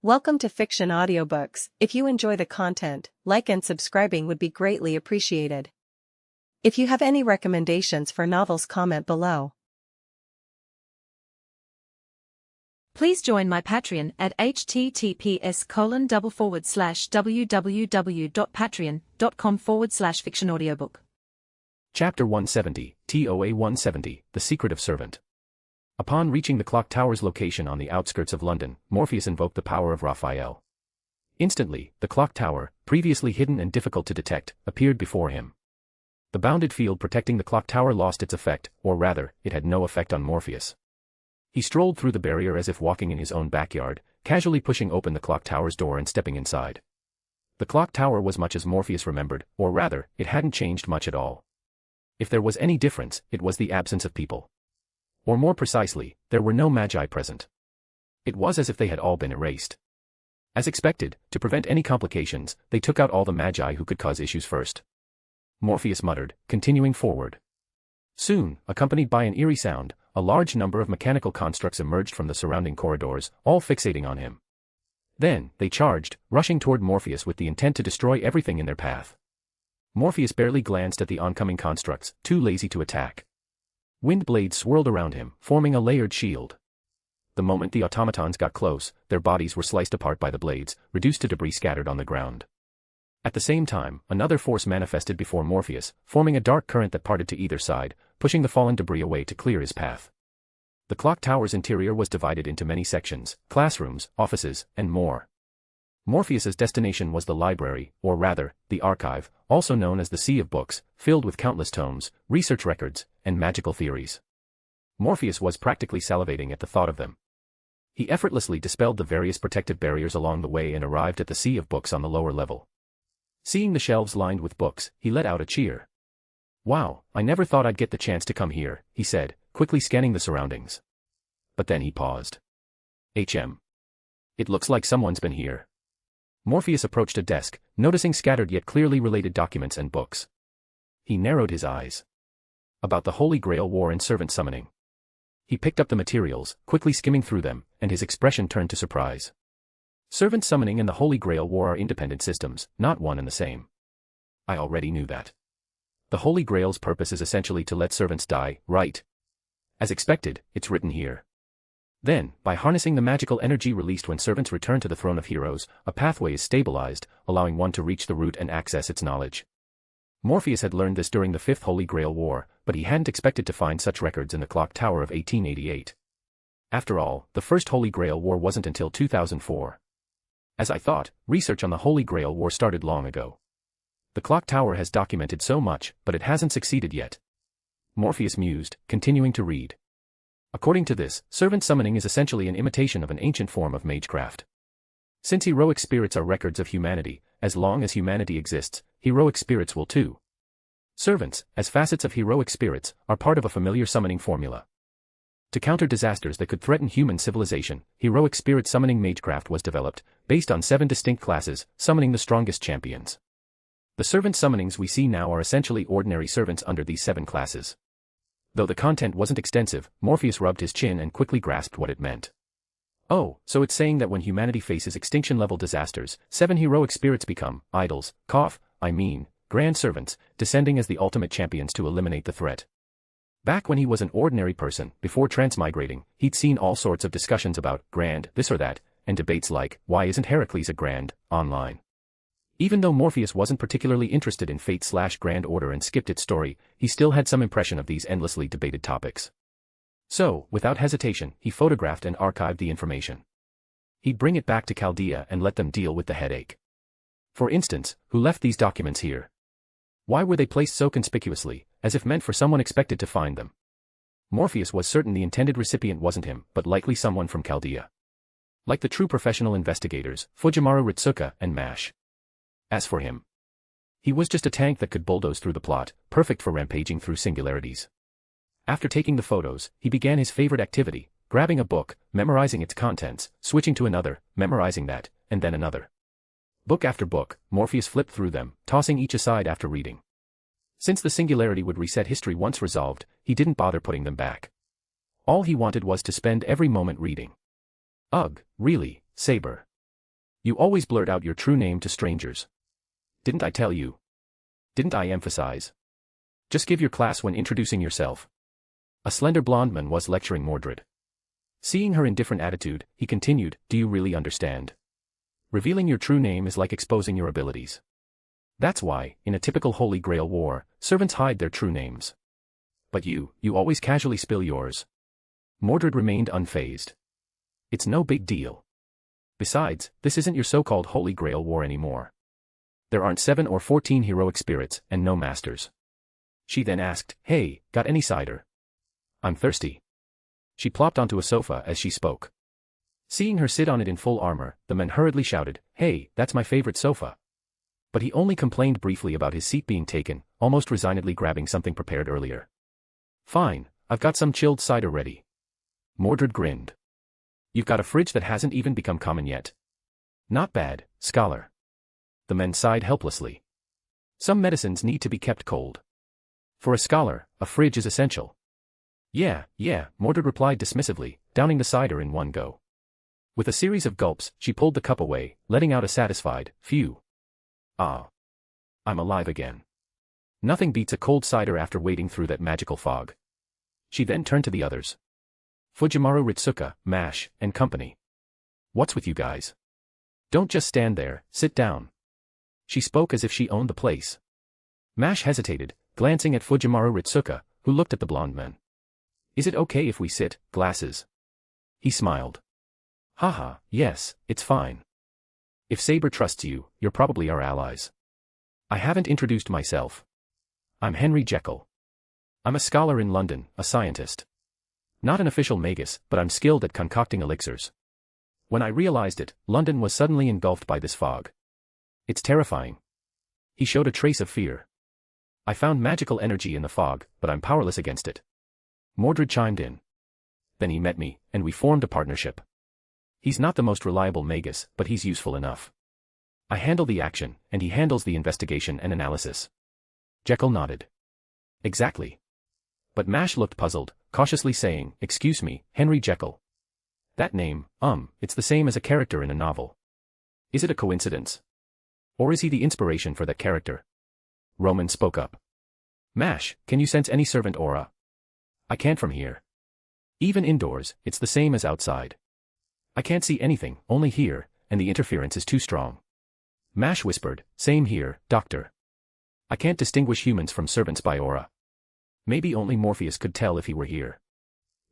Welcome to Fiction Audiobooks. If you enjoy the content, like and subscribing would be greatly appreciated. If you have any recommendations for novels, comment below. Please join my Patreon at https://www.patreon.com/fictionaudiobook. Chapter 170, TOA 170, The Secret of Servant. Upon reaching the clock tower's location on the outskirts of London, Morpheus invoked the power of Raphael. Instantly, the clock tower, previously hidden and difficult to detect, appeared before him. The bounded field protecting the clock tower lost its effect, or rather, it had no effect on Morpheus. He strolled through the barrier as if walking in his own backyard, casually pushing open the clock tower's door and stepping inside. The clock tower was much as Morpheus remembered, or rather, it hadn't changed much at all. If there was any difference, it was the absence of people. Or more precisely, there were no magi present. It was as if they had all been erased. As expected, to prevent any complications, they took out all the magi who could cause issues first. Morpheus muttered, continuing forward. Soon, accompanied by an eerie sound, a large number of mechanical constructs emerged from the surrounding corridors, all fixating on him. Then, they charged, rushing toward Morpheus with the intent to destroy everything in their path. Morpheus barely glanced at the oncoming constructs, too lazy to attack. Wind blades swirled around him, forming a layered shield. The moment the automatons got close, their bodies were sliced apart by the blades, reduced to debris scattered on the ground. At the same time, another force manifested before Morpheus, forming a dark current that parted to either side, pushing the fallen debris away to clear his path. The clock tower's interior was divided into many sections, classrooms, offices, and more. Morpheus's destination was the library, or rather, the archive, also known as the Sea of Books, filled with countless tomes, research records, and magical theories. Morpheus was practically salivating at the thought of them. He effortlessly dispelled the various protective barriers along the way and arrived at the Sea of Books on the lower level. Seeing the shelves lined with books, he let out a cheer. "Wow, I never thought I'd get the chance to come here," he said, quickly scanning the surroundings. But then he paused. It looks like someone's been here. Morpheus approached a desk, noticing scattered yet clearly related documents and books. He narrowed his eyes. About the Holy Grail War and servant summoning. He picked up the materials, quickly skimming through them, and his expression turned to surprise. Servant summoning and the Holy Grail War are independent systems, not one and the same. I already knew that. The Holy Grail's purpose is essentially to let servants die, right? As expected, it's written here. Then, by harnessing the magical energy released when servants return to the throne of heroes, a pathway is stabilized, allowing one to reach the root and access its knowledge. Morpheus had learned this during the Fifth Holy Grail War, but he hadn't expected to find such records in the clock tower of 1888. After all, the First Holy Grail War wasn't until 2004. As I thought, research on the Holy Grail War started long ago. The clock tower has documented so much, but it hasn't succeeded yet. Morpheus mused, continuing to read. According to this, servant summoning is essentially an imitation of an ancient form of magecraft. Since heroic spirits are records of humanity, as long as humanity exists, heroic spirits will too. Servants, as facets of heroic spirits, are part of a familiar summoning formula. To counter disasters that could threaten human civilization, heroic spirit summoning magecraft was developed, based on 7 distinct classes, summoning the strongest champions. The servant summonings we see now are essentially ordinary servants under these 7 classes. Though the content wasn't extensive, Morpheus rubbed his chin and quickly grasped what it meant. Oh, so it's saying that when humanity faces extinction-level disasters, 7 heroic spirits become idols, grand servants, descending as the ultimate champions to eliminate the threat. Back when he was an ordinary person, before transmigrating, he'd seen all sorts of discussions about grand, this or that, and debates like, why isn't Heracles a grand, online. Even though Morpheus wasn't particularly interested in Fate/Grand Order and skipped its story, he still had some impression of these endlessly debated topics. So, without hesitation, he photographed and archived the information. He'd bring it back to Chaldea and let them deal with the headache. For instance, who left these documents here? Why were they placed so conspicuously, as if meant for someone expected to find them? Morpheus was certain the intended recipient wasn't him, but likely someone from Chaldea. Like the true professional investigators, Fujimaru Ritsuka and Mash. As for him, he was just a tank that could bulldoze through the plot, perfect for rampaging through singularities. After taking the photos, he began his favorite activity, grabbing a book, memorizing its contents, switching to another, memorizing that, and then another. Book after book, Morpheus flipped through them, tossing each aside after reading. Since the singularity would reset history once resolved, he didn't bother putting them back. All he wanted was to spend every moment reading. Ugh, really, Saber. You always blurt out your true name to strangers. Didn't I tell you? Didn't I emphasize? Just give your class when introducing yourself. A slender blonde man was lecturing Mordred. Seeing her indifferent attitude, he continued, do you really understand? Revealing your true name is like exposing your abilities. That's why, in a typical Holy Grail war, servants hide their true names. But you always casually spill yours. Mordred remained unfazed. It's no big deal. Besides, this isn't your so-called Holy Grail war anymore. There aren't 7 or 14 heroic spirits, and no masters. She then asked, hey, got any cider? I'm thirsty. She plopped onto a sofa as she spoke. Seeing her sit on it in full armor, the men hurriedly shouted, hey, that's my favorite sofa. But he only complained briefly about his seat being taken, almost resignedly grabbing something prepared earlier. Fine, I've got some chilled cider ready. Mordred grinned. You've got a fridge that hasn't even become common yet. Not bad, scholar. The men sighed helplessly. Some medicines need to be kept cold. For a scholar, a fridge is essential. Yeah, Mordred replied dismissively, downing the cider in one go. With a series of gulps, she pulled the cup away, letting out a satisfied, phew. Ah. I'm alive again. Nothing beats a cold cider after wading through that magical fog. She then turned to the others. Fujimaru Ritsuka, Mash, and company. What's with you guys? Don't just stand there, sit down. She spoke as if she owned the place. Mash hesitated, glancing at Fujimaru Ritsuka, who looked at the blonde men. Is it okay if we sit, glasses? He smiled. Haha, yes, it's fine. If Saber trusts you, you're probably our allies. I haven't introduced myself. I'm Henry Jekyll. I'm a scholar in London, a scientist. Not an official magus, but I'm skilled at concocting elixirs. When I realized it, London was suddenly engulfed by this fog. It's terrifying. He showed a trace of fear. I found magical energy in the fog, but I'm powerless against it. Mordred chimed in. Then he met me, and we formed a partnership. He's not the most reliable magus, but he's useful enough. I handle the action, and he handles the investigation and analysis. Jekyll nodded. Exactly. But Mash looked puzzled, cautiously saying, excuse me, Henry Jekyll. That name, it's the same as a character in a novel. Is it a coincidence? Or is he the inspiration for that character? Roman spoke up. Mash, can you sense any servant aura? I can't from here. Even indoors, it's the same as outside. I can't see anything, only here, and the interference is too strong. Mash whispered, same here, doctor. I can't distinguish humans from servants by aura. Maybe only Morpheus could tell if he were here.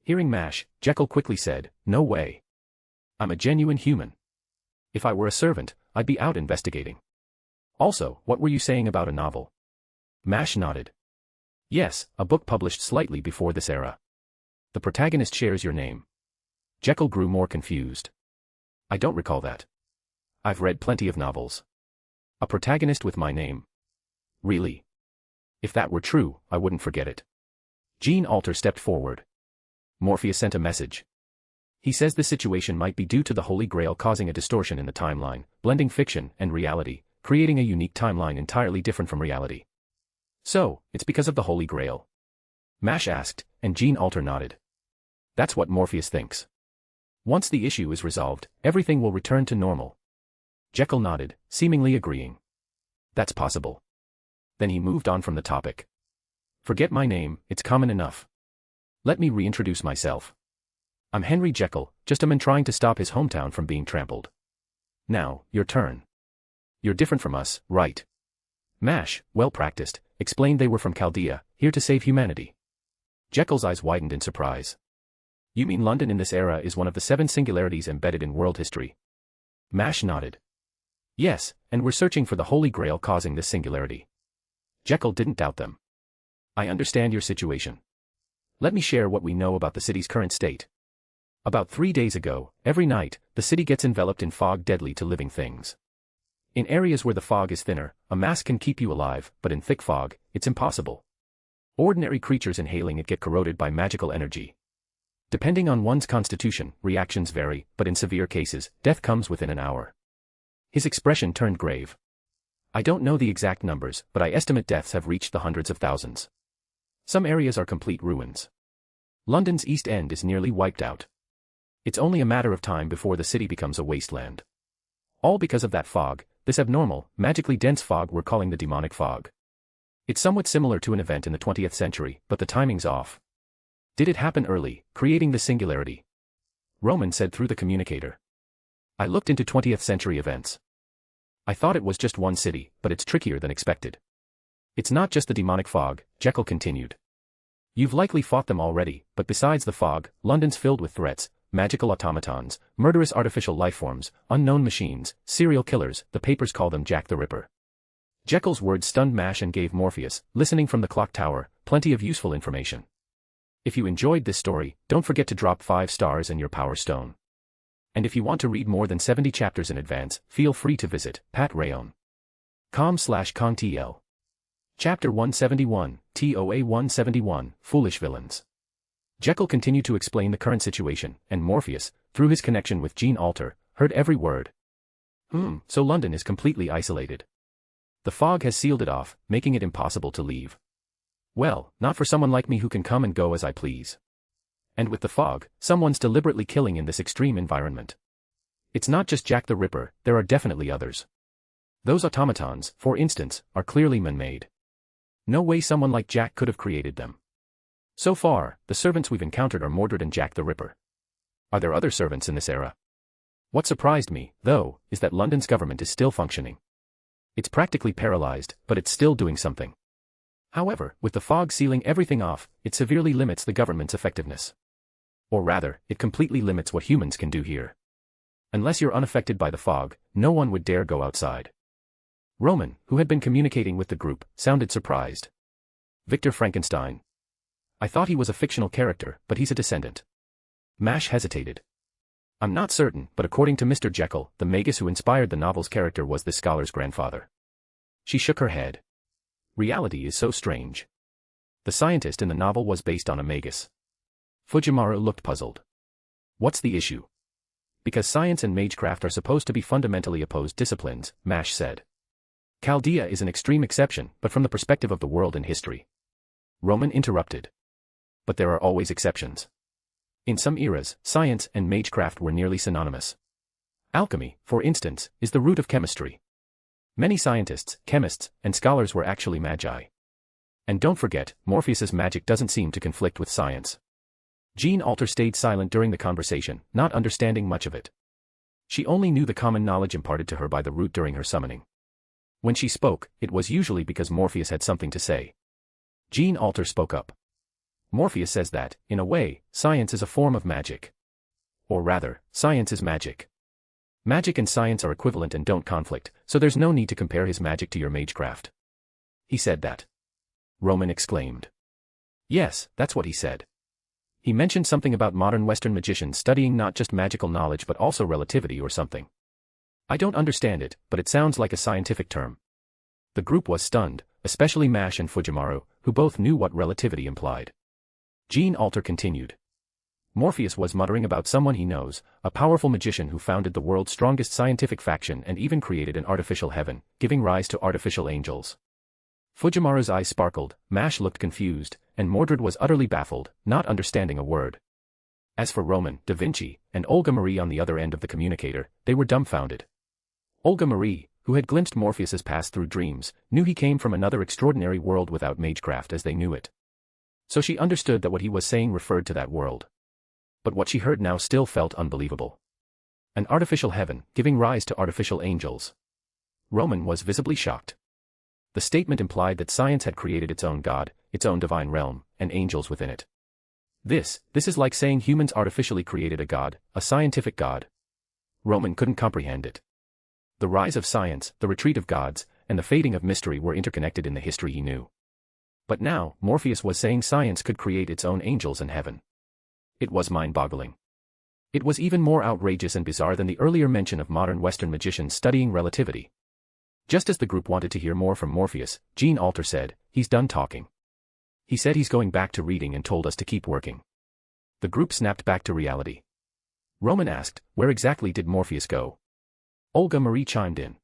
Hearing Mash, Jekyll quickly said, no way. I'm a genuine human. If I were a servant, I'd be out investigating. Also, what were you saying about a novel? Mash nodded. Yes, a book published slightly before this era. The protagonist shares your name. Jekyll grew more confused. I don't recall that. I've read plenty of novels. A protagonist with my name. Really? If that were true, I wouldn't forget it. Jean Alter stepped forward. Morpheus sent a message. He says the situation might be due to the Holy Grail causing a distortion in the timeline, blending fiction and reality, creating a unique timeline entirely different from reality. So, it's because of the Holy Grail? Mash asked, and Jean Alter nodded. That's what Morpheus thinks. Once the issue is resolved, everything will return to normal. Jekyll nodded, seemingly agreeing. That's possible. Then he moved on from the topic. Forget my name, it's common enough. Let me reintroduce myself. I'm Henry Jekyll, just a man trying to stop his hometown from being trampled. Now, your turn. You're different from us, right? Mash, well practiced, explained they were from Chaldea, here to save humanity. Jekyll's eyes widened in surprise. You mean London in this era is one of the 7 singularities embedded in world history? Mash nodded. Yes, and we're searching for the Holy Grail causing this singularity. Jekyll didn't doubt them. I understand your situation. Let me share what we know about the city's current state. About 3 days ago, every night, the city gets enveloped in fog deadly to living things. In areas where the fog is thinner, a mask can keep you alive, but in thick fog, it's impossible. Ordinary creatures inhaling it get corroded by magical energy. Depending on one's constitution, reactions vary, but in severe cases, death comes within an hour. His expression turned grave. I don't know the exact numbers, but I estimate deaths have reached the hundreds of thousands. Some areas are complete ruins. London's East End is nearly wiped out. It's only a matter of time before the city becomes a wasteland. All because of that fog, this abnormal, magically dense fog we're calling the demonic fog. It's somewhat similar to an event in the 20th century, but the timing's off. Did it happen early, creating the singularity? Roman said through the communicator. I looked into 20th century events. I thought it was just one city, but it's trickier than expected. It's not just the demonic fog, Jekyll continued. You've likely fought them already, but besides the fog, London's filled with threats, magical automatons, murderous artificial lifeforms, unknown machines, serial killers, the papers call them Jack the Ripper. Jekyll's words stunned Mash and gave Morpheus, listening from the clock tower, plenty of useful information. If you enjoyed this story, don't forget to drop 5 stars and your power stone. And if you want to read more than 70 chapters in advance, feel free to visit patrayon.com/contl. Chapter 171, TOA 171, Foolish Villains. Jekyll continued to explain the current situation, and Morpheus, through his connection with Gene Alter, heard every word. So London is completely isolated. The fog has sealed it off, making it impossible to leave. Well, not for someone like me who can come and go as I please. And with the fog, someone's deliberately killing in this extreme environment. It's not just Jack the Ripper, there are definitely others. Those automatons, for instance, are clearly man-made. No way someone like Jack could have created them. So far, the servants we've encountered are Mordred and Jack the Ripper. Are there other servants in this era? What surprised me, though, is that London's government is still functioning. It's practically paralyzed, but it's still doing something. However, with the fog sealing everything off, it severely limits the government's effectiveness. Or rather, it completely limits what humans can do here. Unless you're unaffected by the fog, no one would dare go outside. Roman, who had been communicating with the group, sounded surprised. Victor Frankenstein. I thought he was a fictional character, but he's a descendant. Mash hesitated. I'm not certain, but according to Mr. Jekyll, the magus who inspired the novel's character was this scholar's grandfather. She shook her head. Reality is so strange. The scientist in the novel was based on a magus. Fujimaru looked puzzled. What's the issue? Because science and magecraft are supposed to be fundamentally opposed disciplines, Mash said. Chaldea is an extreme exception, but from the perspective of the world and history. Roman interrupted. But there are always exceptions. In some eras, science and magecraft were nearly synonymous. Alchemy, for instance, is the root of chemistry. Many scientists, chemists, and scholars were actually magi. And don't forget, Morpheus's magic doesn't seem to conflict with science. Gene Alter stayed silent during the conversation, not understanding much of it. She only knew the common knowledge imparted to her by the root during her summoning. When she spoke, it was usually because Morpheus had something to say. Gene Alter spoke up. Morpheus says that, in a way, science is a form of magic. Or rather, science is magic. Magic and science are equivalent and don't conflict, so there's no need to compare his magic to your magecraft. He said that. Roman exclaimed. Yes, that's what he said. He mentioned something about modern Western magicians studying not just magical knowledge but also relativity or something. I don't understand it, but it sounds like a scientific term. The group was stunned, especially Mash and Fujimaru, who both knew what relativity implied. Gene Alter continued. Morpheus was muttering about someone he knows, a powerful magician who founded the world's strongest scientific faction and even created an artificial heaven, giving rise to artificial angels. Fujimaru's eyes sparkled, Mash looked confused, and Mordred was utterly baffled, not understanding a word. As for Roman, Da Vinci, and Olga Marie on the other end of the communicator, they were dumbfounded. Olga Marie, who had glimpsed Morpheus's past through dreams, knew he came from another extraordinary world without magecraft as they knew it. So she understood that what he was saying referred to that world. But what she heard now still felt unbelievable. An artificial heaven, giving rise to artificial angels. Roman was visibly shocked. The statement implied that science had created its own god, its own divine realm, and angels within it. This is like saying humans artificially created a god, a scientific god. Roman couldn't comprehend it. The rise of science, the retreat of gods, and the fading of mystery were interconnected in the history he knew. But now, Morpheus was saying science could create its own angels and heaven. It was mind-boggling. It was even more outrageous and bizarre than the earlier mention of modern Western magicians studying relativity. Just as the group wanted to hear more from Morpheus, Gene Alter said, "He's done talking. He said he's going back to reading and told us to keep working." The group snapped back to reality. Roman asked, where exactly did Morpheus go? Olga Marie chimed in.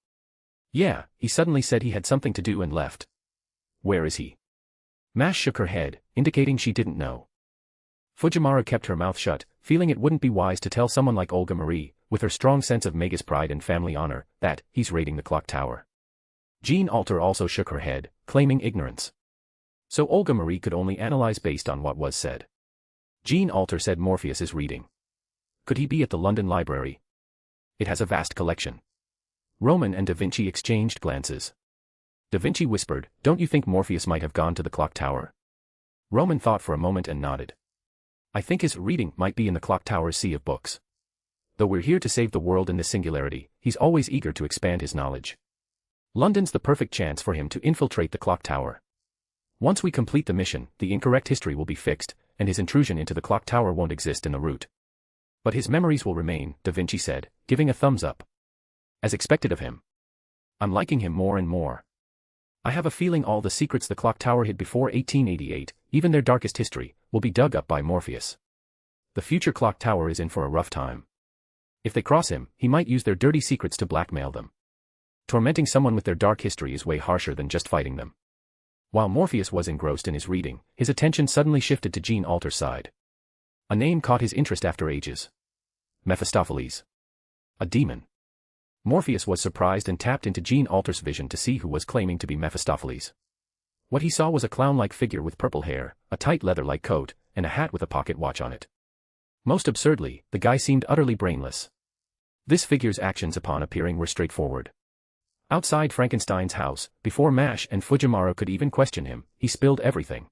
Yeah, he suddenly said he had something to do and left. Where is he? Mash shook her head, indicating she didn't know. Fujimaru kept her mouth shut, feeling it wouldn't be wise to tell someone like Olga Marie, with her strong sense of Mega's pride and family honor, that he's raiding the clock tower. Jean Alter also shook her head, claiming ignorance. So Olga Marie could only analyze based on what was said. Jean Alter said Morpheus is reading. Could he be at the London Library? It has a vast collection. Roman and Da Vinci exchanged glances. Da Vinci whispered, don't you think Morpheus might have gone to the clock tower? Roman thought for a moment and nodded. I think his reading might be in the clock tower's sea of books. Though we're here to save the world in this singularity, he's always eager to expand his knowledge. London's the perfect chance for him to infiltrate the clock tower. Once we complete the mission, the incorrect history will be fixed, and his intrusion into the clock tower won't exist in the route. But his memories will remain, Da Vinci said, giving a thumbs up. As expected of him. I'm liking him more and more. I have a feeling all the secrets the clock tower hid before 1888, even their darkest history, will be dug up by Morpheus. The future clock tower is in for a rough time. If they cross him, he might use their dirty secrets to blackmail them. Tormenting someone with their dark history is way harsher than just fighting them. While Morpheus was engrossed in his reading, his attention suddenly shifted to Jean Alter's side. A name caught his interest after ages. Mephistopheles. A demon. Morpheus was surprised and tapped into Jean Alter's vision to see who was claiming to be Mephistopheles. What he saw was a clown-like figure with purple hair, a tight leather-like coat, and a hat with a pocket watch on it. Most absurdly, the guy seemed utterly brainless. This figure's actions upon appearing were straightforward. Outside Frankenstein's house, before Mash and Fujiwara could even question him, he spilled everything.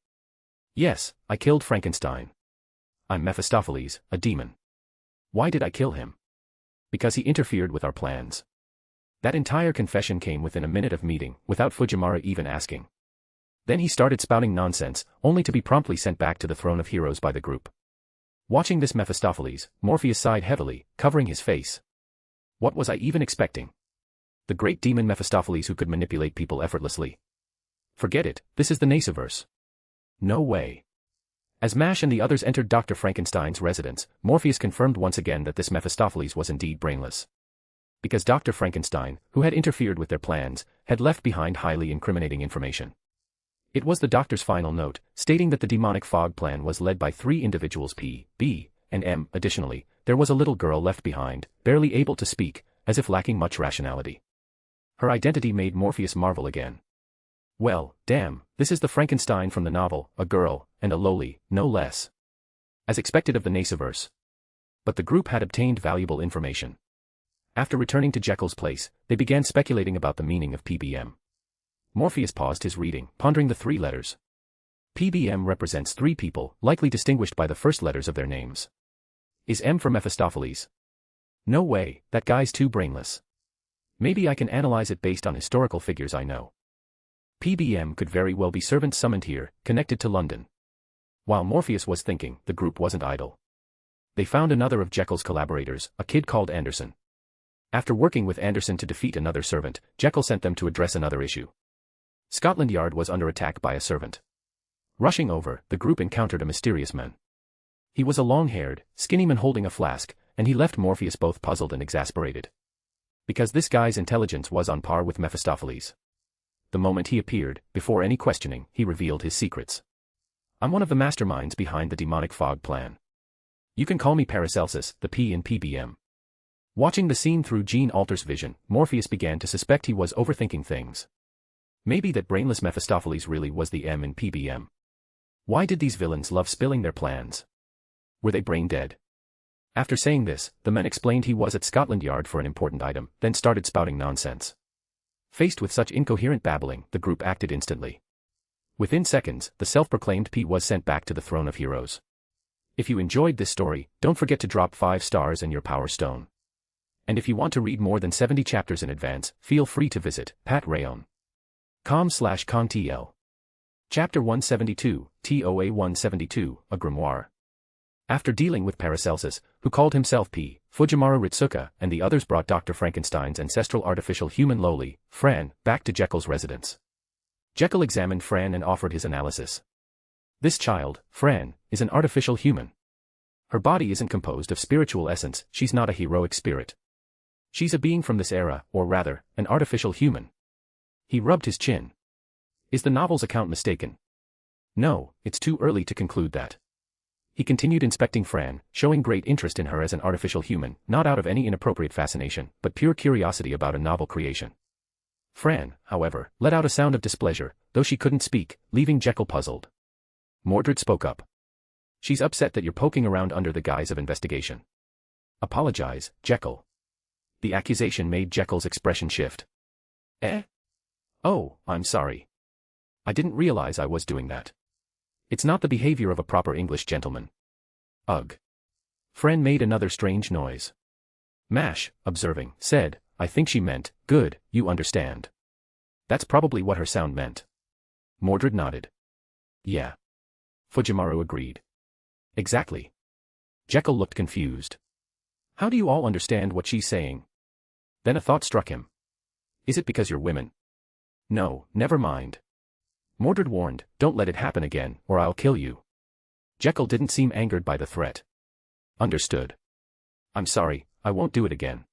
Yes, I killed Frankenstein. I'm Mephistopheles, a demon. Why did I kill him? Because he interfered with our plans. That entire confession came within a minute of meeting, without Fujiwara even asking. Then he started spouting nonsense, only to be promptly sent back to the throne of heroes by the group. Watching this Mephistopheles, Morpheus sighed heavily, covering his face. What was I even expecting? The great demon Mephistopheles who could manipulate people effortlessly. Forget it, this is the Nasuverse. No way. As Mash and the others entered Dr. Frankenstein's residence, Morpheus confirmed once again that this Mephistopheles was indeed brainless. Because Dr. Frankenstein, who had interfered with their plans, had left behind highly incriminating information. It was the doctor's final note, stating that the demonic fog plan was led by 3 individuals P, B, and M. Additionally, there was a little girl left behind, barely able to speak, as if lacking much rationality. Her identity made Morpheus marvel again. Well, damn, this is the Frankenstein from the novel, a girl, and a lowly, no less. As expected of the Nasuverse. But the group had obtained valuable information. After returning to Jekyll's place, they began speculating about the meaning of PBM. Morpheus paused his reading, pondering the 3 letters. PBM represents 3 people, likely distinguished by the first letters of their names. Is M for Mephistopheles? No way, that guy's too brainless. Maybe I can analyze it based on historical figures I know. PBM could very well be servants summoned here, connected to London. While Morpheus was thinking, the group wasn't idle. They found another of Jekyll's collaborators, a kid called Anderson. After working with Anderson to defeat another servant, Jekyll sent them to address another issue. Scotland Yard was under attack by a servant. Rushing over, the group encountered a mysterious man. He was a long-haired, skinny man holding a flask, and he left Morpheus both puzzled and exasperated. Because this guy's intelligence was on par with Mephistopheles. The moment he appeared, before any questioning, he revealed his secrets. I'm one of the masterminds behind the demonic fog plan. You can call me Paracelsus, the P in PBM. Watching the scene through Jean Alter's vision, Morpheus began to suspect he was overthinking things. Maybe that brainless Mephistopheles really was the M in PBM. Why did these villains love spilling their plans? Were they brain dead? After saying this, the man explained he was at Scotland Yard for an important item, then started spouting nonsense. Faced with such incoherent babbling, the group acted instantly. Within seconds, the self-proclaimed P was sent back to the throne of heroes. If you enjoyed this story, don't forget to drop 5 stars and your power stone. And if you want to read more than 70 chapters in advance, feel free to visit patrayon.com/contl. Chapter 172, TOA 172, A Grimoire. After dealing with Paracelsus, who called himself P, Fujiwara Ritsuka and the others brought Dr. Frankenstein's ancestral artificial human lowly, Fran, back to Jekyll's residence. Jekyll examined Fran and offered his analysis. This child, Fran, is an artificial human. Her body isn't composed of spiritual essence, she's not a heroic spirit. She's a being from this era, or rather, an artificial human. He rubbed his chin. Is the novel's account mistaken? No, it's too early to conclude that. He continued inspecting Fran, showing great interest in her as an artificial human, not out of any inappropriate fascination, but pure curiosity about a novel creation. Fran, however, let out a sound of displeasure, though she couldn't speak, leaving Jekyll puzzled. Mordred spoke up. She's upset that you're poking around under the guise of investigation. Apologize, Jekyll. The accusation made Jekyll's expression shift. Eh? Oh, I'm sorry. I didn't realize I was doing that. It's not the behavior of a proper English gentleman. Ugh. Fran made another strange noise. Mash, observing, said, I think she meant, good, you understand. That's probably what her sound meant. Mordred nodded. Yeah. Fujimaru agreed. Exactly. Jekyll looked confused. How do you all understand what she's saying? Then a thought struck him. Is it because you're women? No, never mind. Mordred warned, don't let it happen again, or I'll kill you. Jekyll didn't seem angered by the threat. Understood. I'm sorry, I won't do it again.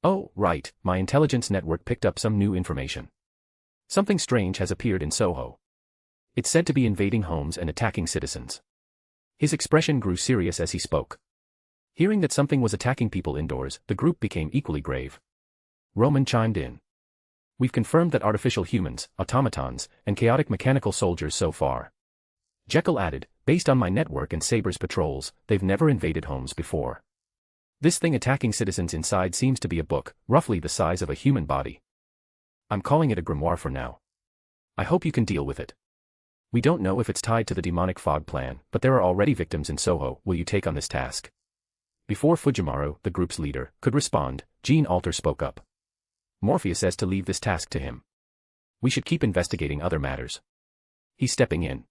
Oh, right, my intelligence network picked up some new information. Something strange has appeared in Soho. It's said to be invading homes and attacking citizens. His expression grew serious as he spoke. Hearing that something was attacking people indoors, the group became equally grave. Roman chimed in. We've confirmed that artificial humans, automatons, and chaotic mechanical soldiers so far. Jekyll added, based on my network and Saber's patrols, they've never invaded homes before. This thing attacking citizens inside seems to be a book, roughly the size of a human body. I'm calling it a grimoire for now. I hope you can deal with it. We don't know if it's tied to the demonic fog plan, but there are already victims in Soho. Will you take on this task? Before Fujimaru, the group's leader, could respond, Gene Alter spoke up. Morpheus says to leave this task to him. We should keep investigating other matters. He's stepping in.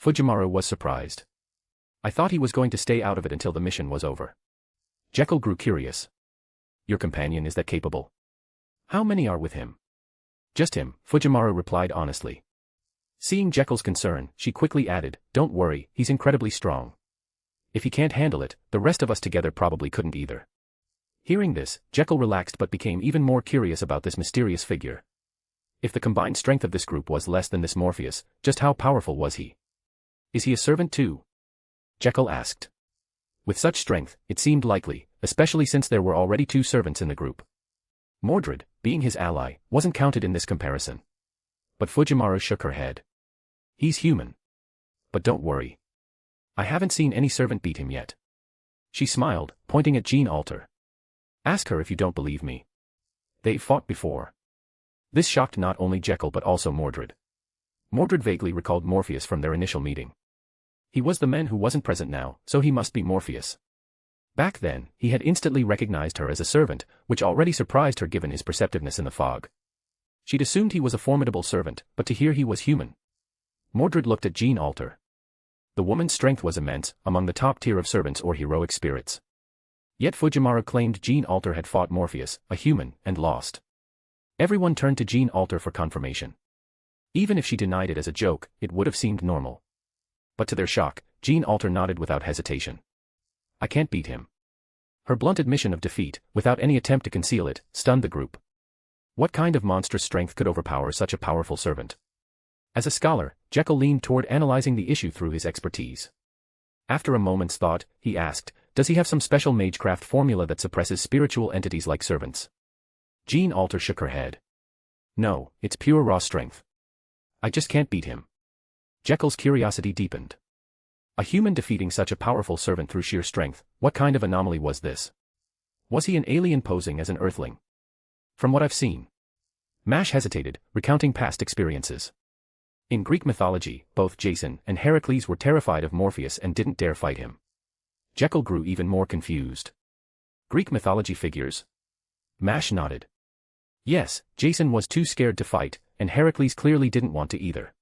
Fujimaru was surprised. I thought he was going to stay out of it until the mission was over. Jekyll grew curious. Your companion is that capable? How many are with him? Just him, Fujimaru replied honestly. Seeing Jekyll's concern, she quickly added, don't worry, he's incredibly strong. If he can't handle it, the rest of us together probably couldn't either. Hearing this, Jekyll relaxed but became even more curious about this mysterious figure. If the combined strength of this group was less than this Morpheus, just how powerful was he? Is he a servant too? Jekyll asked. With such strength, it seemed likely, especially since there were already 2 servants in the group. Mordred, being his ally, wasn't counted in this comparison. But Fujimaru shook her head. He's human. But don't worry. I haven't seen any servant beat him yet. She smiled, pointing at Gene Alter. Ask her if you don't believe me. They've fought before. This shocked not only Jekyll but also Mordred. Mordred vaguely recalled Morpheus from their initial meeting. He was the man who wasn't present now, so he must be Morpheus. Back then, he had instantly recognized her as a servant, which already surprised her given his perceptiveness in the fog. She'd assumed he was a formidable servant, but to hear he was human. Mordred looked at Gene Alter. The woman's strength was immense, among the top tier of servants or heroic spirits. Yet Fujimaru claimed Gene Alter had fought Morpheus, a human, and lost. Everyone turned to Gene Alter for confirmation. Even if she denied it as a joke, it would have seemed normal. But to their shock, Gene Alter nodded without hesitation. I can't beat him. Her blunt admission of defeat, without any attempt to conceal it, stunned the group. What kind of monstrous strength could overpower such a powerful servant? As a scholar, Jekyll leaned toward analyzing the issue through his expertise. After a moment's thought, he asked, does he have some special magecraft formula that suppresses spiritual entities like servants? Gene Alter shook her head. No, it's pure raw strength. I just can't beat him. Jekyll's curiosity deepened. A human defeating such a powerful servant through sheer strength, what kind of anomaly was this? Was he an alien posing as an earthling? From what I've seen. Mash hesitated, recounting past experiences. In Greek mythology, both Jason and Heracles were terrified of Morpheus and didn't dare fight him. Jekyll grew even more confused. Greek mythology figures? Mash nodded. Yes, Jason was too scared to fight, and Heracles clearly didn't want to either.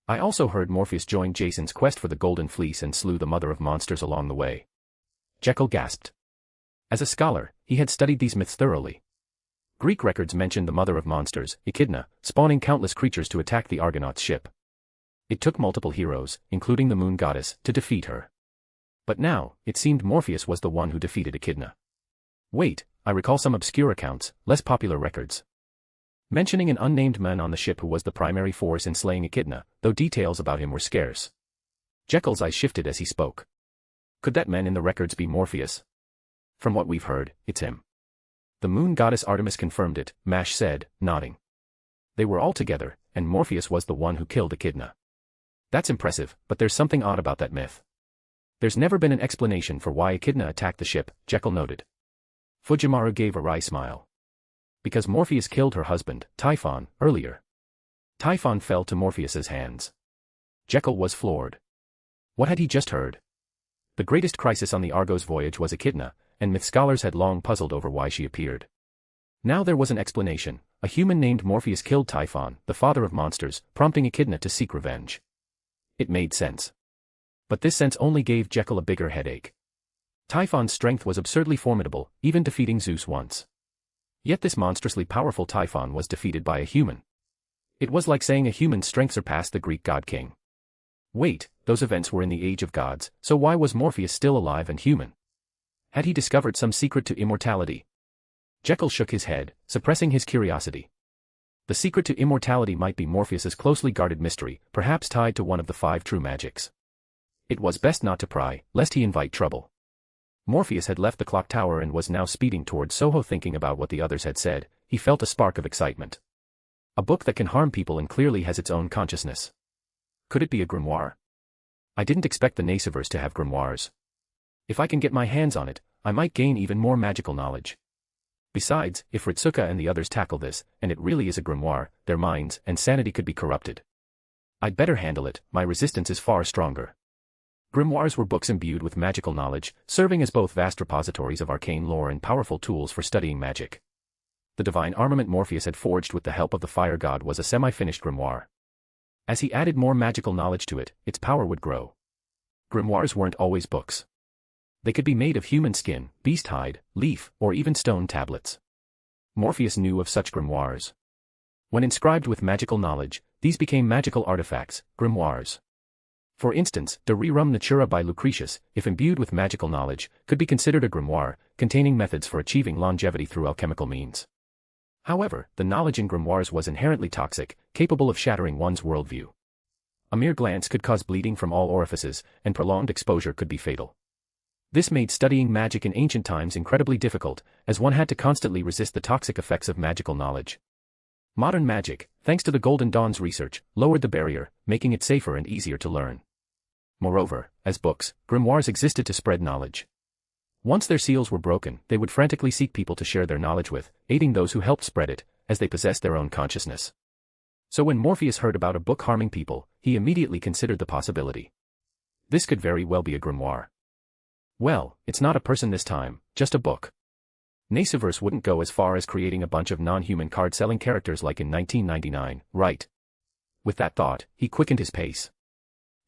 I also heard Morpheus joined Jason's quest for the Golden Fleece and slew the mother of monsters along the way. Jekyll gasped. As a scholar, he had studied these myths thoroughly. Greek records mentioned the mother of monsters, Echidna, spawning countless creatures to attack the Argonauts' ship. It took multiple heroes, including the moon goddess, to defeat her. But now, it seemed Morpheus was the one who defeated Echidna. Wait, I recall some obscure accounts, less popular records. Mentioning an unnamed man on the ship who was the primary force in slaying Echidna, though details about him were scarce. Jekyll's eyes shifted as he spoke. Could that man in the records be Morpheus? From what we've heard, it's him. The moon goddess Artemis confirmed it, Mash said, nodding. They were all together, and Morpheus was the one who killed Echidna. That's impressive, but there's something odd about that myth. There's never been an explanation for why Echidna attacked the ship, Jekyll noted. Fujimaru gave a wry smile. Because Morpheus killed her husband, Typhon, earlier. Typhon fell to Morpheus's hands. Jekyll was floored. What had he just heard? The greatest crisis on the Argos voyage was Echidna, and myth scholars had long puzzled over why she appeared. Now there was an explanation. A human named Morpheus killed Typhon, the father of monsters, prompting Echidna to seek revenge. It made sense. But this sense only gave Jekyll a bigger headache. Typhon's strength was absurdly formidable, even defeating Zeus once. Yet this monstrously powerful Typhon was defeated by a human. It was like saying a human's strength surpassed the Greek god king. Wait, those events were in the age of gods, so why was Morpheus still alive and human? Had he discovered some secret to immortality? Jekyll shook his head, suppressing his curiosity. The secret to immortality might be Morpheus's closely guarded mystery, perhaps tied to one of the 5 true magics. It was best not to pry, lest he invite trouble. Morpheus had left the clock tower and was now speeding toward Soho thinking about what the others had said. He felt a spark of excitement. A book that can harm people and clearly has its own consciousness. Could it be a grimoire? I didn't expect the Nasuverse to have grimoires. If I can get my hands on it, I might gain even more magical knowledge. Besides, if Ritsuka and the others tackle this, and it really is a grimoire, their minds and sanity could be corrupted. I'd better handle it, my resistance is far stronger. Grimoires were books imbued with magical knowledge, serving as both vast repositories of arcane lore and powerful tools for studying magic. The divine armament Morpheus had forged with the help of the fire god was a semi-finished grimoire. As he added more magical knowledge to it, its power would grow. Grimoires weren't always books. They could be made of human skin, beast hide, leaf, or even stone tablets. Morpheus knew of such grimoires. When inscribed with magical knowledge, these became magical artifacts, grimoires. For instance, De Rerum Natura by Lucretius, if imbued with magical knowledge, could be considered a grimoire, containing methods for achieving longevity through alchemical means. However, the knowledge in grimoires was inherently toxic, capable of shattering one's worldview. A mere glance could cause bleeding from all orifices, and prolonged exposure could be fatal. This made studying magic in ancient times incredibly difficult, as one had to constantly resist the toxic effects of magical knowledge. Modern magic, thanks to the Golden Dawn's research, lowered the barrier, making it safer and easier to learn. Moreover, as books, grimoires existed to spread knowledge. Once their seals were broken, they would frantically seek people to share their knowledge with, aiding those who helped spread it, as they possessed their own consciousness. So when Morpheus heard about a book harming people, he immediately considered the possibility. This could very well be a grimoire. Well, it's not a person this time, just a book. Nasuverse wouldn't go as far as creating a bunch of non-human card-selling characters like in 1999, right? With that thought, he quickened his pace.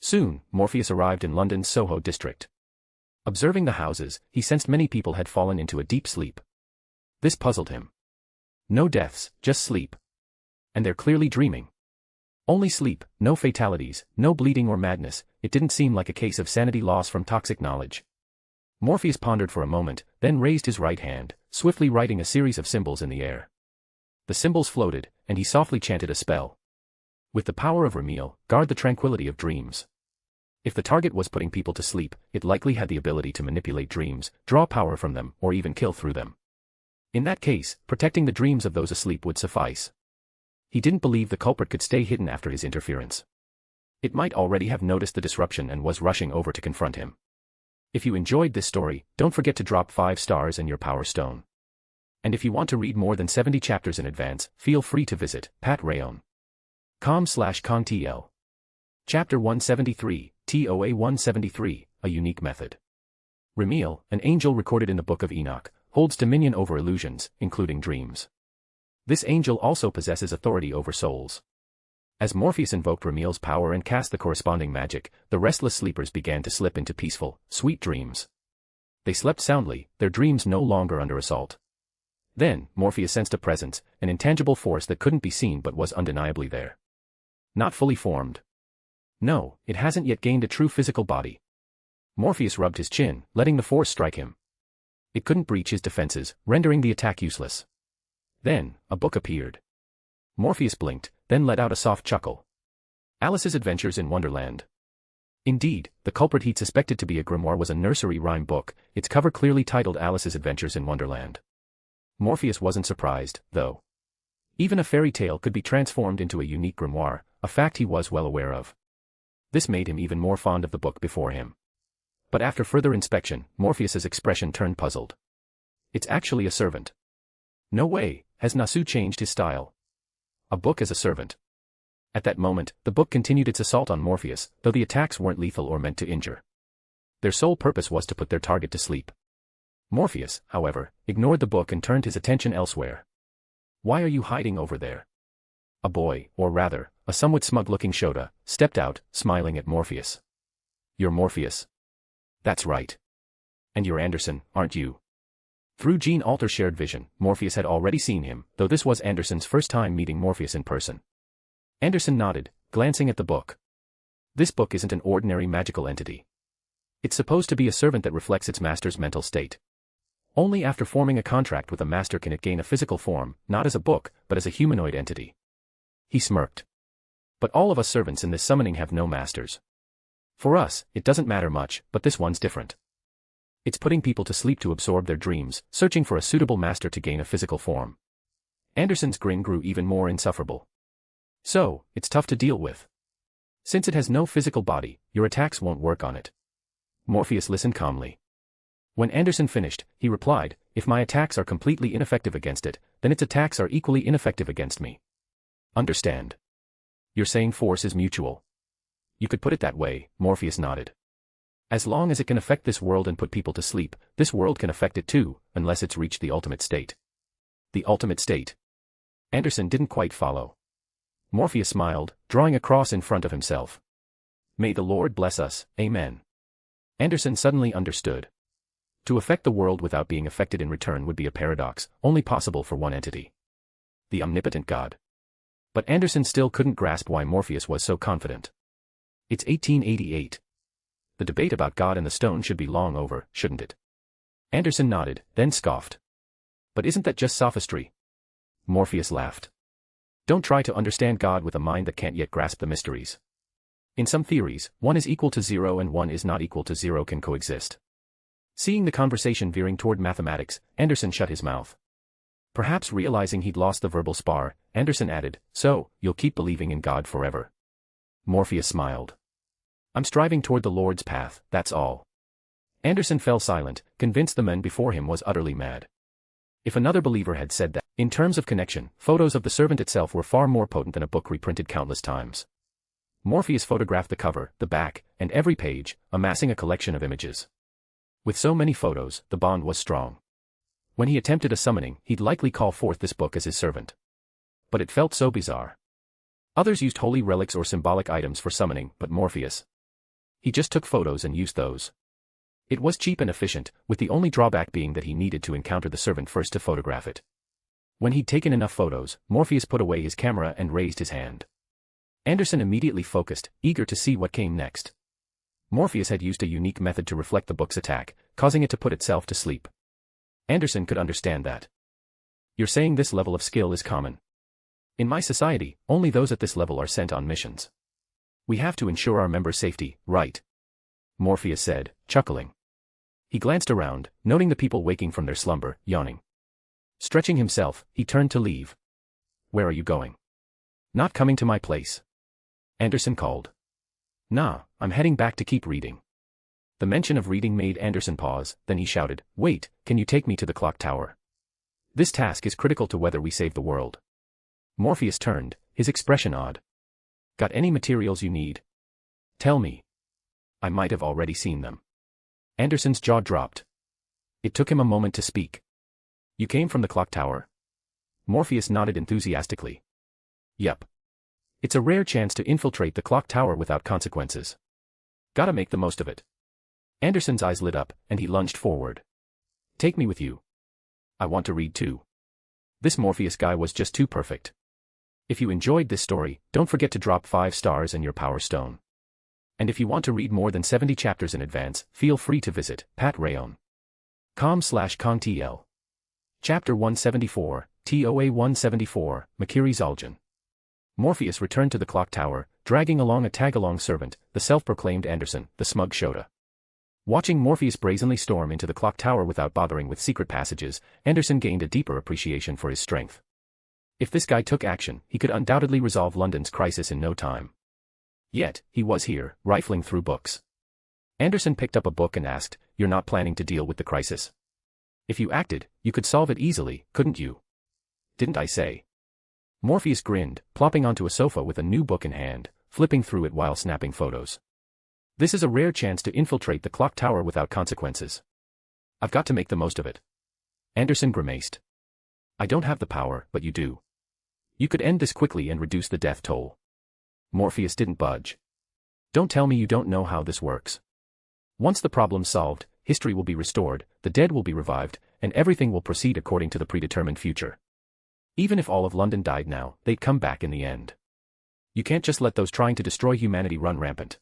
Soon, Morpheus arrived in London's Soho district. Observing the houses, he sensed many people had fallen into a deep sleep. This puzzled him. No deaths, just sleep. And they're clearly dreaming. Only sleep, no fatalities, no bleeding or madness. It didn't seem like a case of sanity loss from toxic knowledge. Morpheus pondered for a moment, then raised his right hand, swiftly writing a series of symbols in the air. The symbols floated, and he softly chanted a spell. With the power of Remiel, guard the tranquility of dreams. If the target was putting people to sleep, it likely had the ability to manipulate dreams, draw power from them, or even kill through them. In that case, protecting the dreams of those asleep would suffice. He didn't believe the culprit could stay hidden after his interference. It might already have noticed the disruption and was rushing over to confront him. If you enjoyed this story, don't forget to drop 5 stars and your power stone. And if you want to read more than 70 chapters in advance, feel free to visit patreon.com/contl. Chapter 173, TOA 173, A Unique Method. Remiel, an angel recorded in the Book of Enoch, holds dominion over illusions, including dreams. This angel also possesses authority over souls. As Morpheus invoked Remiel's power and cast the corresponding magic, the restless sleepers began to slip into peaceful, sweet dreams. They slept soundly, their dreams no longer under assault. Then, Morpheus sensed a presence, an intangible force that couldn't be seen but was undeniably there. Not fully formed. No, it hasn't yet gained a true physical body. Morpheus rubbed his chin, letting the force strike him. It couldn't breach his defenses, rendering the attack useless. Then, a book appeared. Morpheus blinked, then let out a soft chuckle. Alice's Adventures in Wonderland. Indeed, the culprit he'd suspected to be a grimoire was a nursery rhyme book, its cover clearly titled Alice's Adventures in Wonderland. Morpheus wasn't surprised, though. Even a fairy tale could be transformed into a unique grimoire, a fact he was well aware of. This made him even more fond of the book before him. But after further inspection, Morpheus's expression turned puzzled. It's actually a servant. No way, has Nasu changed his style? A book as a servant. At that moment, the book continued its assault on Morpheus, though the attacks weren't lethal or meant to injure. Their sole purpose was to put their target to sleep. Morpheus, however, ignored the book and turned his attention elsewhere. Why are you hiding over there? A boy, or rather, a somewhat smug-looking Shota, stepped out, smiling at Morpheus. You're Morpheus. That's right. And you're Anderson, aren't you? Through Gene Alter shared vision, Morpheus had already seen him, though this was Anderson's first time meeting Morpheus in person. Anderson nodded, glancing at the book. This book isn't an ordinary magical entity. It's supposed to be a servant that reflects its master's mental state. Only after forming a contract with a master can it gain a physical form, not as a book, but as a humanoid entity. He smirked. But all of us servants in this summoning have no masters. For us, it doesn't matter much, but this one's different. It's putting people to sleep to absorb their dreams, searching for a suitable master to gain a physical form. Anderson's grin grew even more insufferable. So, it's tough to deal with. Since it has no physical body, your attacks won't work on it. Morpheus listened calmly. When Anderson finished, he replied, if my attacks are completely ineffective against it, then its attacks are equally ineffective against me. Understand? You're saying force is mutual. You could put it that way, Morpheus nodded. As long as it can affect this world and put people to sleep, this world can affect it too, unless it's reached the ultimate state. The ultimate state? Anderson didn't quite follow. Morpheus smiled, drawing a cross in front of himself. May the Lord bless us, amen. Anderson suddenly understood. To affect the world without being affected in return would be a paradox, only possible for one entity. The omnipotent God. But Anderson still couldn't grasp why Morpheus was so confident. It's 1888. The debate about God and the stone should be long over, shouldn't it? Anderson nodded, then scoffed. But isn't that just sophistry? Morpheus laughed. Don't try to understand God with a mind that can't yet grasp the mysteries. In some theories, 1 is equal to 0 and 1 is not equal to 0 can coexist. Seeing the conversation veering toward mathematics, Anderson shut his mouth. Perhaps realizing he'd lost the verbal spar, Anderson added, so, you'll keep believing in God forever. Morpheus smiled. I'm striving toward the Lord's path, that's all. Anderson fell silent, convinced the man before him was utterly mad. If another believer had said that, in terms of connection, photos of the servant itself were far more potent than a book reprinted countless times. Morpheus photographed the cover, the back, and every page, amassing a collection of images. With so many photos, the bond was strong. When he attempted a summoning, he'd likely call forth this book as his servant. But it felt so bizarre. Others used holy relics or symbolic items for summoning, but Morpheus. He just took photos and used those. It was cheap and efficient, with the only drawback being that he needed to encounter the servant first to photograph it. When he'd taken enough photos, Morpheus put away his camera and raised his hand. Anderson immediately focused, eager to see what came next. Morpheus had used a unique method to reflect the book's attack, causing it to put itself to sleep. Anderson could understand that. You're saying this level of skill is common. In my society, only those at this level are sent on missions. We have to ensure our members' safety, right? Morpheus said, chuckling. He glanced around, noting the people waking from their slumber, yawning. Stretching himself, he turned to leave. Where are you going? Not coming to my place. Anderson called. Nah, I'm heading back to keep reading. The mention of reading made Anderson pause, then he shouted, wait, can you take me to the clock tower? This task is critical to whether we save the world. Morpheus turned, his expression odd. Got any materials you need? Tell me. I might have already seen them. Anderson's jaw dropped. It took him a moment to speak. You came from the clock tower? Morpheus nodded enthusiastically. Yup. It's a rare chance to infiltrate the clock tower without consequences. Gotta make the most of it. Anderson's eyes lit up, and he lunged forward. Take me with you. I want to read too. This Morpheus guy was just too perfect. If you enjoyed this story, don't forget to drop 5 stars and your power stone. And if you want to read more than 70 chapters in advance, feel free to visit patrayon.com/kongtl. Chapter 174, TOA 174, Makiri Zaljan. Morpheus returned to the clock tower, dragging along a tag-along servant, the self-proclaimed Anderson, the smug Shota. Watching Morpheus brazenly storm into the clock tower without bothering with secret passages, Anderson gained a deeper appreciation for his strength. If this guy took action, he could undoubtedly resolve London's crisis in no time. Yet, he was here, rifling through books. Anderson picked up a book and asked, "You're not planning to deal with the crisis? If you acted, you could solve it easily, couldn't you? Didn't I say?" Morpheus grinned, plopping onto a sofa with a new book in hand, flipping through it while snapping photos. "This is a rare chance to infiltrate the clock tower without consequences. I've got to make the most of it." Anderson grimaced. "I don't have the power, but you do. You could end this quickly and reduce the death toll." Morpheus didn't budge. "Don't tell me you don't know how this works. Once the problem's solved, history will be restored, the dead will be revived, and everything will proceed according to the predetermined future. Even if all of London died now, they'd come back in the end. You can't just let those trying to destroy humanity run rampant.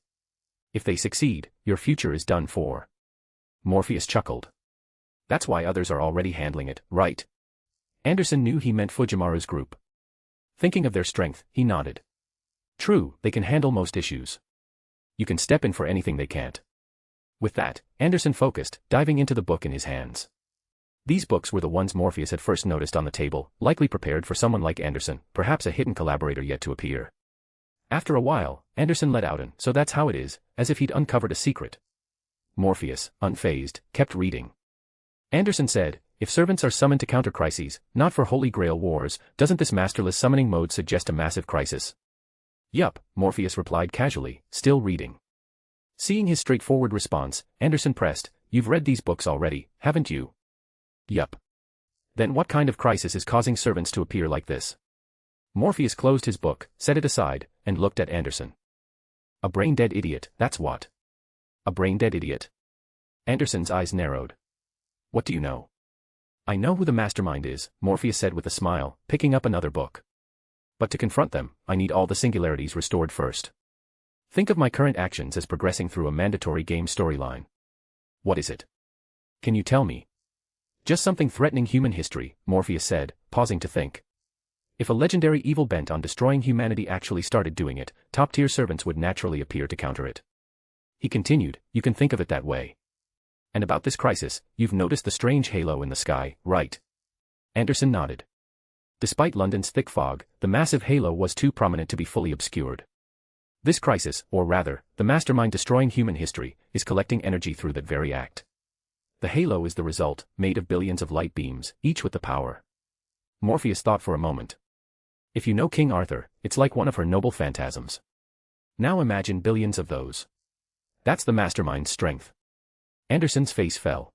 If they succeed, your future is done for." Morpheus chuckled. "That's why others are already handling it, right?" Anderson knew he meant Fujimaru's group. Thinking of their strength, he nodded. "True, they can handle most issues. You can step in for anything they can't." With that, Anderson focused, diving into the book in his hands. These books were the ones Morpheus had first noticed on the table, likely prepared for someone like Anderson, perhaps a hidden collaborator yet to appear. After a while, Anderson let out an, "So that's how it is," as if he'd uncovered a secret. Morpheus, unfazed, kept reading. Anderson said, "If servants are summoned to counter crises, not for Holy Grail wars, doesn't this masterless summoning mode suggest a massive crisis?" "Yup," Morpheus replied casually, still reading. Seeing his straightforward response, Anderson pressed, "You've read these books already, haven't you?" "Yup." "Then what kind of crisis is causing servants to appear like this?" Morpheus closed his book, set it aside, and looked at Anderson. "A brain-dead idiot, that's what." "A brain-dead idiot?" Anderson's eyes narrowed. "What do you know?" "I know who the mastermind is," Morpheus said with a smile, picking up another book. "But to confront them, I need all the singularities restored first. Think of my current actions as progressing through a mandatory game storyline." "What is it? Can you tell me?" "Just something threatening human history," Morpheus said, pausing to think. "If a legendary evil bent on destroying humanity actually started doing it, top-tier servants would naturally appear to counter it." He continued, "You can think of it that way. And about this crisis, you've noticed the strange halo in the sky, right?" Anderson nodded. Despite London's thick fog, the massive halo was too prominent to be fully obscured. This crisis, or rather, the mastermind destroying human history, is collecting energy through that very act. The halo is the result, made of billions of light beams, each with the power. Morpheus thought for a moment. If you know King Arthur, it's like one of her noble phantasms. Now imagine billions of those. That's the mastermind's strength. Anderson's face fell.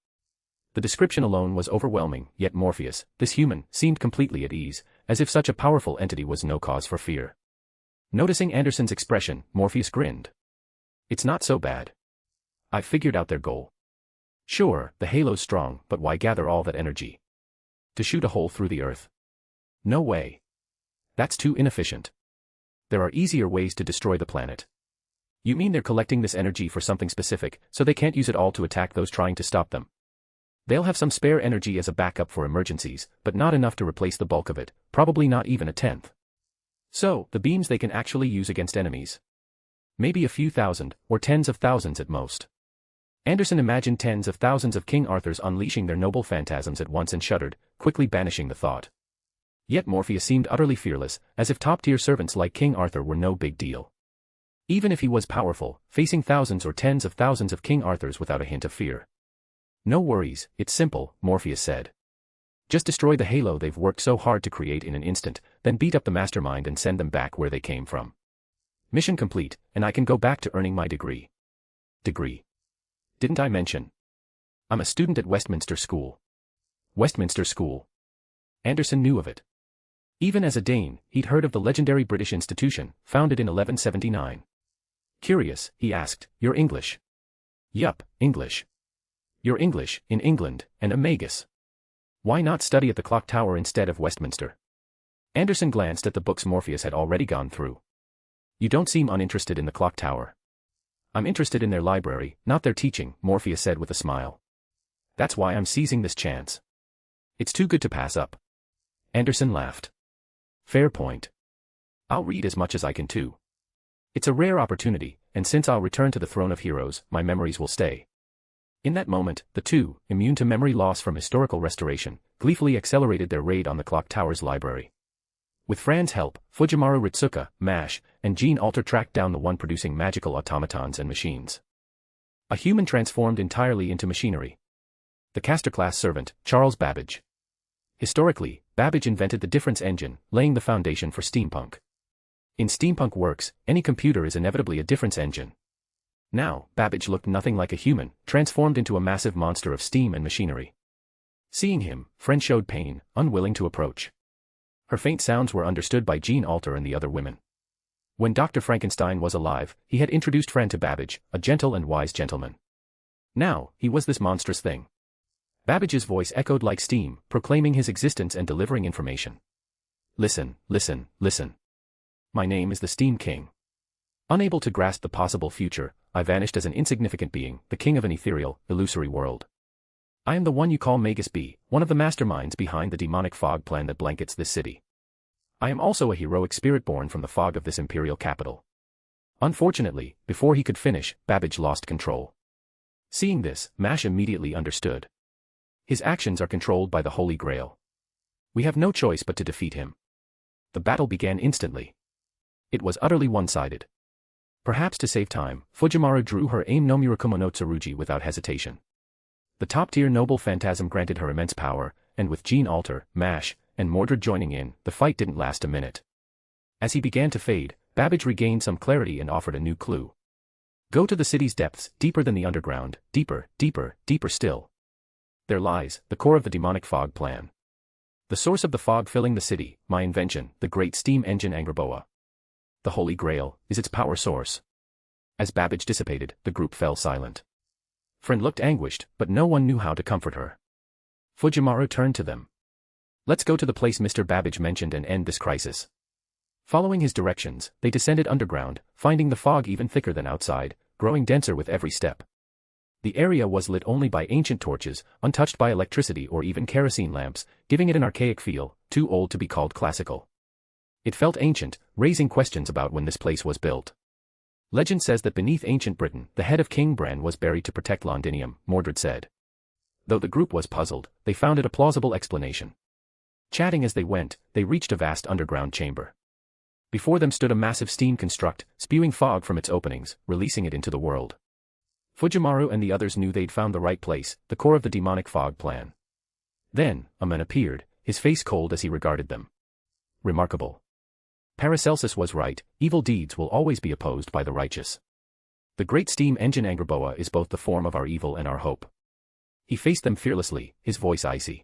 The description alone was overwhelming, yet Morpheus, this human, seemed completely at ease, as if such a powerful entity was no cause for fear. Noticing Anderson's expression, Morpheus grinned. "It's not so bad. I've figured out their goal. Sure, the halo's strong, but why gather all that energy? To shoot a hole through the earth? No way. That's too inefficient. There are easier ways to destroy the planet." "You mean they're collecting this energy for something specific, so they can't use it all to attack those trying to stop them? They'll have some spare energy as a backup for emergencies, but not enough to replace the bulk of it, probably not even a tenth. So, the beams they can actually use against enemies. Maybe a few thousand, or tens of thousands at most." Anderson imagined tens of thousands of King Arthurs unleashing their noble phantasms at once and shuddered, quickly banishing the thought. Yet Morpheus seemed utterly fearless, as if top-tier servants like King Arthur were no big deal. Even if he was powerful, facing thousands or tens of thousands of King Arthurs without a hint of fear. "No worries, it's simple," Morpheus said. "Just destroy the halo they've worked so hard to create in an instant, then beat up the mastermind and send them back where they came from. Mission complete, and I can go back to earning my degree." "Degree? Didn't I mention? I'm a student at Westminster School." "Westminster School?" Anderson knew of it. Even as a Dane, he'd heard of the legendary British institution, founded in 1179. Curious, he asked, "You're English?" "Yup, English." "You're English, in England, and a magus. Why not study at the clock tower instead of Westminster?" Anderson glanced at the books Morpheus had already gone through. "You don't seem uninterested in the clock tower." "I'm interested in their library, not their teaching," Morpheus said with a smile. "That's why I'm seizing this chance. It's too good to pass up." Anderson laughed. "Fair point. I'll read as much as I can too." It's a rare opportunity, and since I'll return to the throne of heroes, my memories will stay. In that moment, the two, immune to memory loss from historical restoration, gleefully accelerated their raid on the clock tower's library. With Fran's help, Fujimaru Ritsuka, Mash, and Gene Alter tracked down the one producing magical automatons and machines. A human transformed entirely into machinery. The caster-class servant, Charles Babbage. Historically, Babbage invented the difference engine, laying the foundation for steampunk. In steampunk works, any computer is inevitably a difference engine. Now, Babbage looked nothing like a human, transformed into a massive monster of steam and machinery. Seeing him, Fren showed pain, unwilling to approach. Her faint sounds were understood by Gene Alter and the other women. When Dr. Frankenstein was alive, he had introduced Fren to Babbage, a gentle and wise gentleman. Now, he was this monstrous thing. Babbage's voice echoed like steam, proclaiming his existence and delivering information. Listen, listen, listen. My name is the Steam King. Unable to grasp the possible future, I vanished as an insignificant being, the king of an ethereal, illusory world. I am the one you call Magus B, one of the masterminds behind the demonic fog plan that blankets this city. I am also a heroic spirit born from the fog of this imperial capital. Unfortunately, before he could finish, Babbage lost control. Seeing this, Mash immediately understood. His actions are controlled by the Holy Grail. We have no choice but to defeat him. The battle began instantly. It was utterly one-sided. Perhaps to save time, Fujimaru drew her aim no Murakumo no Tsurugi without hesitation. The top-tier noble phantasm granted her immense power, and with Gene Alter, Mash, and Mordred joining in, the fight didn't last a minute. As he began to fade, Babbage regained some clarity and offered a new clue. Go to the city's depths, deeper than the underground, deeper, deeper, deeper still. There lies, the core of the demonic fog plan. The source of the fog filling the city, my invention, the great steam engine Angerboa. The Holy Grail, is its power source. As Babbage dissipated, the group fell silent. Fren looked anguished, but no one knew how to comfort her. Fujimaru turned to them. Let's go to the place Mr. Babbage mentioned and end this crisis. Following his directions, they descended underground, finding the fog even thicker than outside, growing denser with every step. The area was lit only by ancient torches, untouched by electricity or even kerosene lamps, giving it an archaic feel, too old to be called classical. It felt ancient, raising questions about when this place was built. Legend says that beneath ancient Britain, the head of King Bran was buried to protect Londinium, Mordred said. Though the group was puzzled, they found it a plausible explanation. Chatting as they went, they reached a vast underground chamber. Before them stood a massive steam construct, spewing fog from its openings, releasing it into the world. Fujimaru and the others knew they'd found the right place, the core of the demonic fog plan. Then, a man appeared, his face cold as he regarded them. Remarkable. Paracelsus was right, evil deeds will always be opposed by the righteous. The great steam engine Angerboa is both the form of our evil and our hope. He faced them fearlessly, his voice icy.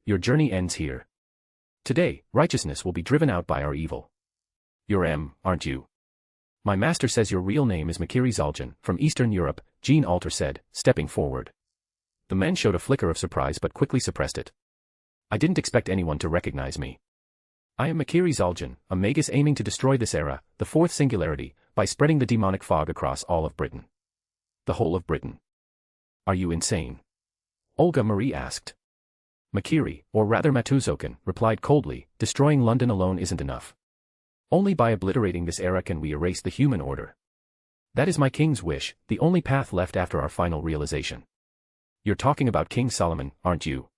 Your journey ends here. Today, righteousness will be driven out by our evil. You're aren't you? My master says your real name is Makiri Zaljan, from Eastern Europe, Gene Alter said, stepping forward. The men showed a flicker of surprise but quickly suppressed it. I didn't expect anyone to recognize me. I am Makiri Zaljan, a magus aiming to destroy this era, the fourth singularity, by spreading the demonic fog across all of Britain. The whole of Britain. Are you insane? Olga Marie asked. Makiri, or rather Matuzokan, replied coldly, destroying London alone isn't enough. Only by obliterating this era can we erase the human order. That is my king's wish, the only path left after our final realization. You're talking about King Solomon, aren't you?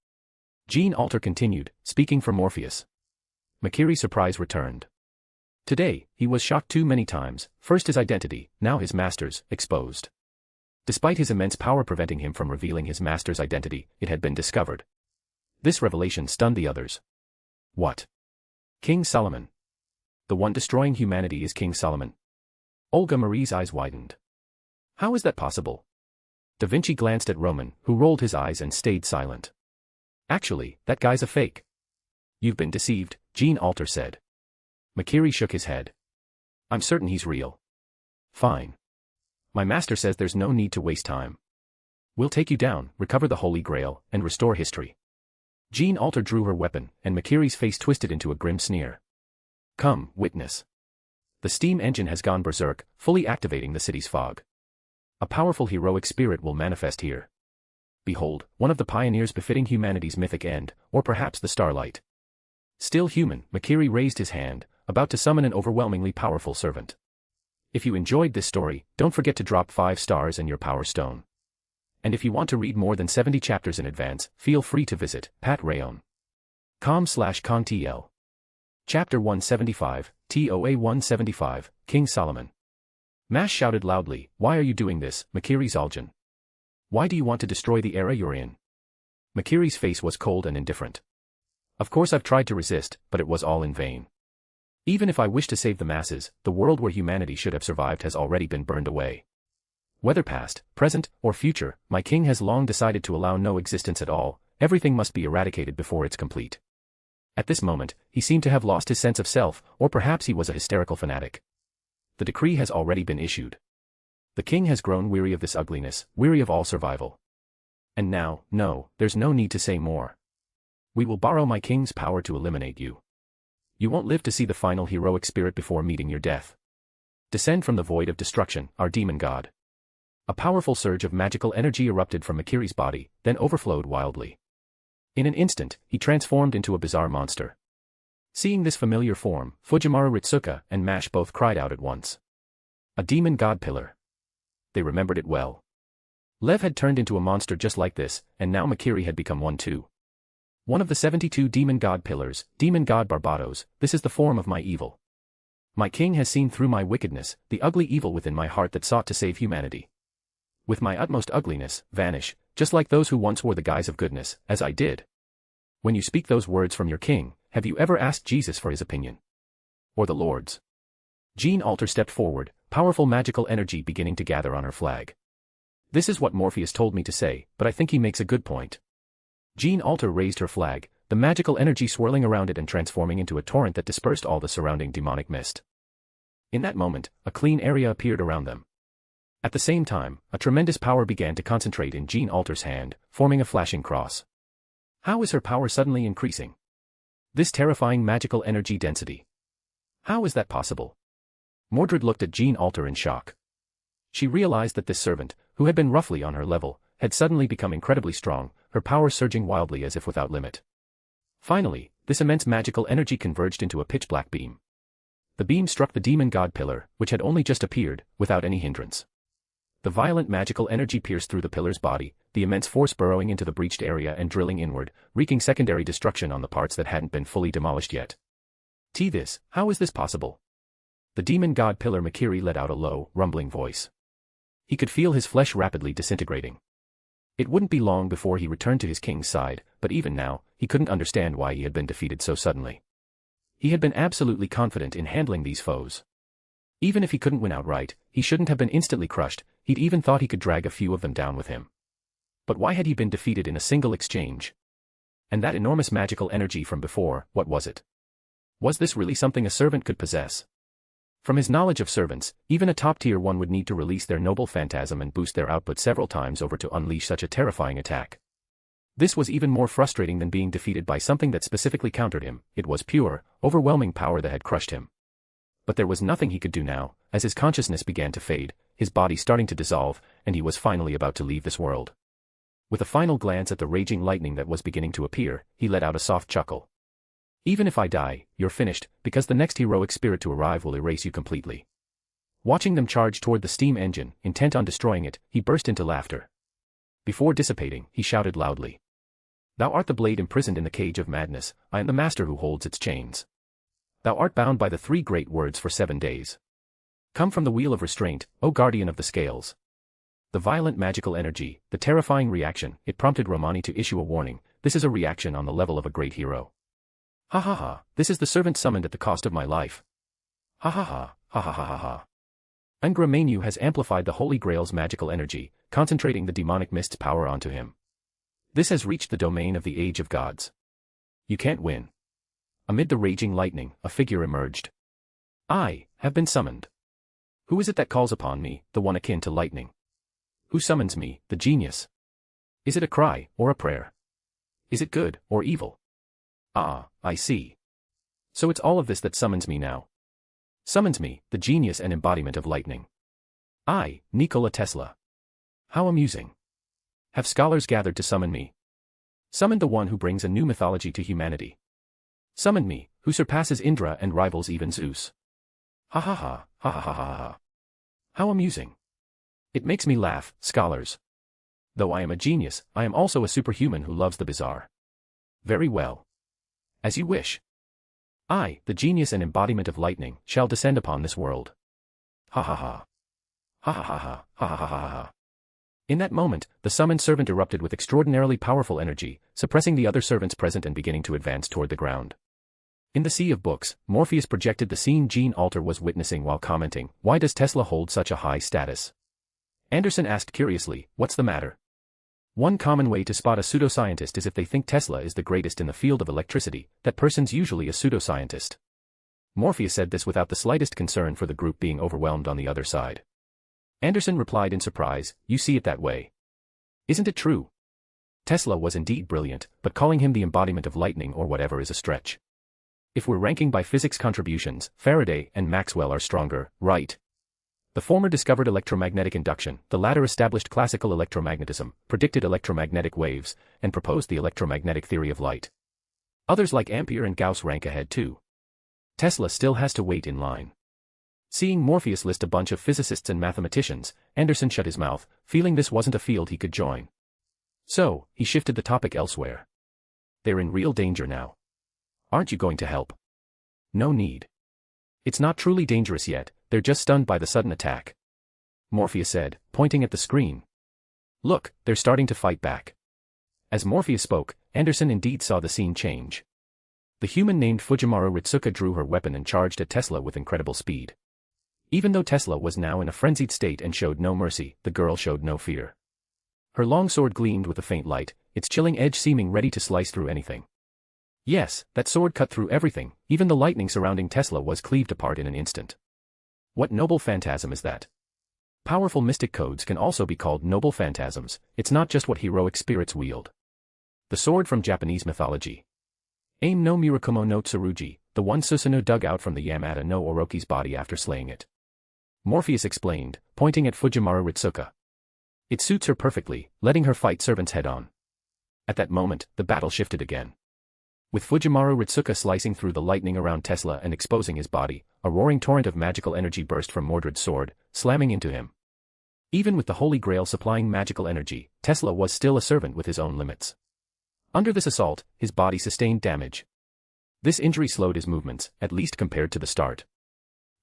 Gene Alter continued, speaking for Morpheus. Makiri's surprise returned. Today, he was shocked too many times, first his identity, now his master's, exposed. Despite his immense power preventing him from revealing his master's identity, it had been discovered. This revelation stunned the others. What? King Solomon. The one destroying humanity is King Solomon. Olga Marie's eyes widened. How is that possible? Da Vinci glanced at Roman, who rolled his eyes and stayed silent. Actually, that guy's a fake. You've been deceived, Gene Alter said. Makiri shook his head. I'm certain he's real. Fine. My master says there's no need to waste time. We'll take you down, recover the Holy Grail, and restore history. Gene Alter drew her weapon, and Makiri's face twisted into a grim sneer. Come, witness. The steam engine has gone berserk, fully activating the city's fog. A powerful heroic spirit will manifest here. Behold, one of the pioneers befitting humanity's mythic end, or perhaps the Starlight. Still human, Makiri raised his hand, about to summon an overwhelmingly powerful servant. If you enjoyed this story, don't forget to drop 5 stars and your power stone. And if you want to read more than 70 chapters in advance, feel free to visit patreon.com/contl. Chapter 175, TOA 175, King Solomon. Mash shouted loudly, "Why are you doing this, Makiri Zaljan? Why do you want to destroy the era you're in?" Makiri's face was cold and indifferent. "Of course I've tried to resist, but it was all in vain. Even if I wish to save the masses, the world where humanity should have survived has already been burned away. Whether past, present, or future, my king has long decided to allow no existence at all. Everything must be eradicated before it's complete." At this moment, he seemed to have lost his sense of self, or perhaps he was a hysterical fanatic. The decree has already been issued. The king has grown weary of this ugliness, weary of all survival. And now, no, there's no need to say more. We will borrow my king's power to eliminate you. You won't live to see the final heroic spirit before meeting your death. Descend from the void of destruction, our demon god. A powerful surge of magical energy erupted from Makiri's body, then overflowed wildly. In an instant, he transformed into a bizarre monster. Seeing this familiar form, Fujimaru Ritsuka and Mash both cried out at once. A demon god pillar. They remembered it well. Lev had turned into a monster just like this, and now Makiri had become one too. One of the 72 demon god pillars, demon god Barbados, this is the form of my evil. My king has seen through my wickedness, the ugly evil within my heart that sought to save humanity. With my utmost ugliness, vanish, just like those who once wore the guise of goodness, as I did. When you speak those words from your king, have you ever asked Jesus for his opinion? Or the Lord's? Jean Alter stepped forward, powerful magical energy beginning to gather on her flag. This is what Morpheus told me to say, but I think he makes a good point. Jean Alter raised her flag, the magical energy swirling around it and transforming into a torrent that dispersed all the surrounding demonic mist. In that moment, a clean area appeared around them. At the same time, a tremendous power began to concentrate in Jean Alter's hand, forming a flashing cross. How is her power suddenly increasing? This terrifying magical energy density. How is that possible? Mordred looked at Jean Alter in shock. She realized that this servant, who had been roughly on her level, had suddenly become incredibly strong, her power surging wildly as if without limit. Finally, this immense magical energy converged into a pitch-black beam. The beam struck the demon god pillar, which had only just appeared, without any hindrance. The violent magical energy pierced through the pillar's body, the immense force burrowing into the breached area and drilling inward, wreaking secondary destruction on the parts that hadn't been fully demolished yet. How is this possible? The demon god pillar Makiri let out a low, rumbling voice. He could feel his flesh rapidly disintegrating. It wouldn't be long before he returned to his king's side, but even now, he couldn't understand why he had been defeated so suddenly. He had been absolutely confident in handling these foes. Even if he couldn't win outright, he shouldn't have been instantly crushed, he'd even thought he could drag a few of them down with him. But why had he been defeated in a single exchange? And that enormous magical energy from before, what was it? Was this really something a servant could possess? From his knowledge of servants, even a top-tier one would need to release their noble phantasm and boost their output several times over to unleash such a terrifying attack. This was even more frustrating than being defeated by something that specifically countered him. It was pure, overwhelming power that had crushed him. But there was nothing he could do now, as his consciousness began to fade, his body starting to dissolve, and he was finally about to leave this world. With a final glance at the raging lightning that was beginning to appear, he let out a soft chuckle. Even if I die, you're finished, because the next heroic spirit to arrive will erase you completely. Watching them charge toward the steam engine, intent on destroying it, he burst into laughter. Before dissipating, he shouted loudly. Thou art the blade imprisoned in the cage of madness, I am the master who holds its chains. Thou art bound by the 3 great words for 7 days. Come from the wheel of restraint, O guardian of the scales. The violent magical energy, the terrifying reaction, it prompted Romani to issue a warning. This is a reaction on the level of a great hero. Ha ha ha, this is the servant summoned at the cost of my life. Ha ha ha, ha ha ha ha ha. Angra Mainyu has amplified the Holy Grail's magical energy, concentrating the demonic mist's power onto him. This has reached the domain of the Age of Gods. You can't win. Amid the raging lightning, a figure emerged. I have been summoned. Who is it that calls upon me, the one akin to lightning? Who summons me, the genius? Is it a cry, or a prayer? Is it good, or evil? Ah, I see. So it's all of this that summons me now. Summons me, the genius and embodiment of lightning. I, Nikola Tesla. How amusing. Have scholars gathered to summon me? Summoned the one who brings a new mythology to humanity. Summoned me, who surpasses Indra and rivals even Zeus. Ha ha ha, ha ha ha ha ha. How amusing. It makes me laugh, scholars. Though I am a genius, I am also a superhuman who loves the bizarre. Very well. As you wish. I, the genius and embodiment of lightning, shall descend upon this world. Ha ha ha. Ha ha ha ha ha ha ha ha ha. In that moment, the summoned servant erupted with extraordinarily powerful energy, suppressing the other servants present and beginning to advance toward the ground. In the sea of books, Morpheus projected the scene Gene Alter was witnessing while commenting, "Why does Tesla hold such a high status?" Anderson asked curiously, "What's the matter?" One common way to spot a pseudoscientist is if they think Tesla is the greatest in the field of electricity, that person's usually a pseudoscientist. Morpheus said this without the slightest concern for the group being overwhelmed on the other side. Anderson replied in surprise, "You see it that way. Isn't it true? Tesla was indeed brilliant, but calling him the embodiment of lightning or whatever is a stretch. If we're ranking by physics contributions, Faraday and Maxwell are stronger, right? The former discovered electromagnetic induction, the latter established classical electromagnetism, predicted electromagnetic waves, and proposed the electromagnetic theory of light. Others like Ampere and Gauss rank ahead too. Tesla still has to wait in line." Seeing Morpheus list a bunch of physicists and mathematicians, Anderson shut his mouth, feeling this wasn't a field he could join. So, he shifted the topic elsewhere. "They're in real danger now. Aren't you going to help?" "No need. It's not truly dangerous yet, they're just stunned by the sudden attack," Morpheus said, pointing at the screen. "Look, they're starting to fight back." As Morpheus spoke, Anderson indeed saw the scene change. The human named Fujimaru Ritsuka drew her weapon and charged at Tesla with incredible speed. Even though Tesla was now in a frenzied state and showed no mercy, the girl showed no fear. Her long sword gleamed with a faint light, its chilling edge seeming ready to slice through anything. Yes, that sword cut through everything, even the lightning surrounding Tesla was cleaved apart in an instant. What noble phantasm is that? Powerful mystic codes can also be called noble phantasms, it's not just what heroic spirits wield. The sword from Japanese mythology. Aim no Mirakumo no Tsurugi, the one Susanoo dug out from the Yamata no Orochi's body after slaying it. Morpheus explained, pointing at Fujimaru Ritsuka. It suits her perfectly, letting her fight servants head-on. At that moment, the battle shifted again. With Fujimaru Ritsuka slicing through the lightning around Tesla and exposing his body, a roaring torrent of magical energy burst from Mordred's sword, slamming into him. Even with the Holy Grail supplying magical energy, Tesla was still a servant with his own limits. Under this assault, his body sustained damage. This injury slowed his movements, at least compared to the start.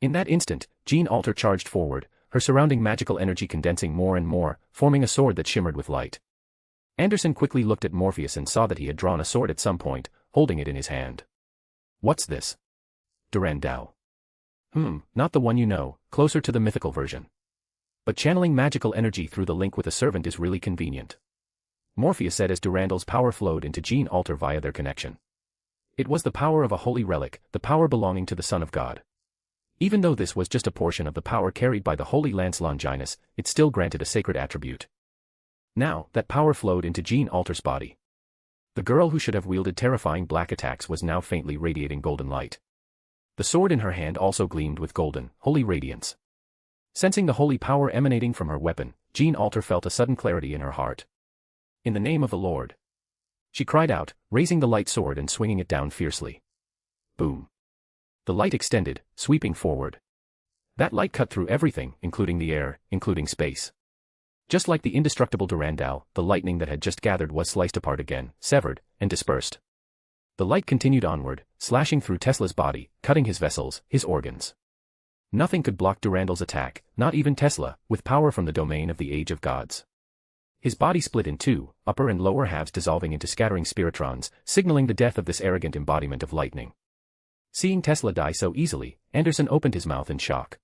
In that instant, Gene Alter charged forward, her surrounding magical energy condensing more and more, forming a sword that shimmered with light. Anderson quickly looked at Morpheus and saw that he had drawn a sword at some point, holding it in his hand. "What's this?" "Durandal." Not the one you know, closer to the mythical version. But channeling magical energy through the link with a servant is really convenient," Morpheus said as Durandal's power flowed into Gene Alter via their connection. It was the power of a holy relic, the power belonging to the Son of God. Even though this was just a portion of the power carried by the holy Lance Longinus, it still granted a sacred attribute. Now, that power flowed into Gene Alter's body. The girl who should have wielded terrifying black attacks was now faintly radiating golden light. The sword in her hand also gleamed with golden, holy radiance. Sensing the holy power emanating from her weapon, Gene Alter felt a sudden clarity in her heart. "In the name of the Lord," she cried out, raising the light sword and swinging it down fiercely. Boom. The light extended, sweeping forward. That light cut through everything, including the air, including space. Just like the indestructible Durandal, the lightning that had just gathered was sliced apart again, severed, and dispersed. The light continued onward, slashing through Tesla's body, cutting his vessels, his organs. Nothing could block Durandal's attack, not even Tesla, with power from the domain of the Age of Gods. His body split in two, upper and lower halves dissolving into scattering spiritrons, signaling the death of this arrogant embodiment of lightning. Seeing Tesla die so easily, Anderson opened his mouth in shock.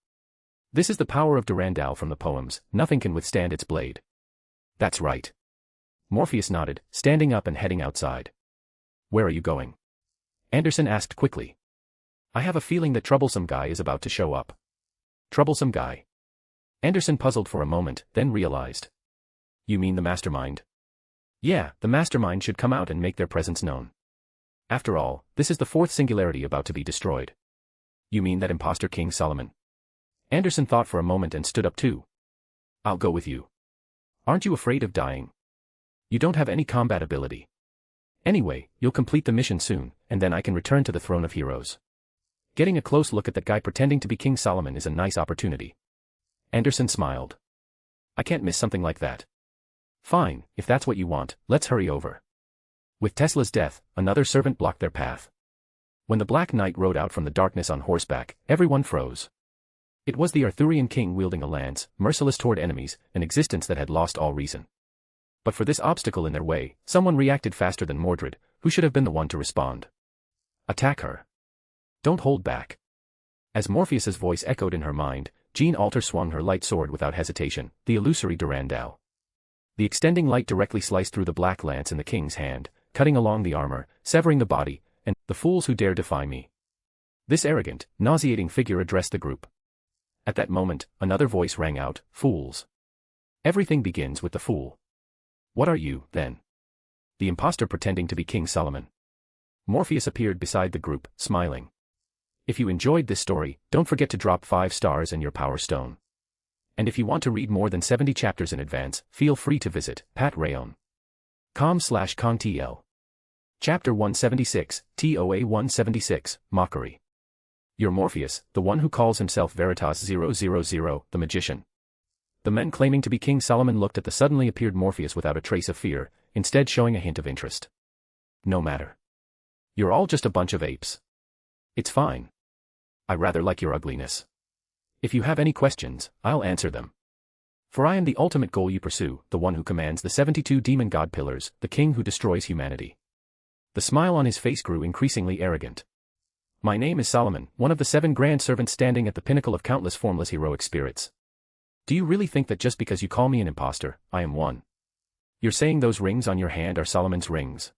This is the power of Durandal from the poems, nothing can withstand its blade. That's right. Morpheus nodded, standing up and heading outside. Where are you going? Anderson asked quickly. I have a feeling that Troublesome Guy is about to show up. Troublesome Guy? Anderson puzzled for a moment, then realized. You mean the mastermind? Yeah, the mastermind should come out and make their presence known. After all, this is the fourth singularity about to be destroyed. You mean that imposter King Solomon? Anderson thought for a moment and stood up too. I'll go with you. Aren't you afraid of dying? You don't have any combat ability. Anyway, you'll complete the mission soon, and then I can return to the throne of heroes. Getting a close look at that guy pretending to be King Solomon is a nice opportunity. Anderson smiled. I can't miss something like that. Fine, if that's what you want, let's hurry over. With Tesla's death, another servant blocked their path. When the Black Knight rode out from the darkness on horseback, everyone froze. It was the Arthurian king wielding a lance, merciless toward enemies, an existence that had lost all reason. But for this obstacle in their way, someone reacted faster than Mordred, who should have been the one to respond. Attack her. Don't hold back. As Morpheus's voice echoed in her mind, Jean Alter swung her light sword without hesitation, the illusory Durandal. The extending light directly sliced through the black lance in the king's hand, cutting along the armor, severing the body, and, the fools who dare defy me. This arrogant, nauseating figure addressed the group. At that moment, another voice rang out, fools. Everything begins with the fool. What are you, then? The impostor pretending to be King Solomon. Morpheus appeared beside the group, smiling. If you enjoyed this story, don't forget to drop 5 stars and your power stone. And if you want to read more than 70 chapters in advance, feel free to visit patrayon.com/contl. Chapter 176, TOA 176, Mockery. You're Morpheus, the one who calls himself Veritas 000, the magician. The men claiming to be King Solomon looked at the suddenly appeared Morpheus without a trace of fear, instead showing a hint of interest. No matter. You're all just a bunch of apes. It's fine. I rather like your ugliness. If you have any questions, I'll answer them. For I am the ultimate goal you pursue, the one who commands the 72 demon god pillars, the king who destroys humanity. The smile on his face grew increasingly arrogant. My name is Solomon, one of the 7 grand servants standing at the pinnacle of countless formless heroic spirits. Do you really think that just because you call me an impostor, I am one? You're saying those rings on your hand are Solomon's rings?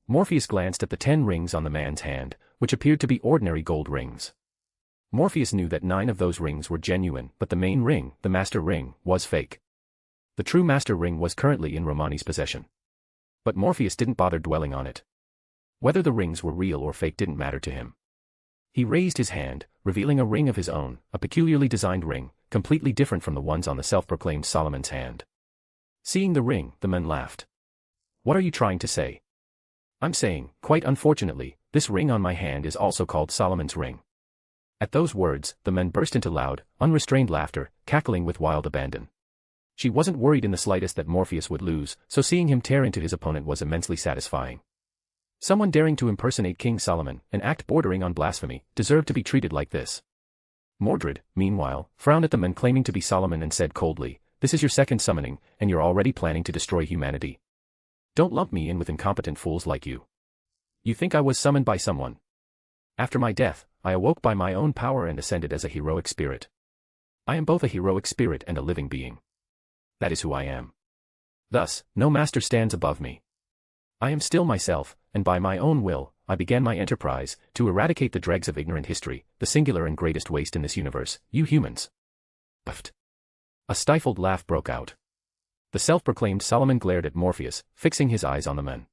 Morpheus glanced at the 10 rings on the man's hand, which appeared to be ordinary gold rings. Morpheus knew that 9 of those rings were genuine, but the main ring, the master ring, was fake. The true master ring was currently in Romani's possession. But Morpheus didn't bother dwelling on it. Whether the rings were real or fake didn't matter to him. He raised his hand, revealing a ring of his own, a peculiarly designed ring, completely different from the ones on the self-proclaimed Solomon's hand. Seeing the ring, the men laughed. What are you trying to say? I'm saying, quite unfortunately, this ring on my hand is also called Solomon's ring. At those words, the men burst into loud, unrestrained laughter, cackling with wild abandon. She wasn't worried in the slightest that Morpheus would lose, so seeing him tear into his opponent was immensely satisfying. Someone daring to impersonate King Solomon, an act bordering on blasphemy, deserved to be treated like this. Mordred, meanwhile, frowned at the men claiming to be Solomon and said coldly, "This is your second summoning, and you're already planning to destroy humanity. Don't lump me in with incompetent fools like you. You think I was summoned by someone? After my death, I awoke by my own power and ascended as a heroic spirit. I am both a heroic spirit and a living being. That is who I am. Thus, no master stands above me. I am still myself, and by my own will, I began my enterprise, to eradicate the dregs of ignorant history, the singular and greatest waste in this universe, you humans." Puffed. A stifled laugh broke out. The self-proclaimed Solomon glared at Morpheus, fixing his eyes on the men.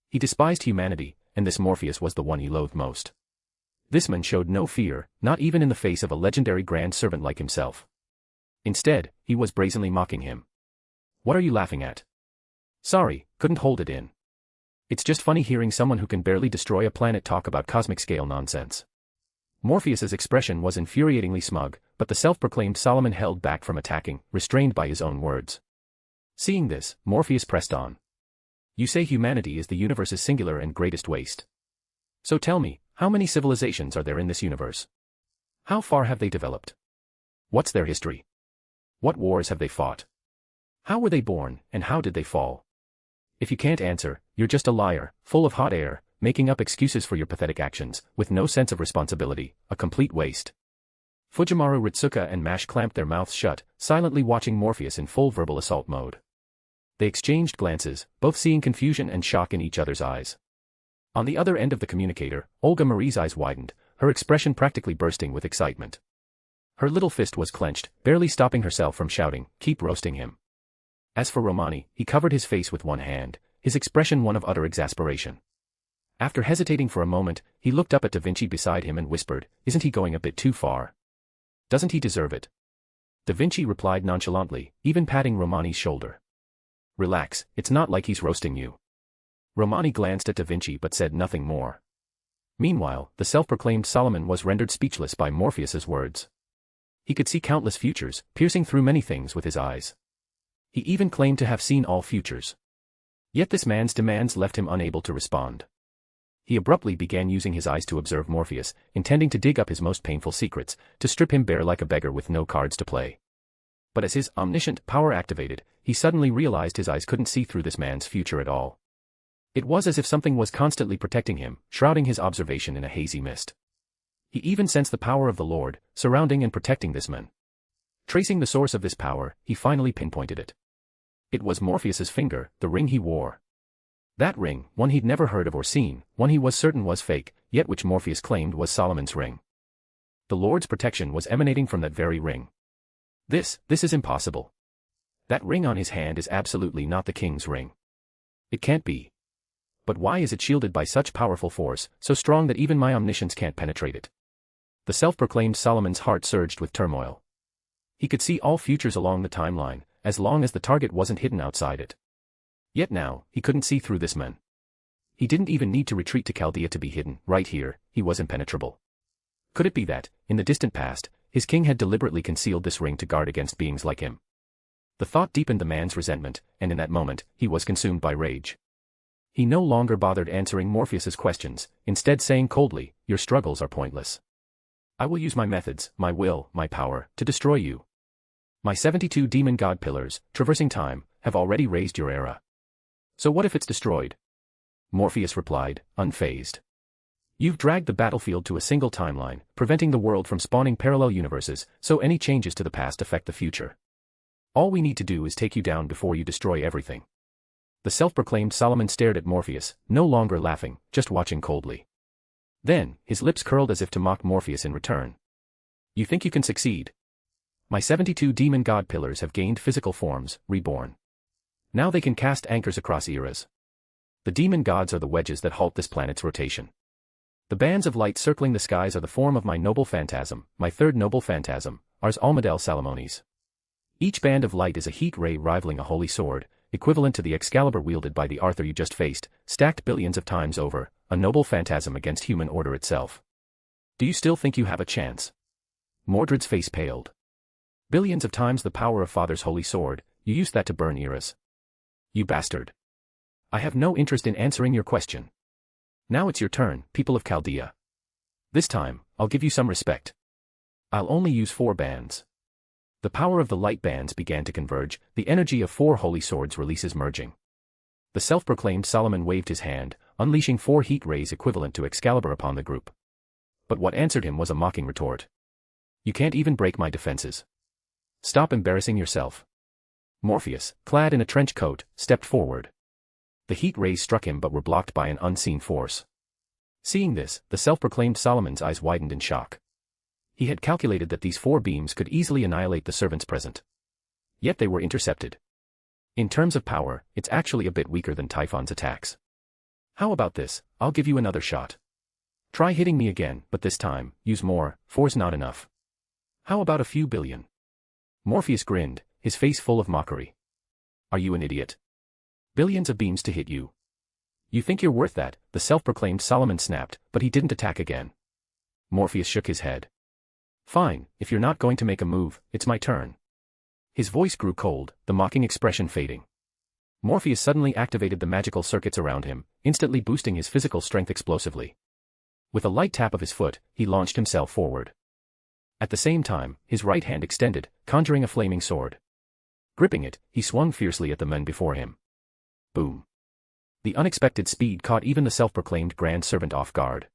He despised humanity, and this Morpheus was the one he loathed most. This man showed no fear, not even in the face of a legendary grand servant like himself. Instead, he was brazenly mocking him. "What are you laughing at?" "Sorry, couldn't hold it in. It's just funny hearing someone who can barely destroy a planet talk about cosmic-scale nonsense." Morpheus's expression was infuriatingly smug, but the self-proclaimed Solomon held back from attacking, restrained by his own words. Seeing this, Morpheus pressed on. "You say humanity is the universe's singular and greatest waste. So tell me, how many civilizations are there in this universe? How far have they developed? What's their history? What wars have they fought? How were they born, and how did they fall? If you can't answer, you're just a liar, full of hot air, making up excuses for your pathetic actions, with no sense of responsibility, a complete waste." Fujimaru, Ritsuka and Mash clamped their mouths shut, silently watching Morpheus in full verbal assault mode. They exchanged glances, both seeing confusion and shock in each other's eyes. On the other end of the communicator, Olga Marie's eyes widened, her expression practically bursting with excitement. Her little fist was clenched, barely stopping herself from shouting, "Keep roasting him." As for Romani, he covered his face with one hand, his expression one of utter exasperation. After hesitating for a moment, he looked up at Da Vinci beside him and whispered, "Isn't he going a bit too far? Doesn't he deserve it?" Da Vinci replied nonchalantly, even patting Romani's shoulder. "Relax, it's not like he's roasting you." Romani glanced at Da Vinci but said nothing more. Meanwhile, the self-proclaimed Solomon was rendered speechless by Morpheus's words. He could see countless futures, piercing through many things with his eyes. He even claimed to have seen all futures. Yet this man's demands left him unable to respond. He abruptly began using his eyes to observe Morpheus, intending to dig up his most painful secrets, to strip him bare like a beggar with no cards to play. But as his omniscient power activated, he suddenly realized his eyes couldn't see through this man's future at all. It was as if something was constantly protecting him, shrouding his observation in a hazy mist. He even sensed the power of the Lord, surrounding and protecting this man. Tracing the source of this power, he finally pinpointed it. It was Morpheus's finger, the ring he wore. That ring, one he'd never heard of or seen, one he was certain was fake, yet which Morpheus claimed was Solomon's ring. The Lord's protection was emanating from that very ring. This is impossible. That ring on his hand is absolutely not the king's ring. It can't be. But why is it shielded by such powerful force, so strong that even my omniscience can't penetrate it? The self-proclaimed Solomon's heart surged with turmoil. He could see all futures along the timeline, as long as the target wasn't hidden outside it. Yet now, he couldn't see through this man. He didn't even need to retreat to Chaldea to be hidden. Right here, he was impenetrable. Could it be that, in the distant past, his king had deliberately concealed this ring to guard against beings like him? The thought deepened the man's resentment, and in that moment, he was consumed by rage. He no longer bothered answering Morpheus's questions, instead saying coldly, "Your struggles are pointless. I will use my methods, my will, my power, to destroy you. My 72 demon god pillars, traversing time, have already raised your era. So what if it's destroyed?" Morpheus replied, unfazed. "You've dragged the battlefield to a single timeline, preventing the world from spawning parallel universes, so any changes to the past affect the future. All we need to do is take you down before you destroy everything." The self-proclaimed Solomon stared at Morpheus, no longer laughing, just watching coldly. Then, his lips curled as if to mock Morpheus in return. "You think you can succeed? My 72 demon god pillars have gained physical forms, reborn. Now they can cast anchors across eras. The demon gods are the wedges that halt this planet's rotation. The bands of light circling the skies are the form of my noble phantasm, my third noble phantasm, Ars Almodel Salomonis. Each band of light is a heat ray rivaling a holy sword, equivalent to the Excalibur wielded by the Arthur you just faced, stacked billions of times over, a noble phantasm against human order itself. Do you still think you have a chance?" Mordred's face paled. "Billions of times the power of Father's holy sword, you used that to burn eras. You bastard. I have no interest in answering your question. Now it's your turn, people of Chaldea. This time, I'll give you some respect. I'll only use 4 bands." The power of the light bands began to converge, the energy of 4 holy swords releases merging. The self-proclaimed Solomon waved his hand, unleashing 4 heat rays equivalent to Excalibur upon the group. But what answered him was a mocking retort. "You can't even break my defenses. Stop embarrassing yourself." Morpheus, clad in a trench coat, stepped forward. The heat rays struck him but were blocked by an unseen force. Seeing this, the self-proclaimed Solomon's eyes widened in shock. He had calculated that these 4 beams could easily annihilate the servants present. Yet they were intercepted. In terms of power, it's actually a bit weaker than Typhon's attacks. "How about this? I'll give you another shot. Try hitting me again, but this time, use more, 4's not enough. How about a few billion?" Morpheus grinned, his face full of mockery. "Are you an idiot? Billions of beams to hit you? You think you're worth that?" The self-proclaimed Solomon snapped, but he didn't attack again. Morpheus shook his head. "Fine, if you're not going to make a move, it's my turn." His voice grew cold, the mocking expression fading. Morpheus suddenly activated the magical circuits around him, instantly boosting his physical strength explosively. With a light tap of his foot, he launched himself forward. At the same time, his right hand extended, conjuring a flaming sword. Gripping it, he swung fiercely at the men before him. Boom. The unexpected speed caught even the self-proclaimed Grand Servant off guard.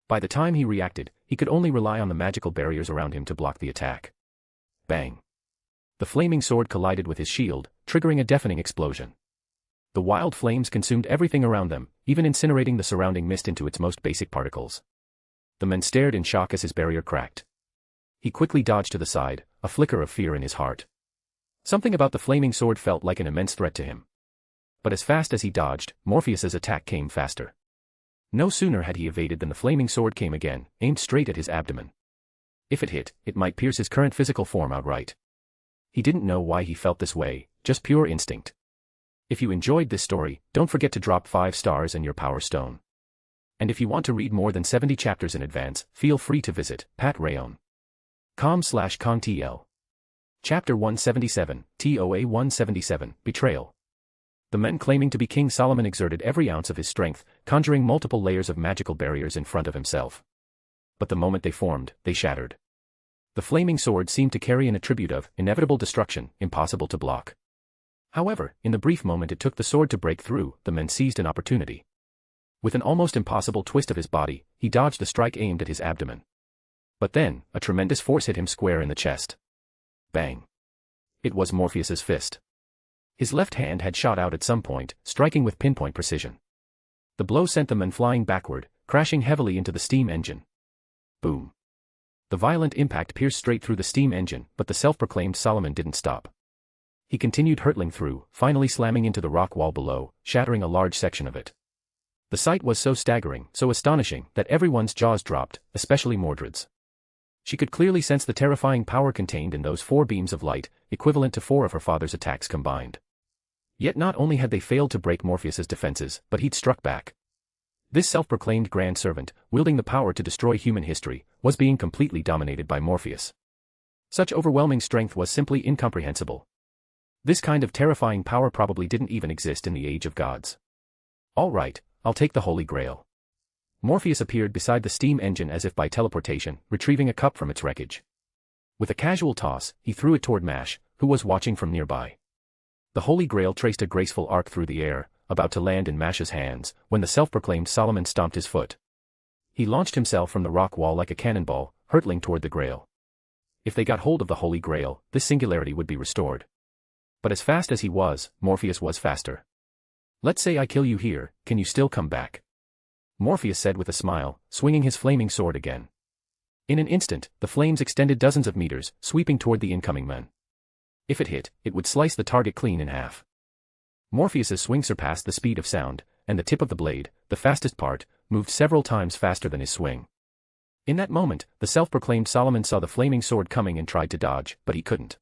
By the time he reacted, he could only rely on the magical barriers around him to block the attack. Bang. The flaming sword collided with his shield, triggering a deafening explosion. The wild flames consumed everything around them, even incinerating the surrounding mist into its most basic particles. The men stared in shock as his barrier cracked. He quickly dodged to the side, a flicker of fear in his heart. Something about the flaming sword felt like an immense threat to him. But as fast as he dodged, Morpheus's attack came faster. No sooner had he evaded than the flaming sword came again, aimed straight at his abdomen. If it hit, it might pierce his current physical form outright. He didn't know why he felt this way, just pure instinct. If you enjoyed this story, don't forget to drop 5 stars and your power stone. And if you want to read more than 70 chapters in advance, feel free to visit Patreon. Com/con TL. Chapter 177, TOA 177, Betrayal. The men claiming to be King Solomon exerted every ounce of his strength, conjuring multiple layers of magical barriers in front of himself. But the moment they formed, they shattered. The flaming sword seemed to carry an attribute of inevitable destruction, impossible to block. However, in the brief moment it took the sword to break through, the men seized an opportunity. With an almost impossible twist of his body, he dodged the strike aimed at his abdomen. But then, a tremendous force hit him square in the chest. Bang. It was Morpheus's fist. His left hand had shot out at some point, striking with pinpoint precision. The blow sent the men flying backward, crashing heavily into the steam engine. Boom. The violent impact pierced straight through the steam engine, but the self-proclaimed Solomon didn't stop. He continued hurtling through, finally slamming into the rock wall below, shattering a large section of it. The sight was so staggering, so astonishing, that everyone's jaws dropped, especially Mordred's. She could clearly sense the terrifying power contained in those 4 beams of light, equivalent to 4 of her father's attacks combined. Yet not only had they failed to break Morpheus's defenses, but he'd struck back. This self-proclaimed grand servant, wielding the power to destroy human history, was being completely dominated by Morpheus. Such overwhelming strength was simply incomprehensible. This kind of terrifying power probably didn't even exist in the Age of Gods. All right, I'll take the Holy Grail. Morpheus appeared beside the steam engine as if by teleportation, retrieving a cup from its wreckage. With a casual toss, he threw it toward Mash, who was watching from nearby. The Holy Grail traced a graceful arc through the air, about to land in Mash's hands, when the self-proclaimed Solomon stomped his foot. He launched himself from the rock wall like a cannonball, hurtling toward the Grail. If they got hold of the Holy Grail, this singularity would be restored. But as fast as he was, Morpheus was faster. Let's say I kill you here, can you still come back? Morpheus said with a smile, swinging his flaming sword again. In an instant, the flames extended dozens of meters, sweeping toward the incoming men. If it hit, it would slice the target clean in half. Morpheus's swing surpassed the speed of sound, and the tip of the blade, the fastest part, moved several times faster than his swing. In that moment, the self-proclaimed Solomon saw the flaming sword coming and tried to dodge, but he couldn't.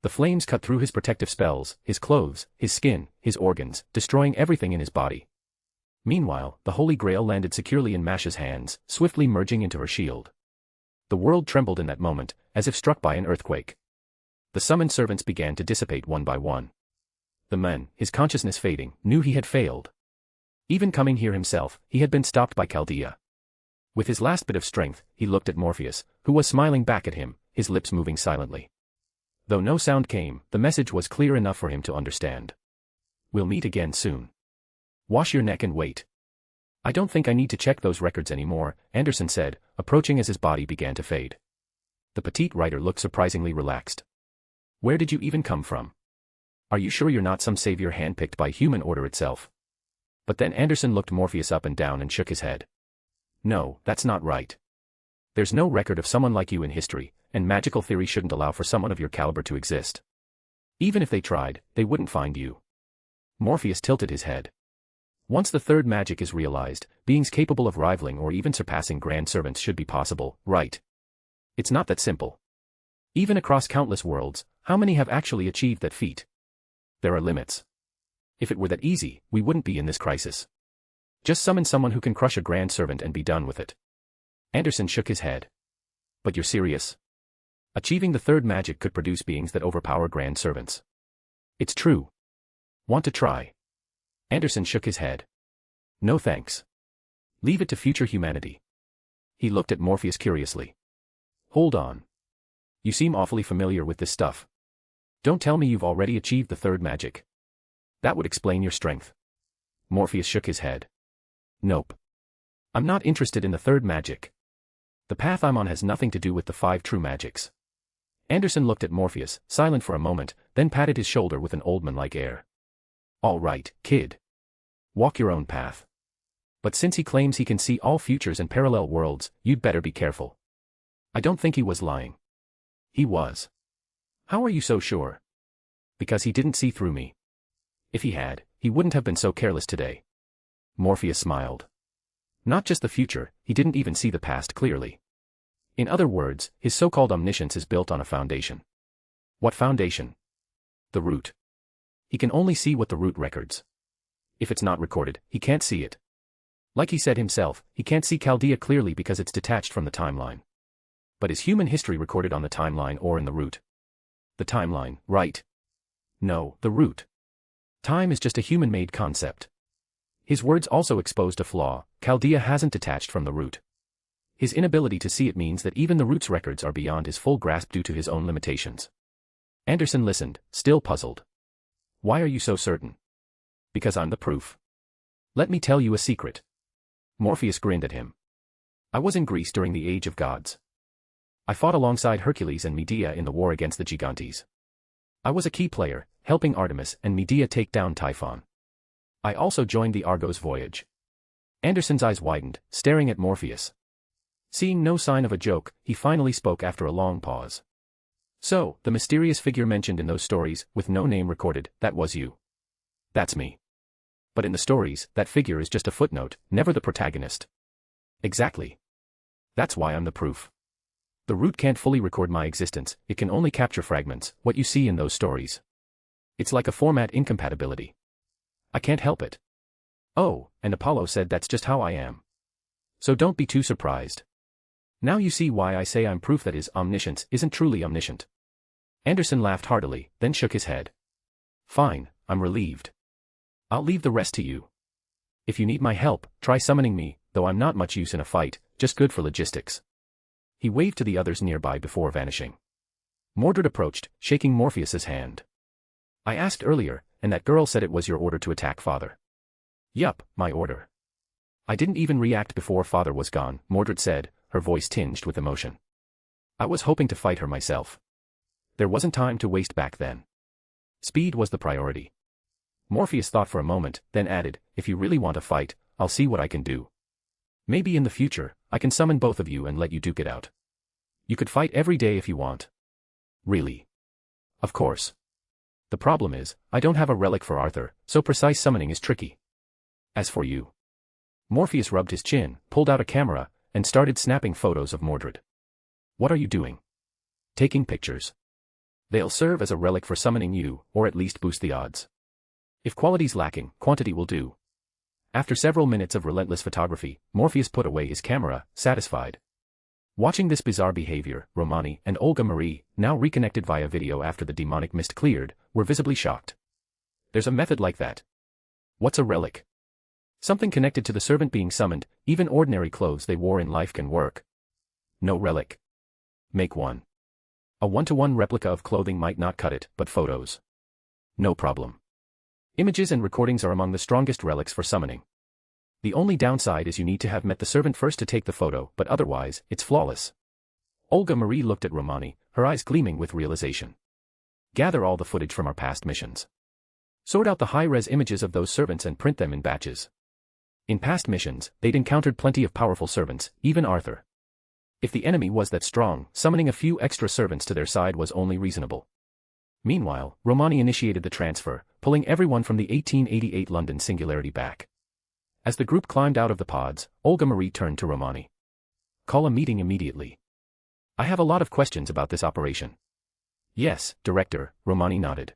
The flames cut through his protective spells, his clothes, his skin, his organs, destroying everything in his body. Meanwhile, the Holy Grail landed securely in Mash's hands, swiftly merging into her shield. The world trembled in that moment, as if struck by an earthquake. The summoned servants began to dissipate one by one. The man, his consciousness fading, knew he had failed. Even coming here himself, he had been stopped by Chaldea. With his last bit of strength, he looked at Morpheus, who was smiling back at him, his lips moving silently. Though no sound came, the message was clear enough for him to understand. We'll meet again soon. Wash your neck and wait. I don't think I need to check those records anymore, Anderson said, approaching as his body began to fade. The petite writer looked surprisingly relaxed. Where did you even come from? Are you sure you're not some savior handpicked by human order itself? But then Anderson looked Morpheus up and down and shook his head. No, that's not right. There's no record of someone like you in history, and magical theory shouldn't allow for someone of your caliber to exist. Even if they tried, they wouldn't find you. Morpheus tilted his head. Once the third magic is realized, beings capable of rivaling or even surpassing grand servants should be possible, right? It's not that simple. Even across countless worlds, how many have actually achieved that feat? There are limits. If it were that easy, we wouldn't be in this crisis. Just summon someone who can crush a grand servant and be done with it. Anderson shook his head. But you're serious? Achieving the third magic could produce beings that overpower grand servants. It's true. Want to try? Anderson shook his head. No thanks. Leave it to future humanity. He looked at Morpheus curiously. Hold on. You seem awfully familiar with this stuff. Don't tell me you've already achieved the third magic. That would explain your strength. Morpheus shook his head. Nope. I'm not interested in the third magic. The path I'm on has nothing to do with the 5 true magics. Anderson looked at Morpheus, silent for a moment, then patted his shoulder with an oldman-like air. All right, kid. Walk your own path. But since he claims he can see all futures and parallel worlds, you'd better be careful. I don't think he was lying. He was. How are you so sure? Because he didn't see through me. If he had, he wouldn't have been so careless today. Morpheus smiled. Not just the future, he didn't even see the past clearly. In other words, his so-called omniscience is built on a foundation. What foundation? The root. He can only see what the root records. If it's not recorded, he can't see it. Like he said himself, he can't see Chaldea clearly because it's detached from the timeline. But is human history recorded on the timeline or in the root? The timeline, right? No, the root. Time is just a human-made concept. His words also exposed a flaw: Chaldea hasn't detached from the root. His inability to see it means that even the root's records are beyond his full grasp due to his own limitations. Anderson listened, still puzzled. Why are you so certain? Because I'm the proof. Let me tell you a secret. Morpheus grinned at him. I was in Greece during the Age of Gods. I fought alongside Hercules and Medea in the war against the Gigantes. I was a key player, helping Artemis and Medea take down Typhon. I also joined the Argos voyage. Anderson's eyes widened, staring at Morpheus. Seeing no sign of a joke, he finally spoke after a long pause. So, the mysterious figure mentioned in those stories, with no name recorded, that was you. That's me. But in the stories, that figure is just a footnote, never the protagonist. Exactly. That's why I'm the proof. The root can't fully record my existence, it can only capture fragments, what you see in those stories. It's like a format incompatibility. I can't help it. Oh, and Apollo said that's just how I am. So don't be too surprised. Now you see why I say I'm proof that his omniscience isn't truly omniscient. Anderson laughed heartily, then shook his head. Fine, I'm relieved. I'll leave the rest to you. If you need my help, try summoning me, though I'm not much use in a fight, just good for logistics. He waved to the others nearby before vanishing. Mordred approached, shaking Morpheus's hand. I asked earlier, and that girl said it was your order to attack Father. Yup, my order. I didn't even react before Father was gone, Mordred said, her voice tinged with emotion. I was hoping to fight her myself. There wasn't time to waste back then. Speed was the priority. Morpheus thought for a moment, then added, if you really want to fight, I'll see what I can do. Maybe in the future, I can summon both of you and let you duke it out. You could fight every day if you want. Really? Of course. The problem is, I don't have a relic for Arthur, so precise summoning is tricky. As for you. Morpheus rubbed his chin, pulled out a camera, and started snapping photos of Mordred. What are you doing? Taking pictures. They'll serve as a relic for summoning you, or at least boost the odds. If quality's lacking, quantity will do. After several minutes of relentless photography, Morpheus put away his camera, satisfied. Watching this bizarre behavior, Romani and Olga Marie, now reconnected via video after the demonic mist cleared, were visibly shocked. There's a method like that. What's a relic? Something connected to the servant being summoned, even ordinary clothes they wore in life can work. No relic. Make one. A one-to-one replica of clothing might not cut it, but photos. No problem. Images and recordings are among the strongest relics for summoning. The only downside is you need to have met the servant first to take the photo, but otherwise, it's flawless. Olga Marie looked at Romani, her eyes gleaming with realization. Gather all the footage from our past missions. Sort out the high-res images of those servants and print them in batches. In past missions, they'd encountered plenty of powerful servants, even Arthur. If the enemy was that strong, summoning a few extra servants to their side was only reasonable. Meanwhile, Romani initiated the transfer, pulling everyone from the 1888 London Singularity back. As the group climbed out of the pods, Olga Marie turned to Romani. Call a meeting immediately. I have a lot of questions about this operation. Yes, Director, Romani nodded.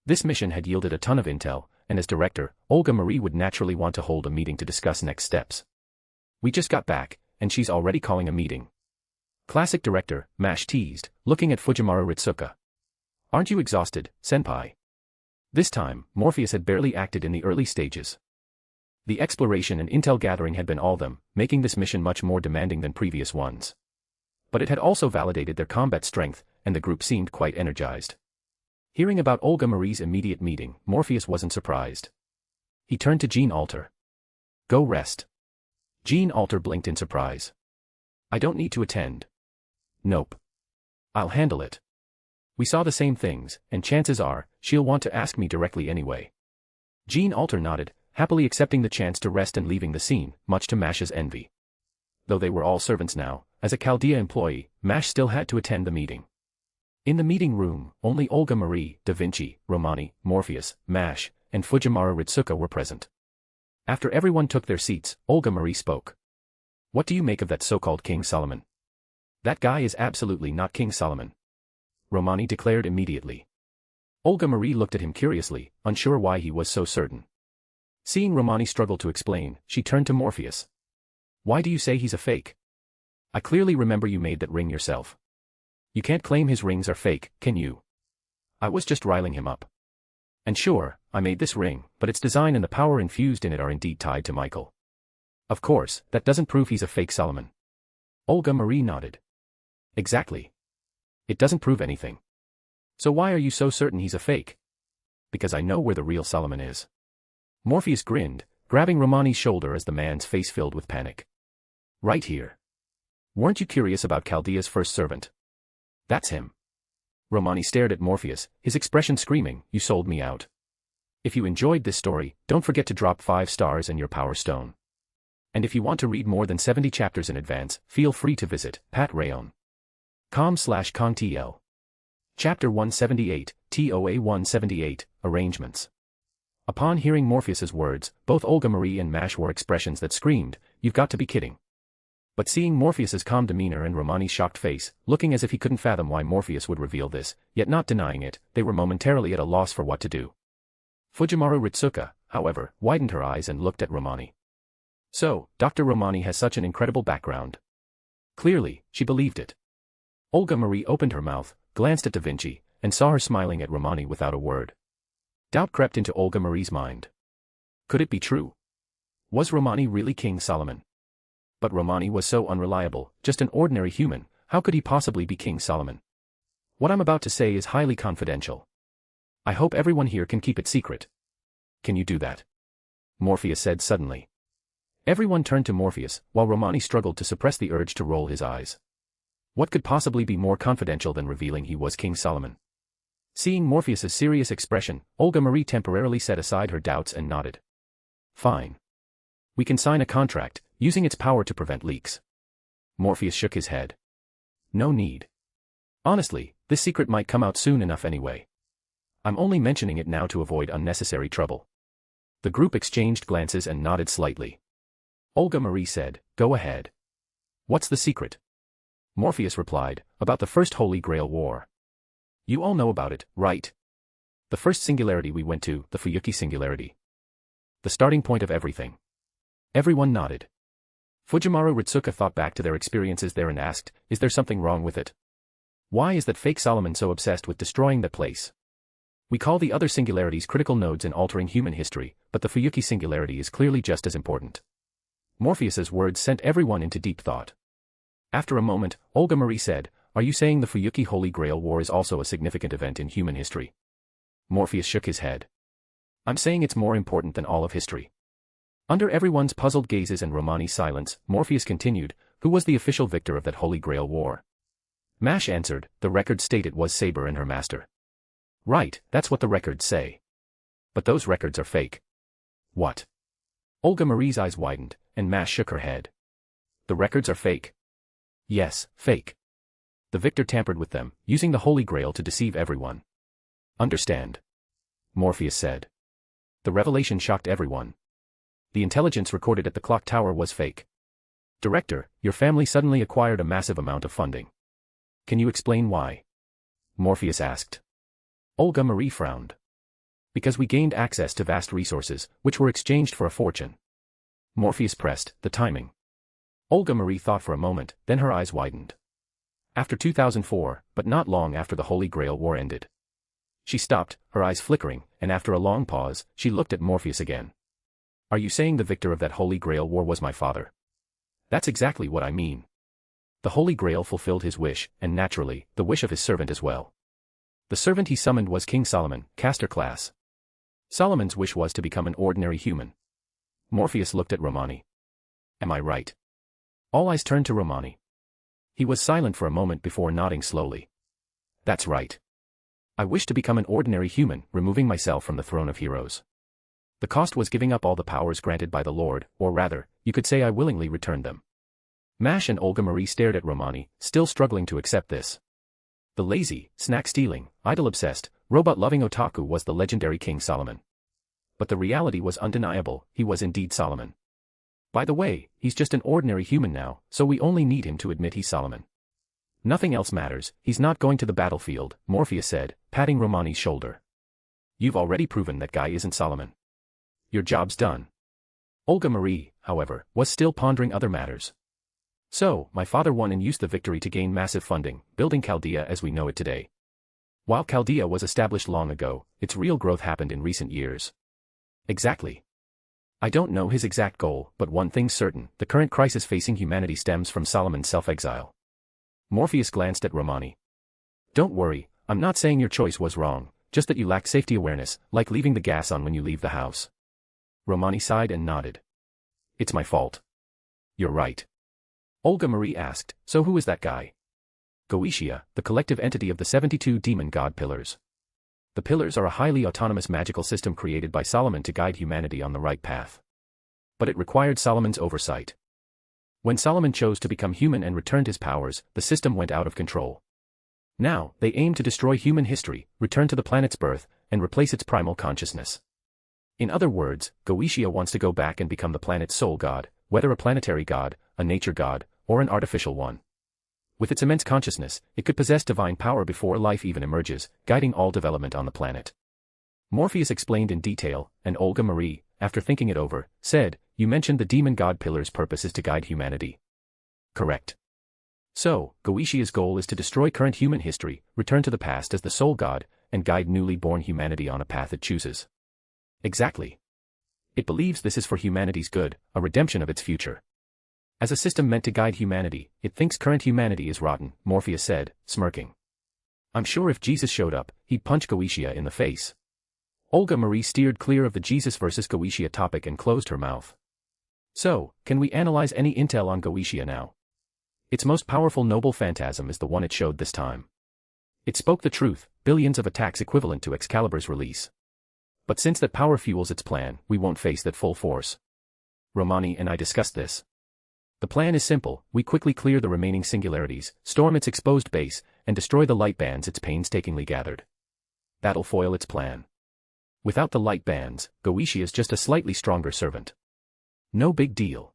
This mission had yielded a ton of intel, and as Director, Olga Marie would naturally want to hold a meeting to discuss next steps. We just got back, and she's already calling a meeting. Classic Director, Mash teased, looking at Fujimaru Ritsuka. Aren't you exhausted, Senpai? This time, Morpheus had barely acted in the early stages. The exploration and intel gathering had been all them, making this mission much more demanding than previous ones. But it had also validated their combat strength, and the group seemed quite energized. Hearing about Olga Marie's immediate meeting, Morpheus wasn't surprised. He turned to Jean Alter. Go rest. Jean Alter blinked in surprise. I don't need to attend. Nope. I'll handle it. We saw the same things, and chances are, she'll want to ask me directly anyway. Jean Alter nodded, happily accepting the chance to rest and leaving the scene, much to Mash's envy. Though they were all servants now, as a Chaldea employee, Mash still had to attend the meeting. In the meeting room, only Olga Marie, Da Vinci, Romani, Morpheus, Mash, and Fujimaru Ritsuka were present. After everyone took their seats, Olga Marie spoke. What do you make of that so-called King Solomon? That guy is absolutely not King Solomon. Romani declared immediately. Olga Marie looked at him curiously, unsure why he was so certain. Seeing Romani struggle to explain, she turned to Morpheus. Why do you say he's a fake? I clearly remember you made that ring yourself. You can't claim his rings are fake, can you? I was just riling him up. And sure, I made this ring, but its design and the power infused in it are indeed tied to Michael. Of course, that doesn't prove he's a fake Solomon. Olga Marie nodded. Exactly. It doesn't prove anything. So why are you so certain he's a fake? Because I know where the real Solomon is. Morpheus grinned, grabbing Romani's shoulder as the man's face filled with panic. Right here. Weren't you curious about Chaldea's first servant? That's him. Romani stared at Morpheus, his expression screaming, you sold me out. If you enjoyed this story, don't forget to drop 5 stars and your power stone. And if you want to read more than 70 chapters in advance, feel free to visit patreon.com/contl. Chapter 178, TOA 178, Arrangements. Upon hearing Morpheus's words, both Olga Marie and Mash wore expressions that screamed, you've got to be kidding. But seeing Morpheus's calm demeanor and Romani's shocked face, looking as if he couldn't fathom why Morpheus would reveal this, yet not denying it, they were momentarily at a loss for what to do. Fujimaru Ritsuka, however, widened her eyes and looked at Romani. So, Dr. Romani has such an incredible background. Clearly, she believed it. Olga Marie opened her mouth, glanced at Da Vinci, and saw her smiling at Romani without a word. Doubt crept into Olga Marie's mind. Could it be true? Was Romani really King Solomon? But Romani was so unreliable, just an ordinary human, how could he possibly be King Solomon? What I'm about to say is highly confidential. I hope everyone here can keep it secret. Can you do that? Morpheus said suddenly. Everyone turned to Morpheus, while Romani struggled to suppress the urge to roll his eyes. What could possibly be more confidential than revealing he was King Solomon? Seeing Morpheus's serious expression, Olga Marie temporarily set aside her doubts and nodded. Fine. We can sign a contract, using its power to prevent leaks. Morpheus shook his head. No need. Honestly, this secret might come out soon enough anyway. I'm only mentioning it now to avoid unnecessary trouble. The group exchanged glances and nodded slightly. Olga Marie said, go ahead. What's the secret? Morpheus replied, about the First Holy Grail War. You all know about it, right? The first singularity we went to, the Fuyuki singularity. The starting point of everything. Everyone nodded. Fujimaru Ritsuka thought back to their experiences there and asked, is there something wrong with it? Why is that fake Solomon so obsessed with destroying that place? We call the other singularities critical nodes in altering human history, but the Fuyuki singularity is clearly just as important. Morpheus's words sent everyone into deep thought. After a moment, Olga Marie said, are you saying the Fuyuki Holy Grail War is also a significant event in human history? Morpheus shook his head. I'm saying it's more important than all of history. Under everyone's puzzled gazes and Romani's silence, Morpheus continued, who was the official victor of that Holy Grail War? Mash answered, the records state it was Saber and her master. Right, that's what the records say. But those records are fake. What? Olga Marie's eyes widened, and Mash shook her head. The records are fake. Yes, fake. The victor tampered with them, using the Holy Grail to deceive everyone. Understand? Morpheus said. The revelation shocked everyone. The intelligence recorded at the clock tower was fake. Director, your family suddenly acquired a massive amount of funding. Can you explain why? Morpheus asked. Olga Marie frowned. Because we gained access to vast resources, which were exchanged for a fortune. Morpheus pressed, the timing. Olga Marie thought for a moment, then her eyes widened. After 2004, but not long after the Holy Grail War ended. She stopped, her eyes flickering, and after a long pause, she looked at Morpheus again. Are you saying the victor of that Holy Grail War was my father? That's exactly what I mean. The Holy Grail fulfilled his wish, and naturally, the wish of his servant as well. The servant he summoned was King Solomon, caster class. Solomon's wish was to become an ordinary human. Morpheus looked at Romani. Am I right? All eyes turned to Romani. He was silent for a moment before nodding slowly. That's right. I wish to become an ordinary human, removing myself from the throne of heroes. The cost was giving up all the powers granted by the Lord, or rather, you could say I willingly returned them. Mash and Olga Marie stared at Romani, still struggling to accept this. The lazy, snack-stealing, idol-obsessed, robot-loving otaku was the legendary King Solomon. But the reality was undeniable, he was indeed Solomon. By the way, he's just an ordinary human now, so we only need him to admit he's Solomon. Nothing else matters, he's not going to the battlefield, Morpheus said, patting Romani's shoulder. You've already proven that guy isn't Solomon. Your job's done. Olga Marie, however, was still pondering other matters. So, my father won and used the victory to gain massive funding, building Chaldea as we know it today. While Chaldea was established long ago, its real growth happened in recent years. Exactly. I don't know his exact goal, but one thing's certain, the current crisis facing humanity stems from Solomon's self-exile. Morpheus glanced at Romani. Don't worry, I'm not saying your choice was wrong, just that you lack safety awareness, like leaving the gas on when you leave the house. Romani sighed and nodded. It's my fault. You're right. Olga Marie asked, so who is that guy? Goetia, the collective entity of the 72 demon god pillars. The pillars are a highly autonomous magical system created by Solomon to guide humanity on the right path. But it required Solomon's oversight. When Solomon chose to become human and returned his powers, the system went out of control. Now, they aim to destroy human history, return to the planet's birth, and replace its primal consciousness. In other words, Goetia wants to go back and become the planet's sole god, whether a planetary god, a nature god, or an artificial one. With its immense consciousness, it could possess divine power before life even emerges, guiding all development on the planet. Morpheus explained in detail, and Olga Marie, after thinking it over, said, you mentioned the demon god pillar's purpose is to guide humanity. Correct. So, Goetia's goal is to destroy current human history, return to the past as the sole god, and guide newly born humanity on a path it chooses. Exactly. It believes this is for humanity's good, a redemption of its future. As a system meant to guide humanity, it thinks current humanity is rotten, Morpheus said, smirking. I'm sure if Jesus showed up, he'd punch Goetia in the face. Olga Marie steered clear of the Jesus versus Goetia topic and closed her mouth. So, can we analyze any intel on Goetia now? Its most powerful noble phantasm is the one it showed this time. It spoke the truth, billions of attacks equivalent to Excalibur's release. But since that power fuels its plan, we won't face that full force. Romani and I discussed this. The plan is simple, we quickly clear the remaining singularities, storm its exposed base, and destroy the light bands it's painstakingly gathered. That'll foil its plan. Without the light bands, Goetia is just a slightly stronger servant. No big deal.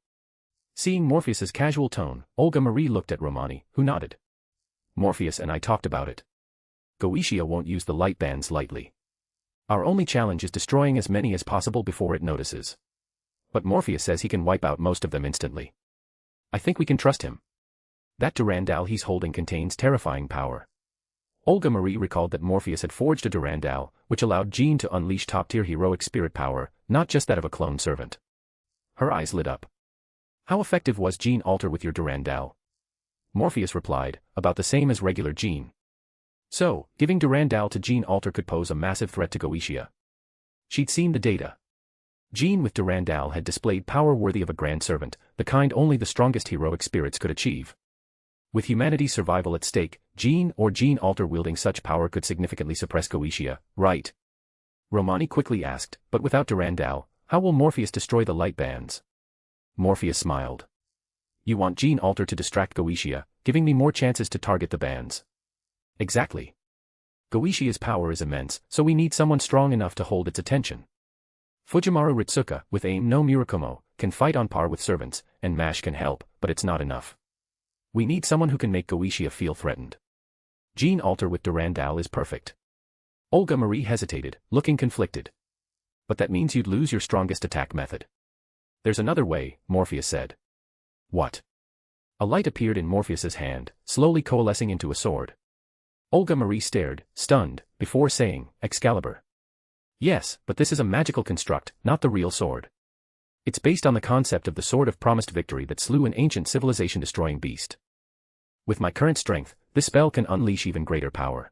Seeing Morpheus's casual tone, Olga Marie looked at Romani, who nodded. Morpheus and I talked about it. Goetia won't use the light bands lightly. Our only challenge is destroying as many as possible before it notices. But Morpheus says he can wipe out most of them instantly. I think we can trust him. That Durandal he's holding contains terrifying power. Olga Marie recalled that Morpheus had forged a Durandal, which allowed Jean to unleash top-tier heroic spirit power, not just that of a clone servant. Her eyes lit up. How effective was Jean Alter with your Durandal? Morpheus replied, about the same as regular Jean. So, giving Durandal to Jean Alter could pose a massive threat to Goetia. She'd seen the data. Jean with Durandal had displayed power worthy of a grand servant, the kind only the strongest heroic spirits could achieve. With humanity's survival at stake, Jean or Jean Alter wielding such power could significantly suppress Goetia, right? Romani quickly asked, but without Durandal, how will Morpheus destroy the light bands? Morpheus smiled. You want Jean Alter to distract Goetia, giving me more chances to target the bands. Exactly. Goetia's power is immense, so we need someone strong enough to hold its attention. Fujimaru Ritsuka, with aim no Murakumo, can fight on par with servants, and Mash can help, but it's not enough. We need someone who can make Goetia feel threatened. Jean Alter with Durandal is perfect. Olga Marie hesitated, looking conflicted. But that means you'd lose your strongest attack method. There's another way, Morpheus said. What? A light appeared in Morpheus's hand, slowly coalescing into a sword. Olga Marie stared, stunned, before saying, Excalibur. Yes, but this is a magical construct, not the real sword. It's based on the concept of the sword of promised victory that slew an ancient civilization-destroying beast. With my current strength, this spell can unleash even greater power.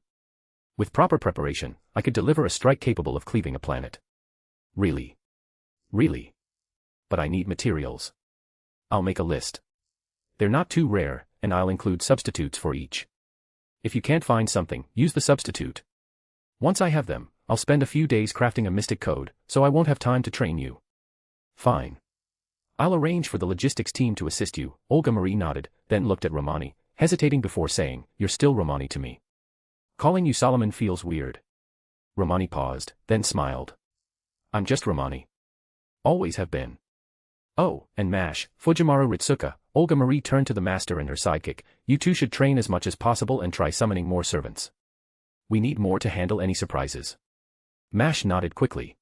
With proper preparation, I could deliver a strike capable of cleaving a planet. Really? Really? But I need materials. I'll make a list. They're not too rare, and I'll include substitutes for each. If you can't find something, use the substitute. Once I have them, I'll spend a few days crafting a mystic code, so I won't have time to train you. Fine. I'll arrange for the logistics team to assist you, Olga Marie nodded, then looked at Romani, hesitating before saying, you're still Romani to me. Calling you Solomon feels weird. Romani paused, then smiled. I'm just Romani. Always have been. Oh, and Mash, Fujimaru Ritsuka, Olga Marie turned to the master and her sidekick, you two should train as much as possible and try summoning more servants. We need more to handle any surprises. Mash nodded quickly.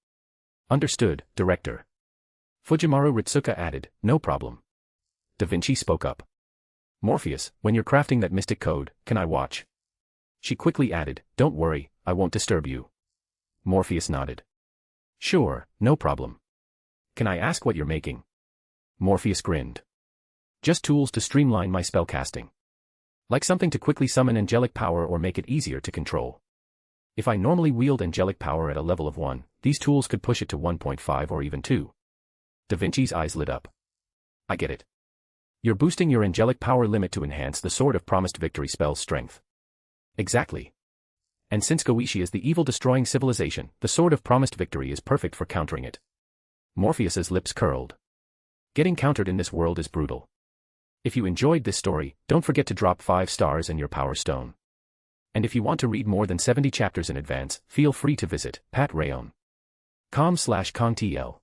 Understood, Director. Fujimaru Ritsuka added, no problem. Da Vinci spoke up. Morpheus, when you're crafting that mystic code, can I watch? She quickly added, don't worry, I won't disturb you. Morpheus nodded. Sure, no problem. Can I ask what you're making? Morpheus grinned. Just tools to streamline my spellcasting. Like something to quickly summon angelic power or make it easier to control. If I normally wield angelic power at a level of 1, these tools could push it to 1.5 or even 2. Da Vinci's eyes lit up. I get it. You're boosting your angelic power limit to enhance the Sword of Promised Victory spell's strength. Exactly. And since Goichi is the evil-destroying civilization, the Sword of Promised Victory is perfect for countering it. Morpheus's lips curled. Getting countered in this world is brutal. If you enjoyed this story, don't forget to drop 5 stars and your power stone. And if you want to read more than 70 chapters in advance, feel free to visit patreon.com/kongtl.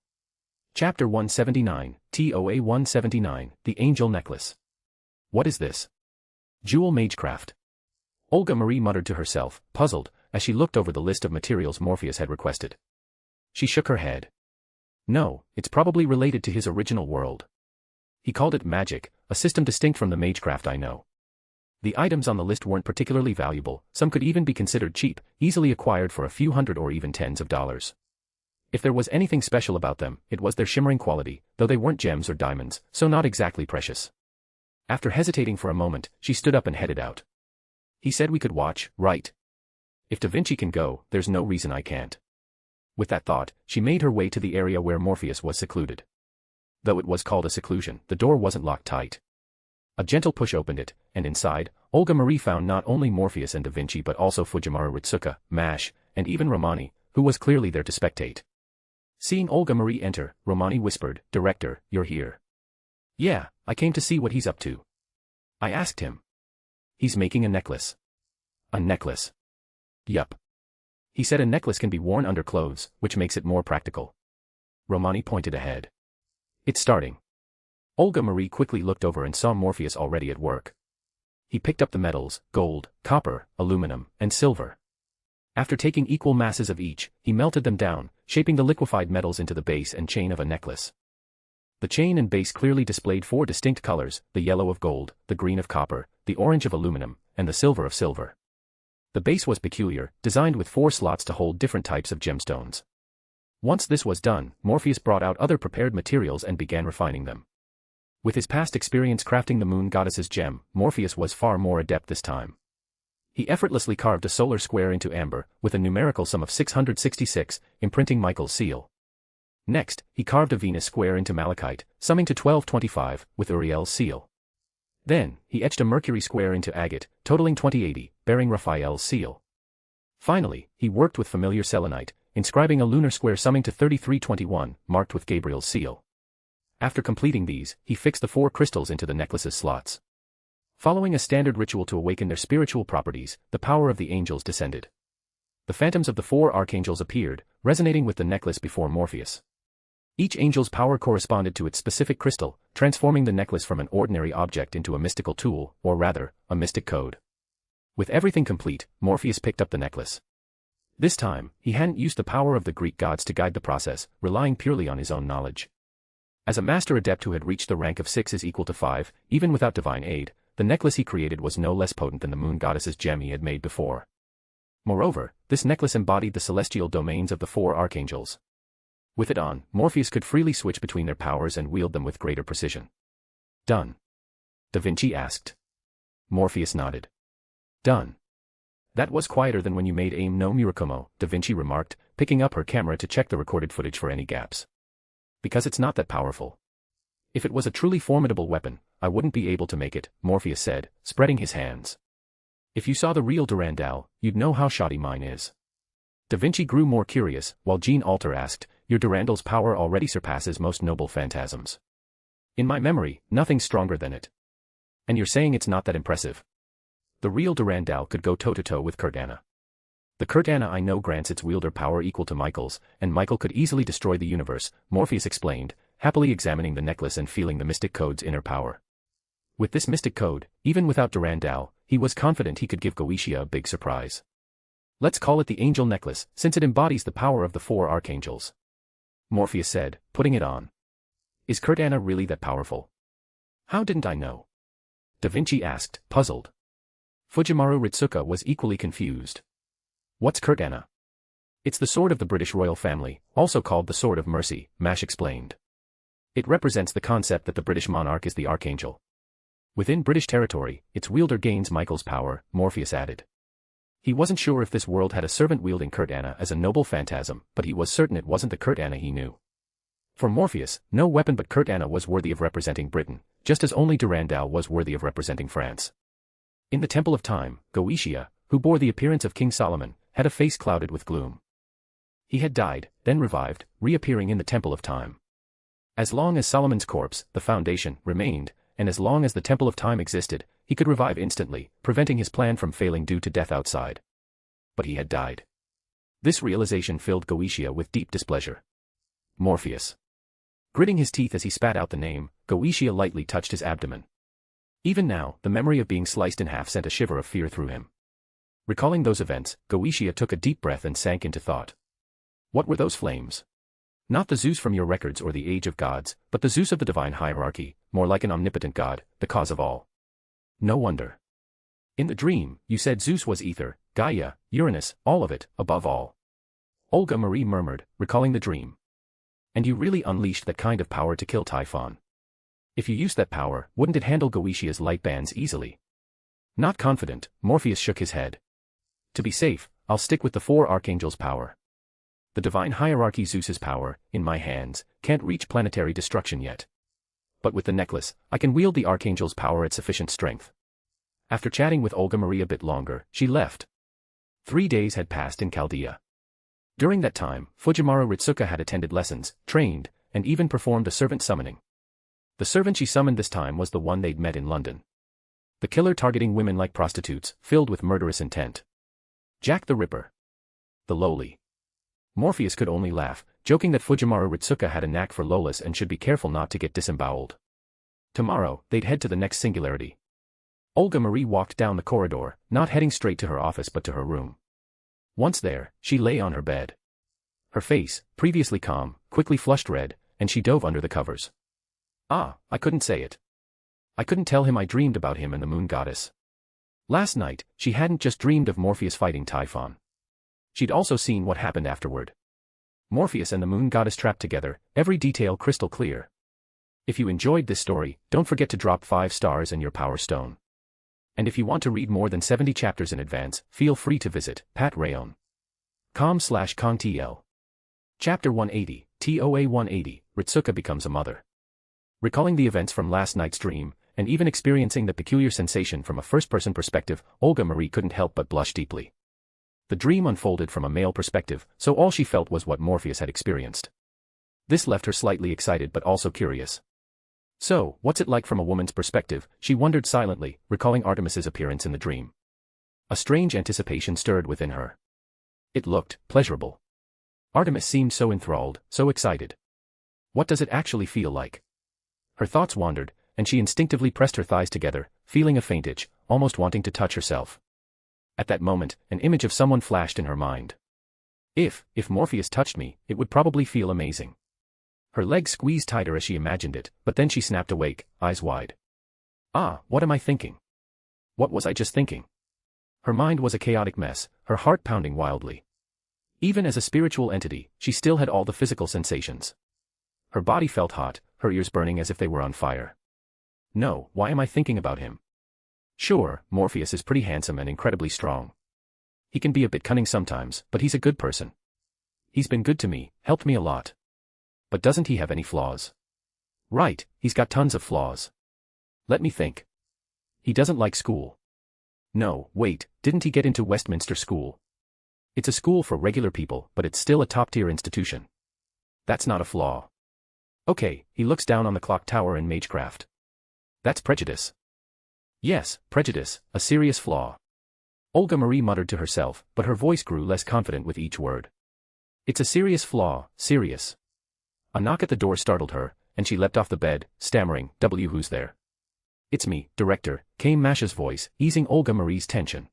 Chapter 179, TOA 179, The Angel Necklace. What is this? Jewel Magecraft. Olga Marie muttered to herself, puzzled, as she looked over the list of materials Morpheus had requested. She shook her head. No, it's probably related to his original world. He called it magic, a system distinct from the magecraft I know. The items on the list weren't particularly valuable, some could even be considered cheap, easily acquired for a few hundred or even tens of dollars. If there was anything special about them, it was their shimmering quality, though they weren't gems or diamonds, so not exactly precious. After hesitating for a moment, she stood up and headed out. He said we could watch, right? If Da Vinci can go, there's no reason I can't. With that thought, she made her way to the area where Morpheus was secluded. Though it was called a seclusion, the door wasn't locked tight. A gentle push opened it, and inside, Olga Marie found not only Morpheus and Da Vinci but also Fujimaru Ritsuka, Mash, and even Romani, who was clearly there to spectate. Seeing Olga Marie enter, Romani whispered, Director, you're here. Yeah, I came to see what he's up to. I asked him. He's making a necklace. A necklace. Yup. He said a necklace can be worn under clothes, which makes it more practical. Romani pointed ahead. It's starting. Olga Marie quickly looked over and saw Morpheus already at work. He picked up the metals, gold, copper, aluminum, and silver. After taking equal masses of each, he melted them down, shaping the liquefied metals into the base and chain of a necklace. The chain and base clearly displayed 4 distinct colors, the yellow of gold, the green of copper, the orange of aluminum, and the silver of silver. The base was peculiar, designed with 4 slots to hold different types of gemstones. Once this was done, Morpheus brought out other prepared materials and began refining them. With his past experience crafting the moon goddess's gem, Morpheus was far more adept this time. He effortlessly carved a solar square into amber, with a numerical sum of 666, imprinting Michael's seal. Next, he carved a Venus square into malachite, summing to 1225, with Uriel's seal. Then, he etched a Mercury square into agate, totaling 2080, bearing Raphael's seal. Finally, he worked with familiar selenite, inscribing a lunar square summing to 3321, marked with Gabriel's seal. After completing these, he fixed the 4 crystals into the necklace's slots. Following a standard ritual to awaken their spiritual properties, the power of the angels descended. The phantoms of the 4 archangels appeared, resonating with the necklace before Morpheus. Each angel's power corresponded to its specific crystal, transforming the necklace from an ordinary object into a mystical tool, or rather, a mystic code. With everything complete, Morpheus picked up the necklace. This time, he hadn't used the power of the Greek gods to guide the process, relying purely on his own knowledge. As a master adept who had reached the rank of 6 is equal to 5, even without divine aid, the necklace he created was no less potent than the moon goddess's gem he had made before. Moreover, this necklace embodied the celestial domains of the 4 archangels. With it on, Morpheus could freely switch between their powers and wield them with greater precision. Done. Da Vinci asked. Morpheus nodded. Done. That was quieter than when you made Aim no Murakumo, Da Vinci remarked, picking up her camera to check the recorded footage for any gaps. Because it's not that powerful. If it was a truly formidable weapon, I wouldn't be able to make it, Morpheus said, spreading his hands. If you saw the real Durandal, you'd know how shoddy mine is. Da Vinci grew more curious, while Jean Alter asked, your Durandal's power already surpasses most noble phantasms. In my memory, nothing's stronger than it. And you're saying it's not that impressive? The real Durandal could go toe-to-toe with Kurdana. The Kurdana I know grants its wielder power equal to Michael's, and Michael could easily destroy the universe, Morpheus explained, happily examining the necklace and feeling the mystic code's inner power. With this mystic code, even without Durandal, he was confident he could give Goichi a big surprise. Let's call it the Angel Necklace, since it embodies the power of the 4 archangels. Morpheus said, putting it on. Is Kurdana really that powerful? How didn't I know? Da Vinci asked, puzzled. Fujimaru Ritsuka was equally confused. What's Kurtana? It's the sword of the British royal family, also called the Sword of Mercy, Mash explained. It represents the concept that the British monarch is the archangel. Within British territory, its wielder gains Michael's power, Morpheus added. He wasn't sure if this world had a servant wielding Kurtana as a noble phantasm, but he was certain it wasn't the Kurtana he knew. For Morpheus, no weapon but Kurtana was worthy of representing Britain, just as only Durandal was worthy of representing France. In the Temple of Time, Goetia, who bore the appearance of King Solomon, had a face clouded with gloom. He had died, then revived, reappearing in the Temple of Time. As long as Solomon's corpse, the foundation, remained, and as long as the Temple of Time existed, he could revive instantly, preventing his plan from failing due to death outside. But he had died. This realization filled Goetia with deep displeasure. Morpheus. Gritting his teeth as he spat out the name, Goetia lightly touched his abdomen. Even now, the memory of being sliced in half sent a shiver of fear through him. Recalling those events, Goetia took a deep breath and sank into thought. What were those flames? Not the Zeus from your records or the Age of Gods, but the Zeus of the divine hierarchy, more like an omnipotent god, the cause of all. No wonder. In the dream, you said Zeus was ether, Gaia, Uranus, all of it, above all. Olga Marie murmured, recalling the dream. And you really unleashed that kind of power to kill Typhon. If you used that power, wouldn't it handle Goetia's light bands easily? Not confident, Morpheus shook his head. To be safe, I'll stick with the four archangels' power. The divine hierarchy Zeus's power, in my hands, can't reach planetary destruction yet. But with the necklace, I can wield the archangel's power at sufficient strength. After chatting with Olga Marie a bit longer, she left. 3 days had passed in Chaldea. During that time, Fujimaru Ritsuka had attended lessons, trained, and even performed a servant summoning. The servant she summoned this time was the one they'd met in London. The killer targeting women like prostitutes, filled with murderous intent. Jack the Ripper. The lowly. Morpheus could only laugh, joking that Fujimaru Ritsuka had a knack for lolas and should be careful not to get disemboweled. Tomorrow, they'd head to the next singularity. Olga Marie walked down the corridor, not heading straight to her office but to her room. Once there, she lay on her bed. Her face, previously calm, quickly flushed red, and she dove under the covers. Ah, I couldn't say it. I couldn't tell him I dreamed about him and the moon goddess. Last night, she hadn't just dreamed of Morpheus fighting Typhon. She'd also seen what happened afterward. Morpheus and the moon goddess trapped together, every detail crystal clear. If you enjoyed this story, don't forget to drop 5 stars and your power stone. And if you want to read more than 70 chapters in advance, feel free to visit patrayon.com/kongtl. Chapter 180, TOA 180, Ritsuka becomes a mother. Recalling the events from last night's dream, and even experiencing the peculiar sensation from a first-person perspective, Olga Marie couldn't help but blush deeply. The dream unfolded from a male perspective, so all she felt was what Morpheus had experienced. This left her slightly excited but also curious. So, what's it like from a woman's perspective, she wondered silently, recalling Artemis's appearance in the dream. A strange anticipation stirred within her. It looked pleasurable. Artemis seemed so enthralled, so excited. What does it actually feel like? Her thoughts wandered, and she instinctively pressed her thighs together, feeling a faint itch, almost wanting to touch herself. At that moment, an image of someone flashed in her mind. If Morpheus touched me, it would probably feel amazing. Her legs squeezed tighter as she imagined it, but then she snapped awake, eyes wide. Ah, what am I thinking? What was I just thinking? Her mind was a chaotic mess, her heart pounding wildly. Even as a spiritual entity, she still had all the physical sensations. Her body felt hot, her ears burning as if they were on fire. No, why am I thinking about him? Sure, Morpheus is pretty handsome and incredibly strong. He can be a bit cunning sometimes, but he's a good person. He's been good to me, helped me a lot. But doesn't he have any flaws? Right, he's got tons of flaws. Let me think. He doesn't like school. No, wait, didn't he get into Westminster School? It's a school for regular people, but it's still a top-tier institution. That's not a flaw. Okay, he looks down on the clock tower in Magecraft. That's prejudice. Yes, prejudice, a serious flaw. Olga Marie muttered to herself, but her voice grew less confident with each word. It's a serious flaw, serious. A knock at the door startled her, and she leapt off the bed, stammering, Who's there? It's me, Director, came Masha's voice, easing Olga Marie's tension.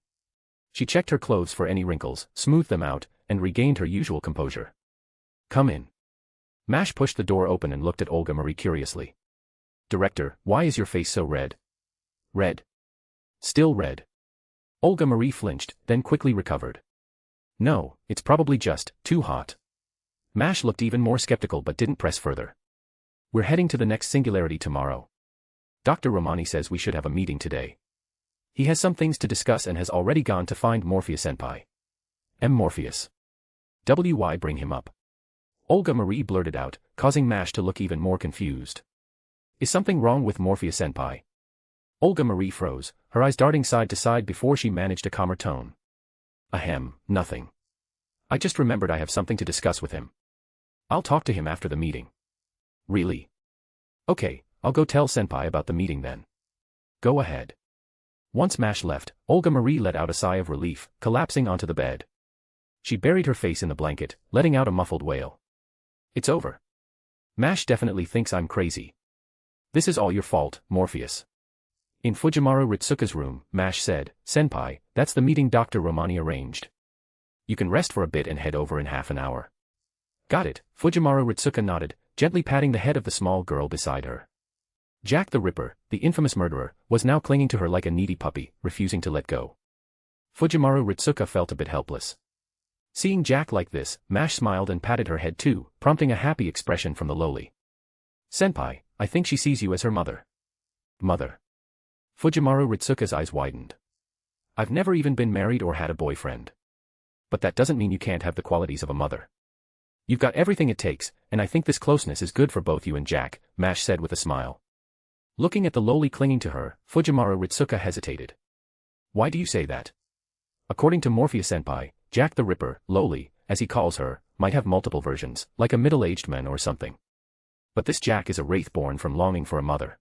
She checked her clothes for any wrinkles, smoothed them out, and regained her usual composure. Come in. Mash pushed the door open and looked at Olga Marie curiously. Director, why is your face so red? Red. Still red. Olga Marie flinched, then quickly recovered. No, it's probably just too hot. Mash looked even more skeptical but didn't press further. We're heading to the next singularity tomorrow. Dr. Romani says we should have a meeting today. He has some things to discuss and has already gone to find Morpheus Senpai. Morpheus. Why bring him up? Olga Marie blurted out, causing Mash to look even more confused. Is something wrong with Morpheus Senpai? Olga Marie froze, her eyes darting side to side before she managed a calmer tone. Ahem, nothing. I just remembered I have something to discuss with him. I'll talk to him after the meeting. Really? Okay, I'll go tell Senpai about the meeting then. Go ahead. Once Mash left, Olga Marie let out a sigh of relief, collapsing onto the bed. She buried her face in the blanket, letting out a muffled wail. It's over. Mash definitely thinks I'm crazy. This is all your fault, Morpheus. In Fujimaru Ritsuka's room, Mash said, Senpai, that's the meeting Dr. Romani arranged. You can rest for a bit and head over in half an hour. Got it, Fujimaru Ritsuka nodded, gently patting the head of the small girl beside her. Jack the Ripper, the infamous murderer, was now clinging to her like a needy puppy, refusing to let go. Fujimaru Ritsuka felt a bit helpless. Seeing Jack like this, Mash smiled and patted her head too, prompting a happy expression from the lowly. Senpai, I think she sees you as her mother. Mother. Fujimaru Ritsuka's eyes widened. I've never even been married or had a boyfriend. But that doesn't mean you can't have the qualities of a mother. You've got everything it takes, and I think this closeness is good for both you and Jack, Mash said with a smile. Looking at the lowly clinging to her, Fujimaru Ritsuka hesitated. Why do you say that? According to Morpheus Senpai, Jack the Ripper, lowly, as he calls her, might have multiple versions, like a middle-aged man or something. But this Jack is a wraith born from longing for a mother.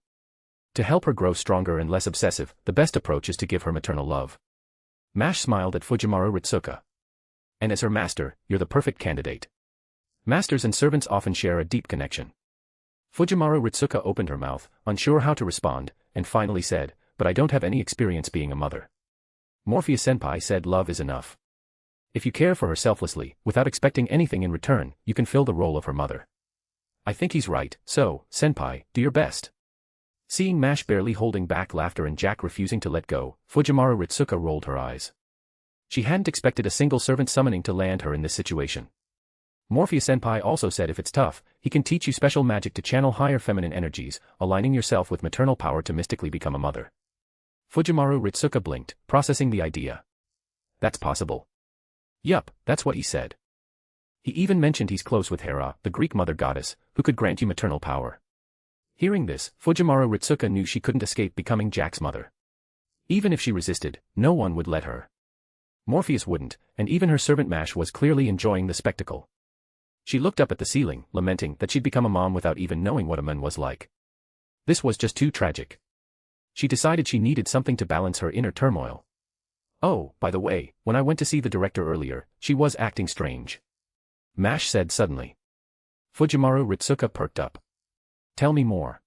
To help her grow stronger and less obsessive, the best approach is to give her maternal love. Mash smiled at Fujimaru Ritsuka. And as her master, you're the perfect candidate. Masters and servants often share a deep connection. Fujimaru Ritsuka opened her mouth, unsure how to respond, and finally said, but I don't have any experience being a mother. Morpheus Senpai said love is enough. If you care for her selflessly, without expecting anything in return, you can fill the role of her mother. I think he's right, so, Senpai, do your best. Seeing Mash barely holding back laughter and Jack refusing to let go, Fujimaru Ritsuka rolled her eyes. She hadn't expected a single servant summoning to land her in this situation. Morpheus Senpai also said if it's tough, he can teach you special magic to channel higher feminine energies, aligning yourself with maternal power to mystically become a mother. Fujimaru Ritsuka blinked, processing the idea. That's possible. Yup, that's what he said. He even mentioned he's close with Hera, the Greek mother goddess, who could grant you maternal power. Hearing this, Fujimaru Ritsuka knew she couldn't escape becoming Jack's mother. Even if she resisted, no one would let her. Morpheus wouldn't, and even her servant Mash was clearly enjoying the spectacle. She looked up at the ceiling, lamenting that she'd become a mom without even knowing what a man was like. This was just too tragic. She decided she needed something to balance her inner turmoil. Oh, by the way, when I went to see the director earlier, she was acting strange. Mash said suddenly. Fujimaru Ritsuka perked up. Tell me more.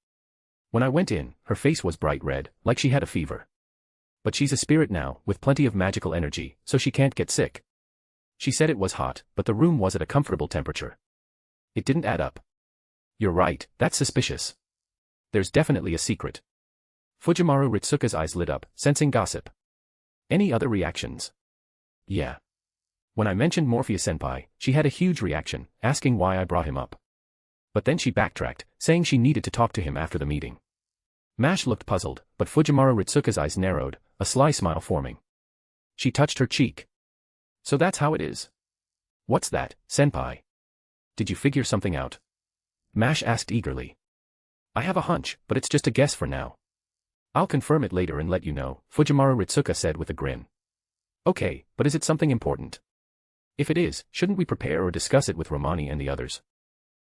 When I went in, her face was bright red, like she had a fever. But she's a spirit now, with plenty of magical energy, so she can't get sick. She said it was hot, but the room was at a comfortable temperature. It didn't add up. You're right, that's suspicious. There's definitely a secret. Fujimaru Ritsuka's eyes lit up, sensing gossip. Any other reactions? Yeah. When I mentioned Morpheus Senpai, she had a huge reaction, asking why I brought him up. But then she backtracked, saying she needed to talk to him after the meeting. Mash looked puzzled, but Fujimaru Ritsuka's eyes narrowed, a sly smile forming. She touched her cheek. So that's how it is. What's that, Senpai? Did you figure something out? Mash asked eagerly. I have a hunch, but it's just a guess for now. I'll confirm it later and let you know, Fujimaru Ritsuka said with a grin. Okay, but is it something important? If it is, shouldn't we prepare or discuss it with Romani and the others?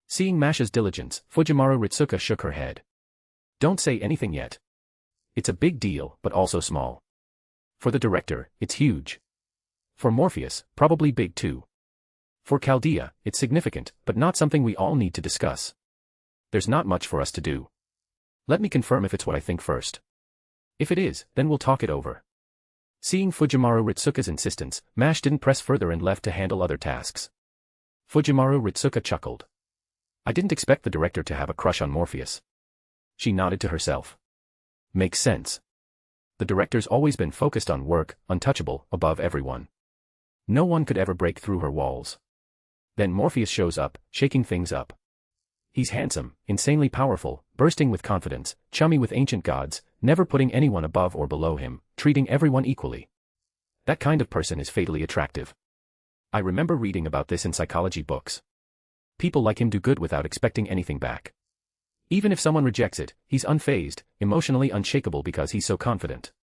Seeing Mash's diligence, Fujimaru Ritsuka shook her head. Don't say anything yet. It's a big deal, but also small. For the director, it's huge. For Morpheus, probably big too. For Chaldea, it's significant, but not something we all need to discuss. There's not much for us to do. Let me confirm if it's what I think first. If it is, then we'll talk it over. Seeing Fujimaru Ritsuka's insistence, Mash didn't press further and left to handle other tasks. Fujimaru Ritsuka chuckled. I didn't expect the director to have a crush on Morpheus. She nodded to herself. Makes sense. The director's always been focused on work, untouchable, above everyone. No one could ever break through her walls. Then Morpheus shows up, shaking things up. He's handsome, insanely powerful, bursting with confidence, chummy with ancient gods, never putting anyone above or below him, treating everyone equally. That kind of person is fatally attractive. I remember reading about this in psychology books. People like him do good without expecting anything back. Even if someone rejects it, he's unfazed, emotionally unshakable because he's so confident.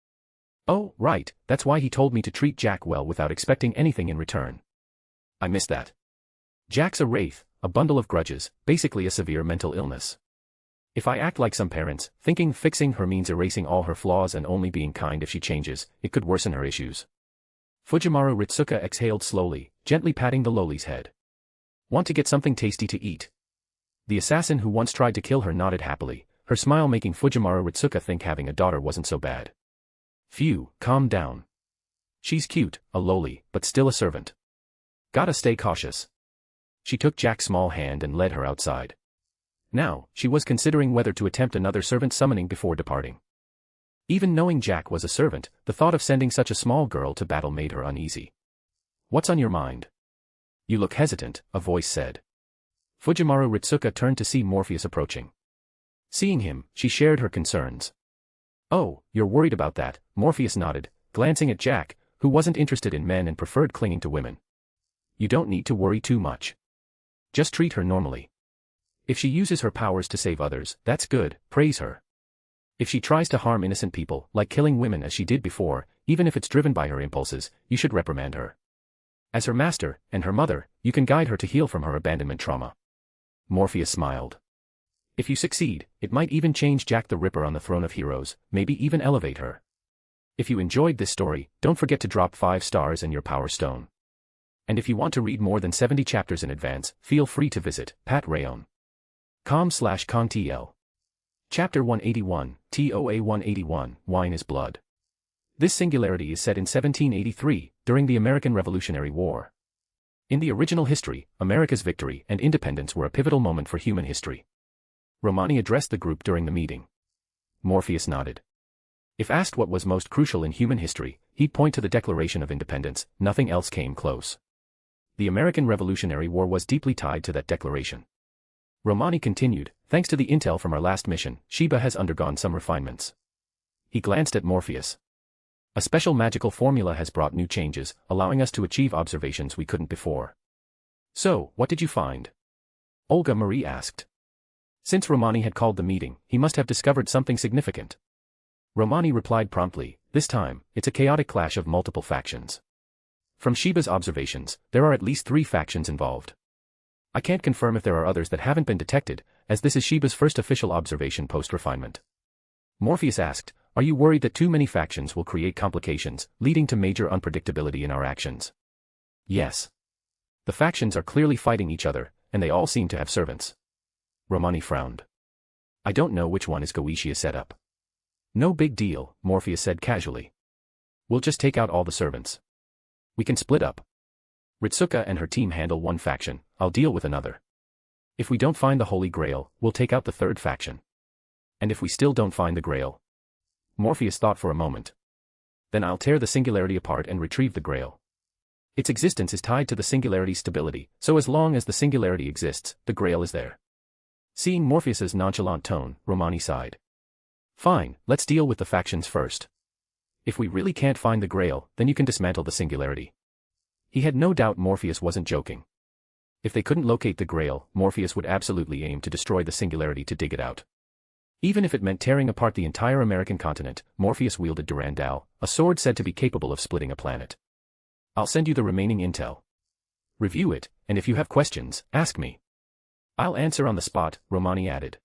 Oh, right, that's why he told me to treat Jack well without expecting anything in return. I miss that. Jack's a wraith, a bundle of grudges, basically a severe mental illness. If I act like some parents, thinking fixing her means erasing all her flaws and only being kind if she changes, it could worsen her issues. Fujimaru Ritsuka exhaled slowly, gently patting the lowly's head. Want to get something tasty to eat? The assassin who once tried to kill her nodded happily, her smile making Fujimaru Ritsuka think having a daughter wasn't so bad. Phew, calm down. She's cute, a lowly, but still a servant. Gotta stay cautious. She took Jack's small hand and led her outside. Now, she was considering whether to attempt another servant summoning before departing. Even knowing Jack was a servant, the thought of sending such a small girl to battle made her uneasy. What's on your mind? You look hesitant, a voice said. Fujimaru Ritsuka turned to see Morpheus approaching. Seeing him, she shared her concerns. Oh, you're worried about that, Morpheus nodded, glancing at Jack, who wasn't interested in men and preferred clinging to women. You don't need to worry too much. Just treat her normally. If she uses her powers to save others, that's good, praise her. If she tries to harm innocent people, like killing women as she did before, even if it's driven by her impulses, you should reprimand her. As her master, and her mother, you can guide her to heal from her abandonment trauma. Morpheus smiled. If you succeed, it might even change Jack the Ripper on the throne of heroes, maybe even elevate her. If you enjoyed this story, don't forget to drop 5 stars and your power stone. And if you want to read more than 70 chapters in advance, feel free to visit patrayon.com/contl. Chapter 181, TOA 181, Wine is Blood. This singularity is set in 1783, during the American Revolutionary War. In the original history, America's victory and independence were a pivotal moment for human history. Romani addressed the group during the meeting. Morpheus nodded. If asked what was most crucial in human history, he'd point to the Declaration of Independence, nothing else came close. The American Revolutionary War was deeply tied to that declaration. Romani continued, thanks to the intel from our last mission, Sheba has undergone some refinements. He glanced at Morpheus. A special magical formula has brought new changes, allowing us to achieve observations we couldn't before. So, what did you find? Olga Marie asked. Since Romani had called the meeting, he must have discovered something significant. Romani replied promptly, this time, it's a chaotic clash of multiple factions. From Sheba's observations, there are at least 3 factions involved. I can't confirm if there are others that haven't been detected, as this is Sheba's first official observation post-refinement. Morpheus asked, are you worried that too many factions will create complications, leading to major unpredictability in our actions? Yes. The factions are clearly fighting each other, and they all seem to have servants. Romani frowned. I don't know which one is Goetia set up. No big deal, Morpheus said casually. We'll just take out all the servants. We can split up. Ritsuka and her team handle one faction, I'll deal with another. If we don't find the Holy Grail, we'll take out the 3rd faction. And if we still don't find the Grail? Morpheus thought for a moment. Then I'll tear the singularity apart and retrieve the Grail. Its existence is tied to the singularity's stability, so as long as the singularity exists, the Grail is there. Seeing Morpheus's nonchalant tone, Romani sighed. Fine, let's deal with the factions first. If we really can't find the Grail, then you can dismantle the singularity. He had no doubt Morpheus wasn't joking. If they couldn't locate the Grail, Morpheus would absolutely aim to destroy the singularity to dig it out. Even if it meant tearing apart the entire American continent, Morpheus wielded Durandal, a sword said to be capable of splitting a planet. I'll send you the remaining intel. Review it, and if you have questions, ask me. I'll answer on the spot, Romani added.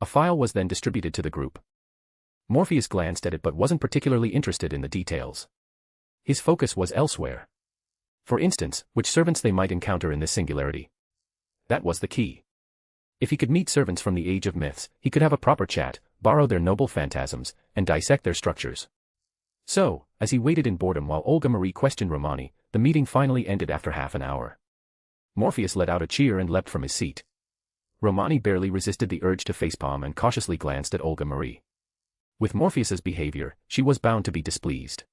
A file was then distributed to the group. Morpheus glanced at it but wasn't particularly interested in the details. His focus was elsewhere. For instance, which servants they might encounter in this singularity. That was the key. If he could meet servants from the age of myths, he could have a proper chat, borrow their noble phantasms, and dissect their structures. So, as he waited in boredom while Olga Marie questioned Romani, the meeting finally ended after half an hour. Morpheus let out a cheer and leapt from his seat. Romani barely resisted the urge to facepalm and cautiously glanced at Olga Marie. With Morpheus's behavior, she was bound to be displeased.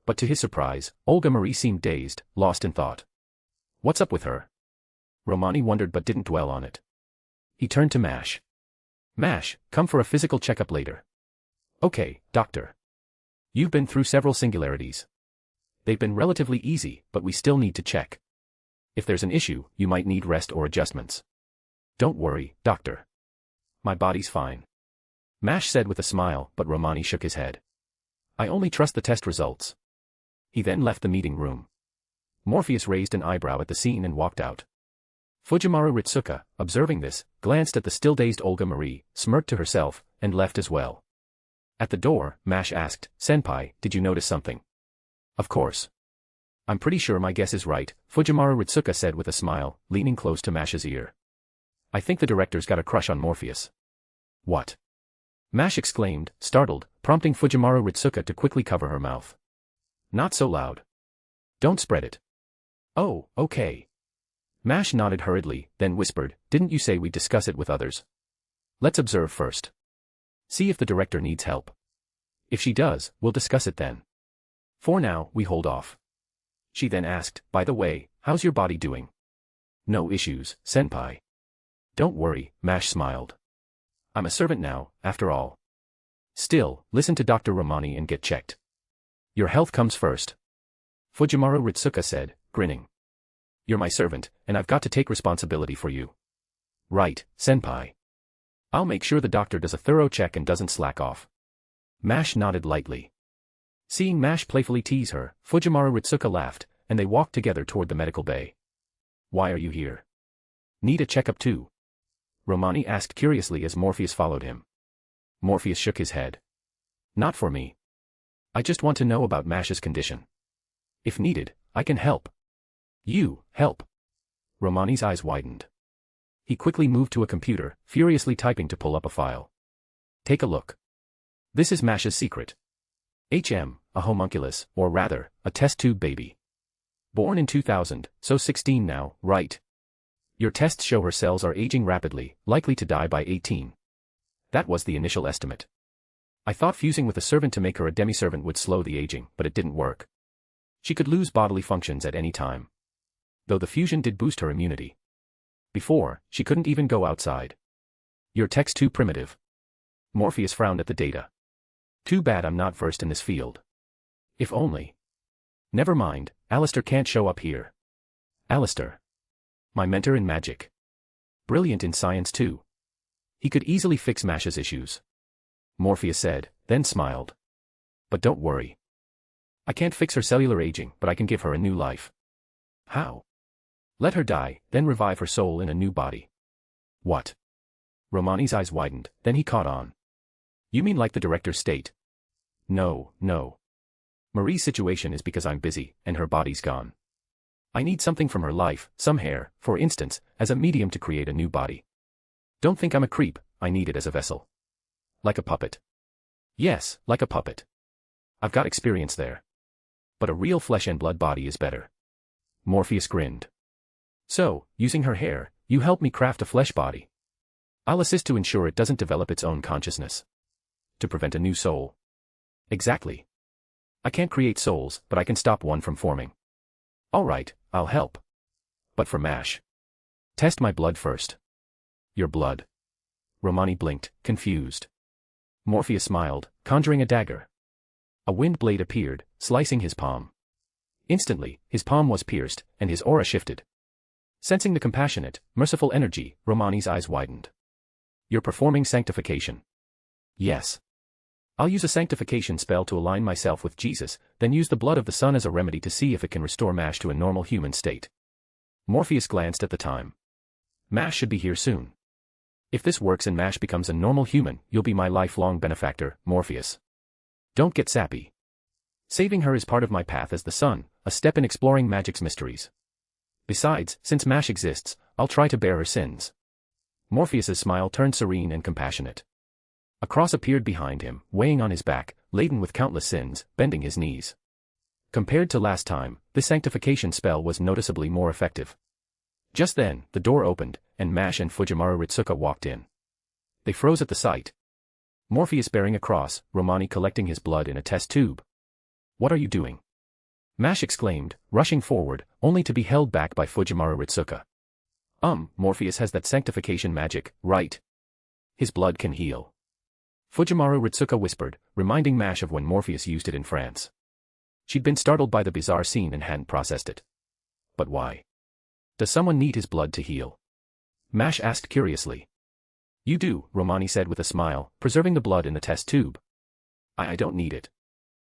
But to his surprise, Olga Marie seemed dazed, lost in thought. What's up with her? Romani wondered but didn't dwell on it. He turned to Mash. Mash, come for a physical checkup later. Okay, doctor. You've been through several singularities. They've been relatively easy, but we still need to check. If there's an issue, you might need rest or adjustments. Don't worry, doctor. My body's fine. Mash said with a smile, but Romani shook his head. I only trust the test results. He then left the meeting room. Morpheus raised an eyebrow at the scene and walked out. Fujimaru Ritsuka, observing this, glanced at the still-dazed Olga Marie, smirked to herself, and left as well. At the door, Mash asked, Senpai, did you notice something? Of course. I'm pretty sure my guess is right, Fujimaru Ritsuka said with a smile, leaning close to Mash's ear. I think the director's got a crush on Morpheus. What? Mash exclaimed, startled, prompting Fujimaru Ritsuka to quickly cover her mouth. Not so loud. Don't spread it. Oh, okay. Mash nodded hurriedly, then whispered, didn't you say we'd discuss it with others? Let's observe first. See if the director needs help. If she does, we'll discuss it then. For now, we hold off. She then asked, by the way, how's your body doing? No issues, Senpai. Don't worry, Mash smiled. I'm a servant now, after all. Still, listen to Dr. Romani and get checked. Your health comes first. Fujimaru Ritsuka said, grinning. You're my servant, and I've got to take responsibility for you. Right, Senpai. I'll make sure the doctor does a thorough check and doesn't slack off. Mash nodded lightly. Seeing Mash playfully tease her, Fujimaru Ritsuka laughed, and they walked together toward the medical bay. Why are you here? Need a checkup too? Romani asked curiously as Morpheus followed him. Morpheus shook his head. Not for me. I just want to know about Mash's condition. If needed, I can help. You, help. Romani's eyes widened. He quickly moved to a computer, furiously typing to pull up a file. Take a look. This is Mash's secret. HM, a homunculus, or rather, a test tube baby. Born in 2000, so 16 now, right? Your tests show her cells are aging rapidly, likely to die by 18. That was the initial estimate. I thought fusing with a servant to make her a demi-servant would slow the aging, but it didn't work. She could lose bodily functions at any time. Though the fusion did boost her immunity. Before, she couldn't even go outside. Your tech's too primitive. Morpheus frowned at the data. Too bad I'm not versed in this field. If only. Never mind, Alistair can't show up here. Alistair. My mentor in magic. Brilliant in science too. He could easily fix Mash's issues. Morpheus said, then smiled. But don't worry. I can't fix her cellular aging, but I can give her a new life. How? Let her die, then revive her soul in a new body. What? Romani's eyes widened, then he caught on. You mean like the director's state? No, no. Marie's situation is because I'm busy, and her body's gone. I need something from her life, some hair, for instance, as a medium to create a new body. Don't think I'm a creep, I need it as a vessel. Like a puppet. Yes, like a puppet. I've got experience there. But a real flesh and blood body is better. Morpheus grinned. So, using her hair, you help me craft a flesh body. I'll assist to ensure it doesn't develop its own consciousness. To prevent a new soul. Exactly. I can't create souls, but I can stop one from forming. Alright, I'll help. But for Mash. Test my blood first. Your blood. Romani blinked, confused. Morpheus smiled, conjuring a dagger. A wind blade appeared, slicing his palm. Instantly, his palm was pierced, and his aura shifted. Sensing the compassionate, merciful energy, Romani's eyes widened. You're performing sanctification. Yes. I'll use a sanctification spell to align myself with Jesus, then use the blood of the Son as a remedy to see if it can restore Mash to a normal human state. Morpheus glanced at the time. Mash should be here soon. If this works and Mash becomes a normal human, you'll be my lifelong benefactor, Morpheus. Don't get sappy. Saving her is part of my path as the Son, a step in exploring magic's mysteries. Besides, since Mash exists, I'll try to bear her sins. Morpheus's smile turned serene and compassionate. A cross appeared behind him, weighing on his back, laden with countless sins, bending his knees. Compared to last time, this sanctification spell was noticeably more effective. Just then, the door opened, and Mash and Fujimaru Ritsuka walked in. They froze at the sight. Morpheus bearing a cross, Romani collecting his blood in a test tube. What are you doing? Mash exclaimed, rushing forward, only to be held back by Fujimaru Ritsuka. Morpheus has that sanctification magic, right? His blood can heal. Fujimaru Ritsuka whispered, reminding Mash of when Morpheus used it in France. She'd been startled by the bizarre scene and hadn't processed it. But why? Does someone need his blood to heal? Mash asked curiously. You do, Romani said with a smile, preserving the blood in the test tube. I don't need it.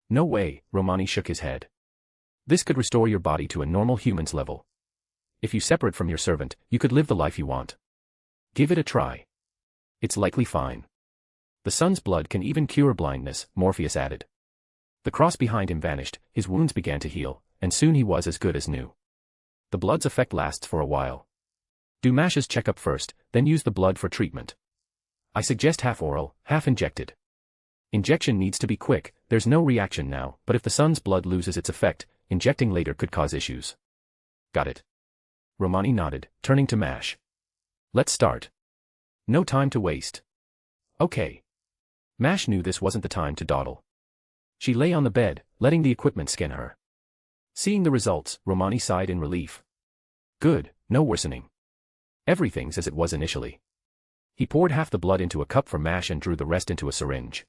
No way, Romani shook his head. This could restore your body to a normal human's level. If you separate from your servant, you could live the life you want. Give it a try. It's likely fine. The sun's blood can even cure blindness, Morpheus added. The cross behind him vanished, his wounds began to heal, and soon he was as good as new. The blood's effect lasts for a while. Do Mash's checkup first, then use the blood for treatment. I suggest half oral, half injected. Injection needs to be quick, there's no reaction now, but if the sun's blood loses its effect, injecting later could cause issues. Got it. Romani nodded, turning to Mash. Let's start. No time to waste. Okay. Mash knew this wasn't the time to dawdle. She lay on the bed, letting the equipment scan her. Seeing the results, Romani sighed in relief. Good, no worsening. Everything's as it was initially. He poured half the blood into a cup for Mash and drew the rest into a syringe.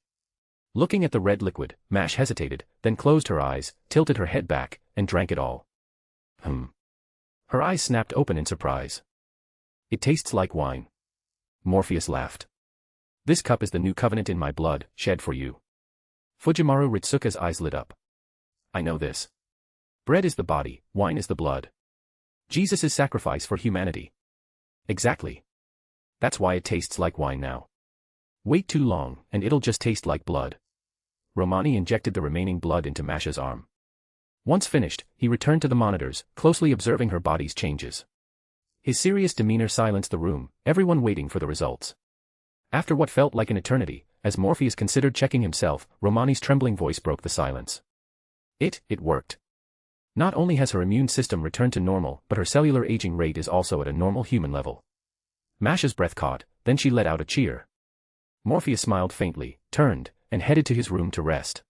Looking at the red liquid, Mash hesitated, then closed her eyes, tilted her head back, and drank it all. Her eyes snapped open in surprise. It tastes like wine. Morpheus laughed. This cup is the new covenant in my blood, shed for you. Fujimaru Ritsuka's eyes lit up. I know this. Bread is the body, wine is the blood. Jesus' sacrifice for humanity. Exactly. That's why it tastes like wine now. Wait too long, and it'll just taste like blood. Romani injected the remaining blood into Masha's arm. Once finished, he returned to the monitors, closely observing her body's changes. His serious demeanor silenced the room, everyone waiting for the results. After what felt like an eternity, as Morpheus considered checking himself, Romani's trembling voice broke the silence. It worked. Not only has her immune system returned to normal, but her cellular aging rate is also at a normal human level. Masha's breath caught, then she let out a cheer. Morpheus smiled faintly, turned, and headed to his room to rest.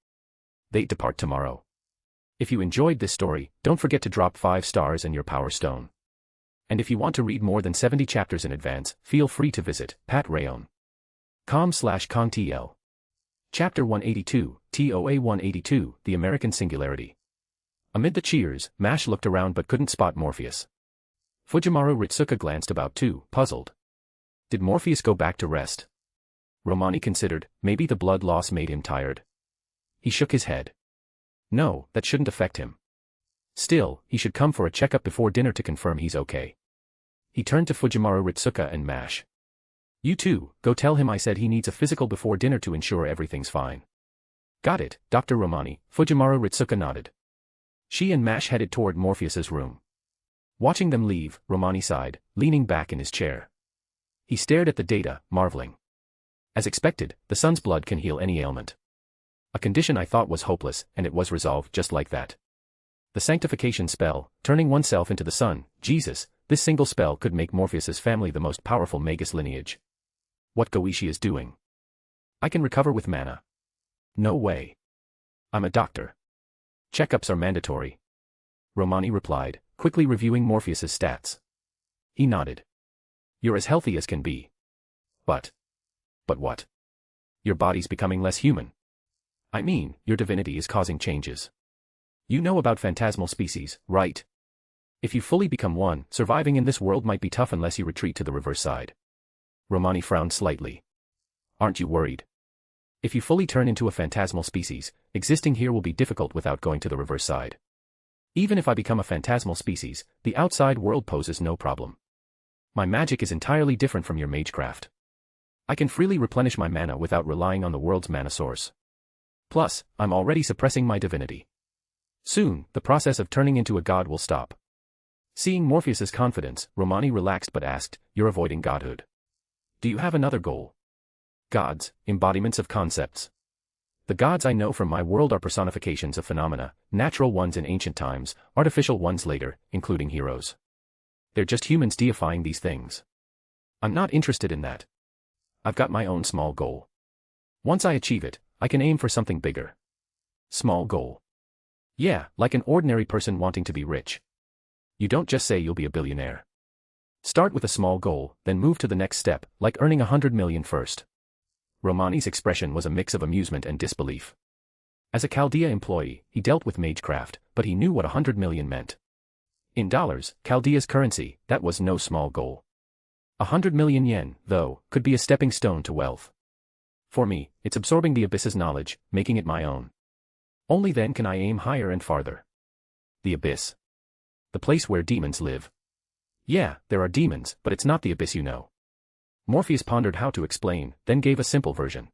They'd depart tomorrow. If you enjoyed this story, don't forget to drop 5 stars and your power stone. And if you want to read more than 70 chapters in advance, feel free to visit patreon.com/kongtl. Chapter 182, TOA 182, The American Singularity. Amid the cheers, Mash looked around but couldn't spot Morpheus. Fujimaru Ritsuka glanced about too, puzzled. Did Morpheus go back to rest? Romani considered, maybe the blood loss made him tired. He shook his head. No, that shouldn't affect him. Still, he should come for a checkup before dinner to confirm he's okay. He turned to Fujimaru Ritsuka and Mash. You two, go tell him I said he needs a physical before dinner to ensure everything's fine. Got it, Dr. Romani, Fujimaru Ritsuka nodded. She and Mash headed toward Morpheus's room. Watching them leave, Romani sighed, leaning back in his chair. He stared at the data, marveling. As expected, the sun's blood can heal any ailment. A condition I thought was hopeless, and it was resolved just like that. The sanctification spell, turning oneself into the sun, Jesus, this single spell could make Morpheus's family the most powerful Magus lineage. What Goichi is doing? I can recover with mana. No way. I'm a doctor. Checkups are mandatory. Romani replied, quickly reviewing Morpheus's stats. He nodded. You're as healthy as can be. But what? Your body's becoming less human. I mean, your divinity is causing changes. You know about phantasmal species, right? If you fully become one, surviving in this world might be tough unless you retreat to the reverse side. Romani frowned slightly. Aren't you worried? If you fully turn into a phantasmal species, existing here will be difficult without going to the reverse side. Even if I become a phantasmal species, the outside world poses no problem. My magic is entirely different from your magecraft. I can freely replenish my mana without relying on the world's mana source. Plus, I'm already suppressing my divinity. Soon, the process of turning into a god will stop. Seeing Morpheus's confidence, Romani relaxed but asked, You're avoiding godhood. Do you have another goal? Gods, embodiments of concepts. The gods I know from my world are personifications of phenomena, natural ones in ancient times, artificial ones later, including heroes. They're just humans deifying these things. I'm not interested in that. I've got my own small goal. Once I achieve it, I can aim for something bigger. Small goal. Yeah, like an ordinary person wanting to be rich. You don't just say you'll be a billionaire. Start with a small goal, then move to the next step, like earning 100 million first. Romani's expression was a mix of amusement and disbelief. As a Chaldea employee, he dealt with magecraft, but he knew what 100 million meant. In dollars, Chaldea's currency, that was no small goal. 100 million yen, though, could be a stepping stone to wealth. For me, it's absorbing the abyss's knowledge, making it my own. Only then can I aim higher and farther. The abyss. The place where demons live. Yeah, there are demons, but it's not the abyss you know. Morpheus pondered how to explain, then gave a simple version.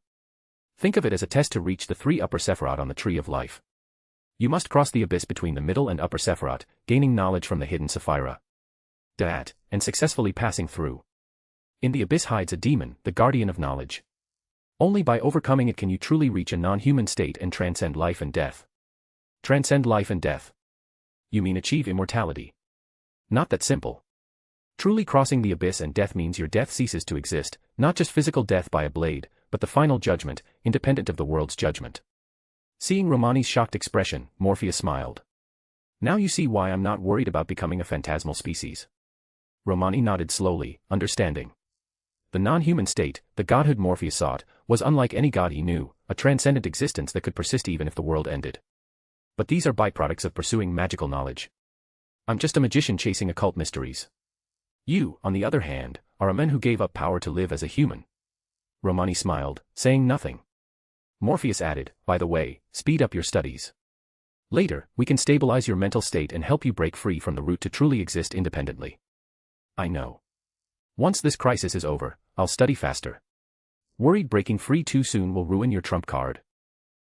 Think of it as a test to reach the 3 upper Sephiroth on the Tree of Life. You must cross the abyss between the middle and upper Sephiroth, gaining knowledge from the hidden Sephira. Dat, and successfully passing through. In the abyss hides a demon, the guardian of knowledge. Only by overcoming it can you truly reach a non-human state and transcend life and death. Transcend life and death. You mean achieve immortality. Not that simple. Truly crossing the abyss and death means your death ceases to exist, not just physical death by a blade, but the final judgment, independent of the world's judgment. Seeing Romani's shocked expression, Morpheus smiled. Now you see why I'm not worried about becoming a phantasmal species. Romani nodded slowly, understanding. The non-human state, the godhood Morpheus sought, was unlike any god he knew, a transcendent existence that could persist even if the world ended. But these are byproducts of pursuing magical knowledge. I'm just a magician chasing occult mysteries. You, on the other hand, are a man who gave up power to live as a human. Romani smiled, saying nothing. Morpheus added, by the way, speed up your studies. Later, we can stabilize your mental state and help you break free from the root to truly exist independently. I know. Once this crisis is over, I'll study faster. Worried breaking free too soon will ruin your trump card.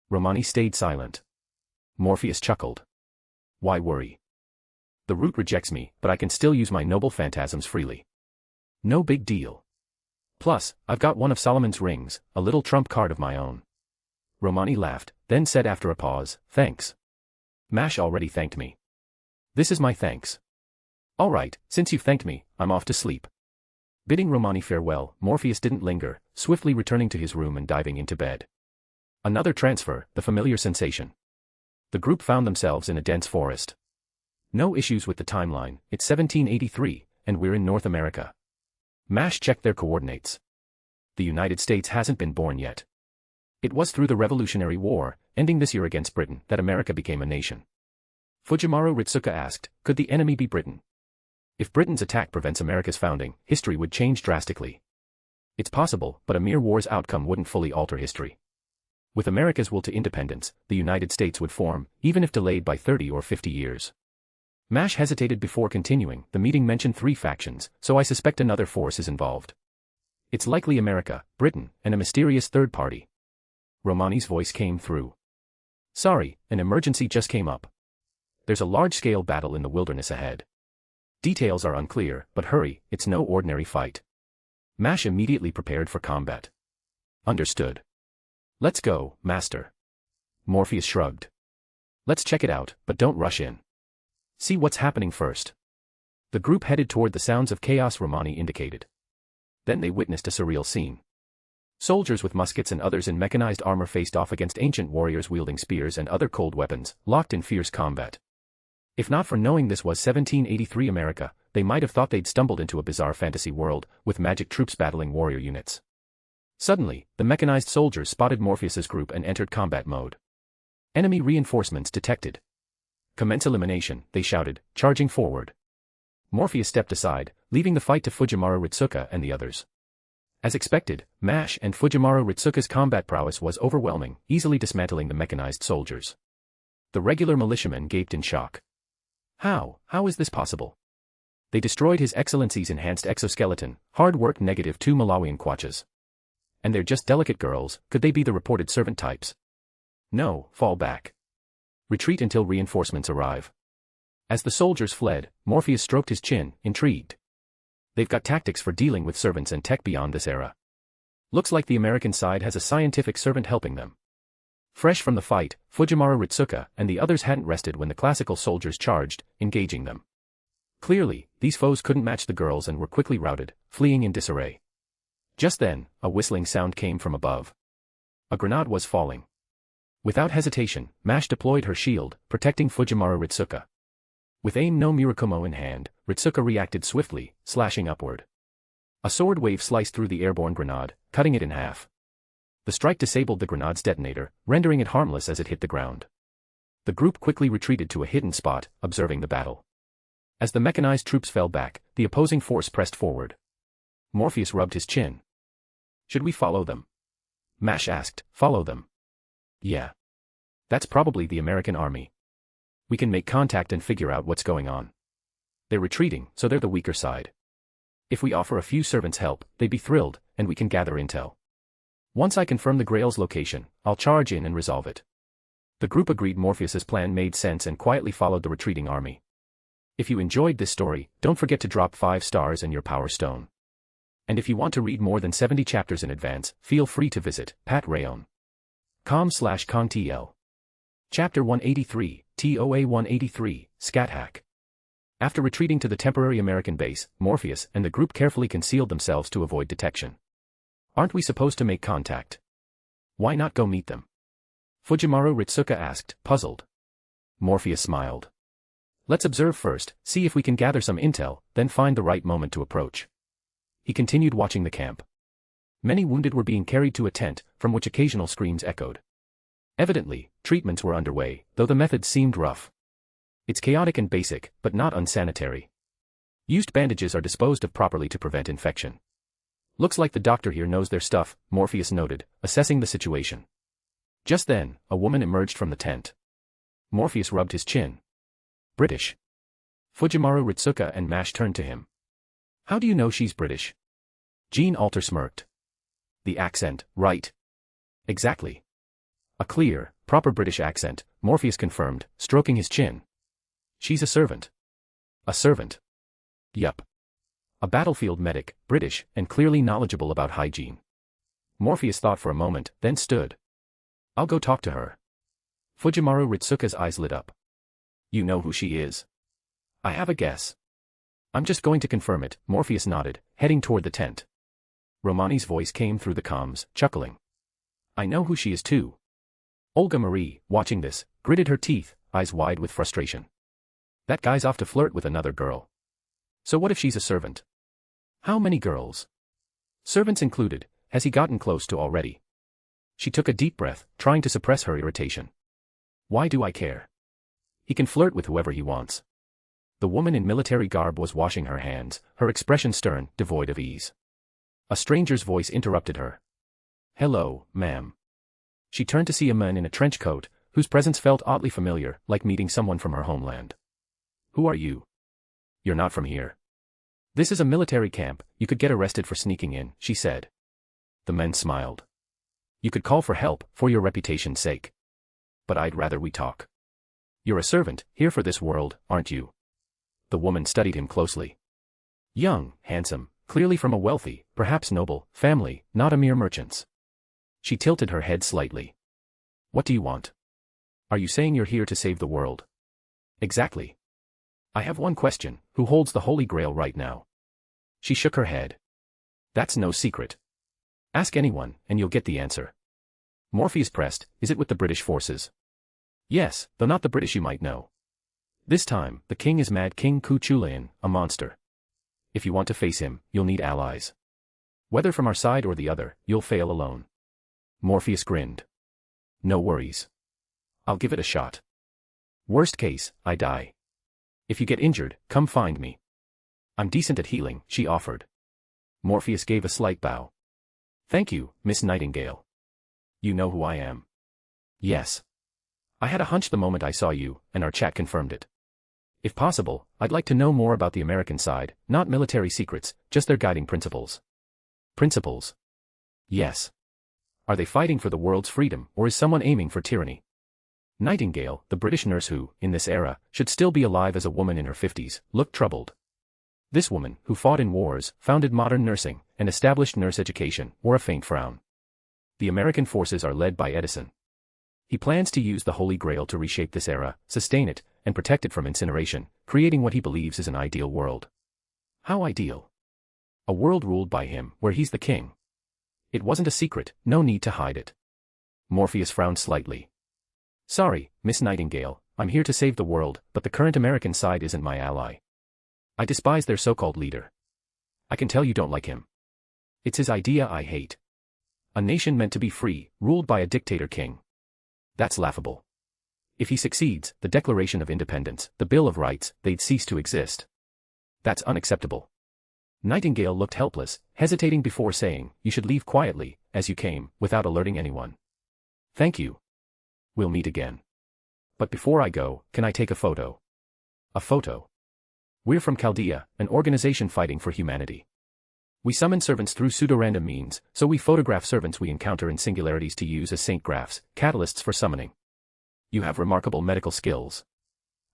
Romani stayed silent. Morpheus chuckled. Why worry? The root rejects me, but I can still use my noble phantasms freely. No big deal. Plus, I've got one of Solomon's rings, a little trump card of my own. Romani laughed, then said after a pause, thanks. Mash already thanked me. This is my thanks. All right, since you've thanked me, I'm off to sleep. Bidding Romani farewell, Morpheus didn't linger, swiftly returning to his room and diving into bed. Another transfer, the familiar sensation. The group found themselves in a dense forest. No issues with the timeline, it's 1783, and we're in North America. Mash checked their coordinates. The United States hasn't been born yet. It was through the Revolutionary War, ending this year against Britain, that America became a nation. Fujimaru Ritsuka asked, could the enemy be Britain? If Britain's attack prevents America's founding, history would change drastically. It's possible, but a mere war's outcome wouldn't fully alter history. With America's will to independence, the United States would form, even if delayed by 30 or 50 years. Mash hesitated before continuing. The meeting mentioned 3 factions, so I suspect another force is involved. It's likely America, Britain, and a mysterious third party. Romani's voice came through. Sorry, an emergency just came up. There's a large-scale battle in the wilderness ahead. Details are unclear, but hurry, it's no ordinary fight. Mash immediately prepared for combat. Understood. Let's go, Master. Morpheus shrugged. Let's check it out, but don't rush in. See what's happening first. The group headed toward the sounds of chaos Romani indicated. Then they witnessed a surreal scene. Soldiers with muskets and others in mechanized armor faced off against ancient warriors wielding spears and other cold weapons, locked in fierce combat. If not for knowing this was 1783 America, they might have thought they'd stumbled into a bizarre fantasy world, with magic troops battling warrior units. Suddenly, the mechanized soldiers spotted Morpheus's group and entered combat mode. Enemy reinforcements detected. Commence elimination, they shouted, charging forward. Morpheus stepped aside, leaving the fight to Fujimaru Ritsuka and the others. As expected, Mash and Fujimaru Ritsuka's combat prowess was overwhelming, easily dismantling the mechanized soldiers. The regular militiamen gaped in shock. How is this possible? They destroyed His Excellency's enhanced exoskeleton, hard work -2 Malawian kwachas. And they're just delicate girls, could they be the reported servant types? No, fall back. Retreat until reinforcements arrive. As the soldiers fled, Morpheus stroked his chin, intrigued. They've got tactics for dealing with servants and tech beyond this era. Looks like the American side has a scientific servant helping them. Fresh from the fight, Fujimaru Ritsuka and the others hadn't rested when the classical soldiers charged, engaging them. Clearly, these foes couldn't match the girls and were quickly routed, fleeing in disarray. Just then, a whistling sound came from above. A grenade was falling. Without hesitation, Mash deployed her shield, protecting Fujimaru Ritsuka. With aim no Mirakumo in hand, Ritsuka reacted swiftly, slashing upward. A sword wave sliced through the airborne grenade, cutting it in half. The strike disabled the grenade's detonator, rendering it harmless as it hit the ground. The group quickly retreated to a hidden spot, observing the battle. As the mechanized troops fell back, the opposing force pressed forward. Morpheus rubbed his chin. Should we follow them? Mash asked. Follow them? Yeah. That's probably the American army. We can make contact and figure out what's going on. They're retreating, so they're the weaker side. If we offer a few servants help, they'd be thrilled, and we can gather intel. Once I confirm the Grail's location, I'll charge in and resolve it. The group agreed Morpheus's plan made sense and quietly followed the retreating army. If you enjoyed this story, don't forget to drop 5 stars and your power stone. And if you want to read more than 70 chapters in advance, feel free to visit patrayon.com/contl. Chapter 183, TOA 183, Scat Hack. After retreating to the temporary American base, Morpheus and the group carefully concealed themselves to avoid detection. Aren't we supposed to make contact? Why not go meet them? Fujimaru Ritsuka asked, puzzled. Morpheus smiled. Let's observe first, see if we can gather some intel, then find the right moment to approach. He continued watching the camp. Many wounded were being carried to a tent, from which occasional screams echoed. Evidently, treatments were underway, though the methods seemed rough. It's chaotic and basic, but not unsanitary. Used bandages are disposed of properly to prevent infection. Looks like the doctor here knows their stuff, Morpheus noted, assessing the situation. Just then, a woman emerged from the tent. Morpheus rubbed his chin. British. Fujimaru Ritsuka and Mash turned to him. How do you know she's British? Jean Alter smirked. The accent, right? Exactly. A clear, proper British accent, Morpheus confirmed, stroking his chin. She's a servant. A servant. Yup. A battlefield medic, British, and clearly knowledgeable about hygiene. Morpheus thought for a moment, then stood. I'll go talk to her. Fujimaru Ritsuka's eyes lit up. You know who she is? I have a guess. I'm just going to confirm it, Morpheus nodded, heading toward the tent. Romani's voice came through the comms, chuckling. I know who she is too. Olga Marie, watching this, gritted her teeth, eyes wide with frustration. That guy's off to flirt with another girl. So what if she's a servant? How many girls? Servants included, has he gotten close to already? She took a deep breath, trying to suppress her irritation. Why do I care? He can flirt with whoever he wants. The woman in military garb was washing her hands, her expression stern, devoid of ease. A stranger's voice interrupted her. Hello, ma'am. She turned to see a man in a trench coat, whose presence felt oddly familiar, like meeting someone from her homeland. Who are you? You're not from here. This is a military camp, you could get arrested for sneaking in, she said. The man smiled. You could call for help, for your reputation's sake. But I'd rather we talk. You're a servant, here for this world, aren't you? The woman studied him closely. Young, handsome, clearly from a wealthy, perhaps noble, family, not a mere merchant's. She tilted her head slightly. What do you want? Are you saying you're here to save the world? Exactly. I have one question, who holds the Holy Grail right now? She shook her head. That's no secret. Ask anyone, and you'll get the answer. Morpheus pressed, is it with the British forces? Yes, though not the British you might know. This time, the king is Mad King Ku Chulayan, a monster. If you want to face him, you'll need allies. Whether from our side or the other, you'll fail alone. Morpheus grinned. No worries. I'll give it a shot. Worst case, I die. If you get injured, come find me. I'm decent at healing, she offered. Morpheus gave a slight bow. Thank you, Miss Nightingale. You know who I am. Yes. I had a hunch the moment I saw you, and our chat confirmed it. If possible, I'd like to know more about the American side, not military secrets, just their guiding principles. Principles? Yes. Are they fighting for the world's freedom, or is someone aiming for tyranny? Nightingale, the British nurse who, in this era, should still be alive as a woman in her 50s, looked troubled. This woman, who fought in wars, founded modern nursing, and established nurse education, wore a faint frown. The American forces are led by Edison. He plans to use the Holy Grail to reshape this era, sustain it, and protect it from incineration, creating what he believes is an ideal world. How ideal? A world ruled by him, where he's the king. It wasn't a secret, no need to hide it. Morpheus frowned slightly. Sorry, Miss Nightingale, I'm here to save the world, but the current American side isn't my ally. I despise their so-called leader. I can tell you don't like him. It's his idea I hate. A nation meant to be free, ruled by a dictator king. That's laughable. If he succeeds, the Declaration of Independence, the Bill of Rights, they'd cease to exist. That's unacceptable. Nightingale looked helpless, hesitating before saying, you should leave quietly, as you came, without alerting anyone. Thank you. We'll meet again. But before I go, can I take a photo? A photo? We're from Chaldea, an organization fighting for humanity. We summon servants through pseudorandom means, so we photograph servants we encounter in singularities to use as saint graphs, catalysts for summoning. You have remarkable medical skills.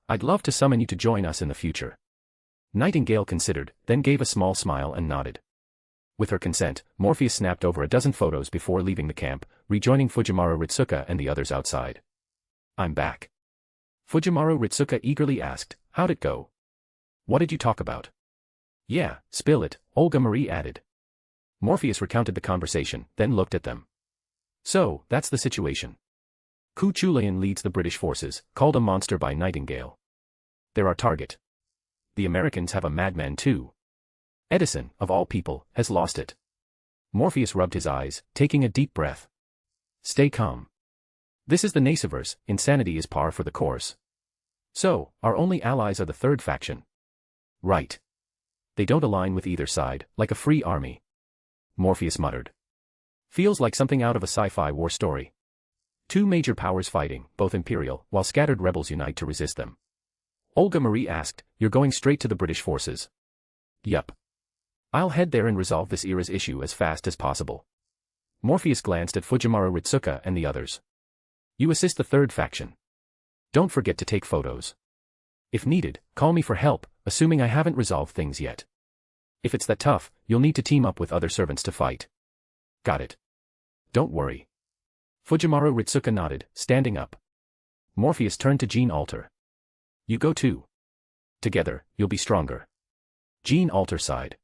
I'd love to summon you to join us in the future. Nightingale considered, then gave a small smile and nodded. With her consent, Morpheus snapped over a dozen photos before leaving the camp, rejoining Fujimaru Ritsuka and the others outside. I'm back. Fujimaru Ritsuka eagerly asked, how'd it go? What did you talk about? Yeah, spill it, Olga Marie added. Morpheus recounted the conversation, then looked at them. So, that's the situation. Ku Chulayan leads the British forces, called a monster by Nightingale. They're our target. The Americans have a madman too. Edison, of all people, has lost it. Morpheus rubbed his eyes, taking a deep breath. Stay calm. This is the Nasuverse, insanity is par for the course. So, our only allies are the third faction. Right. They don't align with either side, like a free army. Morpheus muttered. Feels like something out of a sci-fi war story. Two major powers fighting, both imperial, while scattered rebels unite to resist them. Olga Marie asked, you're going straight to the British forces? Yup. I'll head there and resolve this era's issue as fast as possible. Morpheus glanced at Fujimaru Ritsuka and the others. You assist the third faction. Don't forget to take photos. If needed, call me for help, assuming I haven't resolved things yet. If it's that tough, you'll need to team up with other servants to fight. Got it. Don't worry. Fujimaru Ritsuka nodded, standing up. Morpheus turned to Gene Alter. You go too. Together, you'll be stronger. Gene Alter sighed.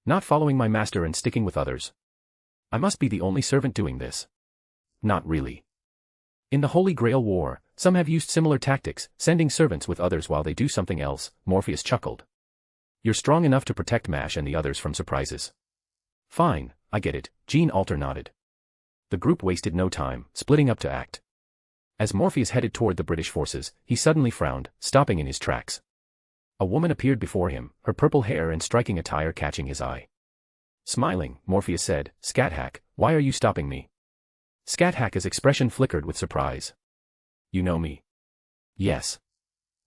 Not following my master and sticking with others. I must be the only servant doing this. Not really. In the Holy Grail War, some have used similar tactics, sending servants with others while they do something else, Morpheus chuckled. You're strong enough to protect Mash and the others from surprises. Fine, I get it, Gene Alter nodded. The group wasted no time, splitting up to act. As Morpheus headed toward the British forces, he suddenly frowned, stopping in his tracks. A woman appeared before him, her purple hair and striking attire catching his eye. Smiling, Morpheus said, Scat-Hack, why are you stopping me? Scat-Hack's expression flickered with surprise. You know me? Yes.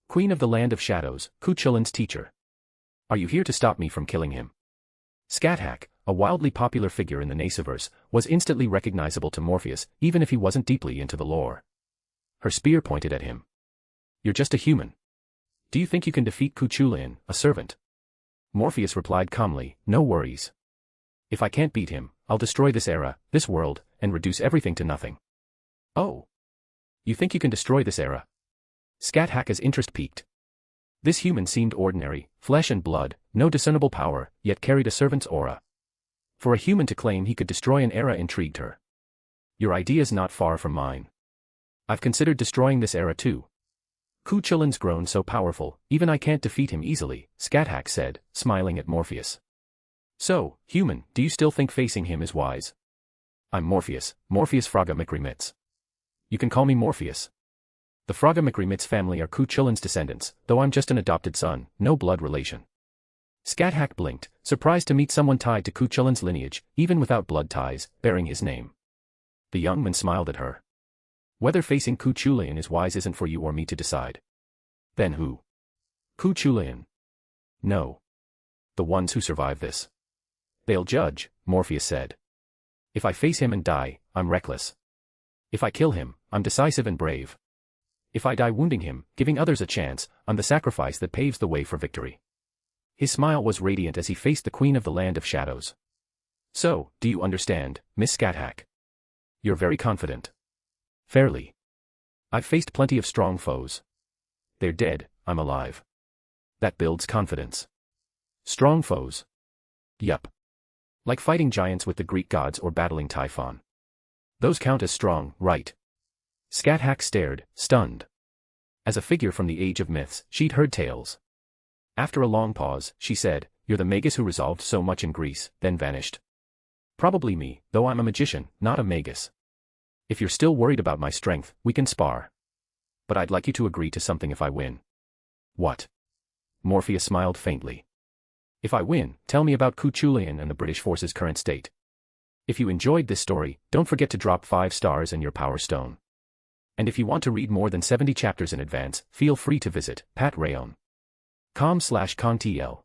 Queen of the Land of Shadows, Ku Chulan's teacher. Are you here to stop me from killing him? Scat-Hack, a wildly popular figure in the Nasuverse, was instantly recognizable to Morpheus, even if he wasn't deeply into the lore. Her spear pointed at him. You're just a human. Do you think you can defeat Ku Chulayan, a servant? Morpheus replied calmly, no worries. If I can't beat him, I'll destroy this era, this world, and reduce everything to nothing. Oh. You think you can destroy this era? Scat-Hack's interest piqued. This human seemed ordinary, flesh and blood, no discernible power, yet carried a servant's aura. For a human to claim he could destroy an era intrigued her. Your idea's not far from mine. I've considered destroying this era too. Ku Chulan's grown so powerful, even I can't defeat him easily, Scat-Hack said, smiling at Morpheus. So, human, do you still think facing him is wise? I'm Morpheus, Morpheus Fraga Mac Remitz. You can call me Morpheus. The Fraga Mac Remitz family are Ku Chulan's descendants, though I'm just an adopted son, no blood relation. Scat-Hack blinked, surprised to meet someone tied to Ku Chulan's lineage, even without blood ties, bearing his name. The young man smiled at her. Whether facing Ku Chulayan is wise isn't for you or me to decide. Then who? Ku Chulayan. No. The ones who survive this. They'll judge, Morpheus said. If I face him and die, I'm reckless. If I kill him, I'm decisive and brave. If I die wounding him, giving others a chance, I'm the sacrifice that paves the way for victory. His smile was radiant as he faced the Queen of the Land of Shadows. So, do you understand, Miss Scat-Hack? You're very confident. Fairly. I've faced plenty of strong foes. They're dead, I'm alive. That builds confidence. Strong foes. Yup. Like fighting giants with the Greek gods or battling Typhon. Those count as strong, right? Scat stared, stunned. As a figure from the age of myths, she'd heard tales. After a long pause, she said, "You're the magus who resolved so much in Greece, then vanished." "Probably me, though I'm a magician, not a magus. If you're still worried about my strength, we can spar. But I'd like you to agree to something if I win." "What?" Morpheus smiled faintly. "If I win, tell me about Cuchulainn and the British force's current state. If you enjoyed this story, don't forget to drop 5 stars and your power stone. And if you want to read more than 70 chapters in advance, feel free to visit patreon.com/contl.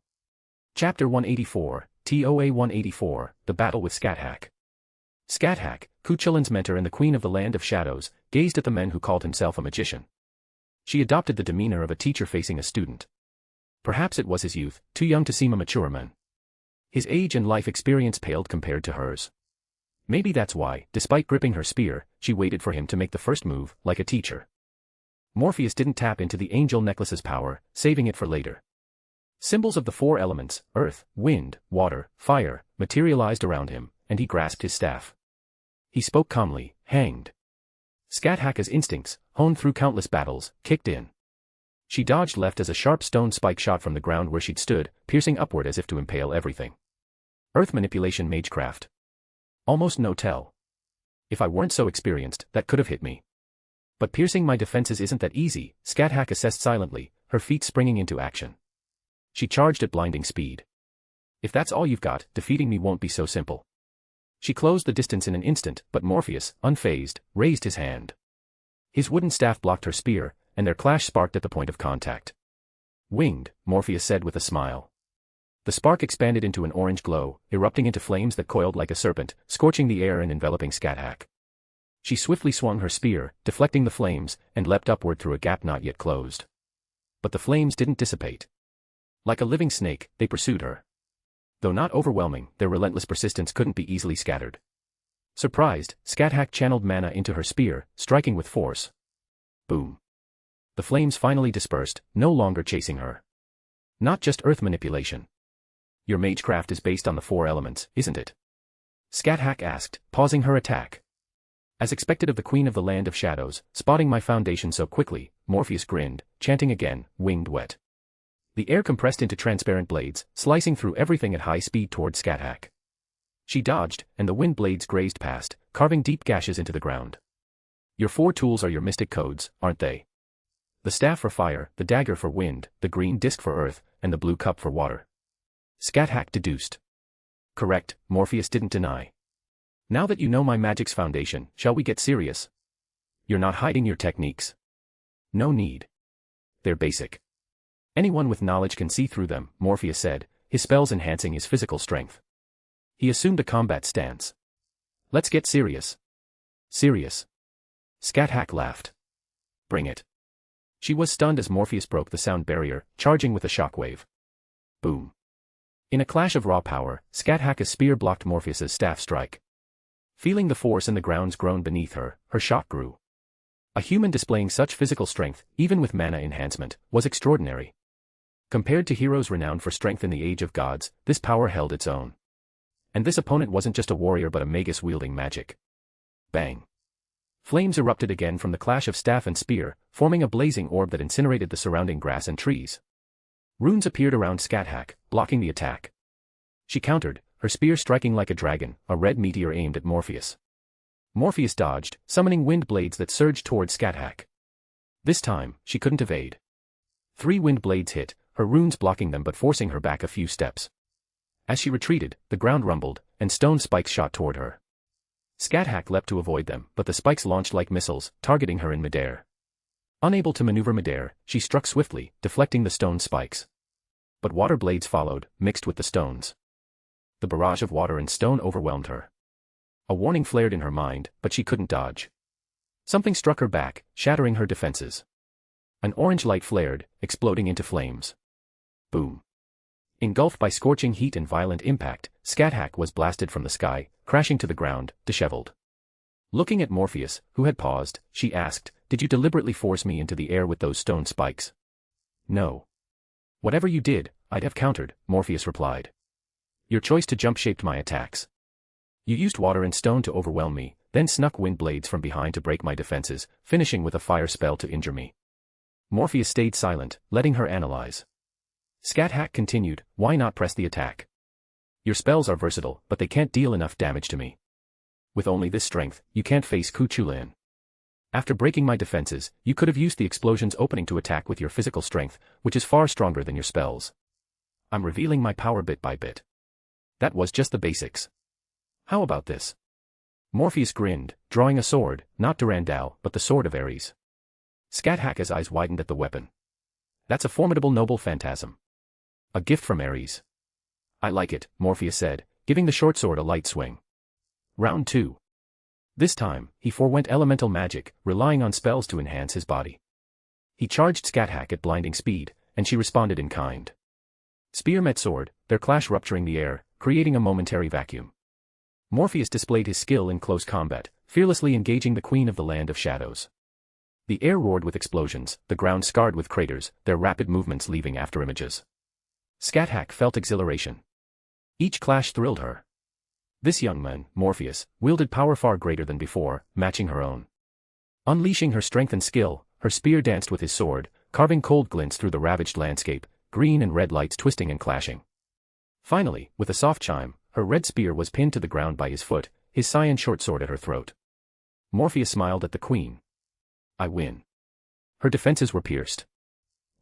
Chapter 184, TOA 184, The Battle with Scat. Scat, Cuchulainn's mentor and the Queen of the Land of Shadows, gazed at the man who called himself a magician. She adopted the demeanor of a teacher facing a student. Perhaps it was his youth, too young to seem a mature man. His age and life experience paled compared to hers. Maybe that's why, despite gripping her spear, she waited for him to make the first move, like a teacher. Morpheus didn't tap into the angel necklace's power, saving it for later. Symbols of the 4 elements, earth, wind, water, fire, materialized around him, and he grasped his staff. He spoke calmly, hanged. Scat instincts, honed through countless battles, kicked in. She dodged left as a sharp stone spike shot from the ground where she'd stood, piercing upward as if to impale everything. Earth manipulation magecraft. Almost no tell. If I weren't so experienced, that could have hit me. But piercing my defenses isn't that easy, Scat assessed silently, her feet springing into action. She charged at blinding speed. If that's all you've got, defeating me won't be so simple. She closed the distance in an instant, but Morpheus, unfazed, raised his hand. His wooden staff blocked her spear, and their clash sparked at the point of contact. "Winged," Morpheus said with a smile. The spark expanded into an orange glow, erupting into flames that coiled like a serpent, scorching the air and enveloping Scat. She swiftly swung her spear, deflecting the flames, and leapt upward through a gap not yet closed. But the flames didn't dissipate. Like a living snake, they pursued her. Though not overwhelming, their relentless persistence couldn't be easily scattered. Surprised, Scat channeled mana into her spear, striking with force. Boom. The flames finally dispersed, no longer chasing her. Not just earth manipulation. "Your magecraft is based on the 4 elements, isn't it?" Scat asked, pausing her attack. As expected of the Queen of the Land of Shadows, spotting my foundation so quickly, Morpheus grinned, chanting again, "Winged wet." The air compressed into transparent blades, slicing through everything at high speed toward Scat. She dodged, and the wind blades grazed past, carving deep gashes into the ground. "Your 4 tools are your mystic codes, aren't they? The staff for fire, the dagger for wind, the green disc for earth, and the blue cup for water." Scat deduced. "Correct," Morpheus didn't deny. "Now that you know my magic's foundation, shall we get serious? You're not hiding your techniques." "No need. They're basic. Anyone with knowledge can see through them," Morpheus said, his spells enhancing his physical strength. He assumed a combat stance. "Let's get serious." "Serious?" Scat laughed. "Bring it." She was stunned as Morpheus broke the sound barrier, charging with a shockwave. Boom. In a clash of raw power, Scat spear blocked Morpheus's staff strike. Feeling the force in the grounds groan beneath her, her shock grew. A human displaying such physical strength, even with mana enhancement, was extraordinary. Compared to heroes renowned for strength in the Age of Gods, this power held its own. And this opponent wasn't just a warrior but a magus wielding magic. Bang. Flames erupted again from the clash of staff and spear, forming a blazing orb that incinerated the surrounding grass and trees. Runes appeared around Scat, blocking the attack. She countered, her spear striking like a dragon, a red meteor aimed at Morpheus. Morpheus dodged, summoning wind blades that surged towards Scat. This time, she couldn't evade. 3 wind blades hit, her runes blocking them but forcing her back a few steps. As she retreated, the ground rumbled, and stone spikes shot toward her. Scat leapt to avoid them, but the spikes launched like missiles, targeting her in midair. Unable to maneuver midair, she struck swiftly, deflecting the stone spikes. But water blades followed, mixed with the stones. The barrage of water and stone overwhelmed her. A warning flared in her mind, but she couldn't dodge. Something struck her back, shattering her defenses. An orange light flared, exploding into flames. Boom. Engulfed by scorching heat and violent impact, Scat was blasted from the sky, crashing to the ground, disheveled. Looking at Morpheus, who had paused, she asked, "Did you deliberately force me into the air with those stone spikes?" "No. Whatever you did, I'd have countered," Morpheus replied. "Your choice to jump shaped my attacks. You used water and stone to overwhelm me, then snuck wind blades from behind to break my defenses, finishing with a fire spell to injure me. Morpheus stayed silent, letting her analyze. Scat continued, why not press the attack? Your spells are versatile, but they can't deal enough damage to me. With only this strength, you can't face Cuchulainn. After breaking my defenses, you could have used the explosion's opening to attack with your physical strength, which is far stronger than your spells. I'm revealing my power bit by bit. That was just the basics. How about this? Morpheus grinned, drawing a sword, not Durandal, but the sword of Ares. Scat-Hack's eyes widened at the weapon. That's a formidable noble phantasm. A gift from Ares. I like it, Morpheus said, giving the short sword a light swing. Round 2. This time, he forewent elemental magic, relying on spells to enhance his body. He charged Scat-Hack at blinding speed, and she responded in kind. Spear met sword, their clash rupturing the air, creating a momentary vacuum. Morpheus displayed his skill in close combat, fearlessly engaging the Queen of the Land of Shadows. The air roared with explosions, the ground scarred with craters, their rapid movements leaving afterimages. Scat-Hack felt exhilaration. Each clash thrilled her. This young man, Morpheus, wielded power far greater than before, matching her own. Unleashing her strength and skill, her spear danced with his sword, carving cold glints through the ravaged landscape, green and red lights twisting and clashing. Finally, with a soft chime, her red spear was pinned to the ground by his foot, his cyan short sword at her throat. Morpheus smiled at the queen. I win. Her defenses were pierced.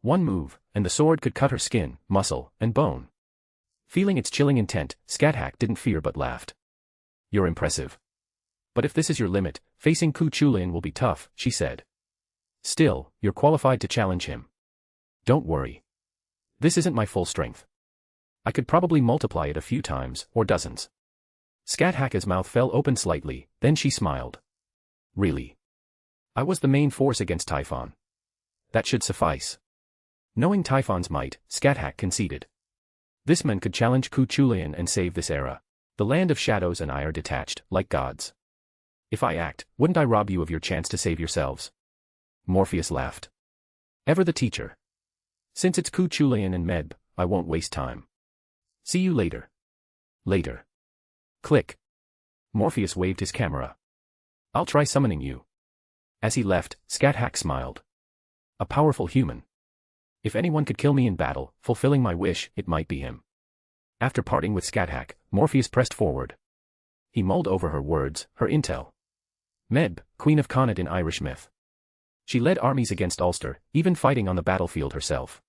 One move, and the sword could cut her skin, muscle, and bone. Feeling its chilling intent, Scat-Hack didn't fear but laughed. You're impressive. But if this is your limit, facing Cuchulainn will be tough, she said. Still, you're qualified to challenge him. Don't worry. This isn't my full strength. I could probably multiply it a few times, or dozens. Scat-Hack's mouth fell open slightly, then she smiled. Really? I was the main force against Typhon. That should suffice. Knowing Typhon's might, Scat-Hack conceded. This man could challenge Cuchulainn and save this era. The Land of Shadows and I are detached, like gods. If I act, wouldn't I rob you of your chance to save yourselves? Morpheus laughed. Ever the teacher. Since it's Cuchulainn and Meb, I won't waste time. See you later. Later. Click. Morpheus waved his camera. I'll try summoning you. As he left, Scat-Hack smiled. A powerful human. If anyone could kill me in battle, fulfilling my wish, it might be him. After parting with Scat-Hack, Morpheus pressed forward. He mulled over her words, her intel. Meb, Queen of Connaught in Irish myth. She led armies against Ulster, even fighting on the battlefield herself.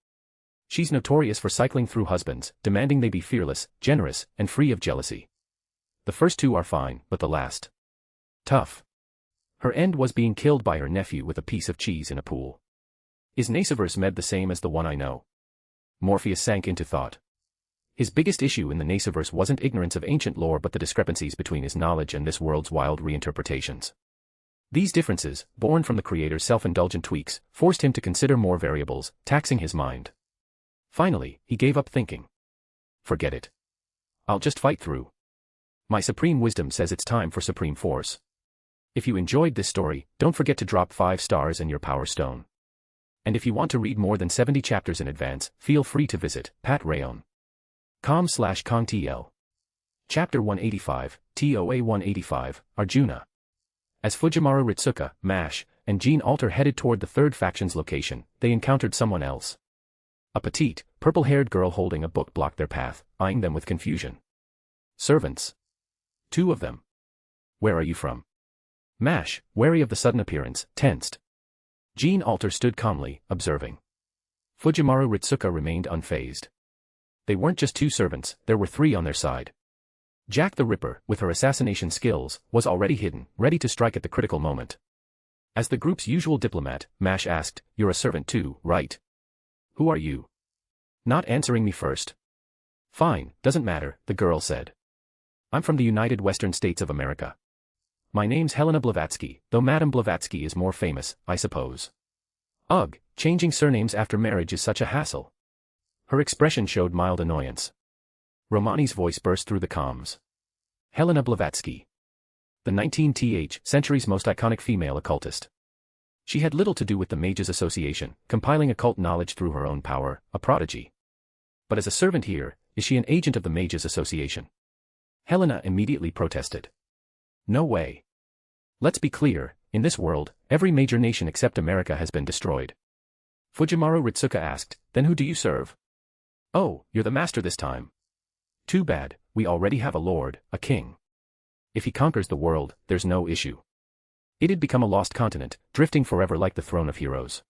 She's notorious for cycling through husbands, demanding they be fearless, generous, and free of jealousy. The first two are fine, but the last. Tough. Her end was being killed by her nephew with a piece of cheese in a pool. Is Nasuverse Meb the same as the one I know? Morpheus sank into thought. His biggest issue in the Nasuverse wasn't ignorance of ancient lore but the discrepancies between his knowledge and this world's wild reinterpretations. These differences, born from the creator's self-indulgent tweaks, forced him to consider more variables, taxing his mind. Finally, he gave up thinking. Forget it. I'll just fight through. My supreme wisdom says it's time for supreme force. If you enjoyed this story, don't forget to drop 5 stars and your power stone. And if you want to read more than 70 chapters in advance, feel free to visit patreon.com/kongtl. Chapter 185, TOA 185, Arjuna. As Fujimaru Ritsuka, Mash, and Jean Alter headed toward the third faction's location, they encountered someone else. A petite, purple-haired girl holding a book blocked their path, eyeing them with confusion. Servants. 2 of them. Where are you from? Mash, wary of the sudden appearance, tensed. Jean Alter stood calmly, observing. Fujimaru Ritsuka remained unfazed. They weren't just 2 servants, there were 3 on their side. Jack the Ripper, with her assassination skills, was already hidden, ready to strike at the critical moment. As the group's usual diplomat, Mash asked, "You're a servant too, right? Who are you?" "Not answering me first." "Fine, doesn't matter," the girl said. "I'm from the United Western States of America. My name's Helena Blavatsky, though Madame Blavatsky is more famous, I suppose." "Ugh, changing surnames after marriage is such a hassle." Her expression showed mild annoyance. Romani's voice burst through the comms. Helena Blavatsky. The 19th century's most iconic female occultist. She had little to do with the Mages Association, compiling occult knowledge through her own power, a prodigy. But as a servant here, is she an agent of the Mages Association? Helena immediately protested. "No way. Let's be clear, in this world, every major nation except America has been destroyed. Fujimaru Ritsuka asked, then who do you serve? Oh, you're the master this time. Too bad, we already have a lord, a king. If he conquers the world, there's no issue. It'd become a lost continent, drifting forever like the throne of heroes.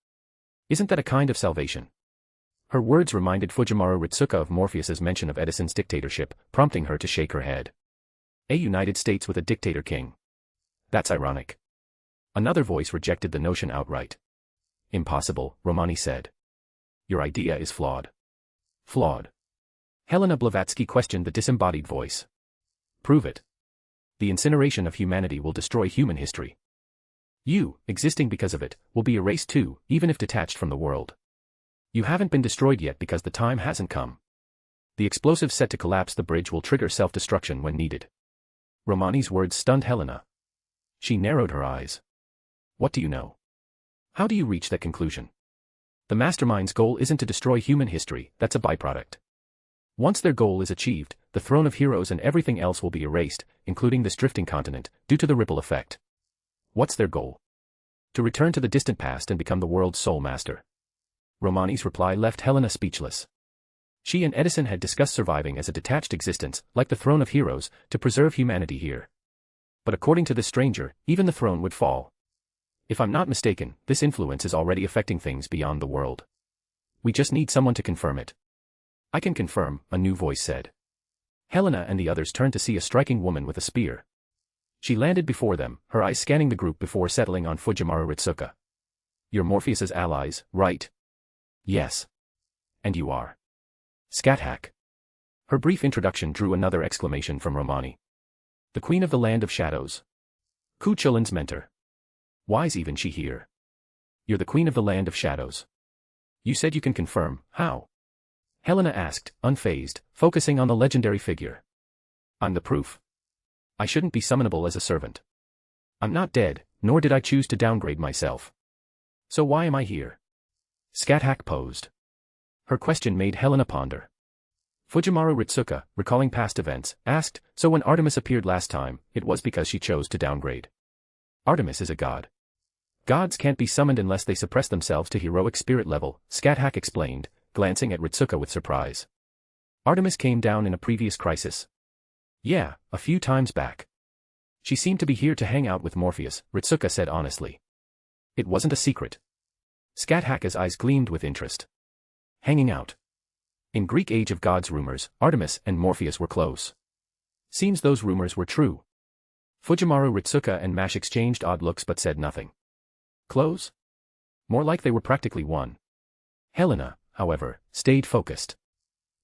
Isn't that a kind of salvation? Her words reminded Fujimaru Ritsuka of Morpheus's mention of Edison's dictatorship, prompting her to shake her head. A United States with a dictator king. That's ironic. Another voice rejected the notion outright. Impossible, Romani said. Your idea is flawed. Flawed. Helena Blavatsky questioned the disembodied voice. Prove it. The incineration of humanity will destroy human history. You, existing because of it, will be erased too, even if detached from the world. You haven't been destroyed yet because the time hasn't come. The explosive set to collapse the bridge will trigger self-destruction when needed. Romani's words stunned Helena. She narrowed her eyes. What do you know? How do you reach that conclusion? The mastermind's goal isn't to destroy human history, that's a byproduct. Once their goal is achieved, the throne of heroes and everything else will be erased, including this drifting continent, due to the ripple effect. What's their goal? To return to the distant past and become the world's sole master. Romani's reply left Helena speechless. She and Edison had discussed surviving as a detached existence, like the throne of heroes, to preserve humanity here. But according to this stranger, even the throne would fall. If I'm not mistaken, this influence is already affecting things beyond the world. We just need someone to confirm it. I can confirm, a new voice said. Helena and the others turned to see a striking woman with a spear. She landed before them, her eyes scanning the group before settling on Fujimaru Ritsuka. You're Morpheus's allies, right? Yes. And you are? Scat-hack. Her brief introduction drew another exclamation from Romani. The Queen of the Land of Shadows. Ku Chulin's mentor. Why's even she here? You're the Queen of the Land of Shadows. You said you can confirm, how? Helena asked, unfazed, focusing on the legendary figure. I'm the proof. I shouldn't be summonable as a servant. I'm not dead, nor did I choose to downgrade myself. So why am I here? Scat-hack posed. Her question made Helena ponder. Fujimaru Ritsuka, recalling past events, asked, so when Artemis appeared last time, it was because she chose to downgrade. Artemis is a god. Gods can't be summoned unless they suppress themselves to heroic spirit level, Scat-hack explained, glancing at Ritsuka with surprise. Artemis came down in a previous crisis. Yeah, a few times back. She seemed to be here to hang out with Morpheus, Ritsuka said honestly. It wasn't a secret. Scat-hack's eyes gleamed with interest. Hanging out. In Greek Age of Gods rumors, Artemis and Morpheus were close. Seems those rumors were true. Fujimaru Ritsuka and Mash exchanged odd looks but said nothing. Close? More like they were practically one. Helena, however, stayed focused.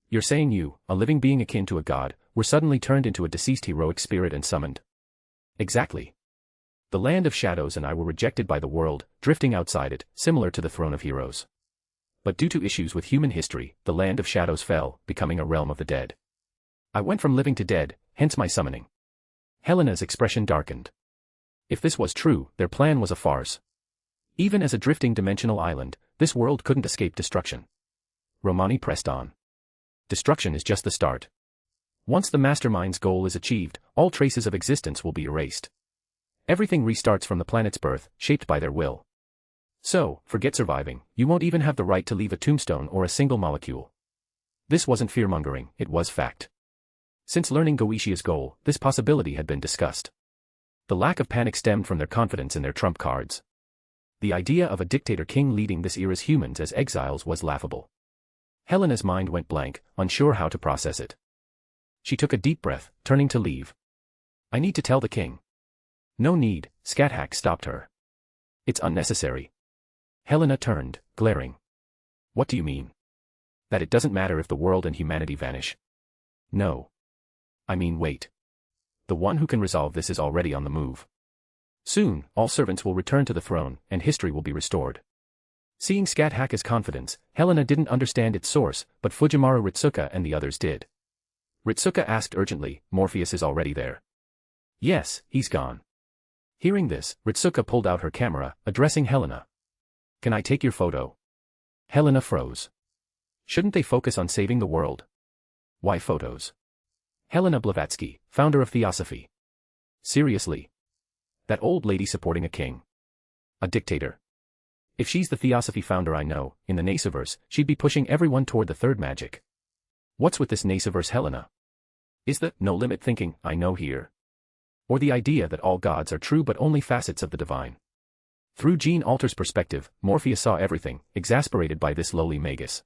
You're saying you, a living being akin to a god, were suddenly turned into a deceased heroic spirit and summoned. Exactly. The Land of Shadows and I were rejected by the world, drifting outside it, similar to the Throne of Heroes. But due to issues with human history, the Land of Shadows fell, becoming a realm of the dead. I went from living to dead, hence my summoning. Helena's expression darkened. If this was true, their plan was a farce. Even as a drifting dimensional island, this world couldn't escape destruction. Romani pressed on. Destruction is just the start. Once the mastermind's goal is achieved, all traces of existence will be erased. Everything restarts from the planet's birth, shaped by their will. So, forget surviving, you won't even have the right to leave a tombstone or a single molecule. This wasn't fear-mongering, it was fact. Since learning Goetia goal, this possibility had been discussed. The lack of panic stemmed from their confidence in their trump cards. The idea of a dictator king leading this era's humans as exiles was laughable. Helena's mind went blank, unsure how to process it. She took a deep breath, turning to leave. I need to tell the king. No need, Scat-hack stopped her. It's unnecessary. Helena turned, glaring. What do you mean? That it doesn't matter if the world and humanity vanish? No. I mean wait. The one who can resolve this is already on the move. Soon, all servants will return to the throne, and history will be restored. Seeing Scat-hack's confidence, Helena didn't understand its source, but Fujimaru Ritsuka and the others did. Ritsuka asked urgently, Morpheus is already there. Yes, he's gone. Hearing this, Ritsuka pulled out her camera, addressing Helena. Can I take your photo? Helena froze. Shouldn't they focus on saving the world? Why photos? Helena Blavatsky, founder of Theosophy. Seriously? That old lady supporting a king. A dictator. If she's the theosophy founder I know, in the Nasuverse, she'd be pushing everyone toward the third magic. What's with this Nasuverse Helena? Is the no-limit thinking I know here? Or the idea that all gods are true but only facets of the divine? Through Gene Alter's perspective, Morpheus saw everything, exasperated by this lowly magus.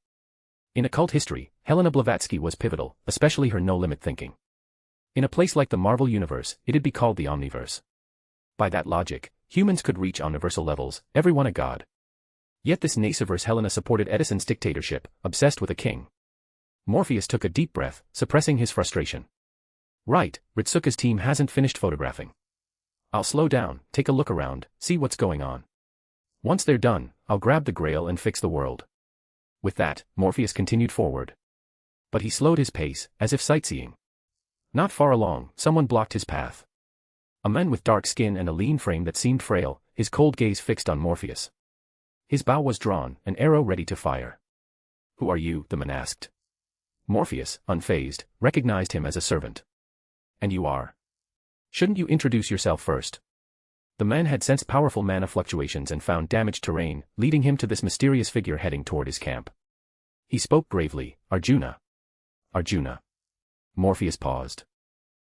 In occult history, Helena Blavatsky was pivotal, especially her no-limit thinking. In a place like the Marvel Universe, it'd be called the Omniverse. By that logic, humans could reach omniversal levels, everyone a god. Yet this Nasuverse Helena supported Edison's dictatorship, obsessed with a king. Morpheus took a deep breath, suppressing his frustration. Right, Ritsuka's team hasn't finished photographing. I'll slow down, take a look around, see what's going on. Once they're done, I'll grab the Grail and fix the world. With that, Morpheus continued forward. But he slowed his pace, as if sightseeing. Not far along, someone blocked his path. A man with dark skin and a lean frame that seemed frail, his cold gaze fixed on Morpheus. His bow was drawn, an arrow ready to fire. Who are you? The man asked. Morpheus, unfazed, recognized him as a servant. And you are? Shouldn't you introduce yourself first? The man had sensed powerful mana fluctuations and found damaged terrain, leading him to this mysterious figure heading toward his camp. He spoke gravely, Arjuna. Arjuna. Morpheus paused.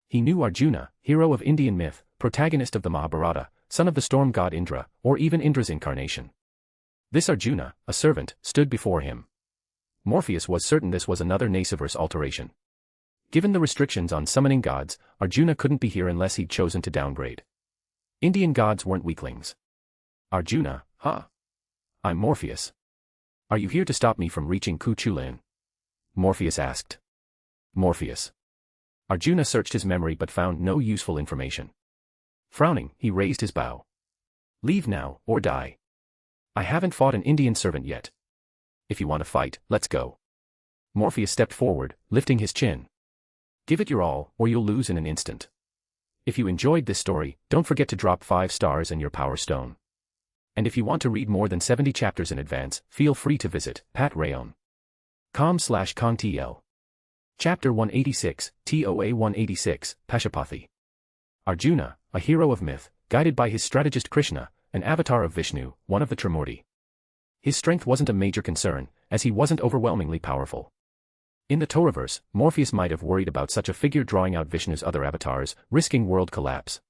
He knew Arjuna, hero of Indian myth, protagonist of the Mahabharata, son of the storm god Indra, or even Indra's incarnation. This Arjuna, a servant, stood before him. Morpheus was certain this was another Nasuverse alteration. Given the restrictions on summoning gods, Arjuna couldn't be here unless he'd chosen to downgrade. Indian gods weren't weaklings. Arjuna, huh? I'm Morpheus. Are you here to stop me from reaching Kuchulain? Morpheus asked. Morpheus. Arjuna searched his memory but found no useful information. Frowning, he raised his bow. Leave now, or die. I haven't fought an Indian servant yet. If you want to fight, let's go. Morpheus stepped forward, lifting his chin. Give it your all, or you'll lose in an instant. If you enjoyed this story, don't forget to drop 5 stars and your power stone. And if you want to read more than 70 chapters in advance, feel free to visit patrayon.com/contl. Chapter 186, TOA 186, Pashupathy. Arjuna, a hero of myth, guided by his strategist Krishna, an avatar of Vishnu, one of the Trimurti. His strength wasn't a major concern, as he wasn't overwhelmingly powerful. In the Toaruverse, Morpheus might have worried about such a figure drawing out Vishnu's other avatars, risking world collapse.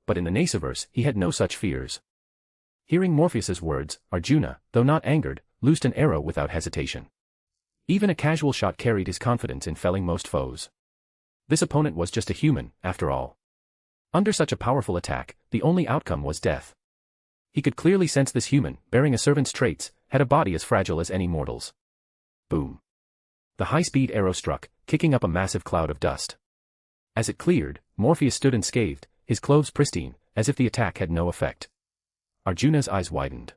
But in the Nasuverse, he had no such fears. Hearing Morpheus's words, Arjuna, though not angered, loosed an arrow without hesitation. Even a casual shot carried his confidence in felling most foes. This opponent was just a human, after all. Under such a powerful attack, the only outcome was death. He could clearly sense this human, bearing a servant's traits, had a body as fragile as any mortal's. Boom. The high-speed arrow struck, kicking up a massive cloud of dust. As it cleared, Morpheus stood unscathed, his clothes pristine, as if the attack had no effect. Arjuna's eyes widened.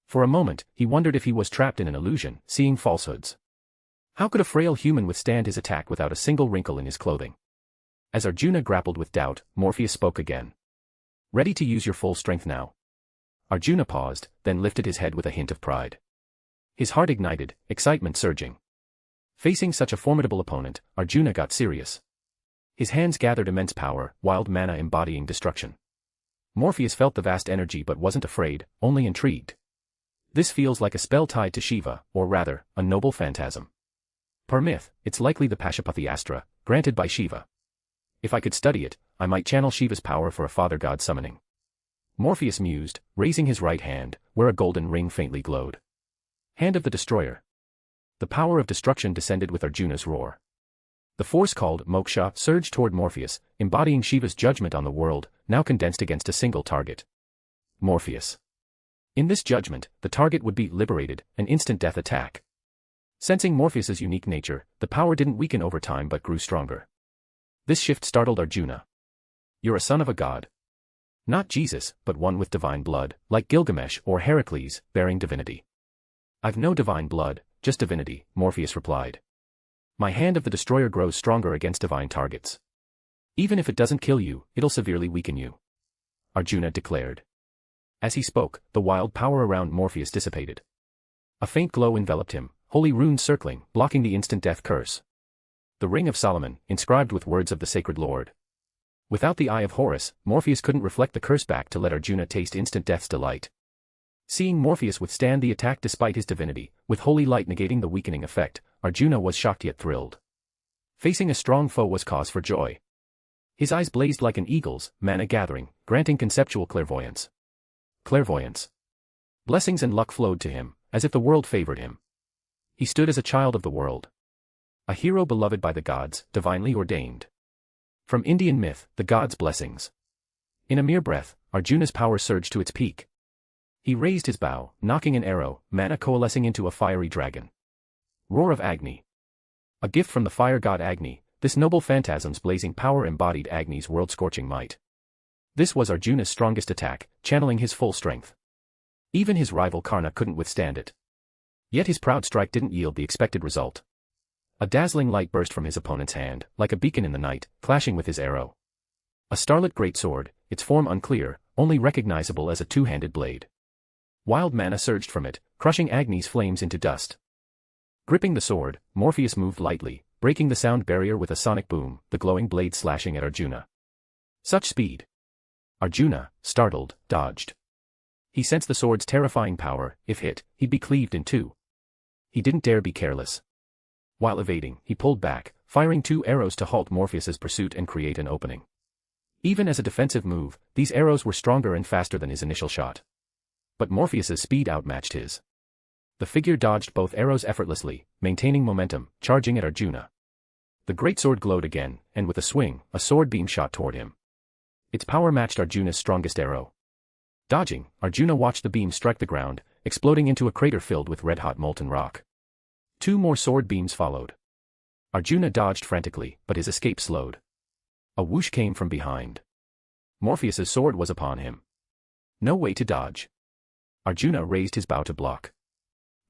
For a moment, he wondered if he was trapped in an illusion, seeing falsehoods. How could a frail human withstand his attack without a single wrinkle in his clothing? As Arjuna grappled with doubt, Morpheus spoke again. Ready to use your full strength now? Arjuna paused, then lifted his head with a hint of pride. His heart ignited, excitement surging. Facing such a formidable opponent, Arjuna got serious. His hands gathered immense power, wild mana embodying destruction. Morpheus felt the vast energy but wasn't afraid, only intrigued. This feels like a spell tied to Shiva, or rather, a noble phantasm. Per myth, it's likely the Pashupathy Astra, granted by Shiva. If I could study it, I might channel Shiva's power for a father god summoning. Morpheus mused, raising his right hand, where a golden ring faintly glowed. Hand of the Destroyer. The power of destruction descended with Arjuna's roar. The force called Moksha surged toward Morpheus, embodying Shiva's judgment on the world, now condensed against a single target. Morpheus. In this judgment, the target would be liberated, an instant death attack. Sensing Morpheus's unique nature, the power didn't weaken over time but grew stronger. This shift startled Arjuna. You're a son of a god. Not Jesus, but one with divine blood, like Gilgamesh or Heracles, bearing divinity. I've no divine blood, just divinity, Morpheus replied. My hand of the Destroyer grows stronger against divine targets. Even if it doesn't kill you, it'll severely weaken you. Arjuna declared. As he spoke, the wild power around Morpheus dissipated. A faint glow enveloped him, holy runes circling, blocking the instant death curse. The Ring of Solomon, inscribed with words of the sacred Lord. Without the Eye of Horus, Morpheus couldn't reflect the curse back to let Arjuna taste instant death's delight. Seeing Morpheus withstand the attack despite his divinity, with holy light negating the weakening effect, Arjuna was shocked yet thrilled. Facing a strong foe was cause for joy. His eyes blazed like an eagle's, mana gathering, granting conceptual clairvoyance. Clairvoyance. Blessings and luck flowed to him, as if the world favored him. He stood as a child of the world. A hero beloved by the gods, divinely ordained. From Indian myth, the gods' blessings. In a mere breath, Arjuna's power surged to its peak. He raised his bow, knocking an arrow, mana coalescing into a fiery dragon. Roar of Agni. A gift from the fire god Agni, this noble phantasm's blazing power embodied Agni's world-scorching might. This was Arjuna's strongest attack, channeling his full strength. Even his rival Karna couldn't withstand it. Yet his proud strike didn't yield the expected result. A dazzling light burst from his opponent's hand, like a beacon in the night, clashing with his arrow. A starlit greatsword, its form unclear, only recognizable as a two-handed blade. Wild mana surged from it, crushing Agni's flames into dust. Gripping the sword, Morpheus moved lightly, breaking the sound barrier with a sonic boom, the glowing blade slashing at Arjuna. Such speed! Arjuna, startled, dodged. He sensed the sword's terrifying power. If hit, he'd be cleaved in two. He didn't dare be careless. While evading, he pulled back, firing 2 arrows to halt Morpheus's pursuit and create an opening. Even as a defensive move, these arrows were stronger and faster than his initial shot. But Morpheus's speed outmatched his. The figure dodged both arrows effortlessly, maintaining momentum, charging at Arjuna. The greatsword glowed again, and with a swing, a sword beam shot toward him. Its power matched Arjuna's strongest arrow. Dodging, Arjuna watched the beam strike the ground, exploding into a crater filled with red-hot molten rock. 2 more sword beams followed. Arjuna dodged frantically, but his escape slowed. A whoosh came from behind. Morpheus's sword was upon him. No way to dodge. Arjuna raised his bow to block.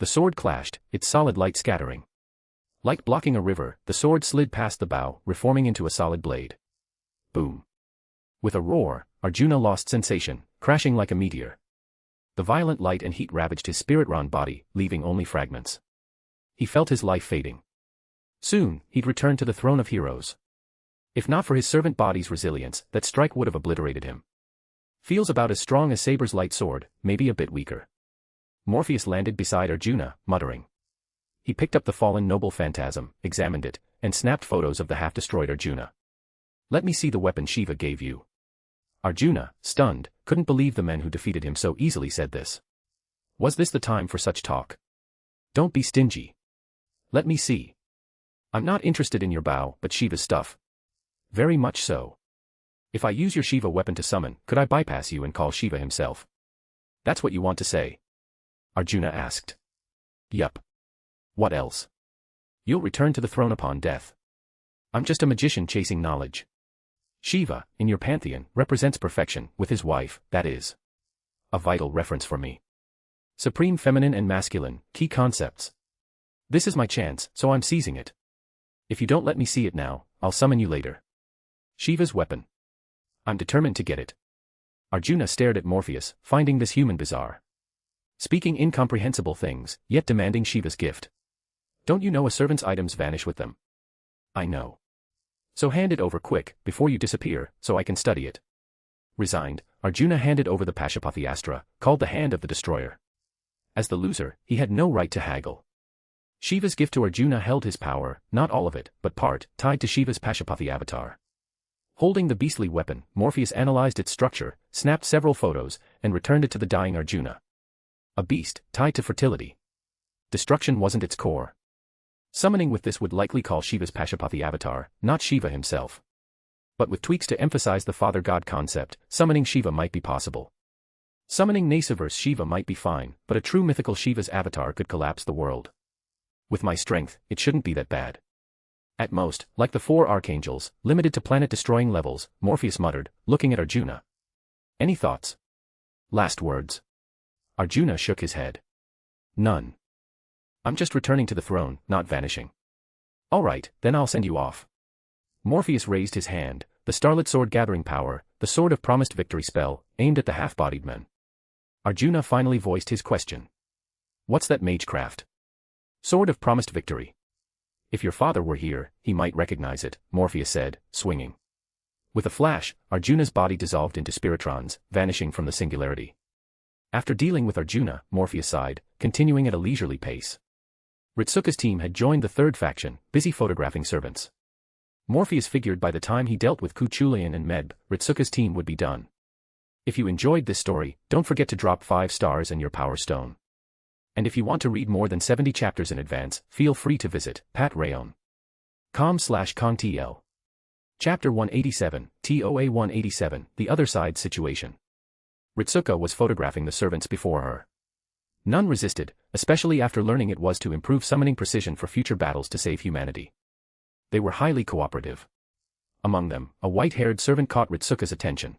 The sword clashed, its solid light scattering. Like blocking a river, the sword slid past the bow, reforming into a solid blade. Boom. With a roar, Arjuna lost sensation, crashing like a meteor. The violent light and heat ravaged his spirit-rawn body, leaving only fragments. He felt his life fading. Soon, he'd return to the throne of heroes. If not for his servant body's resilience, that strike would have obliterated him. Feels about as strong as Saber's light sword, maybe a bit weaker. Morpheus landed beside Arjuna, muttering. He picked up the fallen noble phantasm, examined it, and snapped photos of the half-destroyed Arjuna. Let me see the weapon Shiva gave you. Arjuna, stunned, couldn't believe the men who defeated him so easily said this. Was this the time for such talk? Don't be stingy. Let me see. I'm not interested in your bow, but Shiva's stuff. Very much so. If I use your Shiva weapon to summon, could I bypass you and call Shiva himself? That's what you want to say? Arjuna asked. Yup. What else? You'll return to the throne upon death. I'm just a magician chasing knowledge. Shiva, in your pantheon, represents perfection, with his wife, that is. A vital reference for me. Supreme feminine and masculine, key concepts. This is my chance, so I'm seizing it. If you don't let me see it now, I'll summon you later. Shiva's weapon. I'm determined to get it. Arjuna stared at Morpheus, finding this human bizarre. Speaking incomprehensible things, yet demanding Shiva's gift. Don't you know a servant's items vanish with them? I know. So hand it over quick, before you disappear, so I can study it. Resigned, Arjuna handed over the Pashupathiastra, called the Hand of the Destroyer. As the loser, he had no right to haggle. Shiva's gift to Arjuna held his power, not all of it, but part, tied to Shiva's Pashupati avatar. Holding the beastly weapon, Morpheus analyzed its structure, snapped several photos, and returned it to the dying Arjuna. A beast, tied to fertility. Destruction wasn't its core. Summoning with this would likely call Shiva's Pashupati avatar, not Shiva himself. But with tweaks to emphasize the father-god concept, summoning Shiva might be possible. Summoning Nasuverse Shiva might be fine, but a true mythical Shiva's avatar could collapse the world. With my strength, it shouldn't be that bad. At most, like the 4 archangels, limited to planet-destroying levels, Morpheus muttered, looking at Arjuna. Any thoughts? Last words. Arjuna shook his head. None. I'm just returning to the throne, not vanishing. All right, then I'll send you off. Morpheus raised his hand, the starlit sword gathering power, the sword of promised victory spell, aimed at the half-bodied men. Arjuna finally voiced his question. What's that magecraft? Sword of promised victory. If your father were here, he might recognize it, Morpheus said, swinging. With a flash, Arjuna's body dissolved into spiritrons, vanishing from the singularity. After dealing with Arjuna, Morpheus sighed, continuing at a leisurely pace. Ritsuka's team had joined the third faction, busy photographing servants. Morpheus figured by the time he dealt with Kuchulayan and Medb, Ritsuka's team would be done. If you enjoyed this story, don't forget to drop 5 stars and your power stone. And if you want to read more than 70 chapters in advance, feel free to visit patrayon.com/kongtl. Chapter 187, TOA 187, The Other Side Situation. Ritsuka was photographing the servants before her. None resisted, especially after learning it was to improve summoning precision for future battles to save humanity. They were highly cooperative. Among them, a white-haired servant caught Ritsuka's attention.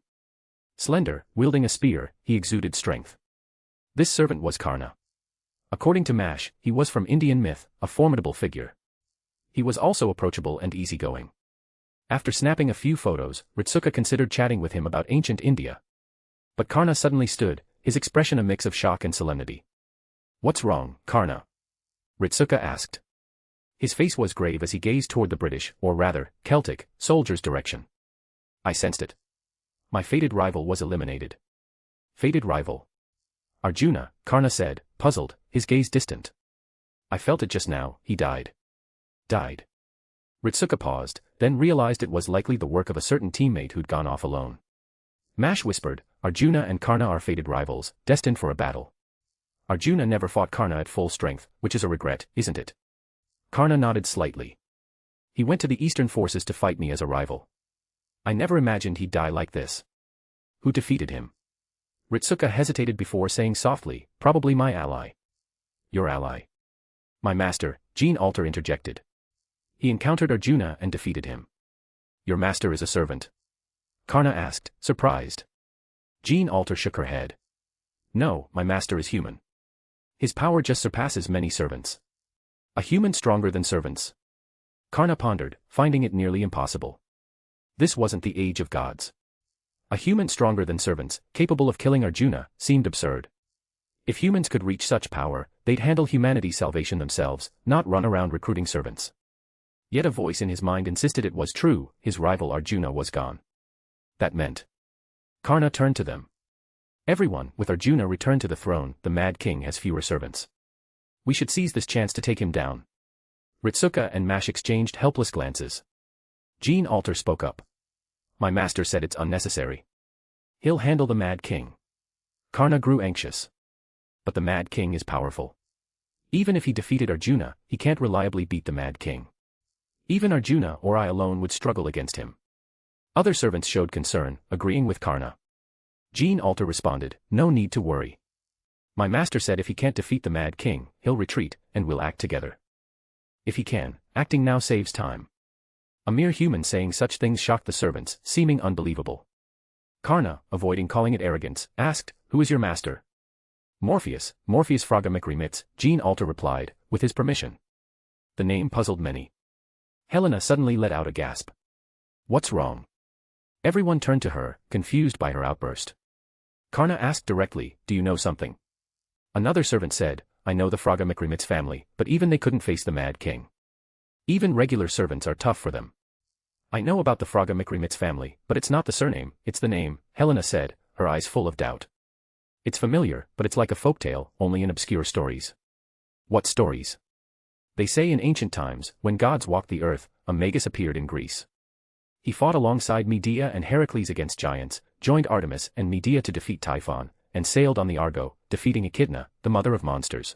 Slender, wielding a spear, he exuded strength. This servant was Karna. According to Mash, he was from Indian myth, a formidable figure. He was also approachable and easygoing. After snapping a few photos, Ritsuka considered chatting with him about ancient India. But Karna suddenly stood, his expression a mix of shock and solemnity. "What's wrong, Karna?" Ritsuka asked. His face was grave as he gazed toward the British, or rather, Celtic, soldiers' direction. I sensed it. My fated rival was eliminated. Fated rival? Arjuna, Karna said, puzzled, his gaze distant. I felt it just now, he died. Died. Ritsuka paused, then realized it was likely the work of a certain teammate who'd gone off alone. Mash whispered, Arjuna and Karna are fated rivals, destined for a battle. Arjuna never fought Karna at full strength, which is a regret, isn't it? Karna nodded slightly. He went to the Eastern forces to fight me as a rival. I never imagined he'd die like this. Who defeated him? Ritsuka hesitated before saying softly, probably my ally. Your ally? My master, Gene Alter interjected. He encountered Arjuna and defeated him. Your master is a servant? Karna asked, surprised. Gene Alter shook her head. No, my master is human. His power just surpasses many servants. A human stronger than servants? Karna pondered, finding it nearly impossible. This wasn't the age of gods. A human stronger than servants, capable of killing Arjuna, seemed absurd. If humans could reach such power, they'd handle humanity's salvation themselves, not run around recruiting servants. Yet a voice in his mind insisted it was true, his rival Arjuna was gone. That meant. Karna turned to them. Everyone, with Arjuna returned to the throne, the Mad King has fewer servants. We should seize this chance to take him down. Ritsuka and Mash exchanged helpless glances. Gene Alter spoke up. My master said it's unnecessary. He'll handle the Mad King. Karna grew anxious. But the Mad King is powerful. Even if he defeated Arjuna, he can't reliably beat the Mad King. Even Arjuna or I alone would struggle against him. Other servants showed concern, agreeing with Karna. Gene Alter responded, no need to worry. My master said if he can't defeat the Mad King, he'll retreat, and we'll act together. If he can, acting now saves time. A mere human saying such things shocked the servants, seeming unbelievable. Karna, avoiding calling it arrogance, asked, who is your master? Morpheus Flaga Mac Remitz, Gene Alter replied, with his permission. The name puzzled many. Helena suddenly let out a gasp. What's wrong? Everyone turned to her, confused by her outburst. Karna asked directly, do you know something? Another servant said, I know the Fraga Mac Remitz family, but even they couldn't face the Mad King. Even regular servants are tough for them. I know about the Fraga Mac Remitz family, but it's not the surname, it's the name, Helena said, her eyes full of doubt. It's familiar, but it's like a folktale, only in obscure stories. What stories? They say in ancient times, when gods walked the earth, a magus appeared in Greece. He fought alongside Medea and Heracles against giants, joined Artemis and Medea to defeat Typhon, and sailed on the Argo, defeating Echidna, the mother of monsters.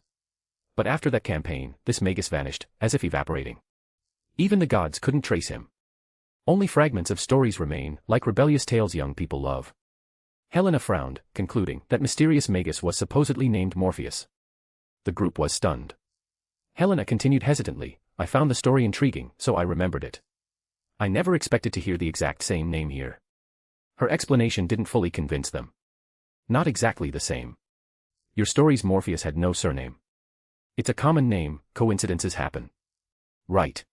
But after that campaign, this magus vanished, as if evaporating. Even the gods couldn't trace him. Only fragments of stories remain, like rebellious tales young people love. Helena frowned, concluding that mysterious magus was supposedly named Morpheus. The group was stunned. Helena continued hesitantly, I found the story intriguing, so I remembered it. I never expected to hear the exact same name here. Her explanation didn't fully convince them. Not exactly the same. Your story's Morpheus had no surname. It's a common name, coincidences happen. Right.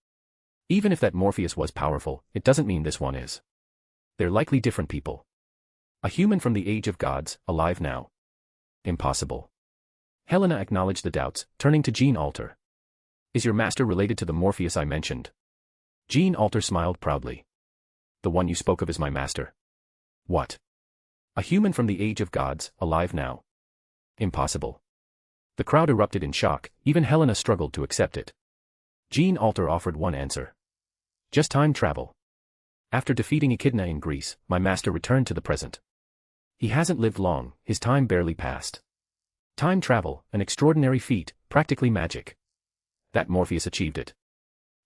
Even if that Morpheus was powerful, it doesn't mean this one is. They're likely different people. A human from the age of gods, alive now. Impossible. Helena acknowledged the doubts, turning to Gene Alter. Is your master related to the Morpheus I mentioned? Gene Alter smiled proudly. The one you spoke of is my master. What? A human from the age of gods, alive now? Impossible. The crowd erupted in shock, even Helena struggled to accept it. Jean Alter offered one answer. Just time travel. After defeating Echidna in Greece, my master returned to the present. He hasn't lived long, his time barely passed. Time travel, an extraordinary feat, practically magic. That Morpheus achieved it.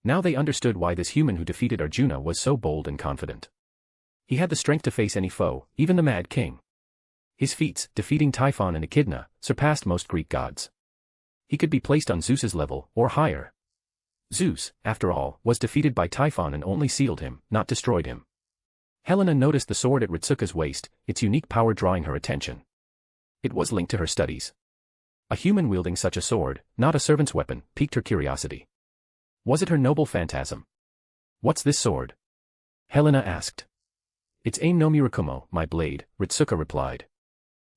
Now they understood why this human who defeated Arjuna was so bold and confident. He had the strength to face any foe, even the Mad King. His feats, defeating Typhon and Echidna, surpassed most Greek gods. He could be placed on Zeus's level, or higher. Zeus, after all, was defeated by Typhon and only sealed him, not destroyed him. Helena noticed the sword at Ritsuka's waist, its unique power drawing her attention. It was linked to her studies. A human wielding such a sword, not a servant's weapon, piqued her curiosity. Was it her noble phantasm? What's this sword? Helena asked. It's Aim no Murakumo, my blade, Ritsuka replied.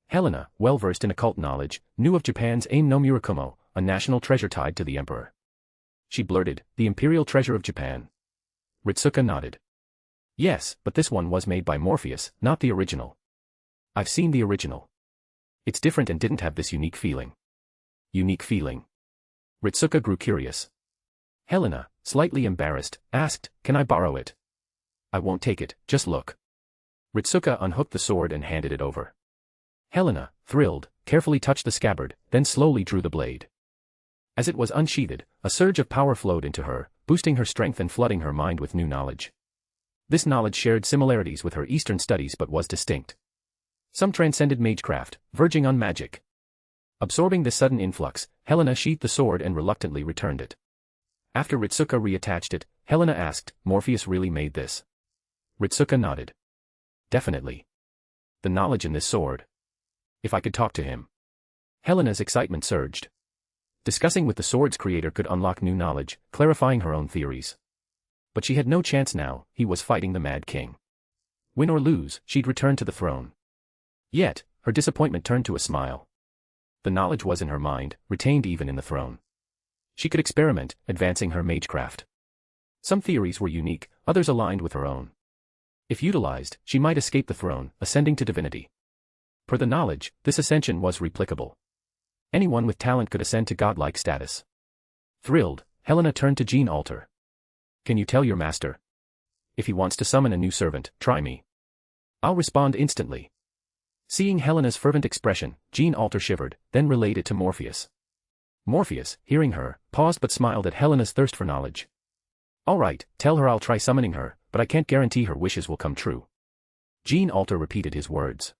Helena, well versed in occult knowledge, knew of Japan's Aim no Murakumo, a national treasure tied to the emperor. She blurted, the imperial treasure of Japan. Ritsuka nodded. Yes, but this one was made by Morpheus, not the original. I've seen the original. It's different and didn't have this unique feeling. Unique feeling. Ritsuka grew curious. Helena, slightly embarrassed, asked, can I borrow it? I won't take it, just look. Ritsuka unhooked the sword and handed it over. Helena, thrilled, carefully touched the scabbard, then slowly drew the blade. As it was unsheathed, a surge of power flowed into her, boosting her strength and flooding her mind with new knowledge. This knowledge shared similarities with her Eastern studies but was distinct. Some transcended magecraft, verging on magic. Absorbing this sudden influx, Helena sheathed the sword and reluctantly returned it. After Ritsuka reattached it, Helena asked, Morpheus really made this? Ritsuka nodded. Definitely. The knowledge in this sword. If I could talk to him. Helena's excitement surged. Discussing with the sword's creator could unlock new knowledge, clarifying her own theories. But she had no chance now, he was fighting the Mad King. Win or lose, she'd return to the throne. Yet, her disappointment turned to a smile. The knowledge was in her mind, retained even in the throne. She could experiment, advancing her magecraft. Some theories were unique, others aligned with her own. If utilized, she might escape the throne, ascending to divinity. Per the knowledge, this ascension was replicable. Anyone with talent could ascend to godlike status. Thrilled, Helena turned to Jean Alter. Can you tell your master? If he wants to summon a new servant, try me. I'll respond instantly. Seeing Helena's fervent expression, Jean Alter shivered, then relayed it to Morpheus. Morpheus, hearing her, paused but smiled at Helena's thirst for knowledge. All right, tell her I'll try summoning her, but I can't guarantee her wishes will come true. Jean Alter repeated his words.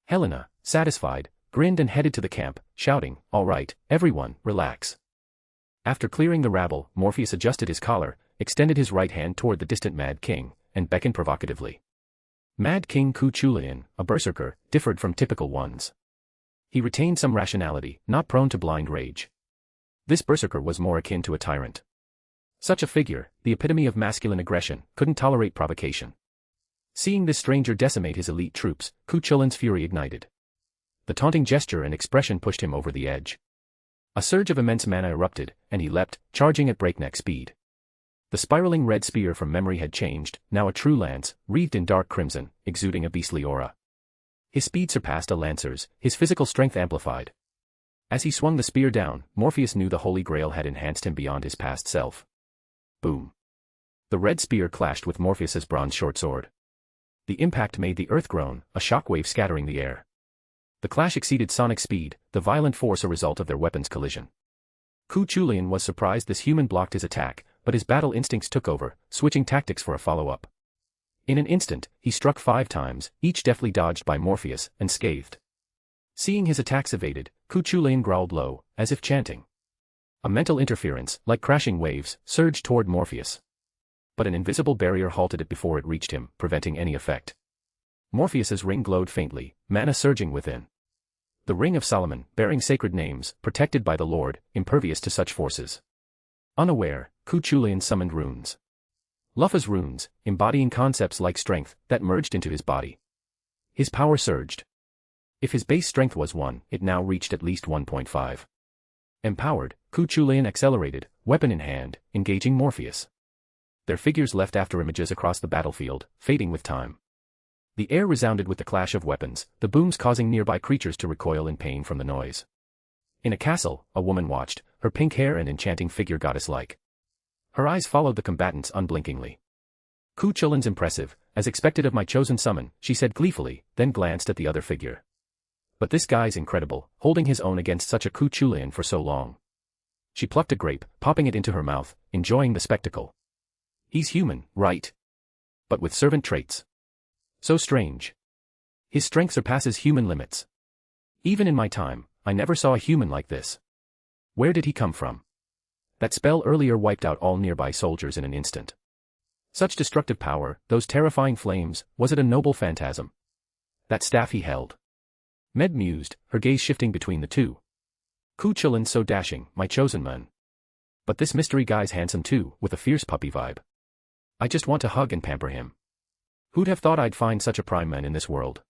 Helena, satisfied, grinned and headed to the camp, shouting, all right, everyone, relax. After clearing the rabble, Morpheus adjusted his collar, extended his right hand toward the distant Mad King, and beckoned provocatively. Mad King Ku Chulayan, a berserker, differed from typical ones. He retained some rationality, not prone to blind rage. This berserker was more akin to a tyrant. Such a figure, the epitome of masculine aggression, couldn't tolerate provocation. Seeing this stranger decimate his elite troops, Ku Chulayan's fury ignited. The taunting gesture and expression pushed him over the edge. A surge of immense mana erupted, and he leapt, charging at breakneck speed. The spiraling red spear from memory had changed, now a true lance, wreathed in dark crimson, exuding a beastly aura. His speed surpassed a lancer's, his physical strength amplified. As he swung the spear down, Morpheus knew the Holy Grail had enhanced him beyond his past self. Boom. The red spear clashed with Morpheus's bronze short sword. The impact made the earth groan, a shockwave scattering the air. The clash exceeded sonic speed, the violent force a result of their weapons' collision. Ku Chulayan was surprised this human blocked his attack, but his battle instincts took over, switching tactics for a follow-up. In an instant, he struck 5 times, each deftly dodged by Morpheus, and scathed. Seeing his attacks evaded, Ku Chulayan growled low, as if chanting. A mental interference, like crashing waves, surged toward Morpheus. But an invisible barrier halted it before it reached him, preventing any effect. Morpheus's ring glowed faintly, mana surging within. The Ring of Solomon, bearing sacred names, protected by the Lord, impervious to such forces. Unaware, Ku Chulayan summoned runes. Luffa's runes, embodying concepts like strength, that merged into his body. His power surged. If his base strength was 1, it now reached at least 1.5. Empowered, Ku Chulayan accelerated, weapon in hand, engaging Morpheus. Their figures left afterimages across the battlefield, fading with time. The air resounded with the clash of weapons, the booms causing nearby creatures to recoil in pain from the noise. In a castle, a woman watched, her pink hair and enchanting figure goddess-like. Her eyes followed the combatants unblinkingly. Ku Chulin's impressive, as expected of my chosen summon, she said gleefully, then glanced at the other figure. But this guy's incredible, holding his own against such a Ku Chulin for so long. She plucked a grape, popping it into her mouth, enjoying the spectacle. He's human, right? But with servant traits. So strange. His strength surpasses human limits. Even in my time, I never saw a human like this. Where did he come from? That spell earlier wiped out all nearby soldiers in an instant. Such destructive power, those terrifying flames, was it a noble phantasm? That staff he held. Med mused, her gaze shifting between the two. Ku Chulin so dashing, my chosen man. But this mystery guy's handsome too, with a fierce puppy vibe. I just want to hug and pamper him. Who'd have thought I'd find such a prime man in this world?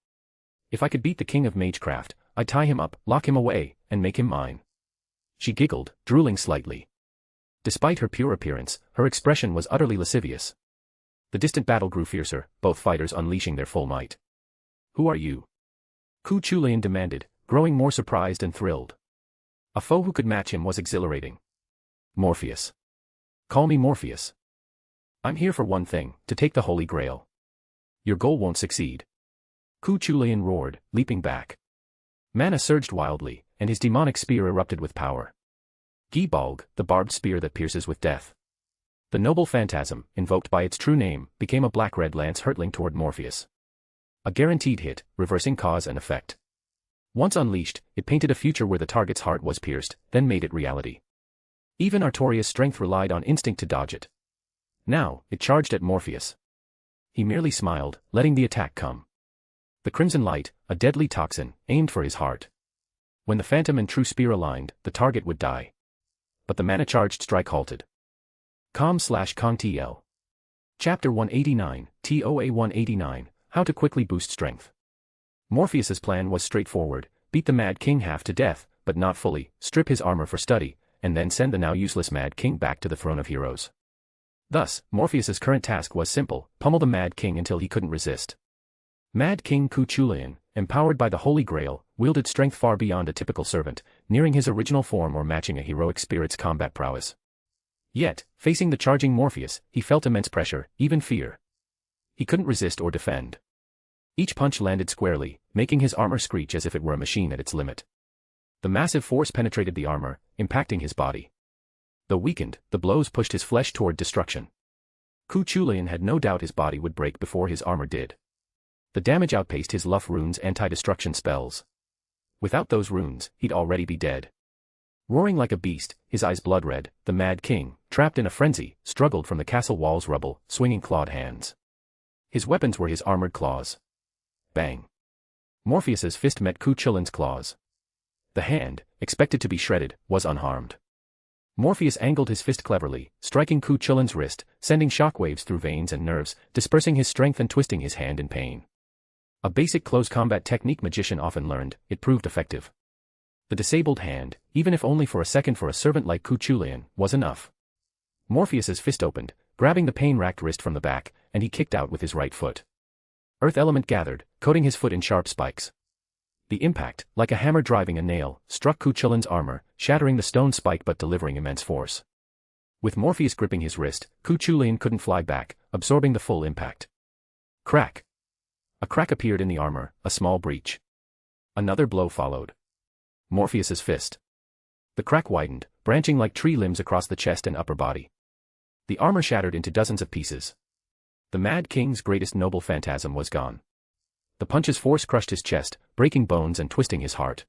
If I could beat the king of magecraft, I'd tie him up, lock him away, and make him mine. She giggled, drooling slightly. Despite her pure appearance, her expression was utterly lascivious. The distant battle grew fiercer, both fighters unleashing their full might. Who are you? Ku Chulin demanded, growing more surprised and thrilled. A foe who could match him was exhilarating. Morpheus. Call me Morpheus. I'm here for one thing, to take the Holy Grail. Your goal won't succeed. Ku Chulin roared, leaping back. Mana surged wildly, and his demonic spear erupted with power. Gibalg, the barbed spear that pierces with death. The noble phantasm, invoked by its true name, became a black-red lance hurtling toward Morpheus. A guaranteed hit, reversing cause and effect. Once unleashed, it painted a future where the target's heart was pierced, then made it reality. Even Artoria's strength relied on instinct to dodge it. Now, it charged at Morpheus. He merely smiled, letting the attack come. The crimson light, a deadly toxin, aimed for his heart. When the phantom and true spear aligned, the target would die. But the mana-charged strike halted. Com/Con TL. Chapter 189, TOA 189, How to Quickly Boost Strength. Morpheus's plan was straightforward, beat the Mad King half to death, but not fully, strip his armor for study, and then send the now useless Mad King back to the throne of heroes. Thus, Morpheus's current task was simple, pummel the Mad King until he couldn't resist. Mad King Ku Chulin, empowered by the Holy Grail, wielded strength far beyond a typical servant, nearing his original form or matching a heroic spirit's combat prowess. Yet, facing the charging Morpheus, he felt immense pressure, even fear. He couldn't resist or defend. Each punch landed squarely, making his armor screech as if it were a machine at its limit. The massive force penetrated the armor, impacting his body. Though weakened, the blows pushed his flesh toward destruction. Ku Chulin had no doubt his body would break before his armor did. The damage outpaced his Luff rune's anti-destruction spells. Without those runes, he'd already be dead. Roaring like a beast, his eyes blood-red, the Mad King, trapped in a frenzy, struggled from the castle wall's rubble, swinging clawed hands. His weapons were his armored claws. Bang. Morpheus's fist met Ku Chulin's claws. The hand, expected to be shredded, was unharmed. Morpheus angled his fist cleverly, striking Ku Chulin's wrist, sending shockwaves through veins and nerves, dispersing his strength and twisting his hand in pain. A basic close combat technique magician often learned, it proved effective. The disabled hand, even if only for a second for a servant like Ku Chulin, was enough. Morpheus's fist opened, grabbing the pain-racked wrist from the back, and he kicked out with his right foot. Earth element gathered, coating his foot in sharp spikes. The impact, like a hammer driving a nail, struck Ku Chulin's armor, shattering the stone spike but delivering immense force. With Morpheus gripping his wrist, Ku Chulin couldn't fly back, absorbing the full impact. Crack! A crack appeared in the armor, a small breach. Another blow followed. Morpheus's fist. The crack widened, branching like tree limbs across the chest and upper body. The armor shattered into dozens of pieces. The Mad King's greatest noble phantasm was gone. The punch's force crushed his chest, breaking bones and twisting his heart.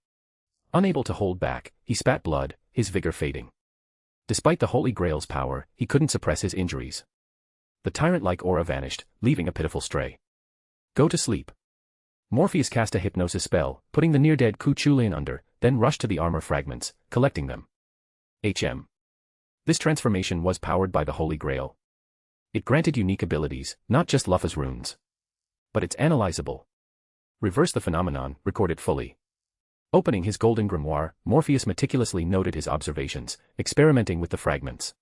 Unable to hold back, he spat blood, his vigor fading. Despite the Holy Grail's power, he couldn't suppress his injuries. The tyrant-like aura vanished, leaving a pitiful stray. Go to sleep. Morpheus cast a hypnosis spell, putting the near-dead Ku Chulin under, then rushed to the armor fragments, collecting them. This transformation was powered by the Holy Grail. It granted unique abilities, not just Luffa's runes. But it's analyzable. Reverse the phenomenon, record it fully. Opening his golden grimoire, Morpheus meticulously noted his observations, experimenting with the fragments.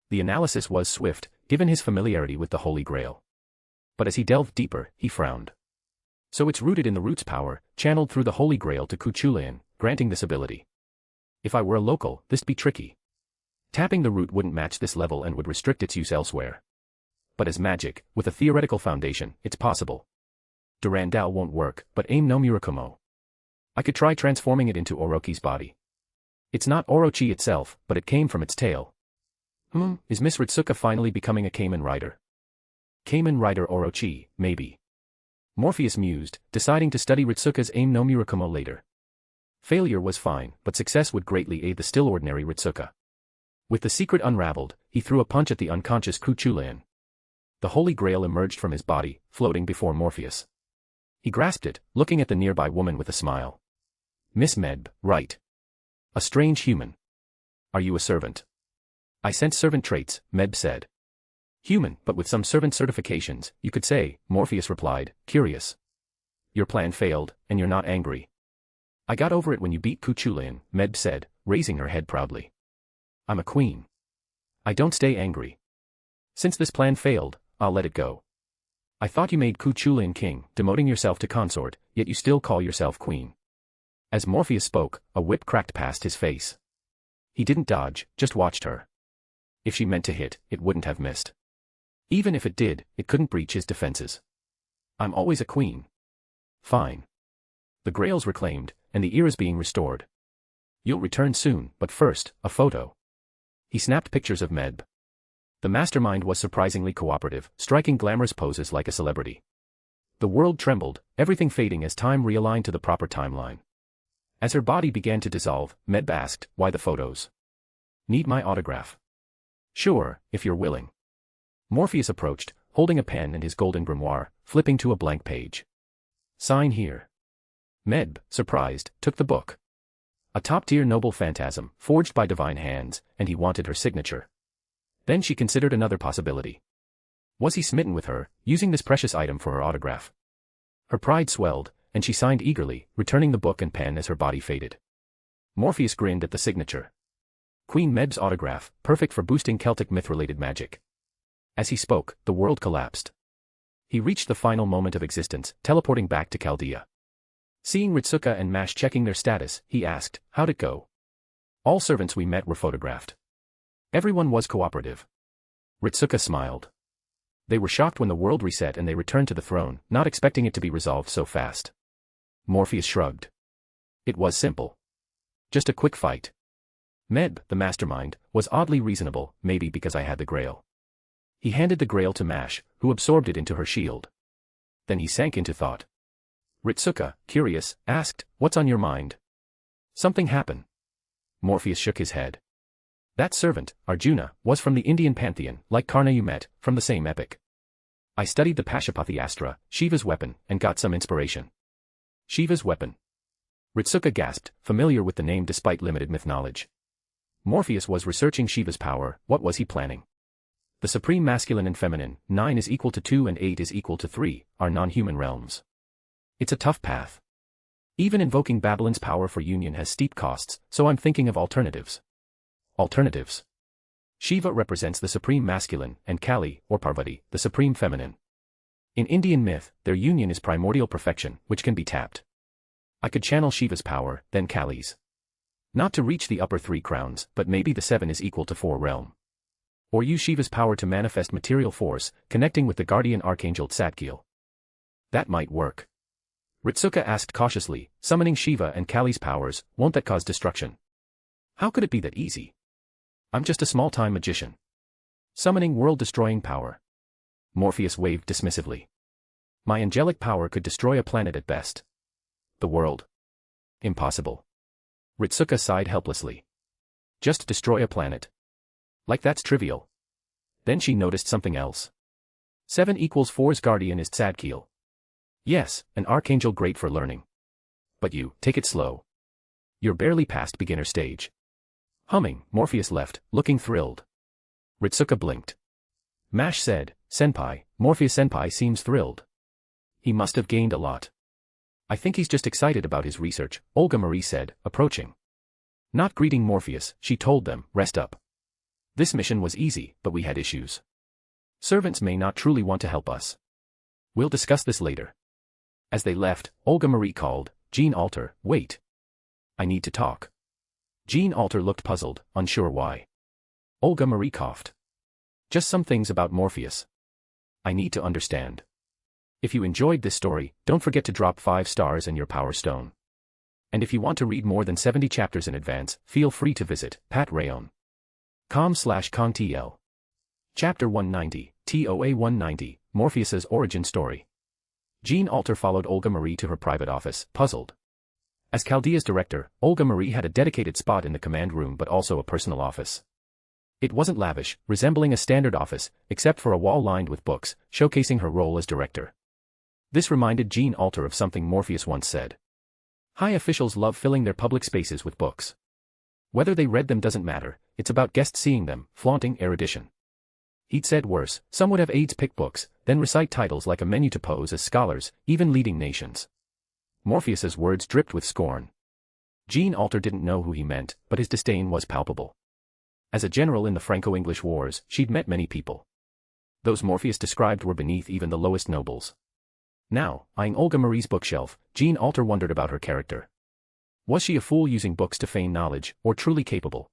The analysis was swift, given his familiarity with the Holy Grail. But as he delved deeper, he frowned. So it's rooted in the root's power, channeled through the Holy Grail to Cuchulainn, granting this ability. If I were a local, this'd be tricky. Tapping the root wouldn't match this level and would restrict its use elsewhere. But as magic, with a theoretical foundation, it's possible. Durandal won't work, but aim no Murakumo. I could try transforming it into Orochi's body. It's not Orochi itself, but it came from its tail. Is Miss Ritsuka finally becoming a Kamen Rider? Kamen Rider Orochi, maybe. Morpheus mused, deciding to study Ritsuka's aim no Murakumo later. Failure was fine, but success would greatly aid the still ordinary Ritsuka. With the secret unraveled, he threw a punch at the unconscious Cuchulainn. The Holy Grail emerged from his body, floating before Morpheus. He grasped it, looking at the nearby woman with a smile. Miss Medb, right. A strange human. Are you a servant? I sense servant traits, Medb said. Human, but with some servant certifications, you could say, Morpheus replied, curious. Your plan failed, and you're not angry. I got over it when you beat Cuchulainn, Medb said, raising her head proudly. I'm a queen. I don't stay angry. Since this plan failed, I'll let it go. I thought you made Cuchulainn king, demoting yourself to consort, yet you still call yourself queen. As Morpheus spoke, a whip cracked past his face. He didn't dodge, just watched her. If she meant to hit, it wouldn't have missed. Even if it did, it couldn't breach his defenses. I'm always a queen. Fine. The Grail's reclaimed, and the era's being restored. You'll return soon, but first, a photo. He snapped pictures of Medb. The mastermind was surprisingly cooperative, striking glamorous poses like a celebrity. The world trembled, everything fading as time realigned to the proper timeline. As her body began to dissolve, Medb asked, why the photos? Need my autograph? Sure, if you're willing. Morpheus approached, holding a pen and his golden grimoire, flipping to a blank page. Sign here. Medb, surprised, took the book. A top-tier noble phantasm, forged by divine hands, and he wanted her signature. Then she considered another possibility. Was he smitten with her, using this precious item for her autograph? Her pride swelled, and she signed eagerly, returning the book and pen as her body faded. Morpheus grinned at the signature. Queen Medb's autograph, perfect for boosting Celtic myth-related magic. As he spoke, the world collapsed. He reached the final moment of existence, teleporting back to Chaldea. Seeing Ritsuka and Mash checking their status, he asked, how'd it go? All servants we met were photographed. Everyone was cooperative. Ritsuka smiled. They were shocked when the world reset and they returned to the throne, not expecting it to be resolved so fast. Morpheus shrugged. It was simple. Just a quick fight. Medb, the mastermind, was oddly reasonable, maybe because I had the Grail. He handed the Grail to Mash, who absorbed it into her shield. Then he sank into thought. Ritsuka, curious, asked, what's on your mind? Something happened. Morpheus shook his head. That servant, Arjuna, was from the Indian pantheon, like Karna you met, from the same epic. I studied the Pashupati Astra, Shiva's weapon, and got some inspiration. Shiva's weapon. Ritsuka gasped, familiar with the name despite limited myth knowledge. Morpheus was researching Shiva's power, what was he planning? The supreme masculine and feminine, 9 is equal to 2 and 8 is equal to 3, are non-human realms. It's a tough path. Even invoking Babylon's power for union has steep costs, so I'm thinking of alternatives. Alternatives. Shiva represents the supreme masculine, and Kali, or Parvati, the supreme feminine. In Indian myth, their union is primordial perfection, which can be tapped. I could channel Shiva's power, then Kali's. Not to reach the upper 3 crowns, but maybe the 7 is equal to 4 realm. Or use Shiva's power to manifest material force, connecting with the guardian archangel Tzatgil. That might work. Ritsuka asked cautiously, summoning Shiva and Kali's powers, won't that cause destruction? How could it be that easy? I'm just a small-time magician. Summoning world-destroying power. Morpheus waved dismissively. My angelic power could destroy a planet at best. The world. Impossible. Ritsuka sighed helplessly. Just destroy a planet. Like that's trivial. Then she noticed something else. 7 equals 4's guardian is Tzadkiel. Yes, an archangel great for learning. But you, take it slow. You're barely past beginner stage. Humming, Morpheus left, looking thrilled. Ritsuka blinked. Mash said, Senpai, Morpheus Senpai seems thrilled. He must have gained a lot. I think he's just excited about his research, Olga Marie said, approaching. Not greeting Morpheus, she told them, rest up. This mission was easy, but we had issues. Servants may not truly want to help us. We'll discuss this later. As they left, Olga Marie called, Jean Alter, wait. I need to talk. Jean Alter looked puzzled, unsure why. Olga Marie coughed. Just some things about Morpheus. I need to understand. If you enjoyed this story, don't forget to drop 5 stars and your power stone. And if you want to read more than 70 chapters in advance, feel free to visit patreon.com/kongtl. Chapter 190, TOA 190, Morpheus's Origin Story. Jean Alter followed Olga Marie to her private office, puzzled. As Chaldea's director, Olga Marie had a dedicated spot in the command room but also a personal office. It wasn't lavish, resembling a standard office, except for a wall lined with books, showcasing her role as director. This reminded Jean Alter of something Morpheus once said. High officials love filling their public spaces with books. Whether they read them doesn't matter, it's about guests seeing them, flaunting erudition. He'd said worse, some would have aides pick books, then recite titles like a menu to pose as scholars, even leading nations. Morpheus's words dripped with scorn. Jean Alter didn't know who he meant, but his disdain was palpable. As a general in the Franco-English wars, she'd met many people. Those Morpheus described were beneath even the lowest nobles. Now, eyeing Olga Marie's bookshelf, Jean Alter wondered about her character. Was she a fool using books to feign knowledge, or truly capable?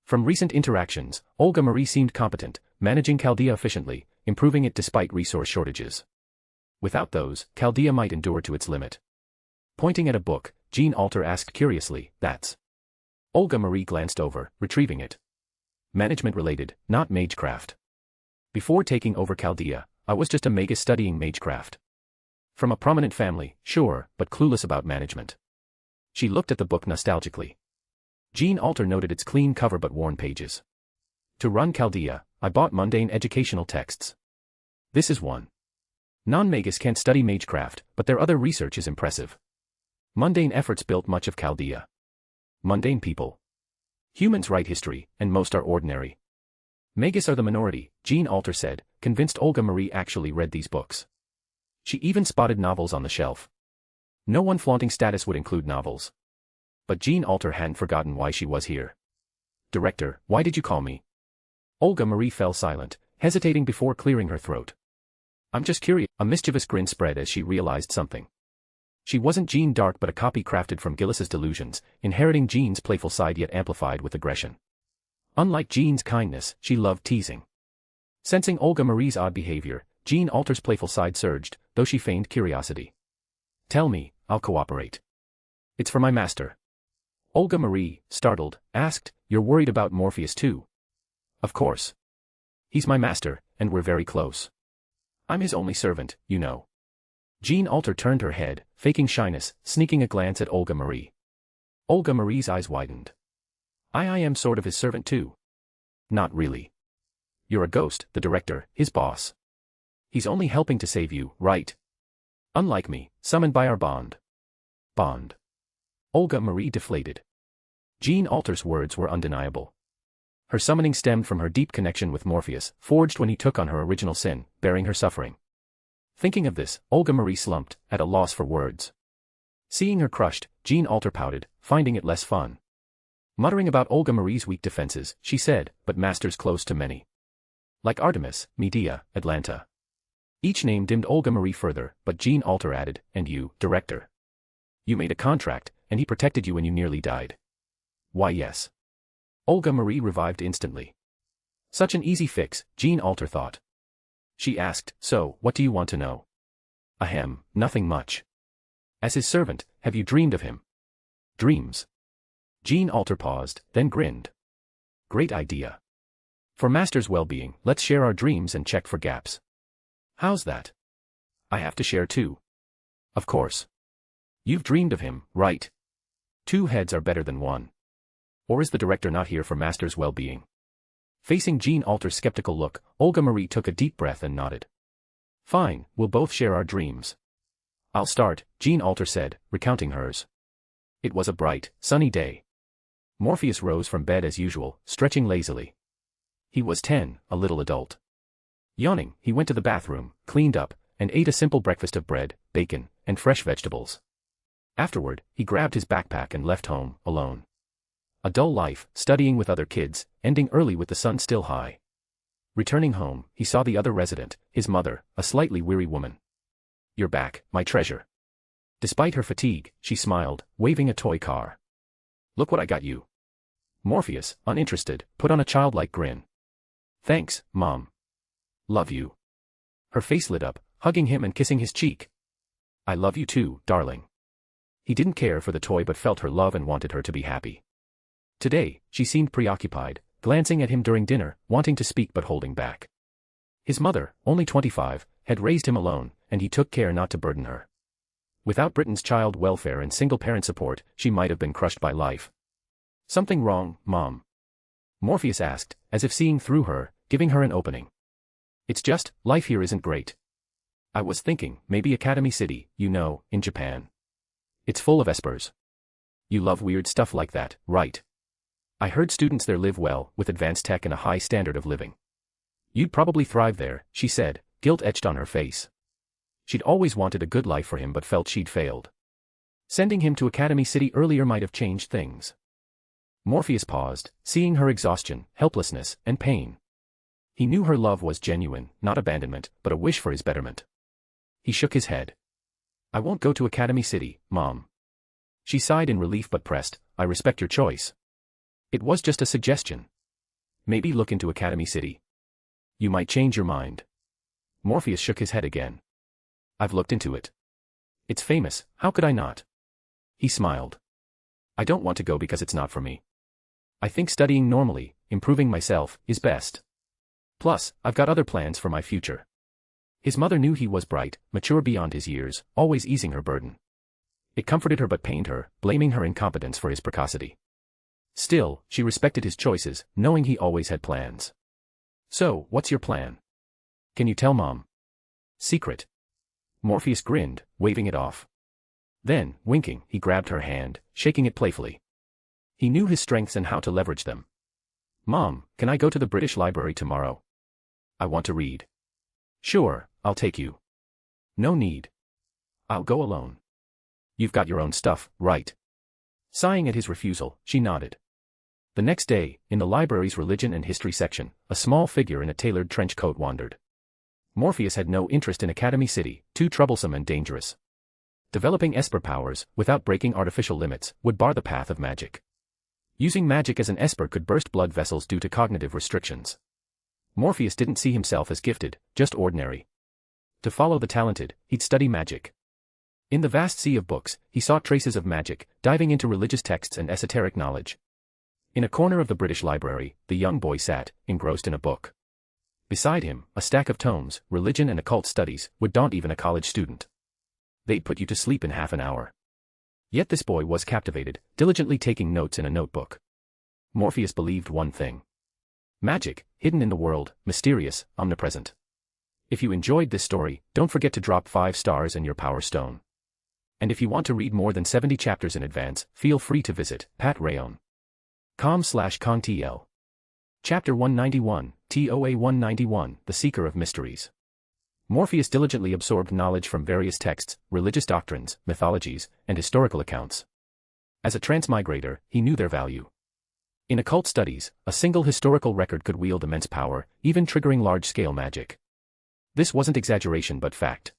From recent interactions, Olga Marie seemed competent, managing Chaldea efficiently, improving it despite resource shortages. Without those, Chaldea might endure to its limit. Pointing at a book, Jean Alter asked curiously, that's? Olga Marie glanced over, retrieving it. Management-related, not magecraft. Before taking over Chaldea, I was just a magus studying magecraft. From a prominent family, sure, but clueless about management. She looked at the book nostalgically. Jean Alter noted its clean cover but worn pages. To run Chaldea, I bought mundane educational texts. This is one. Non-magus can't study magecraft, but their other research is impressive. Mundane efforts built much of Chaldea. Mundane people. Humans write history, and most are ordinary. Magus are the minority, Jean Alter said, convinced Olga Marie actually read these books. She even spotted novels on the shelf. No one flaunting status would include novels. But Jean Alter hadn't forgotten why she was here. Director, why did you call me? Olga Marie fell silent, hesitating before clearing her throat. I'm just curious. A mischievous grin spread as she realized something. She wasn't Jean d'Arc but a copy crafted from Gillis's delusions, inheriting Jean's playful side yet amplified with aggression. Unlike Jean's kindness, she loved teasing. Sensing Olga Marie's odd behavior, Jean Alter's playful side surged, though she feigned curiosity. Tell me, I'll cooperate. It's for my master. Olga Marie, startled, asked, you're worried about Morpheus too? Of course. He's my master, and we're very close. I'm his only servant, you know. Jean Alter turned her head, faking shyness, sneaking a glance at Olga Marie. Olga Marie's eyes widened. I am sort of his servant too. Not really. You're a ghost, the director, his boss. He's only helping to save you, right? Unlike me, summoned by our bond. Bond. Olga Marie deflated. Jean Alter's words were undeniable. Her summoning stemmed from her deep connection with Morpheus, forged when he took on her original sin, bearing her suffering. Thinking of this, Olga Marie slumped, at a loss for words. Seeing her crushed, Jean Alter pouted, finding it less fun. Muttering about Olga Marie's weak defenses, she said, but masters close to many. Like Artemis, Medea, Atlanta. Each name dimmed Olga Marie further, but Jean Alter added, and you, director. You made a contract, and he protected you when you nearly died. Why yes. Olga Marie revived instantly. Such an easy fix, Jean Alter thought. She asked, so, what do you want to know? Ahem, nothing much. As his servant, have you dreamed of him? Dreams. Jean Alter paused, then grinned. Great idea. For master's well-being, let's share our dreams and check for gaps. How's that? I have to share too. Of course. You've dreamed of him, right? 2 heads are better than 1. Or is the director not here for master's well-being? Facing Jean Alter's skeptical look, Olga Marie took a deep breath and nodded. Fine, we'll both share our dreams. I'll start, Jean Alter said, recounting hers. It was a bright, sunny day. Morpheus rose from bed as usual, stretching lazily. He was 10, a little adult. Yawning, he went to the bathroom, cleaned up, and ate a simple breakfast of bread, bacon, and fresh vegetables. Afterward, he grabbed his backpack and left home, alone. A dull life, studying with other kids, ending early with the sun still high. Returning home, he saw the other resident, his mother, a slightly weary woman. "You're back, my treasure." Despite her fatigue, she smiled, waving a toy car. "Look what I got you." Morpheus, uninterested, put on a childlike grin. "Thanks, Mom. Love you." Her face lit up, hugging him and kissing his cheek. "I love you too, darling." He didn't care for the toy but felt her love and wanted her to be happy. Today, she seemed preoccupied, glancing at him during dinner, wanting to speak but holding back. His mother, only 25, had raised him alone, and he took care not to burden her. Without Britain's child welfare and single-parent support, she might have been crushed by life. "Something wrong, Mom?" Morpheus asked, as if seeing through her, giving her an opening. "It's just, life here isn't great. I was thinking, maybe Academy City, you know, in Japan. It's full of espers. You love weird stuff like that, right? I heard students there live well, with advanced tech and a high standard of living. You'd probably thrive there," she said, guilt etched on her face. She'd always wanted a good life for him but felt she'd failed. Sending him to Academy City earlier might have changed things. Morpheus paused, seeing her exhaustion, helplessness, and pain. He knew her love was genuine, not abandonment, but a wish for his betterment. He shook his head. "I won't go to Academy City, Mom." She sighed in relief but pressed, "I respect your choice. It was just a suggestion. Maybe look into Academy City. You might change your mind." Morpheus shook his head again. "I've looked into it. It's famous, how could I not?" He smiled. "I don't want to go because it's not for me. I think studying normally, improving myself, is best. Plus, I've got other plans for my future." His mother knew he was bright, mature beyond his years, always easing her burden. It comforted her but pained her, blaming her incompetence for his precocity. Still, she respected his choices, knowing he always had plans. "So, what's your plan? Can you tell Mom?" "Secret." Morpheus grinned, waving it off. Then, winking, he grabbed her hand, shaking it playfully. He knew his strengths and how to leverage them. "Mom, can I go to the British Library tomorrow? I want to read." "Sure, I'll take you." "No need. I'll go alone." "You've got your own stuff, right?" Sighing at his refusal, she nodded. The next day, in the library's religion and history section, a small figure in a tailored trench coat wandered. Morpheus had no interest in Academy City, too troublesome and dangerous. Developing esper powers, without breaking artificial limits, would bar the path of magic. Using magic as an esper could burst blood vessels due to cognitive restrictions. Morpheus didn't see himself as gifted, just ordinary. To follow the talented, he'd study magic. In the vast sea of books, he sought traces of magic, diving into religious texts and esoteric knowledge. In a corner of the British Library, the young boy sat, engrossed in a book. Beside him, a stack of tomes, religion and occult studies, would daunt even a college student. They'd put you to sleep in half an hour. Yet this boy was captivated, diligently taking notes in a notebook. Morpheus believed one thing. Magic, hidden in the world, mysterious, omnipresent. If you enjoyed this story, don't forget to drop 5 stars and your power stone. And if you want to read more than 70 chapters in advance, feel free to visit patrayon.com/contl. Chapter 191, TOA 191, The Seeker of Mysteries. Morpheus diligently absorbed knowledge from various texts, religious doctrines, mythologies, and historical accounts. As a transmigrator, he knew their value. In occult studies, a single historical record could wield immense power, even triggering large-scale magic. This wasn't exaggeration but fact.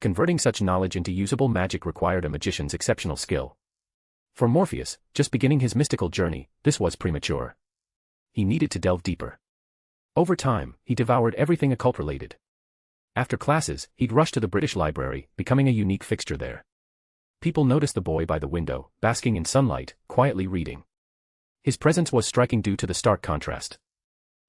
Converting such knowledge into usable magic required a magician's exceptional skill. For Morpheus, just beginning his mystical journey, this was premature. He needed to delve deeper. Over time, he devoured everything occult-related. After classes, he'd rush to the British Library, becoming a unique fixture there. People noticed the boy by the window, basking in sunlight, quietly reading. His presence was striking due to the stark contrast.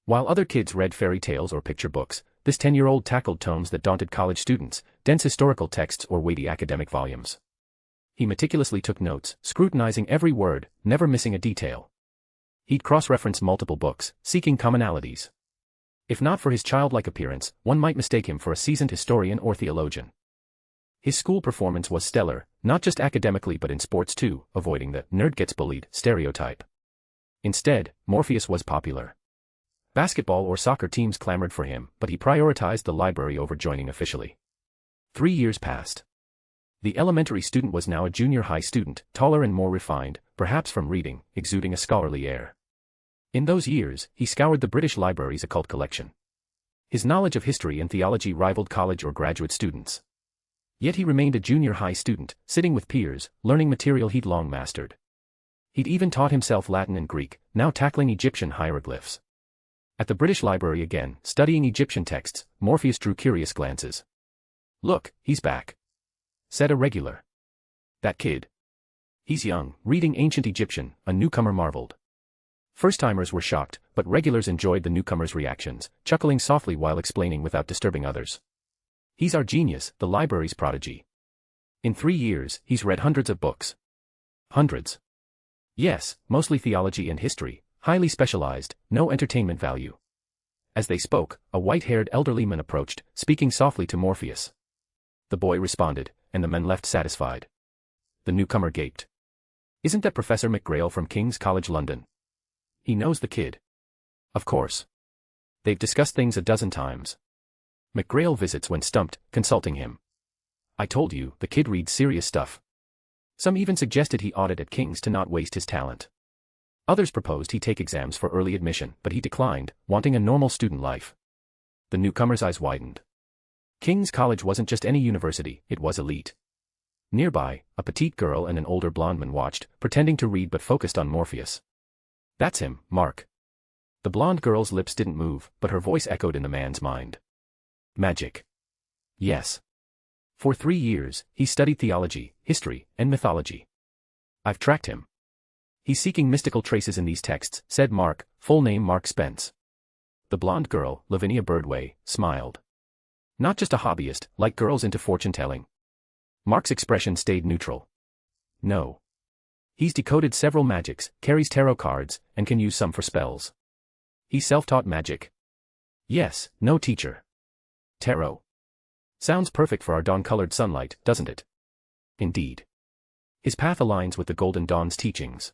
While other kids read fairy tales or picture books, this 10-year-old tackled tomes that daunted college students, dense historical texts or weighty academic volumes. He meticulously took notes, scrutinizing every word, never missing a detail. He'd cross-reference multiple books, seeking commonalities. If not for his childlike appearance, one might mistake him for a seasoned historian or theologian. His school performance was stellar, not just academically but in sports too, avoiding the "nerd gets bullied" stereotype. Instead, Morpheus was popular. Basketball or soccer teams clamored for him, but he prioritized the library over joining officially. 3 years passed. The elementary student was now a junior high student, taller and more refined, perhaps from reading, exuding a scholarly air. In those years, he scoured the British Library's occult collection. His knowledge of history and theology rivaled college or graduate students. Yet he remained a junior high student, sitting with peers, learning material he'd long mastered. He'd even taught himself Latin and Greek, now tackling Egyptian hieroglyphs. At the British Library again, studying Egyptian texts, Morpheus drew curious glances. "Look, he's back," said a regular. "That kid. He's young, reading ancient Egyptian," a newcomer marveled. First-timers were shocked, but regulars enjoyed the newcomer's reactions, chuckling softly while explaining without disturbing others. "He's our genius, the library's prodigy. In 3 years, he's read hundreds of books." "Hundreds?" "Yes, mostly theology and history, highly specialized, no entertainment value." As they spoke, a white-haired elderly man approached, speaking softly to Morpheus. The boy responded, and the men left satisfied. The newcomer gaped. "Isn't that Professor McGrail from King's College London? He knows the kid." "Of course. They've discussed things a dozen times. McGrail visits when stumped, consulting him. I told you, the kid reads serious stuff. Some even suggested he audit at King's to not waste his talent. Others proposed he take exams for early admission, but he declined, wanting a normal student life." The newcomer's eyes widened. King's College wasn't just any university, it was elite. Nearby, a petite girl and an older blonde man watched, pretending to read but focused on Morpheus. "That's him, Mark." The blonde girl's lips didn't move, but her voice echoed in the man's mind. "Magic." "Yes. For 3 years, he studied theology, history, and mythology. I've tracked him. He's seeking mystical traces in these texts," said Mark, full name Mark Spence. The blonde girl, Lavinia Birdway, smiled. "Not just a hobbyist, like girls into fortune-telling." Mark's expression stayed neutral. "No. He's decoded several magics, carries tarot cards, and can use some for spells." "He's self-taught magic?" "Yes, no teacher." "Tarot. Sounds perfect for our dawn-colored sunlight, doesn't it?" "Indeed. His path aligns with the Golden Dawn's teachings.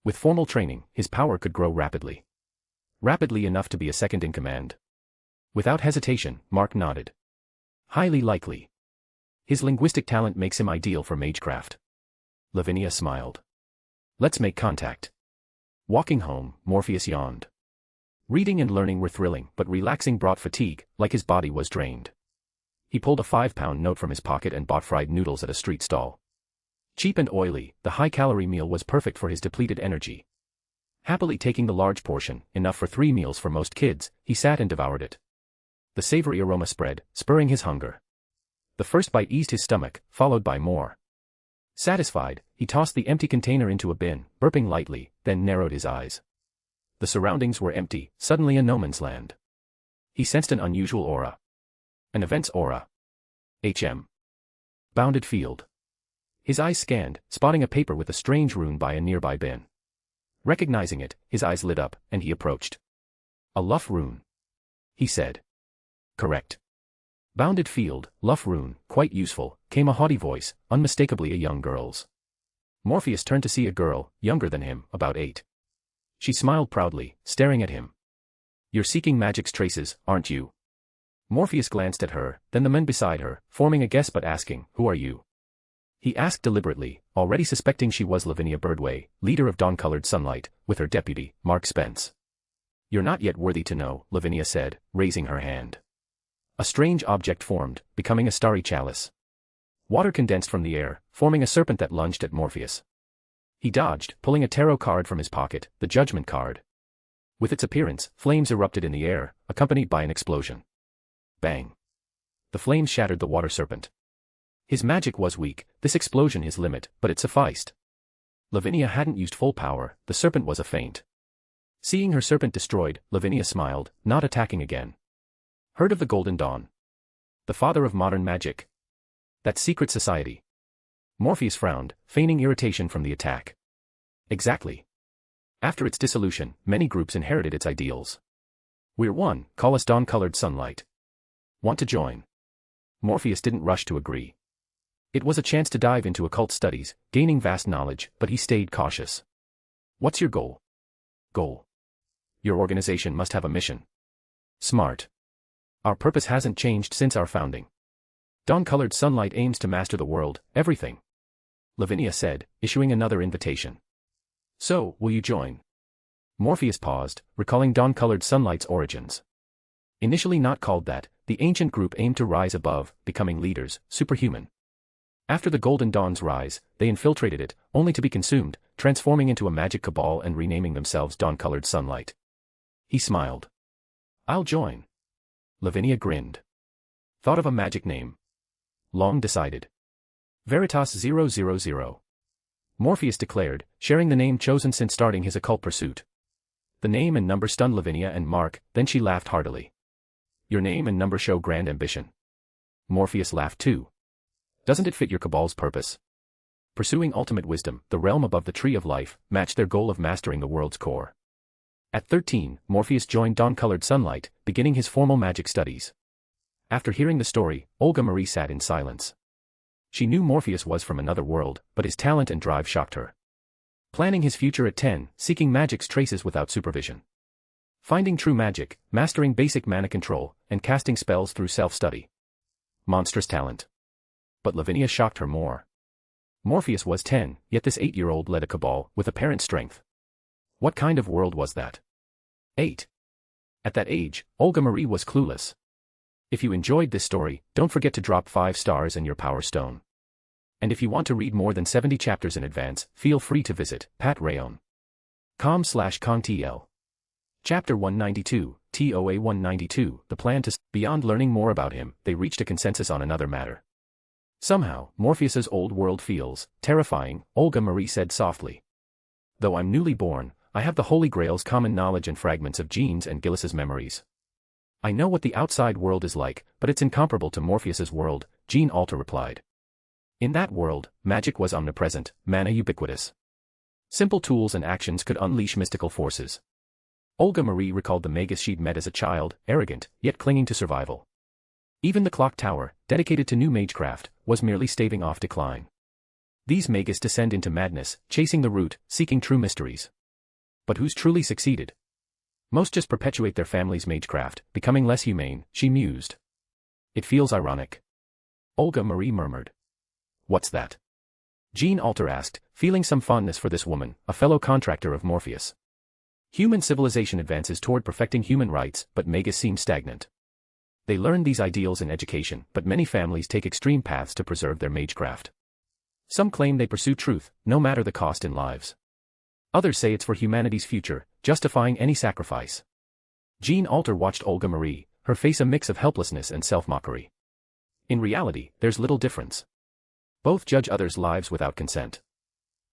With formal training, his power could grow rapidly. Rapidly enough to be a second in command." Without hesitation, Mark nodded. "Highly likely. His linguistic talent makes him ideal for magecraft." Lavinia smiled. "Let's make contact." Walking home, Morpheus yawned. Reading and learning were thrilling, but relaxing brought fatigue, like his body was drained. He pulled a 5-pound note from his pocket and bought fried noodles at a street stall. Cheap and oily, the high-calorie meal was perfect for his depleted energy. Happily taking the large portion, enough for 3 meals for most kids, he sat and devoured it. The savory aroma spread, spurring his hunger. The first bite eased his stomach, followed by more. Satisfied, he tossed the empty container into a bin, burping lightly, then narrowed his eyes. The surroundings were empty, suddenly a no man's land. He sensed an unusual aura. An event's aura. Bounded field. His eyes scanned, spotting a paper with a strange rune by a nearby bin. Recognizing it, his eyes lit up, and he approached. "A luff rune," he said. "Correct. Bounded field, luff rune, quite useful," came a haughty voice, unmistakably a young girl's. Morpheus turned to see a girl, younger than him, about 8. She smiled proudly, staring at him. "You're seeking magic's traces, aren't you?" Morpheus glanced at her, then the men beside her, forming a guess but asking, "Who are you?" He asked deliberately, already suspecting she was Lavinia Birdway, leader of Dawn-Colored Sunlight, with her deputy, Mark Spence. "You're not yet worthy to know," Lavinia said, raising her hand. A strange object formed, becoming a starry chalice. Water condensed from the air, forming a serpent that lunged at Morpheus. He dodged, pulling a tarot card from his pocket, the Judgment card. With its appearance, flames erupted in the air, accompanied by an explosion. Bang. The flames shattered the water serpent. His magic was weak, this explosion his limit, but it sufficed. Lavinia hadn't used full power, the serpent was a feint. Seeing her serpent destroyed, Lavinia smiled, not attacking again. "Heard of the Golden Dawn? The father of modern magic? That secret society?" Morpheus frowned, feigning irritation from the attack. "Exactly. After its dissolution, many groups inherited its ideals. We're one, call us Dawn-Colored Sunlight. Want to join?" Morpheus didn't rush to agree. It was a chance to dive into occult studies, gaining vast knowledge, but he stayed cautious. "What's your goal?" "Goal? Your organization must have a mission." "Smart. Our purpose hasn't changed since our founding. Dawn-Colored Sunlight aims to master the world, everything," Lavinia said, issuing another invitation. "So, will you join?" Morpheus paused, recalling Dawn-Colored Sunlight's origins. Initially not called that, the ancient group aimed to rise above, becoming leaders, superhuman. After the Golden Dawn's rise, they infiltrated it, only to be consumed, transforming into a magic cabal and renaming themselves Dawn-Colored Sunlight. He smiled. I'll join. Lavinia grinned. Thought of a magic name. Long decided. Veritas 000. Morpheus declared, sharing the name chosen since starting his occult pursuit. The name and number stunned Lavinia and Mark, then she laughed heartily. Your name and number show grand ambition. Morpheus laughed too. Doesn't it fit your cabal's purpose? Pursuing ultimate wisdom, the realm above the tree of life, matched their goal of mastering the world's core. At 13, Morpheus joined Dawn-Colored Sunlight, beginning his formal magic studies. After hearing the story, Olga Marie sat in silence. She knew Morpheus was from another world, but his talent and drive shocked her. Planning his future at 10, seeking magic's traces without supervision. Finding true magic, mastering basic mana control, and casting spells through self-study. Monstrous talent. But Lavinia shocked her more. Morpheus was 10, yet this 8-year-old led a cabal with apparent strength. What kind of world was that? 8. At that age, Olga Marie was clueless. If you enjoyed this story, don't forget to drop 5 stars and your power stone. And if you want to read more than 70 chapters in advance, feel free to visit patrayon.com/kongtl. Chapter 192, TOA 192, the plan to... Beyond learning more about him, they reached a consensus on another matter. Somehow, Morpheus's old world feels terrifying, Olga Marie said softly. Though I'm newly born, I have the Holy Grail's common knowledge and fragments of Jean's and Gillis's memories. I know what the outside world is like, but it's incomparable to Morpheus's world, Jean Alter replied. In that world, magic was omnipresent, mana ubiquitous. Simple tools and actions could unleash mystical forces. Olga Marie recalled the magus she'd met as a child, arrogant, yet clinging to survival. Even the clock tower, dedicated to new magecraft, was merely staving off decline. These magus descend into madness, chasing the root, seeking true mysteries. But who's truly succeeded? Most just perpetuate their family's magecraft, becoming less humane, she mused. It feels ironic. Olga Marie murmured. What's that? Jean Alter asked, feeling some fondness for this woman, a fellow contractor of Morpheus. Human civilization advances toward perfecting human rights, but magus seem stagnant. They learn these ideals in education, but many families take extreme paths to preserve their magecraft. Some claim they pursue truth, no matter the cost in lives. Others say it's for humanity's future, justifying any sacrifice. Jean Alter watched Olga Marie, her face a mix of helplessness and self-mockery. In reality, there's little difference. Both judge others' lives without consent.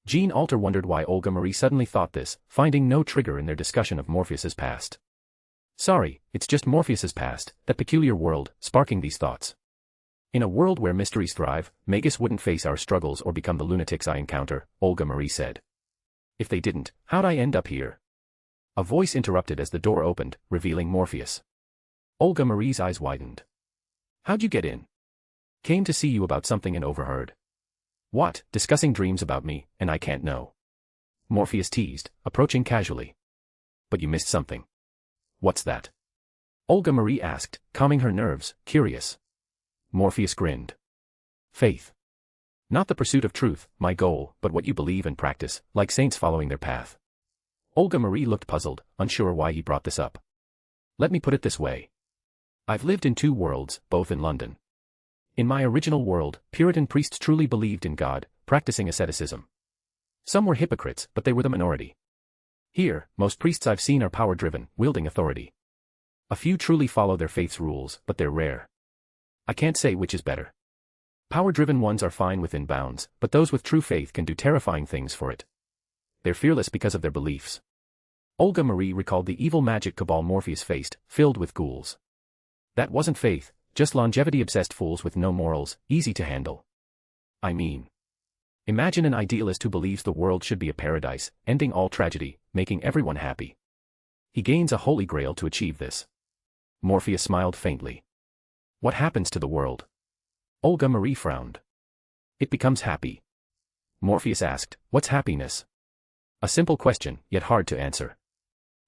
Jean Alter wondered why Olga Marie suddenly thought this, finding no trigger in their discussion of Morpheus's past. Sorry, it's just Morpheus's past, that peculiar world, sparking these thoughts. In a world where mysteries thrive, magus wouldn't face our struggles or become the lunatics I encounter, Olga Marie said. If they didn't, how'd I end up here? A voice interrupted as the door opened, revealing Morpheus. Olga Marie's eyes widened. How'd you get in? Came to see you about something and overheard. What, discussing dreams about me, and I can't know. Morpheus teased, approaching casually. But you missed something. What's that? Olga Marie asked, calming her nerves, curious. Morpheus grinned. Faith. Not the pursuit of truth, my goal, but what you believe and practice, like saints following their path. Olga Marie looked puzzled, unsure why he brought this up. Let me put it this way. I've lived in 2 worlds, both in London. In my original world, Puritan priests truly believed in God, practicing asceticism. Some were hypocrites, but they were the minority. Here, most priests I've seen are power-driven, wielding authority. A few truly follow their faith's rules, but they're rare. I can't say which is better. Power-driven ones are fine within bounds, but those with true faith can do terrifying things for it. They're fearless because of their beliefs. Olga Marie recalled the evil magic cabal Morpheus faced, filled with ghouls. That wasn't faith, just longevity-obsessed fools with no morals, easy to handle. I mean, imagine an idealist who believes the world should be a paradise, ending all tragedy, making everyone happy. He gains a holy grail to achieve this. Morpheus smiled faintly. What happens to the world? Olga Marie frowned. It becomes happy. Morpheus asked, what's happiness? A simple question, yet hard to answer.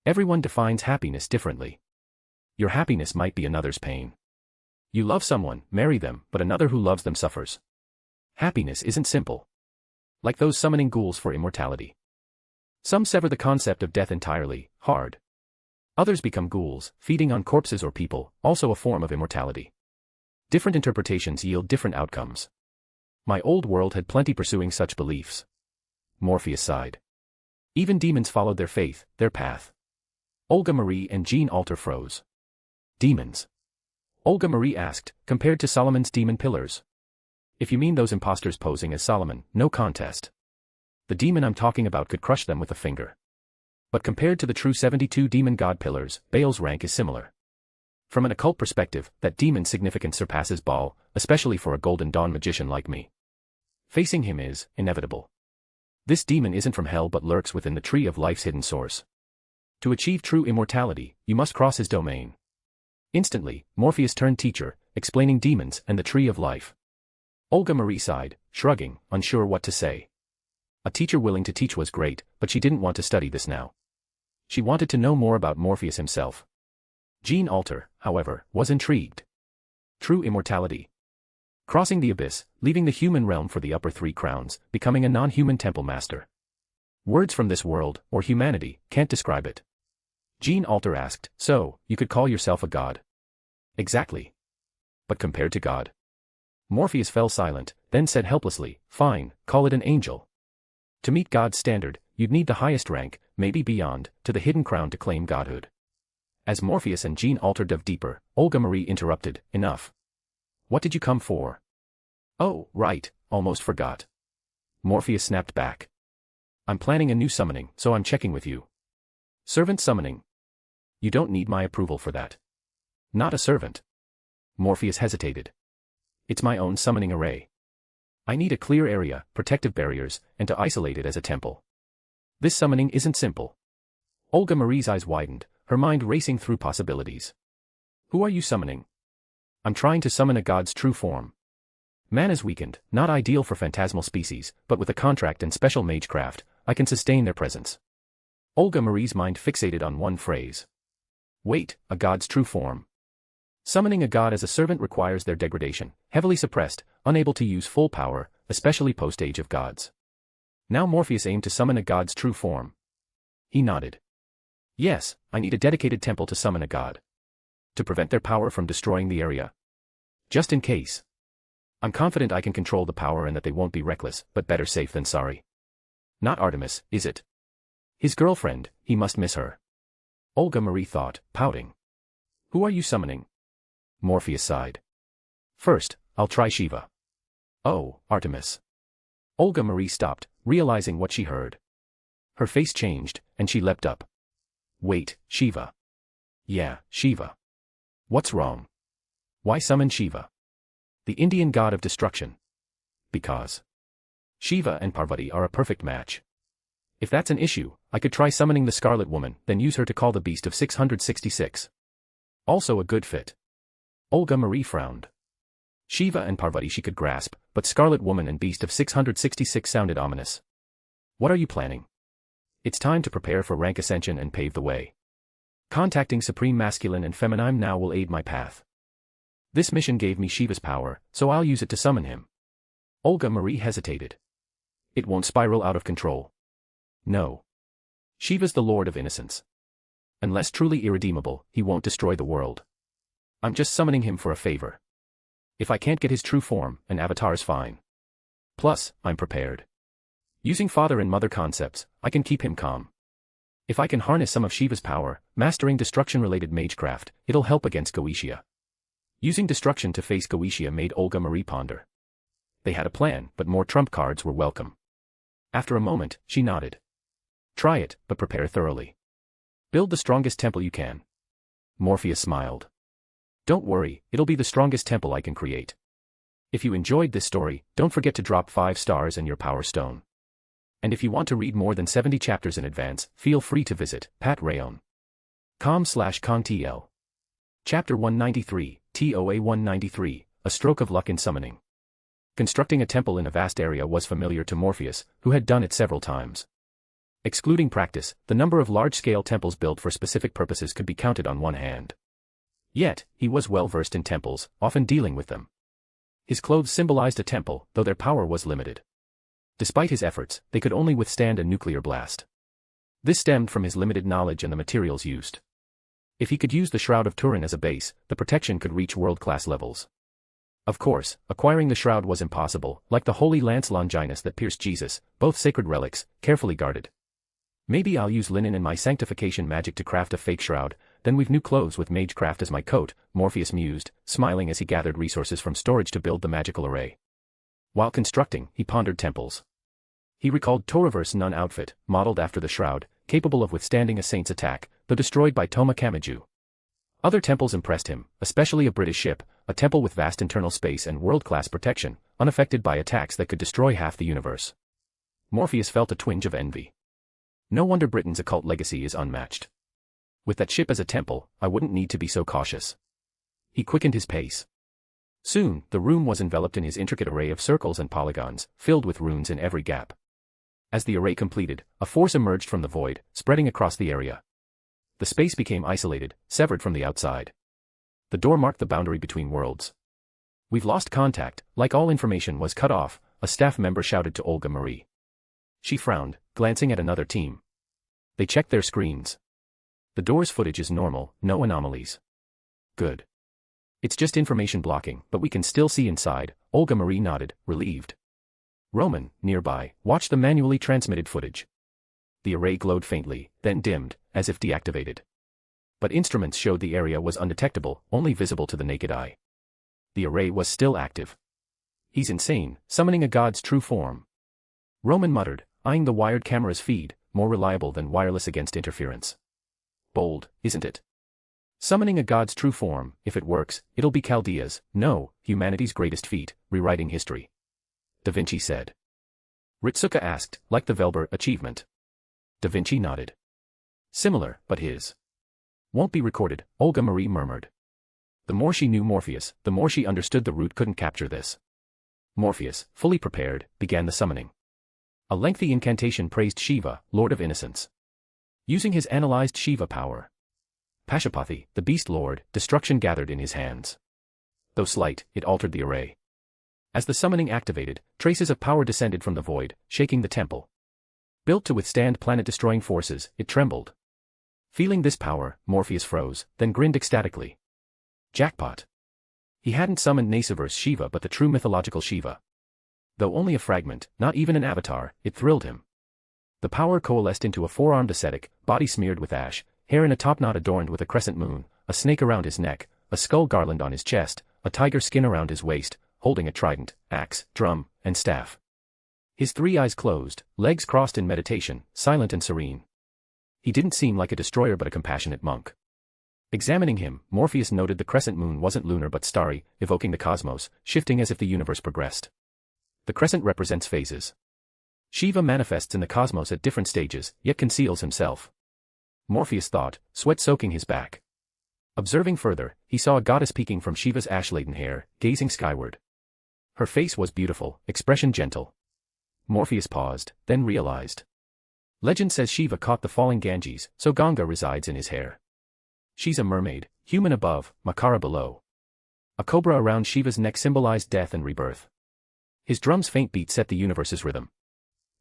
Everyone defines happiness differently. Your happiness might be another's pain. You love someone, marry them, but another who loves them suffers. Happiness isn't simple. Like those summoning ghouls for immortality. Some sever the concept of death entirely, hard. Others become ghouls, feeding on corpses or people, also a form of immortality. Different interpretations yield different outcomes. My old world had plenty pursuing such beliefs. Morpheus sighed. Even demons followed their faith, their path. Olga Marie and Jean Alter froze. Demons? Olga Marie asked, compared to Solomon's demon pillars. If you mean those impostors posing as Solomon, no contest. The demon I'm talking about could crush them with a finger. But compared to the true 72 demon god pillars, Baal's rank is similar. From an occult perspective, that demon's significance surpasses Baal, especially for a Golden Dawn magician like me. Facing him is inevitable. This demon isn't from hell but lurks within the tree of life's hidden source. To achieve true immortality, you must cross his domain. Instantly, Morpheus turned teacher, explaining demons and the tree of life. Olga Marie sighed, shrugging, unsure what to say. A teacher willing to teach was great, but she didn't want to study this now. She wanted to know more about Morpheus himself. Jean Alter, however, was intrigued. True immortality. Crossing the abyss, leaving the human realm for the upper three crowns, becoming a non-human temple master. Words from this world, or humanity, can't describe it. Jean Alter asked, so, you could call yourself a god? Exactly. But compared to God? Morpheus fell silent, then said helplessly, fine, call it an angel. To meet God's standard, you'd need the highest rank, maybe beyond, to the hidden crown to claim godhood. As Morpheus and Jean Alter dove deeper, Olga Marie interrupted, enough. What did you come for? Oh, right, almost forgot. Morpheus snapped back. I'm planning a new summoning, so I'm checking with you. Servant summoning. You don't need my approval for that. Not a servant. Morpheus hesitated. It's my own summoning array. I need a clear area, protective barriers, and to isolate it as a temple. This summoning isn't simple. Olga Marie's eyes widened, her mind racing through possibilities. Who are you summoning? I'm trying to summon a god's true form. Man is weakened, not ideal for phantasmal species, but with a contract and special magecraft, I can sustain their presence. Olga Marie's mind fixated on one phrase. Wait, a god's true form. Summoning a god as a servant requires their degradation, heavily suppressed, unable to use full power, especially post-Age of Gods. Now Morpheus aimed to summon a god's true form. He nodded. Yes, I need a dedicated temple to summon a god. To prevent their power from destroying the area. Just in case. I'm confident I can control the power and that they won't be reckless, but better safe than sorry. Not Artemis, is it? His girlfriend, he must miss her. Olga Marie thought, pouting. Who are you summoning? Morpheus sighed. First, I'll try Shiva. Oh, Artemis. Olga Marie stopped, realizing what she heard. Her face changed, and she leapt up. Wait, Shiva. Yeah, Shiva. What's wrong? Why summon Shiva? The Indian god of destruction. Because Shiva and Parvati are a perfect match. If that's an issue, I could try summoning the Scarlet Woman, then use her to call the beast of 666. Also a good fit. Olga Marie frowned. Shiva and Parvati she could grasp, but Scarlet Woman and Beast of 666 sounded ominous. What are you planning? It's time to prepare for rank ascension and pave the way. Contacting Supreme Masculine and Feminine now will aid my path. This mission gave me Shiva's power, so I'll use it to summon him. Olga Marie hesitated. It won't spiral out of control. No. Shiva's the Lord of Innocence. Unless truly irredeemable, he won't destroy the world. I'm just summoning him for a favor. If I can't get his true form, an avatar's fine. Plus, I'm prepared. Using father and mother concepts, I can keep him calm. If I can harness some of Shiva's power, mastering destruction-related magecraft, it'll help against Goetia. Using destruction to face Goetia made Olga Marie ponder. They had a plan, but more trump cards were welcome. After a moment, she nodded. Try it, but prepare thoroughly. Build the strongest temple you can. Morpheus smiled. Don't worry, it'll be the strongest temple I can create. If you enjoyed this story, don't forget to drop 5 stars and your power stone. And if you want to read more than 70 chapters in advance, feel free to visit patrayon.com/kongtl. Chapter 193, TOA 193, A Stroke of Luck in Summoning. Constructing a temple in a vast area was familiar to Morpheus, who had done it several times. Excluding practice, the number of large-scale temples built for specific purposes could be counted on one hand. Yet, he was well versed in temples, often dealing with them. His clothes symbolized a temple, though their power was limited. Despite his efforts, they could only withstand a nuclear blast. This stemmed from his limited knowledge and the materials used. If he could use the Shroud of Turin as a base, the protection could reach world-class levels. Of course, acquiring the shroud was impossible, like the holy lance Longinus that pierced Jesus, both sacred relics, carefully guarded. Maybe I'll use linen and my sanctification magic to craft a fake shroud, then weave new clothes with magecraft as my coat, Morpheus mused, smiling as he gathered resources from storage to build the magical array. While constructing, he pondered temples. He recalled Toaruverse nun outfit, modeled after the shroud, capable of withstanding a saint's attack, though destroyed by Toma Kamiju. Other temples impressed him, especially a British ship, a temple with vast internal space and world-class protection, unaffected by attacks that could destroy half the universe. Morpheus felt a twinge of envy. No wonder Britain's occult legacy is unmatched. With that ship as a temple, I wouldn't need to be so cautious. He quickened his pace. Soon, the room was enveloped in his intricate array of circles and polygons, filled with runes in every gap. As the array completed, a force emerged from the void, spreading across the area. The space became isolated, severed from the outside. The door marked the boundary between worlds. We've lost contact, like all information was cut off, a staff member shouted to Olga Marie. She frowned, glancing at another team. They checked their screens. The door's footage is normal, no anomalies. Good. It's just information blocking, but we can still see inside, Olga Marie nodded, relieved. Roman, nearby, watched the manually transmitted footage. The array glowed faintly, then dimmed, as if deactivated. But instruments showed the area was undetectable, only visible to the naked eye. The array was still active. He's insane, summoning a god's true form. Roman muttered, eyeing the wired camera's feed, more reliable than wireless against interference. Bold, isn't it? Summoning a god's true form, if it works, it'll be Chaldea's, no, humanity's greatest feat, rewriting history. Da Vinci said. Ritsuka asked, like the Velber achievement. Da Vinci nodded. Similar, but his. Won't be recorded, Olga Marie murmured. The more she knew Morpheus, the more she understood the root couldn't capture this. Morpheus, fully prepared, began the summoning. A lengthy incantation praised Shiva, Lord of Innocence. Using his analyzed Shiva power. Pashupati, the Beast Lord, destruction gathered in his hands. Though slight, it altered the array. As the summoning activated, traces of power descended from the void, shaking the temple. Built to withstand planet-destroying forces, it trembled. Feeling this power, Morpheus froze, then grinned ecstatically. Jackpot. He hadn't summoned Nasuverse Shiva but the true mythological Shiva. Though only a fragment, not even an avatar, it thrilled him. The power coalesced into a four-armed ascetic, body smeared with ash, hair in a topknot adorned with a crescent moon, a snake around his neck, a skull garland on his chest, a tiger skin around his waist, holding a trident, axe, drum, and staff. His three eyes closed, legs crossed in meditation, silent and serene. He didn't seem like a destroyer but a compassionate monk. Examining him, Morpheus noted the crescent moon wasn't lunar but starry, evoking the cosmos, shifting as if the universe progressed. The crescent represents phases. Shiva manifests in the cosmos at different stages, yet conceals himself. Morpheus thought, sweat soaking his back. Observing further, he saw a goddess peeking from Shiva's ash-laden hair, gazing skyward. Her face was beautiful, expression gentle. Morpheus paused, then realized. Legend says Shiva caught the falling Ganges, so Ganga resides in his hair. She's a mermaid, human above, Makara below. A cobra around Shiva's neck symbolized death and rebirth. His drum's faint beat set the universe's rhythm.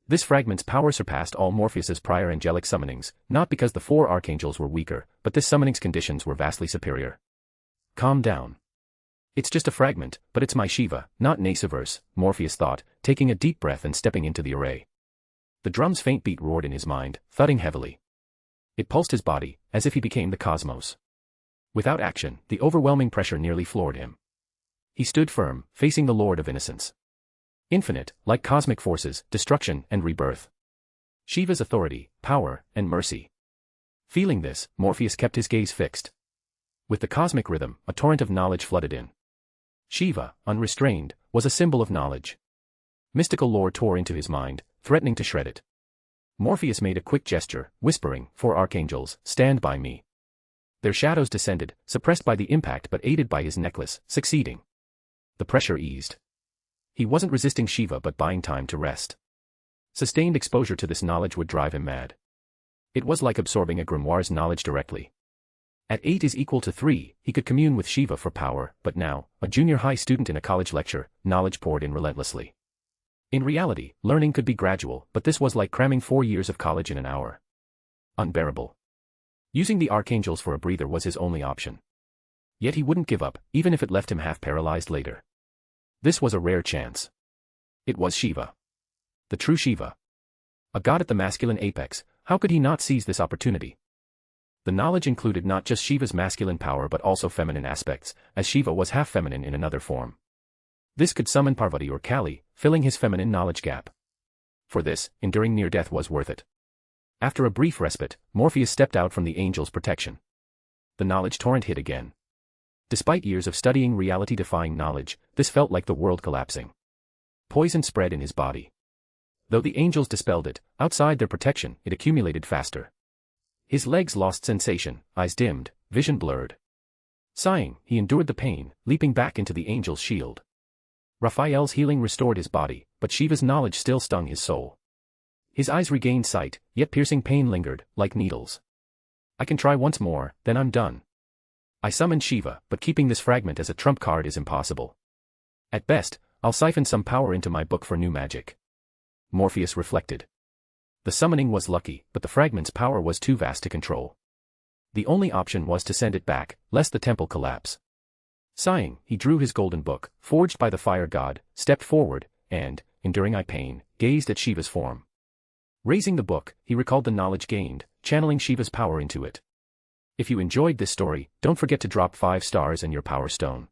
This fragment's power surpassed all Morpheus's prior angelic summonings, not because the four archangels were weaker, but this summoning's conditions were vastly superior. Calm down. It's just a fragment, but it's my Shiva, not Nasuverse, Morpheus thought, taking a deep breath and stepping into the array. The drum's faint beat roared in his mind, thudding heavily. It pulsed his body, as if he became the cosmos. Without action, the overwhelming pressure nearly floored him. He stood firm, facing the Lord of Innocence. Infinite, like cosmic forces, destruction and rebirth. Shiva's authority, power, and mercy. Feeling this, Morpheus kept his gaze fixed. With the cosmic rhythm, a torrent of knowledge flooded in. Shiva, unrestrained, was a symbol of knowledge. Mystical lore tore into his mind, threatening to shred it. Morpheus made a quick gesture, whispering, "Four archangels, stand by me." Their shadows descended, suppressed by the impact but aided by his necklace, succeeding. The pressure eased. He wasn't resisting Shiva but buying time to rest. Sustained exposure to this knowledge would drive him mad. It was like absorbing a grimoire's knowledge directly. At 8 is equal to 3, he could commune with Shiva for power, but now, a junior high student in a college lecture, knowledge poured in relentlessly. In reality, learning could be gradual, but this was like cramming 4 years of college in an hour. Unbearable. Using the archangels for a breather was his only option. Yet he wouldn't give up, even if it left him half-paralyzed later. This was a rare chance. It was Shiva. The true Shiva. A god at the masculine apex, how could he not seize this opportunity? The knowledge included not just Shiva's masculine power but also feminine aspects, as Shiva was half-feminine in another form. This could summon Parvati or Kali, filling his feminine knowledge gap. For this, enduring near death was worth it. After a brief respite, Morpheus stepped out from the angel's protection. The knowledge torrent hit again. Despite years of studying reality-defying knowledge, this felt like the world collapsing. Poison spread in his body. Though the angels dispelled it, outside their protection, it accumulated faster. His legs lost sensation, eyes dimmed, vision blurred. Sighing, he endured the pain, leaping back into the angel's shield. Raphael's healing restored his body, but Shiva's knowledge still stung his soul. His eyes regained sight, yet piercing pain lingered, like needles. I can try once more, then I'm done. I summoned Shiva, but keeping this fragment as a trump card is impossible. At best, I'll siphon some power into my book for new magic. Morpheus reflected. The summoning was lucky, but the fragment's power was too vast to control. The only option was to send it back, lest the temple collapse. Sighing, he drew his golden book, forged by the fire god, stepped forward, and, enduring pain, gazed at Shiva's form. Raising the book, he recalled the knowledge gained, channeling Shiva's power into it. If you enjoyed this story, don't forget to drop 5 stars and your power stone.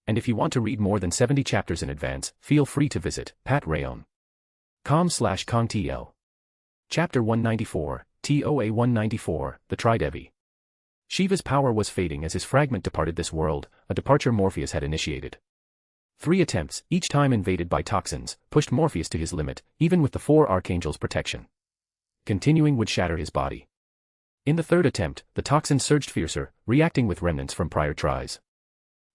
And if you want to read more than 70 chapters in advance, feel free to visit patreon.com/kongtl. Chapter 194, TOA 194, The Tridevi. Shiva's power was fading as his fragment departed this world, a departure Morpheus had initiated. 3 attempts, each time invaded by toxins, pushed Morpheus to his limit, even with the 4 archangels' protection. Continuing would shatter his body. In the 3rd attempt, the toxins surged fiercer, reacting with remnants from prior tries.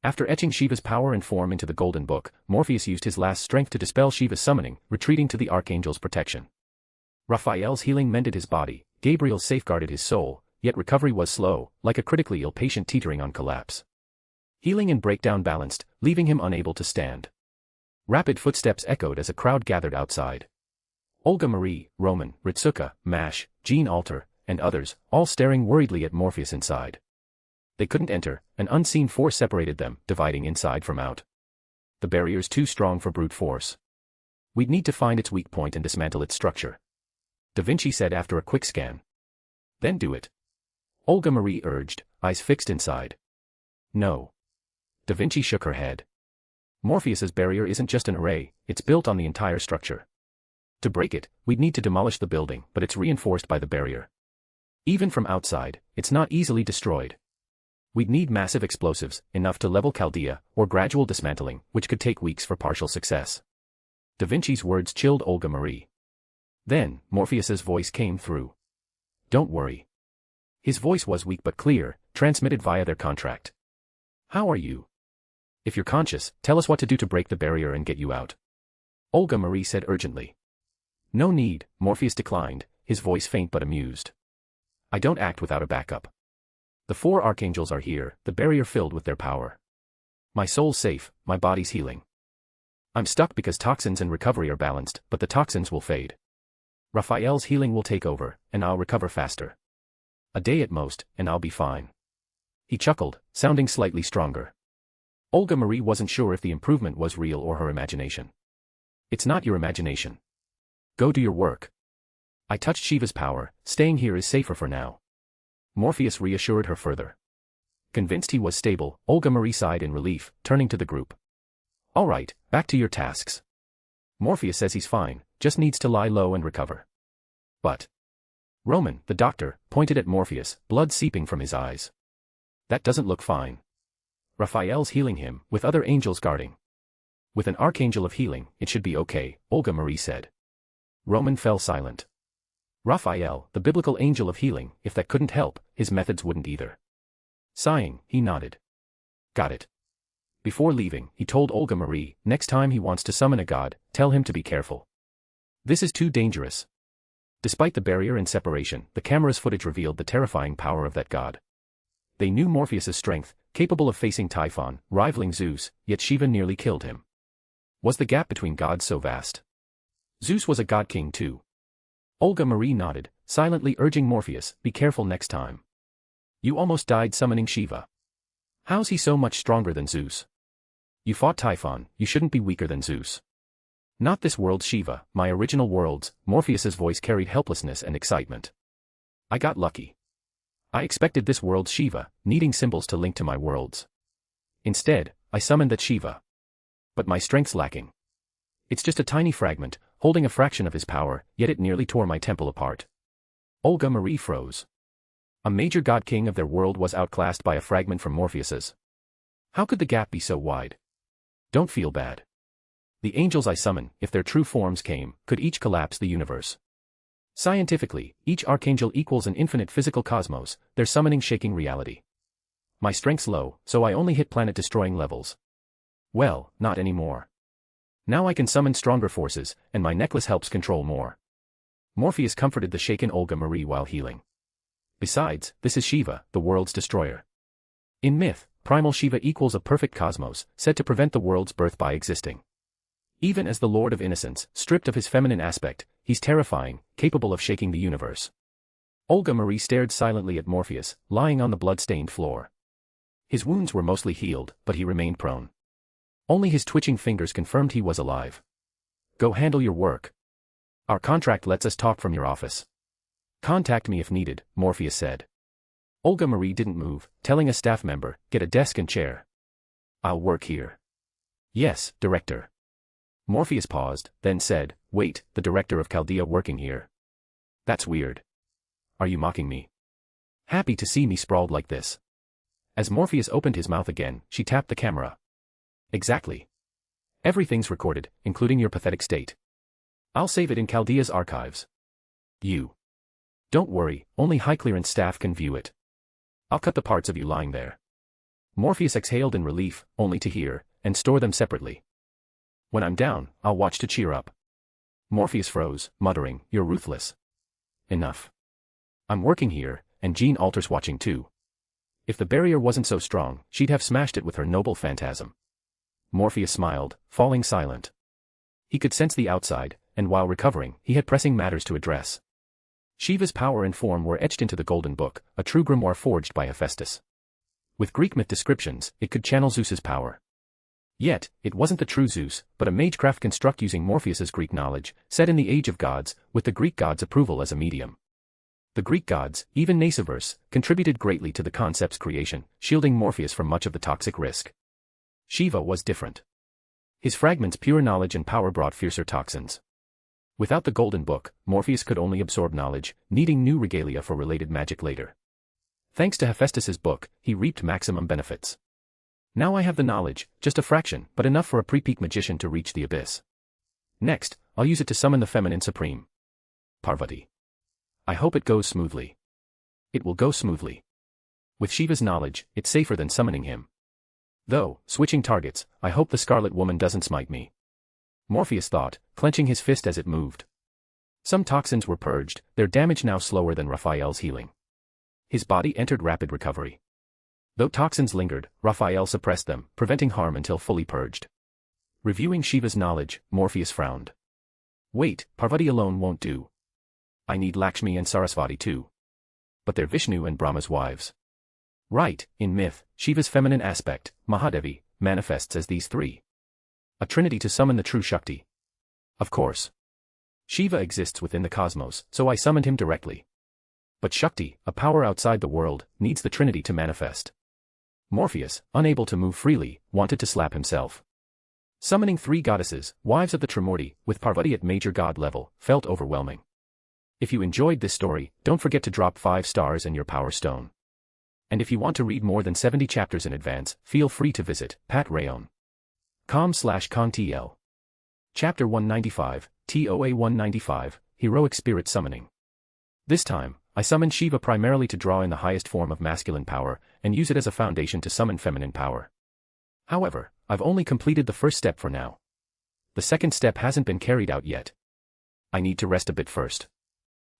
After etching Shiva's power and form into the golden book, Morpheus used his last strength to dispel Shiva's summoning, retreating to the archangel's protection. Raphael's healing mended his body, Gabriel safeguarded his soul, yet recovery was slow, like a critically ill patient teetering on collapse. Healing and breakdown balanced, leaving him unable to stand. Rapid footsteps echoed as a crowd gathered outside. Olga Marie, Roman, Ritsuka, Mash, Jean Alter, and others, all staring worriedly at Morpheus inside. They couldn't enter, an unseen force separated them, dividing inside from out. The barrier's too strong for brute force. We'd need to find its weak point and dismantle its structure. Da Vinci said after a quick scan. Then do it. Olga Marie urged, eyes fixed inside. No. Da Vinci shook her head. Morpheus's barrier isn't just an array, it's built on the entire structure. To break it, we'd need to demolish the building, but it's reinforced by the barrier. Even from outside, it's not easily destroyed. We'd need massive explosives, enough to level Chaldea, or gradual dismantling, which could take weeks for partial success. Da Vinci's words chilled Olga Marie. Then, Morpheus's voice came through. Don't worry. His voice was weak but clear, transmitted via their contract. How are you? If you're conscious, tell us what to do to break the barrier and get you out. Olga Marie said urgently. No need, Morpheus declined, his voice faint but amused. I don't act without a backup. The 4 archangels are here, the barrier filled with their power. My soul's safe, my body's healing. I'm stuck because toxins and recovery are balanced, but the toxins will fade. Raphael's healing will take over, and I'll recover faster. A day at most, and I'll be fine. He chuckled, sounding slightly stronger. Olga Marie wasn't sure if the improvement was real or her imagination. It's not your imagination. Go do your work. I touched Shiva's power, staying here is safer for now. Morpheus reassured her further. Convinced he was stable, Olga Marie sighed in relief, turning to the group. All right, back to your tasks. Morpheus says he's fine, just needs to lie low and recover. But Roman, the doctor, pointed at Morpheus, blood seeping from his eyes. That doesn't look fine. Raphael's healing him, with other angels guarding. With an archangel of healing, it should be okay, Olga Marie said. Roman fell silent. Raphael, the biblical angel of healing, if that couldn't help, his methods wouldn't either. Sighing, he nodded. Got it. Before leaving, he told Olga Marie, next time he wants to summon a god, tell him to be careful. This is too dangerous. Despite the barrier and separation, the camera's footage revealed the terrifying power of that god. They knew Morpheus's strength, capable of facing Typhon, rivaling Zeus, yet Shiva nearly killed him. Was the gap between gods so vast? Zeus was a god king too. Olga Marie nodded, silently urging Morpheus, be careful next time. You almost died summoning Shiva. How's he so much stronger than Zeus? You fought Typhon, you shouldn't be weaker than Zeus. Not this world's Shiva, my original world's. Morpheus's voice carried helplessness and excitement. I got lucky. I expected this world's Shiva, needing symbols to link to my worlds. Instead, I summoned that Shiva. But my strength's lacking. It's just a tiny fragment, holding a fraction of his power, yet it nearly tore my temple apart. Olga Marie froze. A major god king of their world was outclassed by a fragment from Morpheus's. How could the gap be so wide? Don't feel bad. The angels I summon, if their true forms came, could each collapse the universe. Scientifically, each archangel equals an infinite physical cosmos, their summoning shaking reality. My strength's low, so I only hit planet-destroying levels. Well, not anymore. Now I can summon stronger forces, and my necklace helps control more. Morpheus comforted the shaken Olga Marie while healing. Besides, this is Shiva, the world's destroyer. In myth, primal Shiva equals a perfect cosmos, said to prevent the world's birth by existing. Even as the Lord of Innocence, stripped of his feminine aspect, he's terrifying, capable of shaking the universe. Olga Marie stared silently at Morpheus, lying on the blood-stained floor. His wounds were mostly healed, but he remained prone. Only his twitching fingers confirmed he was alive. Go handle your work. Our contract lets us talk from your office. Contact me if needed, Morpheus said. Olga Marie didn't move, telling a staff member, get a desk and chair. I'll work here. Yes, Director. Morpheus paused, then said, wait, the Director of Chaldea working here? That's weird. Are you mocking me? Happy to see me sprawled like this. As Morpheus opened his mouth again, she tapped the camera. Exactly. Everything's recorded, including your pathetic state. I'll save it in Chaldea's archives. You. Don't worry, only high-clearance staff can view it. I'll cut the parts of you lying there. Morpheus exhaled in relief, only to hear, and store them separately. When I'm down, I'll watch to cheer up. Morpheus froze, muttering, you're ruthless. Enough. I'm working here, and Jean Alter's watching too. If the barrier wasn't so strong, she'd have smashed it with her noble phantasm. Morpheus smiled, falling silent. He could sense the outside, and while recovering, he had pressing matters to address. Shiva's power and form were etched into the Golden Book, a true grimoire forged by Hephaestus. With Greek myth descriptions, it could channel Zeus's power. Yet, it wasn't the true Zeus, but a magecraft construct using Morpheus's Greek knowledge, set in the Age of Gods, with the Greek gods' approval as a medium. The Greek gods, even Nasuverse, contributed greatly to the concept's creation, shielding Morpheus from much of the toxic risk. Shiva was different. His fragment's pure knowledge and power brought fiercer toxins. Without the Golden Book, Morpheus could only absorb knowledge, needing new regalia for related magic later. Thanks to Hephaestus's book, he reaped maximum benefits. Now I have the knowledge, just a fraction, but enough for a pre-peak magician to reach the abyss. Next, I'll use it to summon the Feminine Supreme. Parvati. I hope it goes smoothly. It will go smoothly. With Shiva's knowledge, it's safer than summoning him. Though, switching targets, I hope the Scarlet Woman doesn't smite me. Morpheus thought, clenching his fist as it moved. Some toxins were purged, their damage now slower than Raphael's healing. His body entered rapid recovery. Though toxins lingered, Raphael suppressed them, preventing harm until fully purged. Reviewing Shiva's knowledge, Morpheus frowned. Wait, Parvati alone won't do. I need Lakshmi and Sarasvati too. But they're Vishnu and Brahma's wives. Right, in myth, Shiva's feminine aspect, Mahadevi, manifests as these three. A trinity to summon the true Shakti. Of course. Shiva exists within the cosmos, so I summoned him directly. But Shakti, a power outside the world, needs the trinity to manifest. Morpheus, unable to move freely, wanted to slap himself. Summoning three goddesses, wives of the Trimurti, with Parvati at major god level, felt overwhelming. If you enjoyed this story, don't forget to drop 5 stars and your power stone. And if you want to read more than 70 chapters in advance, feel free to visit patrayon.com/contl. Chapter 195, TOA 195, Heroic Spirit Summoning. This time, I summoned Shiva primarily to draw in the highest form of masculine power, and use it as a foundation to summon feminine power. However, I've only completed the first step for now. The second step hasn't been carried out yet. I need to rest a bit first.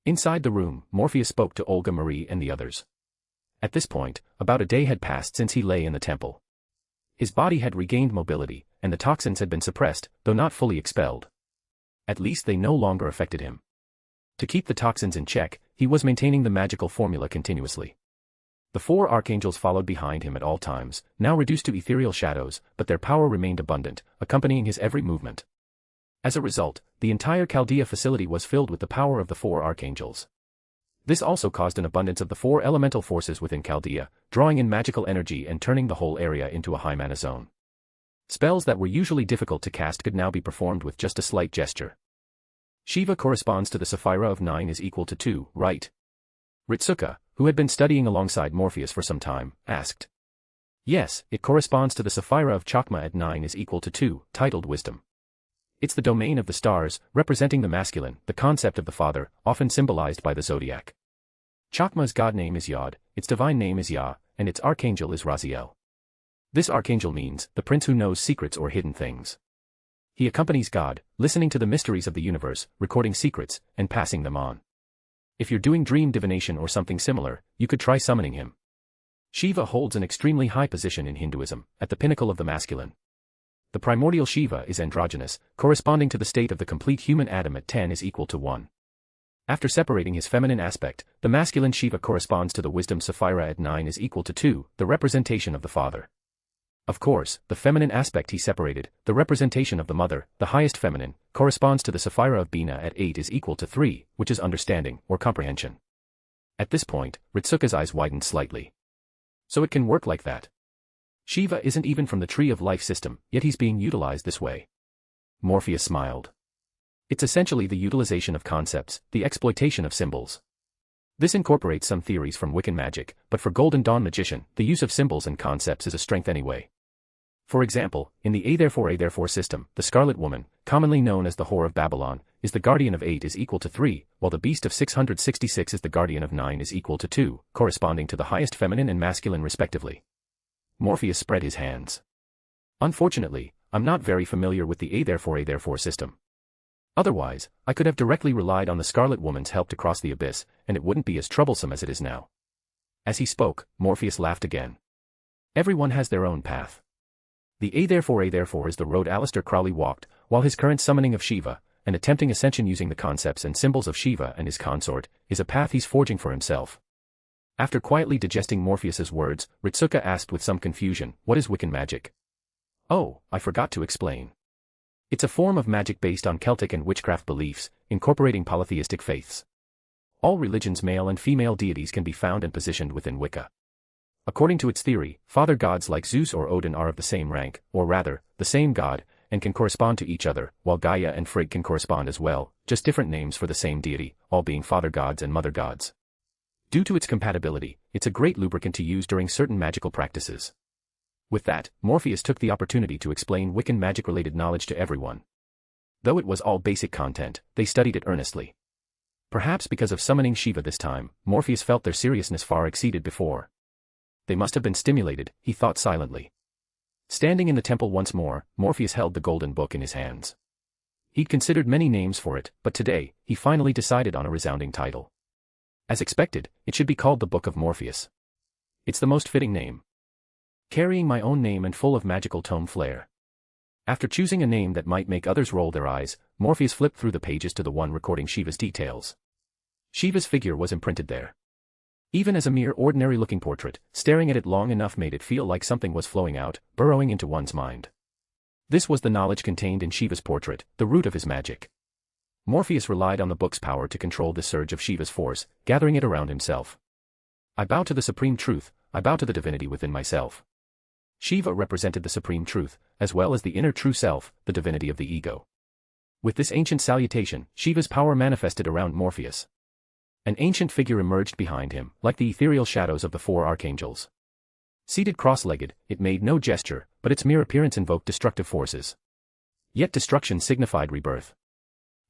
Inside the room, Morpheus spoke to Olga Marie and the others. At this point, about a day had passed since he lay in the temple. His body had regained mobility, and the toxins had been suppressed, though not fully expelled. At least they no longer affected him. To keep the toxins in check, he was maintaining the magical formula continuously. The four archangels followed behind him at all times, now reduced to ethereal shadows, but their power remained abundant, accompanying his every movement. As a result, the entire Chaldea facility was filled with the power of the four archangels. This also caused an abundance of the four elemental forces within Chaldea, drawing in magical energy and turning the whole area into a high mana zone. Spells that were usually difficult to cast could now be performed with just a slight gesture. Shiva corresponds to the Sapphira of 9 is equal to 2, right? Ritsuka, who had been studying alongside Morpheus for some time, asked. Yes, it corresponds to the Sapphira of Chakma at 9 is equal to 2, titled Wisdom. It's the domain of the stars, representing the masculine, the concept of the father, often symbolized by the zodiac. Chakma's god name is Yod, its divine name is Yah, and its archangel is Raziel. This archangel means, the prince who knows secrets or hidden things. He accompanies God, listening to the mysteries of the universe, recording secrets, and passing them on. If you're doing dream divination or something similar, you could try summoning him. Shiva holds an extremely high position in Hinduism, at the pinnacle of the masculine. The primordial Shiva is androgynous, corresponding to the state of the complete human Adam at 10 is equal to 1. After separating his feminine aspect, the masculine Shiva corresponds to the wisdom Sapphira at 9 is equal to 2, the representation of the father. Of course, the feminine aspect he separated, the representation of the mother, the highest feminine, corresponds to the Sapphira of Bina at 8 is equal to 3, which is understanding, or comprehension. At this point, Ritsuka's eyes widened slightly. So it can work like that. Shiva isn't even from the Tree of Life system, yet he's being utilized this way. Morpheus smiled. It's essentially the utilization of concepts, the exploitation of symbols. This incorporates some theories from Wiccan magic, but for Golden Dawn magician, the use of symbols and concepts is a strength anyway. For example, in the A therefore system, the Scarlet Woman, commonly known as the Whore of Babylon, is the guardian of 8 is equal to 3, while the Beast of 666 is the guardian of 9 is equal to 2, corresponding to the highest feminine and masculine respectively. Morpheus spread his hands. Unfortunately, I'm not very familiar with the A therefore system. Otherwise, I could have directly relied on the Scarlet Woman's help to cross the abyss, and it wouldn't be as troublesome as it is now. As he spoke, Morpheus laughed again. Everyone has their own path. The A therefore is the road Aleister Crowley walked, while his current summoning of Shiva, and attempting ascension using the concepts and symbols of Shiva and his consort, is a path he's forging for himself. After quietly digesting Morpheus's words, Ritsuka asked with some confusion, what is Wiccan magic? Oh, I forgot to explain. It's a form of magic based on Celtic and witchcraft beliefs, incorporating polytheistic faiths. All religions' male and female deities can be found and positioned within Wicca. According to its theory, father gods like Zeus or Odin are of the same rank, or rather, the same god, and can correspond to each other, while Gaia and Frigg can correspond as well, just different names for the same deity, all being father gods and mother gods. Due to its compatibility, it's a great lubricant to use during certain magical practices. With that, Morpheus took the opportunity to explain Wiccan magic-related knowledge to everyone. Though it was all basic content, they studied it earnestly. Perhaps because of summoning Shiva this time, Morpheus felt their seriousness far exceeded before. They must have been stimulated, he thought silently. Standing in the temple once more, Morpheus held the golden book in his hands. He'd considered many names for it, but today, he finally decided on a resounding title. As expected, it should be called the Book of Morpheus. It's the most fitting name. Carrying my own name and full of magical tome flair. After choosing a name that might make others roll their eyes, Morpheus flipped through the pages to the one recording Shiva's details. Shiva's figure was imprinted there. Even as a mere ordinary-looking portrait, staring at it long enough made it feel like something was flowing out, burrowing into one's mind. This was the knowledge contained in Shiva's portrait, the root of his magic. Morpheus relied on the book's power to control the surge of Shiva's force, gathering it around himself. I bow to the supreme truth, I bow to the divinity within myself. Shiva represented the supreme truth, as well as the inner true self, the divinity of the ego. With this ancient salutation, Shiva's power manifested around Morpheus. An ancient figure emerged behind him, like the ethereal shadows of the four archangels. Seated cross-legged, it made no gesture, but its mere appearance invoked destructive forces. Yet destruction signified rebirth.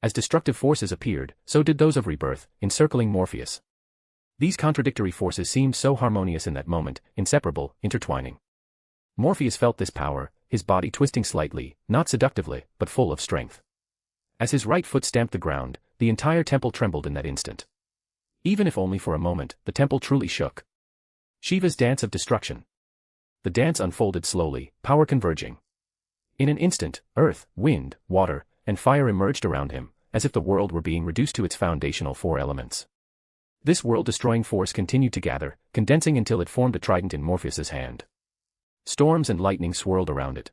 As destructive forces appeared, so did those of rebirth, encircling Morpheus. These contradictory forces seemed so harmonious in that moment, inseparable, intertwining. Morpheus felt this power, his body twisting slightly, not seductively, but full of strength. As his right foot stamped the ground, the entire temple trembled in that instant. Even if only for a moment, the temple truly shook. Shiva's dance of destruction. The dance unfolded slowly, power converging. In an instant, earth, wind, water, and fire emerged around him, as if the world were being reduced to its foundational four elements. This world-destroying force continued to gather, condensing until it formed a trident in Morpheus's hand. Storms and lightning swirled around it.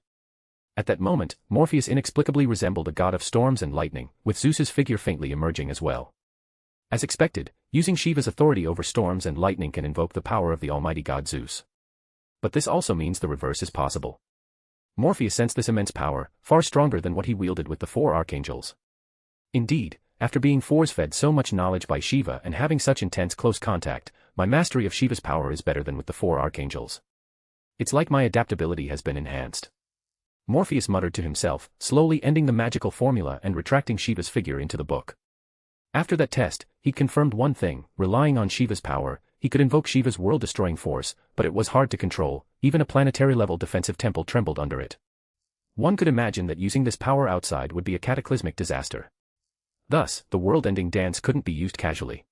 At that moment, Morpheus inexplicably resembled a god of storms and lightning, with Zeus's figure faintly emerging as well. As expected, using Shiva's authority over storms and lightning can invoke the power of the almighty god Zeus. But this also means the reverse is possible. Morpheus sensed this immense power, far stronger than what he wielded with the four archangels. Indeed, after being force-fed so much knowledge by Shiva and having such intense close contact, my mastery of Shiva's power is better than with the four archangels. It's like my adaptability has been enhanced. Morpheus muttered to himself, slowly ending the magical formula and retracting Shiva's figure into the book. After that test, he'd confirmed one thing: relying on Shiva's power, he could invoke Shiva's world-destroying force, but it was hard to control. Even a planetary-level defensive temple trembled under it. One could imagine that using this power outside would be a cataclysmic disaster. Thus, the world-ending dance couldn't be used casually.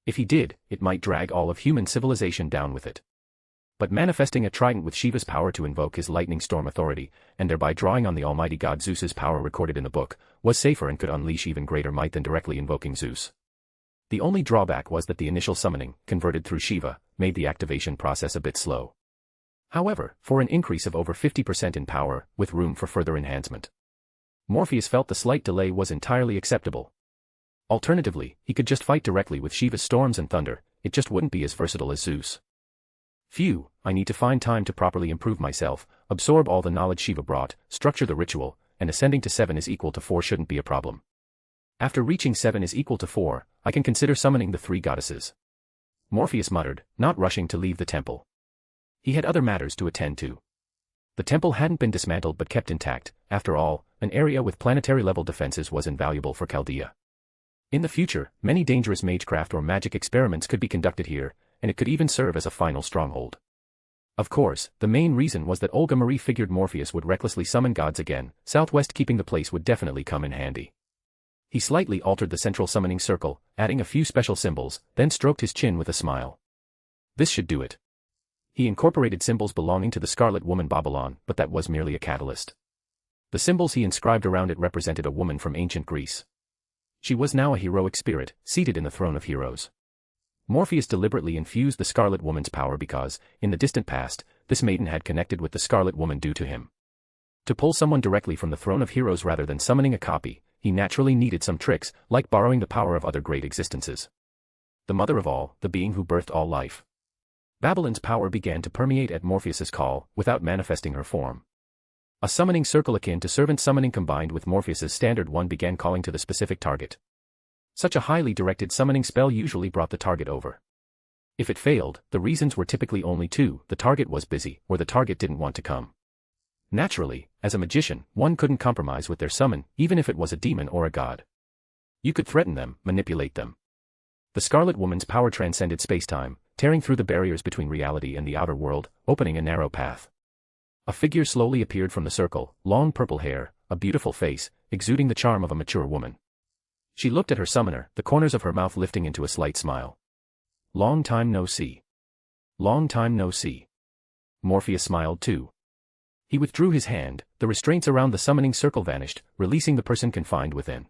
If he did, it might drag all of human civilization down with it. But manifesting a trident with Shiva's power to invoke his lightning storm authority, and thereby drawing on the almighty god Zeus's power recorded in the book, was safer and could unleash even greater might than directly invoking Zeus. The only drawback was that the initial summoning, converted through Shiva, made the activation process a bit slow. However, for an increase of over 50% in power, with room for further enhancement, Morpheus felt the slight delay was entirely acceptable. Alternatively, he could just fight directly with Shiva's storms and thunder. It just wouldn't be as versatile as Zeus. Phew, I need to find time to properly improve myself, absorb all the knowledge Shiva brought, structure the ritual, and ascending to 7 is equal to 4 shouldn't be a problem. After reaching 7 is equal to 4, I can consider summoning the 3 goddesses. Morpheus muttered, not rushing to leave the temple. He had other matters to attend to. The temple hadn't been dismantled but kept intact. After all, an area with planetary-level defenses was invaluable for Chaldea. In the future, many dangerous magecraft or magic experiments could be conducted here, and it could even serve as a final stronghold. Of course, the main reason was that Olga Marie figured Morpheus would recklessly summon gods again. Southwest keeping the place would definitely come in handy. He slightly altered the central summoning circle, adding a few special symbols, then stroked his chin with a smile. This should do it. He incorporated symbols belonging to the Scarlet Woman Babylon, but that was merely a catalyst. The symbols he inscribed around it represented a woman from ancient Greece. She was now a heroic spirit, seated in the throne of heroes. Morpheus deliberately infused the Scarlet Woman's power because, in the distant past, this maiden had connected with the Scarlet Woman due to him. To pull someone directly from the throne of heroes rather than summoning a copy, he naturally needed some tricks, like borrowing the power of other great existences. The mother of all, the being who birthed all life. Babylon's power began to permeate at Morpheus's call, without manifesting her form. A summoning circle akin to servant summoning combined with Morpheus's standard one began calling to the specific target. Such a highly directed summoning spell usually brought the target over. If it failed, the reasons were typically only 2: the target was busy, or the target didn't want to come. Naturally, as a magician, one couldn't compromise with their summon, even if it was a demon or a god. You could threaten them, manipulate them. The Scarlet Woman's power transcended space-time, tearing through the barriers between reality and the outer world, opening a narrow path. A figure slowly appeared from the circle, long purple hair, a beautiful face, exuding the charm of a mature woman. She looked at her summoner, the corners of her mouth lifting into a slight smile. Long time no see. Long time no see. Morpheus smiled too. He withdrew his hand, the restraints around the summoning circle vanished, releasing the person confined within.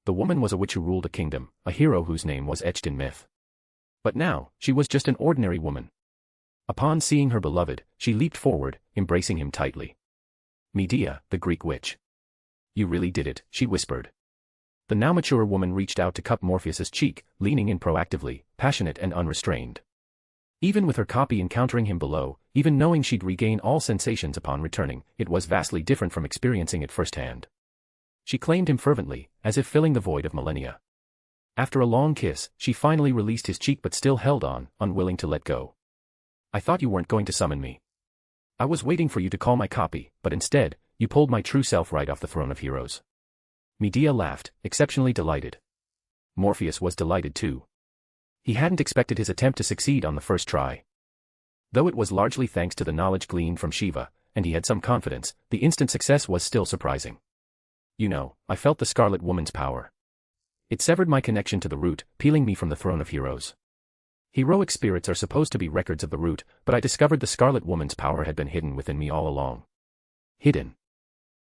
The woman was a witch who ruled a kingdom, a hero whose name was etched in myth. But now, she was just an ordinary woman. Upon seeing her beloved, she leaped forward, embracing him tightly. Medea, the Greek witch. You really did it, she whispered. The now mature woman reached out to cup Morpheus's cheek, leaning in proactively, passionate and unrestrained. Even with her copy encountering him below, even knowing she'd regain all sensations upon returning, it was vastly different from experiencing it firsthand. She claimed him fervently, as if filling the void of millennia. After a long kiss, she finally released his cheek but still held on, unwilling to let go. I thought you weren't going to summon me. I was waiting for you to call my copy, but instead, you pulled my true self right off the throne of heroes. Medea laughed, exceptionally delighted. Morpheus was delighted too. He hadn't expected his attempt to succeed on the first try. Though it was largely thanks to the knowledge gleaned from Shiva, and he had some confidence, the instant success was still surprising. You know, I felt the Scarlet Woman's power. It severed my connection to the root, peeling me from the throne of heroes. Heroic spirits are supposed to be records of the root, but I discovered the Scarlet Woman's power had been hidden within me all along. Hidden?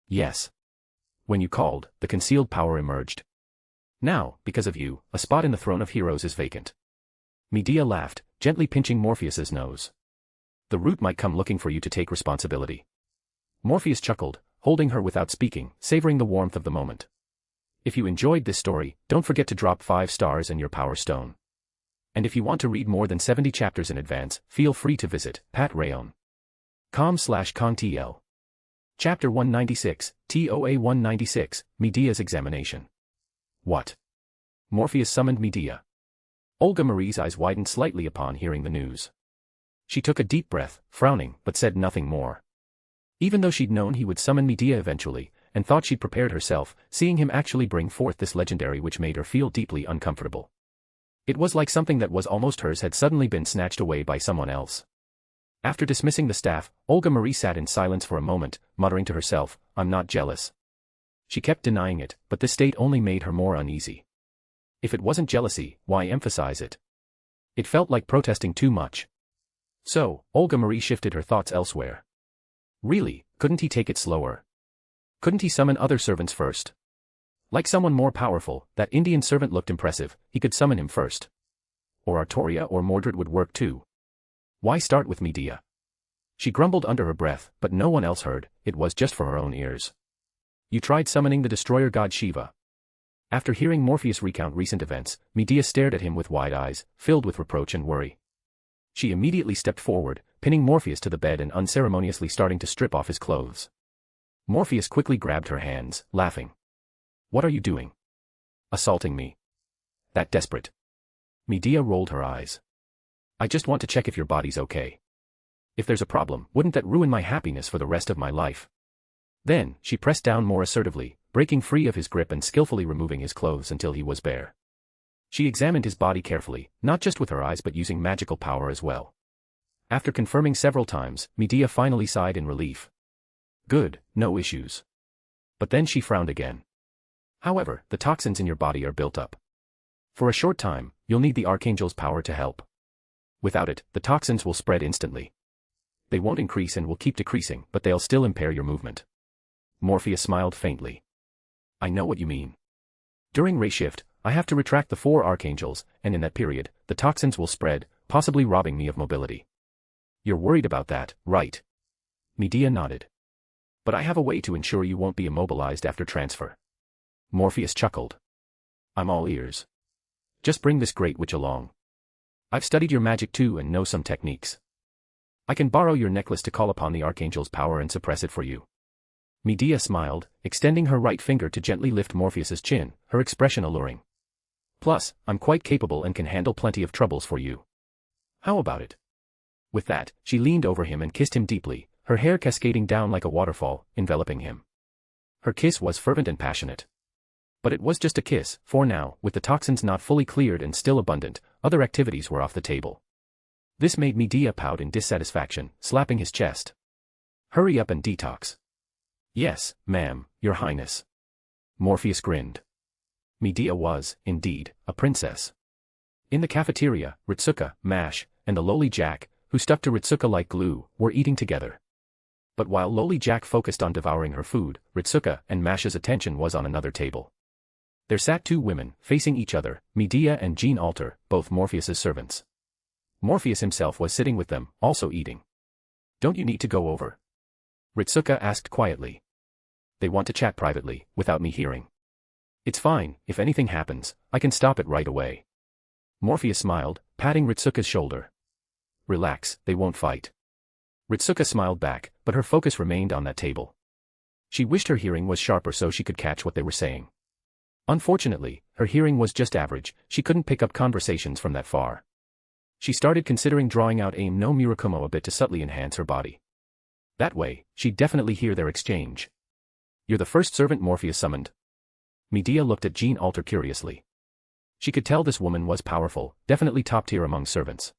Yes. When you called, the concealed power emerged. Now, because of you, a spot in the throne of heroes is vacant. Medea laughed, gently pinching Morpheus's nose. The root might come looking for you to take responsibility. Morpheus chuckled, holding her without speaking, savoring the warmth of the moment. If you enjoyed this story, don't forget to drop 5 stars and your power stone. And if you want to read more than 70 chapters in advance, feel free to visit patreon.com/contl. Chapter 196, TOA 196, Medea's Examination. What? Morpheus summoned Medea. Olga Marie's eyes widened slightly upon hearing the news. She took a deep breath, frowning, but said nothing more. Even though she'd known he would summon Medea eventually, and thought she'd prepared herself, seeing him actually bring forth this legendary which made her feel deeply uncomfortable. It was like something that was almost hers had suddenly been snatched away by someone else. After dismissing the staff, Olga Marie sat in silence for a moment, muttering to herself, "I'm not jealous." She kept denying it, but this state only made her more uneasy. If it wasn't jealousy, why emphasize it? It felt like protesting too much. So, Olga Marie shifted her thoughts elsewhere. Really, couldn't he take it slower? Couldn't he summon other servants first? Like someone more powerful, that Indian servant looked impressive, he could summon him first. Or Artoria or Mordred would work too. Why start with Medea? She grumbled under her breath, but no one else heard, it was just for her own ears. You tried summoning the destroyer god Shiva. After hearing Morpheus recount recent events, Medea stared at him with wide eyes, filled with reproach and worry. She immediately stepped forward, pinning Morpheus to the bed and unceremoniously starting to strip off his clothes. Morpheus quickly grabbed her hands, laughing. What are you doing? Assaulting me? That desperate? Medea rolled her eyes. I just want to check if your body's okay. If there's a problem, wouldn't that ruin my happiness for the rest of my life? Then, she pressed down more assertively, breaking free of his grip and skillfully removing his clothes until he was bare. She examined his body carefully, not just with her eyes but using magical power as well. After confirming several times, Medea finally sighed in relief. Good, no issues. But then she frowned again. However, the toxins in your body are built up. For a short time, you'll need the Archangel's power to help. Without it, the toxins will spread instantly. They won't increase and will keep decreasing, but they'll still impair your movement. Morpheus smiled faintly. I know what you mean. During Ray Shift, I have to retract the 4 Archangels, and in that period, the toxins will spread, possibly robbing me of mobility. You're worried about that, right? Medea nodded. But I have a way to ensure you won't be immobilized after transfer. Morpheus chuckled. I'm all ears. Just bring this great witch along. I've studied your magic too and know some techniques. I can borrow your necklace to call upon the Archangel's power and suppress it for you. Medea smiled, extending her right finger to gently lift Morpheus's chin, her expression alluring. Plus, I'm quite capable and can handle plenty of troubles for you. How about it? With that, she leaned over him and kissed him deeply, her hair cascading down like a waterfall, enveloping him. Her kiss was fervent and passionate. But it was just a kiss, for now, with the toxins not fully cleared and still abundant, other activities were off the table. This made Medea pout in dissatisfaction, slapping his chest. Hurry up and detox. Yes, ma'am, your highness. Morpheus grinned. Medea was, indeed, a princess. In the cafeteria, Ritsuka, Mash, and the lowly Jack, who stuck to Ritsuka like glue, were eating together. But while lowly Jack focused on devouring her food, Ritsuka and Mash's attention was on another table. There sat 2 women, facing each other, Medea and Jean Alter, both Morpheus's servants. Morpheus himself was sitting with them, also eating. Don't you need to go over? Ritsuka asked quietly. They want to chat privately, without me hearing. It's fine, if anything happens, I can stop it right away. Morpheus smiled, patting Ritsuka's shoulder. Relax, they won't fight. Ritsuka smiled back, but her focus remained on that table. She wished her hearing was sharper so she could catch what they were saying. Unfortunately, her hearing was just average, she couldn't pick up conversations from that far. She started considering drawing out Aim no Murakumo a bit to subtly enhance her body. That way, she'd definitely hear their exchange. You're the first servant Morpheus summoned? Medea looked at Jean Alter curiously. She could tell this woman was powerful, definitely top tier among servants.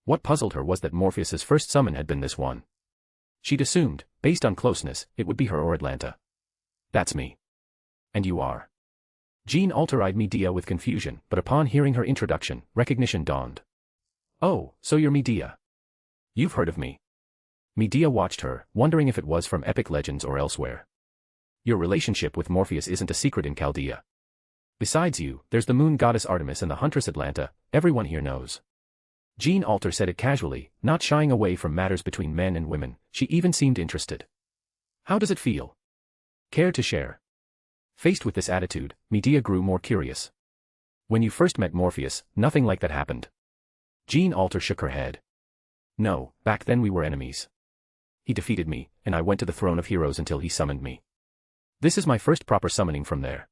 What puzzled her was that Morpheus's first summon had been this one. She'd assumed, based on closeness, it would be her or Atlanta. That's me. And you are. Jean Alter eyed Medea with confusion, but upon hearing her introduction, recognition dawned. Oh, so you're Medea. You've heard of me. Medea watched her, wondering if it was from epic legends or elsewhere. Your relationship with Morpheus isn't a secret in Chaldea. Besides you, there's the moon goddess Artemis and the huntress Atlanta, everyone here knows. Jean Alter said it casually, not shying away from matters between men and women. She even seemed interested. How does it feel? Care to share? Faced with this attitude, Medea grew more curious. When you first met Morpheus, nothing like that happened. Jean Alter shook her head. No, back then we were enemies. He defeated me, and I went to the throne of heroes until he summoned me. This is my first proper summoning from there.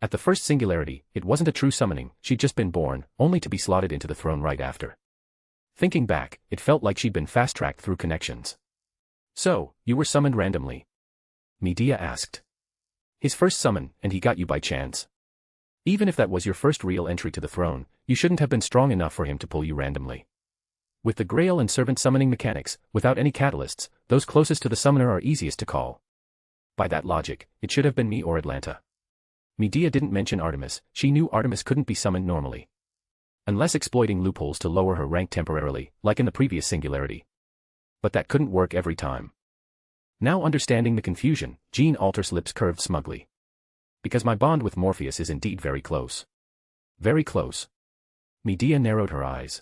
At the first singularity, it wasn't a true summoning, she'd just been born, only to be slotted into the throne right after. Thinking back, it felt like she'd been fast-tracked through connections. So, you were summoned randomly? Medea asked. His first summon, and he got you by chance. Even if that was your first real entry to the throne, you shouldn't have been strong enough for him to pull you randomly. With the Grail and Servant summoning mechanics, without any catalysts, those closest to the summoner are easiest to call. By that logic, it should have been me or Atlanta. Medea didn't mention Artemis, she knew Artemis couldn't be summoned normally. Unless exploiting loopholes to lower her rank temporarily, like in the previous singularity. But that couldn't work every time. Now understanding the confusion, Jean Alter's lips curved smugly. Because my bond with Morpheus is indeed very close. Very close. Medea narrowed her eyes.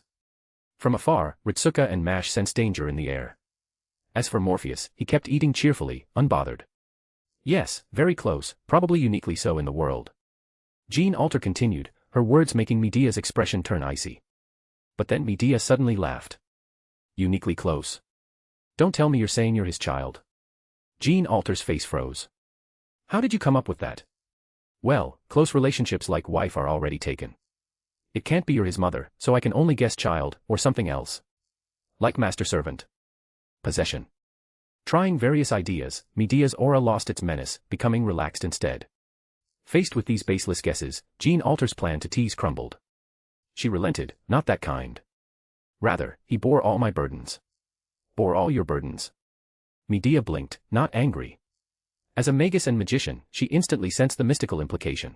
From afar, Ritsuka and Mash sensed danger in the air. As for Morpheus, he kept eating cheerfully, unbothered. Yes, very close, probably uniquely so in the world. Jean Alter continued, her words making Medea's expression turn icy. But then Medea suddenly laughed. Uniquely close. Don't tell me you're saying you're his child. Jean Alter's face froze. How did you come up with that? Well, close relationships like wife are already taken. It can't be you're his mother, so I can only guess child, or something else. Like master-servant. Possession. Trying various ideas, Medea's aura lost its menace, becoming relaxed instead. Faced with these baseless guesses, Jean Alter's plan to tease crumbled. She relented, not that kind. Rather, he bore all my burdens. Bore all your burdens. Medea blinked, not angry. As a magus and magician, she instantly sensed the mystical implication.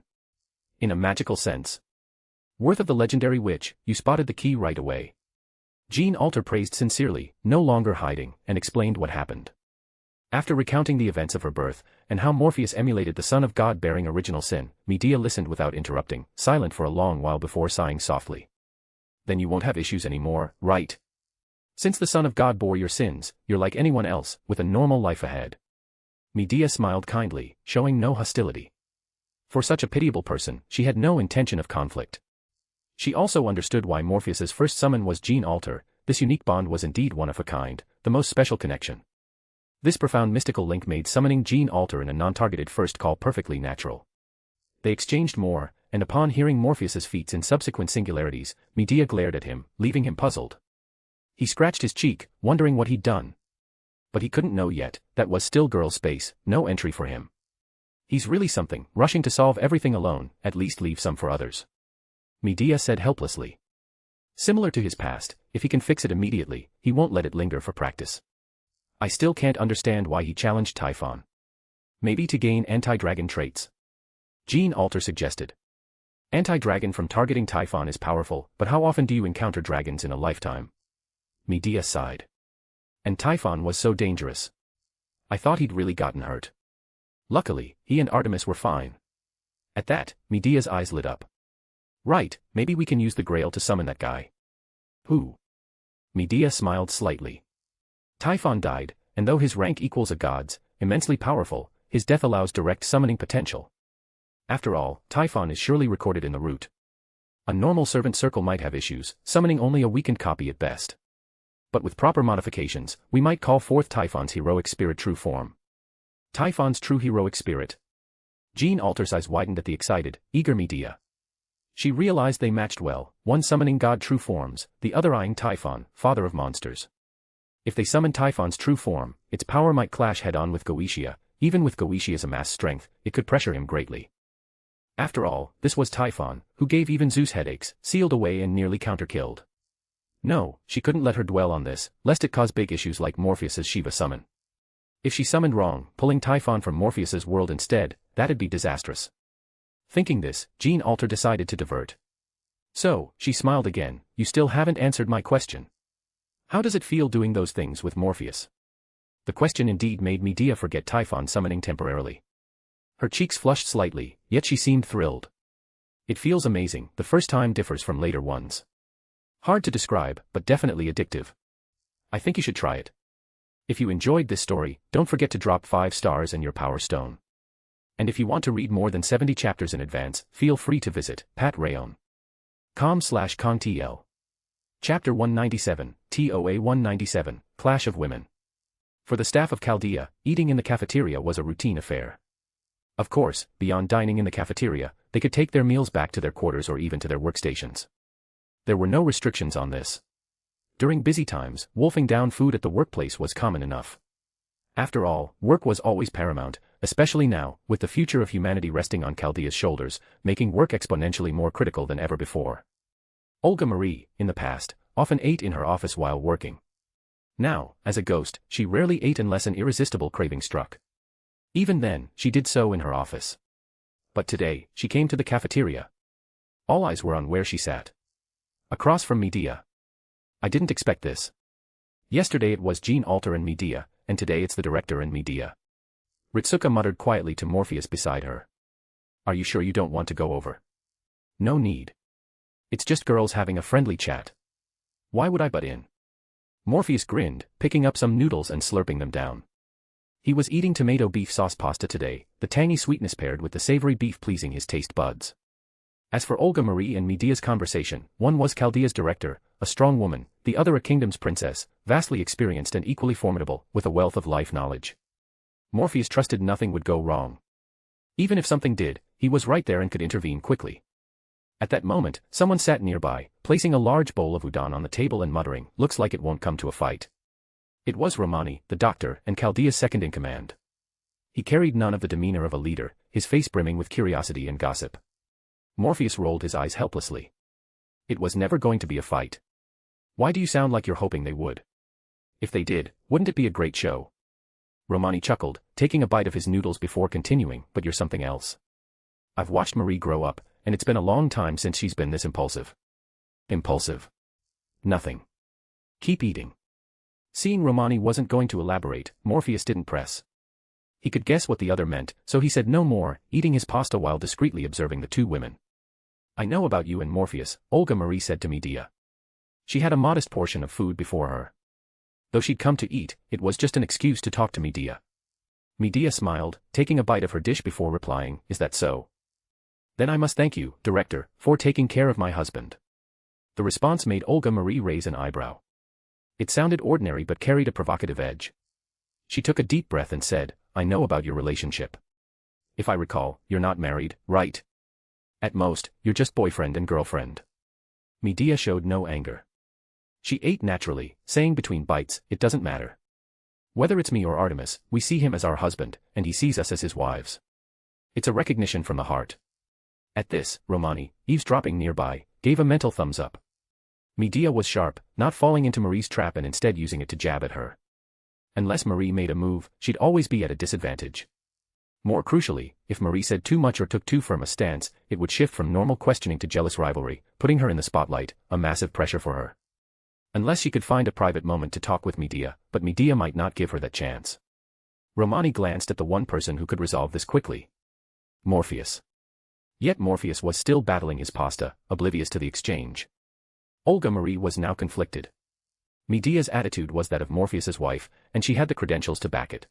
In a magical sense. Worth of the legendary witch, you spotted the key right away. Jean Alter praised sincerely, no longer hiding, and explained what happened. After recounting the events of her birth, and how Morpheus emulated the Son of God bearing original sin, Medea listened without interrupting, silent for a long while before sighing softly. Then you won't have issues anymore, right? Since the Son of God bore your sins, you're like anyone else, with a normal life ahead. Medea smiled kindly, showing no hostility. For such a pitiable person, she had no intention of conflict. She also understood why Morpheus's first summon was Jean Alter. This unique bond was indeed one of a kind, the most special connection. This profound mystical link made summoning Jean Alter in a non-targeted first call perfectly natural. They exchanged more, and upon hearing Morpheus's feats in subsequent singularities, Medea glared at him, leaving him puzzled. He scratched his cheek, wondering what he'd done. But he couldn't know yet, that was still girl space, no entry for him. He's really something, rushing to solve everything alone, at least leave some for others. Medea said helplessly. Similar to his past, if he can fix it immediately, he won't let it linger for practice. I still can't understand why he challenged Typhon. Maybe to gain anti-dragon traits. Jean Alter suggested. Anti-dragon from targeting Typhon is powerful, but how often do you encounter dragons in a lifetime? Medea sighed. And Typhon was so dangerous. I thought he'd really gotten hurt. Luckily, he and Artemis were fine. At that, Medea's eyes lit up. Right, maybe we can use the Grail to summon that guy. Who? Medea smiled slightly. Typhon died, and though his rank equals a god's, immensely powerful, his death allows direct summoning potential. After all, Typhon is surely recorded in the root. A normal servant circle might have issues, summoning only a weakened copy at best. But with proper modifications, we might call forth Typhon's heroic spirit true form. Typhon's true heroic spirit. Jean Alter's eyes widened at the excited, eager Medea. She realized they matched well, one summoning God true forms, the other eyeing Typhon, father of monsters. If they summoned Typhon's true form, its power might clash head-on with Goetia. Even with Goetia's amassed strength, it could pressure him greatly. After all, this was Typhon, who gave even Zeus headaches, sealed away and nearly counter-killed. No, she couldn't let her dwell on this, lest it cause big issues like Morpheus's Shiva summon. If she summoned wrong, pulling Typhon from Morpheus's world instead, that'd be disastrous. Thinking this, Jean Alter decided to divert. So, she smiled again, you still haven't answered my question. How does it feel doing those things with Morpheus? The question indeed made Medea forget Typhon summoning temporarily. Her cheeks flushed slightly, yet she seemed thrilled. It feels amazing, the first time differs from later ones. Hard to describe, but definitely addictive. I think you should try it. If you enjoyed this story, don't forget to drop 5 stars and your power stone. And if you want to read more than 70 chapters in advance, feel free to visit patrayon.com/contl. Chapter 197, TOA 197, Clash of Women. For the staff of Chaldea, eating in the cafeteria was a routine affair. Of course, beyond dining in the cafeteria, they could take their meals back to their quarters or even to their workstations. There were no restrictions on this. During busy times, wolfing down food at the workplace was common enough. After all, work was always paramount, especially now, with the future of humanity resting on Chaldea's shoulders, making work exponentially more critical than ever before. Olga Marie, in the past, often ate in her office while working. Now, as a ghost, she rarely ate unless an irresistible craving struck. Even then, she did so in her office. But today, she came to the cafeteria. All eyes were on where she sat. Across from Medea. I didn't expect this. Yesterday it was Jean Alter and Medea, and today it's the director and Medea. Ritsuka muttered quietly to Morpheus beside her. Are you sure you don't want to go over? No need. It's just girls having a friendly chat. Why would I butt in? Morpheus grinned, picking up some noodles and slurping them down. He was eating tomato beef sauce pasta today, the tangy sweetness paired with the savory beef pleasing his taste buds. As for Olga Marie and Medea's conversation, one was Chaldea's director, a strong woman, the other a kingdom's princess, vastly experienced and equally formidable, with a wealth of life knowledge. Morpheus trusted nothing would go wrong. Even if something did, he was right there and could intervene quickly. At that moment, someone sat nearby, placing a large bowl of udon on the table and muttering, looks like it won't come to a fight. It was Romani, the doctor, and Chaldea's second-in-command. He carried none of the demeanor of a leader, his face brimming with curiosity and gossip. Morpheus rolled his eyes helplessly. It was never going to be a fight. Why do you sound like you're hoping they would? If they did, wouldn't it be a great show? Romani chuckled, taking a bite of his noodles before continuing, but you're something else. I've watched Marie grow up, and it's been a long time since she's been this impulsive. Impulsive? Nothing. Keep eating. Seeing Romani wasn't going to elaborate, Morpheus didn't press. He could guess what the other meant, so he said no more, eating his pasta while discreetly observing the two women. I know about you and Morpheus, Olga Marie said to Medea. She had a modest portion of food before her. Though she'd come to eat, it was just an excuse to talk to Medea. Medea smiled, taking a bite of her dish before replying, is that so? Then I must thank you, director, for taking care of my husband. The response made Olga Marie raise an eyebrow. It sounded ordinary but carried a provocative edge. She took a deep breath and said, I know about your relationship. If I recall, you're not married, right? At most, you're just boyfriend and girlfriend. Medea showed no anger. She ate naturally, saying between bites, it doesn't matter. Whether it's me or Artemis, we see him as our husband, and he sees us as his wives. It's a recognition from the heart. At this, Romani, eavesdropping nearby, gave a mental thumbs up. Medea was sharp, not falling into Marie's trap and instead using it to jab at her. Unless Marie made a move, she'd always be at a disadvantage. More crucially, if Marie said too much or took too firm a stance, it would shift from normal questioning to jealous rivalry, putting her in the spotlight, a massive pressure for her. Unless she could find a private moment to talk with Medea, but Medea might not give her that chance. Romani glanced at the one person who could resolve this quickly. Morpheus. Yet Morpheus was still battling his pasta, oblivious to the exchange. Olga Marie was now conflicted. Medea's attitude was that of Morpheus's wife, and she had the credentials to back it.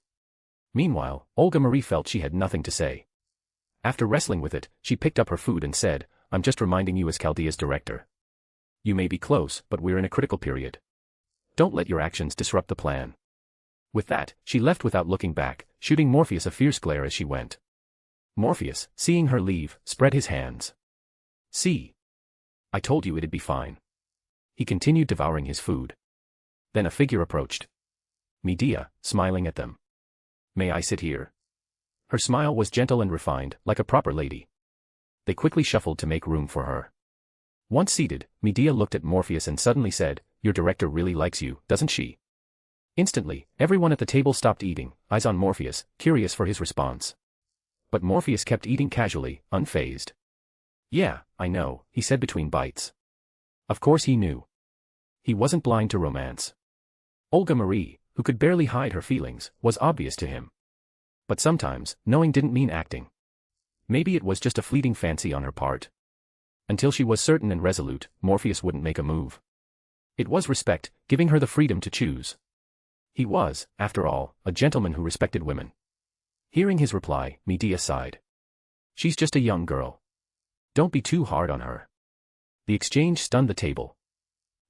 Meanwhile, Olga Marie felt she had nothing to say. After wrestling with it, she picked up her food and said, I'm just reminding you as Chaldea's director. You may be close, but we're in a critical period. Don't let your actions disrupt the plan. With that, she left without looking back, shooting Morpheus a fierce glare as she went. Morpheus, seeing her leave, spread his hands. See? I told you it'd be fine. He continued devouring his food. Then a figure approached. Medea, smiling at them. May I sit here? Her smile was gentle and refined, like a proper lady. They quickly shuffled to make room for her. Once seated, Medea looked at Morpheus and suddenly said, Your director really likes you, doesn't she? Instantly, everyone at the table stopped eating, eyes on Morpheus, curious for his response. But Morpheus kept eating casually, unfazed. Yeah, I know, he said between bites. Of course he knew. He wasn't blind to romance. Olga Marie, who could barely hide her feelings, was obvious to him. But sometimes, knowing didn't mean acting. Maybe it was just a fleeting fancy on her part. Until she was certain and resolute, Morpheus wouldn't make a move. It was respect, giving her the freedom to choose. He was, after all, a gentleman who respected women. Hearing his reply, Medea sighed. She's just a young girl. Don't be too hard on her. The exchange stunned the table.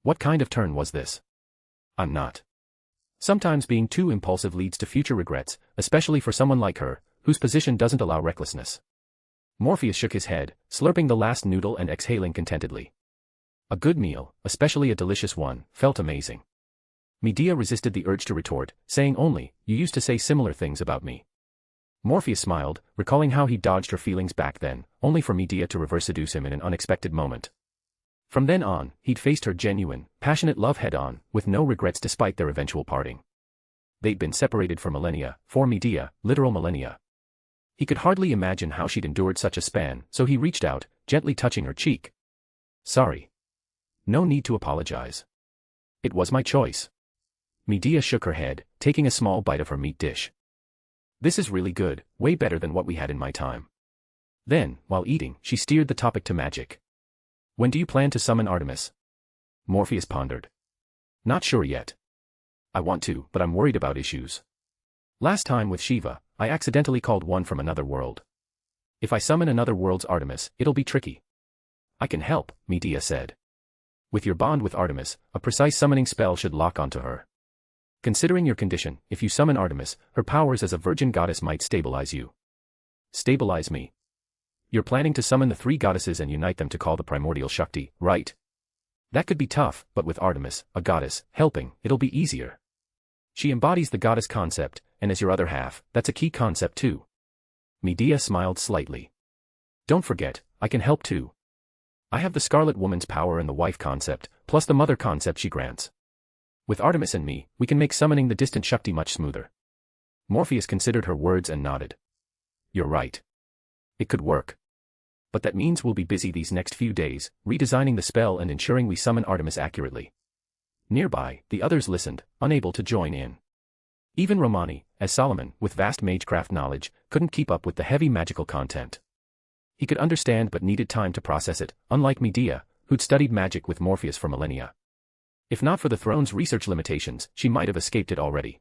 What kind of turn was this? I'm not. Sometimes being too impulsive leads to future regrets, especially for someone like her, whose position doesn't allow recklessness. Morpheus shook his head, slurping the last noodle and exhaling contentedly. A good meal, especially a delicious one, felt amazing. Medea resisted the urge to retort, saying only, "You used to say similar things about me." Morpheus smiled, recalling how he dodged her feelings back then, only for Medea to reverse seduce him in an unexpected moment. From then on, he'd faced her genuine, passionate love head-on, with no regrets despite their eventual parting. They'd been separated for millennia, for Medea, literal millennia. He could hardly imagine how she'd endured such a span, so he reached out, gently touching her cheek. Sorry. No need to apologize. It was my choice. Medea shook her head, taking a small bite of her meat dish. This is really good, way better than what we had in my time. Then, while eating, she steered the topic to magic. When do you plan to summon Artemis? Morpheus pondered. Not sure yet. I want to, but I'm worried about issues. Last time with Shiva, I accidentally called one from another world. If I summon another world's Artemis, it'll be tricky. I can help, Medea said. With your bond with Artemis, a precise summoning spell should lock onto her. Considering your condition, if you summon Artemis, her powers as a virgin goddess might stabilize you. Stabilize me? You're planning to summon the three goddesses and unite them to call the primordial Shakti, right? That could be tough, but with Artemis, a goddess, helping, it'll be easier. She embodies the goddess concept, and as your other half, that's a key concept too. Medea smiled slightly. Don't forget, I can help too. I have the Scarlet Woman's power and the wife concept, plus the mother concept she grants. With Artemis and me, we can make summoning the distant Shakti much smoother. Morpheus considered her words and nodded. You're right. It could work. But that means we'll be busy these next few days, redesigning the spell and ensuring we summon Artemis accurately. Nearby, the others listened, unable to join in. Even Romani, as Solomon, with vast magecraft knowledge, couldn't keep up with the heavy magical content. He could understand but needed time to process it, unlike Medea, who'd studied magic with Morpheus for millennia. If not for the throne's research limitations, she might have escaped it already.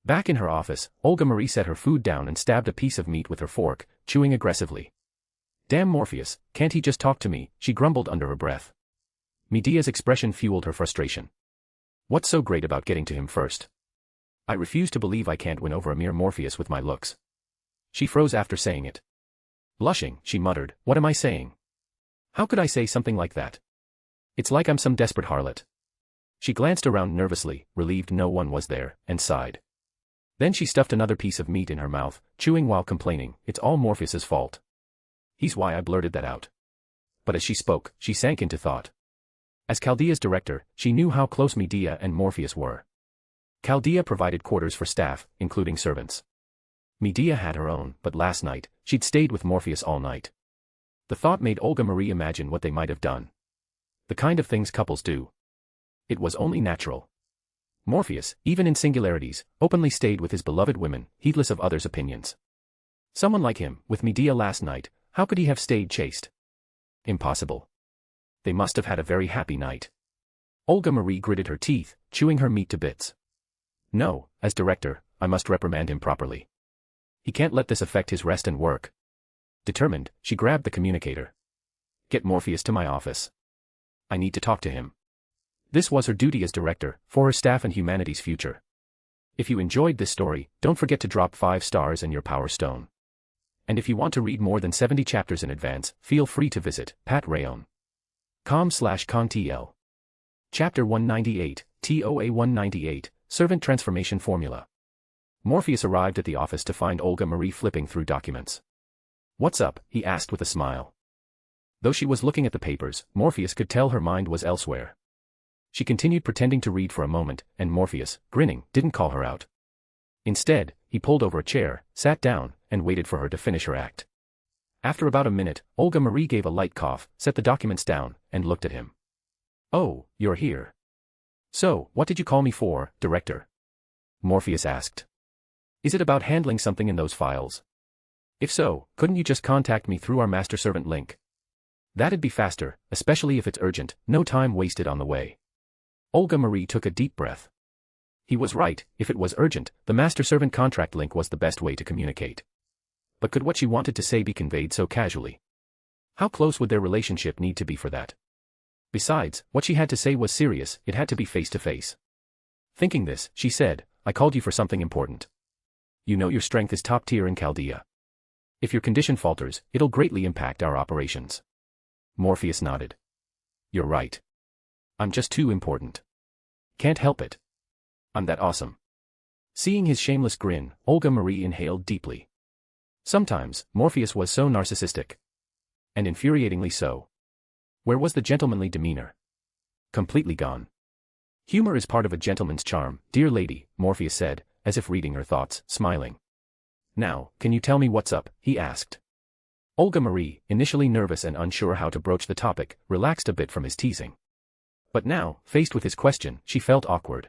Back in her office, Olga Marie set her food down and stabbed a piece of meat with her fork, chewing aggressively. Damn Morpheus, can't he just talk to me, she grumbled under her breath. Medea's expression fueled her frustration. What's so great about getting to him first? I refuse to believe I can't win over a mere Morpheus with my looks. She froze after saying it. Blushing, she muttered, what am I saying? How could I say something like that? It's like I'm some desperate harlot. She glanced around nervously, relieved no one was there, and sighed. Then she stuffed another piece of meat in her mouth, chewing while complaining, it's all Morpheus's fault. He's why I blurted that out. But as she spoke, she sank into thought. As Chaldea's director, she knew how close Medea and Morpheus were. Chaldea provided quarters for staff, including servants. Medea had her own, but last night, she'd stayed with Morpheus all night. The thought made Olga Marie imagine what they might have done. The kind of things couples do. It was only natural. Morpheus, even in singularities, openly stayed with his beloved women, heedless of others' opinions. Someone like him, with Medea last night, how could he have stayed chaste? Impossible. They must have had a very happy night. Olga Marie gritted her teeth, chewing her meat to bits. No, as director, I must reprimand him properly. He can't let this affect his rest and work. Determined, she grabbed the communicator. Get Morpheus to my office. I need to talk to him. This was her duty as director, for her staff and humanity's future. If you enjoyed this story, don't forget to drop 5 stars and your power stone. And if you want to read more than 70 chapters in advance, feel free to visit patrayon.com/contl. Chapter 198, TOA 198, Servant Transformation Formula. Morpheus arrived at the office to find Olga Marie flipping through documents. What's up? He asked with a smile. Though she was looking at the papers, Morpheus could tell her mind was elsewhere. She continued pretending to read for a moment, and Morpheus, grinning, didn't call her out. Instead, he pulled over a chair, sat down, and waited for her to finish her act. After about a minute, Olga Marie gave a light cough, set the documents down, and looked at him. Oh, you're here. So, what did you call me for, Director? Morpheus asked. Is it about handling something in those files? If so, couldn't you just contact me through our master servant link? That'd be faster, especially if it's urgent, no time wasted on the way. Olga Marie took a deep breath. He was right, if it was urgent, the master-servant contract link was the best way to communicate. But could what she wanted to say be conveyed so casually? How close would their relationship need to be for that? Besides, what she had to say was serious, it had to be face-to-face. Thinking this, she said, I called you for something important. You know your strength is top tier in Chaldea. If your condition falters, it'll greatly impact our operations. Morpheus nodded. You're right. I'm just too important. Can't help it. I'm that awesome. Seeing his shameless grin, Olga Marie inhaled deeply. Sometimes, Morpheus was so narcissistic. And infuriatingly so. Where was the gentlemanly demeanor? Completely gone. Humor is part of a gentleman's charm, dear lady, Morpheus said, as if reading her thoughts, smiling. Now, can you tell me what's up? He asked. Olga Marie, initially nervous and unsure how to broach the topic, relaxed a bit from his teasing. But now, faced with his question, she felt awkward.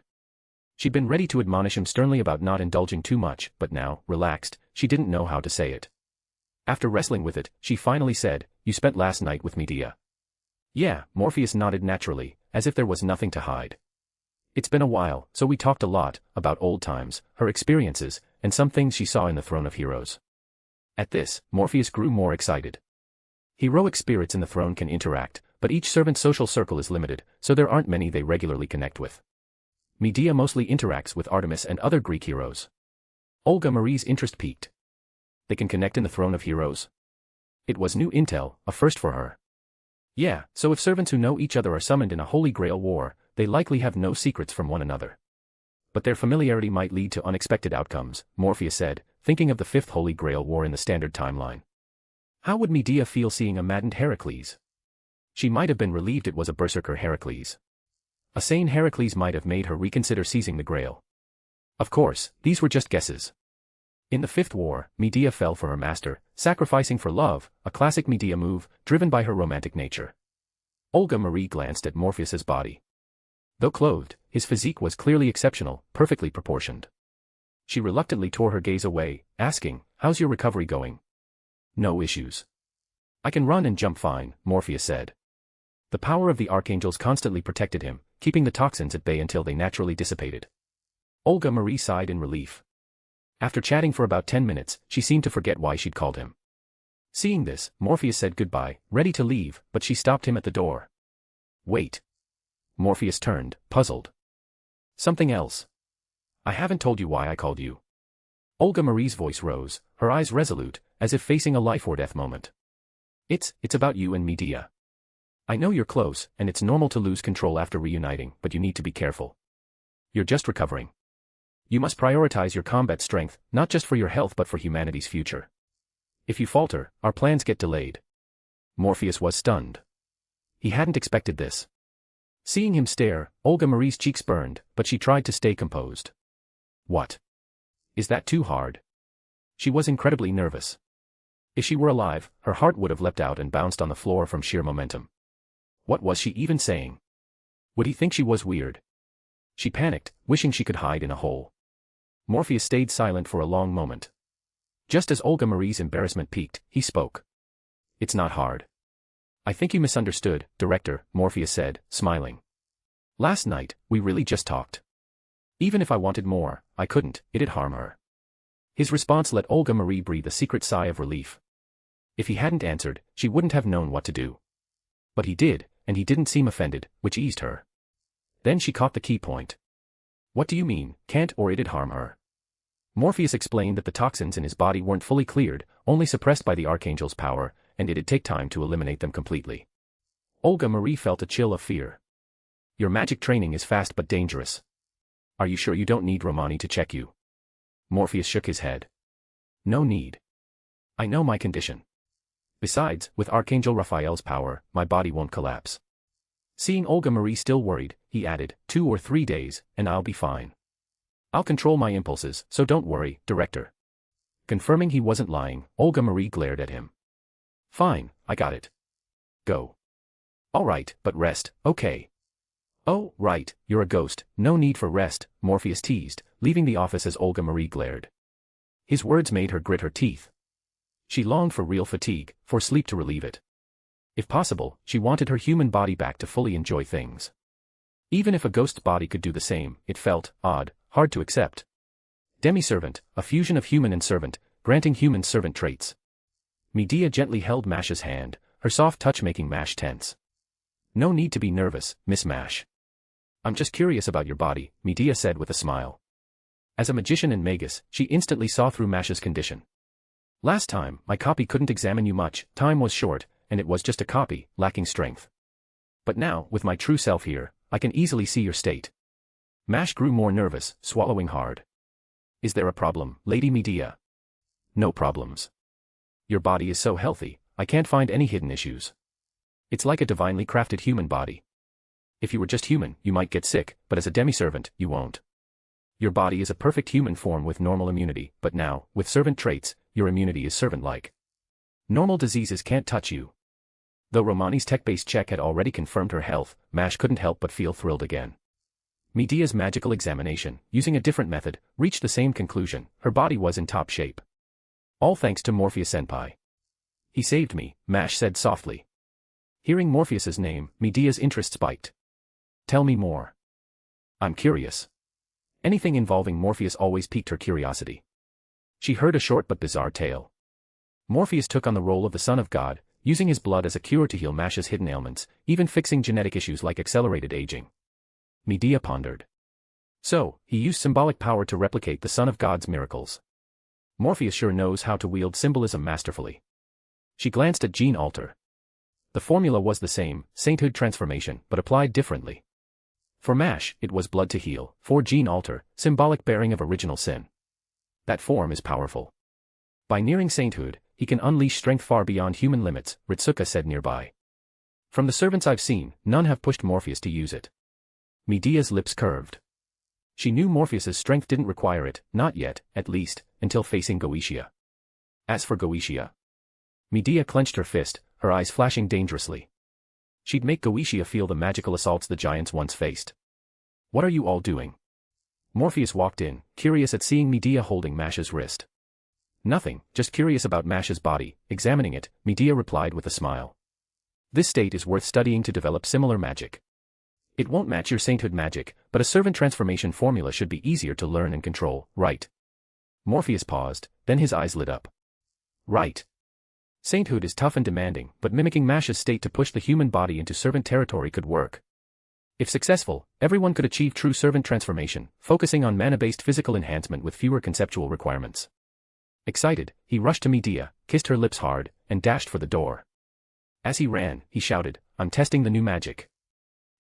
She'd been ready to admonish him sternly about not indulging too much, but now, relaxed, she didn't know how to say it. After wrestling with it, she finally said, You spent last night with Medea. Yeah, Morpheus nodded naturally, as if there was nothing to hide. It's been a while, so we talked a lot, about old times, her experiences, and some things she saw in the Throne of Heroes. At this, Morpheus grew more excited. Heroic spirits in the throne can interact, but each servant's social circle is limited, so there aren't many they regularly connect with. Medea mostly interacts with Artemis and other Greek heroes. Olga Marie's interest piqued. They can connect in the Throne of Heroes? It was new intel, a first for her. Yeah, so if servants who know each other are summoned in a Holy Grail War, they likely have no secrets from one another. But their familiarity might lead to unexpected outcomes, Morpheus said, thinking of the Fifth Holy Grail War in the standard timeline. How would Medea feel seeing a maddened Heracles? She might have been relieved it was a berserker Heracles. A sane Heracles might have made her reconsider seizing the Grail. Of course, these were just guesses. In the Fifth War, Medea fell for her master, sacrificing for love, a classic Medea move, driven by her romantic nature. Olga Marie glanced at Morpheus's body. Though clothed, his physique was clearly exceptional, perfectly proportioned. She reluctantly tore her gaze away, asking, How's your recovery going? No issues. I can run and jump fine, Morpheus said. The power of the archangels constantly protected him, keeping the toxins at bay until they naturally dissipated. Olga Marie sighed in relief. After chatting for about 10 minutes, she seemed to forget why she'd called him. Seeing this, Morpheus said goodbye, ready to leave, but she stopped him at the door. Wait. Morpheus turned, puzzled. Something else. I haven't told you why I called you. Olga Marie's voice rose, her eyes resolute, as if facing a life-or-death moment. It's about you and Medea. I know you're close, and it's normal to lose control after reuniting, but you need to be careful. You're just recovering. You must prioritize your combat strength, not just for your health but for humanity's future. If you falter, our plans get delayed. Morpheus was stunned. He hadn't expected this. Seeing him stare, Olga Marie's cheeks burned, but she tried to stay composed. What? Is that too hard? She was incredibly nervous. If she were alive, her heart would have leapt out and bounced on the floor from sheer momentum. What was she even saying? Would he think she was weird? She panicked, wishing she could hide in a hole. Morpheus stayed silent for a long moment. Just as Olga Marie's embarrassment peaked, he spoke. It's not hard. I think you misunderstood, Director, Morpheus said, smiling. Last night, we really just talked. Even if I wanted more, I couldn't, it'd harm her. His response let Olga Marie breathe a secret sigh of relief. If he hadn't answered, she wouldn't have known what to do. But he did, and he didn't seem offended, which eased her. Then she caught the key point. What do you mean, can't or it'd harm her? Morpheus explained that the toxins in his body weren't fully cleared, only suppressed by the Archangel's power, and it'd take time to eliminate them completely. Olga Marie felt a chill of fear. Your magic training is fast but dangerous. Are you sure you don't need Romani to check you? Morpheus shook his head. No need. I know my condition. Besides, with Archangel Raphael's power, my body won't collapse. Seeing Olga Marie still worried, he added, 2 or 3 days, and I'll be fine. I'll control my impulses, so don't worry, Director. Confirming he wasn't lying, Olga Marie glared at him. Fine, I got it. Go. All right, but rest, okay. Oh, right, you're a ghost, no need for rest, Morpheus teased, leaving the office as Olga Marie glared. His words made her grit her teeth. She longed for real fatigue, for sleep to relieve it. If possible, she wanted her human body back to fully enjoy things. Even if a ghost's body could do the same, it felt odd, hard to accept. Demi-servant, a fusion of human and servant, granting human servant traits. Medea gently held Mash's hand, her soft touch making Mash tense. No need to be nervous, Miss Mash. I'm just curious about your body, Medea said with a smile. As a magician and magus, she instantly saw through Mash's condition. Last time, my copy couldn't examine you much, time was short, and it was just a copy, lacking strength. But now, with my true self here, I can easily see your state. Mash grew more nervous, swallowing hard. Is there a problem, Lady Medea? No problems. Your body is so healthy, I can't find any hidden issues. It's like a divinely crafted human body. If you were just human, you might get sick, but as a demi-servant, you won't. Your body is a perfect human form with normal immunity, but now, with servant traits, your immunity is servant-like. Normal diseases can't touch you. Though Romani's tech-based check had already confirmed her health, Mash couldn't help but feel thrilled again. Medea's magical examination, using a different method, reached the same conclusion: her body was in top shape. All thanks to Morpheus-senpai. He saved me, Mash said softly. Hearing Morpheus's name, Medea's interest spiked. Tell me more. I'm curious. Anything involving Morpheus always piqued her curiosity. She heard a short but bizarre tale. Morpheus took on the role of the Son of God, using his blood as a cure to heal Mash's hidden ailments, even fixing genetic issues like accelerated aging. Medea pondered. So, he used symbolic power to replicate the Son of God's miracles. Morpheus sure knows how to wield symbolism masterfully. She glanced at Gene Alter. The formula was the same, sainthood transformation, but applied differently. For Mash, it was blood to heal; for Gene Alter, symbolic bearing of original sin. That form is powerful. By nearing sainthood, he can unleash strength far beyond human limits, Ritsuka said nearby. From the servants I've seen, none have pushed Morpheus to use it. Medea's lips curved. She knew Morpheus's strength didn't require it, not yet, at least, until facing Goetia. As for Goetia, Medea clenched her fist, her eyes flashing dangerously. She'd make Goetia feel the magical assaults the giants once faced. What are you all doing? Morpheus walked in, curious at seeing Medea holding Mash's wrist. Nothing, just curious about Mash's body, examining it, Medea replied with a smile. This state is worth studying to develop similar magic. It won't match your sainthood magic, but a servant transformation formula should be easier to learn and control, right? Morpheus paused, then his eyes lit up. Right. Sainthood is tough and demanding, but mimicking Mash's state to push the human body into servant territory could work. If successful, everyone could achieve true servant transformation, focusing on mana-based physical enhancement with fewer conceptual requirements. Excited, he rushed to Medea, kissed her lips hard, and dashed for the door. As he ran, he shouted, I'm testing the new magic.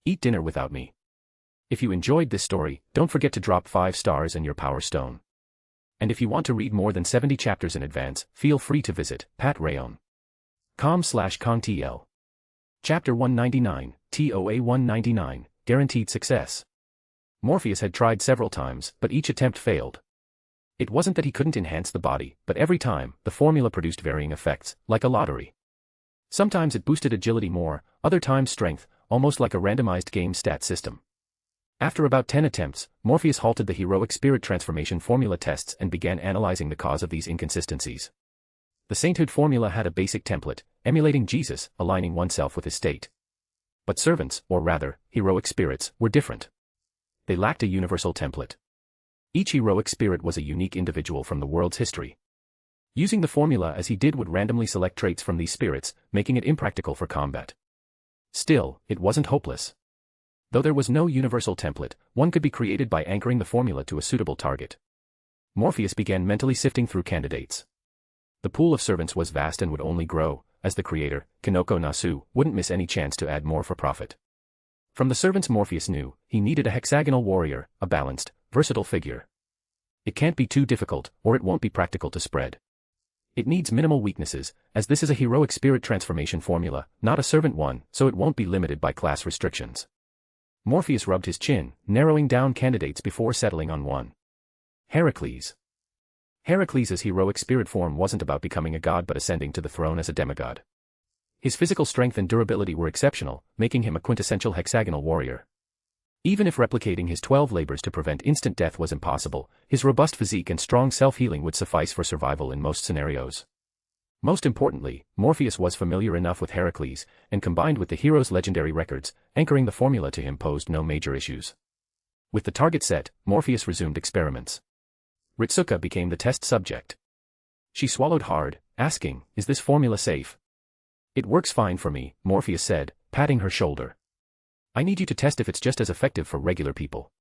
Eat dinner without me. If you enjoyed this story, don't forget to drop 5 stars and your power stone. And if you want to read more than 70 chapters in advance, feel free to visit patreon.com/kongtl. Chapter 199, TOA 199, Guaranteed Success. Morpheus had tried several times, but each attempt failed. It wasn't that he couldn't enhance the body, but every time, the formula produced varying effects, like a lottery. Sometimes it boosted agility more, other times strength, almost like a randomized game stat system. After about 10 attempts, Morpheus halted the heroic spirit transformation formula tests and began analyzing the cause of these inconsistencies. The sainthood formula had a basic template, emulating Jesus, aligning oneself with his state. But servants, or rather, heroic spirits, were different. They lacked a universal template. Each heroic spirit was a unique individual from the world's history. Using the formula as he did would randomly select traits from these spirits, making it impractical for combat. Still, it wasn't hopeless. Though there was no universal template, one could be created by anchoring the formula to a suitable target. Morpheus began mentally sifting through candidates. The pool of servants was vast and would only grow, as the creator, Kinoko Nasu, wouldn't miss any chance to add more for profit. From the servants Morpheus knew, he needed a hexagonal warrior, a balanced, versatile figure. It can't be too difficult, or it won't be practical to spread. It needs minimal weaknesses, as this is a heroic spirit transformation formula, not a servant one, so it won't be limited by class restrictions. Morpheus rubbed his chin, narrowing down candidates before settling on one. Heracles. Heracles' heroic spirit form wasn't about becoming a god but ascending to the throne as a demigod. His physical strength and durability were exceptional, making him a quintessential hexagonal warrior. Even if replicating his 12 labors to prevent instant death was impossible, his robust physique and strong self-healing would suffice for survival in most scenarios. Most importantly, Morpheus was familiar enough with Heracles, and combined with the hero's legendary records, anchoring the formula to him posed no major issues. With the target set, Morpheus resumed experiments. Ritsuka became the test subject. She swallowed hard, asking, "Is this formula safe?" "It works fine for me," Morpheus said, patting her shoulder. "I need you to test if it's just as effective for regular people."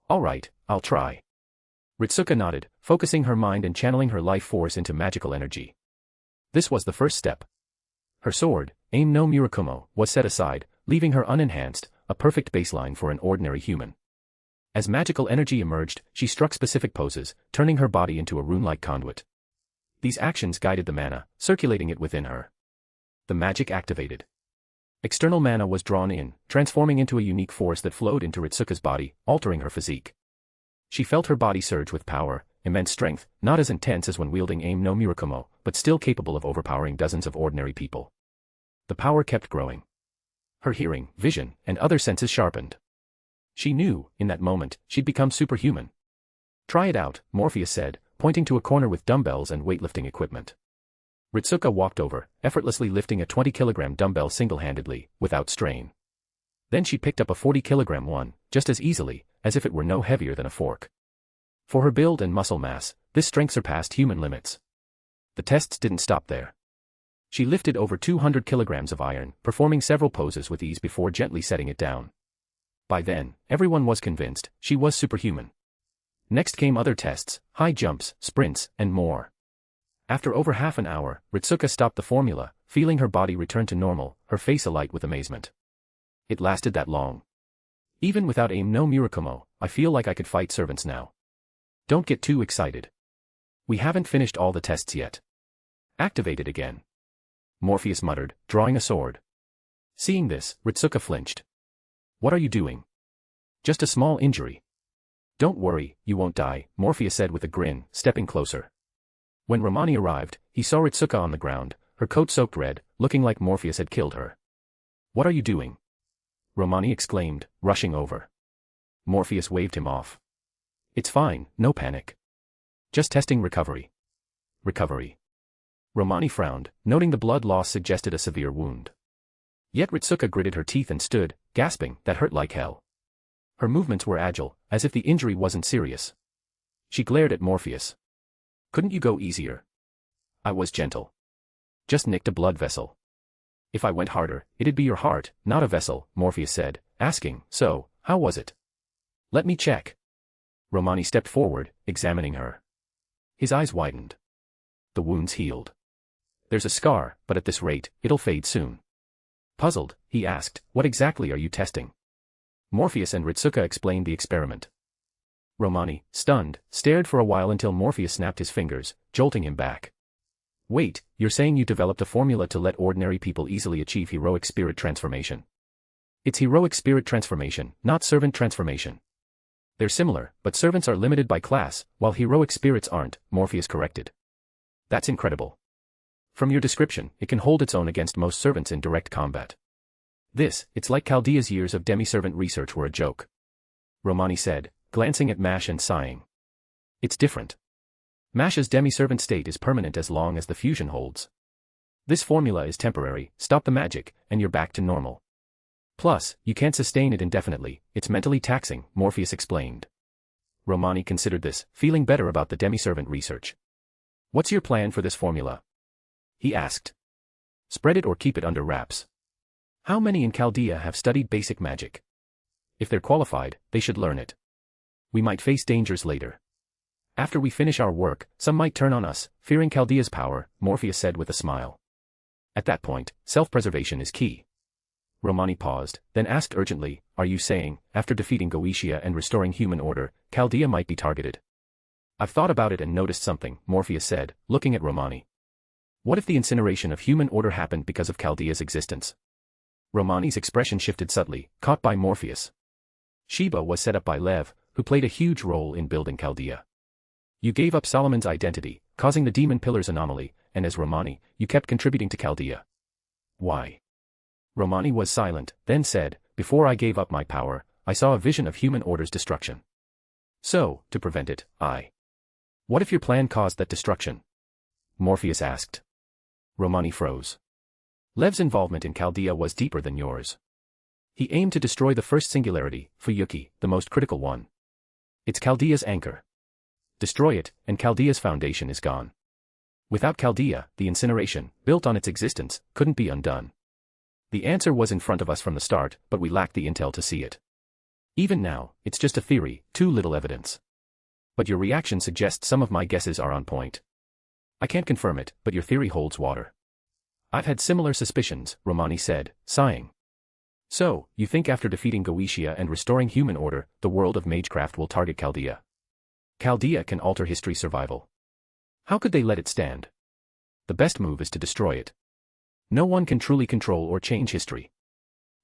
"All right, I'll try." Ritsuka nodded, focusing her mind and channeling her life force into magical energy. This was the first step. Her sword, Aim no Murakumo, was set aside, leaving her unenhanced, a perfect baseline for an ordinary human. As magical energy emerged, she struck specific poses, turning her body into a rune-like conduit. These actions guided the mana, circulating it within her. The magic activated. External mana was drawn in, transforming into a unique force that flowed into Ritsuka's body, altering her physique. She felt her body surge with power, immense strength, not as intense as when wielding Aim no Murakumo, but still capable of overpowering dozens of ordinary people. The power kept growing. Her hearing, vision, and other senses sharpened. She knew, in that moment, she'd become superhuman. "Try it out," Morpheus said, pointing to a corner with dumbbells and weightlifting equipment. Ritsuka walked over, effortlessly lifting a 20-kilogram dumbbell single-handedly, without strain. Then she picked up a 40-kilogram one, just as easily, as if it were no heavier than a fork. For her build and muscle mass, this strength surpassed human limits. The tests didn't stop there. She lifted over 200 kilograms of iron, performing several poses with ease before gently setting it down. By then, everyone was convinced she was superhuman. Next came other tests, high jumps, sprints, and more. After over half an hour, Ritsuka stopped the formula, feeling her body return to normal, her face alight with amazement. It lasted that long. "Even without Aim no Murakumo, I feel like I could fight servants now." "Don't get too excited. We haven't finished all the tests yet." "Activate it again," Morpheus muttered, drawing a sword. Seeing this, Ritsuka flinched. "What are you doing?" "Just a small injury." "Don't worry, you won't die," Morpheus said with a grin, stepping closer. When Romani arrived, he saw Ritsuka on the ground, her coat soaked red, looking like Morpheus had killed her. "What are you doing?" Romani exclaimed, rushing over. Morpheus waved him off. "It's fine, no panic. Just testing recovery." "Recovery?" Romani frowned, noting the blood loss suggested a severe wound. Yet Ritsuka gritted her teeth and stood, gasping, "That hurt like hell." Her movements were agile, as if the injury wasn't serious. She glared at Morpheus. "Couldn't you go easier?" "I was gentle. Just nicked a blood vessel." "If I went harder, it'd be your heart, not a vessel," Morpheus said, asking, "So, how was it?" "Let me check." Romani stepped forward, examining her. His eyes widened. "The wound's healed. There's a scar, but at this rate, it'll fade soon." Puzzled, he asked, "What exactly are you testing?" Morpheus and Ritsuka explained the experiment. Romani, stunned, stared for a while until Morpheus snapped his fingers, jolting him back. "Wait, you're saying you developed a formula to let ordinary people easily achieve heroic spirit transformation?" "It's heroic spirit transformation, not servant transformation." "They're similar, but servants are limited by class, while heroic spirits aren't," Morpheus corrected. "That's incredible. From your description, it can hold its own against most servants in direct combat." It's like Chaldea's years of demi-servant research were a joke," Romani said, glancing at Mash and sighing. "It's different. Mash's demi-servant state is permanent as long as the fusion holds. This formula is temporary, stop the magic, and you're back to normal. Plus, you can't sustain it indefinitely, it's mentally taxing," Morpheus explained. Romani considered this, feeling better about the demi-servant research. "What's your plan for this formula?" he asked. "Spread it or keep it under wraps. How many in Chaldea have studied basic magic? If they're qualified, they should learn it. We might face dangers later. After we finish our work, some might turn on us, fearing Chaldea's power," Morpheus said with a smile. "At that point, self-preservation is key." Romani paused, then asked urgently, "Are you saying, after defeating Goetia and restoring human order, Chaldea might be targeted?" "I've thought about it and noticed something," Morpheus said, looking at Romani. "What if the incineration of human order happened because of Chaldea's existence?" Romani's expression shifted subtly, caught by Morpheus. "Sheba was set up by Lev, who played a huge role in building Chaldea. You gave up Solomon's identity, causing the demon pillar's anomaly, and as Romani, you kept contributing to Chaldea. Why?" Romani was silent, then said, "Before I gave up my power, I saw a vision of human order's destruction. So, to prevent it, I..." "What if your plan caused that destruction?" Morpheus asked. Romani froze. Lev's involvement in Chaldea was deeper than yours. He aimed to destroy the first singularity, Fuyuki, the most critical one. It's Chaldea's anchor. Destroy it, and Chaldea's foundation is gone. Without Chaldea, the incineration, built on its existence, couldn't be undone. The answer was in front of us from the start, but we lacked the intel to see it. Even now, it's just a theory, too little evidence. But your reaction suggests some of my guesses are on point. I can't confirm it, but your theory holds water. I've had similar suspicions, Romani said, sighing. So, you think after defeating Goetia and restoring human order, the world of magecraft will target Chaldea? Chaldea can alter history's survival. How could they let it stand? The best move is to destroy it. No one can truly control or change history.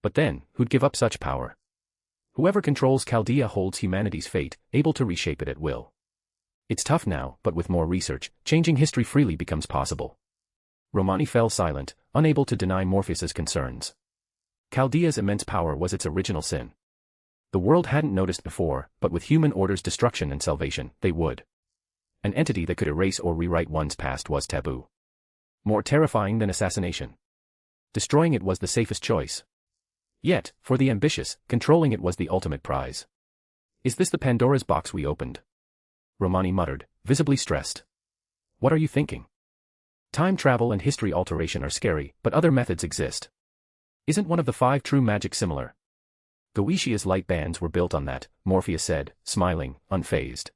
But then, who'd give up such power? Whoever controls Chaldea holds humanity's fate, able to reshape it at will. It's tough now, but with more research, changing history freely becomes possible. Romani fell silent, unable to deny Morpheus's concerns. Chaldea's immense power was its original sin. The world hadn't noticed before, but with human order's destruction and salvation, they would. An entity that could erase or rewrite one's past was taboo. More terrifying than assassination. Destroying it was the safest choice. Yet, for the ambitious, controlling it was the ultimate prize. Is this the Pandora's box we opened? Romani muttered, visibly stressed. What are you thinking? Time travel and history alteration are scary, but other methods exist. Isn't one of the 5 true magic similar? Goetia's light bands were built on that, Morpheus said, smiling, unfazed.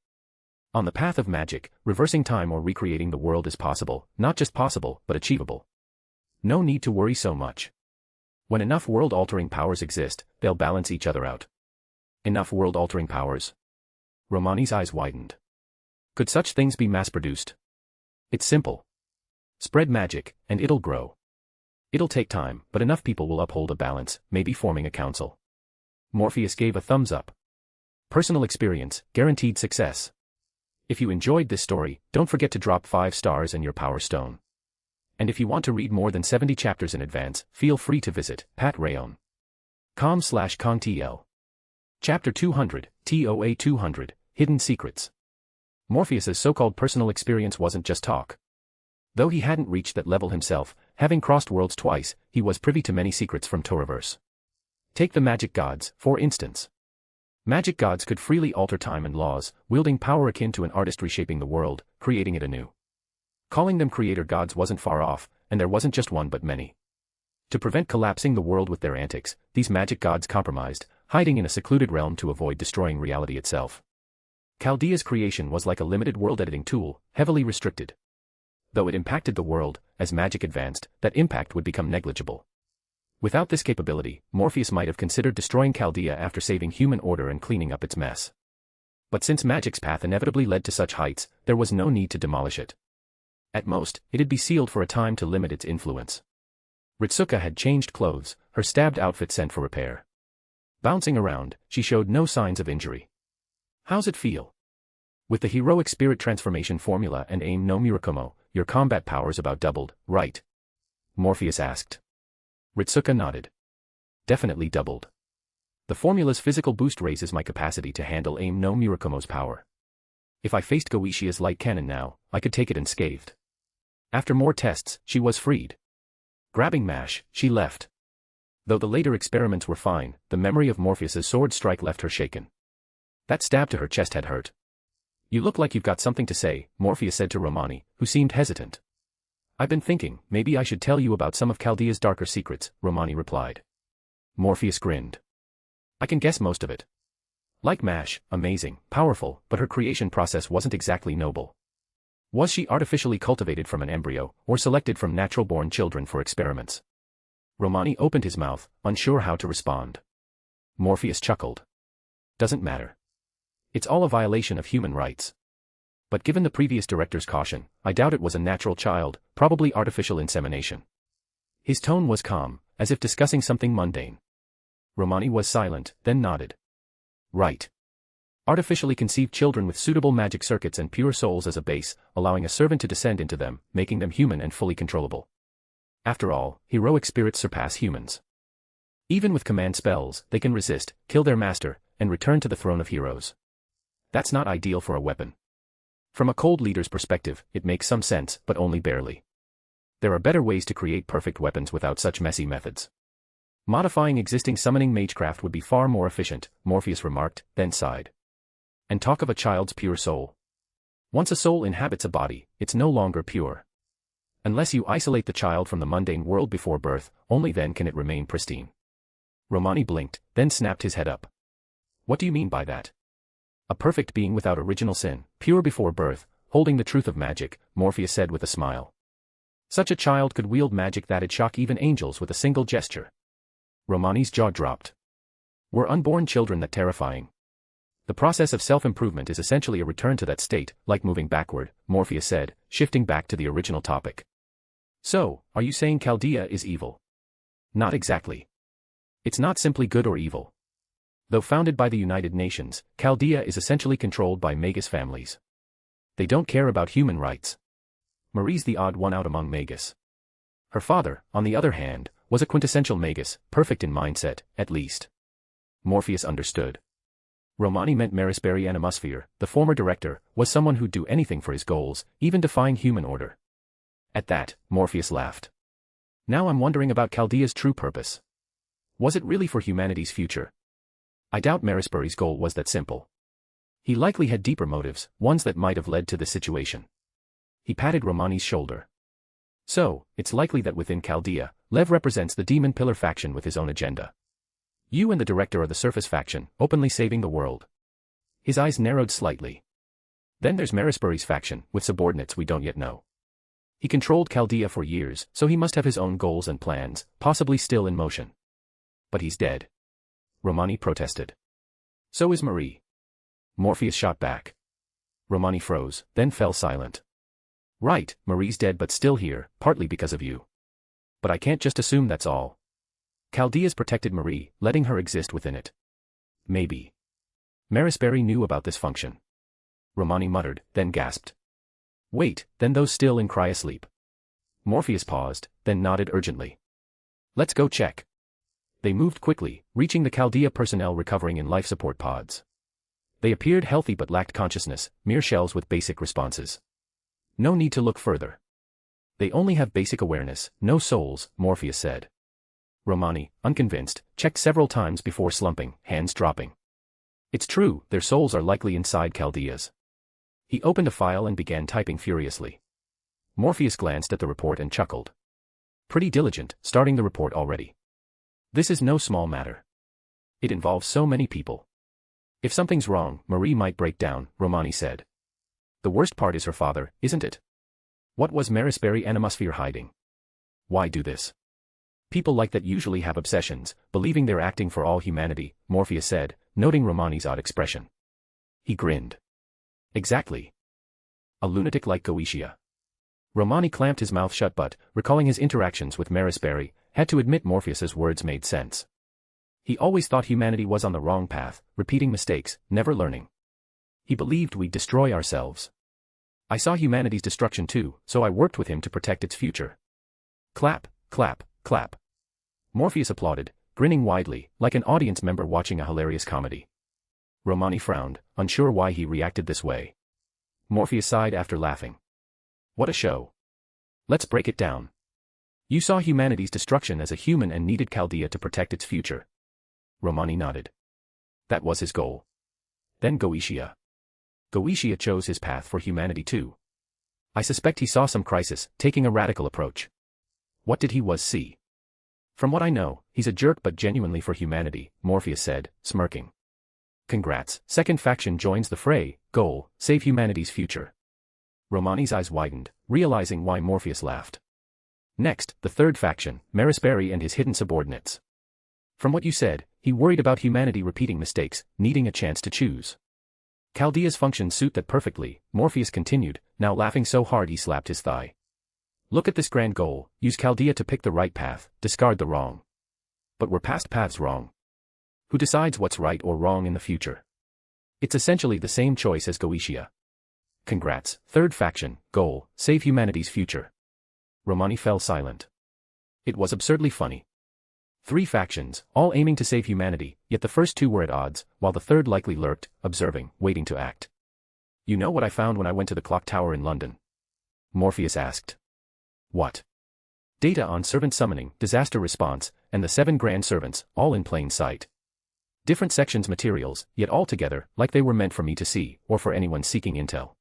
On the path of magic, reversing time or recreating the world is possible, not just possible, but achievable. No need to worry so much. When enough world-altering powers exist, they'll balance each other out. Enough world-altering powers? Romani's eyes widened. Could such things be mass-produced? It's simple. Spread magic, and it'll grow. It'll take time, but enough people will uphold a balance, maybe forming a council. Morpheus gave a thumbs up. Personal experience, guaranteed success. If you enjoyed this story, don't forget to drop 5 stars and your power stone. And if you want to read more than 70 chapters in advance, feel free to visit patrayon.com/contl. Chapter 200, TOA 200, Hidden Secrets. Morpheus's so-called personal experience wasn't just talk. Though he hadn't reached that level himself, having crossed worlds twice, he was privy to many secrets from Toaruverse. Take the magic gods, for instance. Magic gods could freely alter time and laws, wielding power akin to an artist reshaping the world, creating it anew. Calling them creator gods wasn't far off, and there wasn't just one but many. To prevent collapsing the world with their antics, these magic gods compromised, hiding in a secluded realm to avoid destroying reality itself. Chaldea's creation was like a limited world editing tool, heavily restricted. Though it impacted the world, as magic advanced, that impact would become negligible. Without this capability, Morpheus might have considered destroying Chaldea after saving human order and cleaning up its mess. But since magic's path inevitably led to such heights, there was no need to demolish it. At most, it'd be sealed for a time to limit its influence. Ritsuka had changed clothes, her stabbed outfit sent for repair. Bouncing around, she showed no signs of injury. How's it feel? With the heroic spirit transformation formula and aim no Murakumo, your combat powers about doubled, right? Morpheus asked. Ritsuka nodded. Definitely doubled. The formula's physical boost raises my capacity to handle aim no Murakumo's power. If I faced Goetia's light cannon now, I could take it unscathed. After more tests, she was freed. Grabbing Mash, she left. Though the later experiments were fine, the memory of Morpheus's sword strike left her shaken. That stab to her chest had hurt. You look like you've got something to say, Morpheus said to Romani, who seemed hesitant. I've been thinking, maybe I should tell you about some of Chaldea's darker secrets, Romani replied. Morpheus grinned. I can guess most of it. Like Mash, amazing, powerful, but her creation process wasn't exactly noble. Was she artificially cultivated from an embryo, or selected from natural-born children for experiments? Romani opened his mouth, unsure how to respond. Morpheus chuckled. Doesn't matter. It's all a violation of human rights. But given the previous director's caution, I doubt it was a natural child, probably artificial insemination. His tone was calm, as if discussing something mundane. Romani was silent, then nodded. Right. Artificially conceived children with suitable magic circuits and pure souls as a base, allowing a servant to descend into them, making them human and fully controllable. After all, heroic spirits surpass humans. Even with command spells, they can resist, kill their master, and return to the throne of heroes. That's not ideal for a weapon. From a cold leader's perspective, it makes some sense, but only barely. There are better ways to create perfect weapons without such messy methods. Modifying existing summoning magecraft would be far more efficient, Morpheus remarked, then sighed. And talk of a child's pure soul. Once a soul inhabits a body, it's no longer pure. Unless you isolate the child from the mundane world before birth, only then can it remain pristine. Romani blinked, then snapped his head up. What do you mean by that? A perfect being without original sin, pure before birth, holding the truth of magic, Morpheus said with a smile. Such a child could wield magic that'd shock even angels with a single gesture. Romani's jaw dropped. Were unborn children that terrifying? The process of self-improvement is essentially a return to that state, like moving backward, Morpheus said, shifting back to the original topic. So, are you saying Chaldea is evil? Not exactly. It's not simply good or evil. Though founded by the United Nations, Chaldea is essentially controlled by Magus families. They don't care about human rights. Marie's the odd one out among Magus. Her father, on the other hand, was a quintessential Magus, perfect in mindset, at least. Morpheus understood. Romani meant Marisbury Animosphere, the former director, was someone who'd do anything for his goals, even defying human order. At that, Morpheus laughed. Now I'm wondering about Chaldea's true purpose. Was it really for humanity's future? I doubt Marisbury's goal was that simple. He likely had deeper motives, ones that might have led to this situation. He patted Romani's shoulder. So, it's likely that within Chaldea, Lev represents the Demon Pillar faction with his own agenda. You and the director are the Surface faction, openly saving the world. His eyes narrowed slightly. Then there's Marisbury's faction, with subordinates we don't yet know. He controlled Chaldea for years, so he must have his own goals and plans, possibly still in motion. But he's dead. Romani protested. So is Marie. Morpheus shot back. Romani froze, then fell silent. Right, Marie's dead but still here, partly because of you. But I can't just assume that's all. Chaldea's protected Marie, letting her exist within it. Maybe. Marisbury knew about this function. Romani muttered, then gasped. Wait, then those still in cryosleep. Morpheus paused, then nodded urgently. Let's go check. They moved quickly, reaching the Chaldea personnel recovering in life support pods. They appeared healthy but lacked consciousness, mere shells with basic responses. No need to look further. They only have basic awareness, no souls, Morpheus said. Romani, unconvinced, checked several times before slumping, hands dropping. It's true, their souls are likely inside Chaldea's. He opened a file and began typing furiously. Morpheus glanced at the report and chuckled. Pretty diligent, starting the report already. This is no small matter. It involves so many people. If something's wrong, Marie might break down, Romani said. The worst part is her father, isn't it? What was Marisbury Animosphere hiding? Why do this? People like that usually have obsessions, believing they're acting for all humanity, Morpheus said, noting Romani's odd expression. He grinned. Exactly. A lunatic like Goetia. Romani clamped his mouth shut but, recalling his interactions with Marisbury, had to admit Morpheus's words made sense. He always thought humanity was on the wrong path, repeating mistakes, never learning. He believed we'd destroy ourselves. I saw humanity's destruction too, so I worked with him to protect its future. Clap, clap, clap. Morpheus applauded, grinning widely, like an audience member watching a hilarious comedy. Romani frowned, unsure why he reacted this way. Morpheus sighed after laughing. What a show. Let's break it down. You saw humanity's destruction as a human and needed Chaldea to protect its future. Romani nodded. That was his goal. Then Goetia. Goetia chose his path for humanity too. I suspect he saw some crisis, taking a radical approach. What did he see? From what I know, he's a jerk but genuinely for humanity, Morpheus said, smirking. Congrats, second faction joins the fray, goal, save humanity's future. Romani's eyes widened, realizing why Morpheus laughed. Next, the third faction, Marisbury and his hidden subordinates. From what you said, he worried about humanity repeating mistakes, needing a chance to choose. Chaldea's functions suit that perfectly, Morpheus continued, now laughing so hard he slapped his thigh. Look at this grand goal, use Chaldea to pick the right path, discard the wrong. But we're past paths wrong. Who decides what's right or wrong in the future? It's essentially the same choice as Goetia. Congrats, third faction, goal, save humanity's future. Romani fell silent. It was absurdly funny. 3 factions, all aiming to save humanity, yet the first 2 were at odds, while the third likely lurked, observing, waiting to act. You know what I found when I went to the clock tower in London? Morpheus asked. What? Data on servant summoning, disaster response, and the 7 grand servants, all in plain sight. Different sections materials, yet all together, like they were meant for me to see, or for anyone seeking intel.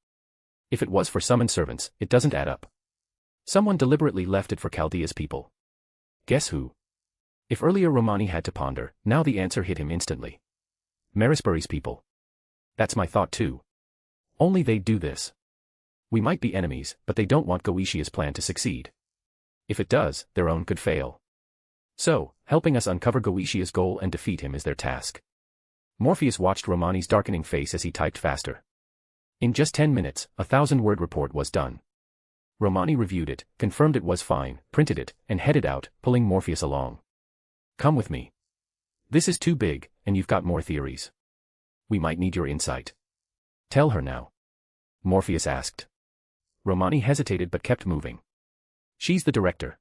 If it was for summoned servants, it doesn't add up. Someone deliberately left it for Chaldea's people. Guess who? If earlier Romani had to ponder, now the answer hit him instantly. Marisbury's people. That's my thought too. Only they'd do this. We might be enemies, but they don't want Goetia's plan to succeed. If it does, their own could fail. So, helping us uncover Goetia's goal and defeat him is their task. Morpheus watched Romani's darkening face as he typed faster. In just 10 minutes, a 1,000-word report was done. Romani reviewed it, confirmed it was fine, printed it, and headed out, pulling Morpheus along. Come with me. This is too big, and you've got more theories. We might need your insight. Tell her now. Morpheus asked. Romani hesitated but kept moving. She's the director.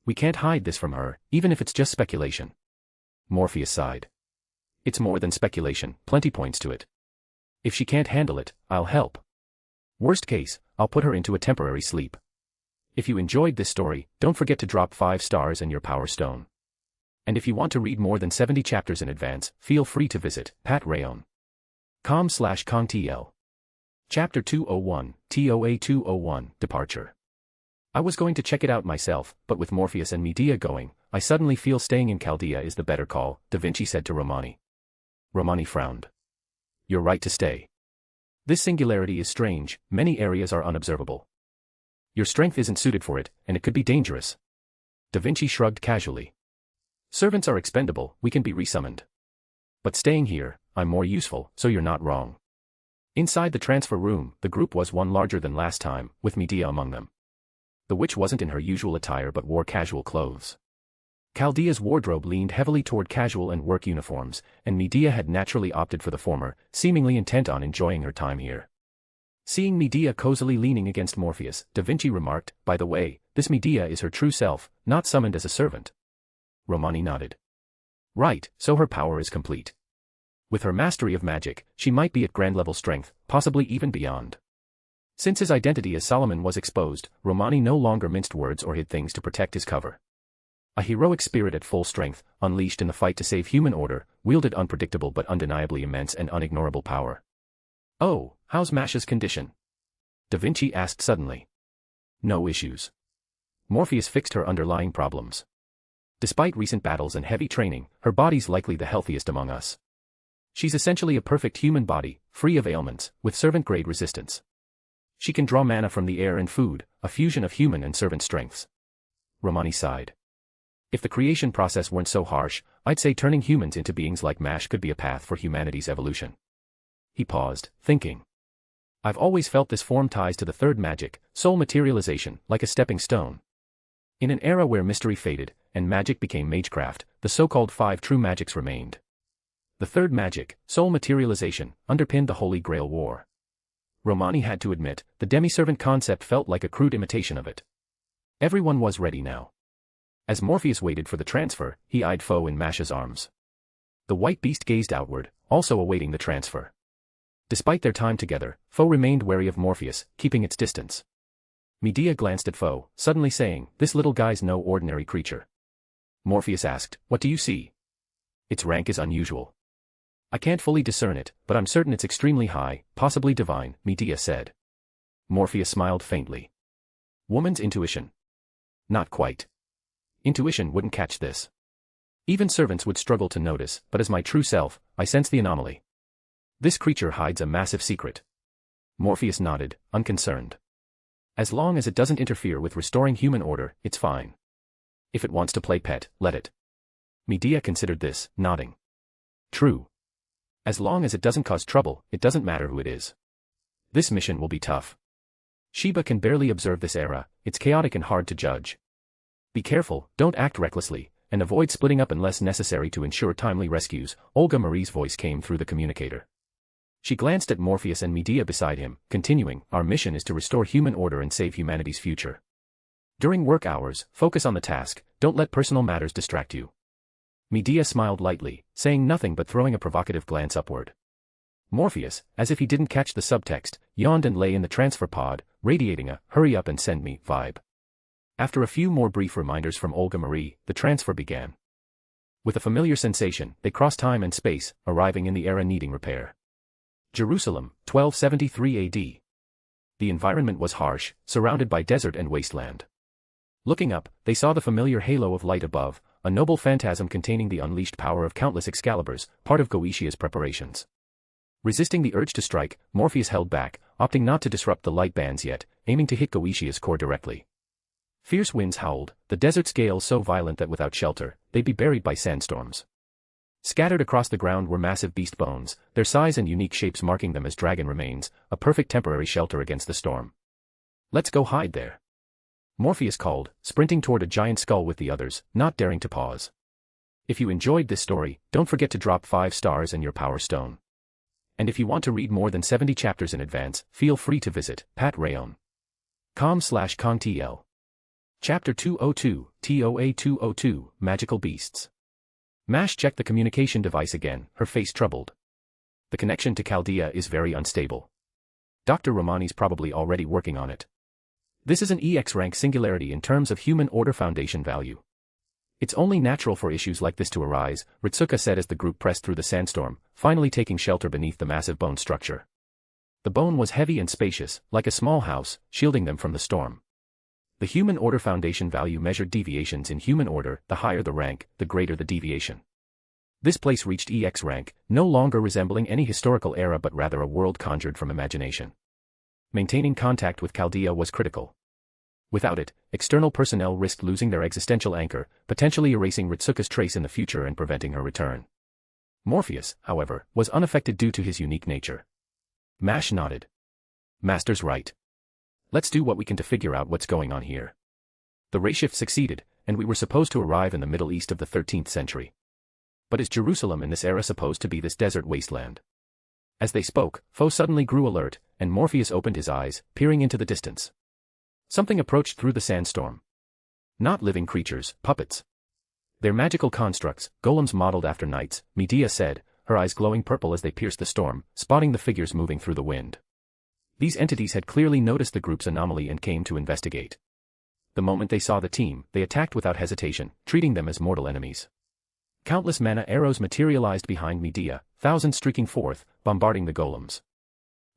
We can't hide this from her, even if it's just speculation. Morpheus sighed. It's more than speculation, plenty points to it. If she can't handle it, I'll help. Worst case, I'll put her into a temporary sleep. If you enjoyed this story, don't forget to drop 5 stars and your power stone. And if you want to read more than 70 chapters in advance, feel free to visit patrayon.com/kongtl. Chapter 201, TOA 201, Departure. I was going to check it out myself, but with Morpheus and Medea going, I suddenly feel staying in Chaldea is the better call, Da Vinci said to Romani. Romani frowned. You're right to stay. This singularity is strange, many areas are unobservable. Your strength isn't suited for it, and it could be dangerous. Da Vinci shrugged casually. Servants are expendable, we can be resummoned. But staying here, I'm more useful, so you're not wrong. Inside the transfer room, the group was one larger than last time, with Medea among them. The witch wasn't in her usual attire but wore casual clothes. Chaldea's wardrobe leaned heavily toward casual and work uniforms, and Medea had naturally opted for the former, seemingly intent on enjoying her time here. Seeing Medea cozily leaning against Morpheus, Da Vinci remarked, by the way, this Medea is her true self, not summoned as a servant. Romani nodded. Right, so her power is complete. With her mastery of magic, she might be at grand level strength, possibly even beyond. Since his identity as Solomon was exposed, Romani no longer minced words or hid things to protect his cover. A heroic spirit at full strength, unleashed in the fight to save human order, wielded unpredictable but undeniably immense and unignorable power. Oh, how's Masha's condition? Da Vinci asked suddenly. No issues. Morpheus fixed her underlying problems. Despite recent battles and heavy training, her body's likely the healthiest among us. She's essentially a perfect human body, free of ailments, with servant-grade resistance. She can draw mana from the air and food, a fusion of human and servant strengths. Romani sighed. If the creation process weren't so harsh, I'd say turning humans into beings like Mash could be a path for humanity's evolution. He paused, thinking. I've always felt this form ties to the third magic, soul materialization, like a stepping stone. In an era where mystery faded, and magic became magecraft, the so-called 5 true magics remained. The third magic, soul materialization, underpinned the Holy Grail War. Romani had to admit, the demi-servant concept felt like a crude imitation of it. Everyone was ready now. As Morpheus waited for the transfer, he eyed Foe in Masha's arms. The white beast gazed outward, also awaiting the transfer. Despite their time together, Foe remained wary of Morpheus, keeping its distance. Medea glanced at Foe, suddenly saying, this little guy's no ordinary creature. Morpheus asked, what do you see? Its rank is unusual. I can't fully discern it, but I'm certain it's extremely high, possibly divine, Medea said. Morpheus smiled faintly. Woman's intuition. Not quite. Intuition wouldn't catch this. Even servants would struggle to notice, but as my true self, I sense the anomaly. This creature hides a massive secret. Morpheus nodded, unconcerned. As long as it doesn't interfere with restoring human order, it's fine. If it wants to play pet, let it. Medea considered this, nodding. True. As long as it doesn't cause trouble, it doesn't matter who it is. This mission will be tough. Sheba can barely observe this era, it's chaotic and hard to judge. Be careful, don't act recklessly, and avoid splitting up unless necessary to ensure timely rescues, Olga Marie's voice came through the communicator. She glanced at Morpheus and Medea beside him, continuing, our mission is to restore human order and save humanity's future. During work hours, focus on the task, don't let personal matters distract you. Medea smiled lightly, saying nothing but throwing a provocative glance upward. Morpheus, as if he didn't catch the subtext, yawned and lay in the transfer pod, radiating a hurry up and send me vibe. After a few more brief reminders from Olga Marie, the transfer began. With a familiar sensation, they crossed time and space, arriving in the era needing repair. Jerusalem, 1273 AD. The environment was harsh, surrounded by desert and wasteland. Looking up, they saw the familiar halo of light above, a noble phantasm containing the unleashed power of countless Excaliburs, part of Goetia's preparations. Resisting the urge to strike, Morpheus held back, opting not to disrupt the light bands yet, aiming to hit Goetia's core directly. Fierce winds howled, the desert's gales so violent that without shelter, they'd be buried by sandstorms. Scattered across the ground were massive beast bones, their size and unique shapes marking them as dragon remains, a perfect temporary shelter against the storm. "Let's go hide there," Morpheus called, sprinting toward a giant skull with the others, not daring to pause. If you enjoyed this story, don't forget to drop 5 stars and your power stone. And if you want to read more than 70 chapters in advance, feel free to visit patrayon.com/contl. Chapter 202, TOA 202, Magical Beasts. Mash checked the communication device again, her face troubled. The connection to Chaldea is very unstable. Dr. Romani's probably already working on it. This is an EX rank singularity in terms of Human Order Foundation value. It's only natural for issues like this to arise, Ritsuka said as the group pressed through the sandstorm, finally taking shelter beneath the massive bone structure. The bone was heavy and spacious, like a small house, shielding them from the storm. The Human Order Foundation value measured deviations in human order, the higher the rank, the greater the deviation. This place reached EX rank, no longer resembling any historical era but rather a world conjured from imagination. Maintaining contact with Chaldea was critical. Without it, external personnel risked losing their existential anchor, potentially erasing Ritsuka's trace in the future and preventing her return. Morpheus, however, was unaffected due to his unique nature. Mash nodded. "Master's right. Let's do what we can to figure out what's going on here." The ray shift succeeded, and we were supposed to arrive in the Middle East of the 13th century. But is Jerusalem in this era supposed to be this desert wasteland? As they spoke, Foe suddenly grew alert, and Morpheus opened his eyes, peering into the distance. Something approached through the sandstorm. Not living creatures, puppets. They're magical constructs, golems modeled after knights, Medea said, her eyes glowing purple as they pierced the storm, spotting the figures moving through the wind. These entities had clearly noticed the group's anomaly and came to investigate. The moment they saw the team, they attacked without hesitation, treating them as mortal enemies. Countless mana arrows materialized behind Medea, thousands streaking forth, bombarding the golems.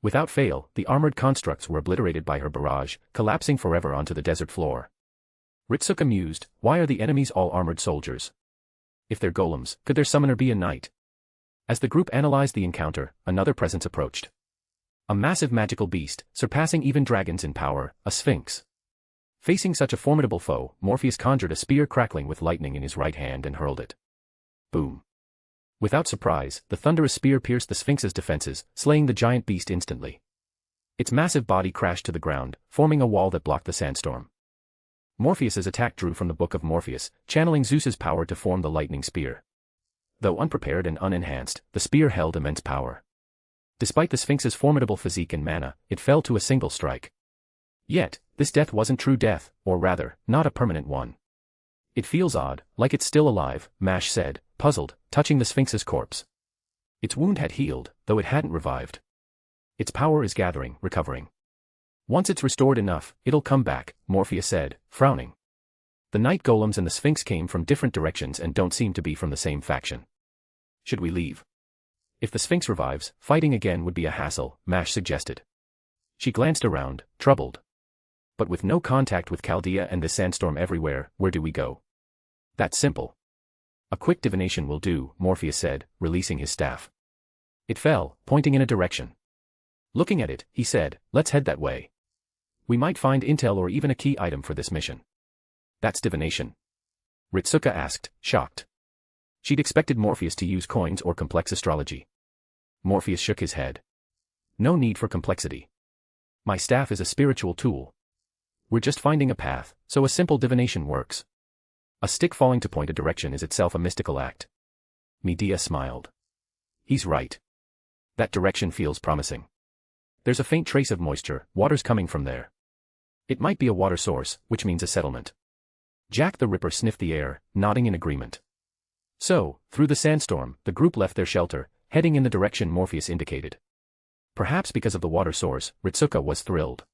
Without fail, the armored constructs were obliterated by her barrage, collapsing forever onto the desert floor. Ritsuka mused, why are the enemies all armored soldiers? If they're golems, could their summoner be a knight? As the group analyzed the encounter, another presence approached. A massive magical beast, surpassing even dragons in power, a sphinx. Facing such a formidable foe, Morpheus conjured a spear crackling with lightning in his right hand and hurled it. Boom. Without surprise, the thunderous spear pierced the sphinx's defenses, slaying the giant beast instantly. Its massive body crashed to the ground, forming a wall that blocked the sandstorm. Morpheus's attack drew from the Book of Morpheus, channeling Zeus's power to form the lightning spear. Though unprepared and unenhanced, the spear held immense power. Despite the Sphinx's formidable physique and mana, it fell to a single strike. Yet, this death wasn't true death, or rather, not a permanent one. "It feels odd, like it's still alive," Mash said, puzzled, touching the Sphinx's corpse. Its wound had healed, though it hadn't revived. Its power is gathering, recovering. "Once it's restored enough, it'll come back," Morpheus said, frowning. "The night golems and the Sphinx came from different directions and don't seem to be from the same faction. Should we leave? If the Sphinx revives, fighting again would be a hassle," Mash suggested. She glanced around, troubled. "But with no contact with Chaldea and the sandstorm everywhere, where do we go?" "That's simple. A quick divination will do," Morpheus said, releasing his staff. It fell, pointing in a direction. Looking at it, he said, "Let's head that way. We might find intel or even a key item for this mission." "That's divination?" Ritsuka asked, shocked. She'd expected Morpheus to use coins or complex astrology. Morpheus shook his head. "No need for complexity. My staff is a spiritual tool. We're just finding a path, so a simple divination works. A stick falling to point a direction is itself a mystical act." Medea smiled. "He's right. That direction feels promising. There's a faint trace of moisture, water's coming from there. It might be a water source, which means a settlement." Jack the Ripper sniffed the air, nodding in agreement. So, through the sandstorm, the group left their shelter, heading in the direction Morpheus indicated. Perhaps because of the water source, Ritsuka was thrilled.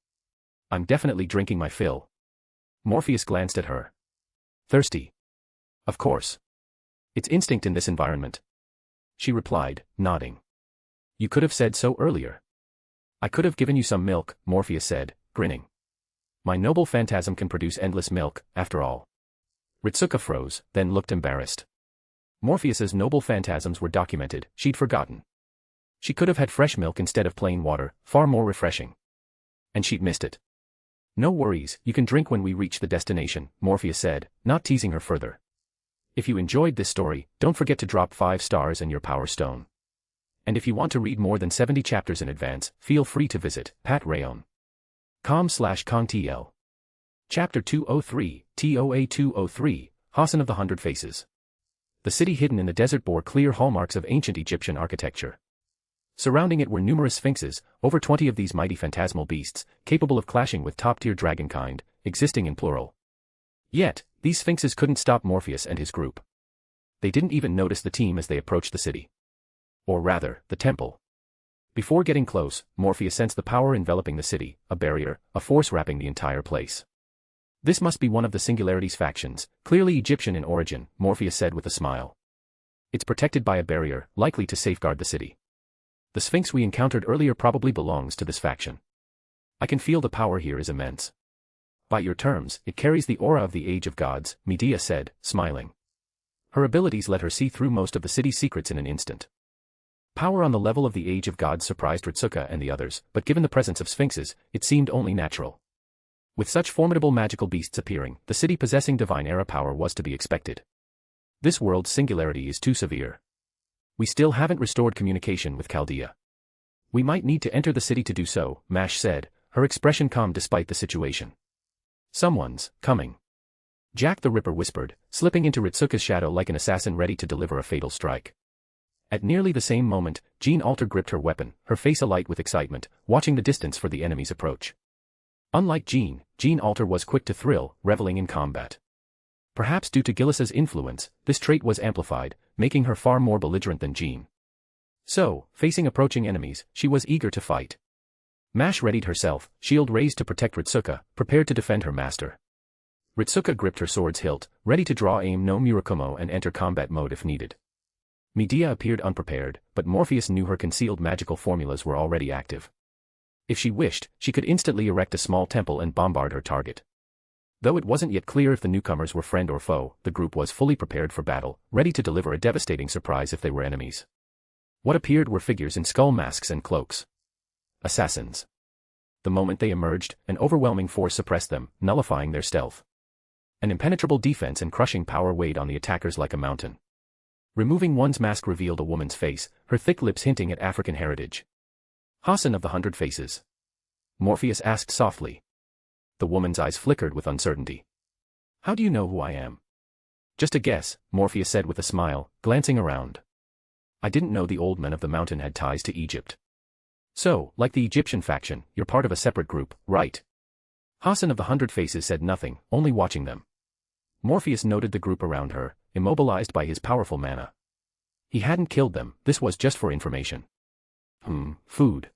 "I'm definitely drinking my fill." Morpheus glanced at her. Thirsty. Of course. It's instinct in this environment. She replied, nodding. You could have said so earlier. I could have given you some milk, Morpheus said, grinning. My noble phantasm can produce endless milk, after all. Ritsuka froze, then looked embarrassed. Morpheus's noble phantasms were documented, she'd forgotten. She could have had fresh milk instead of plain water, far more refreshing. And she'd missed it. No worries, you can drink when we reach the destination, Morpheus said, not teasing her further. If you enjoyed this story, don't forget to drop 5 stars and your power stone. And if you want to read more than 70 chapters in advance, feel free to visit patrayon.com/kongtl. Chapter 203, TOA 203, Hassan of the Hundred Faces. The city hidden in the desert bore clear hallmarks of ancient Egyptian architecture. Surrounding it were numerous sphinxes, over 20 of these mighty phantasmal beasts, capable of clashing with top-tier dragonkind, existing in plural. Yet, these sphinxes couldn't stop Morpheus and his group. They didn't even notice the team as they approached the city. Or rather, the temple. Before getting close, Morpheus sensed the power enveloping the city, a barrier, a force wrapping the entire place. This must be one of the Singularity's factions, clearly Egyptian in origin, Morpheus said with a smile. It's protected by a barrier, likely to safeguard the city. The Sphinx we encountered earlier probably belongs to this faction. I can feel the power here is immense. By your terms, it carries the aura of the Age of Gods, Medea said, smiling. Her abilities let her see through most of the city's secrets in an instant. Power on the level of the Age of Gods surprised Ritsuka and the others, but given the presence of sphinxes, it seemed only natural. With such formidable magical beasts appearing, the city possessing divine era power was to be expected. This world's singularity is too severe. We still haven't restored communication with Chaldea. We might need to enter the city to do so, Mash said, her expression calm despite the situation. Someone's coming. Jack the Ripper whispered, slipping into Ritsuka's shadow like an assassin ready to deliver a fatal strike. At nearly the same moment, Jean Alter gripped her weapon, her face alight with excitement, watching the distance for the enemy's approach. Unlike Jean Alter was quick to thrill, reveling in combat. Perhaps due to Gillis's influence, this trait was amplified, making her far more belligerent than Jean. So, facing approaching enemies, she was eager to fight. Mash readied herself, shield raised to protect Ritsuka, prepared to defend her master. Ritsuka gripped her sword's hilt, ready to draw aim no Murakumo and enter combat mode if needed. Medea appeared unprepared, but Morpheus knew her concealed magical formulas were already active. If she wished, she could instantly erect a small temple and bombard her target. Though it wasn't yet clear if the newcomers were friend or foe, the group was fully prepared for battle, ready to deliver a devastating surprise if they were enemies. What appeared were figures in skull masks and cloaks. Assassins. The moment they emerged, an overwhelming force suppressed them, nullifying their stealth. An impenetrable defense and crushing power weighed on the attackers like a mountain. Removing one's mask revealed a woman's face, her thick lips hinting at African heritage. Hassan of the Hundred Faces. Morpheus asked softly. The woman's eyes flickered with uncertainty. How do you know who I am? Just a guess, Morpheus said with a smile, glancing around. I didn't know the old men of the mountain had ties to Egypt. So, like the Egyptian faction, you're part of a separate group, right? Hassan of the Hundred Faces said nothing, only watching them. Morpheus noted the group around her, immobilized by his powerful mana. He hadn't killed them, this was just for information. Food.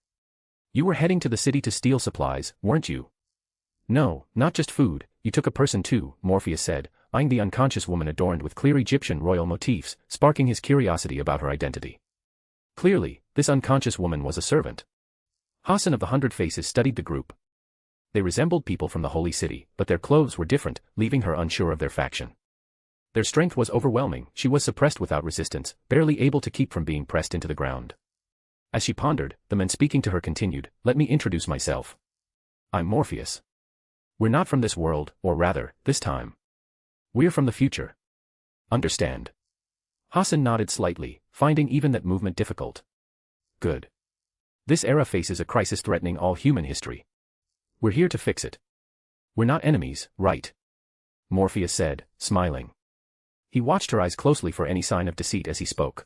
You were heading to the city to steal supplies, weren't you? No, not just food, you took a person too, Morpheus said, eyeing the unconscious woman adorned with clear Egyptian royal motifs, sparking his curiosity about her identity. Clearly, this unconscious woman was a servant. Hassan of the Hundred Faces studied the group. They resembled people from the Holy City, but their clothes were different, leaving her unsure of their faction. Their strength was overwhelming, she was suppressed without resistance, barely able to keep from being pressed into the ground. As she pondered, the man speaking to her continued, let me introduce myself. I'm Morpheus. We're not from this world, or rather, this time. We're from the future. Understand? Hassan nodded slightly, finding even that movement difficult. Good. This era faces a crisis threatening all human history. We're here to fix it. We're not enemies, right? Morpheus said, smiling. He watched her eyes closely for any sign of deceit as he spoke.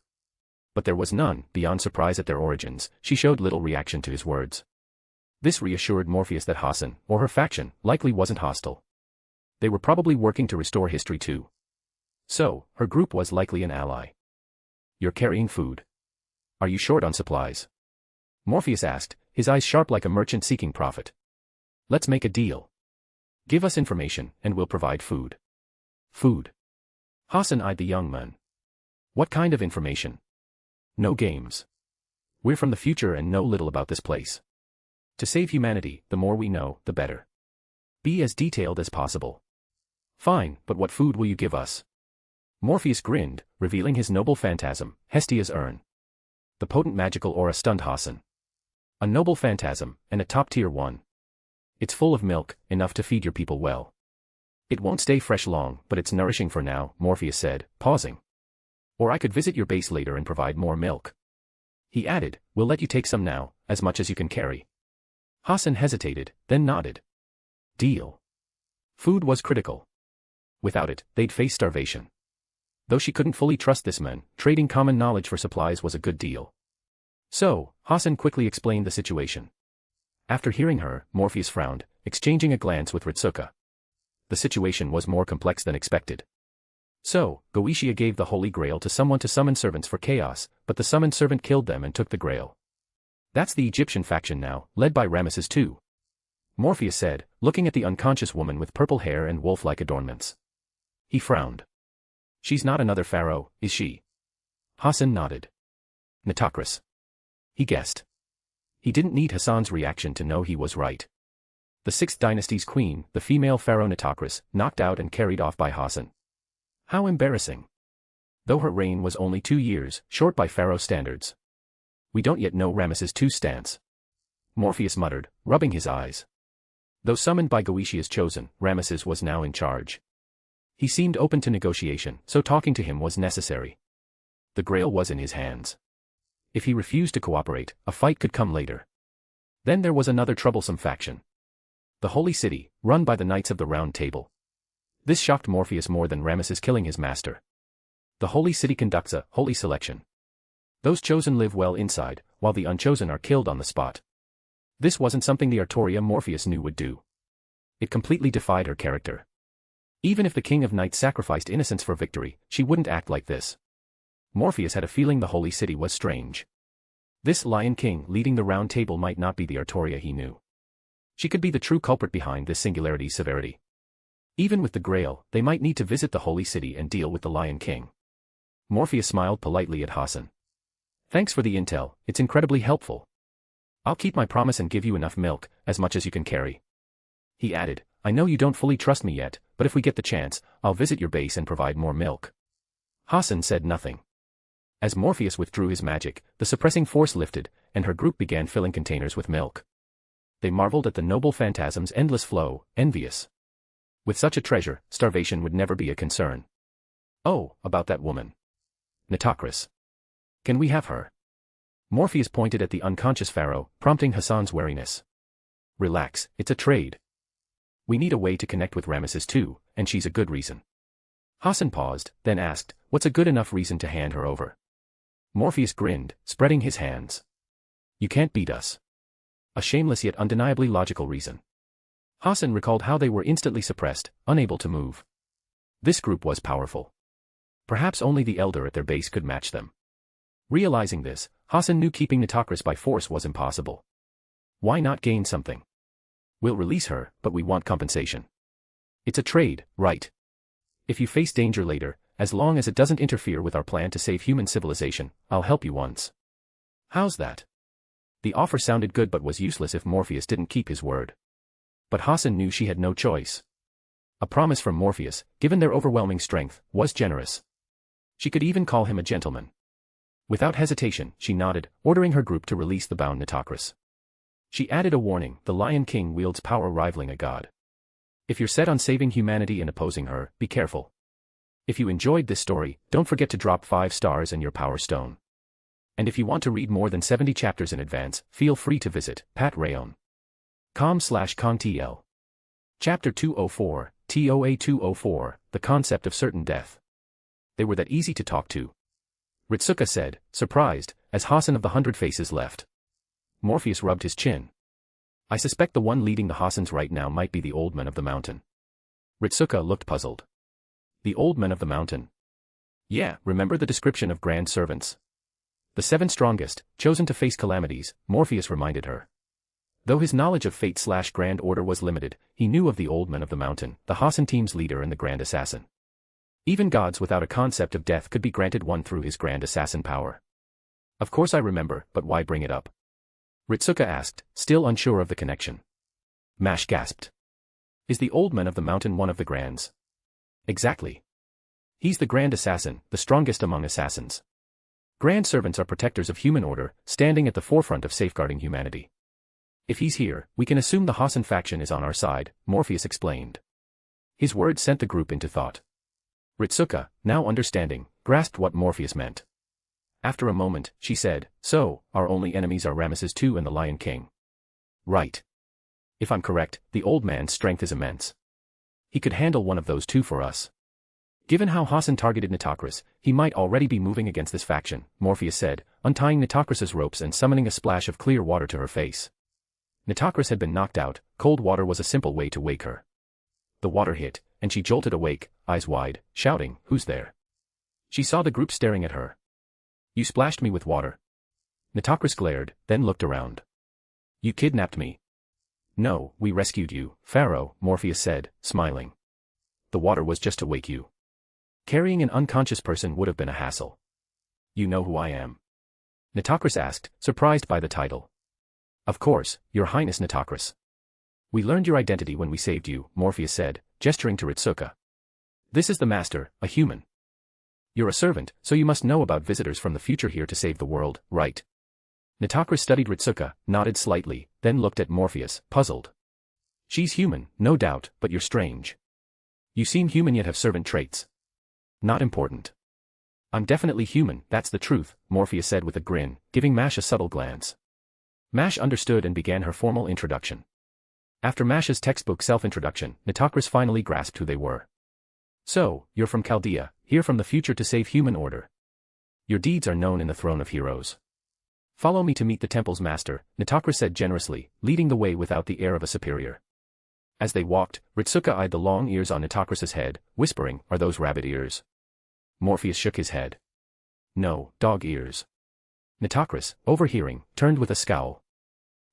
But there was none, beyond surprise at their origins, she showed little reaction to his words. This reassured Morpheus that Hassan, or her faction, likely wasn't hostile. They were probably working to restore history too. So, her group was likely an ally. You're carrying food. Are you short on supplies? Morpheus asked, his eyes sharp like a merchant seeking profit. Let's make a deal. Give us information, and we'll provide food. Food. Hassan eyed the young man. What kind of information? No games. We're from the future and know little about this place. To save humanity, the more we know, the better. Be as detailed as possible. Fine, but what food will you give us? Morpheus grinned, revealing his noble phantasm, Hestia's urn. The potent magical aura stunned Hassan. A noble phantasm, and a top-tier one. It's full of milk, enough to feed your people well. It won't stay fresh long, but it's nourishing for now, Morpheus said, pausing. Or I could visit your base later and provide more milk. He added, we'll let you take some now, as much as you can carry. Hassan hesitated, then nodded. Deal. Food was critical. Without it, they'd face starvation. Though she couldn't fully trust this man, trading common knowledge for supplies was a good deal. So, Hassan quickly explained the situation. After hearing her, Morpheus frowned, exchanging a glance with Ritsuka. The situation was more complex than expected. So, Goetia gave the Holy Grail to someone to summon servants for chaos, but the summoned servant killed them and took the Grail. That's the Egyptian faction now, led by Ramesses II. Morpheus said, looking at the unconscious woman with purple hair and wolf-like adornments. He frowned. She's not another pharaoh, is she? Hassan nodded. Nitocris. He guessed. He didn't need Hassan's reaction to know he was right. The 6th dynasty's queen, the female pharaoh Nitocris, knocked out and carried off by Hassan. How embarrassing. Though her reign was only 2 years, short by pharaoh standards. We don't yet know Ramesses II's stance. Morpheus muttered, rubbing his eyes. Though summoned by Goetia's chosen, Ramesses was now in charge. He seemed open to negotiation, so talking to him was necessary. The Grail was in his hands. If he refused to cooperate, a fight could come later. Then there was another troublesome faction. The Holy City, run by the Knights of the Round Table. This shocked Morpheus more than Ramesses killing his master. The Holy City conducts a holy selection. Those chosen live well inside, while the unchosen are killed on the spot. This wasn't something the Artoria Morpheus knew would do. It completely defied her character. Even if the King of Knights sacrificed innocence for victory, she wouldn't act like this. Morpheus had a feeling the Holy City was strange. This Lion King leading the Round Table might not be the Artoria he knew. She could be the true culprit behind this singularity's severity. Even with the Grail, they might need to visit the Holy City and deal with the Lion King. Morpheus smiled politely at Hassan. Thanks for the intel, it's incredibly helpful. I'll keep my promise and give you enough milk, as much as you can carry. He added, I know you don't fully trust me yet, but if we get the chance, I'll visit your base and provide more milk. Hassan said nothing. As Morpheus withdrew his magic, the suppressing force lifted, and her group began filling containers with milk. They marveled at the noble phantasm's endless flow, envious. With such a treasure, starvation would never be a concern. Oh, about that woman. Nitocris. Can we have her? Morpheus pointed at the unconscious pharaoh, prompting Hassan's wariness. Relax, it's a trade. We need a way to connect with Ramesses II, and she's a good reason. Hassan paused, then asked, what's a good enough reason to hand her over? Morpheus grinned, spreading his hands. You can't beat us. A shameless yet undeniably logical reason. Hassan recalled how they were instantly suppressed, unable to move. This group was powerful. Perhaps only the Elder at their base could match them. Realizing this, Hassan knew keeping Nitocris by force was impossible. Why not gain something? We'll release her, but we want compensation. It's a trade, right? If you face danger later, as long as it doesn't interfere with our plan to save human civilization, I'll help you once. How's that? The offer sounded good but was useless if Morpheus didn't keep his word. But Hassan knew she had no choice. A promise from Morpheus, given their overwhelming strength, was generous. She could even call him a gentleman. Without hesitation, she nodded, ordering her group to release the bound Nitocris. She added a warning, the Lion King wields power rivaling a god. If you're set on saving humanity and opposing her, be careful. If you enjoyed this story, don't forget to drop 5 stars and your power stone. And if you want to read more than 70 chapters in advance, feel free to visit patrayon.com/contl. Chapter 204, TOA 204, The Concept of Certain Death. They were that easy to talk to. Ritsuka said, surprised, as Hassan of the 100 Faces left. Morpheus rubbed his chin. I suspect the one leading the Hassans right now might be the Old Man of the Mountain. Ritsuka looked puzzled. The Old Man of the Mountain? Yeah, remember the description of grand servants? The 7 strongest, chosen to face calamities, Morpheus reminded her. Though his knowledge of fate/Grand Order was limited, he knew of the Old Men of the Mountain, the Hassan team's leader and the Grand Assassin. Even gods without a concept of death could be granted one through his Grand Assassin power. Of course I remember, but why bring it up? Ritsuka asked, still unsure of the connection. Mash gasped. Is the Old Men of the Mountain one of the Grands? Exactly. He's the Grand Assassin, the strongest among assassins. Grand Servants are protectors of human order, standing at the forefront of safeguarding humanity. If he's here, we can assume the Hassan faction is on our side, Morpheus explained. His words sent the group into thought. Ritsuka, now understanding, grasped what Morpheus meant. After a moment, she said, so, our only enemies are Ramesses II and the Lion King. Right. If I'm correct, the old man's strength is immense. He could handle one of those two for us. Given how Hassan targeted Nitocris, he might already be moving against this faction, Morpheus said, untying Nitocris's ropes and summoning a splash of clear water to her face. Nitocris had been knocked out, cold water was a simple way to wake her. The water hit, and she jolted awake, eyes wide, shouting, who's there? She saw the group staring at her. You splashed me with water. Nitocris glared, then looked around. You kidnapped me. No, we rescued you, Pharaoh, Morpheus said, smiling. The water was just to wake you. Carrying an unconscious person would have been a hassle. You know who I am? Nitocris asked, surprised by the title. Of course, Your Highness Nitocris. We learned your identity when we saved you, Morpheus said, gesturing to Ritsuka. This is the Master, a human. You're a servant, so you must know about visitors from the future here to save the world, right? Nitocris studied Ritsuka, nodded slightly, then looked at Morpheus, puzzled. She's human, no doubt, but you're strange. You seem human yet have servant traits. Not important. I'm definitely human, that's the truth, Morpheus said with a grin, giving Mash a subtle glance. Mash understood and began her formal introduction. After Mash's textbook self-introduction, Nitocris finally grasped who they were. So, you're from Chaldea, here from the future to save human order. Your deeds are known in the Throne of Heroes. Follow me to meet the temple's master, Nitocris said generously, leading the way without the air of a superior. As they walked, Ritsuka eyed the long ears on Nitocris's head, whispering, are those rabbit ears? Morpheus shook his head. No, dog ears. Nitocris, overhearing, turned with a scowl.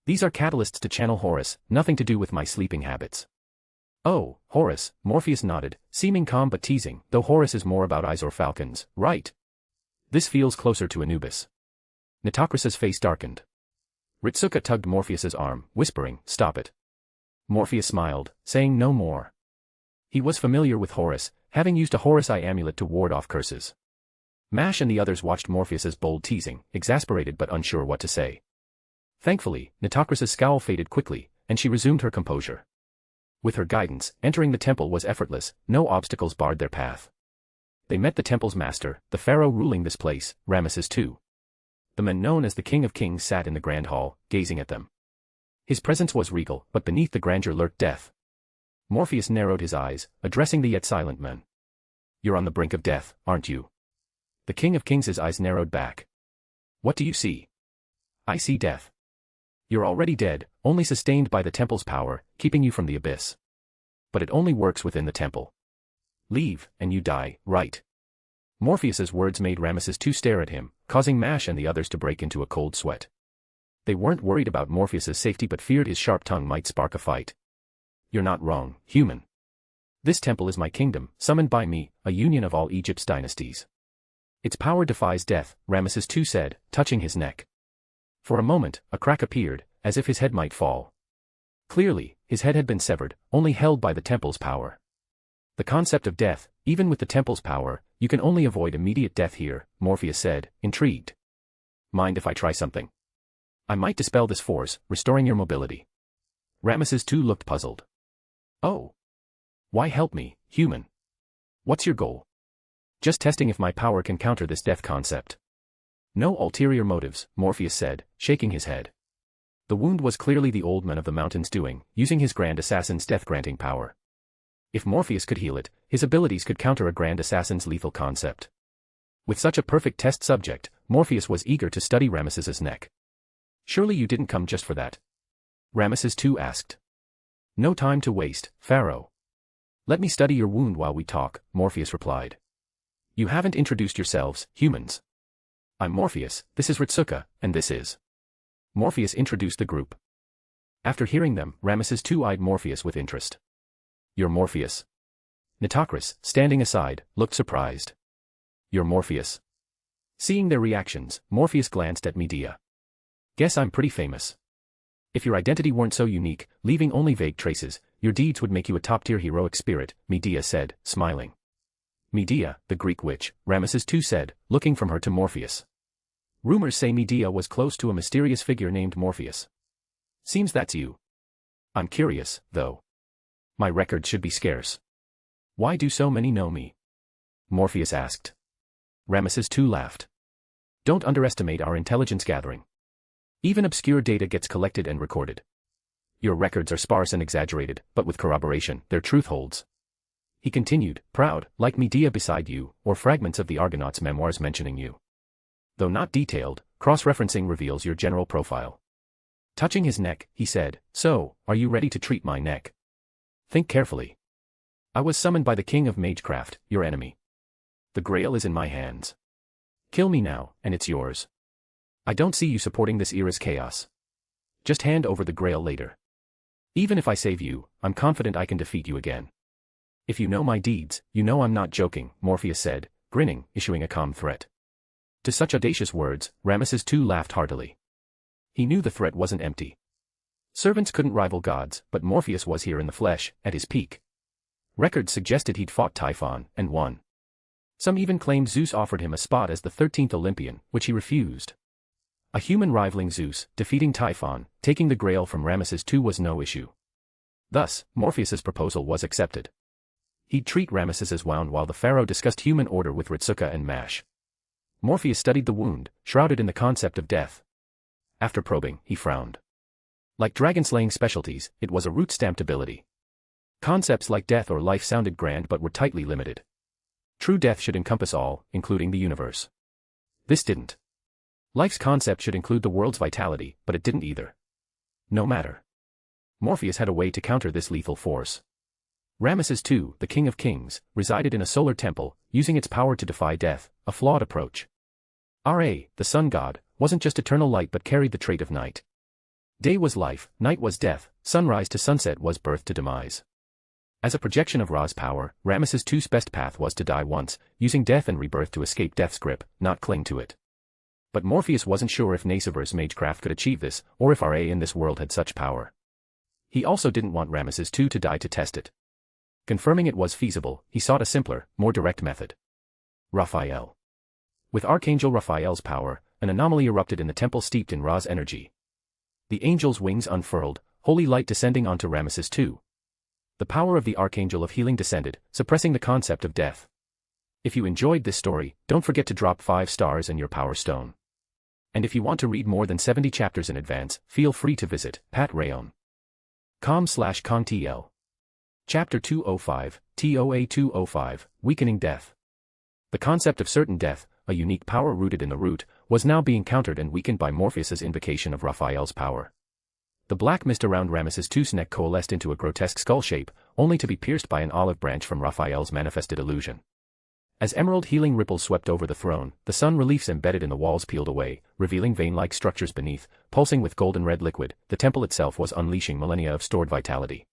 These are catalysts to channel Horus, nothing to do with my sleeping habits. Oh, Horus, Morpheus nodded, seeming calm but teasing, though Horus is more about eyes or falcons, right? This feels closer to Anubis. Nitocris's face darkened. Ritsuka tugged Morpheus's arm, whispering, stop it. Morpheus smiled, saying no more. He was familiar with Horus, having used a Horus Eye amulet to ward off curses. Mash and the others watched Morpheus's bold teasing, exasperated but unsure what to say. Thankfully, Nitocris's scowl faded quickly, and she resumed her composure. With her guidance, entering the temple was effortless, no obstacles barred their path. They met the temple's master, the pharaoh ruling this place, Ramesses II. The man known as the King of Kings sat in the grand hall, gazing at them. His presence was regal, but beneath the grandeur lurked death. Morpheus narrowed his eyes, addressing the yet silent man. You're on the brink of death, aren't you? The King of Kings' eyes narrowed back. What do you see? I see death. You're already dead, only sustained by the temple's power, keeping you from the abyss. But it only works within the temple. Leave, and you die, right? Morpheus's words made Ramesses II stare at him, causing Mash and the others to break into a cold sweat. They weren't worried about Morpheus's safety but feared his sharp tongue might spark a fight. You're not wrong, human. This temple is my kingdom, summoned by me, a union of all Egypt's dynasties. Its power defies death, Ramesses II said, touching his neck. For a moment, a crack appeared, as if his head might fall. Clearly, his head had been severed, only held by the temple's power. The concept of death, even with the temple's power, you can only avoid immediate death here, Morpheus said, intrigued. Mind if I try something? I might dispel this force, restoring your mobility. Ramesses II looked puzzled. Oh. Why help me, human? What's your goal? Just testing if my power can counter this death concept. No ulterior motives, Morpheus said, shaking his head. The wound was clearly the old man of the mountain's doing, using his Grand Assassin's death-granting power. If Morpheus could heal it, his abilities could counter a Grand Assassin's lethal concept. With such a perfect test subject, Morpheus was eager to study Ramesses' neck. Surely you didn't come just for that? Ramesses II asked. No time to waste, Pharaoh. Let me study your wound while we talk, Morpheus replied. You haven't introduced yourselves, humans. I'm Morpheus, this is Ritsuka, and this is. Morpheus introduced the group. After hearing them, Ramesses II eyed Morpheus with interest. "You're Morpheus?" Nitocris, standing aside, looked surprised. "You're Morpheus?" Seeing their reactions, Morpheus glanced at Medea. "Guess I'm pretty famous. If your identity weren't so unique, leaving only vague traces, your deeds would make you a top-tier heroic spirit," Medea said, smiling. "Medea, the Greek witch," Ramesses II said, looking from her to Morpheus. "Rumors say Medea was close to a mysterious figure named Morpheus. Seems that's you. I'm curious, though. My record should be scarce. Why do so many know me?" Morpheus asked. Ramesses II laughed. "Don't underestimate our intelligence gathering. Even obscure data gets collected and recorded. Your records are sparse and exaggerated, but with corroboration, their truth holds." He continued, proud, like Medea beside you, or fragments of the Argonauts' memoirs mentioning you. Though not detailed, cross-referencing reveals your general profile. Touching his neck, he said, "So, are you ready to treat my neck? Think carefully. I was summoned by the king of magecraft, your enemy. The Grail is in my hands. Kill me now, and it's yours. I don't see you supporting this era's chaos. Just hand over the Grail later. Even if I save you, I'm confident I can defeat you again. If you know my deeds, you know I'm not joking," Morpheus said, grinning, issuing a calm threat. To such audacious words, Ramesses II laughed heartily. He knew the threat wasn't empty. Servants couldn't rival gods, but Morpheus was here in the flesh, at his peak. Records suggested he'd fought Typhon, and won. Some even claimed Zeus offered him a spot as the 13th Olympian, which he refused. A human rivaling Zeus, defeating Typhon, taking the Grail from Ramesses II was no issue. Thus, Morpheus's proposal was accepted. He'd treat Ramesses's wound while the pharaoh discussed human order with Ritsuka and Mash. Morpheus studied the wound, shrouded in the concept of death. After probing, he frowned. Like dragon-slaying specialties, it was a root-stamped ability. Concepts like death or life sounded grand but were tightly limited. True death should encompass all, including the universe. This didn't. Life's concept should include the world's vitality, but it didn't either. No matter. Morpheus had a way to counter this lethal force. Ramesses II, the King of Kings, resided in a solar temple, using its power to defy death, a flawed approach. Ra, the sun god, wasn't just eternal light but carried the trait of night. Day was life, night was death, sunrise to sunset was birth to demise. As a projection of Ra's power, Ramesses II's best path was to die once, using death and rebirth to escape death's grip, not cling to it. But Morpheus wasn't sure if Nasuverse magecraft could achieve this, or if Ra in this world had such power. He also didn't want Ramesses II to die to test it. Confirming it was feasible, he sought a simpler, more direct method. Raphael. With Archangel Raphael's power, an anomaly erupted in the temple steeped in Ra's energy. The angel's wings unfurled, holy light descending onto Ramesses II. The power of the Archangel of Healing descended, suppressing the concept of death. If you enjoyed this story, don't forget to drop 5 stars and your power stone. And if you want to read more than 70 chapters in advance, feel free to visit patreon.com/contl. Chapter 205, TOA 205, Weakening Death. The concept of certain death, a unique power rooted in the root, was now being countered and weakened by Morpheus's invocation of Raphael's power. The black mist around Ramesses II's neck coalesced into a grotesque skull shape, only to be pierced by an olive branch from Raphael's manifested illusion. As emerald healing ripples swept over the throne, the sun reliefs embedded in the walls peeled away, revealing vein-like structures beneath, pulsing with golden red liquid. The temple itself was unleashing millennia of stored vitality.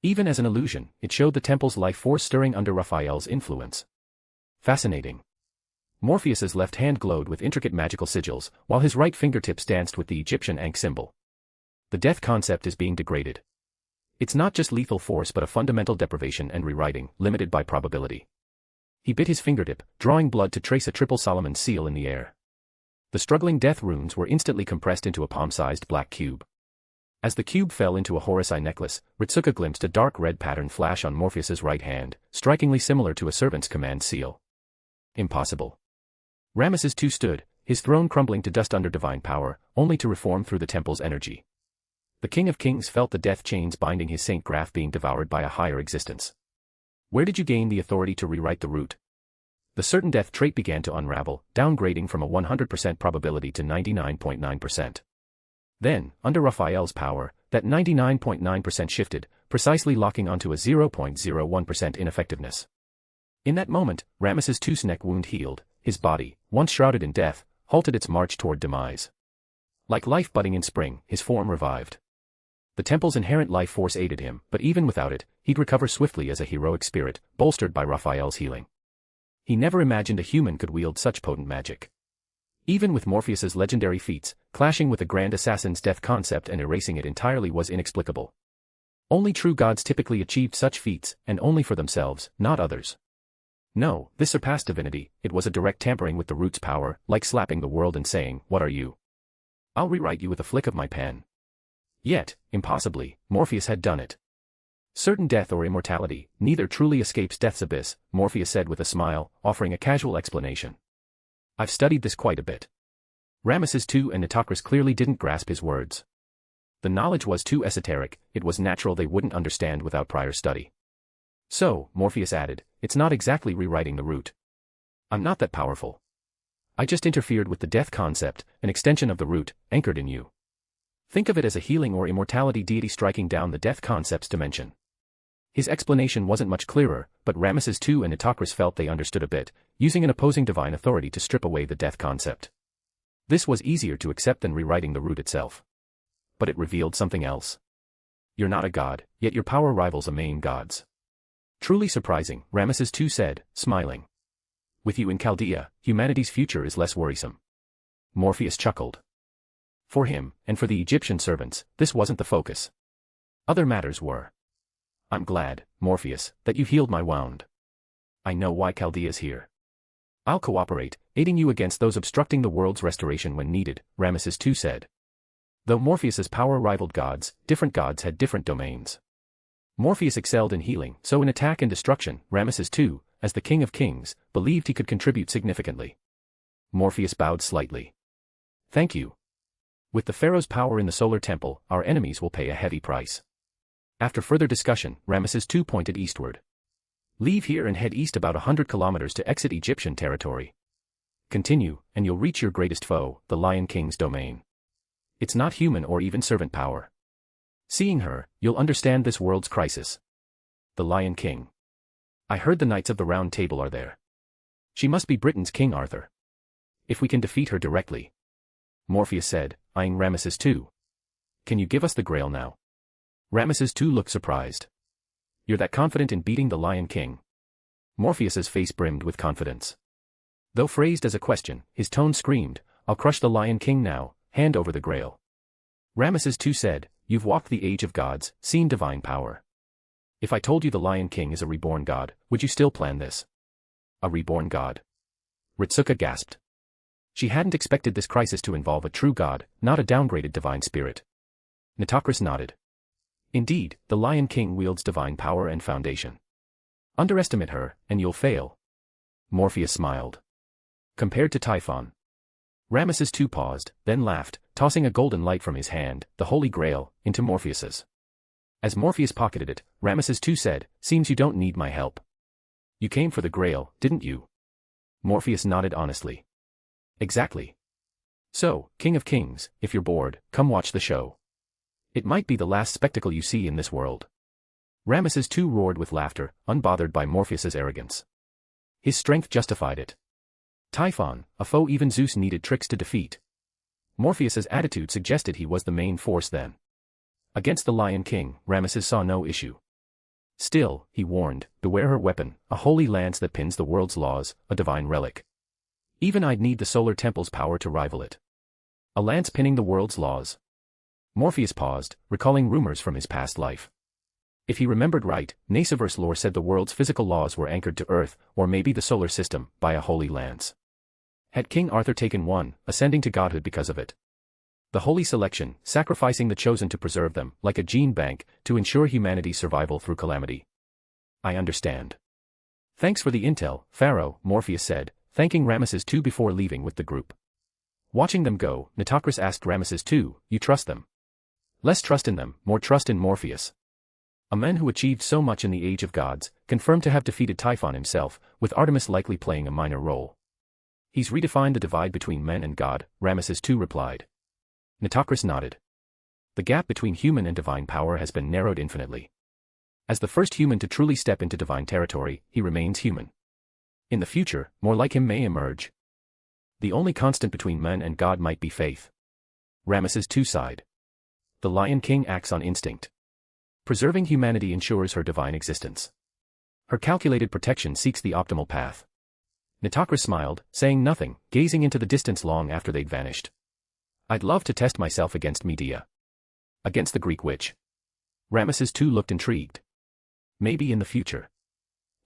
Even as an illusion, it showed the temple's life force stirring under Raphael's influence. Fascinating. Morpheus's left hand glowed with intricate magical sigils, while his right fingertips danced with the Egyptian Ankh symbol. The death concept is being degraded. It's not just lethal force but a fundamental deprivation and rewriting, limited by probability. He bit his fingertip, drawing blood to trace a triple Solomon seal in the air. The struggling death runes were instantly compressed into a palm-sized black cube. As the cube fell into a Horus eye necklace, Ritsuka glimpsed a dark red pattern flash on Morpheus's right hand, strikingly similar to a servant's command seal. Impossible. Ramesses II stood, his throne crumbling to dust under divine power, only to reform through the temple's energy. The King of Kings felt the death chains binding his Saint Graph being devoured by a higher existence. Where did you gain the authority to rewrite the root? The certain death trait began to unravel, downgrading from a 100% probability to 99.9%. Then, under Raphael's power, that 99.9% shifted, precisely locking onto a 0.01% ineffectiveness. In that moment, Ramesses II's neck wound healed, his body, once shrouded in death, halted its march toward demise. Like life budding in spring, his form revived. The temple's inherent life force aided him, but even without it, he'd recover swiftly as a heroic spirit, bolstered by Raphael's healing. He never imagined a human could wield such potent magic. Even with Morpheus's legendary feats, clashing with the Grand Assassin's death concept and erasing it entirely was inexplicable. Only true gods typically achieved such feats, and only for themselves, not others. No, this surpassed divinity, it was a direct tampering with the root's power, like slapping the world and saying, "What are you? I'll rewrite you with a flick of my pen." Yet, impossibly, Morpheus had done it. Certain death or immortality, neither truly escapes death's abyss, Morpheus said with a smile, offering a casual explanation. I've studied this quite a bit. Ramesses II and Nitocris clearly didn't grasp his words. The knowledge was too esoteric, it was natural they wouldn't understand without prior study. So, Morpheus added, it's not exactly rewriting the root. I'm not that powerful. I just interfered with the death concept, an extension of the root, anchored in you. Think of it as a healing or immortality deity striking down the death concept's dimension. His explanation wasn't much clearer, but Ramesses II and Nitocris felt they understood a bit, using an opposing divine authority to strip away the death concept. This was easier to accept than rewriting the root itself. But it revealed something else. You're not a god, yet your power rivals a main god's. Truly surprising, Ramesses II said, smiling. With you in Chaldea, humanity's future is less worrisome. Morpheus chuckled. For him, and for the Egyptian servants, this wasn't the focus. Other matters were. I'm glad, Morpheus, that you healed my wound. I know why Chaldea's here. I'll cooperate, aiding you against those obstructing the world's restoration when needed, Ramesses II said. Though Morpheus's power rivaled gods, different gods had different domains. Morpheus excelled in healing, so in attack and destruction, Ramesses II, as the King of Kings, believed he could contribute significantly. Morpheus bowed slightly. Thank you. With the pharaoh's power in the solar temple, our enemies will pay a heavy price. After further discussion, Ramesses II pointed eastward. Leave here and head east about 100 kilometers to exit Egyptian territory. Continue, and you'll reach your greatest foe, the Lion King's domain. It's not human or even servant power. Seeing her, you'll understand this world's crisis. The Lion King. I heard the Knights of the Round Table are there. She must be Britain's King Arthur. If we can defeat her directly. Morpheus said, eyeing Ramesses II. Can you give us the Grail now? Ramesses II looked surprised. You're that confident in beating the Lion King? Morpheus's face brimmed with confidence. Though phrased as a question, his tone screamed, I'll crush the Lion King now, hand over the Grail. Ramesses II said, you've walked the age of gods, seen divine power. If I told you the Lion King is a reborn god, would you still plan this? A reborn god? Ritsuka gasped. She hadn't expected this crisis to involve a true god, not a downgraded divine spirit. Nitocris nodded. Indeed, the Lion King wields divine power and foundation. Underestimate her, and you'll fail. Morpheus smiled. Compared to Typhon. Ramesses II paused, then laughed, tossing a golden light from his hand, the Holy Grail, into Morpheus's. As Morpheus pocketed it, Ramesses II said, seems you don't need my help. You came for the Grail, didn't you? Morpheus nodded honestly. Exactly. So, King of Kings, if you're bored, come watch the show. It might be the last spectacle you see in this world. Ramesses II roared with laughter, unbothered by Morpheus's arrogance. His strength justified it. Typhon, a foe even Zeus needed tricks to defeat. Morpheus's attitude suggested he was the main force then. Against the Lion King, Ramesses saw no issue. Still, he warned, beware her weapon, a holy lance that pins the world's laws, a divine relic. Even I'd need the solar temple's power to rival it. A lance pinning the world's laws. Morpheus paused, recalling rumors from his past life. If he remembered right, Nasuverse lore said the world's physical laws were anchored to Earth, or maybe the solar system, by a holy lance. Had King Arthur taken one, ascending to godhood because of it? The holy selection, sacrificing the chosen to preserve them, like a gene bank, to ensure humanity's survival through calamity. I understand. Thanks for the intel, Pharaoh, Morpheus said, thanking Ramesses II before leaving with the group. Watching them go, Nitocris asked Ramesses II, you trust them? Less trust in them, more trust in Morpheus. A man who achieved so much in the Age of Gods, confirmed to have defeated Typhon himself, with Artemis likely playing a minor role. He's redefined the divide between man and God, Ramesses II replied. Nitocris nodded. The gap between human and divine power has been narrowed infinitely. As the first human to truly step into divine territory, he remains human. In the future, more like him may emerge. The only constant between man and God might be faith. Ramesses II sighed. The Lion King acts on instinct. Preserving humanity ensures her divine existence. Her calculated protection seeks the optimal path. Nitocris smiled, saying nothing, gazing into the distance long after they'd vanished. I'd love to test myself against Medea. Against the Greek witch. Ramesses too looked intrigued. Maybe in the future.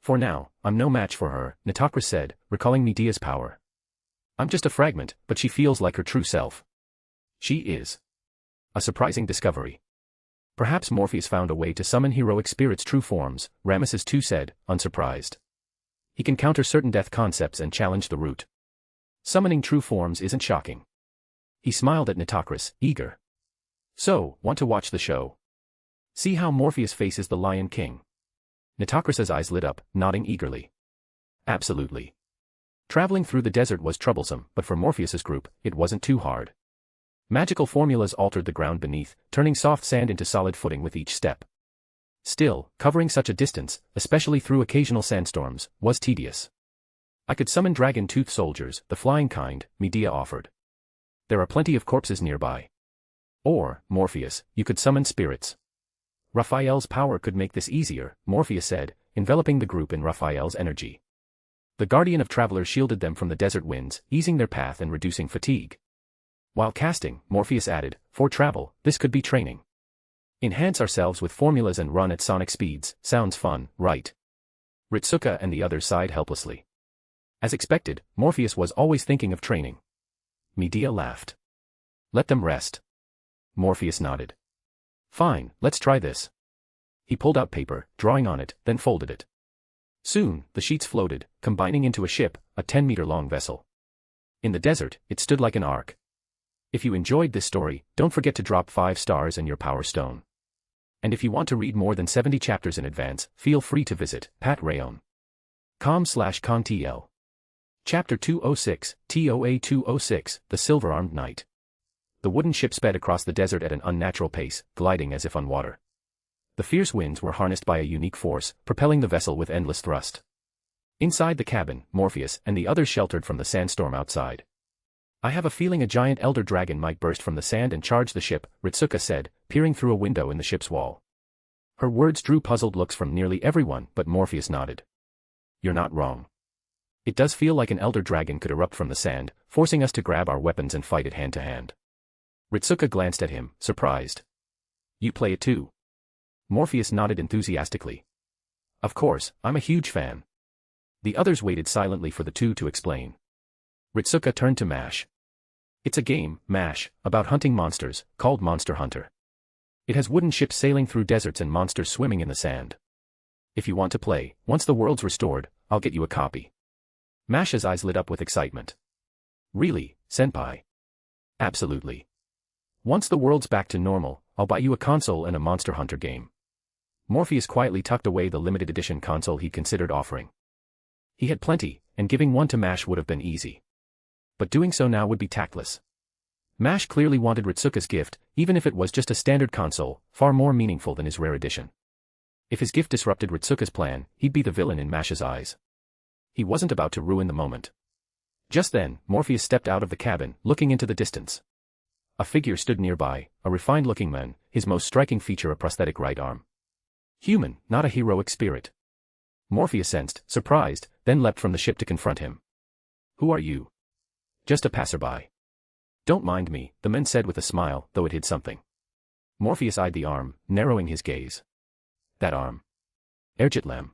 For now, I'm no match for her, Nitocris said, recalling Medea's power. I'm just a fragment, but she feels like her true self. She is. A surprising discovery. Perhaps Morpheus found a way to summon heroic spirits' true forms, Ramesses too said, unsurprised. He can counter certain death concepts and challenge the root. Summoning true forms isn't shocking. He smiled at Nitocris, eager. So, want to watch the show? See how Morpheus faces the Lion King. Nitocris's eyes lit up, nodding eagerly. Absolutely. Traveling through the desert was troublesome, but for Morpheus's group, it wasn't too hard. Magical formulas altered the ground beneath, turning soft sand into solid footing with each step. Still, covering such a distance, especially through occasional sandstorms, was tedious. I could summon dragon-tooth soldiers, the flying kind, Medea offered. There are plenty of corpses nearby. Or, Morpheus, you could summon spirits. Raphael's power could make this easier, Morpheus said, enveloping the group in Raphael's energy. The guardian of travelers shielded them from the desert winds, easing their path and reducing fatigue. While casting, Morpheus added, for travel, this could be training. Enhance ourselves with formulas and run at sonic speeds, sounds fun, right? Ritsuka and the others sighed helplessly. As expected, Morpheus was always thinking of training. Medea laughed. Let them rest. Morpheus nodded. Fine, let's try this. He pulled out paper, drawing on it, then folded it. Soon, the sheets floated, combining into a ship, a 10-meter-long vessel. In the desert, it stood like an ark. If you enjoyed this story, don't forget to drop 5 stars and your power stone. And if you want to read more than 70 chapters in advance, feel free to visit patreon.com/contl. Chapter 206, TOA 206, The Silver-Armed Knight. The wooden ship sped across the desert at an unnatural pace, gliding as if on water. The fierce winds were harnessed by a unique force, propelling the vessel with endless thrust. Inside the cabin, Morpheus and the others sheltered from the sandstorm outside. I have a feeling a giant elder dragon might burst from the sand and charge the ship, Ritsuka said, peering through a window in the ship's wall. Her words drew puzzled looks from nearly everyone, but Morpheus nodded. You're not wrong. It does feel like an elder dragon could erupt from the sand, forcing us to grab our weapons and fight it hand to hand. Ritsuka glanced at him, surprised. You play it too? Morpheus nodded enthusiastically. Of course, I'm a huge fan. The others waited silently for the two to explain. Ritsuka turned to Mash. It's a game, Mash, about hunting monsters, called Monster Hunter. It has wooden ships sailing through deserts and monsters swimming in the sand. If you want to play, once the world's restored, I'll get you a copy. Mash's eyes lit up with excitement. Really, senpai? Absolutely. Once the world's back to normal, I'll buy you a console and a Monster Hunter game. Morpheus quietly tucked away the limited edition console he'd considered offering. He had plenty, and giving one to Mash would have been easy. But doing so now would be tactless. Mash clearly wanted Ritsuka's gift, even if it was just a standard console, far more meaningful than his rare edition. If his gift disrupted Ritsuka's plan, he'd be the villain in Mash's eyes. He wasn't about to ruin the moment. Just then, Morpheus stepped out of the cabin, looking into the distance. A figure stood nearby, a refined-looking man, his most striking feature a prosthetic right arm. Human, not a heroic spirit. Morpheus sensed, surprised, then leapt from the ship to confront him. Who are you? Just a passerby. Don't mind me, the man said with a smile, though it hid something. Morpheus eyed the arm, narrowing his gaze. That arm. Ergitlem.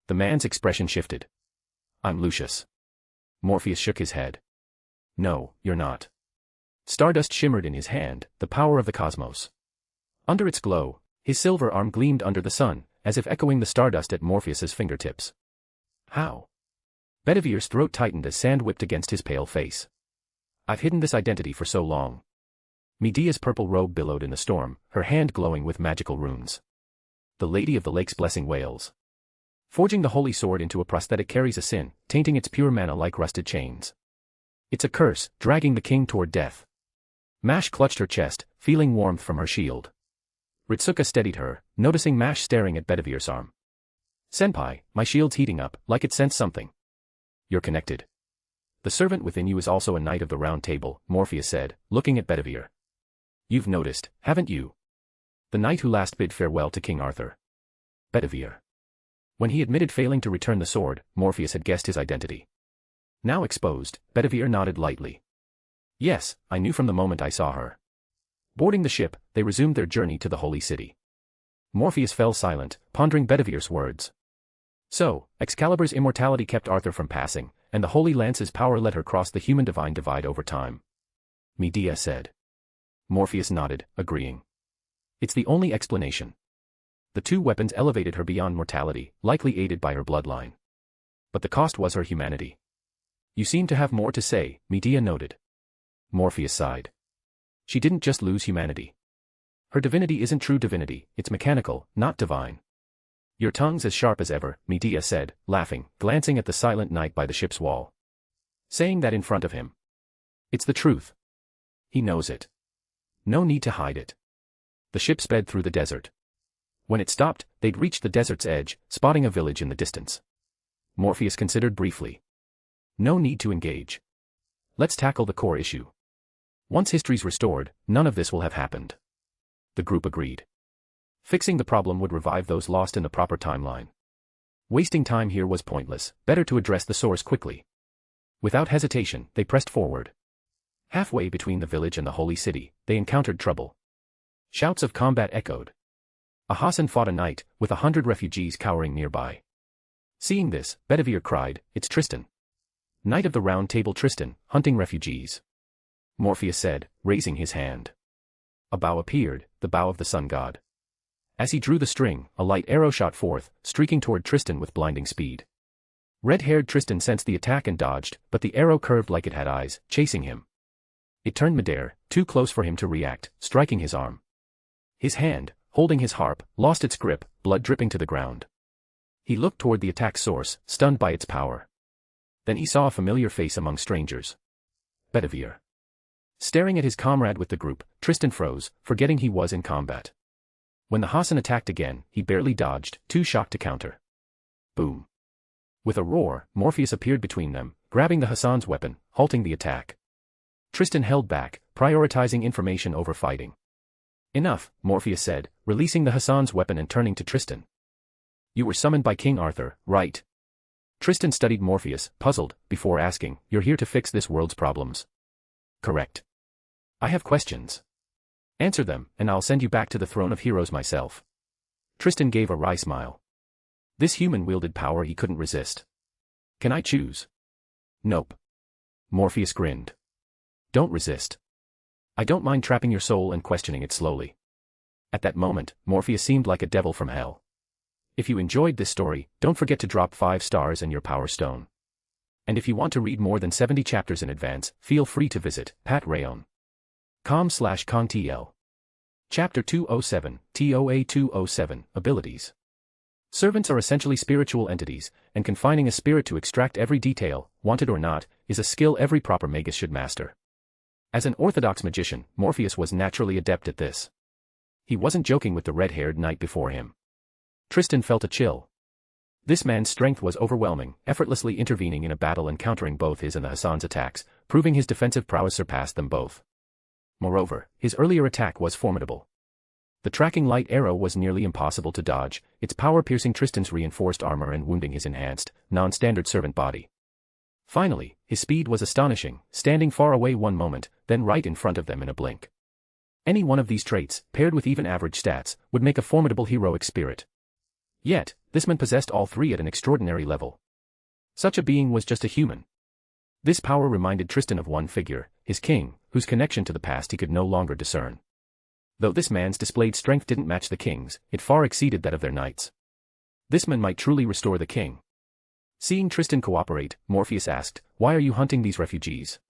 The man's expression shifted. I'm Lucius. Morpheus shook his head. No, you're not. Stardust shimmered in his hand, the power of the cosmos. Under its glow, his silver arm gleamed under the sun, as if echoing the stardust at Morpheus's fingertips. How? Bedivere's throat tightened as sand whipped against his pale face. I've hidden this identity for so long. Medea's purple robe billowed in the storm, her hand glowing with magical runes. The Lady of the Lake's blessing wails. Forging the holy sword into a prosthetic carries a sin, tainting its pure mana like rusted chains. It's a curse, dragging the king toward death. Mash clutched her chest, feeling warmth from her shield. Ritsuka steadied her, noticing Mash staring at Bedivere's arm. Senpai, my shield's heating up, like it sensed something. You're connected. The servant within you is also a knight of the round table, Morpheus said, looking at Bedivere. You've noticed, haven't you? The knight who last bid farewell to King Arthur. Bedivere. When he admitted failing to return the sword, Morpheus had guessed his identity. Now exposed, Bedivere nodded lightly. Yes, I knew from the moment I saw her. Boarding the ship, they resumed their journey to the Holy City. Morpheus fell silent, pondering Bedivere's words. So, Excalibur's immortality kept Arthur from passing, and the Holy Lance's power let her cross the human-divine divide over time. Medea said. Morpheus nodded, agreeing. It's the only explanation. The two weapons elevated her beyond mortality, likely aided by her bloodline. But the cost was her humanity. You seem to have more to say, Medea noted. Morpheus sighed. She didn't just lose humanity. Her divinity isn't true divinity, it's mechanical, not divine. Your tongue's as sharp as ever, Medea said, laughing, glancing at the silent knight by the ship's wall. Saying that in front of him. It's the truth. He knows it. No need to hide it. The ship sped through the desert. When it stopped, they'd reached the desert's edge, spotting a village in the distance. Morpheus considered briefly. No need to engage. Let's tackle the core issue. Once history's restored, none of this will have happened. The group agreed. Fixing the problem would revive those lost in the proper timeline. Wasting time here was pointless, better to address the source quickly. Without hesitation, they pressed forward. Halfway between the village and the holy city, they encountered trouble. Shouts of combat echoed. A Hassan fought a knight, with 100 refugees cowering nearby. Seeing this, Bedivere cried, "It's Tristan. Knight of the Round Table Tristan, hunting refugees." Morpheus said, raising his hand. A bow appeared, the bow of the sun god. As he drew the string, a light arrow shot forth, streaking toward Tristan with blinding speed. Red-haired Tristan sensed the attack and dodged, but the arrow curved like it had eyes, chasing him. It turned midair, too close for him to react, striking his arm. His hand, holding his harp, lost its grip, blood dripping to the ground. He looked toward the attack's source, stunned by its power. Then he saw a familiar face among strangers. Bedivere. Staring at his comrade with the group, Tristan froze, forgetting he was in combat. When the Hassan attacked again, he barely dodged, too shocked to counter. Boom. With a roar, Morpheus appeared between them, grabbing the Hassan's weapon, halting the attack. Tristan held back, prioritizing information over fighting. Enough, Morpheus said, releasing the Hassan's weapon and turning to Tristan. You were summoned by King Arthur, right? Tristan studied Morpheus, puzzled, before asking, "You're here to fix this world's problems?" "Correct. I have questions. Answer them, and I'll send you back to the throne of heroes myself." Tristan gave a wry smile. This human wielded power he couldn't resist. "Can I choose?" "Nope." Morpheus grinned. "Don't resist. I don't mind trapping your soul and questioning it slowly." At that moment, Morpheus seemed like a devil from hell. If you enjoyed this story, don't forget to drop 5 stars and your power stone. And if you want to read more than 70 chapters in advance, feel free to visit patreon.com/kongtl. Chapter 207, TOA 207, Abilities. Servants are essentially spiritual entities, and confining a spirit to extract every detail, wanted or not, is a skill every proper magus should master. As an orthodox magician, Morpheus was naturally adept at this. He wasn't joking with the red-haired knight before him. Tristan felt a chill. This man's strength was overwhelming, effortlessly intervening in a battle and countering both his and the Hassan's attacks, proving his defensive prowess surpassed them both. Moreover, his earlier attack was formidable. The tracking light arrow was nearly impossible to dodge, its power piercing Tristan's reinforced armor and wounding his enhanced, non-standard servant body. Finally, his speed was astonishing, standing far away one moment, then right in front of them in a blink. Any one of these traits, paired with even average stats, would make a formidable heroic spirit. Yet, this man possessed all three at an extraordinary level. Such a being was just a human. This power reminded Tristan of one figure, his king, whose connection to the past he could no longer discern. Though this man's displayed strength didn't match the king's, it far exceeded that of their knights. This man might truly restore the king. Seeing Tristan cooperate, Morpheus asked, "Why are you hunting these refugees?"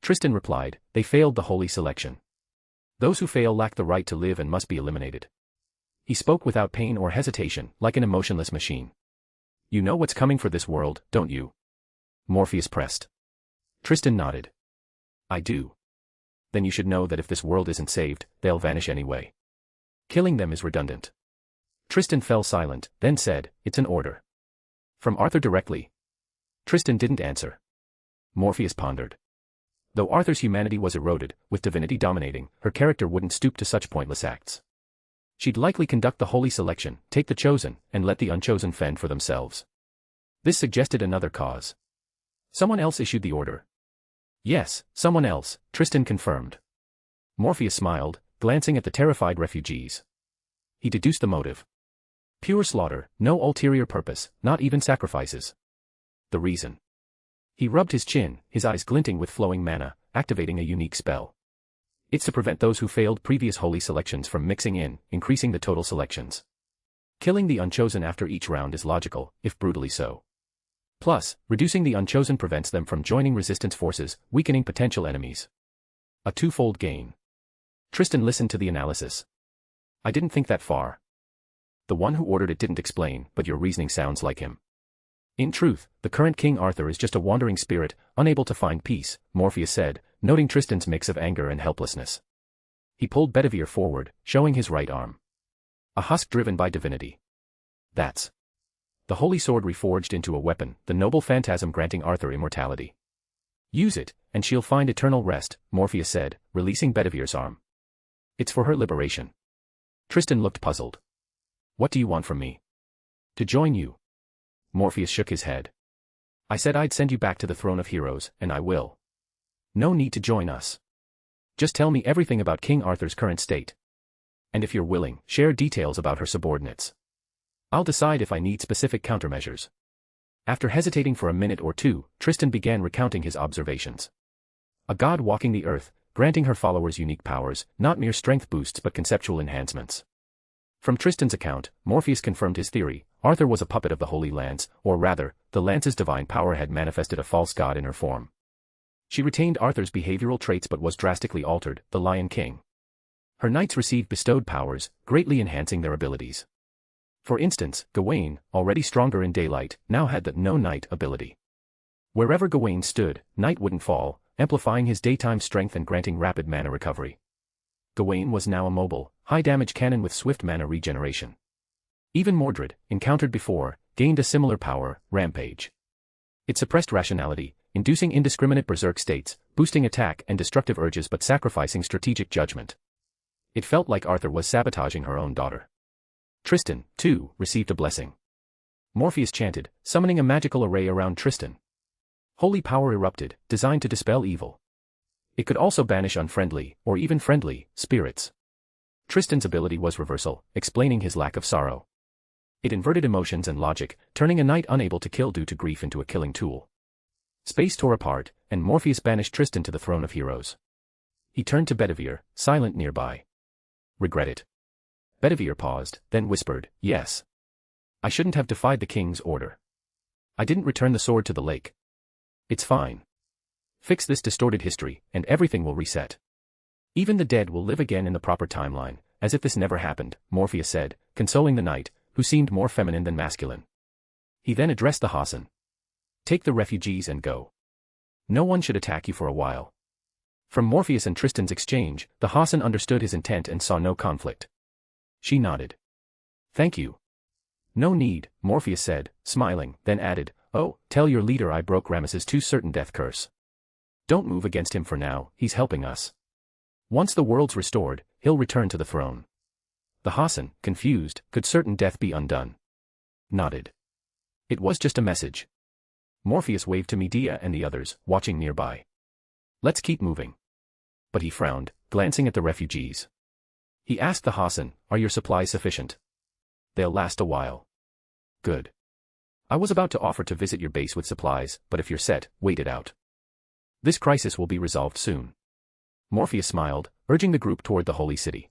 Tristan replied, "They failed the holy selection. Those who fail lack the right to live and must be eliminated." He spoke without pain or hesitation, like an emotionless machine. "You know what's coming for this world, don't you?" Morpheus pressed. Tristan nodded. "I do. Then you should know that if this world isn't saved, they'll vanish anyway. Killing them is redundant." Tristan fell silent, then said, "It's an order." "From Arthur directly?" Tristan didn't answer. Morpheus pondered. Though Arthur's humanity was eroded, with divinity dominating, her character wouldn't stoop to such pointless acts. She'd likely conduct the holy selection, take the chosen, and let the unchosen fend for themselves. This suggested another cause. Someone else issued the order. Yes, someone else, Tristan confirmed. Morpheus smiled, glancing at the terrified refugees. He deduced the motive. Pure slaughter, no ulterior purpose, not even sacrifices. The reason. He rubbed his chin, his eyes glinting with flowing mana, activating a unique spell. It's to prevent those who failed previous holy selections from mixing in, increasing the total selections. Killing the unchosen after each round is logical, if brutally so. Plus, reducing the unchosen prevents them from joining resistance forces, weakening potential enemies. A twofold gain. Tristan listened to the analysis. I didn't think that far. The one who ordered it didn't explain, but your reasoning sounds like him. In truth, the current King Arthur is just a wandering spirit, unable to find peace, Morpheus said, noting Tristan's mix of anger and helplessness. He pulled Bedivere forward, showing his right arm. A husk driven by divinity. That's the holy sword reforged into a weapon, the noble phantasm granting Arthur immortality. Use it, and she'll find eternal rest, Morpheus said, releasing Bedivere's arm. It's for her liberation. Tristan looked puzzled. What do you want from me? To join you. Morpheus shook his head. I said I'd send you back to the throne of heroes, and I will. No need to join us. Just tell me everything about King Arthur's current state. And if you're willing, share details about her subordinates. I'll decide if I need specific countermeasures. After hesitating for a minute or two, Tristan began recounting his observations. A god walking the earth, granting her followers unique powers, not mere strength boosts but conceptual enhancements. From Tristan's account, Morpheus confirmed his theory. Arthur was a puppet of the Holy Lance, or rather, the Lance's divine power had manifested a false god in her form. She retained Arthur's behavioral traits but was drastically altered, the Lion King. Her knights received bestowed powers, greatly enhancing their abilities. For instance, Gawain, already stronger in daylight, now had the no night ability. Wherever Gawain stood, night wouldn't fall, amplifying his daytime strength and granting rapid mana recovery. Gawain was now a mobile, high-damage cannon with swift mana regeneration. Even Mordred, encountered before, gained a similar power, Rampage. It suppressed rationality, inducing indiscriminate berserk states, boosting attack and destructive urges but sacrificing strategic judgment. It felt like Arthur was sabotaging her own daughter. Tristan, too, received a blessing. Morpheus chanted, summoning a magical array around Tristan. Holy power erupted, designed to dispel evil. It could also banish unfriendly, or even friendly, spirits. Tristan's ability was reversal, explaining his lack of sorrow. It inverted emotions and logic, turning a knight unable to kill due to grief into a killing tool. Space tore apart, and Morpheus banished Tristan to the throne of heroes. He turned to Bedivere, silent nearby. Regret it. Bedivere paused, then whispered, yes. I shouldn't have defied the king's order. I didn't return the sword to the lake. It's fine. Fix this distorted history, and everything will reset. Even the dead will live again in the proper timeline, as if this never happened, Morpheus said, consoling the knight, who seemed more feminine than masculine. He then addressed the Hassan. Take the refugees and go. No one should attack you for a while. From Morpheus and Tristan's exchange, the Hassan understood his intent and saw no conflict. She nodded. Thank you. No need, Morpheus said, smiling, then added, oh, tell your leader I broke Ramesses II's certain death curse. Don't move against him for now, he's helping us. Once the world's restored, he'll return to the throne. The Hassan, confused, could certain death be undone? Nodded. It was just a message. Morpheus waved to Medea and the others, watching nearby. Let's keep moving. But he frowned, glancing at the refugees. He asked the Hassan, are your supplies sufficient? They'll last a while. Good. I was about to offer to visit your base with supplies, but if you're set, wait it out. This crisis will be resolved soon. Morpheus smiled, urging the group toward the holy city.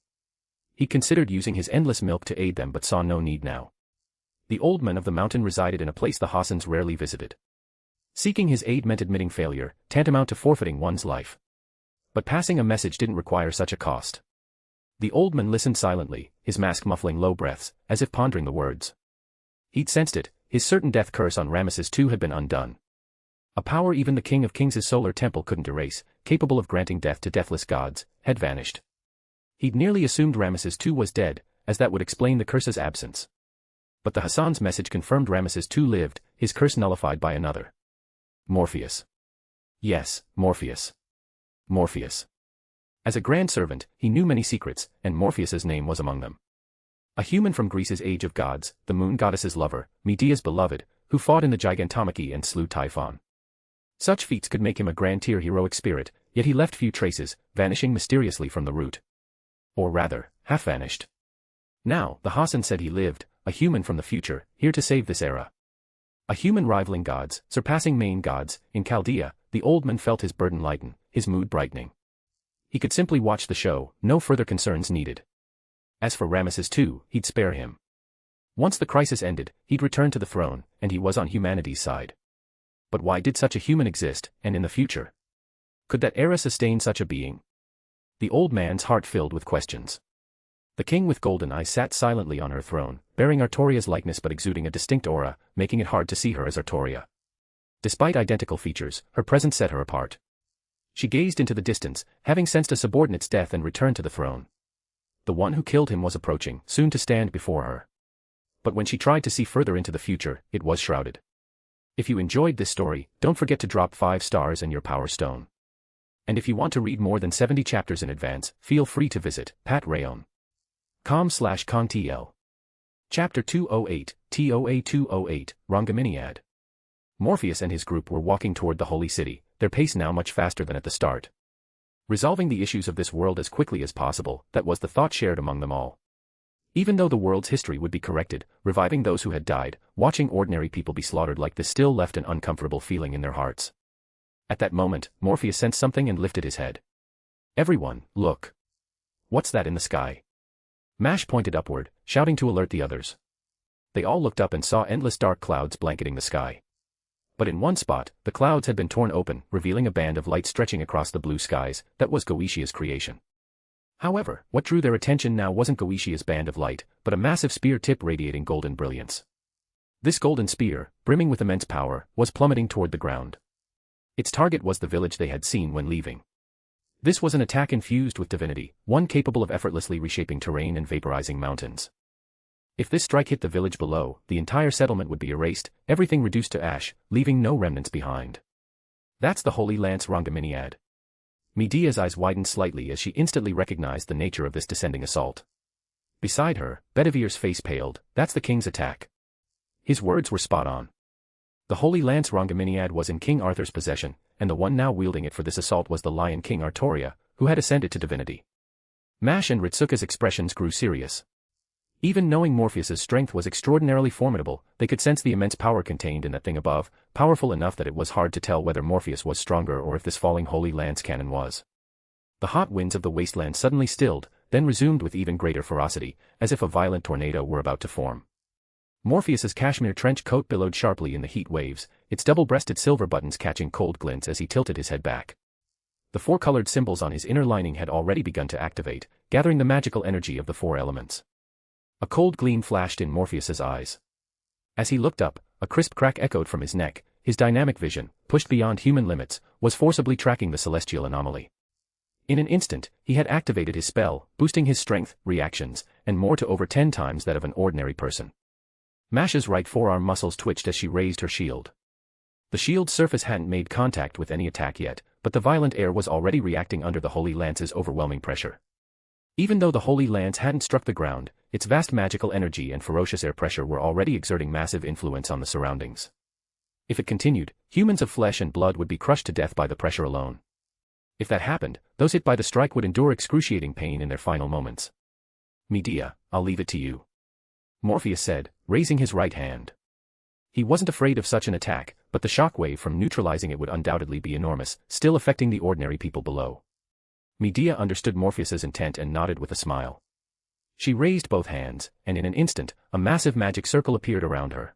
He considered using his endless milk to aid them but saw no need now. The old men of the mountain resided in a place the Hassans rarely visited. Seeking his aid meant admitting failure, tantamount to forfeiting one's life. But passing a message didn't require such a cost. The old man listened silently, his mask muffling low breaths, as if pondering the words. He'd sensed it, his certain death curse on Ramesses II had been undone. A power even the King of Kings' solar temple couldn't erase, capable of granting death to deathless gods, had vanished. He'd nearly assumed Ramesses II was dead, as that would explain the curse's absence. But the Hassan's message confirmed Ramesses II lived, his curse nullified by another. Morpheus. Yes, Morpheus. Morpheus. As a grand servant, he knew many secrets, and Morpheus's name was among them. A human from Greece's age of gods, the moon goddess's lover, Medea's beloved, who fought in the Gigantomachy and slew Typhon. Such feats could make him a grand-tier heroic spirit, yet he left few traces, vanishing mysteriously from the root. Or rather, half-vanished. Now, the Hassan said he lived, a human from the future, here to save this era. A human rivaling gods, surpassing main gods, in Chaldea, the old man felt his burden lighten, his mood brightening. He could simply watch the show, no further concerns needed. As for Ramesses too, he'd spare him. Once the crisis ended, he'd return to the throne, and he was on humanity's side. But why did such a human exist, and in the future? Could that era sustain such a being? The old man's heart filled with questions. The king with golden eyes sat silently on her throne, bearing Artoria's likeness but exuding a distinct aura, making it hard to see her as Artoria. Despite identical features, her presence set her apart. She gazed into the distance, having sensed a subordinate's death and returned to the throne. The one who killed him was approaching, soon to stand before her. But when she tried to see further into the future, it was shrouded. If you enjoyed this story, don't forget to drop 5 stars and your power stone. And if you want to read more than 70 chapters in advance, feel free to visit patreon.com/contl. Chapter 208, TOA 208, Rangaminiad. Morpheus and his group were walking toward the holy city, their pace now much faster than at the start. Resolving the issues of this world as quickly as possible, that was the thought shared among them all. Even though the world's history would be corrected, reviving those who had died, watching ordinary people be slaughtered like this still left an uncomfortable feeling in their hearts. At that moment, Morpheus sensed something and lifted his head. Everyone, look. What's that in the sky? Mash pointed upward, shouting to alert the others. They all looked up and saw endless dark clouds blanketing the sky. But in one spot, the clouds had been torn open, revealing a band of light stretching across the blue skies. That was Goetia's creation. However, what drew their attention now wasn't Goetia's band of light, but a massive spear tip radiating golden brilliance. This golden spear, brimming with immense power, was plummeting toward the ground. Its target was the village they had seen when leaving. This was an attack infused with divinity, one capable of effortlessly reshaping terrain and vaporizing mountains. If this strike hit the village below, the entire settlement would be erased, everything reduced to ash, leaving no remnants behind. That's the Holy Lance Rangaminiad. Medea's eyes widened slightly as she instantly recognized the nature of this descending assault. Beside her, Bedivere's face paled. That's the king's attack. His words were spot on. The Holy Lance Rangaminiad was in King Arthur's possession, and the one now wielding it for this assault was the Lion King Artoria, who had ascended to divinity. Mash and Ritsuka's expressions grew serious. Even knowing Morpheus's strength was extraordinarily formidable, they could sense the immense power contained in that thing above, powerful enough that it was hard to tell whether Morpheus was stronger or if this falling Holy Lance cannon was. The hot winds of the wasteland suddenly stilled, then resumed with even greater ferocity, as if a violent tornado were about to form. Morpheus's cashmere trench coat billowed sharply in the heat waves, its double-breasted silver buttons catching cold glints as he tilted his head back. The 4 colored symbols on his inner lining had already begun to activate, gathering the magical energy of the 4 elements. A cold gleam flashed in Morpheus's eyes. As he looked up, a crisp crack echoed from his neck. His dynamic vision, pushed beyond human limits, was forcibly tracking the celestial anomaly. In an instant, he had activated his spell, boosting his strength, reactions, and more to over 10 times that of an ordinary person. Mash's right forearm muscles twitched as she raised her shield. The shield's surface hadn't made contact with any attack yet, but the violent air was already reacting under the Holy Lance's overwhelming pressure. Even though the Holy Lance hadn't struck the ground, its vast magical energy and ferocious air pressure were already exerting massive influence on the surroundings. If it continued, humans of flesh and blood would be crushed to death by the pressure alone. If that happened, those hit by the strike would endure excruciating pain in their final moments. Medea, I'll leave it to you. Morpheus said, raising his right hand. He wasn't afraid of such an attack, but the shockwave from neutralizing it would undoubtedly be enormous, still affecting the ordinary people below. Medea understood Morpheus's intent and nodded with a smile. She raised both hands, and in an instant, a massive magic circle appeared around her.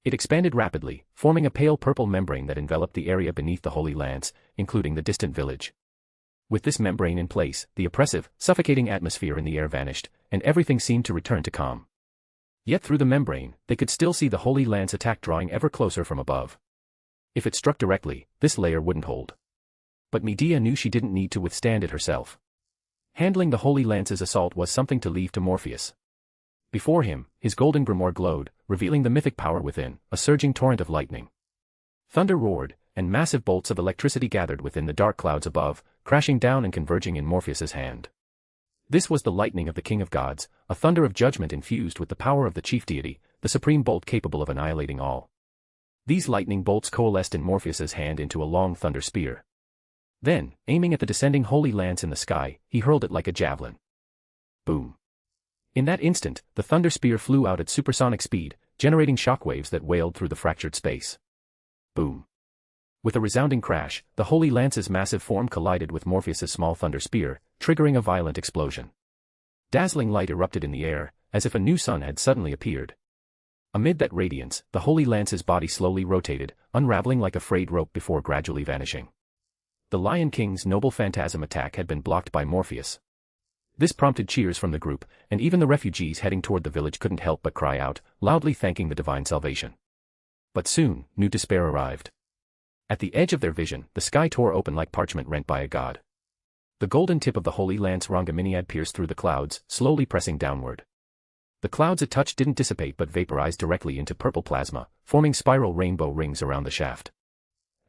It expanded rapidly, forming a pale purple membrane that enveloped the area beneath the Holy Lance, including the distant village. With this membrane in place, the oppressive, suffocating atmosphere in the air vanished, and everything seemed to return to calm. Yet through the membrane, they could still see the Holy Lance attack drawing ever closer from above. If it struck directly, this layer wouldn't hold. But Medea knew she didn't need to withstand it herself. Handling the Holy Lance's assault was something to leave to Morpheus. Before him, his golden grimoire glowed, revealing the mythic power within, a surging torrent of lightning. Thunder roared, and massive bolts of electricity gathered within the dark clouds above, crashing down and converging in Morpheus's hand. This was the lightning of the King of Gods, a thunder of judgment infused with the power of the chief deity, the supreme bolt capable of annihilating all. These lightning bolts coalesced in Morpheus's hand into a long thunder spear. Then, aiming at the descending holy lance in the sky, he hurled it like a javelin. Boom. In that instant, the thunder spear flew out at supersonic speed, generating shockwaves that wailed through the fractured space. Boom. With a resounding crash, the holy lance's massive form collided with Morpheus's small thunder spear, triggering a violent explosion. Dazzling light erupted in the air, as if a new sun had suddenly appeared. Amid that radiance, the holy lance's body slowly rotated, unraveling like a frayed rope before gradually vanishing. The Lion King's noble phantasm attack had been blocked by Morpheus. This prompted cheers from the group, and even the refugees heading toward the village couldn't help but cry out, loudly thanking the divine salvation. But soon, new despair arrived. At the edge of their vision, the sky tore open like parchment rent by a god. The golden tip of the holy lance Rangaminiad pierced through the clouds, slowly pressing downward. The clouds it touched didn't dissipate but vaporized directly into purple plasma, forming spiral rainbow rings around the shaft.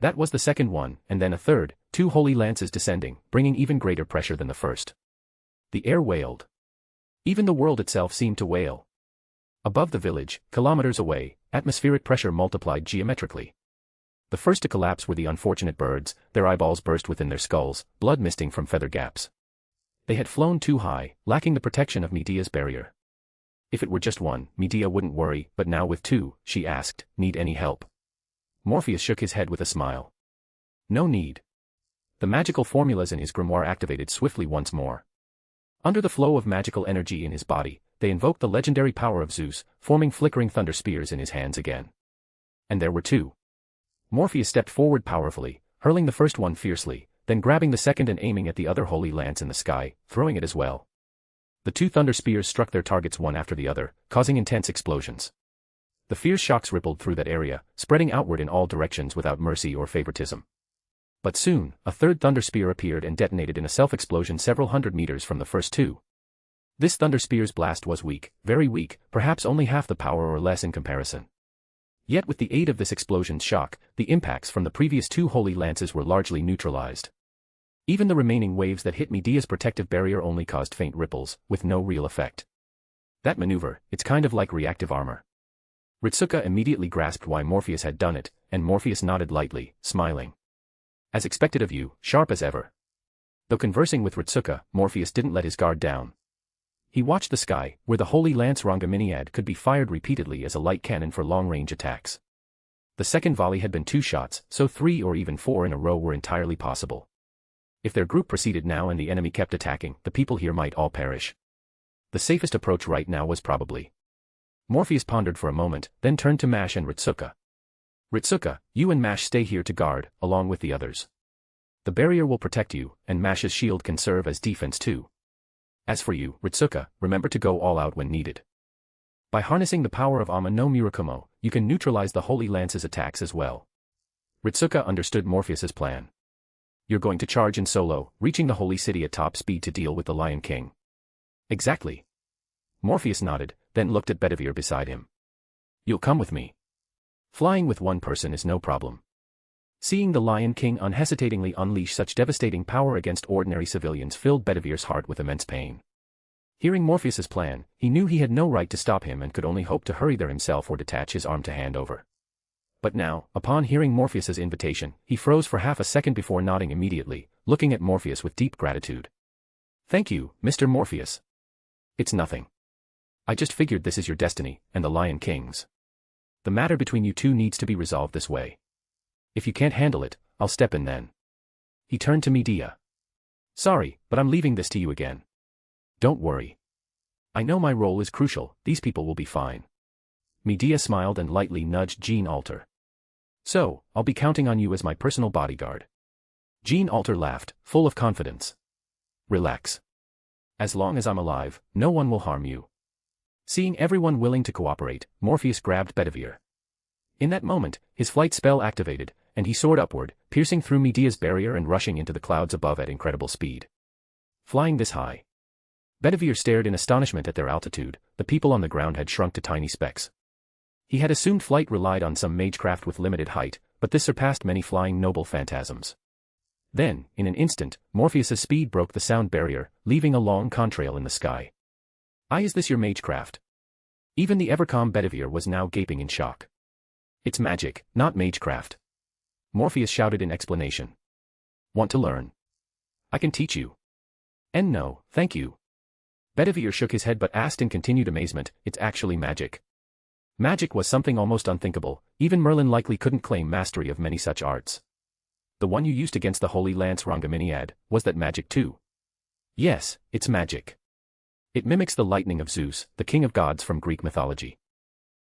That was the second one, and then a third, 2 holy lances descending, bringing even greater pressure than the first. The air wailed. Even the world itself seemed to wail. Above the village, kilometers away, atmospheric pressure multiplied geometrically. The first to collapse were the unfortunate birds, their eyeballs burst within their skulls, blood misting from feather gaps. They had flown too high, lacking the protection of Medea's barrier. If it were just one, Medea wouldn't worry, but now with 2, she asked, "Need any help?" Morpheus shook his head with a smile. No need. The magical formulas in his grimoire activated swiftly once more. Under the flow of magical energy in his body, they invoked the legendary power of Zeus, forming flickering thunder spears in his hands again. And there were 2. Morpheus stepped forward powerfully, hurling the first one fiercely, then grabbing the second and aiming at the other holy lance in the sky, throwing it as well. The 2 thunder spears struck their targets one after the other, causing intense explosions. The fierce shocks rippled through that area, spreading outward in all directions without mercy or favoritism. But soon, a third thunder spear appeared and detonated in a self-explosion several hundred meters from the first 2. This thunder spear's blast was weak, very weak, perhaps only half the power or less in comparison. Yet with the aid of this explosion's shock, the impacts from the previous 2 holy lances were largely neutralized. Even the remaining waves that hit Medea's protective barrier only caused faint ripples, with no real effect. That maneuver, it's kind of like reactive armor. Ritsuka immediately grasped why Morpheus had done it, and Morpheus nodded lightly, smiling. As expected of you, sharp as ever. Though conversing with Ritsuka, Morpheus didn't let his guard down. He watched the sky, where the holy lance Rangaminiad could be fired repeatedly as a light cannon for long-range attacks. The second volley had been 2 shots, so 3 or even 4 in a row were entirely possible. If their group proceeded now and the enemy kept attacking, the people here might all perish. The safest approach right now was probably. Morpheus pondered for a moment, then turned to Mash and Ritsuka. Ritsuka, you and Mash stay here to guard, along with the others. The barrier will protect you, and Mash's shield can serve as defense too. As for you, Ritsuka, remember to go all out when needed. By harnessing the power of Ama no Murakumo, you can neutralize the Holy Lance's attacks as well. Ritsuka understood Morpheus's plan. You're going to charge in solo, reaching the Holy City at top speed to deal with the Lion King. Exactly. Morpheus nodded, then looked at Bedivere beside him. You'll come with me. Flying with one person is no problem. Seeing the Lion King unhesitatingly unleash such devastating power against ordinary civilians filled Bedivere's heart with immense pain. Hearing Morpheus's plan, he knew he had no right to stop him and could only hope to hurry there himself or detach his arm to hand over. But now, upon hearing Morpheus's invitation, he froze for half a second before nodding immediately, looking at Morpheus with deep gratitude. Thank you, Mr. Morpheus. It's nothing. I just figured this is your destiny, and the Lion King's. The matter between you two needs to be resolved this way. If you can't handle it, I'll step in then. He turned to Medea. Sorry, but I'm leaving this to you again. Don't worry. I know my role is crucial, these people will be fine. Medea smiled and lightly nudged Jean Alter. So, I'll be counting on you as my personal bodyguard. Jean Alter laughed, full of confidence. Relax. As long as I'm alive, no one will harm you. Seeing everyone willing to cooperate, Morpheus grabbed Bedivere. In that moment, his flight spell activated, and he soared upward, piercing through Medea's barrier and rushing into the clouds above at incredible speed. Flying this high. Bedivere stared in astonishment at their altitude, the people on the ground had shrunk to tiny specks. He had assumed flight relied on some magecraft with limited height, but this surpassed many flying noble phantasms. Then, in an instant, Morpheus's speed broke the sound barrier, leaving a long contrail in the sky. Is this your magecraft? Even the ever-calm Bedivere was now gaping in shock. It's magic, not magecraft. Morpheus shouted in explanation. Want to learn? I can teach you. And no, thank you. Bedivere shook his head but asked in continued amazement, it's actually magic. Magic was something almost unthinkable, even Merlin likely couldn't claim mastery of many such arts. The one you used against the Holy Lance Rongaminiad, was that magic too? Yes, it's magic. It mimics the lightning of Zeus, the king of gods from Greek mythology.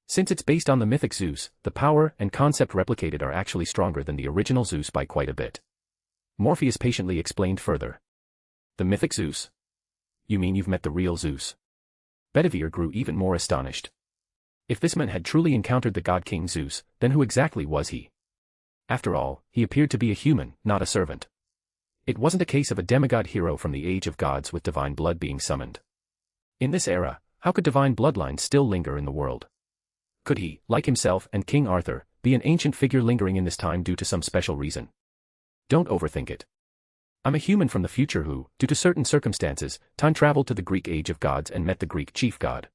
Since it's based on the mythic Zeus, the power and concept replicated are actually stronger than the original Zeus by quite a bit. Morpheus patiently explained further. The mythic Zeus? You mean you've met the real Zeus? Bedivere grew even more astonished. If this man had truly encountered the god king Zeus, then who exactly was he? After all, he appeared to be a human, not a servant. It wasn't a case of a demigod hero from the age of gods with divine blood being summoned. In this era, how could divine bloodlines still linger in the world? Could he, like himself and King Arthur, be an ancient figure lingering in this time due to some special reason? Don't overthink it. I'm a human from the future who, due to certain circumstances, time-traveled to the Greek age of gods and met the Greek chief god.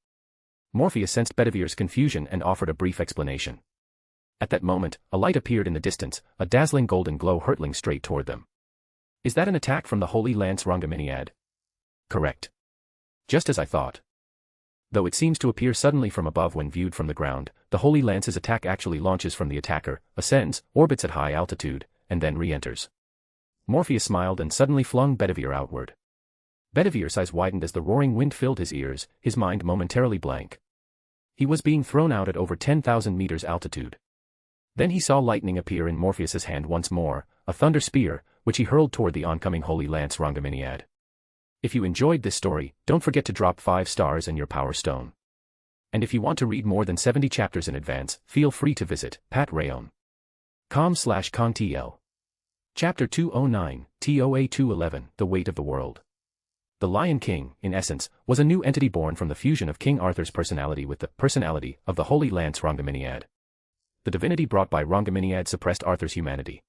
Morpheus sensed Bedivere's confusion and offered a brief explanation. At that moment, a light appeared in the distance, a dazzling golden glow hurtling straight toward them. Is that an attack from the Holy Lance Rongaminiad? Correct. Just as I thought. Though it seems to appear suddenly from above when viewed from the ground, the Holy Lance's attack actually launches from the attacker, ascends, orbits at high altitude, and then re-enters. Morpheus smiled and suddenly flung Bedivere outward. Bedivere's eyes widened as the roaring wind filled his ears, his mind momentarily blank. He was being thrown out at over 10,000 meters altitude. Then he saw lightning appear in Morpheus's hand once more, a thunder spear, which he hurled toward the oncoming Holy Lance Rongaminiad. If you enjoyed this story, don't forget to drop 5 stars and your power stone. And if you want to read more than 70 chapters in advance, feel free to visit patreon.com/contl. Chapter 209, TOA 211, The Weight of the World. The Lion King, in essence, was a new entity born from the fusion of King Arthur's personality with the personality of the Holy Lance Rongaminiad. The divinity brought by Rongaminiad suppressed Arthur's humanity.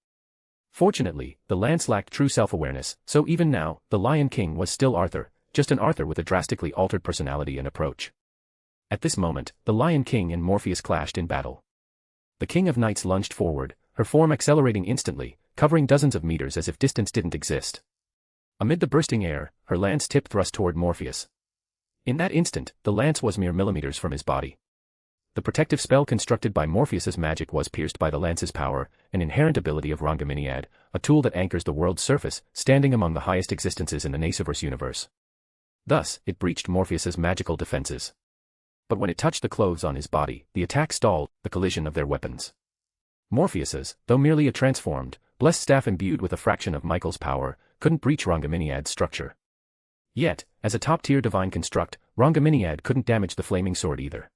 Fortunately, the lance lacked true self-awareness, so even now, the Lion King was still Arthur, just an Arthur with a drastically altered personality and approach. At this moment, the Lion King and Morpheus clashed in battle. The King of Knights lunged forward, her form accelerating instantly, covering dozens of meters as if distance didn't exist. Amid the bursting air, her lance tip thrust toward Morpheus. In that instant, the lance was mere millimeters from his body. The protective spell constructed by Morpheus's magic was pierced by the lance's power, an inherent ability of Rongaminiad, a tool that anchors the world's surface, standing among the highest existences in the Nasuverse universe. Thus, it breached Morpheus's magical defenses. But when it touched the clothes on his body, the attack stalled, the collision of their weapons. Morpheus's, though merely a transformed, blessed staff imbued with a fraction of Michael's power, couldn't breach Rongaminiad's structure. Yet, as a top-tier divine construct, Rongaminiad couldn't damage the flaming sword either.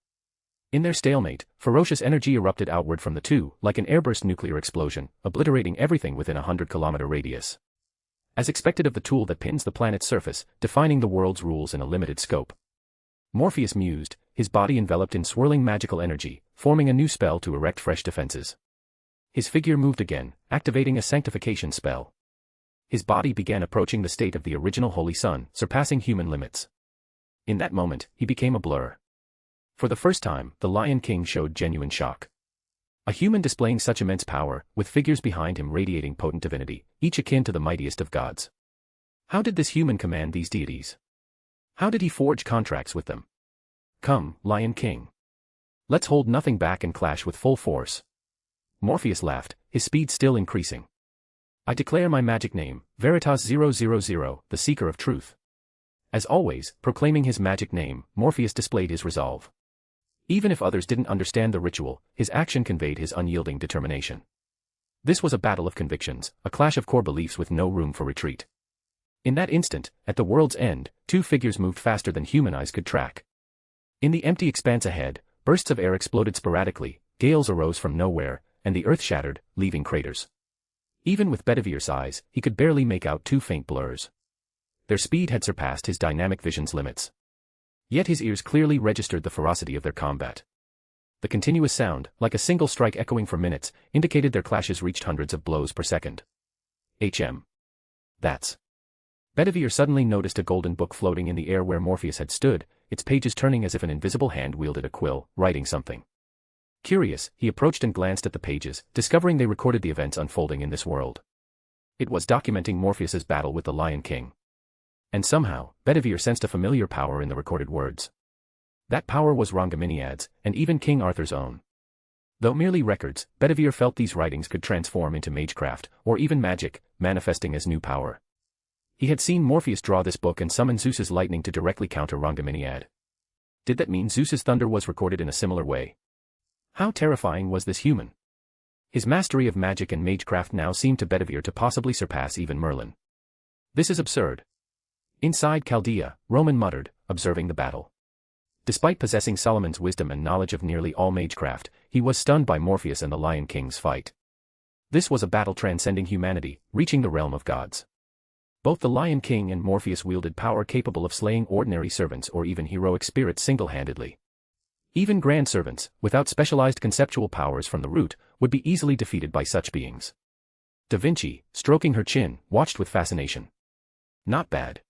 In their stalemate, ferocious energy erupted outward from the two, like an airburst nuclear explosion, obliterating everything within a 100-kilometer radius. As expected of the tool that pins the planet's surface, defining the world's rules in a limited scope. Morpheus mused, his body enveloped in swirling magical energy, forming a new spell to erect fresh defenses. His figure moved again, activating a sanctification spell. His body began approaching the state of the original Holy Sun, surpassing human limits. In that moment, he became a blur. For the first time, the Lion King showed genuine shock. A human displaying such immense power, with figures behind him radiating potent divinity, each akin to the mightiest of gods. How did this human command these deities? How did he forge contracts with them? Come, Lion King. Let's hold nothing back and clash with full force. Morpheus laughed, his speed still increasing. I declare my magic name, Veritas 000, the Seeker of Truth. As always, proclaiming his magic name, Morpheus displayed his resolve. Even if others didn't understand the ritual, his action conveyed his unyielding determination. This was a battle of convictions, a clash of core beliefs with no room for retreat. In that instant, at the world's end, two figures moved faster than human eyes could track. In the empty expanse ahead, bursts of air exploded sporadically, gales arose from nowhere, and the earth shattered, leaving craters. Even with Bedivere's eyes, he could barely make out two faint blurs. Their speed had surpassed his dynamic vision's limits. Yet his ears clearly registered the ferocity of their combat. The continuous sound, like a single strike echoing for minutes, indicated their clashes reached hundreds of blows per second. That's. Bedivere suddenly noticed a golden book floating in the air where Morpheus had stood, its pages turning as if an invisible hand wielded a quill, writing something. Curious, he approached and glanced at the pages, discovering they recorded the events unfolding in this world. It was documenting Morpheus's battle with the Lion King. And somehow, Bedivere sensed a familiar power in the recorded words. That power was Rangaminiad's, and even King Arthur's own. Though merely records, Bedivere felt these writings could transform into magecraft, or even magic, manifesting as new power. He had seen Morpheus draw this book and summon Zeus's lightning to directly counter Rangaminiad. Did that mean Zeus's thunder was recorded in a similar way? How terrifying was this human? His mastery of magic and magecraft now seemed to Bedivere to possibly surpass even Merlin. This is absurd. Inside Chaldea, Roman muttered, observing the battle. Despite possessing Solomon's wisdom and knowledge of nearly all magecraft, he was stunned by Morpheus and the Lion King's fight. This was a battle transcending humanity, reaching the realm of gods. Both the Lion King and Morpheus wielded power capable of slaying ordinary servants or even heroic spirits single-handedly. Even grand servants, without specialized conceptual powers from the root, would be easily defeated by such beings. Da Vinci, stroking her chin, watched with fascination. Not bad.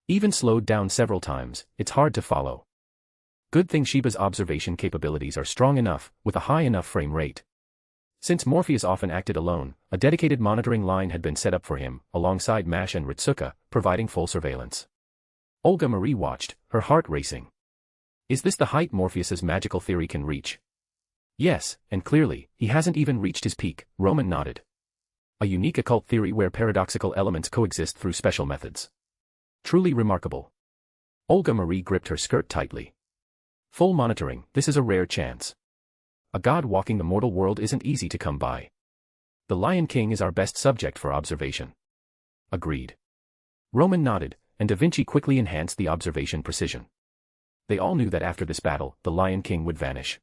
Even slowed down several times, it's hard to follow. Good thing Sheba's observation capabilities are strong enough, with a high enough frame rate. Since Morpheus often acted alone, a dedicated monitoring line had been set up for him, alongside Mash and Ritsuka, providing full surveillance. Olga Marie watched, her heart racing. Is this the height Morpheus's magical theory can reach? Yes, and clearly, he hasn't even reached his peak, Roman nodded. A unique occult theory where paradoxical elements coexist through special methods. Truly remarkable. Olga Marie gripped her skirt tightly. Full monitoring, this is a rare chance. A god walking the mortal world isn't easy to come by. The Lion King is our best subject for observation. Agreed. Roman nodded, and Da Vinci quickly enhanced the observation precision. They all knew that after this battle, the Lion King would vanish.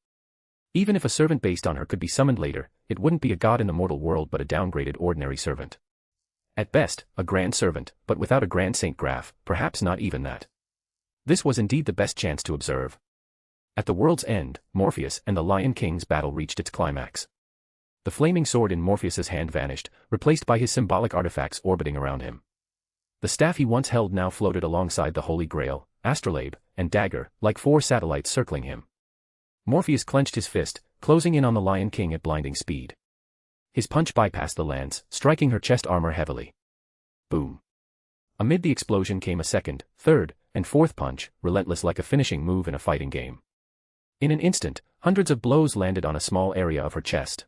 Even if a servant based on her could be summoned later, it wouldn't be a god in the mortal world but a downgraded ordinary servant. At best, a grand servant, but without a grand Saint Graph, perhaps not even that. This was indeed the best chance to observe. At the world's end, Morpheus and the Lion King's battle reached its climax. The flaming sword in Morpheus's hand vanished, replaced by his symbolic artifacts orbiting around him. The staff he once held now floated alongside the Holy Grail, astrolabe, and dagger, like 4 satellites circling him. Morpheus clenched his fist, closing in on the Lion King at blinding speed. His punch bypassed the lance, striking her chest armor heavily. Boom. Amid the explosion came a second, third, and fourth punch, relentless like a finishing move in a fighting game. In an instant, hundreds of blows landed on a small area of her chest.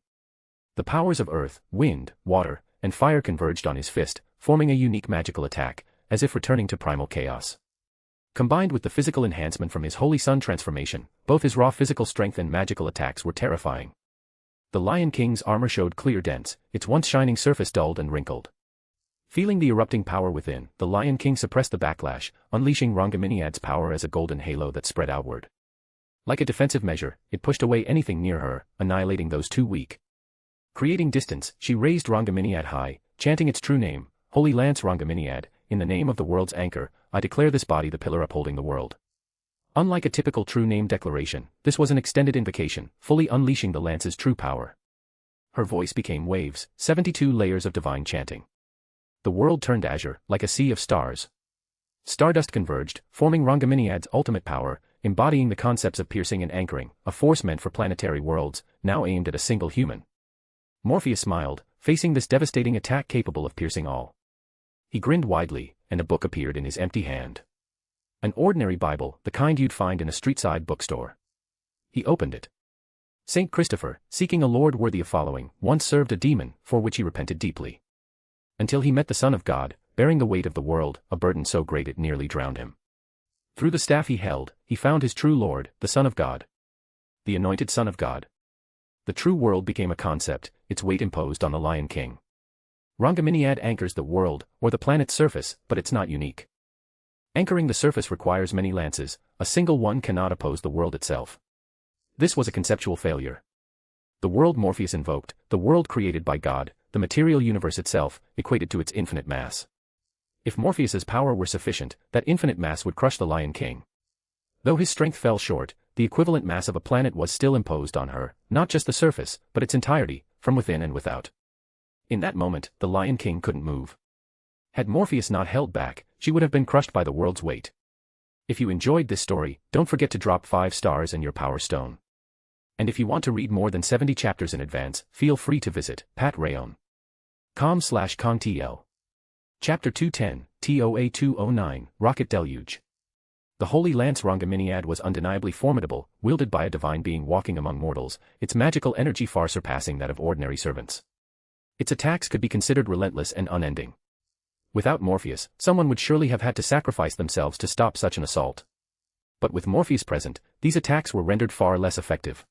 The powers of earth, wind, water, and fire converged on his fist, forming a unique magical attack, as if returning to primal chaos. Combined with the physical enhancement from his Holy Sun transformation, both his raw physical strength and magical attacks were terrifying. The Lion King's armor showed clear dents, its once shining surface dulled and wrinkled. Feeling the erupting power within, the Lion King suppressed the backlash, unleashing Rangaminiad's power as a golden halo that spread outward. Like a defensive measure, it pushed away anything near her, annihilating those too weak. Creating distance, she raised Rangaminiad high, chanting its true name, Holy Lance Rangaminiad, in the name of the world's anchor, I declare this body the pillar upholding the world. Unlike a typical true name declaration, this was an extended invocation, fully unleashing the lance's true power. Her voice became waves, 72 layers of divine chanting. The world turned azure, like a sea of stars. Stardust converged, forming Rangaminiad's ultimate power, embodying the concepts of piercing and anchoring, a force meant for planetary worlds, now aimed at a single human. Morpheus smiled, facing this devastating attack capable of piercing all. He grinned widely, and a book appeared in his empty hand. An ordinary Bible, the kind you'd find in a street-side bookstore. He opened it. Saint Christopher, seeking a lord worthy of following, once served a demon, for which he repented deeply. Until he met the Son of God, bearing the weight of the world, a burden so great it nearly drowned him. Through the staff he held, he found his true Lord, the Son of God. The anointed Son of God. The true world became a concept, its weight imposed on the Lion King. Rangaminiad anchors the world, or the planet's surface, but it's not unique. Anchoring the surface requires many lances, a single one cannot oppose the world itself. This was a conceptual failure. The world Morpheus invoked, the world created by God, the material universe itself, equated to its infinite mass. If Morpheus's power were sufficient, that infinite mass would crush the Lion King. Though his strength fell short, the equivalent mass of a planet was still imposed on her, not just the surface, but its entirety, from within and without. In that moment, the Lion King couldn't move. Had Morpheus not held back, she would have been crushed by the world's weight. If you enjoyed this story, don't forget to drop 5 stars and your power stone. And if you want to read more than 70 chapters in advance, feel free to visit patrayon.com/contl. Chapter 210, TOA 209, Rocket Deluge. The Holy Lance Rangaminiad was undeniably formidable, wielded by a divine being walking among mortals, its magical energy far surpassing that of ordinary servants. Its attacks could be considered relentless and unending. Without Morpheus, someone would surely have had to sacrifice themselves to stop such an assault. But with Morpheus present, these attacks were rendered far less effective.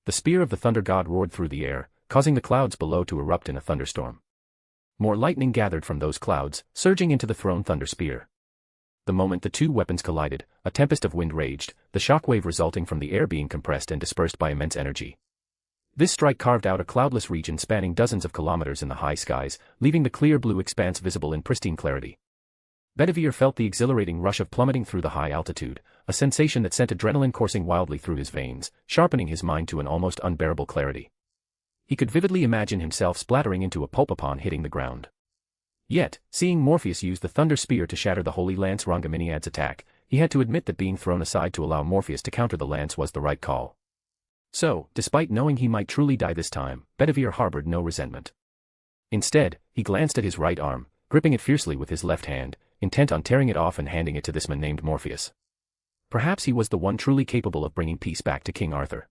The spear of the thunder god roared through the air, causing the clouds below to erupt in a thunderstorm. More lightning gathered from those clouds, surging into the thrown thunder spear. The moment the two weapons collided, a tempest of wind raged, the shockwave resulting from the air being compressed and dispersed by immense energy. This strike carved out a cloudless region spanning dozens of kilometers in the high skies, leaving the clear blue expanse visible in pristine clarity. Bedivere felt the exhilarating rush of plummeting through the high altitude, a sensation that sent adrenaline coursing wildly through his veins, sharpening his mind to an almost unbearable clarity. He could vividly imagine himself splattering into a pulp upon hitting the ground. Yet, seeing Morpheus use the thunder spear to shatter the Holy Lance Rangaminiad's attack, he had to admit that being thrown aside to allow Morpheus to counter the lance was the right call. So, despite knowing he might truly die this time, Bedivere harbored no resentment. Instead, he glanced at his right arm, gripping it fiercely with his left hand, intent on tearing it off and handing it to this man named Morpheus. Perhaps he was the one truly capable of bringing peace back to King Arthur.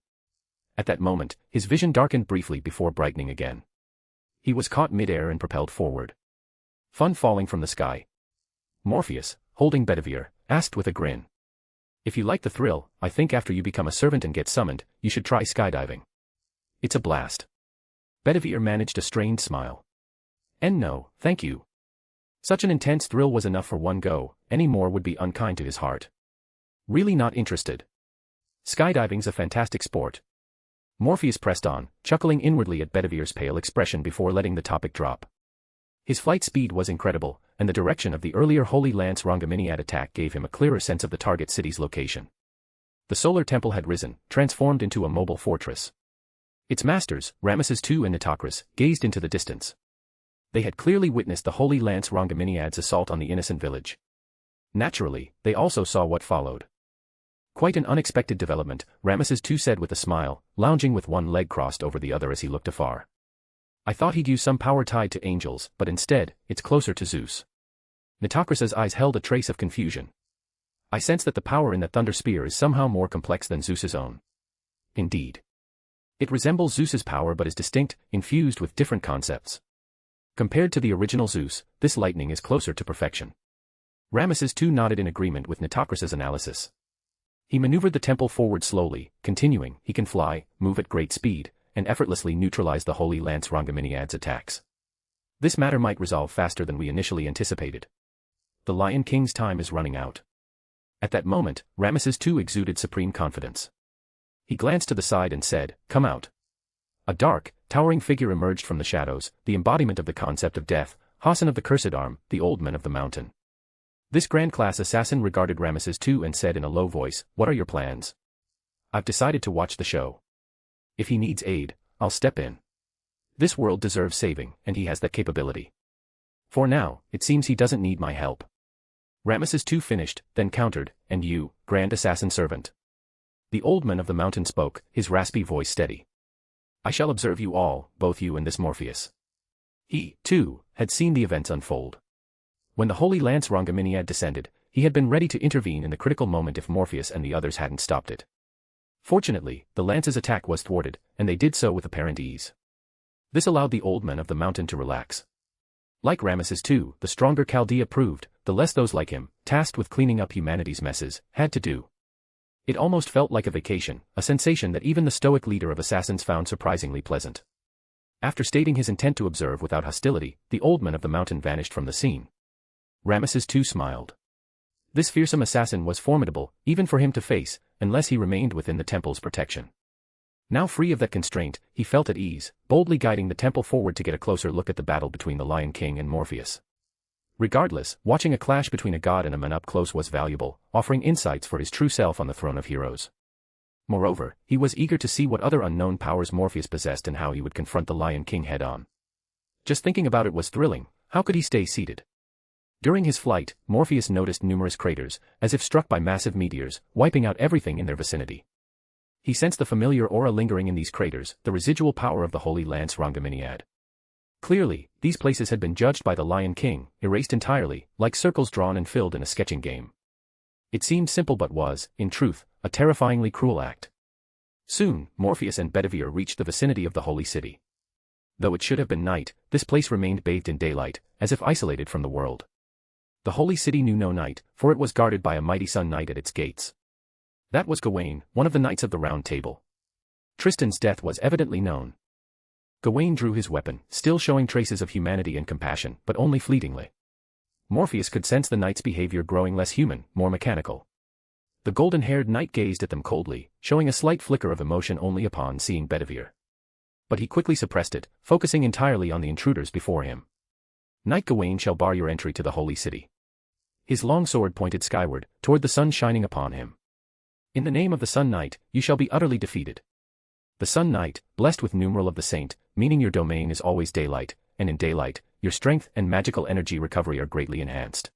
At that moment, his vision darkened briefly before brightening again. He was caught mid-air and propelled forward. Fun falling from the sky. Morpheus, holding Bedivere, asked with a grin. If you like the thrill, I think after you become a servant and get summoned, you should try skydiving. It's a blast. Bedivere managed a strained smile. And no, thank you. Such an intense thrill was enough for one go, any more would be unkind to his heart. Really not interested. Skydiving's a fantastic sport. Morpheus pressed on, chuckling inwardly at Bedivere's pale expression before letting the topic drop. His flight speed was incredible, and the direction of the earlier Holy Lance Rangaminiad attack gave him a clearer sense of the target city's location. The solar temple had risen, transformed into a mobile fortress. Its masters, Ramesses II and Nitocris, gazed into the distance. They had clearly witnessed the Holy Lance Rangaminiad's assault on the innocent village. Naturally, they also saw what followed. Quite an unexpected development, Ramesses II said with a smile, lounging with one leg crossed over the other as he looked afar. I thought he'd use some power tied to angels, but instead, it's closer to Zeus. Nitocris's eyes held a trace of confusion. I sense that the power in that thunder spear is somehow more complex than Zeus's own. Indeed. It resembles Zeus's power but is distinct, infused with different concepts. Compared to the original Zeus, this lightning is closer to perfection. Ramesses II nodded in agreement with Nitocris's analysis. He maneuvered the temple forward slowly, continuing, he can fly, move at great speed, and effortlessly neutralize the Holy Lance Rangaminiad's attacks. This matter might resolve faster than we initially anticipated. The Lion King's time is running out. At that moment, Ramesses II exuded supreme confidence. He glanced to the side and said, come out. A dark, towering figure emerged from the shadows, the embodiment of the concept of death, Hassan of the Cursed Arm, the Old Man of the Mountain. This grand-class assassin regarded Ramesses II and said in a low voice, what are your plans? I've decided to watch the show. If he needs aid, I'll step in. This world deserves saving, and he has that capability. For now, it seems he doesn't need my help. Ramesses II finished, then countered, and you, grand assassin servant. The Old Man of the Mountain spoke, his raspy voice steady. I shall observe you all, both you and this Morpheus. He, too, had seen the events unfold. When the Holy Lance Rangaminiad descended, he had been ready to intervene in the critical moment if Morpheus and the others hadn't stopped it. Fortunately, the lance's attack was thwarted, and they did so with apparent ease. This allowed the Old Man of the Mountain to relax. Like Ramesses II, the stronger Chaldea proved, the less those like him, tasked with cleaning up humanity's messes, had to do. It almost felt like a vacation, a sensation that even the stoic leader of assassins found surprisingly pleasant. After stating his intent to observe without hostility, the Old Man of the Mountain vanished from the scene. Ramesses II smiled. This fearsome assassin was formidable, even for him to face, unless he remained within the temple's protection. Now free of that constraint, he felt at ease, boldly guiding the temple forward to get a closer look at the battle between the Lion King and Morpheus. Regardless, watching a clash between a god and a man up close was valuable, offering insights for his true self on the throne of heroes. Moreover, he was eager to see what other unknown powers Morpheus possessed and how he would confront the Lion King head-on. Just thinking about it was thrilling. How could he stay seated? During his flight, Morpheus noticed numerous craters, as if struck by massive meteors, wiping out everything in their vicinity. He sensed the familiar aura lingering in these craters, the residual power of the Holy Lance Rangaminiad. Clearly, these places had been judged by the Lion King, erased entirely, like circles drawn and filled in a sketching game. It seemed simple but was, in truth, a terrifyingly cruel act. Soon, Morpheus and Bedivere reached the vicinity of the Holy City. Though it should have been night, this place remained bathed in daylight, as if isolated from the world. The Holy City knew no night, for it was guarded by a mighty Sun Knight at its gates. That was Gawain, one of the Knights of the Round Table. Tristan's death was evidently known. Gawain drew his weapon, still showing traces of humanity and compassion, but only fleetingly. Morpheus could sense the knight's behavior growing less human, more mechanical. The golden-haired knight gazed at them coldly, showing a slight flicker of emotion only upon seeing Bedivere. But he quickly suppressed it, focusing entirely on the intruders before him. Knight Gawain shall bar your entry to the Holy City. His long sword pointed skyward, toward the sun shining upon him. In the name of the Sun Knight, you shall be utterly defeated. The Sun Knight, blessed with numeral of the saint, meaning your domain is always daylight, and in daylight, your strength and magical energy recovery are greatly enhanced.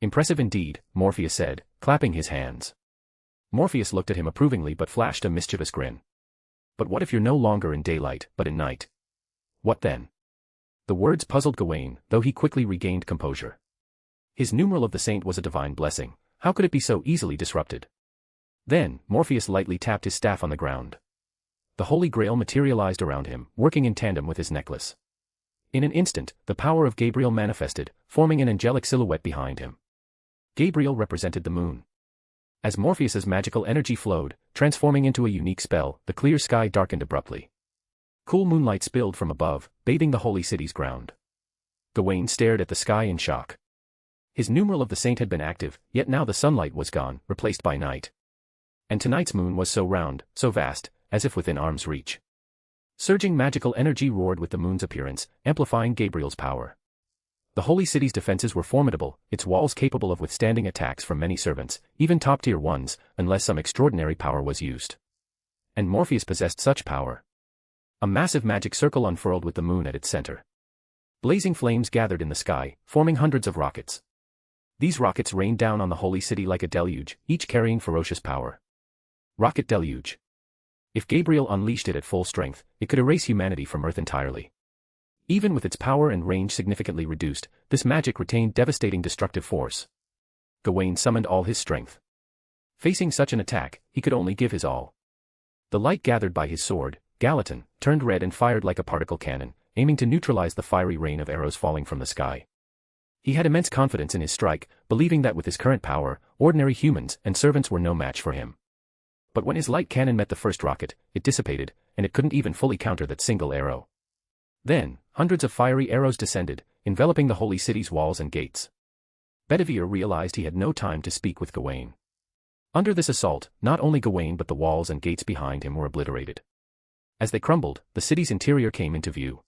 Impressive indeed, Morpheus said, clapping his hands. Morpheus looked at him approvingly but flashed a mischievous grin. But what if you're no longer in daylight, but in night? What then? The words puzzled Gawain, though he quickly regained composure. His numeral of the saint was a divine blessing, how could it be so easily disrupted? Then, Morpheus lightly tapped his staff on the ground. The Holy Grail materialized around him, working in tandem with his necklace. In an instant, the power of Gabriel manifested, forming an angelic silhouette behind him. Gabriel represented the moon. As Morpheus's magical energy flowed, transforming into a unique spell, the clear sky darkened abruptly. Cool moonlight spilled from above, bathing the holy city's ground. Gawain stared at the sky in shock. His numeral of the saint had been active, yet now the sunlight was gone, replaced by night. And tonight's moon was so round, so vast, as if within arm's reach. Surging magical energy roared with the moon's appearance, amplifying Gabriel's power. The holy city's defenses were formidable, its walls capable of withstanding attacks from many servants, even top-tier ones, unless some extraordinary power was used. And Morpheus possessed such power. A massive magic circle unfurled with the moon at its center. Blazing flames gathered in the sky, forming hundreds of rockets. These rockets rained down on the holy city like a deluge, each carrying ferocious power. Rocket deluge. If Gabriel unleashed it at full strength, it could erase humanity from Earth entirely. Even with its power and range significantly reduced, this magic retained devastating destructive force. Gawain summoned all his strength. Facing such an attack, he could only give his all. The light gathered by his sword, Gallatin, turned red and fired like a particle cannon, aiming to neutralize the fiery rain of arrows falling from the sky. He had immense confidence in his strike, believing that with his current power, ordinary humans and servants were no match for him. But when his light cannon met the first rocket, it dissipated, and it couldn't even fully counter that single arrow. Then, hundreds of fiery arrows descended, enveloping the holy city's walls and gates. Bedivere realized he had no time to speak with Gawain. Under this assault, not only Gawain but the walls and gates behind him were obliterated. As they crumbled, the city's interior came into view.